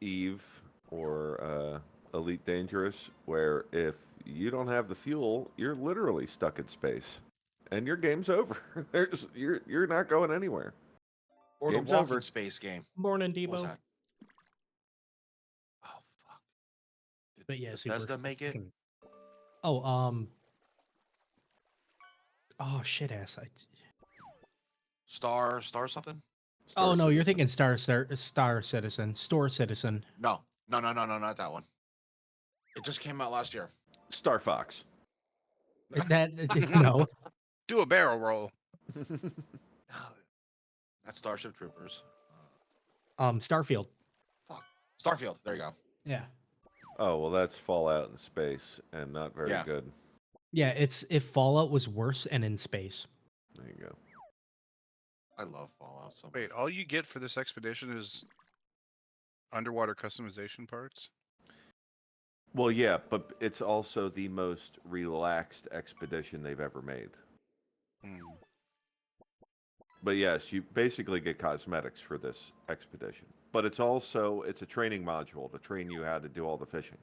Eve or Elite Dangerous, where if you don't have the fuel, you're literally stuck in space, and your game's over. You're not going anywhere. Or Game's the walking over. space game. Morning, What was Debo. that? Oh fuck. But yeah, Bethesda make it? Oh, oh shit ass. Star something? Oh no, you're Citizen. thinking Star Citizen, Store Citizen. No, not that one. It just came out last year. Star Fox. No. Do a barrel roll. That's Starship Troopers. Starfield. Fuck. Starfield. There you go. Yeah. Oh well, that's Fallout in space and not very Yeah. good. Yeah, it's if Fallout was worse and in space. There you go. I love Fallout so much. Wait, all you get for this expedition is underwater customization parts? Well, yeah, but it's also the most relaxed expedition they've ever made. Hmm. But yes, you basically get cosmetics for this expedition. But it's a training module to train you how to do all the fishing.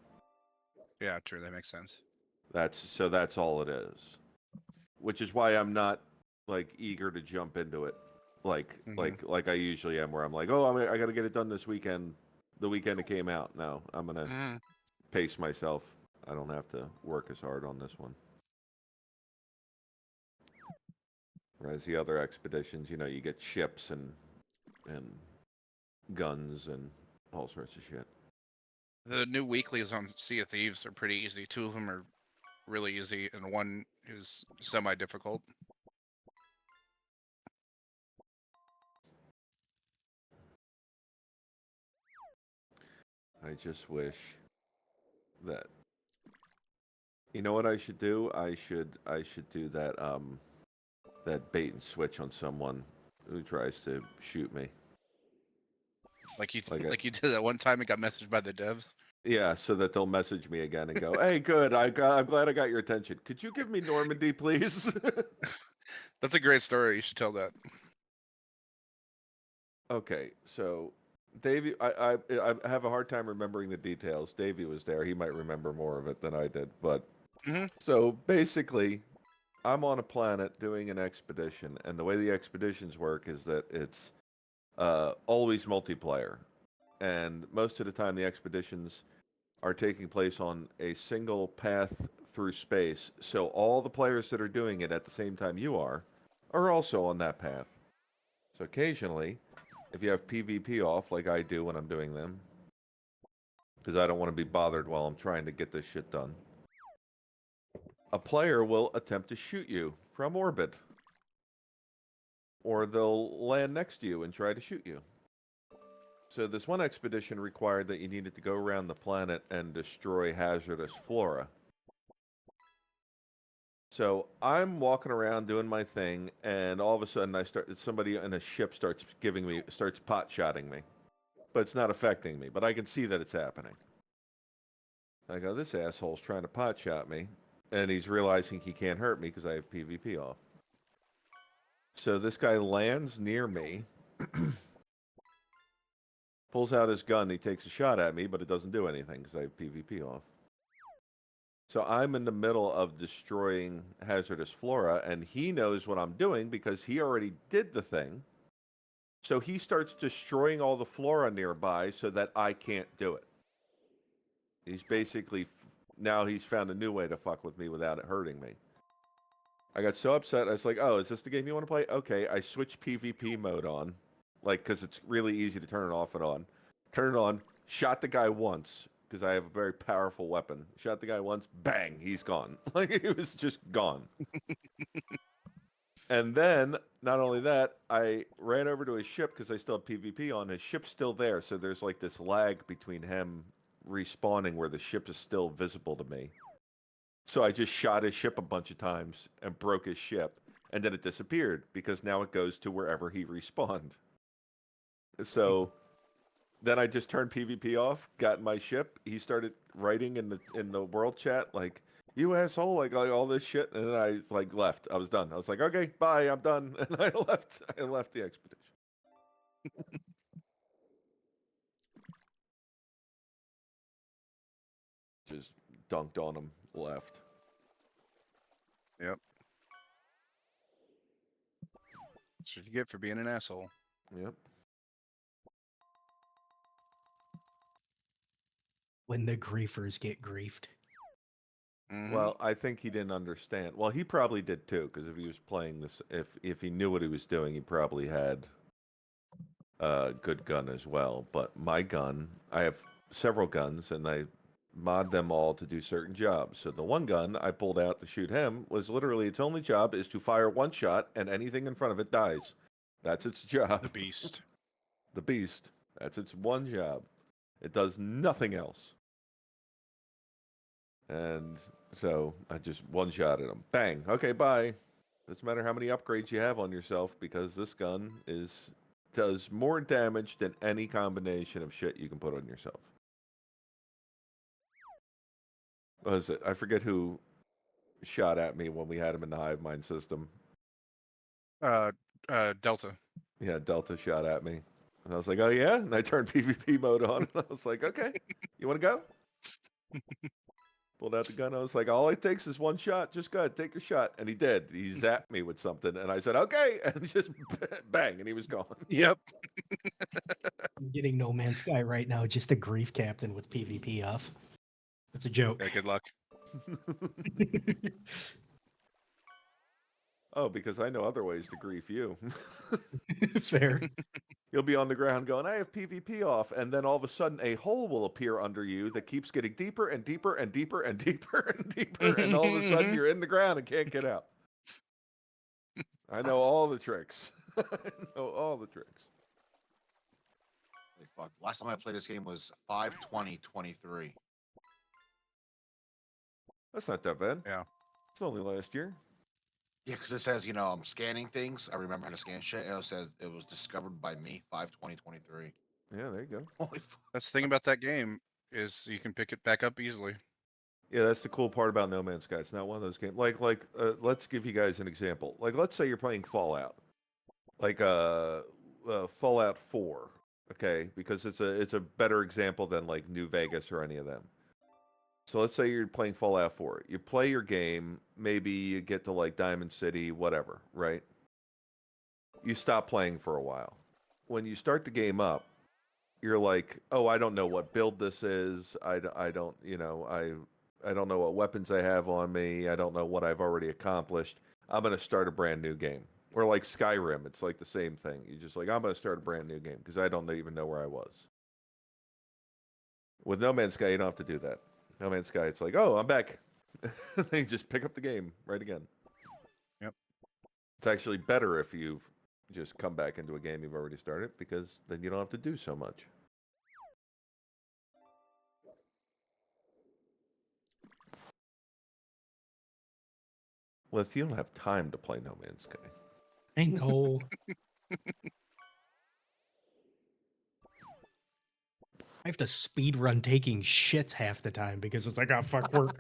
Yeah, true. That makes sense. That's all it is. Which is why I'm not like eager to jump into it, like I usually am, where I'm like, oh, I got to get it done this weekend. The weekend it came out. No, I'm gonna pace myself. I don't have to work as hard on this one. Whereas the other expeditions, you get ships and guns and all sorts of shit. The new weeklies on Sea of Thieves are pretty easy. 2 of them are really easy, and 1 is semi-difficult. I just wish that, you know what I should do? I should do that that bait and switch on someone who tries to shoot me. Like you did that one time and got messaged by the devs. Yeah, so that they'll message me again and go, "Hey, good. I'm glad I got your attention. Could you give me Normandy, please?" That's a great story. You should tell that. Okay, so Davey, I have a hard time remembering the details. Davey was there; he might remember more of it than I did. But so basically, I'm on a planet doing an expedition, and the way the expeditions work is that it's always multiplayer, and most of the time the expeditions are taking place on a single path through space. So all the players that are doing it at the same time you are also on that path. So occasionally, if you have PvP off, like I do when I'm doing them, because I don't want to be bothered while I'm trying to get this shit done, a player will attempt to shoot you from orbit. Or they'll land next to you and try to shoot you. So this one expedition required that you needed to go around the planet and destroy hazardous flora. So I'm walking around doing my thing, and all of a sudden somebody in a ship starts pot-shotting me. But it's not affecting me, but I can see that it's happening. I go, this asshole's trying to pot-shot me, and he's realizing he can't hurt me because I have PvP off. So this guy lands near me, pulls out his gun, he takes a shot at me, but it doesn't do anything because I have PvP off. So I'm in the middle of destroying hazardous flora, and he knows what I'm doing because he already did the thing. So he starts destroying all the flora nearby so that I can't do it. He's basically, now he's found a new way to fuck with me without it hurting me. I got so upset, I was like, oh, is this the game you want to play? Okay, I switched PvP mode on, like, because it's really easy to turn it off and on. Turn it on, shot the guy once, because I have a very powerful weapon. Shot the guy once, bang, he's gone. Like, he was just gone. And then, not only that, I ran over to his ship, because I still have PvP on. His ship's still there, so there's like this lag between him respawning where the ship is still visible to me. So I just shot his ship a bunch of times and broke his ship, and then it disappeared because now it goes to wherever he respawned. So then I just turned PvP off, got in my ship. He started writing in the world chat like, "You asshole!" like all this shit, and then I like left. I was done. I was like, "Okay, bye, I'm done," and I left. I left the expedition. Just dunked on him, left. Yep. That's what you get for being an asshole. Yep. When the griefers get griefed. Well, I think he didn't understand. Well, he probably did too, because if he was playing this, if he knew what he was doing, he probably had a good gun as well. But my gun, I have several guns, and I mod them all to do certain jobs. So the one gun I pulled out to shoot him was literally its only job is to fire one shot, and anything in front of it dies. That's its job. The beast. The beast. That's its one job. It does nothing else. And so I just one shot at him. Bang. Okay, bye. Doesn't matter how many upgrades you have on yourself, because this gun does more damage than any combination of shit you can put on yourself. What was it? I forget who shot at me when we had him in the hive mind system. Delta. Yeah, Delta shot at me. And I was like, oh yeah? And I turned PvP mode on, and I was like, okay, you want to go? Pulled out the gun. I was like, all it takes is one shot. Just go ahead, take your shot. And he did. He zapped me with something. And I said, okay. And just bang. And he was gone. Yep. I'm getting No Man's Sky right now, just a grief captain with PvP off. That's a joke. Yeah, good luck. Oh, because I know other ways to grief you. Fair. You'll be on the ground going, I have PvP off, and then all of a sudden a hole will appear under you that keeps getting deeper and deeper and deeper and deeper and deeper, and all of a sudden you're in the ground and can't get out. I know all the tricks. I know all the tricks. Holy fuck. Last time I played this game was 5/20/23. That's not that bad. Yeah. It's only last year. Yeah, because it says, I'm scanning things. I remember how to scan shit. And it says it was discovered by me, 5/20/23. Yeah, there you go. Holy fuck. That's the thing about that game is you can pick it back up easily. Yeah, that's the cool part about No Man's Sky. It's not one of those games. Let's give you guys an example. Like, let's say you're playing Fallout, like Fallout 4, okay? Because it's a better example than like New Vegas or any of them. So let's say you're playing Fallout 4. You play your game, maybe you get to like Diamond City, whatever, right? You stop playing for a while. When you start the game up, you're like, oh, I don't know what build this is. I don't, I don't know what weapons I have on me. I don't know what I've already accomplished. I'm going to start a brand new game. Or like Skyrim, it's like the same thing. You're just like, I'm going to start a brand new game because I don't even know where I was. With No Man's Sky, you don't have to do that. No Man's Sky, it's like, oh, I'm back. You just pick up the game right again. Yep. It's actually better if you've just come back into a game you've already started, because then you don't have to do so much. Lith, you don't have time to play No Man's Sky. I know. I have to speed run taking shits half the time because it's like, oh, fuck work.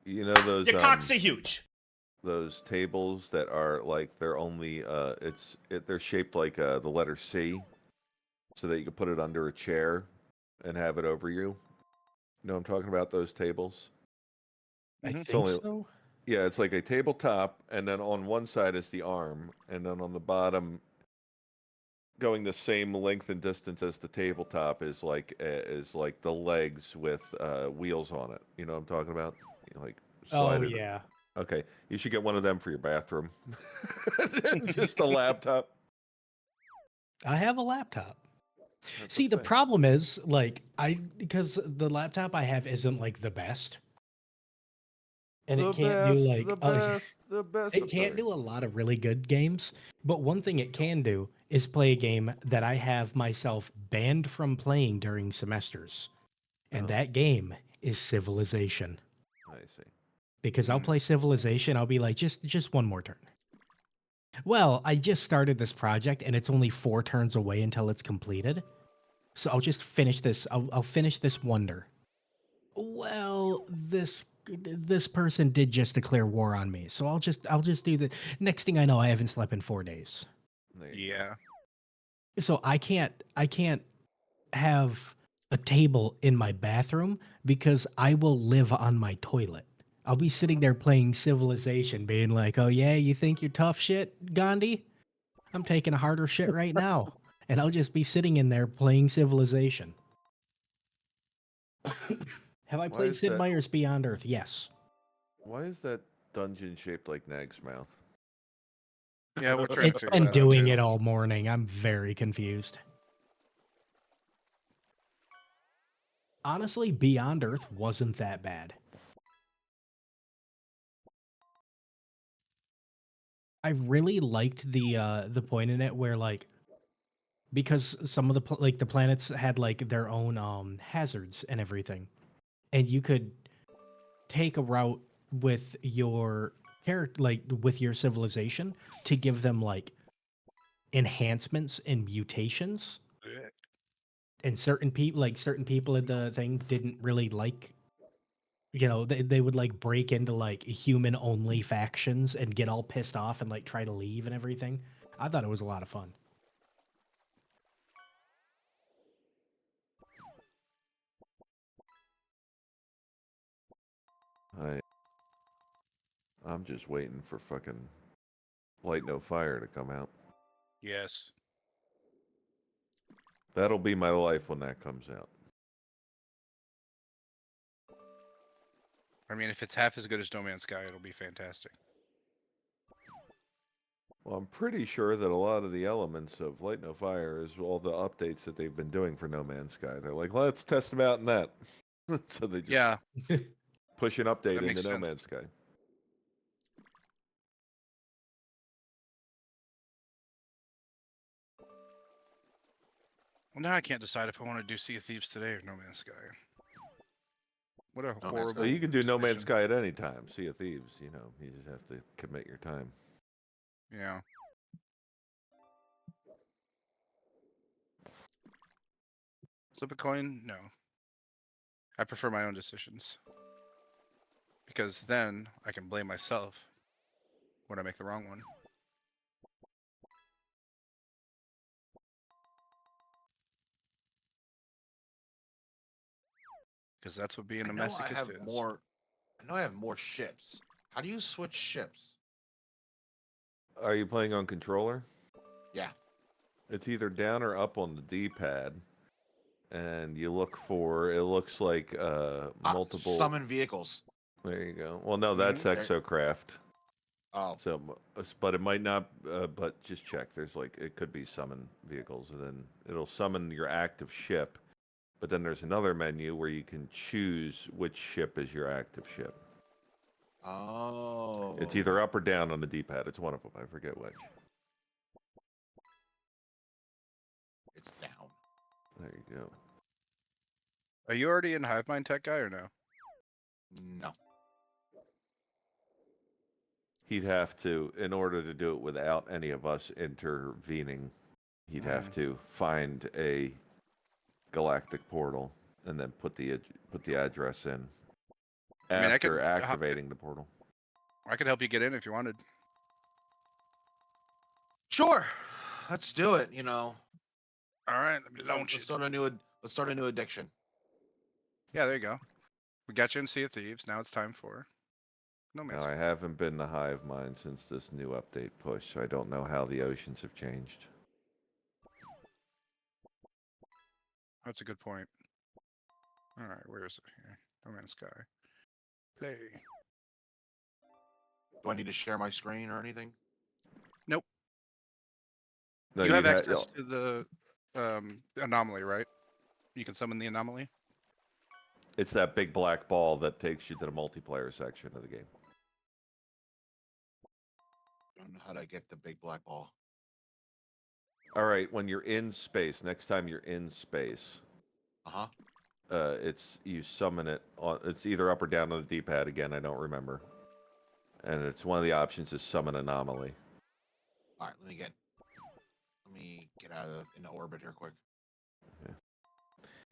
You know those Your cocks are huge. Those tables that are like they're only they're shaped like the letter C, so that you can put it under a chair and have it over you. You know what I'm talking about? Those tables. I think only, so. Yeah, it's like a tabletop, and then on one side is the arm, and then on the bottom, going the same length and distance as the tabletop, is like the legs with wheels on it. You know what I'm talking about? Like slide it. Yeah. Okay, you should get one of them for your bathroom. Just a laptop. I have a laptop. That's See, the okay. problem is, like, because the laptop I have isn't like the best. And it can't do like the best. it can't do a lot of really good games, but one thing it can do is play a game that I have myself banned from playing during semesters. And that game is Civilization. I see. Because I'll play Civilization, I'll be like, just one more turn. Well, I just started this project and it's only 4 turns away until it's completed. So I'll just finish this. I'll finish this wonder. Well, this person did just declare war on me, so I'll just do the next thing I know, I haven't slept in 4 days. Yeah. So I can't have a table in my bathroom because I will live on my toilet. I'll be sitting there playing Civilization, being like, "Oh yeah, you think you're tough shit, Gandhi? I'm taking a harder shit right now, and I'll just be sitting in there playing Civilization. Have I Why played is Sid that- Meier's Beyond Earth? Yes. Why is that dungeon shaped like Nag's mouth? Yeah, we're trying to It's figure been that out doing too. it all morning. I'm very confused. Honestly, Beyond Earth wasn't that bad. I really liked the point in it where like because some of the the planets had like their own hazards and everything, and you could take a route with your character, like with your civilization, to give them like enhancements and mutations. And certain people in the thing didn't really like, they would like break into like human only factions and get all pissed off and like try to leave and everything. I thought it was a lot of fun. I'm just waiting for fucking Light No Fire to come out. Yes. That'll be my life when that comes out. I mean, if it's half as good as No Man's Sky, it'll be fantastic. Well, I'm pretty sure that a lot of the elements of Light No Fire is all the updates that they've been doing for No Man's Sky. They're like, let's test them out in that. So they just push an update into No Man's Sky. Well, now I can't decide if I want to do Sea of Thieves today or No Man's Sky. What a horrible. Well, you can do No Man's decision. Sky at any time. Sea of Thieves, you just have to commit your time. Yeah. Flip a coin? No. I prefer my own decisions. Because then I can blame myself when I make the wrong one. Because that's what being a I know I masochist have is. more. I know I have more ships. How do you switch ships? Are you playing on controller? Yeah. It's either down or up on the D-pad. And you look for, it looks like multiple... Summon vehicles. There you go. Well, no, that's Exocraft. Oh. So, but it might not, but just check. There's like, it could be summon vehicles, and then it'll summon your active ship. But then there's another menu where you can choose which ship is your active ship. Oh. It's either up or down on the D-pad. It's one of them. I forget which. It's down. There you go. Are you already in Hive Mind Tech Guy or no? No. He'd have to, in order to do it without any of us intervening, he'd have to find a galactic portal and then put the address in after activating the portal. I could help you get in if you wanted. Sure. Let's do it. All right, let me launch Let's start a new addiction. Yeah, there you go. We got you in Sea of Thieves. Now it's time for No Man's Now, Sky. I haven't been to Hive Mind since this new update push, so I don't know how the oceans have changed. That's a good point. All right, where is it here? No Man's Sky. Play. Do I need to share my screen or anything? Nope. No, you have access to the anomaly, right? You can summon the anomaly? It's that big black ball that takes you to the multiplayer section of the game. I don't know how to get the big black ball. All right, when you're in space, next time you're in space, you summon it on. It's either up or down on the D-pad. Again, I don't remember. And it's one of the options is summon anomaly. All right, let me get out of into orbit here quick. Okay.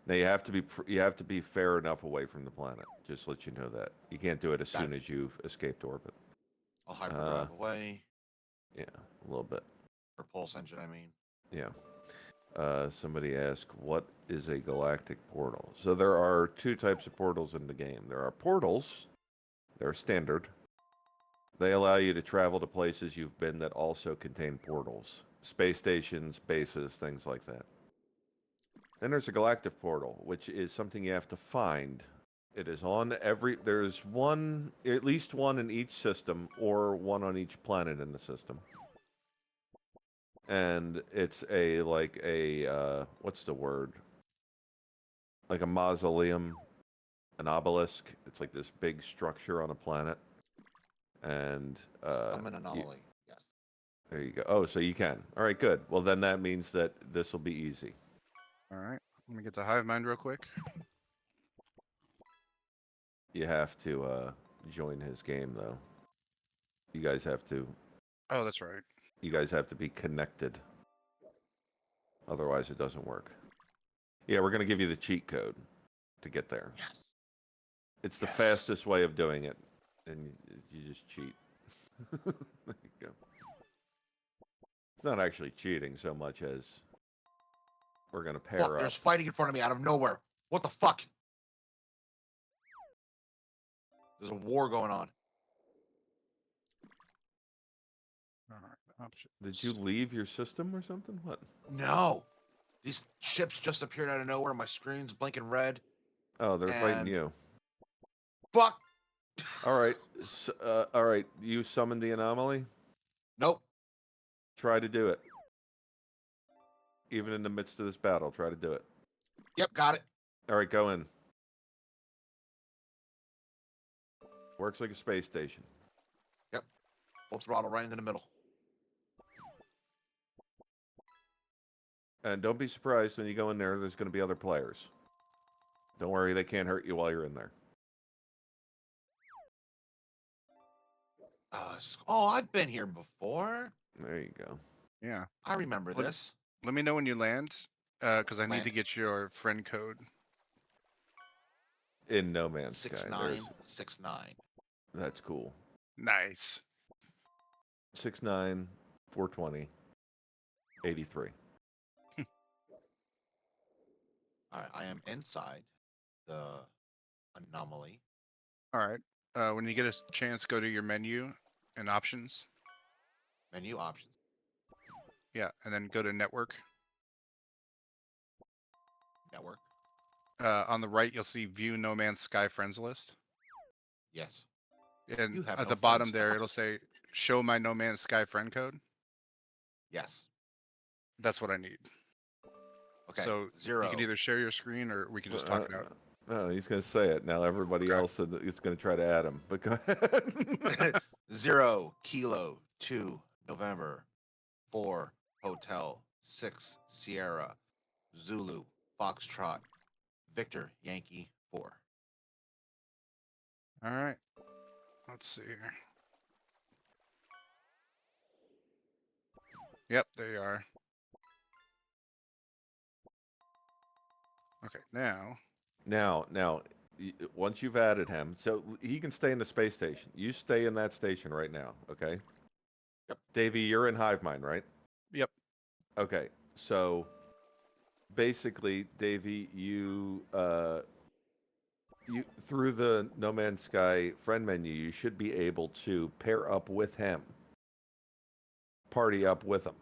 Now you have to be fair enough away from the planet. Just to let you know that you can't do it as soon as you've escaped orbit. I'll hyperdrive away. Yeah, a little bit. Or pulse engine, I mean. Yeah. Somebody asked, what is a galactic portal? So there are two types of portals in the game. There are portals. They're standard. They allow you to travel to places you've been that also contain portals. space stations, bases, things like that. Then there's a galactic portal, which is something you have to find. It is on there's one, at least one in each system, or one on each planet in the system. And it's what's the word? Like a mausoleum, an obelisk. It's like this big structure on a planet. And I'm an anomaly. Yes. There you go. Oh, so you can. All right, good. Well, then that means that this will be easy. All right. Let me get to Hive Mind real quick. You have to join his game, though. You guys have to. Oh, that's right. You guys have to be connected. Otherwise, it doesn't work. Yeah, we're going to give you the cheat code to get there. Yes. It's the fastest way of doing it, and you just cheat. There you go. It's not actually cheating so much as we're going to pair Fuck, up. there's fighting in front of me out of nowhere. What the fuck? There's a war going on. All right. Options. Did you leave your system or something? What? No. These ships just appeared out of nowhere. My screen's blinking red. Oh, they're fighting you. Fuck. All right. All right. You summoned the anomaly? Nope. Try to do it. Even in the midst of this battle, try to do it. Yep, got it. All right, go in. Works like a space station. Yep. Full throttle right into the middle. And don't be surprised when you go in there, there's going to be other players. Don't worry, they can't hurt you while you're in there. Oh, I've been here before. There you go. Yeah. I remember this. Let me know when you land, because I need Land. to get your friend code. In No Man's Sky. 6969. That's cool. Nice. 69 420 83. All right, I am inside the anomaly. All right. When you get a chance, go to your menu and options. Menu options. Yeah, and then go to network. Network. On the right, you'll see View No Man's Sky Friends List. Yes. And You have at no the bottom friends. there, it'll say Show my No Man's Sky friend code. Yes. That's what I need. Okay. So 0. you can either share your screen or we can just talk it out. No, he's going to say it. Now everybody else is going to try to add him. But go ahead. 0 Kilo 2 November 4 Hotel 6 Sierra Zulu Foxtrot Victor Yankee 4. All right. Let's see here. Yep, there you are. Okay, now. Now, once you've added him, so he can stay in the space station. You stay in that station right now, okay? Yep. Davey, you're in Hive Mind, right? Yep. Okay, so basically, Davey, you through the No Man's Sky friend menu, you should be able to pair up with him, party up with him.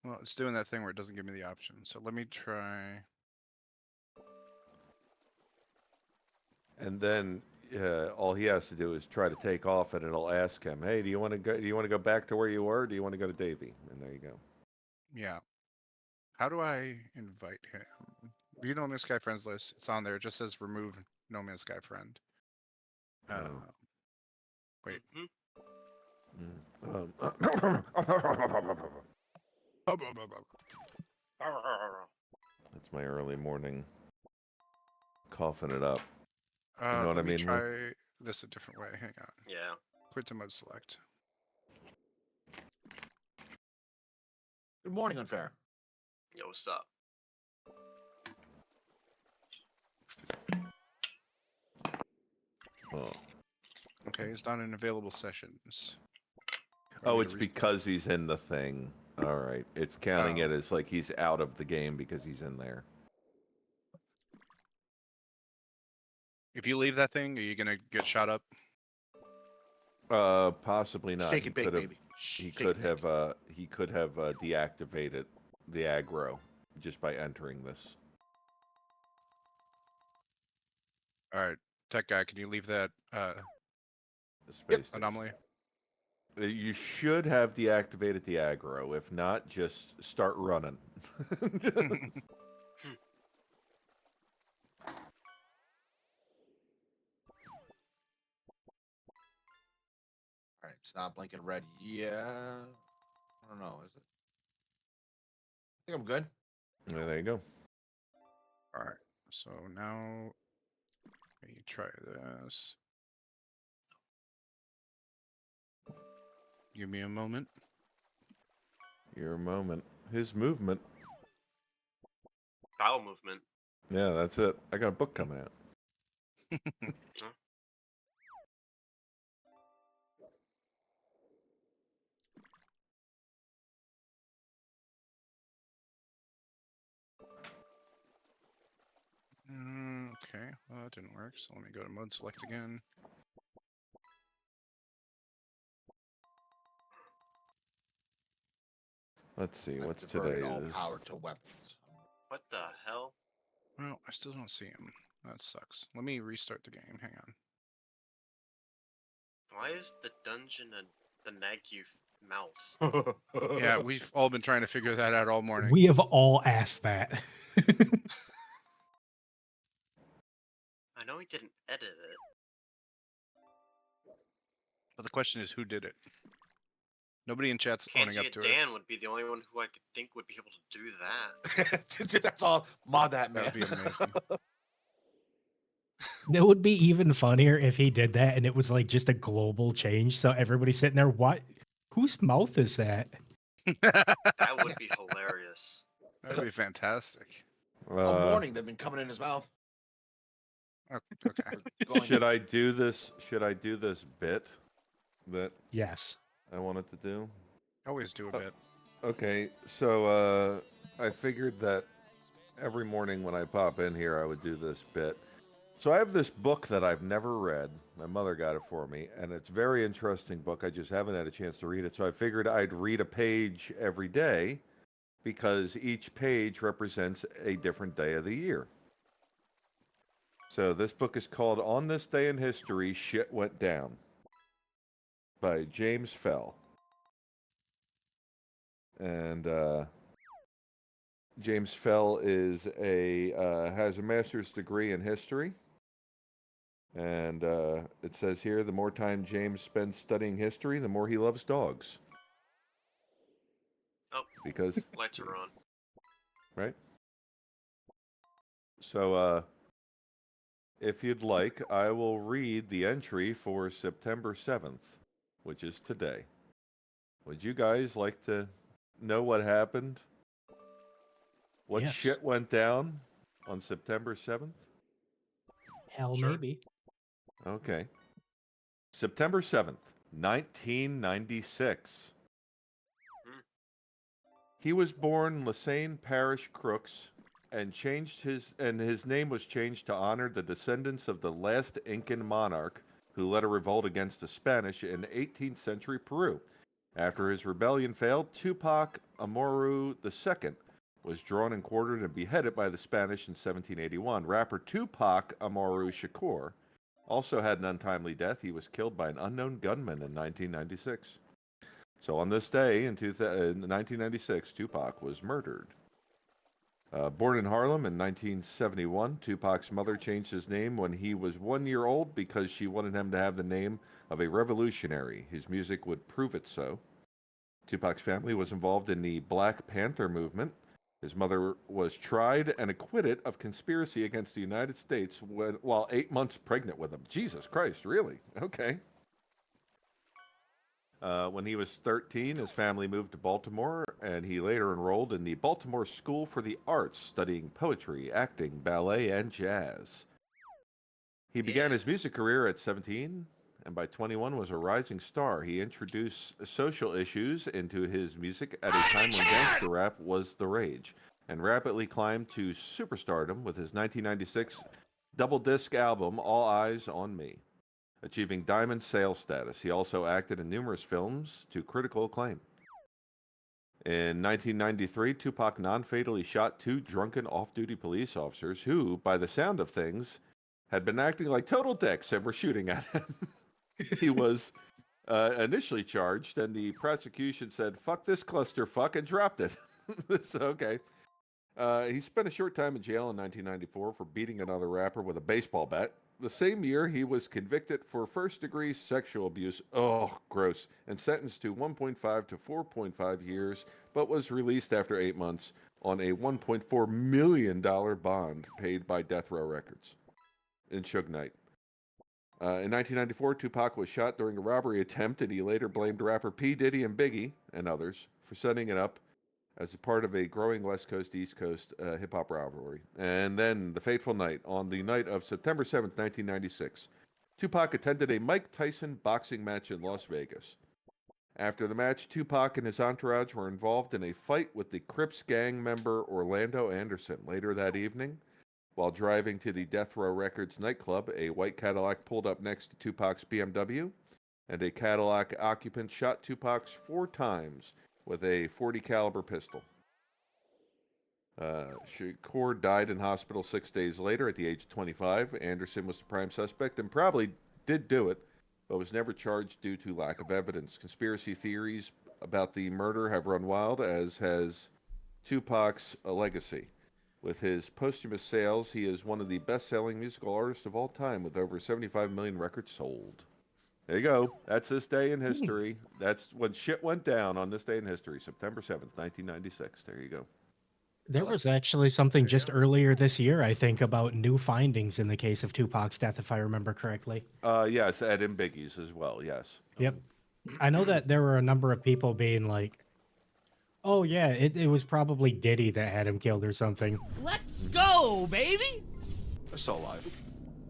Well, it's doing that thing where it doesn't give me the option. So let me try. And then all he has to do is try to take off, and it'll ask him, "Hey, do you want to go? Do you want to go back to where you were? Or do you want to go to Davey?" And there you go. Yeah. How do I invite him? View No Man's Sky friends list. It's on there. It just says remove No Man's Sky friend. Wait. That's my early morning coughing it up. You know what I Let me mean? try this a different way. Hang on. Yeah. Quit to mode select. Good morning, Unfair. Yo, what's up? Oh. Okay, it's not in available sessions. Oh, it's because he's in the thing. All right. It's counting it as like he's out of the game because he's in there. If you leave that thing, are you gonna get shot up? Possibly not. Shake it big, baby. He could have deactivated the aggro just by entering this. All right, tech guy, can you leave that Space anomaly? You should have deactivated the aggro. If not, just start running. All right, stop blinking red. Yeah. I don't know. Is it? I think I'm good. Yeah, there you go. All right. So now let me try this. Give me a moment. Your moment. His movement. Bowel movement. Yeah, that's it. I got a book coming out. Huh? Okay, well that didn't work. So let me go to mode select again. Let's see, what's Diverted today all is. power to weapons. What the hell? Well, I still don't see him. That sucks. Let me restart the game. Hang on. Why is the dungeon the Nagzz mouth? Yeah, we've all been trying to figure that out all morning. We have all asked that. I know he didn't edit it. But the question is, who did it? Nobody in chat's owning up Kanji to Dan would be the only one who I could think would be able to do that. Dude, that's all. Mod that, man. That'd be amazing. That would be even funnier if he did that and it was like just a global change. So everybody's sitting there, what? Whose mouth is that? That would be hilarious. That'd be fantastic. All morning they've been coming in his mouth. Okay. Should I do this? Should I do this bit that Yes. I wanted to do? Always do a bit. Okay, so I figured that every morning when I pop in here, I would do this bit. So I have this book that I've never read. My mother got it for me, and it's a very interesting book. I just haven't had a chance to read it. So I figured I'd read a page every day because each page represents a different day of the year. So this book is called On This Day in History, Shit Went Down by James Fell. And James Fell is has a master's degree in history. And it says here, the more time James spends studying history, the more he loves dogs. Oh, because lights are on. Right? So, if you'd like, I will read the entry for September 7th, which is today. Would you guys like to know what happened? What Yes. shit went down on September 7th? Hell, maybe. Okay. September 7th, 1996. He was born Lassane Parish Crooks and his name was changed to honor the descendants of the last Incan monarch who led a revolt against the Spanish in 18th century Peru. After his rebellion failed, Tupac Amaru II was drawn and quartered and beheaded by the Spanish in 1781. Rapper Tupac Amaru Shakur also had an untimely death. He was killed by an unknown gunman in 1996. So on this day in 1996, Tupac was murdered. Born in Harlem in 1971, Tupac's mother changed his name when he was 1 year old because she wanted him to have the name of a revolutionary. His music would prove it so. Tupac's family was involved in the Black Panther movement. His mother was tried and acquitted of conspiracy against the United States while 8 months pregnant with him. Jesus Christ, really? Okay. When he was 13, his family moved to Baltimore, and he later enrolled in the Baltimore School for the Arts, studying poetry, acting, ballet, and jazz. He began his music career at 17, and by 21 was a rising star. He introduced social issues into his music at a time when gangster rap was the rage, and rapidly climbed to superstardom with his 1996 double disc album, All Eyes on Me. achieving diamond sales status. He also acted in numerous films to critical acclaim. In 1993, Tupac non-fatally shot 2 drunken off-duty police officers who, by the sound of things, had been acting like total dicks and were shooting at him. He was initially charged, and the prosecution said, "Fuck this clusterfuck," and dropped it. So, okay. He spent a short time in jail in 1994 for beating another rapper with a baseball bat. The same year, he was convicted for first-degree sexual abuse, gross, and sentenced to 1.5 to 4.5 years, but was released after 8 months on a $1.4 million bond paid by Death Row Records in Suge Knight. In 1994, Tupac was shot during a robbery attempt, and he later blamed rapper P. Diddy and Biggie, and others, for setting it up as a part of a growing West Coast-East Coast hip-hop rivalry. And then, the fateful night, on the night of September 7th, 1996, Tupac attended a Mike Tyson boxing match in Las Vegas. After the match, Tupac and his entourage were involved in a fight with the Crips gang member Orlando Anderson. Later that evening, while driving to the Death Row Records nightclub, a white Cadillac pulled up next to Tupac's BMW, and a Cadillac occupant shot Tupac 4 times with a .40 caliber pistol. Shakur died in hospital 6 days later at the age of 25. Anderson was the prime suspect and probably did do it, but was never charged due to lack of evidence. Conspiracy theories about the murder have run wild, as has Tupac's legacy. With his posthumous sales, he is one of the best-selling musical artists of all time, with over 75 million records sold. There you go. That's this day in history. That's when shit went down on this day in history, September 7th, 1996. There you go. There was actually something just earlier this year, I think, about new findings in the case of Tupac's death, if I remember correctly. Yes, Ed and Biggie's as well, yes. Yep. I know that there were a number of people being like, oh, yeah, it was probably Diddy that had him killed or something. Let's go, baby! They're still alive.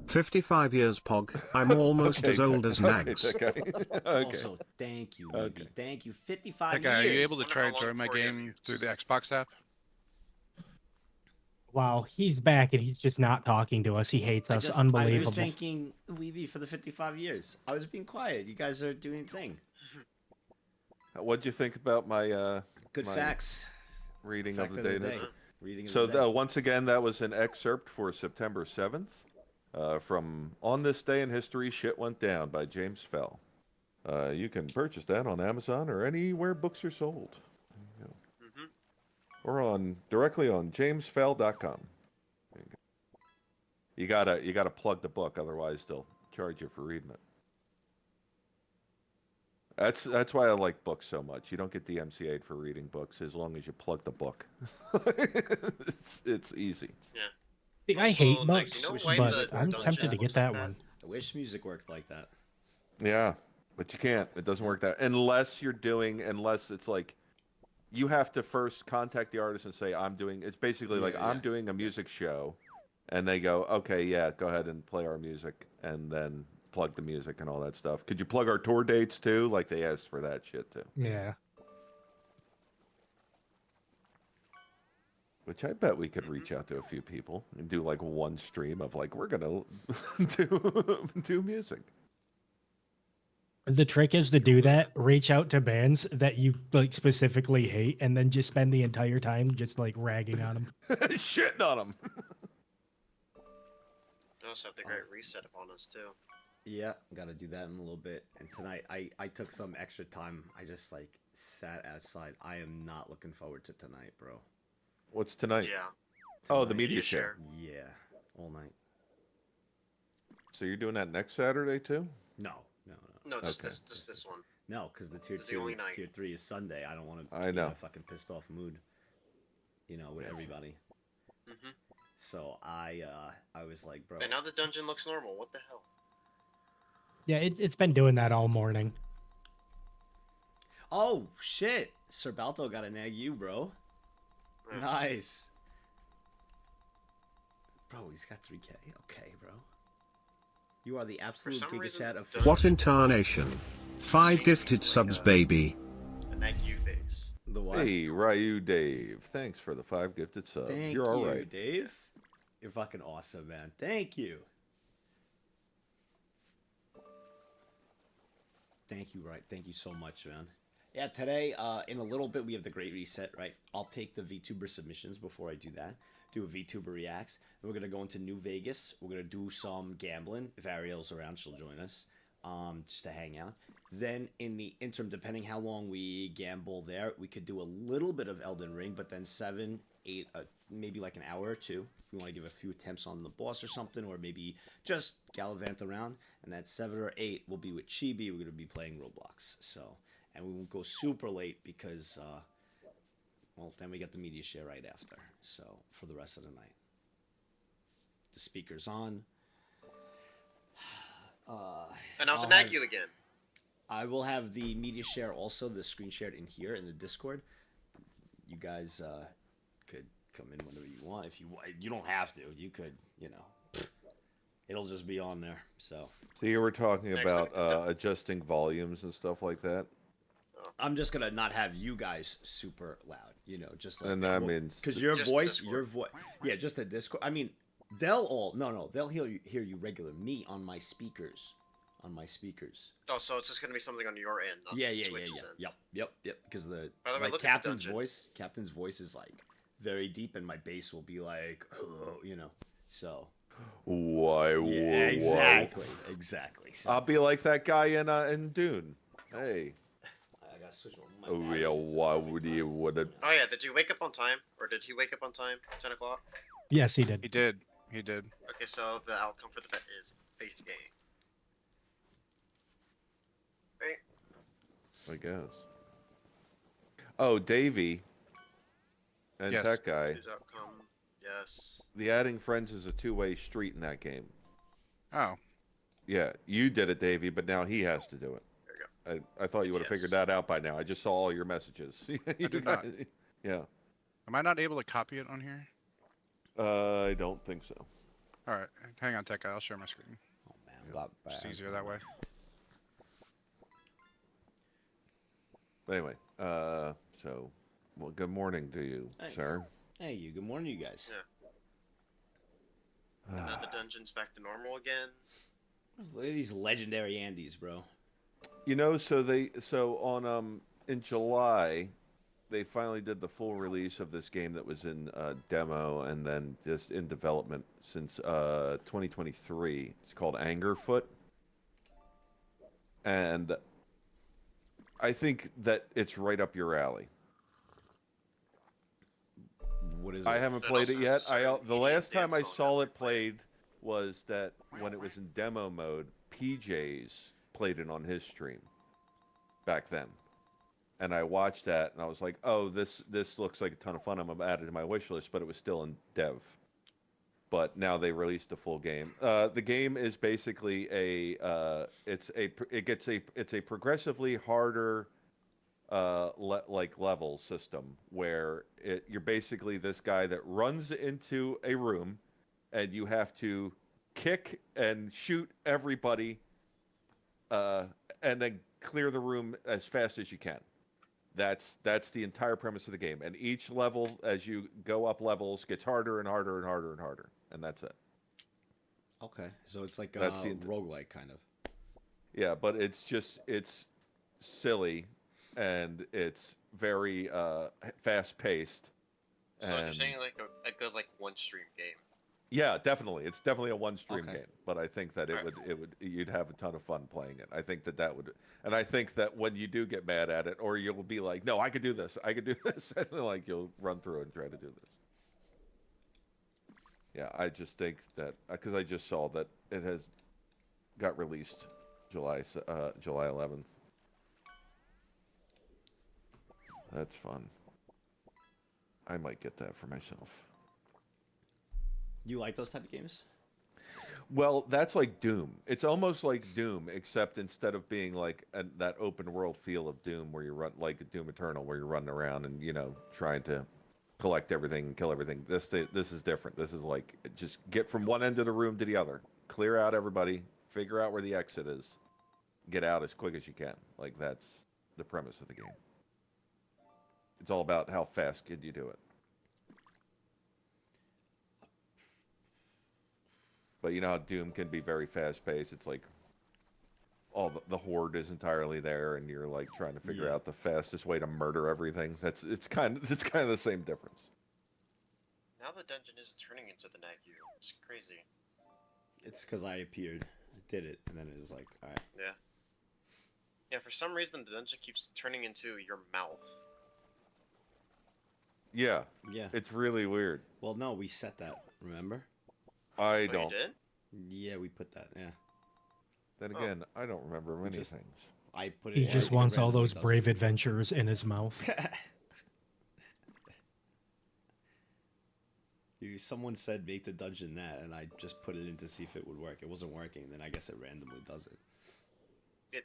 55 years, Pog. I'm almost as old as Nagzz. Also, thank you, baby. Thank you. 55 That guy, years. are you able to try and join my game through the Xbox app? Wow, he's back and he's just not talking to us. He hates us. Unbelievable. I was thanking Weeby for the 55 years. I was being quiet. You guys are doing your thing. What'd you think about my good my facts reading Fact of the day? Reading So of the day. once again, that was an excerpt for September 7th from On This Day in History, Shit Went Down by James Fell. You can purchase that on Amazon or anywhere books are sold. There you go. Or directly on jamesfell.com. You gotta plug the book, otherwise they'll charge you for reading it. That's why I like books so much. You don't get DMCA'd for reading books as long as you plug the book. it's easy. Yeah. See, I hate Also, books, you know why but the I'm dungeon tempted to looks get that like one. I wish music worked like that. Yeah, but you can't. It doesn't work that unless it's like you have to first contact the artist and say it's basically like I'm doing a music show, and they go, okay, yeah, go ahead and play our music, and then plug the music and all that stuff. Could you plug our tour dates too? Like they asked for that shit too. Yeah. Which I bet we could reach out to a few people and do like one stream of like we're gonna do music. The trick is to do that, reach out to bands that you like specifically hate, and then just spend the entire time just like ragging on them. Shitting on them. They also have the Great Reset upon us too. Yeah, gotta do that in a little bit. And tonight, I took some extra time. I just like sat outside. I am not looking forward to tonight, bro. What's tonight? Yeah. Oh, the media show. Yeah, all night. So you're doing that next Saturday too? No. No, just this one. No, because the tier It's the 2, only night. tier 3 is Sunday. I don't want to I be in know. a fucking pissed off mood, with everybody. So I was like, bro. And now the dungeon looks normal. What the hell? Yeah, it's been doing that all morning. Oh shit! Sir Balto got a nag you, bro. Nice. Bro, he's got 3K. Okay, bro. You are the absolute Giga Chat of. What in tarnation? 5 gifted subs, baby. A nag you face. The what? Hey, Ryu Dave. Thanks for the 5 gifted subs. Thank You're all you, right. Dave. You're fucking awesome, man. Thank you. Thank you, right? Thank you so much, man. Yeah, today, in a little bit, we have the Great Reset, right? I'll take the VTuber submissions before I do that. Do a VTuber reacts. Then we're gonna go into New Vegas. We're gonna do some gambling. If Ariel's around, she'll join us, just to hang out. Then in the interim, depending how long we gamble there, we could do a little bit of Elden Ring, but then 7, 8, maybe like an hour or two. If we want to give a few attempts on the boss or something, or maybe just gallivant around. And at 7 or 8, we'll be with Chibi. We're gonna be playing Roblox. So, and we won't go super late because, well, then we get the media share right after. So for the rest of the night, the speaker's on. And I'll I'll nag have- you again. I will have the media share also, the screen shared in here in the Discord. You guys could come in whenever you want. If you don't have to. You could, it'll just be on there. So you were talking about adjusting volumes and stuff like that. I'm just gonna not have you guys super loud, just like. And that means because your Just voice, Discord. yeah, just the Discord. I mean, they'll hear you regular. Me on my speakers, Oh, so it's just gonna be something on your end, not Yeah. Twitch's end. Yep. Because the By the way, like look at the Captain's dungeon. Captain's voice is like very deep, and my bass will be like, So why? yeah, exactly. So, I'll be like that guy in Dune. Hey. I gotta switch my Oh batteries. yeah, why would you would it? Oh yeah, did you wake up on time, or did he wake up on time? 10 o'clock. Yes, he did. He did. He did. Okay, so the outcome for the bet is faith game. Right? I guess. Oh, Davey and Yes. Tech Guy. Whose outcome? Yes. The adding friends is a two-way street in that game. Oh. Yeah, you did it, Davey, but now he has to do it. There you go. I thought you would have figured Yes. that out by now. I just saw all your messages. I did not. Yeah. Am I not able to copy it on here? I don't think so. All right. Hang on, Tech Guy. I'll share my screen. Oh man, a lot It's bad. easier that way. Anyway, so, well, good morning to you, Thanks. sir. Hey, you. Good morning, you guys. And now the dungeon's back to normal again. Look at these legendary Andes, bro. So on in July, they finally did the full release of this game that was in demo and then just in development since 2023. It's called Angerfoot, and I think that it's right up your alley. What is it? I haven't It played it also yet. has certain The last medium time I dance saw on it played was that when it was in demo mode, PJ's played it on his stream back then. And I watched that and I was like, oh, this looks like a ton of fun. I'm gonna add it to my wish list, but it was still in dev. But now they released the full game. The game is basically it's a progressively harder level system where you're basically this guy that runs into a room and you have to kick and shoot everybody and then clear the room as fast as you can. That's the entire premise of the game. And each level, as you go up levels, gets harder and harder and harder and harder. And that's it. Okay, so it's like That's a the roguelike kind of. Yeah, but it's silly and it's very fast paced. So you're saying like a good like one stream game. Yeah, definitely. It's definitely a one stream Okay. game, but I think that you'd have a ton of fun playing it. I think that would, and I think that when you do get mad at it, or you'll be like, no, I could do this, and like you'll run through it and try to do this. Yeah, I just think that because I just saw that it has got released July 11th. That's fun. I might get that for myself. You like those type of games? Well, that's like Doom. It's almost like Doom, except instead of being like that open world feel of Doom, where you run like Doom Eternal, where you're running around and trying to collect everything and kill everything. This is different. This is like just get from one end of the room to the other, clear out everybody, figure out where the exit is, get out as quick as you can. Like that's the premise of the game. It's all about how fast can you do it. But you know how Doom can be very fast-paced. It's like all the horde is entirely there, and you're like trying to figure Yeah. out the fastest way to murder everything. It's kind of the same difference. Now the dungeon is turning into the Nagzz. It's crazy. It's because I appeared, did it, and then it was like, all right. Yeah. Yeah, for some reason the dungeon keeps turning into your mouth. Yeah. Yeah. It's really weird. Well, no, we set that. Remember? I Oh, don't. you did? Yeah, we put that. Yeah. Then Oh. again, I don't remember many Just- things. I put it. He I just think it wants all randomly those does brave it. adventures in his mouth. Someone said make the dungeon that, and I just put it in to see if it would work. It wasn't working, and then I guess it randomly does it.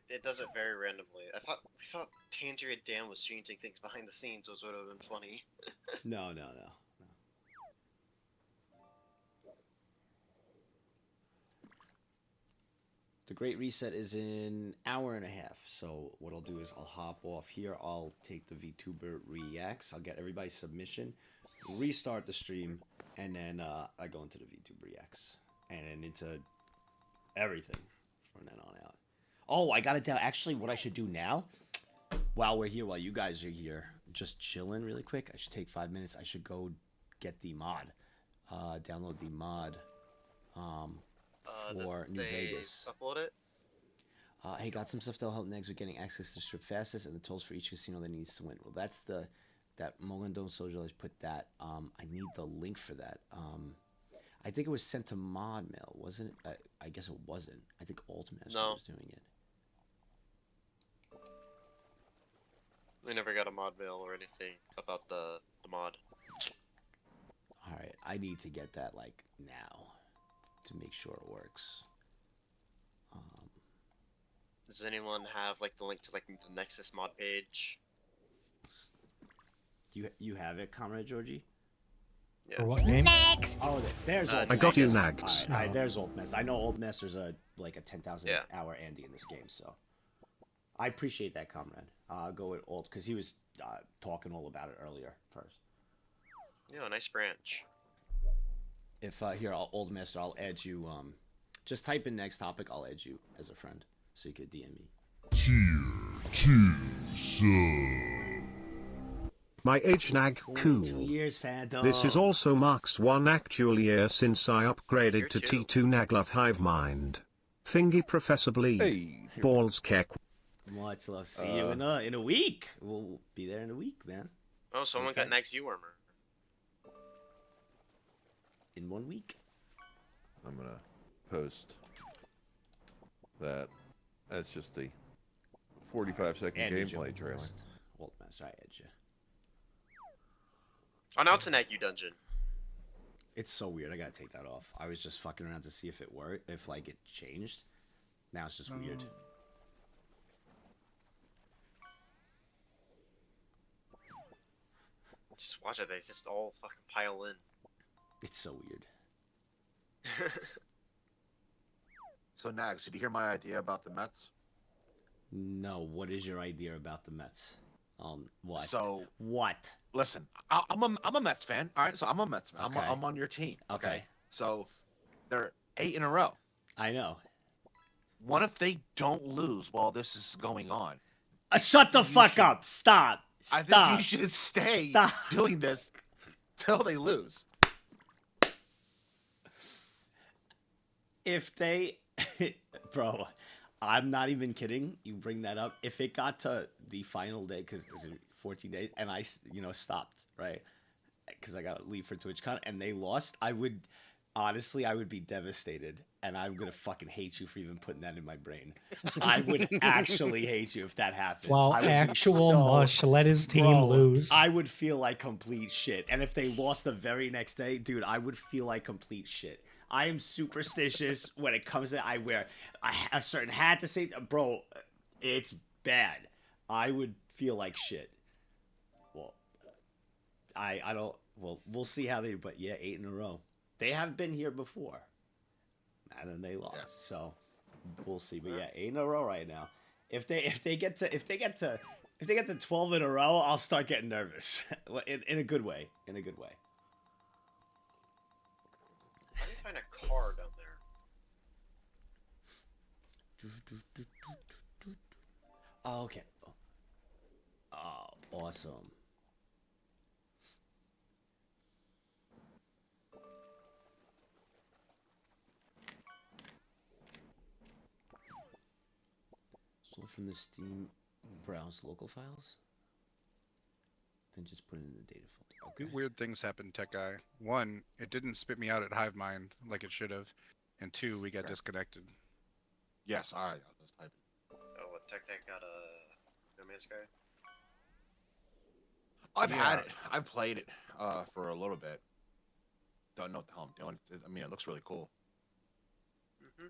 It does it very randomly. We thought Tangier Dan was changing things behind the scenes, which would have been funny. No. The Great Reset is in hour and a half. So what I'll do is I'll hop off here. I'll take the VTuber reacts. I'll get everybody's submission, restart the stream, and then I go into the VTuber reacts, and then into everything from then on out. Oh, I got it down. Actually, what I should do now, while we're here, while you guys are here, just chilling really quick. I should take 5 minutes. I should go get the mod, download the mod. For New Vegas. Upload it? Hey, got some stuff that'll help Nagzz with getting access to strip fastest and the tolls for each casino that needs to win. Well, that's that Mogandon Social has put that. I need the link for that. I think it was sent to Mod Mail, wasn't it? I guess it wasn't. I think Altmaster was doing it. We never got a mod mail or anything about the mod. Alright, I need to get that, like, now to make sure it works. Does anyone have, like, the link to, like, the Nexus mod page? You have it, Comrade Georgie? Yeah. For what name? Oh, there's Old I got you, Nagzz. Nagzz. Alright, there's Old Master. I know Old Master's like a 10,000 Yeah. hour Andy in this game, so I appreciate that, Comrade. I'll go with Old because he was talking all about it earlier first. Yeah, nice branch. If here, Old Master, I'll add you. Just type in next topic. I'll add you as a friend, so you could DM me. Tier 2 sub. My age Nag cool. 2 years, Phantom. This is also Mark's one actual year since I upgraded to T2 Naglove Hive Mind. Thingy Professor Bleed. Hey. Balls Keck. Much love. See you in a week. We'll be there in a week, man. Oh, someone got Nagzz armor. In 1 week. I'm gonna post that. That's just a 45-second gameplay trailer. Old Master, I add you. Oh, now it's a Nagzz dungeon. It's so weird. I gotta take that off. I was just fucking around to see if it worked, if like it changed. Now it's just weird. Just watch it. They just all fucking pile in. It's so weird. So, Nagzz, did you hear my idea about the Mets? No, what is your idea about the Mets? What? So, what? listen, I'm a Mets fan. All right, so I'm a Mets fan. Okay. I'm on your team. Okay. So, they're 8 in a row. I know. What if they don't lose while this is going on? Shut the fuck up! Stop! I Stop! think you should stay Stop. doing this till they lose. If they, bro, I'm not even kidding. You bring that up. If it got to the final day, because it's 14 days, and I, stopped, right? Because I got to leave for TwitchCon, and they lost, I would be devastated, and I'm gonna fucking hate you for even putting that in my brain. I would actually hate you if that happened. Well, I would be actual so- mush, let his team Bro, lose. I would feel like complete shit. And if they lost the very next day, dude, I would feel like complete shit. I am superstitious when it comes to I wear a certain hat to say, bro, it's bad. I would feel like shit. Well, I don't, well, we'll see how they, but yeah, 8 in a row. They have been here before. And then they lost. Yeah. So we'll see. But yeah, 8 in a row right now. If they get to 12 in a row, I'll start getting nervous. in a good way. In a good way. How do you find a car down there? Oh, okay. Oh, awesome. So from the Steam, browse local files, then just put it in the data folder. Two Okay. weird things happened, Tech Guy. One, it didn't spit me out at HiveMind like it should have, and two, we got Okay. disconnected. Yes, all right. I'll just type it. Oh, what Tech got No Man's Sky? I've had it. I've played it for a little bit. Don't know what the hell I'm doing. I mean, it looks really cool. Mm-hmm.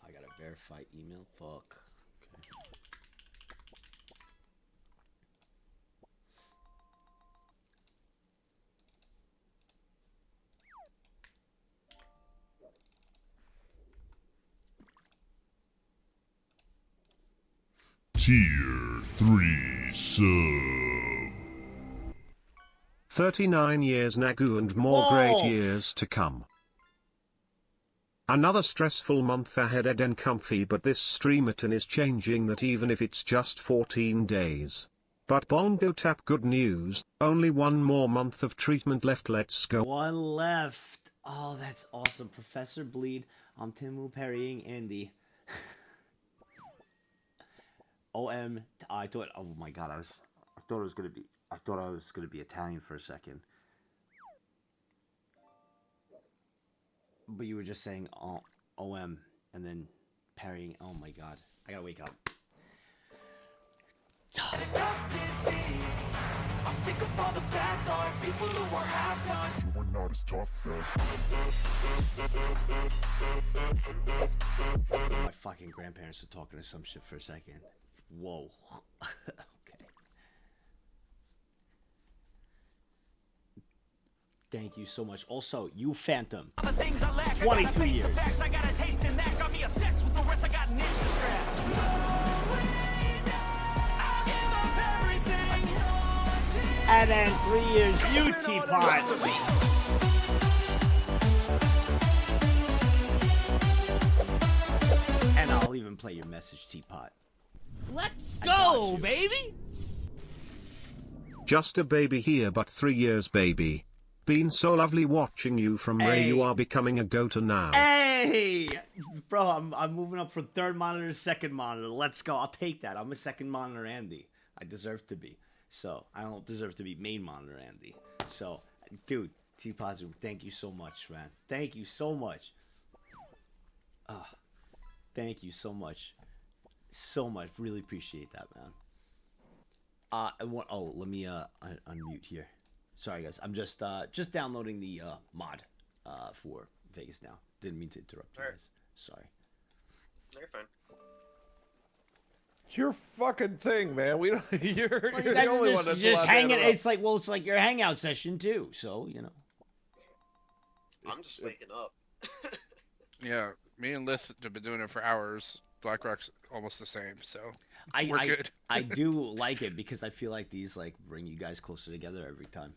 I gotta verify email. Fuck. Okay. Tier 3 sub. 39 years Nagzz and more great Whoa. years to come. Another stressful month ahead and comfy, but this STREAMATHON is changing that even if it's just 14 days. But Bongo Tap, good news, only one more month of treatment left, let's go. One left. Oh, that's awesome. Professor Bleed. I'm Timu parrying Andy. OM. I thought. Oh my god. I thought it was gonna be. I thought I was gonna be Italian for a second. But you were just saying OM and then parrying. Oh my god. I gotta wake up. I'm sick of all the bad thoughts, people who are half-nots. You are not as tough as. My fucking grandparents were talking to some shit for a second. Whoa. Okay. Thank you so much. Also, you Phantom. 22 years. I got a taste in that, got me obsessed with the rest, I got an itch to scratch. And then 3 years, you Teapot. And I'll even play your message, Teapot. Let's go, baby! Just a baby here, but 3 years, baby. Been so lovely watching you from Ray. You are becoming a go-to now. Hey! Bro, I'm moving up from third monitor to second monitor. Let's go. I'll take that. I'm a second monitor Andy. I deserve to be. So, I don't deserve to be main monitor Andy. So, dude, T-Pot, thank you so much, man. Thank you so much. Thank you so much. So much. Really appreciate that, man. Let me unmute here. Sorry, guys. I'm just downloading the mod for Vegas now. Didn't mean to interrupt you guys. Sorry. No, you're fine. It's your fucking thing, man. We don't. You're You the guys only are one that's just allowed to hanging. interrupt. It's like your hangout session too. So you know. I'm just waking up. Yeah, me and Lith have been doing it for hours. BlackRock's almost the same, so I we're good. I do like it because I feel like these like bring you guys closer together every time.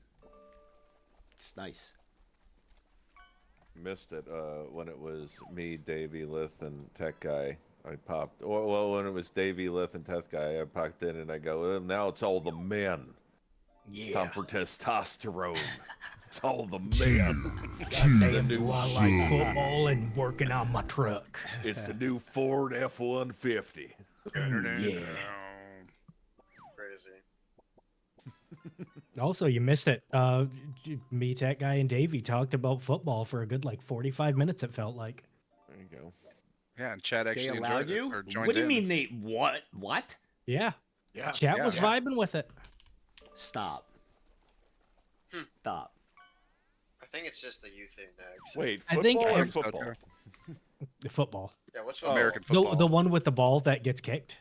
It's nice. Missed it when it was me, Davey, Lith, and Tech Guy. I popped. Well, when it was Davey, Lith, and Tech Guy, I popped in and I go, well, now it's all the men. Yeah. Time for testosterone. It's all the Tier men. 2 I like sub. football and working on my truck. It's the new Ford F-150. Yeah. Crazy. Also, you missed it. Me, Tech Guy, and Davey talked about football for a good 45 minutes. It felt like. There you go. Yeah, and Chad They actually allowed enjoyed it you? or joined What do you in. mean they what? What? Yeah. Yeah. Chat yeah, was yeah. vibing with it. Stop. Stop. I think it's just a you thing, Nagzz. Wait, I football think or every- football? The football. Yeah, what's Oh. American football. The one with the ball that gets kicked.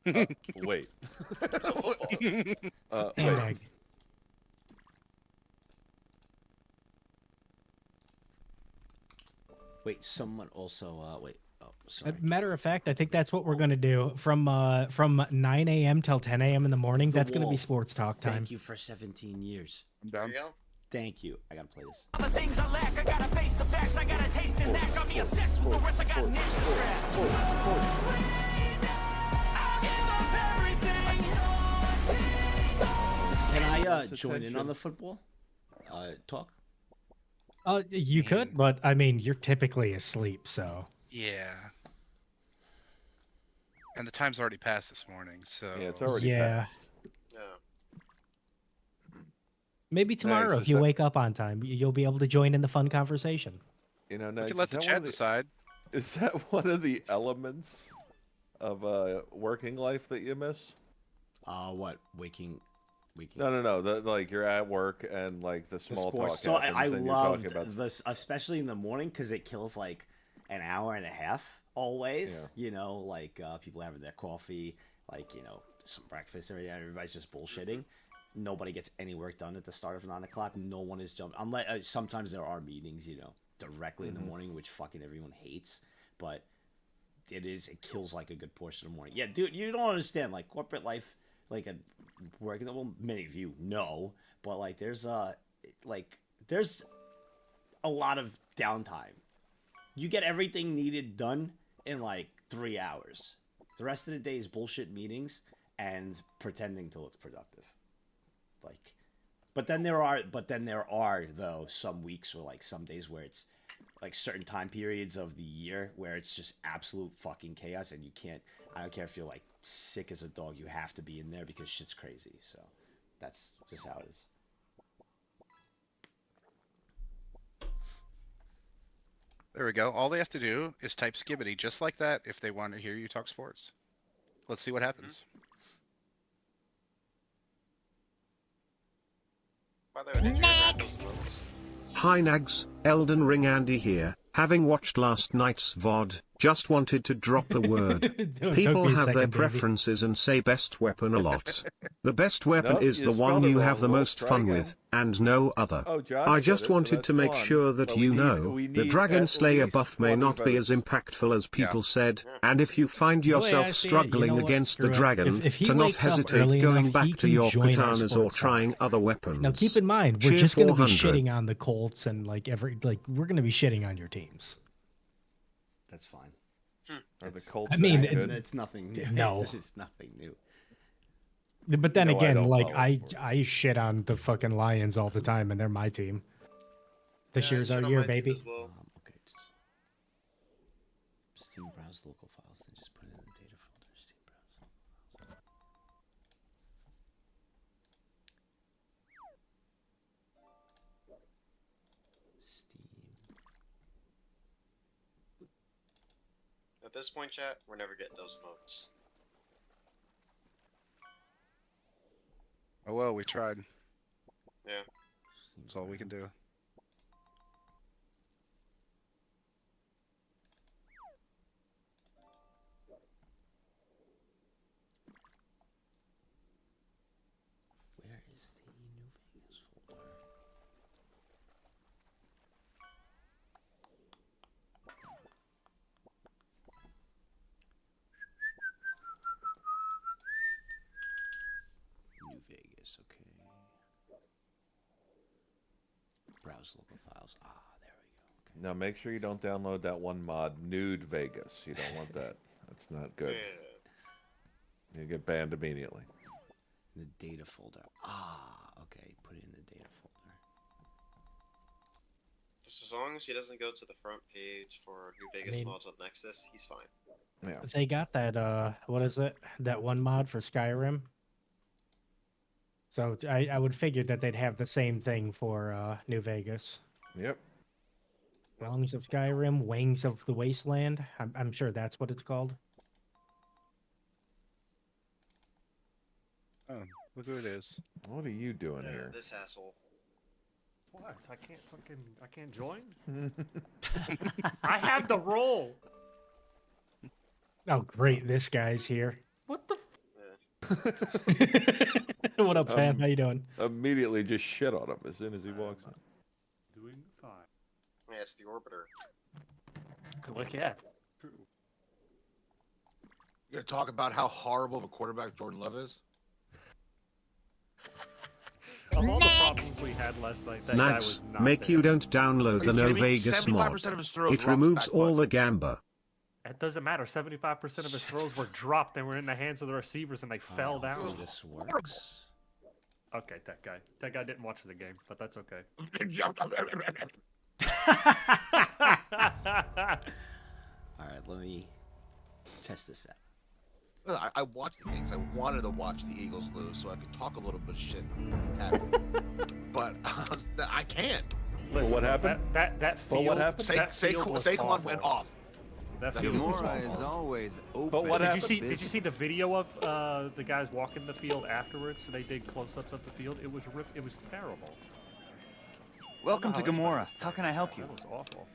Wait. football? Wait. Nag. Wait, someone also wait. Oh, sorry. Matter of fact, I think that's what we're gonna do from 9 a.m. till 10 a.m. in the morning. The That's gonna be Wall. sports talk time. Thank you for 17 years. I'm There down. you go. Thank you. I gotta play this. All the things I lack, I gotta face the facts. I gotta taste in that. Got me obsessed with the rest. I got an itch to scratch. I'll give up everything. Can I What's join in attention? on the football talk? You could, but I mean, you're typically asleep, so. Yeah. And the time's already passed this morning, so Yeah, it's already Yeah. passed. Yeah. Maybe tomorrow, Nagzz, if is you that- wake up on time, you'll be able to join in the fun conversation. You know, we Nagzz, can let is the that one chat of the- decide. Is that one of the elements of working life that you miss? What? Waking. No. Like you're at work and like the The small sports. talk So happens I and you're loved talking about. this, especially in the morning, because it kills like an hour and a half always. You know, like people having their coffee, like some breakfast, and everybody's just bullshitting. Nobody gets any work done at the start of 9 o'clock. No one is jumping. Unless sometimes there are meetings, directly in the morning, which fucking everyone hates. But it kills like a good portion of the morning. Yeah, dude, you don't understand like corporate life, like a working. Well, many of you know, but like there's a lot of downtime. You get everything needed done in like 3 hours. The rest of the day is bullshit meetings and pretending to look productive. Like, but then there are though some weeks or like some days where it's like certain time periods of the year where it's just absolute fucking chaos and you can't. I don't care if you're like sick as a dog, you have to be in there because shit's crazy. So that's just how it is. There we go. All they have to do is type Skibbity just like that if they want to hear you talk sports. Let's see what happens. By the way, did you ever have those votes? Hi Nagzz, Elden Ring Andy here. Having watched last night's VOD, just wanted to drop the word. Took People me a have their second, baby. preferences and say best weapon a lot. The best weapon Nope, is you the one spelled it you wrong, have the Wolf. most Try fun again. with, and no other. Oh, Josh I said just it, so wanted that's to make one. sure that But you we know need the Dragon at Slayer least buff may 20 not be as votes. impactful as people Yeah. said, and if you find Oh, yeah, yourself I see it. struggling You know what? against the Screw it. dragon, If he to not wakes up hesitate early going enough, back he to can your join our katanas or sports trying talk. other weapons. Now keep in mind, we're Cheer just going to be 400. shitting on the Colts and like we're going to be shitting on your teams. That's fine. Are the Colts I mean, any it- good? It's nothing new. No. It's nothing new. But then No, I again, don't like follow I sports. I shit on the fucking Lions all the time, and they're my team. This Yeah, I year's shit our on year, my team baby. as well. Okay, just Steam browse local files, then just put it in the data folder. Steam browse. Steam. At this point, chat, we're never getting those votes. Oh well, we tried. Yeah. That's all we can do. Where is the New Vegas folder? New Vegas, okay. Browse local files. Ah, there we go. Okay. Now make sure you don't download that one mod, Nude Vegas. You don't want that. That's not good. Yeah. You get banned immediately. The data folder. Ah, okay. Put it in the data folder. Just as long as he doesn't go to the front page for New Vegas mean- mods on Nexus, he's fine. Yeah. They got that what is it? That one mod for Skyrim. So I would figure that they'd have the same thing for New Vegas. Yep. Realms of Skyrim, Wings of the Wasteland. I'm sure that's what it's called. Oh, look who it is. What are you doing Yeah, here? this asshole. What? I can't join? I have the role. Oh, great! This guy's here. What the? What up, fam? How you doing? Immediately just shit on him as soon as he walks in. Doing fine. Yeah, it's the Orbiter. Look, yeah. True. You gonna talk about how horrible of a quarterback Jordan Love is? Of all the problems we had last night, that guy was Nagzz, not make there. you don't download Are the you No kidding me? Vegas mod. 75% of his throws It were off the removes back all foot. the gamba. It doesn't matter. 75% of his throws were dropped. They were in the hands of the receivers, and they fell down. This works. Okay, that guy. That guy didn't watch the game, but that's okay. All right, let me test this out. I watched the games. I wanted to watch the Eagles lose so I could talk a little bit of shit. But I can't. Well, what happened? That field. What happened? That field was Saquon awful. went off. That field was Gamora awful. is always open. But what Did happened? you see the video of the guys walking the field afterwards? So they did close-ups of the field. It was it was terrible. Welcome to I don't know how Gamora. anybody How can I help you? That was awful.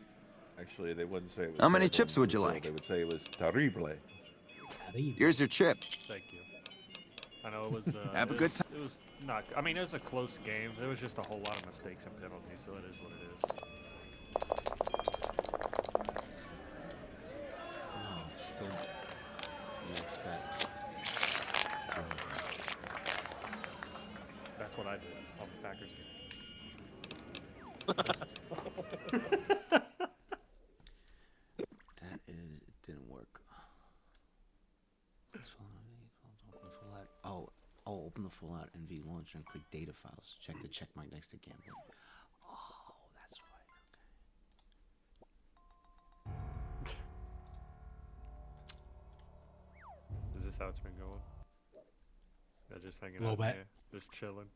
Actually, they wouldn't say it was How many terrible chips would you in Brazil, like? They would say it was terrible. Here's your chip. Thank you. I know it was. Have a it good was- It was not. I mean, it was a close game. There was just a whole lot of mistakes and penalties, so it is what it is. Still next bet. That's what I did on the Packers game. That is, it didn't work. Open the full out. Oh, open the full out NV launcher and click data files. Check the check mark next to gambling. Oh, that's why. Is this how it's been going? Yeah, just hanging Little out bit. here, just chilling.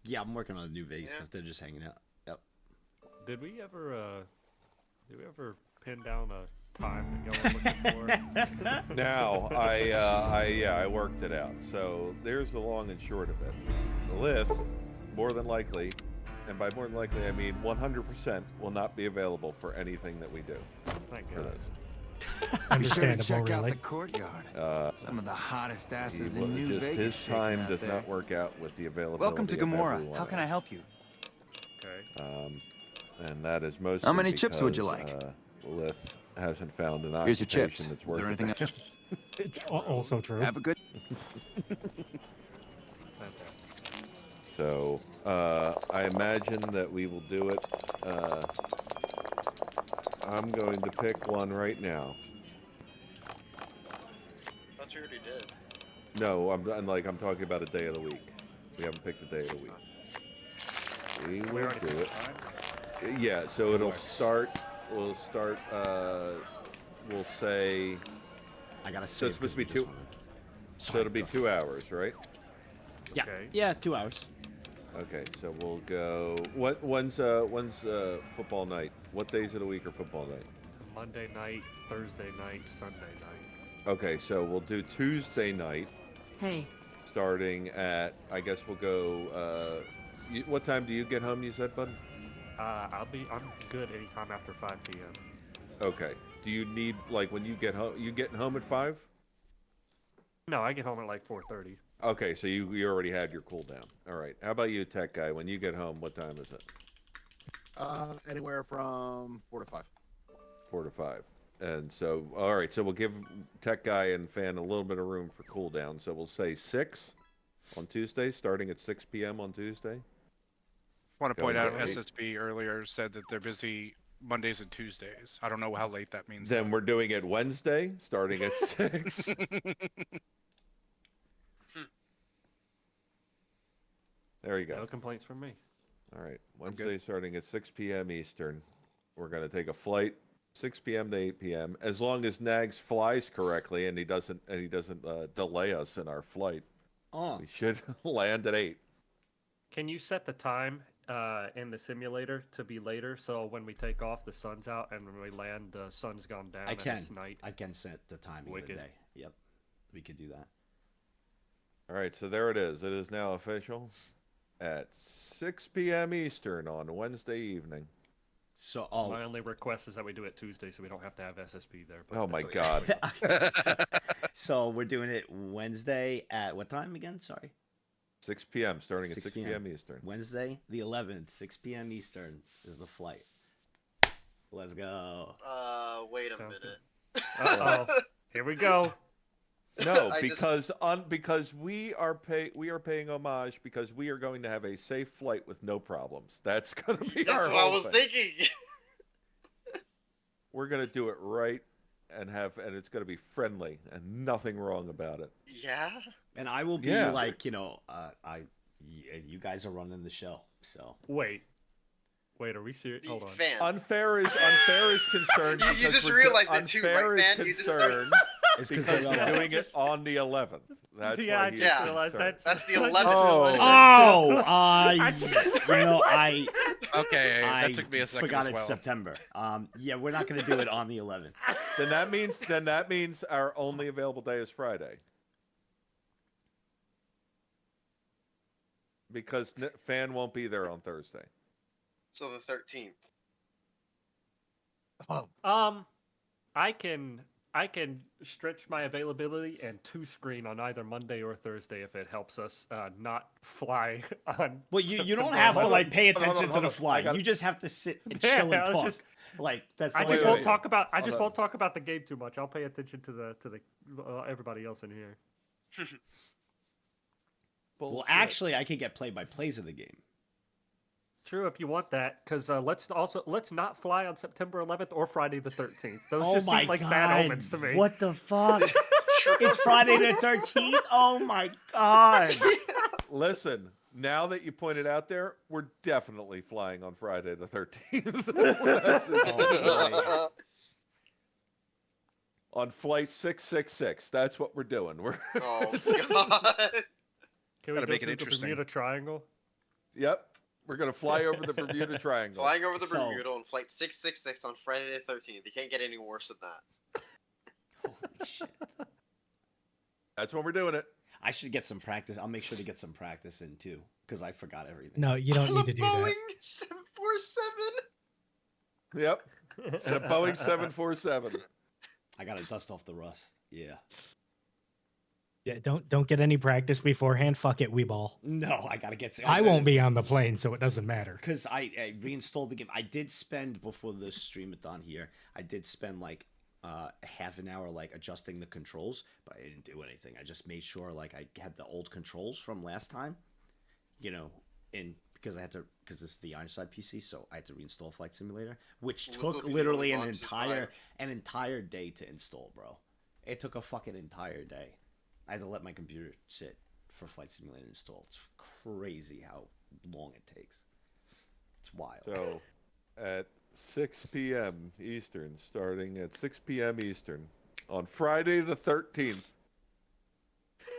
Yeah, I'm working on the new Vegas Yeah. stuff. They're just hanging out. Yep. Did we ever pin down a time that y'all were looking for? Now, I worked it out. So there's the long and short of it. The lift, more than likely, and by more than likely I mean 100%, will not be available for anything that we do. Thank For God. this. Be sure to Understandable, check out really. the courtyard. Some of the hottest He asses will- in New just Vegas. his shaking time out does there. not work out with the availability. Welcome to of Gamora. everyone How can I else. help you? Okay. And that is mostly How many chips would you because, like? Lyft hasn't found an Here's your occupation chips. that's Is worth there it. anything else? It's also true. Have a good. Fantastic. So I imagine that we will do it. I'm going to pick one right now. I thought you already did. No, I'm talking about a day of the week. We haven't picked a day of the week. We We will already do picked it. the time? Yeah, so it'll start. We'll start. We'll say. I gotta So say. it's supposed to be two. So it'll be 2 hours, right? Yeah. Okay. Yeah, 2 hours. Okay, so we'll go. When's football night? What days of the week are football night? Monday night, Thursday night, Sunday night. Okay, so we'll do Tuesday night. Hey. Starting at, I guess we'll go. What time do you get home? You said, bud. I'm good anytime after 5 p.m. Okay. Do you need when you get home? You getting home at 5? No, I get home at like 4:30. Okay, so you already had your cool down. All right. How about you, tech guy? When you get home, what time is it? Anywhere from 4 to 5. 4 to 5. And so, all right. So we'll give tech guy and fan a little bit of room for cool down. So we'll say 6 on Tuesday, starting at 6 p.m. on Tuesday. Want to Go point out ahead. SSB earlier said that they're busy Mondays and Tuesdays. I don't know how late that means. Then we're doing it Wednesday, starting at 6. There you go. No complaints from me. All right. Wednesday starting at 6 p.m. Eastern. We're going to take a flight 6 p.m. to 8 p.m. As long as Nagzz flies correctly and he doesn't delay us in our flight. Oh. We should land at 8. Can you set the time in the simulator to be later, so when we take off, the sun's out, and when we land, the sun's gone down I and can. it's night? I can set the timing of the Wicked. day. Yep. We could do that. All right, so there it is. It is now official at 6 p.m. Eastern on Wednesday evening. So, My only request is that we do it Tuesday, so we don't have to have SSP there. But Oh my that's okay. God. So we're doing it Wednesday at what time again? Sorry. 6 p.m. starting at 6 p.m. Eastern. Wednesday, the 11th, 6 p.m. Eastern is the flight. Let's go. Wait a Sounds minute. Uh-oh. Here we go. No, I just- because we are paying homage because we are going to have a safe flight with no problems. That's gonna be That's our what I whole was thing. thinking. We're gonna do it right and it's gonna be friendly and nothing wrong about it. Yeah. And I will be Yeah. like, you guys are running the show, so. Wait, are we serious? Hold on. Fan. Unfair is concerned. You because just we're realized it too, unfair right, is man? You just started- concerned It's because because we're doing it on the 11th. That's Yeah, why I he's just realized concerned. That's the I 11th. just realized Oh, I Okay, I that took me a second forgot as it's well. September. Yeah, we're not gonna do it on the 11th. Then that means our only available day is Friday. Because Fan won't be there on Thursday. So the 13th. I can stretch my availability and 2-screen on either Monday or Thursday if it helps us not fly on. Well, you don't September have to 11th. like pay Hold on, attention hold to the on. flight. You just have to sit and chill and I was talk. just- Like that's. I all just you won't do. talk about. I Hold just on. won't talk about the game too much. I'll pay attention to the everybody else in here. Well, Bullshit. actually, I could get play-by-plays of the game. True, if you want that, because let's not fly on September 11th or Friday the 13th. Those Oh just my seem like god! bad omens to me. What the fuck? It's Friday the 13th. Oh my god! Listen, now that you pointed out there, we're definitely flying on Friday the 13th. Oh, On flight 666. That's what we're doing. We're Oh god. Can we Gotta go make it through the interesting. Bermuda Triangle? Yep. We're gonna fly over the Bermuda Triangle. Flying over the So- Bermuda on flight 666 on Friday the 13th. You can't get any worse than that. Holy shit! That's when we're doing it. I should get some practice. I'll make sure to get some practice in too, because I forgot everything. No, you don't need to do that. Boeing 747. Yep. And a Boeing 747. I gotta dust off the rust. Yeah. Yeah, don't get any practice beforehand. Fuck it, we ball. No, I gotta get. I won't be on the plane, so it doesn't matter. Because I reinstalled the game. I did spend before the streamathon here. I did spend like half an hour like adjusting the controls, but I didn't do anything. I just made sure like I had the old controls from last time, and because this is the Ironside PC, so I had to reinstall Flight Simulator, which Well, took the literally only an box is fine. entire day to install, bro. It took a fucking entire day. I had to let my computer sit for Flight Simulator to install. It's crazy how long it takes. It's wild. So, at 6 p.m. Eastern, starting at 6 p.m. Eastern, on Friday the 13th,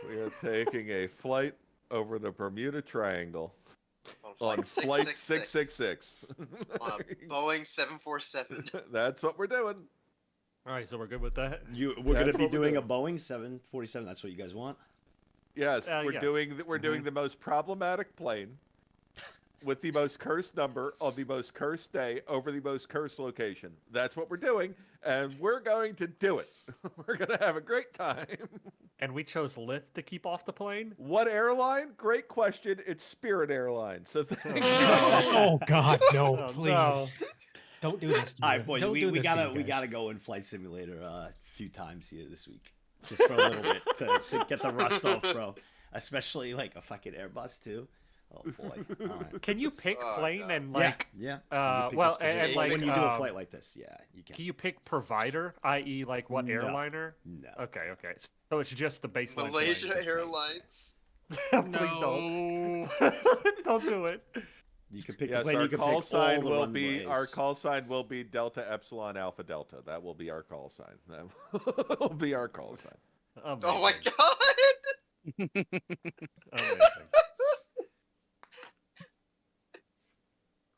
we are taking a flight over the Bermuda Triangle on flight 666. On a Boeing 747. That's what we're doing. All right, so we're good with that. We're That's gonna be what we're doing a doing. Boeing 747. That's what you guys want. Yes, we're yeah. doing the most problematic plane with the most cursed number on the most cursed day over the most cursed location. That's what we're doing, and we're going to do it. We're going to have a great time. And we chose Lith to keep off the plane. What airline? Great question. It's Spirit Airlines. So thank you. Oh God, no! Oh, Please, no. don't do this. To All me. right, boys. Don't do We this to gotta you we guys. gotta go in Flight Simulator a few times here this week, just for a little bit to get the rust off, bro. Especially like a fucking Airbus too. Oh boy. All right. Can you pick Oh, plane God. and like? Yeah. Uh, You pick a well, specific- and like when you do a flight like this, yeah, you can. Can you pick provider, i.e., like what No. airliner? No. Okay. So it's just the baseline. Malaysia plane. Airlines. Please don't. Don't do it. You can pick Yes, a plane. our You can call pick sign all the will be runways. our call sign will be Delta Epsilon Alpha Delta. That will be our call sign. That will be our call sign. Oh my god! Amazing.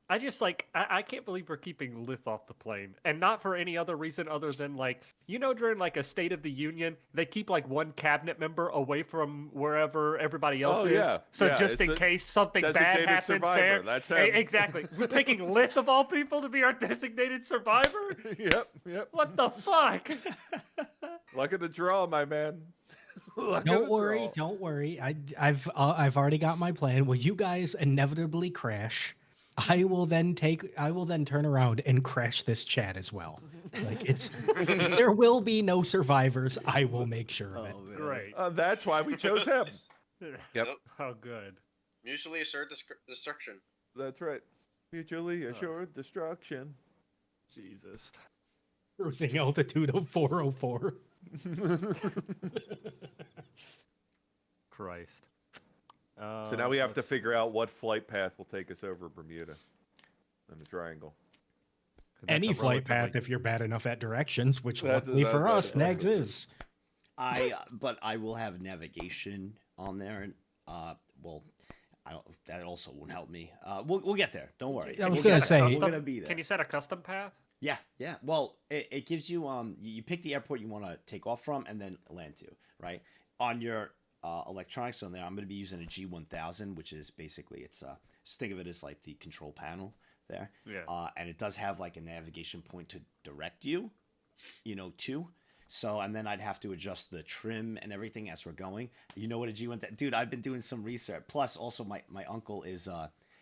I just like I can't believe we're keeping Lith off the plane, and not for any other reason other than like during like a State of the Union they keep like one cabinet member away from wherever everybody else Oh, is, yeah. so Yeah, just it's in a case something bad designated happens survivor. there. That's him. Exactly, we're picking Lith of all people to be our designated survivor. Yep. What the fuck? Luck of the draw, my man. Luck of the Don't draw. worry. I've already got my plan. When you guys inevitably crash, I will then turn around and crash this chat as well. Like there will be no survivors. I will make sure of it. Oh, man. great. That's why we chose him. Yep. Oh, good. Mutually assured destruction. That's right. Mutually assured destruction. Jesus. Cruising altitude of 404. Christ. So now we have to figure out what flight path will take us over Bermuda and the triangle. Any flight path if you're bad enough at directions, which luckily for that's us, Nagzz is. But I will have navigation on there, and well, I don't. That also won't help me. We'll get there. Don't worry. I was gonna say we're gonna be there. Can you set a custom path? Yeah, yeah. Well, it gives you you pick the airport you want to take off from and then land to, right? On your electronics on there, I'm going to be using a G1000, which is basically just think of it as like the control panel there. Yeah. And it does have like a navigation point to direct you, to. So, and then I'd have to adjust the trim and everything as we're going. You know what a G1000, dude, I've been doing some research. Plus also my uncle is,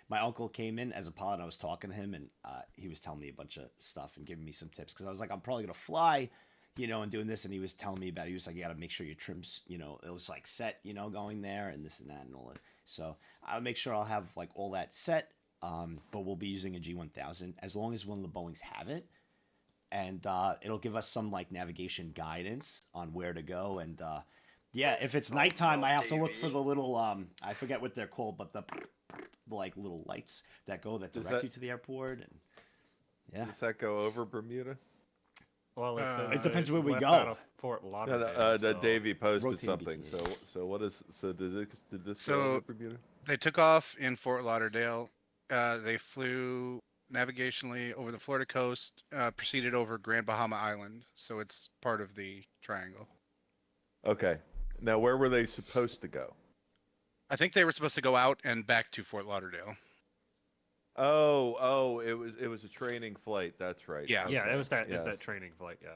my uncle came in as a pilot and I was talking to him and he was telling me a bunch of stuff and giving me some tips. Cause I was like, I'm probably going to fly, and doing this. And he was telling me about it. He was like, you got to make sure your trim's, it was like set, going there and this and that and all that. So I'll make sure I'll have like all that set. But we'll be using a G1000 as long as one of the Boeings have it. And it'll give us some like navigation guidance on where to go. And yeah, if it's nighttime, I have to look for the little, I forget what they're called, but the like little lights that direct you to the airport. And yeah. Does that go over Bermuda? Well, it depends where we left go. out of Fort Lauderdale, Davey posted Rotating something. So what is did this go So over Bermuda? they took off in Fort Lauderdale. They flew navigationally over the Florida coast, proceeded over Grand Bahama Island. So it's part of the triangle. Okay. Now where were they supposed to go? I think they were supposed to go out and back to Fort Lauderdale. Oh, it was a training flight. That's right. Yeah. Yeah, Okay. it was that. Yes. It's that training flight. Yeah.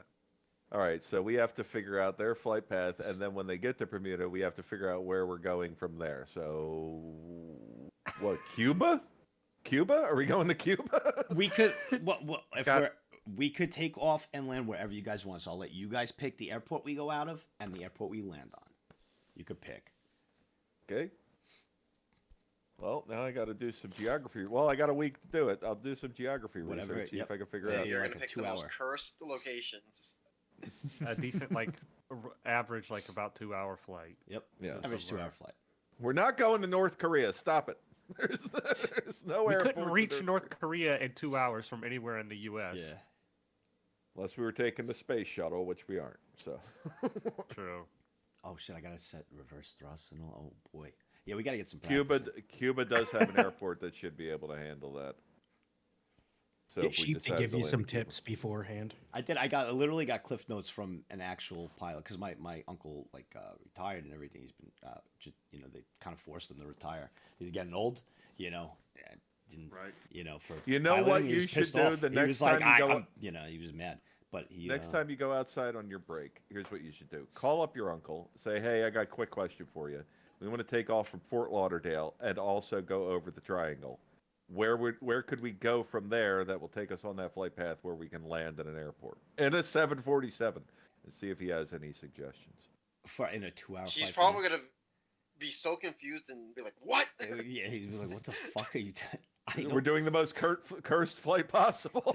All right, so we have to figure out their flight path, and then when they get to Bermuda, we have to figure out where we're going from there. So, what? Cuba? Cuba? Are we going to Cuba? We could, we could take off and land wherever you guys want. So I'll let you guys pick the airport we go out of and the airport we land on. You could pick. Okay. Well, now I got to do some geography. Well, I got a week to do it. I'll do some geography research, see if I can figure it out. You're gonna pick the most cursed locations. A decent average about 2-hour flight. Yep. Yeah. Average 2-hour flight. We're not going to North Korea. Stop it. There's no We airports couldn't in reach North Korea in 2 hours from anywhere in the U.S. Yeah. Unless we were taking the space shuttle, which we aren't. So. True. Oh shit! I gotta set reverse thrust and all. Oh boy. Yeah, we gotta get some practice. Cuba does have an airport that should be able to handle that. So Get if we sheep to decide give you land some in Cuba. tips beforehand. I did. I literally got cliff notes from an actual pilot because my uncle retired and everything. He's been they kind of forced him to retire. He's getting old, Didn't for You know what piloting, he you was should pissed do off. the He next was like, time you go. he was mad. But he Next time you go outside on your break, here's what you should do: call up your uncle, say, "Hey, I got a quick question for you. We want to take off from Fort Lauderdale and also go over the triangle. Where could we go from there that will take us on that flight path where we can land at an airport in a 747?" And see if he has any suggestions. In a 2-hour He's flight. probably gonna be so confused and be like, "What?" Yeah, he's like, "What the fuck are you doing?" We're doing the most cursed flight possible.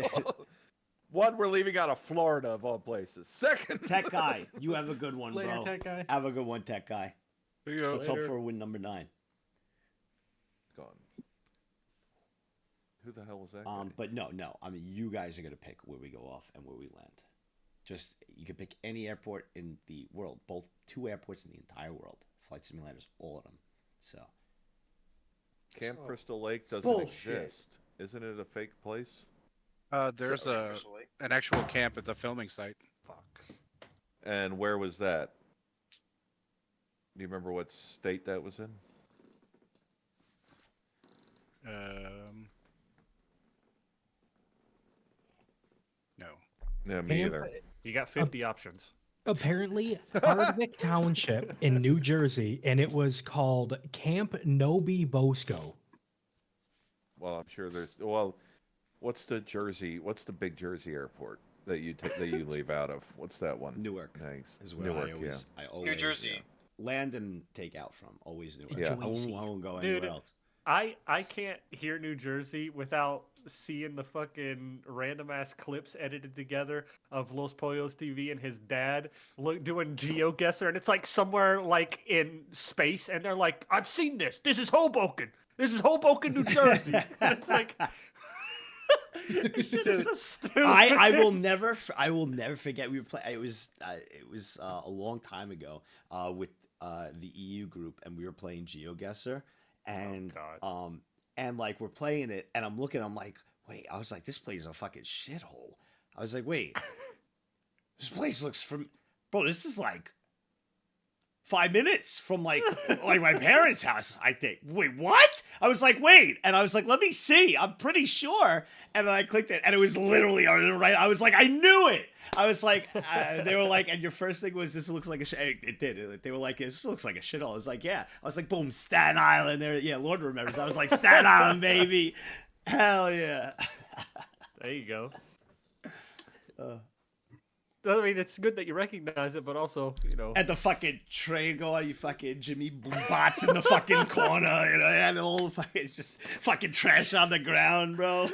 One, we're leaving out of Florida of all places. Second, Tech guy, you have a good one, Later, bro. Tech guy. Have a good one, Tech guy. Let's hope for win number 9. Gone. Who the hell was that guy? But no. I mean, you guys are gonna pick where we go off and where we land. Just you can pick any airport in the world, both 2 airports in the entire world. Flight simulators, all of them. So. Camp Crystal Lake doesn't Bullshit. exist. Isn't it a fake place? There's an actual camp at the filming site. Fuck. And where was that? Do you remember what state that was in? No. Yeah, me either. You got 50 options. Apparently, Hardwick Township in New Jersey, and it was called Camp Nobi Bosco. Well, I'm sure there's. Well, what's the big Jersey airport? that you leave out of. What's that one? Newark. Nice. Is where Newark, I always Jersey. land and take out from. Always Newark. Yeah. I won't go anywhere Dude, else. I can't hear New Jersey without seeing the fucking random ass clips edited together of Los Pollos TV and his dad doing GeoGuessr, and it's like somewhere like in space, and they're like, "I've seen this. This is Hoboken. This is Hoboken, New Jersey." And it's like, this shit is so stupid. I will never forget. We were playing. It was a long time ago with the EU group, and we were playing GeoGuessr. And and like we're playing it, and I'm looking, I'm like, wait, I was like, this place is a fucking shithole. I was like, wait, this place looks bro, this is like 5 minutes from like my parents' house, I think. Wait, what? I was like, wait, and I was like, let me see. I'm pretty sure. And then I clicked it, and it was literally right. I was like, I knew it. I was like, they were like, and your first thing was, this looks like a shit. It did. They were like, this looks like a shithole. I was like, yeah. I was like, boom, Staten Island. There, yeah, Lord remembers. I was like, Staten Island, baby. Hell yeah. There you go. I mean, it's good that you recognize it, but also, you know. And the fucking tray going, you fucking Jimmy Boombots in the fucking corner, you know, and all fucking, it's just fucking trash on the ground, bro.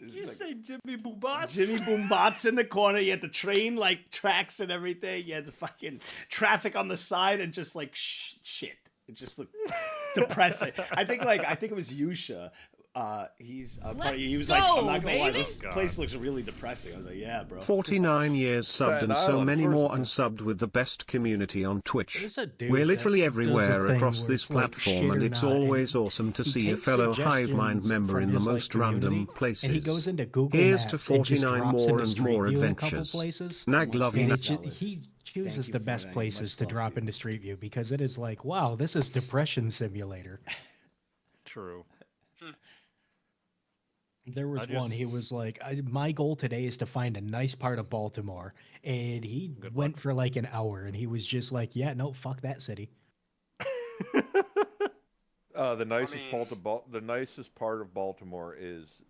You say Jimmy Boombots? Jimmy Boombots in the corner. You had the train, like, tracks and everything. You had the fucking traffic on the side and just, like, shit. It just looked depressing. I think it was Yusha. He was like, I'm not gonna lie, this place looks really depressing. I was like, yeah, bro. 49 years subbed and so Island, many first more of all. unsubbed with the best community on Twitch. There's a dude We're that literally does a everywhere thing across where this it's like platform, shit and or it's not, and always awesome to he see a takes fellow Hive Mind suggestions member from in the his, like, most random community, places. and he goes into Google Here's Maps to and just 49 drops more into and Street more View in a couple adventures. places. Nag love you. And Jealous. he chooses Thank you the for best that. places Much to love drop to you. into Street View because it is like, wow, this is depression simulator. True. There was I one, he just- was like, my goal today is to find a nice part of Baltimore. And he went for like an hour, and he was just like, yeah, no, fuck that city. The nicest part of Baltimore is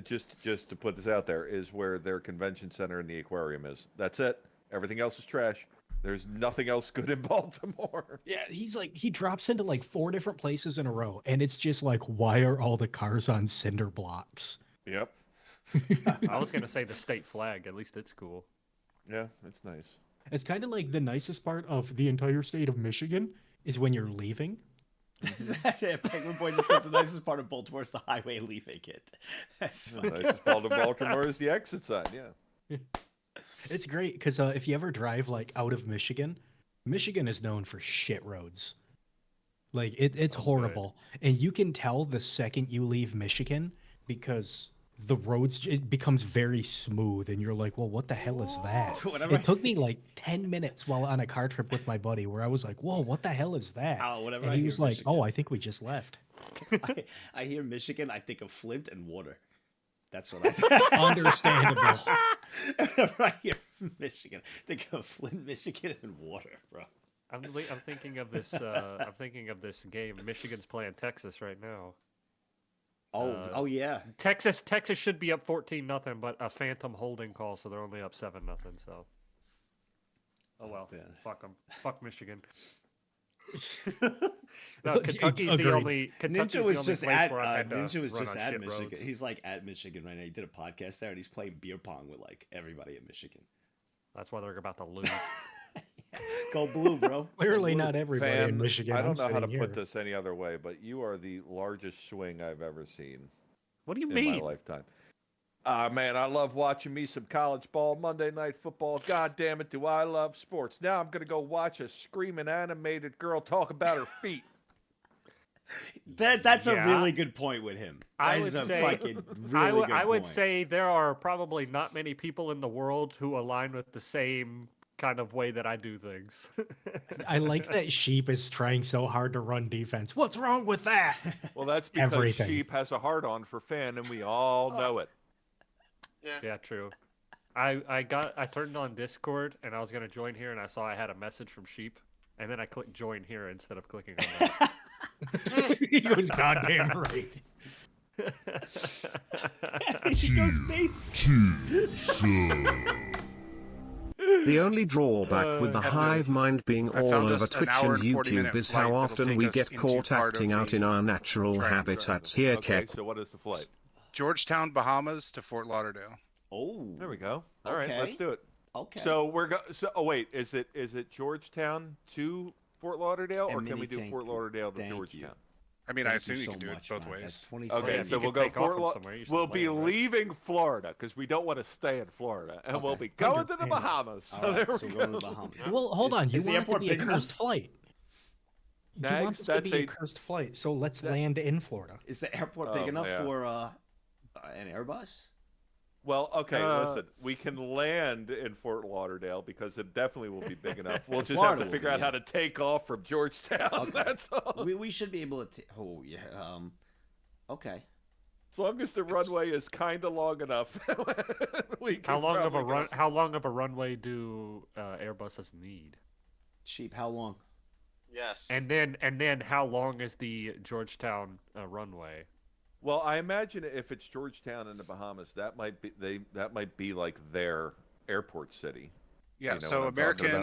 just to put this out there, is where their convention center and the aquarium is. That's it. Everything else is trash. There's nothing else good in Baltimore. Yeah, he's like, he drops into like 4 different places in a row, and it's just like, why are all the cars on cinder blocks? Yep. I was gonna say the state flag. At least it's cool. Yeah, it's nice. It's kind of like the nicest part of the entire state of Michigan is when you're leaving. Yeah, Penguin Boy just goes, the nicest part of Baltimore is the highway leaving it. That's The fucking... nicest part of Baltimore is the exit sign. Yeah. It's great because if you ever drive like out of Michigan, Michigan is known for shit roads. Like it's horrible, and you can tell the second you leave Michigan because the roads, it becomes very smooth, and you're like, well, what the hell is that? Whatever. It took me like 10 minutes while on a car trip with my buddy where I was like, whoa, what the hell is that? Whatever And I he hear was like, Michigan. oh, I think we just left. I hear Michigan, I think of Flint and water. That's what I think. Understandable. Whenever I hear Michigan, think of Flint, Michigan, and water, bro. I'm thinking of this. I'm thinking of this game. Michigan's playing Texas right now. Oh yeah. Texas should be up 14-0, but a phantom holding call, so they're only up 7-0. So. Oh well. Man. Fuck them. Fuck Michigan. No, Kentucky's Agreed. the only. Kentucky's Ninja was the only just place at where I've had to Ninja was run just on at shit Michigan. roads. He's like at Michigan right now. He did a podcast there, and he's playing beer pong with like everybody at Michigan. That's why they're about to lose. Go blue, bro. Clearly Go blue. not everybody in Fan, Michigan. I don't I'm know how to sitting put here. this any other way, but you are the largest swing I've ever seen. What do you in mean? my lifetime. Man, I love watching me some college ball, Monday Night Football. God damn it, do I love sports. Now I'm going to go watch a screaming animated girl talk about her feet. That's Yeah. a really good point with him. I That would is a say, fucking really good I would point. say there are probably not many people in the world who align with the same kind of way that I do things. I like that Sheep is trying so hard to run defense. What's wrong with that? Well, that's because Everything. Sheep has a hard-on for Fan, and we all know it. Yeah, true. I turned on Discord and I was gonna join here and I saw I had a message from Sheep and then I clicked join here instead of clicking on that. He was goddamn right. He goes base. 2 sub. The only drawback with the hive mind being I all found over us an Twitch hour and and 40-minute YouTube is flight how that'll often take we us get into caught part of acting out in the our natural habitats here, Okay, Keck. so what is the flight? Georgetown, Bahamas to Fort Lauderdale. Oh, there we go. All right, let's okay. do it. Okay. So we're So oh wait, is it Georgetown to Fort Lauderdale, or And can we mini do Fort Lauderdale to thank you. Georgetown? I mean, Thank I assume you you so can do much, it both man. That's ways. 27 Okay, if so you we'll could go take off from Fort. somewhere, you should We'll be land, right? leaving Florida because we don't want to stay in Florida, and we'll be going to the Bahamas. All So right, there so we we're going go. to the Bahamas. Well, hold on. You is the want it to airport be a big enough? cursed flight. You Nagzz, want this to that's be a a- cursed flight, so let's land in Florida. Is the airport big enough yeah. for an Airbus? Well, okay, listen. We can land in Fort Lauderdale because it definitely will be big enough. We'll just Florida have to will figure be, out how to take off from Georgetown. Okay. That's all. We should be able to. Oh yeah. Okay. As long as the runway is kind of long enough, we can How long of a probably run? go. How long of a runway do Airbuses need? Sheep. How long? Yes. And then how long is the Georgetown runway? Well, I imagine if it's Georgetown in the Bahamas, that might be like their airport city. Yeah, You know so what I'm talking about?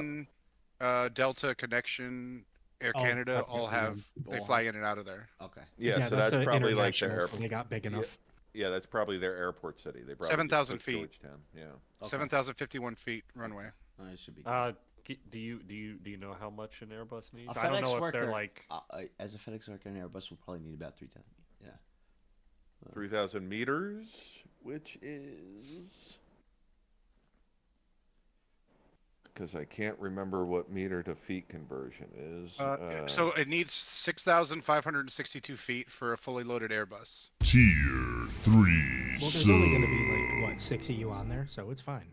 American, Delta, Connection, Air Oh, Canada I all forget have them. they fly in and out of there. Okay. Yeah, so that's probably like their international, so airport. they got big enough. Yeah, that's probably their airport city. They probably 7,000 just took feet. Georgetown. Yeah. Okay. 7,051 feet runway. It should be. Do you know how much an Airbus needs? A I don't FedEx know if worker, they're like. as a FedEx worker, an Airbus will probably need about 310. Yeah. 3,000 meters, which is because I can't remember what meter to feet conversion is. So it needs 6,562 feet for a fully loaded Airbus. Tier 3 Well, there's only going to be like what 6 of you on there, so it's fine.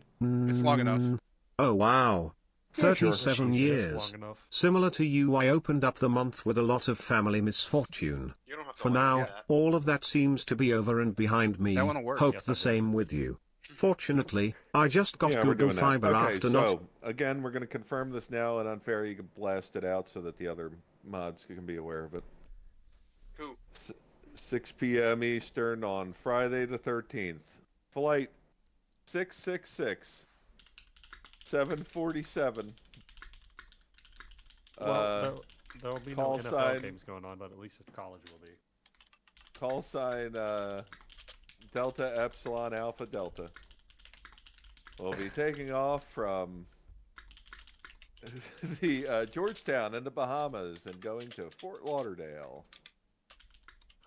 It's long enough. Oh wow. Yeah, sure. 37 Jesus, years. long enough. Similar to you, I opened up the month with a lot of family misfortune. You don't have to For let me now, do that. all of that seems to be over and behind me. That one'll work. Hope Yes, the I do. same with you. Fortunately, I just got Yeah, we're Google doing that. Fiber Okay, after so not. again, we're going to confirm this now, and Unfair, you can blast it out so that the other mods can be aware of it. Cool. 6 p.m. Eastern on Friday the 13th. Flight 666, 747. Well, there'll be no call NFL sign- games going on, but at least the college will be. Call sign Delta Epsilon Alpha Delta. We'll be taking off from the Georgetown in the Bahamas and going to Fort Lauderdale.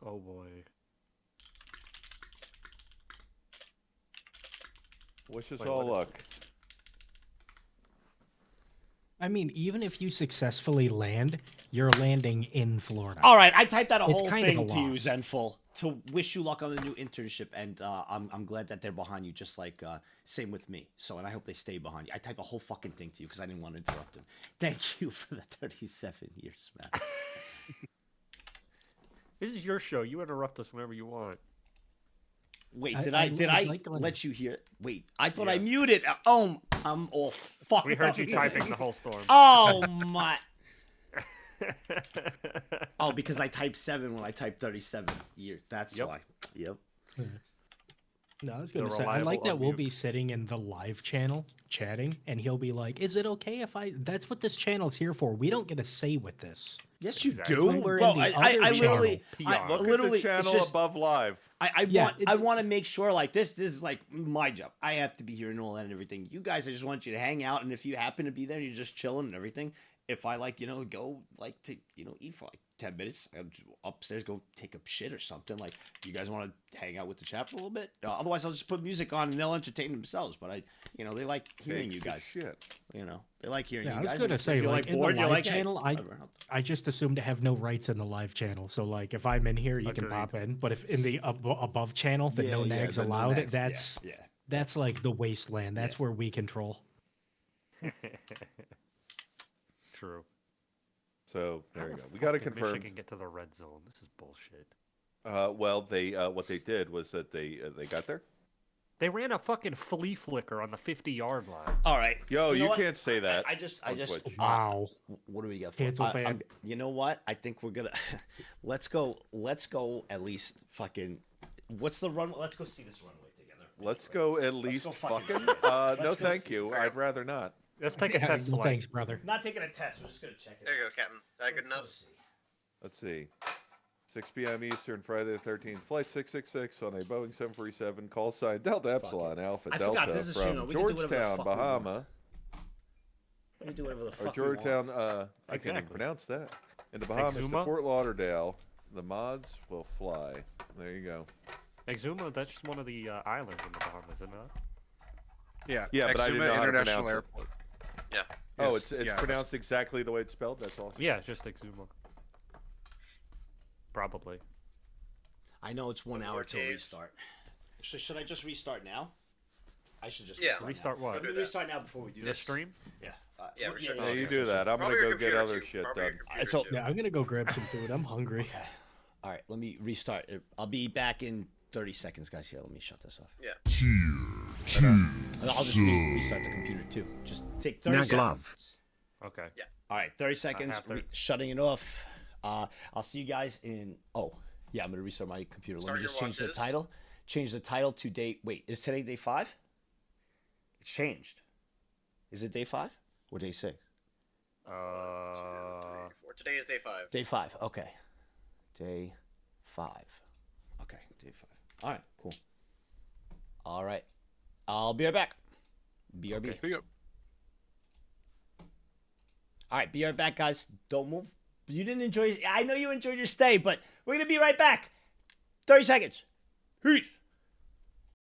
Oh boy. Wish us Wait, all what is luck. this? I mean, even if you successfully land, you're landing in Florida. All right, I typed out a It's whole kind of thing a to you, lot. Zenful, to wish you luck on the new internship, and I'm glad that they're behind you, just like same with me. So, and I hope they stay behind you. I typed a whole fucking thing to you because I didn't want to interrupt them. Thank you for the 37 years, man. This is your show. You interrupt us whenever you want. Wait, I- did I I would like to- let you hear it? Wait, I thought I Yes. muted. Oh, I'm all fucked We heard up. you typing the whole storm. Oh my. Oh, because I typed 7 when I typed 37 years. That's Yep. why. Yep. No, I was going The to say, I like reliable that we'll unmute. be sitting in the live channel chatting, and he'll be like, "Is it okay if I?" That's what this channel's here for. We don't get a say with this. Yes, you Exactly. do, When we're bro. in the I other literally, channel, I PR. Look literally, at the channel it's just, above live. I Yeah, want, it- I want to make sure, like this is like my job. I have to be here and all that and everything. You guys, I just want you to hang out, and if you happen to be there, you're just chilling and everything. If I like, go like to, eat for like 10 minutes, I'll just upstairs go take a shit or something. Like, you guys want to hang out with the chat for a little bit? Otherwise, I'll just put music on and they'll entertain themselves. But they like hearing Takes you a guys. shit. They like hearing Yeah, you I was guys. going to and say, if you're like, in bored, the you're live like, hey, channel, whatever. I just assume to have no rights in the live channel. So, like, if I'm in here, you can Agreed. pop in. But if in the above channel, the no nags the no allowed, nags, that's like the wasteland. That's where we control. True. So there How you the go. We got to fuck did confirm. Michigan get to the red zone. This is bullshit. Well, they what they did was that they got there. They ran a fucking flea flicker on the 50-yard line. All right. Yo, You know you what? can't say that. I just, on Twitch. Wow. what do we got? Cancel fan. You know what? I think we're gonna let's go at least fucking What's the run? Let's go see this runway together. Let's go at least go fucking fucking. see it. No, Let's go thank see you. it. I'd rather not. Let's take a Yeah, test no flight. thanks, brother. Not taking a test. We're just gonna check it. There you go, Captain. Good enough. Let's see. 6 p.m. Eastern, Friday the 13th. Flight 666 on a Boeing 747. Call sign Delta Epsilon Alpha I Delta forgot, this is Shino. from We can do whatever the Georgetown, fuck we want. Bahama. We can do whatever the Or fuck we want. Georgetown, I can't even Exactly. pronounce that. In the Bahamas Exuma? to Fort Lauderdale. The mods will fly. There you go. Exuma, that's just one of the islands in the Bahamas, isn't it? Yeah. Yeah, but I didn't Exuma know how to International pronounce it. Airport. Yeah. Oh, Is- it's yeah, pronounced exactly the way it's spelled? That's awesome. Yeah, it's just Exuma. Probably. I know it's 1 hour till Dave. restart. Should I just restart now? I should just Yeah. Restart what? Let me restart now before we do The this. stream? Yeah. Yeah, we should. Yeah, you do that. I'm Probably gonna your go get computer, other too. shit Probably your done. computer, So- too. Yeah, I'm gonna go grab some food. I'm hungry. All right, let me restart. I'll be back in 30 seconds, guys. Here, let me shut this off. Yeah. Tier 2 I'll just sub. restart the computer too. Just take 30 Nag seconds. love. Okay. Yeah. All right, 30 seconds. have to- Shutting it off. I'll see you guys in. Oh, yeah, I'm gonna restart my computer. Let Start me your just change the watches. title. Change the title to date. Wait, is today day 5? It's changed. Is it day 5 or day 6? 1, 2, 3, 4. Today is day 5. Day 5. Okay. Day 5. Okay, day 5. All right, cool. All right, I'll be right back. BRB. Here you go. All right, be right back, guys. Don't move. You didn't enjoy. I know you enjoyed your stay, but we're gonna be right back. 30 seconds. Peace.